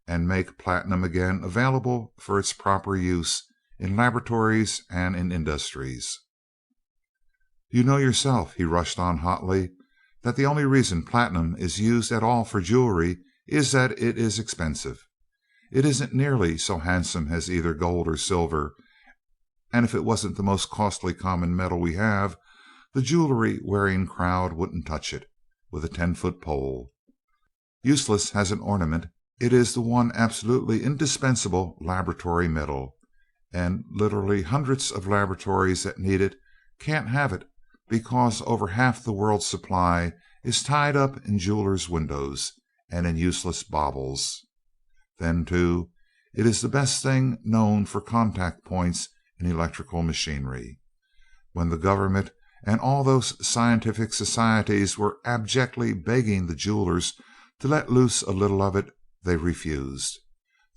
and make platinum again available for its proper use in laboratories and in industries. You know yourself," he rushed on hotly, "that the only reason platinum is used at all for jewelry is that it is expensive. It isn't nearly so handsome as either gold or silver, and if it wasn't the most costly common metal we have, the jewelry wearing crowd wouldn't touch it with a 10-foot pole. Useless as an ornament, it is the one absolutely indispensable laboratory metal, and literally hundreds of laboratories that need it can't have it because over half the world's supply is tied up in jewelers' windows and in useless baubles. Then, too, it is the best thing known for contact points in electrical machinery. When the government and all those scientific societies were abjectly begging the jewelers to let loose a little of it, they refused.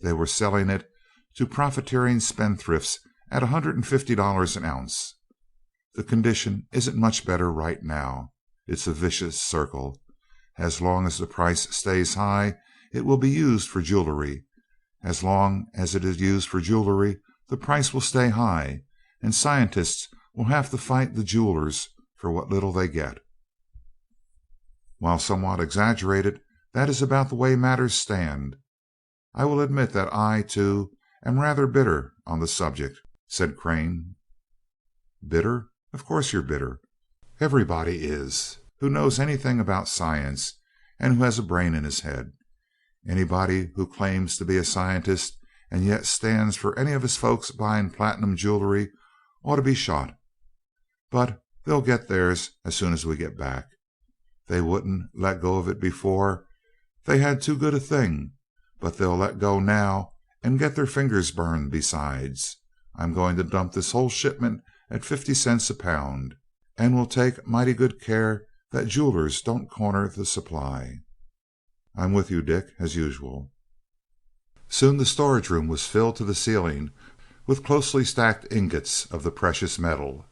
They were selling it to profiteering spendthrifts at $150 an ounce. The condition isn't much better right now. It's a vicious circle. As long as the price stays high, it will be used for jewelry. As long as it is used for jewelry, the price will stay high, and scientists will have to fight the jewelers for what little they get. While somewhat exaggerated, that is about the way matters stand. I will admit that I, too, am rather bitter on the subject," said Crane. "Bitter? Of course you're bitter. Everybody is who knows anything about science and who has a brain in his head. Anybody who claims to be a scientist and yet stands for any of his folks buying platinum jewelry ought to be shot. But they'll get theirs as soon as we get back. They wouldn't let go of it before. They had too good a thing, but they'll let go now and get their fingers burned besides. I'm going to dump this whole shipment at 50 cents a pound, and will take mighty good care that jewelers don't corner the supply." "I'm with you, Dick, as usual." Soon the storage room was filled to the ceiling with closely stacked ingots of the precious metal,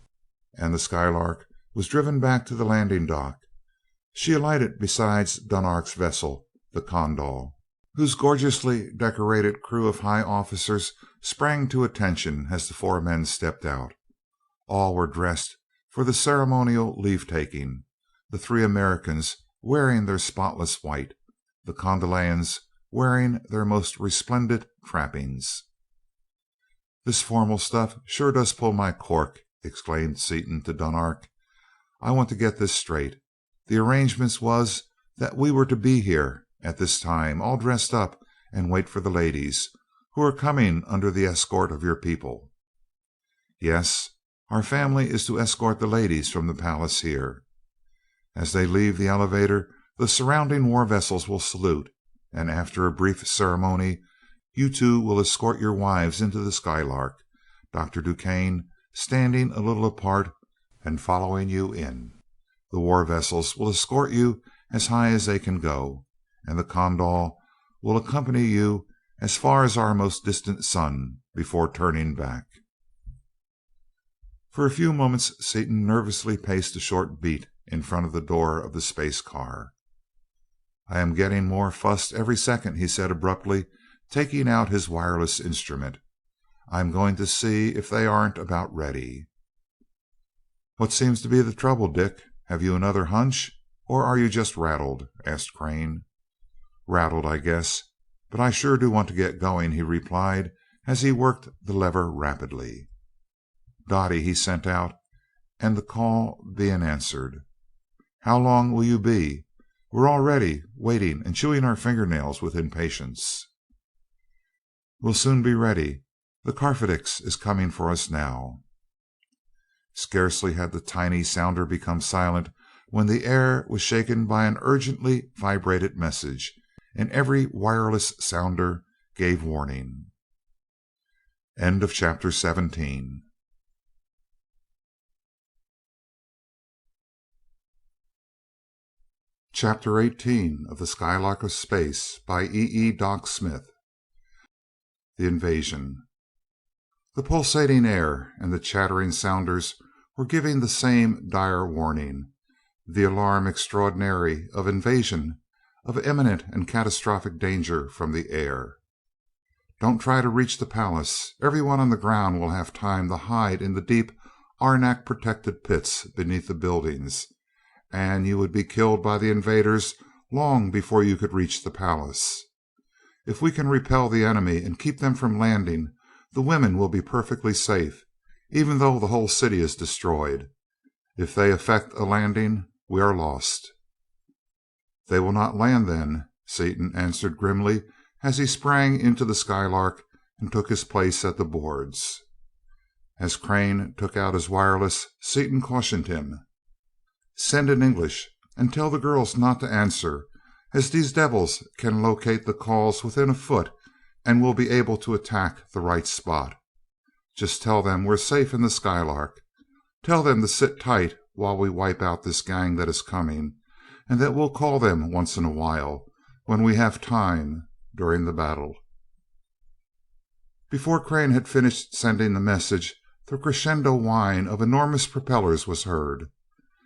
and the Skylark was driven back to the landing dock. She alighted beside Dunark's vessel, the Condor, whose gorgeously decorated crew of high officers sprang to attention as the four men stepped out. All were dressed for the ceremonial leave-taking, the three Americans wearing their spotless white, the Condolians wearing their most resplendent trappings. "This formal stuff sure does pull my cork," exclaimed Seaton to Dunark. "I want to get this straight. The arrangement was that we were to be here at this time, all dressed up, and wait for the ladies, who are coming under the escort of your people?" "Yes. Our family is to escort the ladies from the palace here. As they leave the elevator, the surrounding war vessels will salute, and after a brief ceremony, you two will escort your wives into the Skylark, Dr. DuQuesne standing a little apart and following you in. The war vessels will escort you as high as they can go, and the Kondal will accompany you as far as our most distant sun before turning back." For a few moments Seaton nervously paced a short beat in front of the door of the space car. "I am getting more fussed every second," he said abruptly, taking out his wireless instrument. "I'm going to see if they aren't about ready." "What seems to be the trouble, Dick? Have you another hunch, or are you just rattled?" asked Crane. "Rattled, I guess, but I sure do want to get going," he replied as he worked the lever rapidly. "Dottie," he sent out, and the call being answered, "how long will you be? We're all ready, waiting and chewing our fingernails with impatience." "We'll soon be ready. The Carfidix is coming for us now." Scarcely had the tiny sounder become silent when the air was shaken by an urgently vibrated message, and every wireless sounder gave warning. End of chapter 17. Chapter 18 of the Skylark of Space by E. Doc Smith. The Invasion. The pulsating air and the chattering sounders were giving the same dire warning, the alarm extraordinary of invasion, of imminent and catastrophic danger from the air. "Don't try to reach the palace. Everyone on the ground will have time to hide in the deep, arenak protected pits beneath the buildings, and you would be killed by the invaders long before you could reach the palace. If we can repel the enemy and keep them from landing, the women will be perfectly safe, even though the whole city is destroyed. If they effect a landing, we are lost." "They will not land, then," Seaton answered grimly as he sprang into the Skylark and took his place at the boards. As Crane took out his wireless, Seaton cautioned him: "Send in English and tell the girls not to answer, as these devils can locate the calls within a foot and will be able to attack the right spot. Just tell them we're safe in the Skylark. Tell them to sit tight while we wipe out this gang that is coming, and that we'll call them once in a while, when we have time, during the battle." Before Crane had finished sending the message, the crescendo whine of enormous propellers was heard.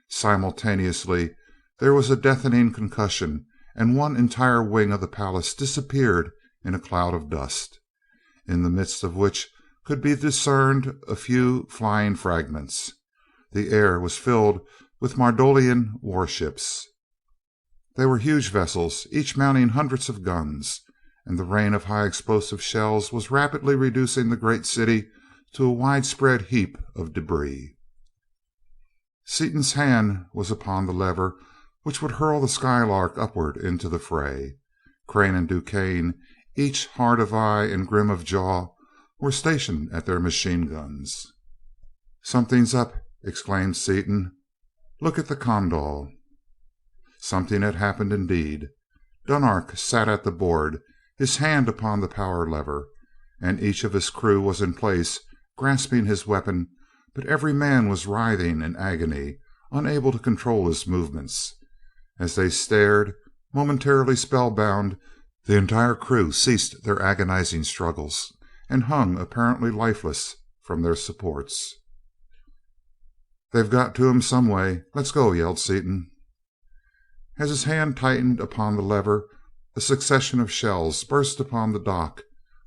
Simultaneously there was a deafening concussion, and one entire wing of the palace disappeared in a cloud of dust, in the midst of which could be discerned a few flying fragments. The air was filled with Mardoniale warships. They were huge vessels, each mounting hundreds of guns, and the rain of high explosive shells was rapidly reducing the great city to a widespread heap of debris. Seaton's hand was upon the lever which would hurl the Skylark upward into the fray. Crane and DuQuesne, each hard of eye and grim of jaw, were stationed at their machine guns. "Something's up," exclaimed Seaton. "Look at the Kondal." Something had happened indeed. Dunark sat at the board, his hand upon the power lever, and each of his crew was in place, grasping his weapon, but every man was writhing in agony, unable to control his movements. As they stared, momentarily spellbound, the entire crew ceased their agonizing struggles and hung apparently lifeless from their supports. "They've got to him some way. Let's go," yelled Seaton. As his hand tightened upon the lever, a succession of shells burst upon the dock,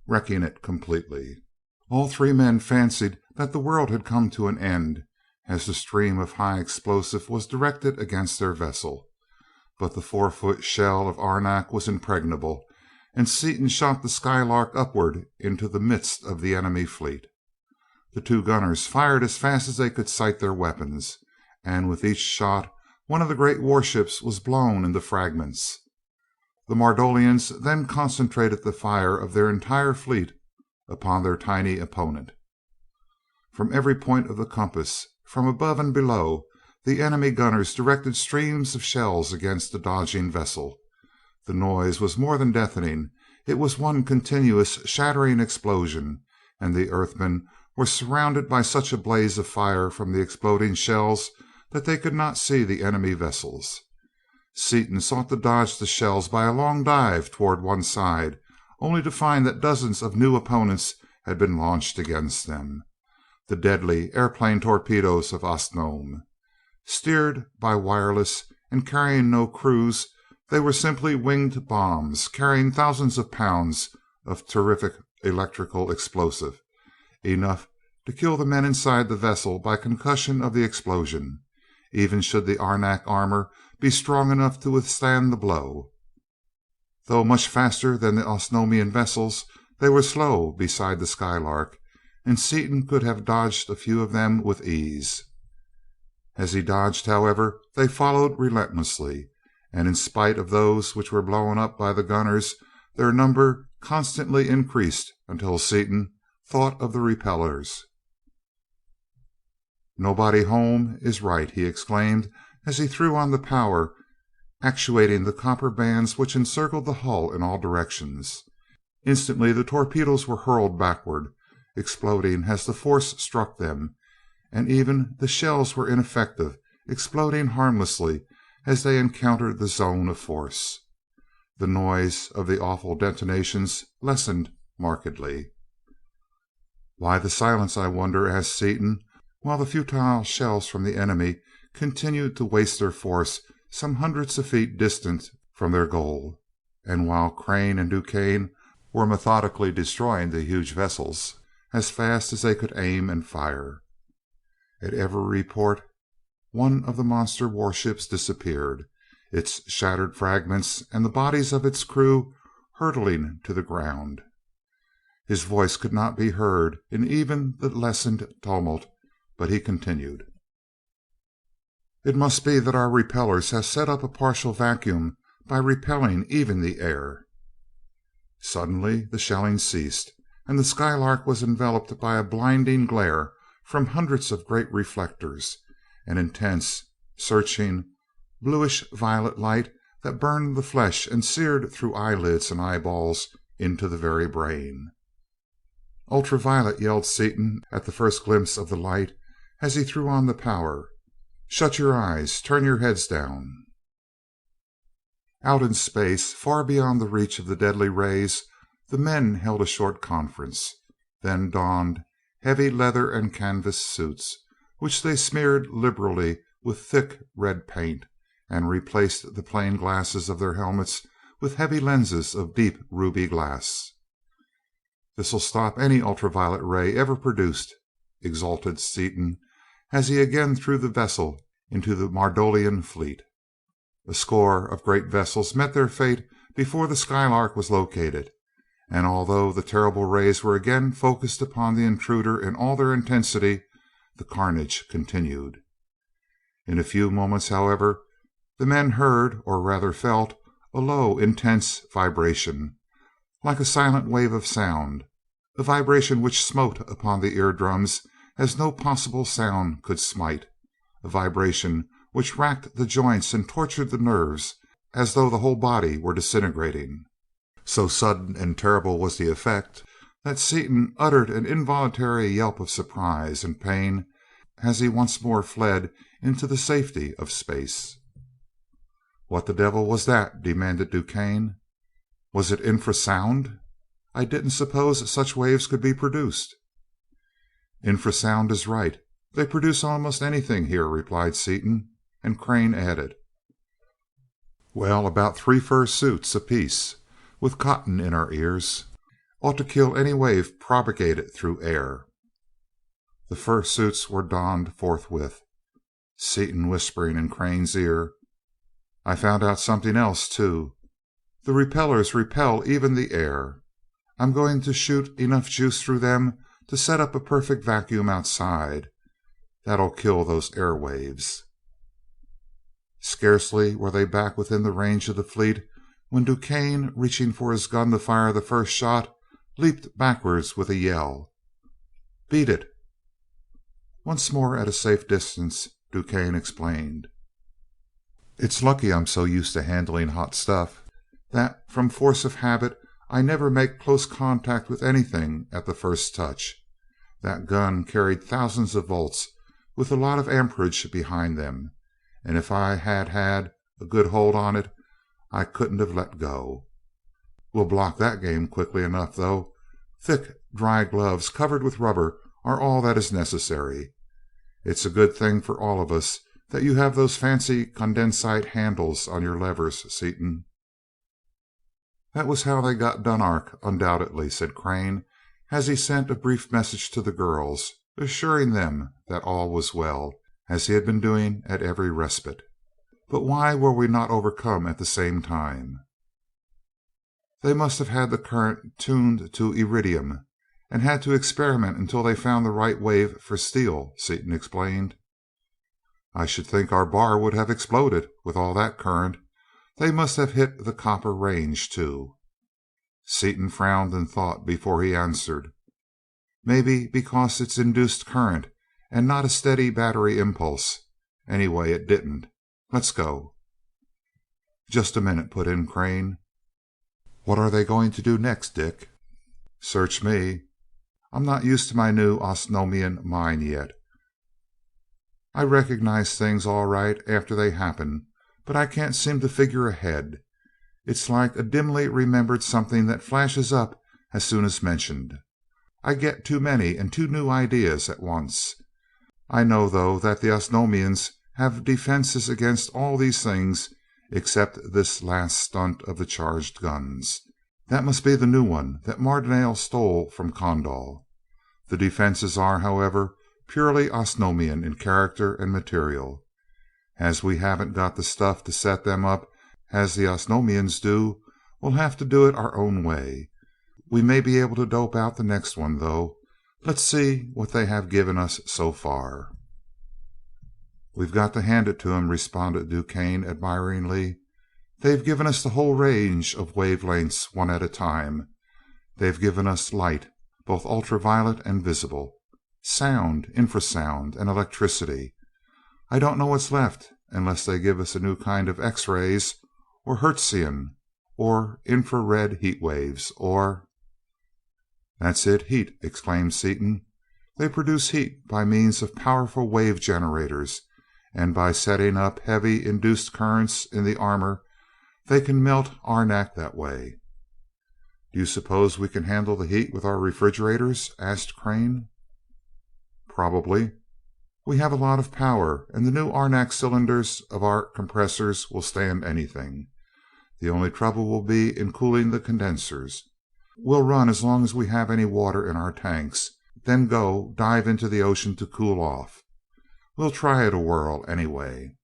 wrecking it completely. All three men fancied that the world had come to an end as the stream of high explosive was directed against their vessel, but the 4-foot shell of arenak was impregnable, and Seaton shot the Skylark upward into the midst of the enemy fleet. The two gunners fired as fast as they could sight their weapons, and with each shot one of the great warships was blown into fragments. The Mardonians then concentrated the fire of their entire fleet upon their tiny opponent. From every point of the compass, from above and below, the enemy gunners directed streams of shells against the dodging vessel. The noise was more than deafening. It was one continuous shattering explosion, and the Earthmen were surrounded by such a blaze of fire from the exploding shells that they could not see the enemy vessels. Seaton sought to dodge the shells by a long dive toward one side, only to find that dozens of new opponents had been launched against them. The deadly airplane torpedoes of Osnomian. Steered by wireless and carrying no crews, they were simply winged bombs carrying thousands of pounds of terrific electrical explosive, enough to kill the men inside the vessel by concussion of the explosion, even should the arenak armor be strong enough to withstand the blow. Though much faster than the Osnomian vessels, they were slow beside the Skylark, and Seaton could have dodged a few of them with ease. As he dodged, however, they followed relentlessly, and in spite of those which were blown up by the gunners, their number constantly increased until Seaton thought of the repellers. "Nobody home is right," he exclaimed as he threw on the power, actuating the copper bands which encircled the hull in all directions. Instantly the torpedoes were hurled backward, exploding as the force struck them, and even the shells were ineffective, exploding harmlessly as they encountered the zone of force. The noise of the awful detonations lessened markedly. "Why the silence, I wonder?" asked Seaton, while the futile shells from the enemy continued to waste their force some hundreds of feet distant from their goal, and while Crane and DuQuesne were methodically destroying the huge vessels as fast as they could aim and fire. At every report one of the monster warships disappeared, its shattered fragments and the bodies of its crew hurtling to the ground. His voice could not be heard in even the lessened tumult, but he continued: "It must be that our repellers have set up a partial vacuum by repelling even the air." Suddenly the shelling ceased, and the Skylark was enveloped by a blinding glare from hundreds of great reflectors, an intense, searching, bluish-violet light that burned the flesh and seared through eyelids and eyeballs into the very brain. "Ultraviolet!" yelled Seaton at the first glimpse of the light as he threw on the power. "Shut your eyes. Turn your heads down." Out in space, far beyond the reach of the deadly rays, the men held a short conference, then donned heavy leather and canvas suits, which they smeared liberally with thick red paint, and replaced the plain glasses of their helmets with heavy lenses of deep ruby glass. "This'll stop any ultraviolet ray ever produced," exulted Seaton as he again threw the vessel into the Mardonian fleet. A score of great vessels met their fate before the Skylark was located, and although the terrible rays were again focused upon the intruder in all their intensity, the carnage continued. In a few moments, however, the men heard, or rather felt, a low, intense vibration, like a silent wave of sound, a vibration which smote upon the eardrums as no possible sound could smite, a vibration which racked the joints and tortured the nerves as though the whole body were disintegrating. So sudden and terrible was the effect that Seaton uttered an involuntary yelp of surprise and pain as he once more fled into the safety of space. "What the devil was that?" demanded DuQuesne. "Was it infrasound? I didn't suppose such waves could be produced." "Infrasound is right. They produce almost anything here," replied Seaton, and Crane added: "Well, about 3 fur suits apiece, with cotton in our ears, ought to kill any wave propagated through air." The fur suits were donned forthwith, Seaton whispering in Crane's ear: "I found out something else, too. The repellers repel even the air. I'm going to shoot enough juice through them to set up a perfect vacuum outside. That'll kill those air waves." Scarcely were they back within the range of the fleet when DuQuesne, reaching for his gun to fire the first shot, leaped backwards with a yell. "Beat it!" Once more at a safe distance, DuQuesne explained: "It's lucky I'm so used to handling hot stuff that from force of habit I never make close contact with anything at the first touch. That gun carried thousands of volts with a lot of amperage behind them, and if I had had a good hold on it I couldn't have let go. We'll block that game quickly enough, though. Thick, dry gloves covered with rubber are all that is necessary. It's a good thing for all of us that you have those fancy condensite handles on your levers, Seaton." "That was how they got Dunark, undoubtedly," said Crane, as he sent a brief message to the girls, assuring them that all was well, as he had been doing at every respite. "But why were we not overcome at the same time?" "They must have had the current tuned to iridium, and had to experiment until they found the right wave for steel," Seaton explained. "I should think our bar would have exploded with all that current. They must have hit the copper range, too." Seaton frowned in thought before he answered: "Maybe because it's induced current and not a steady battery impulse. Anyway, it didn't. Let's go." "Just a minute," put in Crane. "What are they going to do next, Dick?" "Search me. I'm not used to my new Osnomian mind yet. I recognize things all right after they happen, but I can't seem to figure ahead. It's like a dimly remembered something that flashes up as soon as mentioned. I get too many and too new ideas at once. I know, though, that the Osnomians have defenses against all these things except this last stunt of the charged guns. That must be the new one that Mardonale stole from Kondal. The defenses are, however, purely Osnomian in character and material. As we haven't got the stuff to set them up as the Osnomians do, we'll have to do it our own way. We may be able to dope out the next one, though. Let's see what they have given us so far." "We've got to hand it to 'em," responded DuQuesne admiringly. "They've given us the whole range of wavelengths one at a time. They've given us light, both ultraviolet and visible, sound, infrasound, and electricity. I don't know what's left unless they give us a new kind of X-rays, or Hertzian, or infrared heat waves, or—" "That's it, heat," exclaimed Seaton. "They produce heat by means of powerful wave generators, and by setting up heavy induced currents in the armor they can melt arenak that way." "Do you suppose we can handle the heat with our refrigerators?" asked Crane. "Probably. We have a lot of power, and the new arenak cylinders of our compressors will stand anything. The only trouble will be in cooling the condensers. We'll run as long as we have any water in our tanks, then go dive into the ocean to cool off. We'll try it a whirl anyway."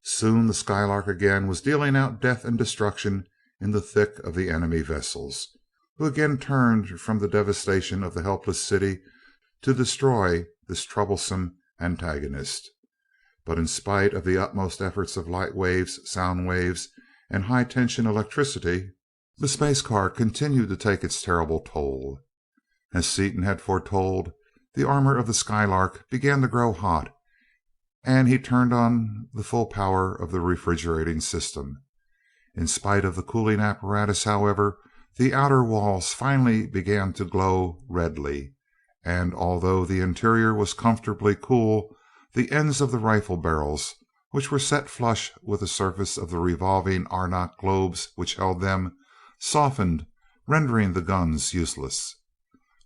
Soon the Skylark again was dealing out death and destruction in the thick of the enemy vessels, who again turned from the devastation of the helpless city to destroy this troublesome antagonist. But in spite of the utmost efforts of light waves, sound waves, and high tension electricity, the space car continued to take its terrible toll. As Seaton had foretold, the armor of the Skylark began to grow hot, and he turned on the full power of the refrigerating system. In spite of the cooling apparatus, however, the outer walls finally began to glow redly, and although the interior was comfortably cool, the ends of the rifle barrels, which were set flush with the surface of the revolving arenak globes which held them, softened, rendering the guns useless.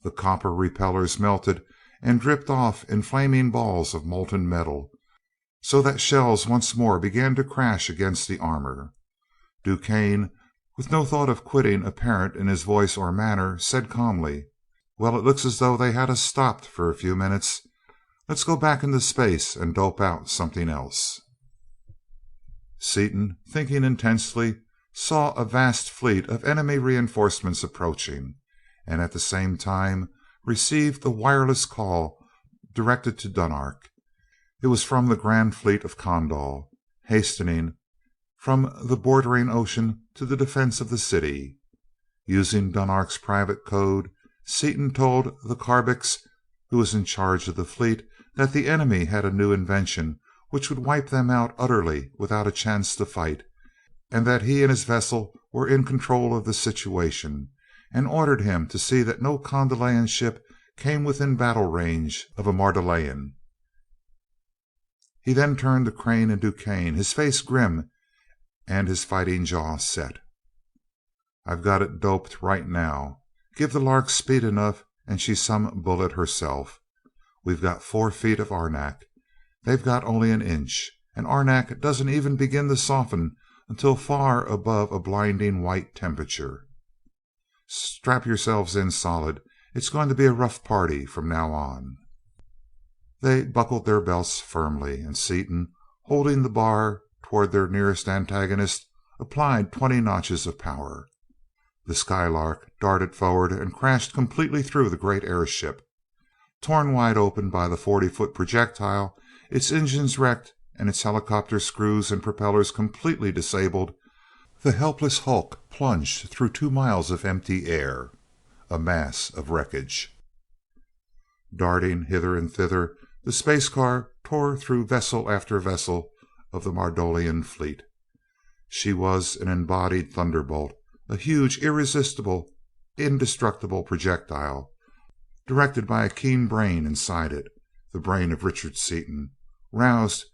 The copper repellers melted and dripped off in flaming balls of molten metal, so that shells once more began to crash against the armor. DuQuesne, with no thought of quitting apparent in his voice or manner, said calmly: "Well, it looks as though they had us stopped for a few minutes. Let's go back into space and dope out something else." Seaton, thinking intensely, saw a vast fleet of enemy reinforcements approaching, and at the same time received a wireless call directed to Dunark. It was from the Grand Fleet of Kondal, hastening from the bordering ocean to the defense of the city. Using Dunark's private code, Seaton told the Karbix, who was in charge of the fleet, that the enemy had a new invention which would wipe them out utterly without a chance to fight, and that he and his vessel were in control of the situation, and ordered him to see that no Kondalian ship came within battle range of a Mardonale. He then turned to Crane and Duquesne, his face grim and his fighting jaw set. "I've got it doped right now. Give the Lark speed enough and she's some bullet herself. We've got 4 feet of arenak. They've got only an inch, and arenak doesn't even begin to soften until far above a blinding white temperature. Strap yourselves in solid. It's going to be a rough party from now on." They buckled their belts firmly, and Seaton, holding the bar toward their nearest antagonist, applied 20 notches of power. The Skylark darted forward and crashed completely through the great airship. Torn wide open by the 40-foot projectile, its engines wrecked, and its helicopter screws and propellers completely disabled, the helpless hulk plunged through 2 miles of empty air, a mass of wreckage. Darting hither and thither, the space car tore through vessel after vessel of the Mardonian fleet. She was an embodied thunderbolt, a huge, irresistible, indestructible projectile, directed by a keen brain inside it, the brain of Richard Seaton, roused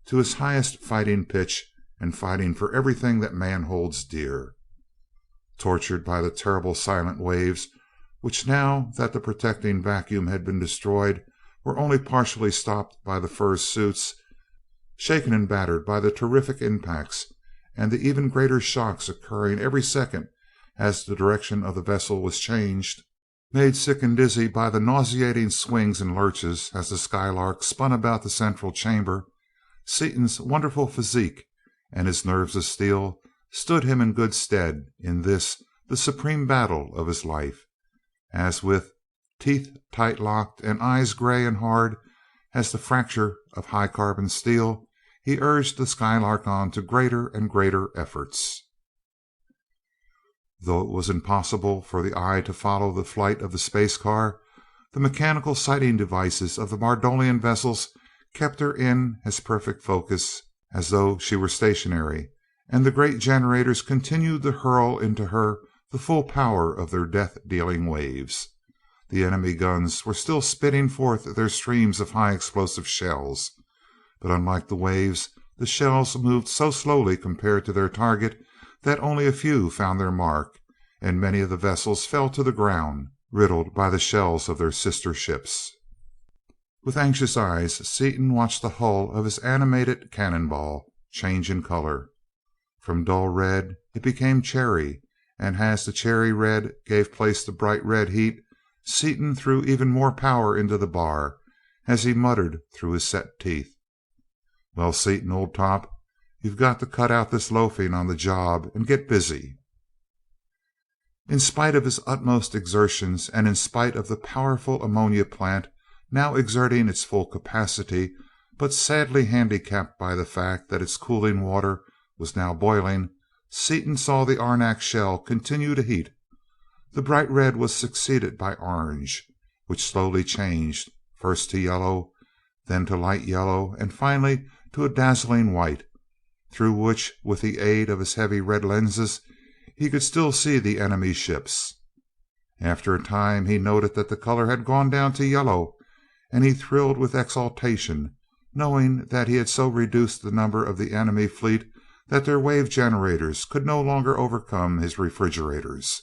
to his highest fighting pitch and fighting for everything that man holds dear. Tortured by the terrible silent waves, which, now that the protecting vacuum had been destroyed, were only partially stopped by the fur suits, shaken and battered by the terrific impacts and the even greater shocks occurring every second as the direction of the vessel was changed, made sick and dizzy by the nauseating swings and lurches as the Skylark spun about the central chamber, Seaton's wonderful physique and his nerves of steel stood him in good stead in this, the supreme battle of his life, as with teeth tight locked and eyes gray and hard as the fracture of high carbon steel, he urged the Skylark on to greater and greater efforts. Though it was impossible for the eye to follow the flight of the space car, the mechanical sighting devices of the Mardonian vessels kept her in as perfect focus as though she were stationary, and the great generators continued to hurl into her the full power of their death-dealing waves. The enemy guns were still spitting forth their streams of high explosive shells, but unlike the waves, the shells moved so slowly compared to their target that only a few found their mark, and many of the vessels fell to the ground, riddled by the shells of their sister ships. With anxious eyes, Seaton watched the hull of his animated cannonball change in color. From dull red it became cherry, and as the cherry red gave place to bright red heat, Seaton threw even more power into the bar as he muttered through his set teeth, "Well, Seaton, old top, you've got to cut out this loafing on the job and get busy." In spite of his utmost exertions, and in spite of the powerful ammonia plant now exerting its full capacity, but sadly handicapped by the fact that its cooling water was now boiling, Seaton saw the arenak shell continue to heat. The bright red was succeeded by orange, which slowly changed, first to yellow, then to light yellow, and finally to a dazzling white, through which, with the aid of his heavy red lenses, he could still see the enemy ships. After a time he noted that the color had gone down to yellow, and he thrilled with exultation, knowing that he had so reduced the number of the enemy fleet that their wave generators could no longer overcome his refrigerators.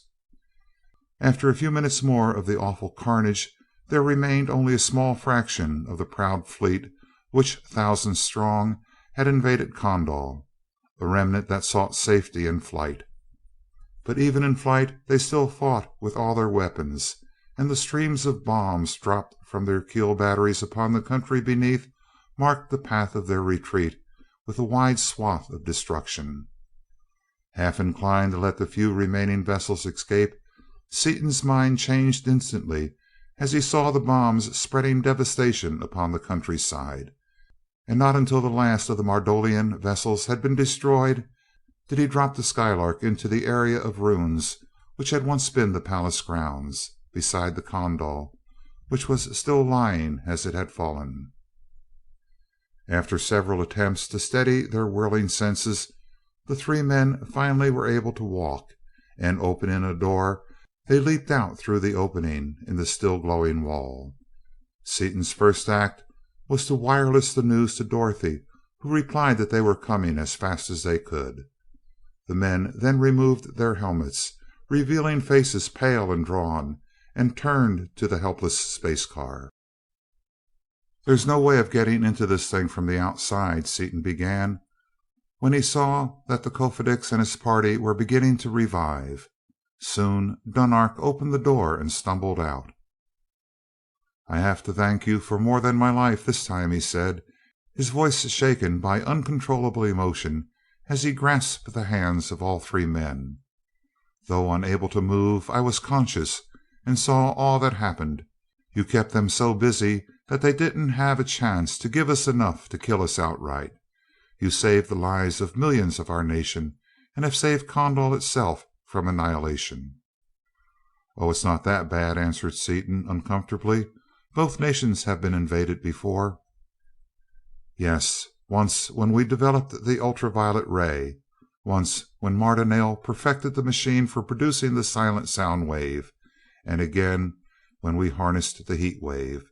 After a few minutes more of the awful carnage, there remained only a small fraction of the proud fleet which, thousands strong, had invaded Kondal, a remnant that sought safety in flight. But even in flight they still fought with all their weapons, and the streams of bombs dropped from their keel batteries upon the country beneath marked the path of their retreat with a wide swath of destruction. Half inclined to let the few remaining vessels escape, Seaton's mind changed instantly as he saw the bombs spreading devastation upon the countryside. And not until the last of the Mardonale vessels had been destroyed did he drop the Skylark into the area of ruins which had once been the palace grounds, beside the Condor, which was still lying as it had fallen. After several attempts to steady their whirling senses, the three men finally were able to walk, and opening a door, they leaped out through the opening in the still glowing wall. Seaton's first act was to wireless the news to Dorothy, who replied that they were coming as fast as they could. The men then removed their helmets, revealing faces pale and drawn, and turned to the helpless space car. "There's no way of getting into this thing from the outside," Seaton began, when he saw that the Kofedix and his party were beginning to revive. Soon Dunark opened the door and stumbled out. "I have to thank you for more than my life this time," he said, his voice shaken by uncontrollable emotion as he grasped the hands of all three men. "Though unable to move, I was conscious and saw all that happened. You kept them so busy that they didn't have a chance to give us enough to kill us outright. You saved the lives of millions of our nation, and have saved Condor itself from annihilation." "Oh, it's not that bad," answered Seaton uncomfortably. "Both nations have been invaded before." "Yes, once when we developed the ultraviolet ray, once when Mardonale perfected the machine for producing the silent sound wave, and again when we harnessed the heat wave.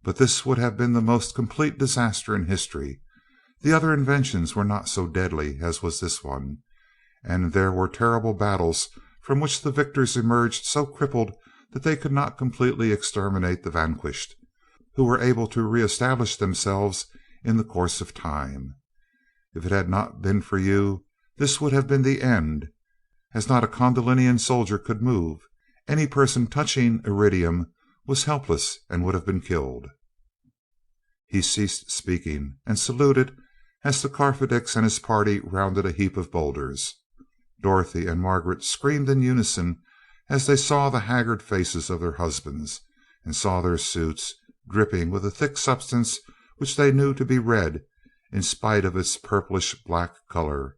But this would have been the most complete disaster in history. The other inventions were not so deadly as was this one, and there were terrible battles from which the victors emerged so crippled that they could not completely exterminate the vanquished, who were able to reestablish themselves in the course of time. If it had not been for you, this would have been the end, as not a Condoranian soldier could move. Any person touching iridium was helpless and would have been killed." He ceased speaking and saluted as the Kofedix and his party rounded a heap of boulders. Dorothy and Margaret screamed in unison as they saw the haggard faces of their husbands, and saw their suits dripping with a thick substance which they knew to be red in spite of its purplish black color.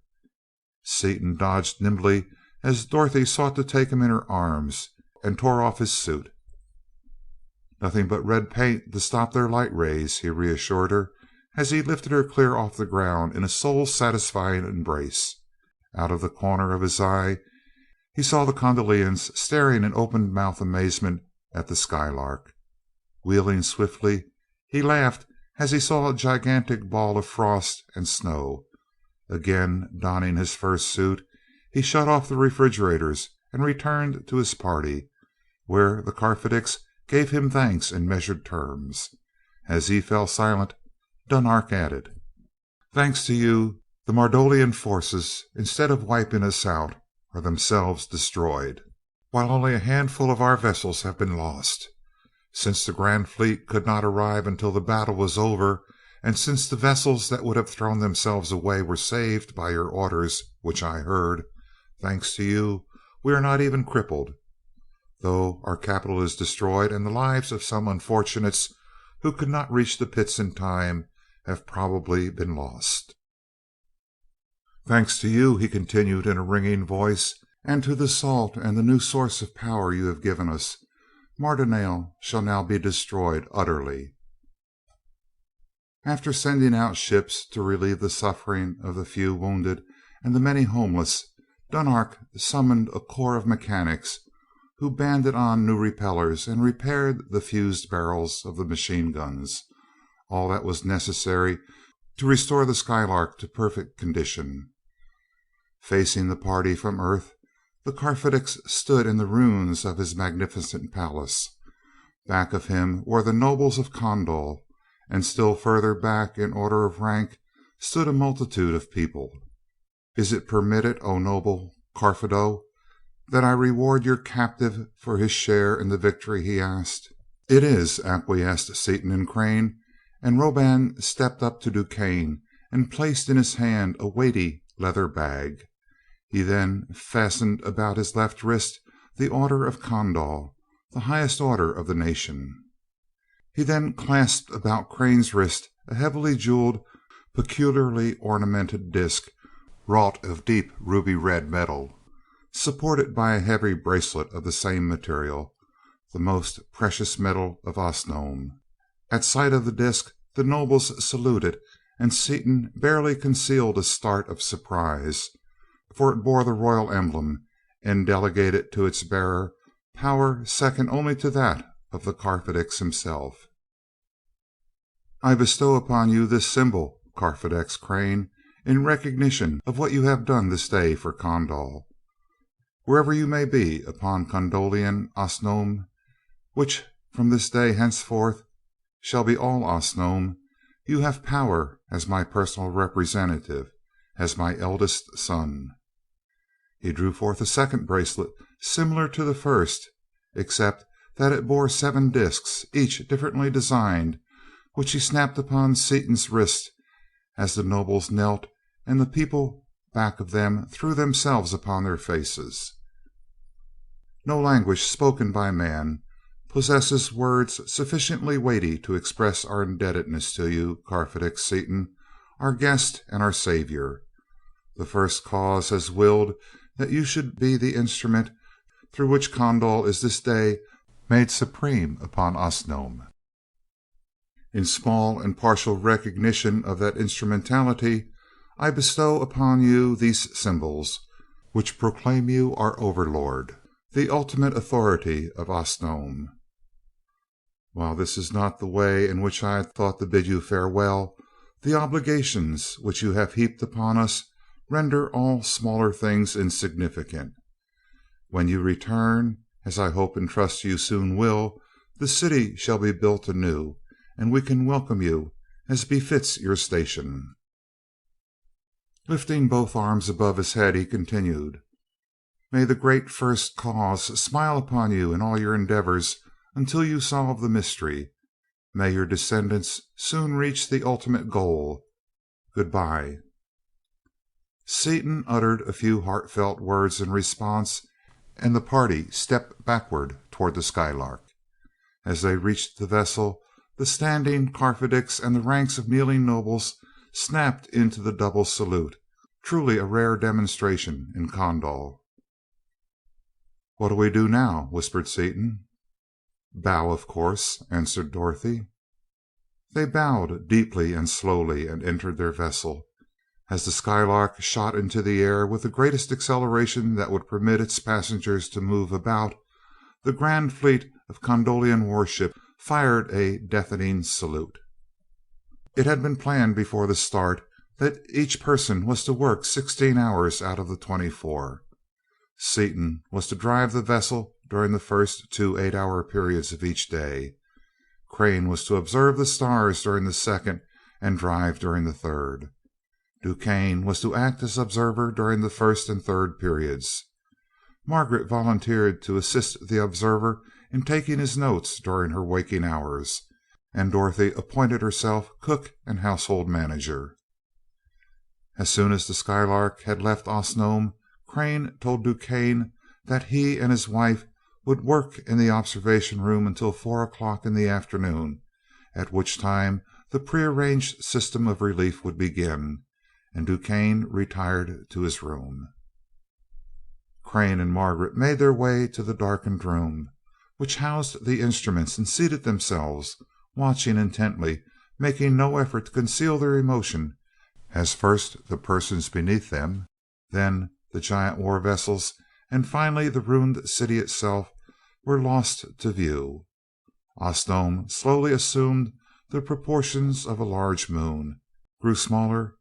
Seaton dodged nimbly as Dorothy sought to take him in her arms, and tore off his suit. "Nothing but red paint to stop their light rays," he reassured her as he lifted her clear off the ground in a soul-satisfying embrace. Out of the corner of his eye he saw the Condoranians staring in open-mouthed amazement at the Skylark. Wheeling swiftly, he laughed as he saw a gigantic ball of frost and snow. Again donning his first suit, he shut off the refrigerators and returned to his party, where the Kofedix gave him thanks in measured terms. As he fell silent, Dunark added: "Thanks to you, the Mardonale forces, instead of wiping us out, are themselves destroyed, while only a handful of our vessels have been lost. Since the Grand Fleet could not arrive until the battle was over, and since the vessels that would have thrown themselves away were saved by your orders, which I heard, thanks to you, we are not even crippled. Though our capital is destroyed, and the lives of some unfortunates who could not reach the pits in time have probably been lost. Thanks to you," he continued in a ringing voice, "and to the salt and the new source of power you have given us, Mardonale shall now be destroyed utterly." After sending out ships to relieve the suffering of the few wounded and the many homeless, Dunark summoned a corps of mechanics who banded on new repellers and repaired the fused barrels of the machine guns, all that was necessary to restore the Skylark to perfect condition. Facing the party from Earth, the Kofedix stood in the ruins of his magnificent palace. Back of him were the nobles of Condor, and still further back in order of rank stood a multitude of people. "Is it permitted, O noble Karfedo, that I reward your captive for his share in the victory?" he asked. "It is," acquiesced Seaton and Crane, and Roban stepped up to Duquesne and placed in his hand a weighty leather bag. He then fastened about his left wrist the Order of Condor, the highest order of the nation. He then clasped about Crane's wrist a heavily jeweled, peculiarly ornamented disc wrought of deep ruby red metal, supported by a heavy bracelet of the same material, the most precious metal of Osnome. At sight of the disc the nobles saluted, and Seaton barely concealed a start of surprise, for it bore the royal emblem and delegated to its bearer power second only to that of the Carfedex himself. "I bestow upon you this symbol, Carfedex Crane, in recognition of what you have done this day for Kondal. Wherever you may be upon Kondalian Osnome, which from this day henceforth shall be all Osnome, you have power as my personal representative, as my eldest son." He drew forth a second bracelet similar to the first, except that it bore 7 discs, each differently designed, which he snapped upon Seaton's wrist as the nobles knelt and the people back of them threw themselves upon their faces. No language spoken by man possesses words sufficiently weighty to express our indebtedness to you, Carfedex Seaton, our guest and our savior. The First Cause has willed that you should be the instrument through which Kondal is this day made supreme upon Osnome. In small and partial recognition of that instrumentality, I bestow upon you these symbols, which proclaim you our overlord, the ultimate authority of Osnome. While this is not the way in which I had thought to bid you farewell, the obligations which you have heaped upon us render all smaller things insignificant. When you return, as I hope and trust you soon will, the city shall be built anew, and we can welcome you as befits your station. Lifting both arms above his head, he continued, "May the great First Cause smile upon you in all your endeavors until you solve the mystery. May your descendants soon reach the ultimate goal. Goodbye." Seaton uttered a few heartfelt words in response, and the party stepped backward toward the Skylark. As they reached the vessel, the standing Carfedex and the ranks of kneeling nobles snapped into the double salute, truly a rare demonstration in Kondal. "What do we do now?" whispered Seaton. "Bow, of course," answered Dorothy. They bowed deeply and slowly and entered their vessel. As the Skylark shot into the air with the greatest acceleration that would permit its passengers to move about, the grand fleet of Kondalian warship fired a deafening salute. It had been planned before the start that each person was to work 16 hours out of the 24. Seaton was to drive the vessel during the first 2 8-hour periods of each day. Crane was to observe the stars during the second and drive during the third. DuQuesne was to act as observer during the first and third periods. Margaret volunteered to assist the observer in taking his notes during her waking hours, and Dorothy appointed herself cook and household manager. As soon as the Skylark had left Osnome, Crane told DuQuesne that he and his wife would work in the observation room until 4 o'clock in the afternoon, at which time the prearranged system of relief would begin, and DuQuesne retired to his room. Crane and Margaret made their way to the darkened room, which housed the instruments, and seated themselves, watching intently, making no effort to conceal their emotion, as first the persons beneath them, then the giant war vessels, and finally the ruined city itself were lost to view. Osnome slowly assumed the proportions of a large moon, grew smaller,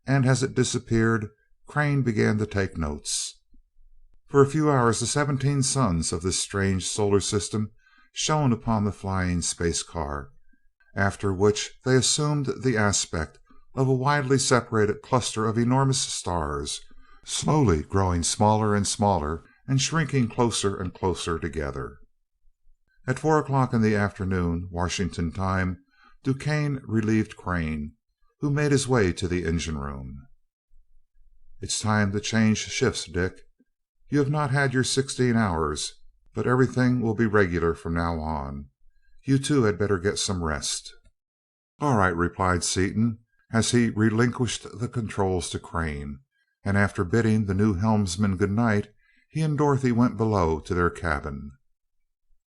and as it disappeared, Crane began to take notes. For a few hours the 17 suns of this strange solar system shone upon the flying space car, after which they assumed the aspect of a widely separated cluster of enormous stars, slowly growing smaller and smaller and shrinking closer and closer together. At 4 o'clock in the afternoon, Washington time, DuQuesne relieved Crane, who made his way to the engine room. "It's time to change shifts, Dick. You have not had your 16 hours, but everything will be regular from now on. You two had better get some rest." "All right," replied Seaton, as he relinquished the controls to Crane, and after bidding the new helmsman good night, he and Dorothy went below to their cabin.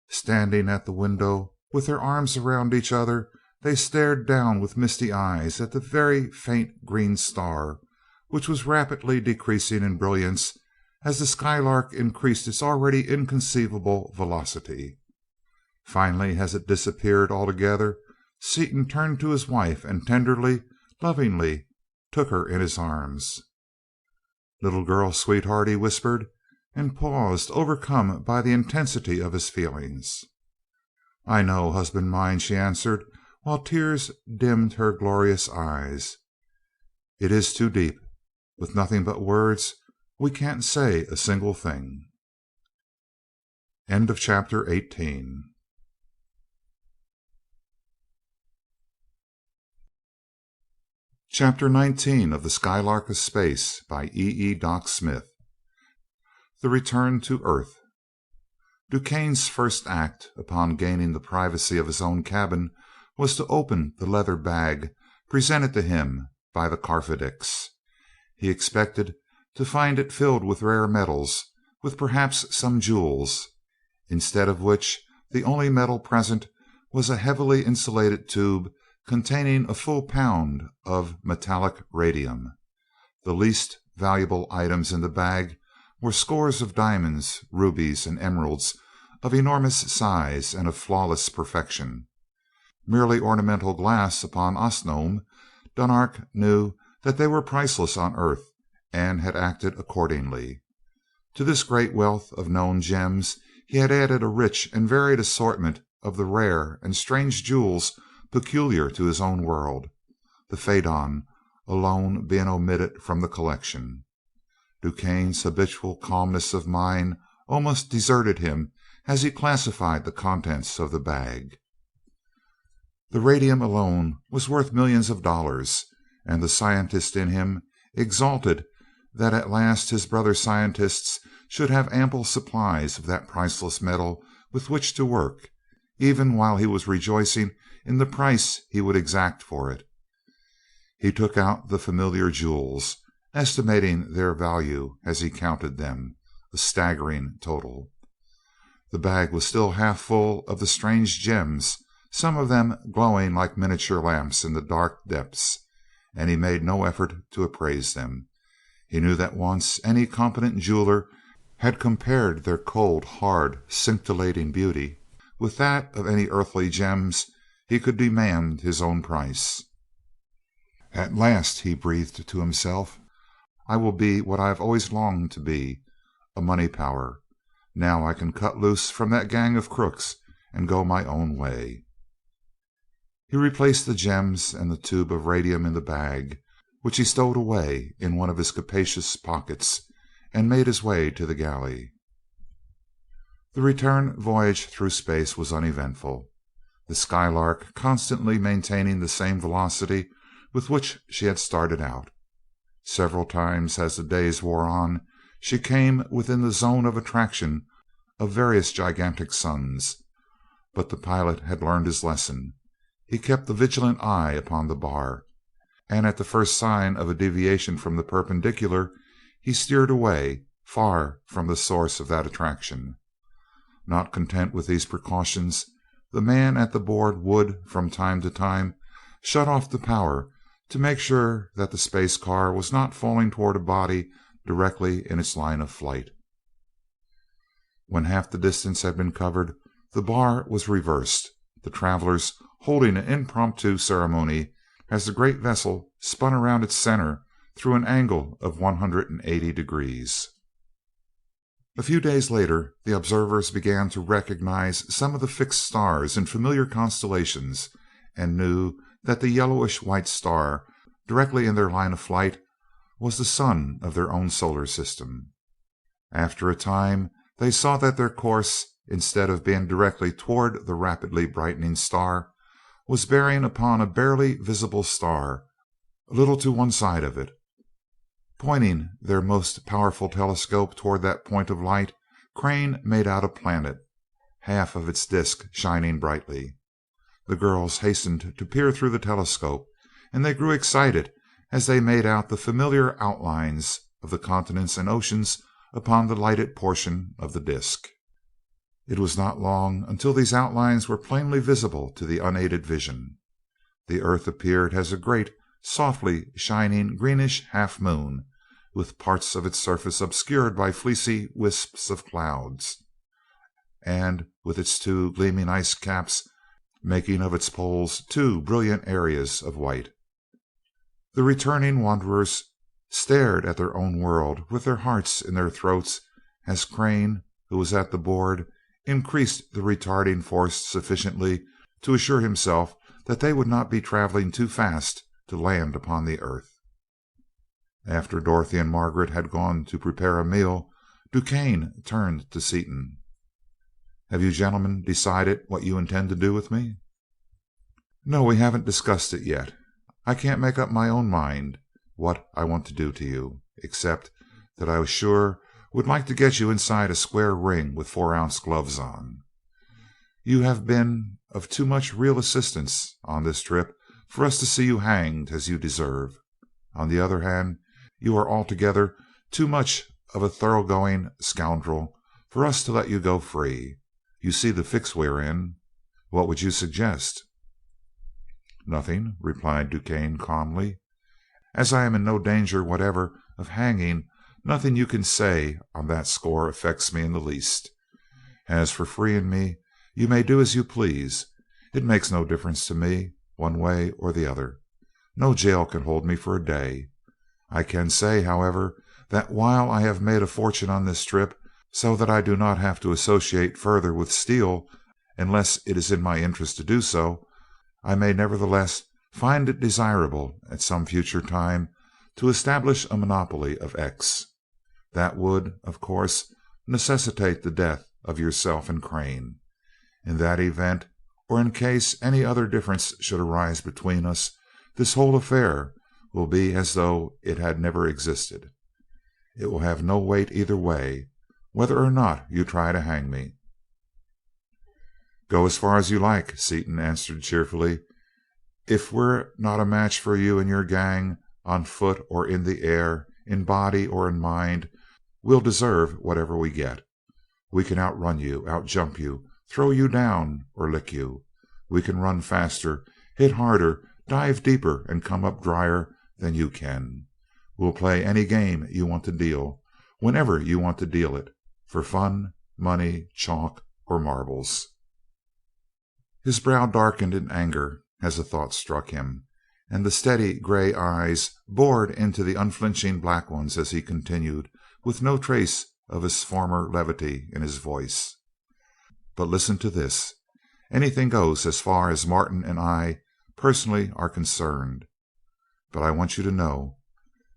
Standing at the window, with their arms around each other, they stared down with misty eyes at the very faint green star, which was rapidly decreasing in brilliance as the Skylark increased its already inconceivable velocity. Finally, as it disappeared altogether, Seaton turned to his wife and tenderly, lovingly took her in his arms. "Little girl, sweetheart," he whispered, and paused, overcome by the intensity of his feelings. "I know, husband mine," she answered, while tears dimmed her glorious eyes. "It is too deep. With nothing but words, we can't say a single thing." End of chapter 18. Chapter 19 of the Skylark of Space by E. Doc Smith. The Return to Earth. DuQuesne's first act, upon gaining the privacy of his own cabin, was to open the leather bag presented to him by the Karfedix. He expected to find it filled with rare metals, with perhaps some jewels, instead of which the only metal present was a heavily insulated tube containing a full pound of metallic radium. The least valuable items in the bag were scores of diamonds, rubies, and emeralds of enormous size and of flawless perfection. Merely ornamental glass upon Osnomian, Dunark knew that they were priceless on Earth, and had acted accordingly. To this great wealth of known gems he had added a rich and varied assortment of the rare and strange jewels peculiar to his own world, the Phaedon alone being omitted from the collection. DuQuesne's habitual calmness of mind almost deserted him as he classified the contents of the bag. The radium alone was worth millions of dollars, and the scientist in him exulted that at last his brother scientists should have ample supplies of that priceless metal with which to work, even while he was rejoicing in the price he would exact for it. He took out the familiar jewels, estimating their value as he counted them, a staggering total. The bag was still half full of the strange gems, some of them glowing like miniature lamps in the dark depths, and he made no effort to appraise them. He knew that once any competent jeweler had compared their cold, hard, scintillating beauty with that of any earthly gems, he could demand his own price. "At last," he breathed to himself, "I will be what I have always longed to be, a money power. Now I can cut loose from that gang of crooks and go my own way." He replaced the gems and the tube of radium in the bag, which he stowed away in one of his capacious pockets, and made his way to the galley. The return voyage through space was uneventful, the Skylark constantly maintaining the same velocity with which she had started out. Several times as the days wore on, she came within the zone of attraction of various gigantic suns, but the pilot had learned his lesson. He kept a vigilant eye upon the bar, and at the first sign of a deviation from the perpendicular, he steered away, far from the source of that attraction. Not content with these precautions, the man at the board would, from time to time, shut off the power to make sure that the space car was not falling toward a body directly in its line of flight. When half the distance had been covered, the bar was reversed, the travelers holding an impromptu ceremony as the great vessel spun around its center through an angle of 180 degrees. A few days later, the observers began to recognize some of the fixed stars in familiar constellations, and knew that the yellowish white star directly in their line of flight was the sun of their own solar system. After a time, they saw that their course, instead of being directly toward the rapidly brightening star, was bearing upon a barely visible star a little to one side of it. Pointing their most powerful telescope toward that point of light, Crane made out a planet, half of its disk shining brightly. The girls hastened to peer through the telescope, and they grew excited as they made out the familiar outlines of the continents and oceans upon the lighted portion of the disk. It was not long until these outlines were plainly visible to the unaided vision. The earth appeared as a great, softly shining greenish half moon, with parts of its surface obscured by fleecy wisps of clouds, and with its two gleaming ice caps making of its poles two brilliant areas of white. The returning wanderers stared at their own world with their hearts in their throats as Crane, who was at the board, increased the retarding force sufficiently to assure himself that they would not be traveling too fast to land upon the earth. After Dorothy and Margaret had gone to prepare a meal, DuQuesne turned to Seaton. "Have you gentlemen decided what you intend to do with me?" "No, we haven't discussed it yet. I can't make up my own mind what I want to do to you, except that I sure would like to get you inside a square ring with 4-ounce gloves on. You have been of too much real assistance on this trip for us to see you hanged as you deserve. On the other hand, you are altogether too much of a thoroughgoing scoundrel for us to let you go free. You see the fix we're in. What would you suggest?" "Nothing," replied DuQuesne calmly. "As I am in no danger whatever of hanging, nothing you can say on that score affects me in the least. As for freeing me, you may do as you please. It makes no difference to me, one way or the other. No jail can hold me for a day. I can say, however, that while I have made a fortune on this trip, so that I do not have to associate further with Steel unless it is in my interest to do so, I may nevertheless find it desirable at some future time to establish a monopoly of X. That would, of course, necessitate the death of yourself and Crane. In that event, or in case any other difference should arise between us, this whole affair will be as though it had never existed. It will have no weight either way, whether or not you try to hang me." "Go as far as you like," Seaton answered cheerfully. "If we're not a match for you and your gang, on foot or in the air, in body or in mind, we'll deserve whatever we get. We can outrun you, outjump you, throw you down, or lick you. We can run faster, hit harder, dive deeper, and come up drier than you can. We'll play any game you want to deal, whenever you want to deal it, for fun, money, chalk, or marbles." His brow darkened in anger as a thought struck him, and the steady gray eyes bored into the unflinching black ones as he continued, with no trace of his former levity in his voice. "But listen to this. Anything goes as far as Martin and I personally are concerned. But I want you to know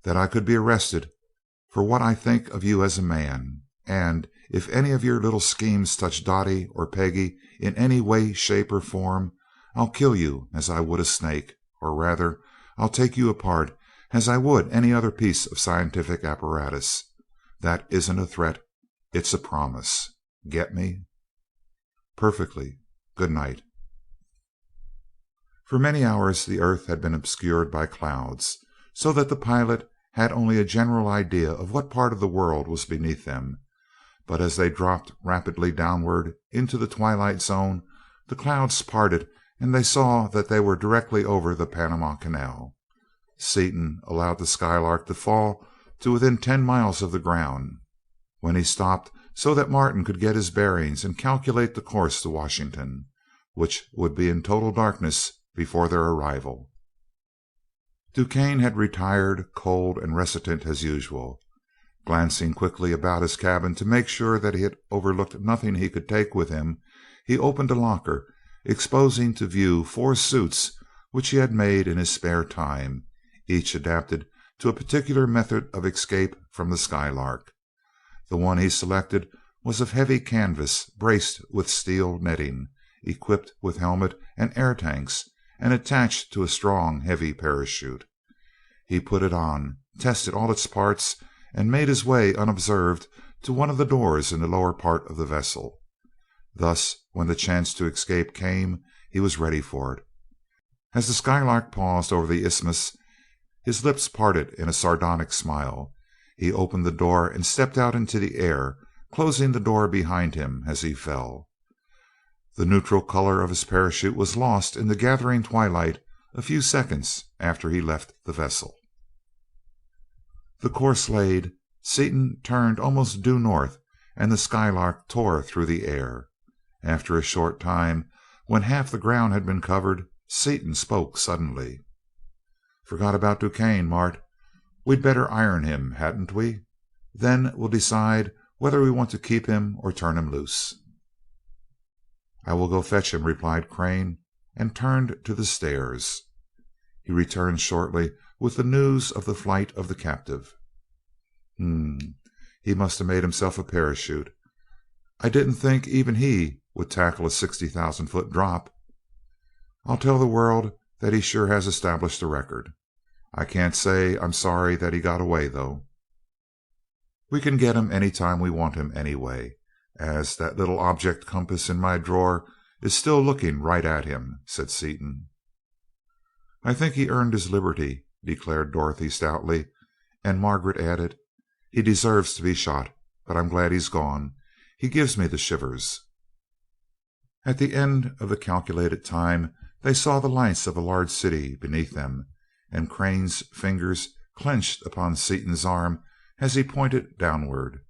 that I could be arrested for what I think of you as a man, and if any of your little schemes touch Dottie or Peggy in any way, shape, or form, I'll kill you as I would a snake, or rather, I'll take you apart as I would any other piece of scientific apparatus. That isn't a threat, it's a promise. Get me?" "Perfectly. Good night." For many hours the earth had been obscured by clouds, so that the pilot had only a general idea of what part of the world was beneath them, but as they dropped rapidly downward into the twilight zone, the clouds parted and they saw that they were directly over the Panama Canal. Seaton allowed the Skylark to fall to within 10 miles of the ground, when he stopped so that Martin could get his bearings and calculate the course to Washington, which would be in total darkness before their arrival. DuQuesne had retired cold and reticent as usual. Glancing quickly about his cabin to make sure that he had overlooked nothing he could take with him, he opened a locker, exposing to view 4 suits which he had made in his spare time, each adapted to a particular method of escape from the Skylark. The one he selected was of heavy canvas, braced with steel netting, equipped with helmet and air tanks, and attached to a strong, heavy parachute. He put it on, tested all its parts, and made his way unobserved to one of the doors in the lower part of the vessel. Thus, when the chance to escape came, he was ready for it. As the Skylark paused over the isthmus, his lips parted in a sardonic smile. He opened the door and stepped out into the air, closing the door behind him as he fell. The neutral color of his parachute was lost in the gathering twilight a few seconds after he left the vessel. The course laid, Seaton turned almost due north, and the Skylark tore through the air. After a short time, when half the ground had been covered, Seaton spoke suddenly. "Forgot about DuQuesne, Mart. We'd better iron him, hadn't we? Then we'll decide whether we want to keep him or turn him loose." "I will go fetch him," replied Crane, and turned to the stairs. He returned shortly with the news of the flight of the captive. He must have made himself a parachute. I didn't think even he would tackle a 60,000-foot drop. I'll tell the world that he sure has established a record. I can't say I'm sorry that he got away, though." "We can get him any time we want him, anyway, as that little object compass in my drawer is still looking right at him," said Seaton. "I think he earned his liberty," declared Dorothy stoutly, and Margaret added, "He deserves to be shot, but I'm glad he's gone. He gives me the shivers." At the end of the calculated time they saw the lights of a large city beneath them, and Crane's fingers clenched upon Seaton's arm as he pointed downward.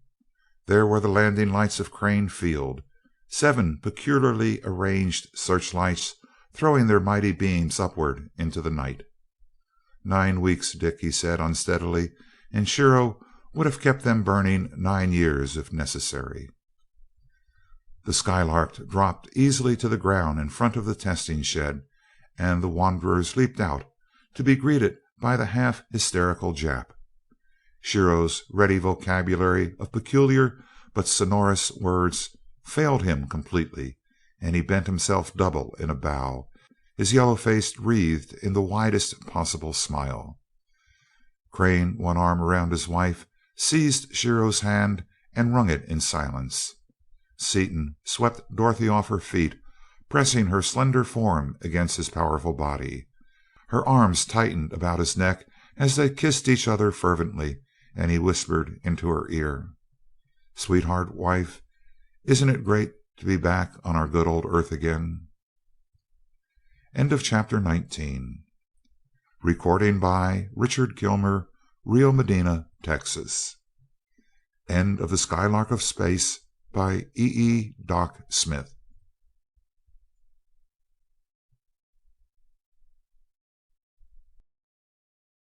There were the landing lights of Crane Field, 7 peculiarly arranged searchlights throwing their mighty beams upward into the night. "9 weeks, Dick," he said unsteadily, "and Shiro would have kept them burning 9 years if necessary." The Skylark dropped easily to the ground in front of the testing shed, and the wanderers leaped out, to be greeted by the half hysterical Jap. Shiro's ready vocabulary of peculiar but sonorous words failed him completely, and he bent himself double in a bow, his yellow face wreathed in the widest possible smile. Crane, one arm around his wife, seized Shiro's hand and wrung it in silence. Seaton swept Dorothy off her feet, pressing her slender form against his powerful body. Her arms tightened about his neck as they kissed each other fervently, and he whispered into her ear, "Sweetheart, wife, isn't it great to be back on our good old Earth again?" End of chapter 19. Recording by Richard Kilmer, Rio Medina, Texas. End of The Skylark of Space by E. Doc Smith.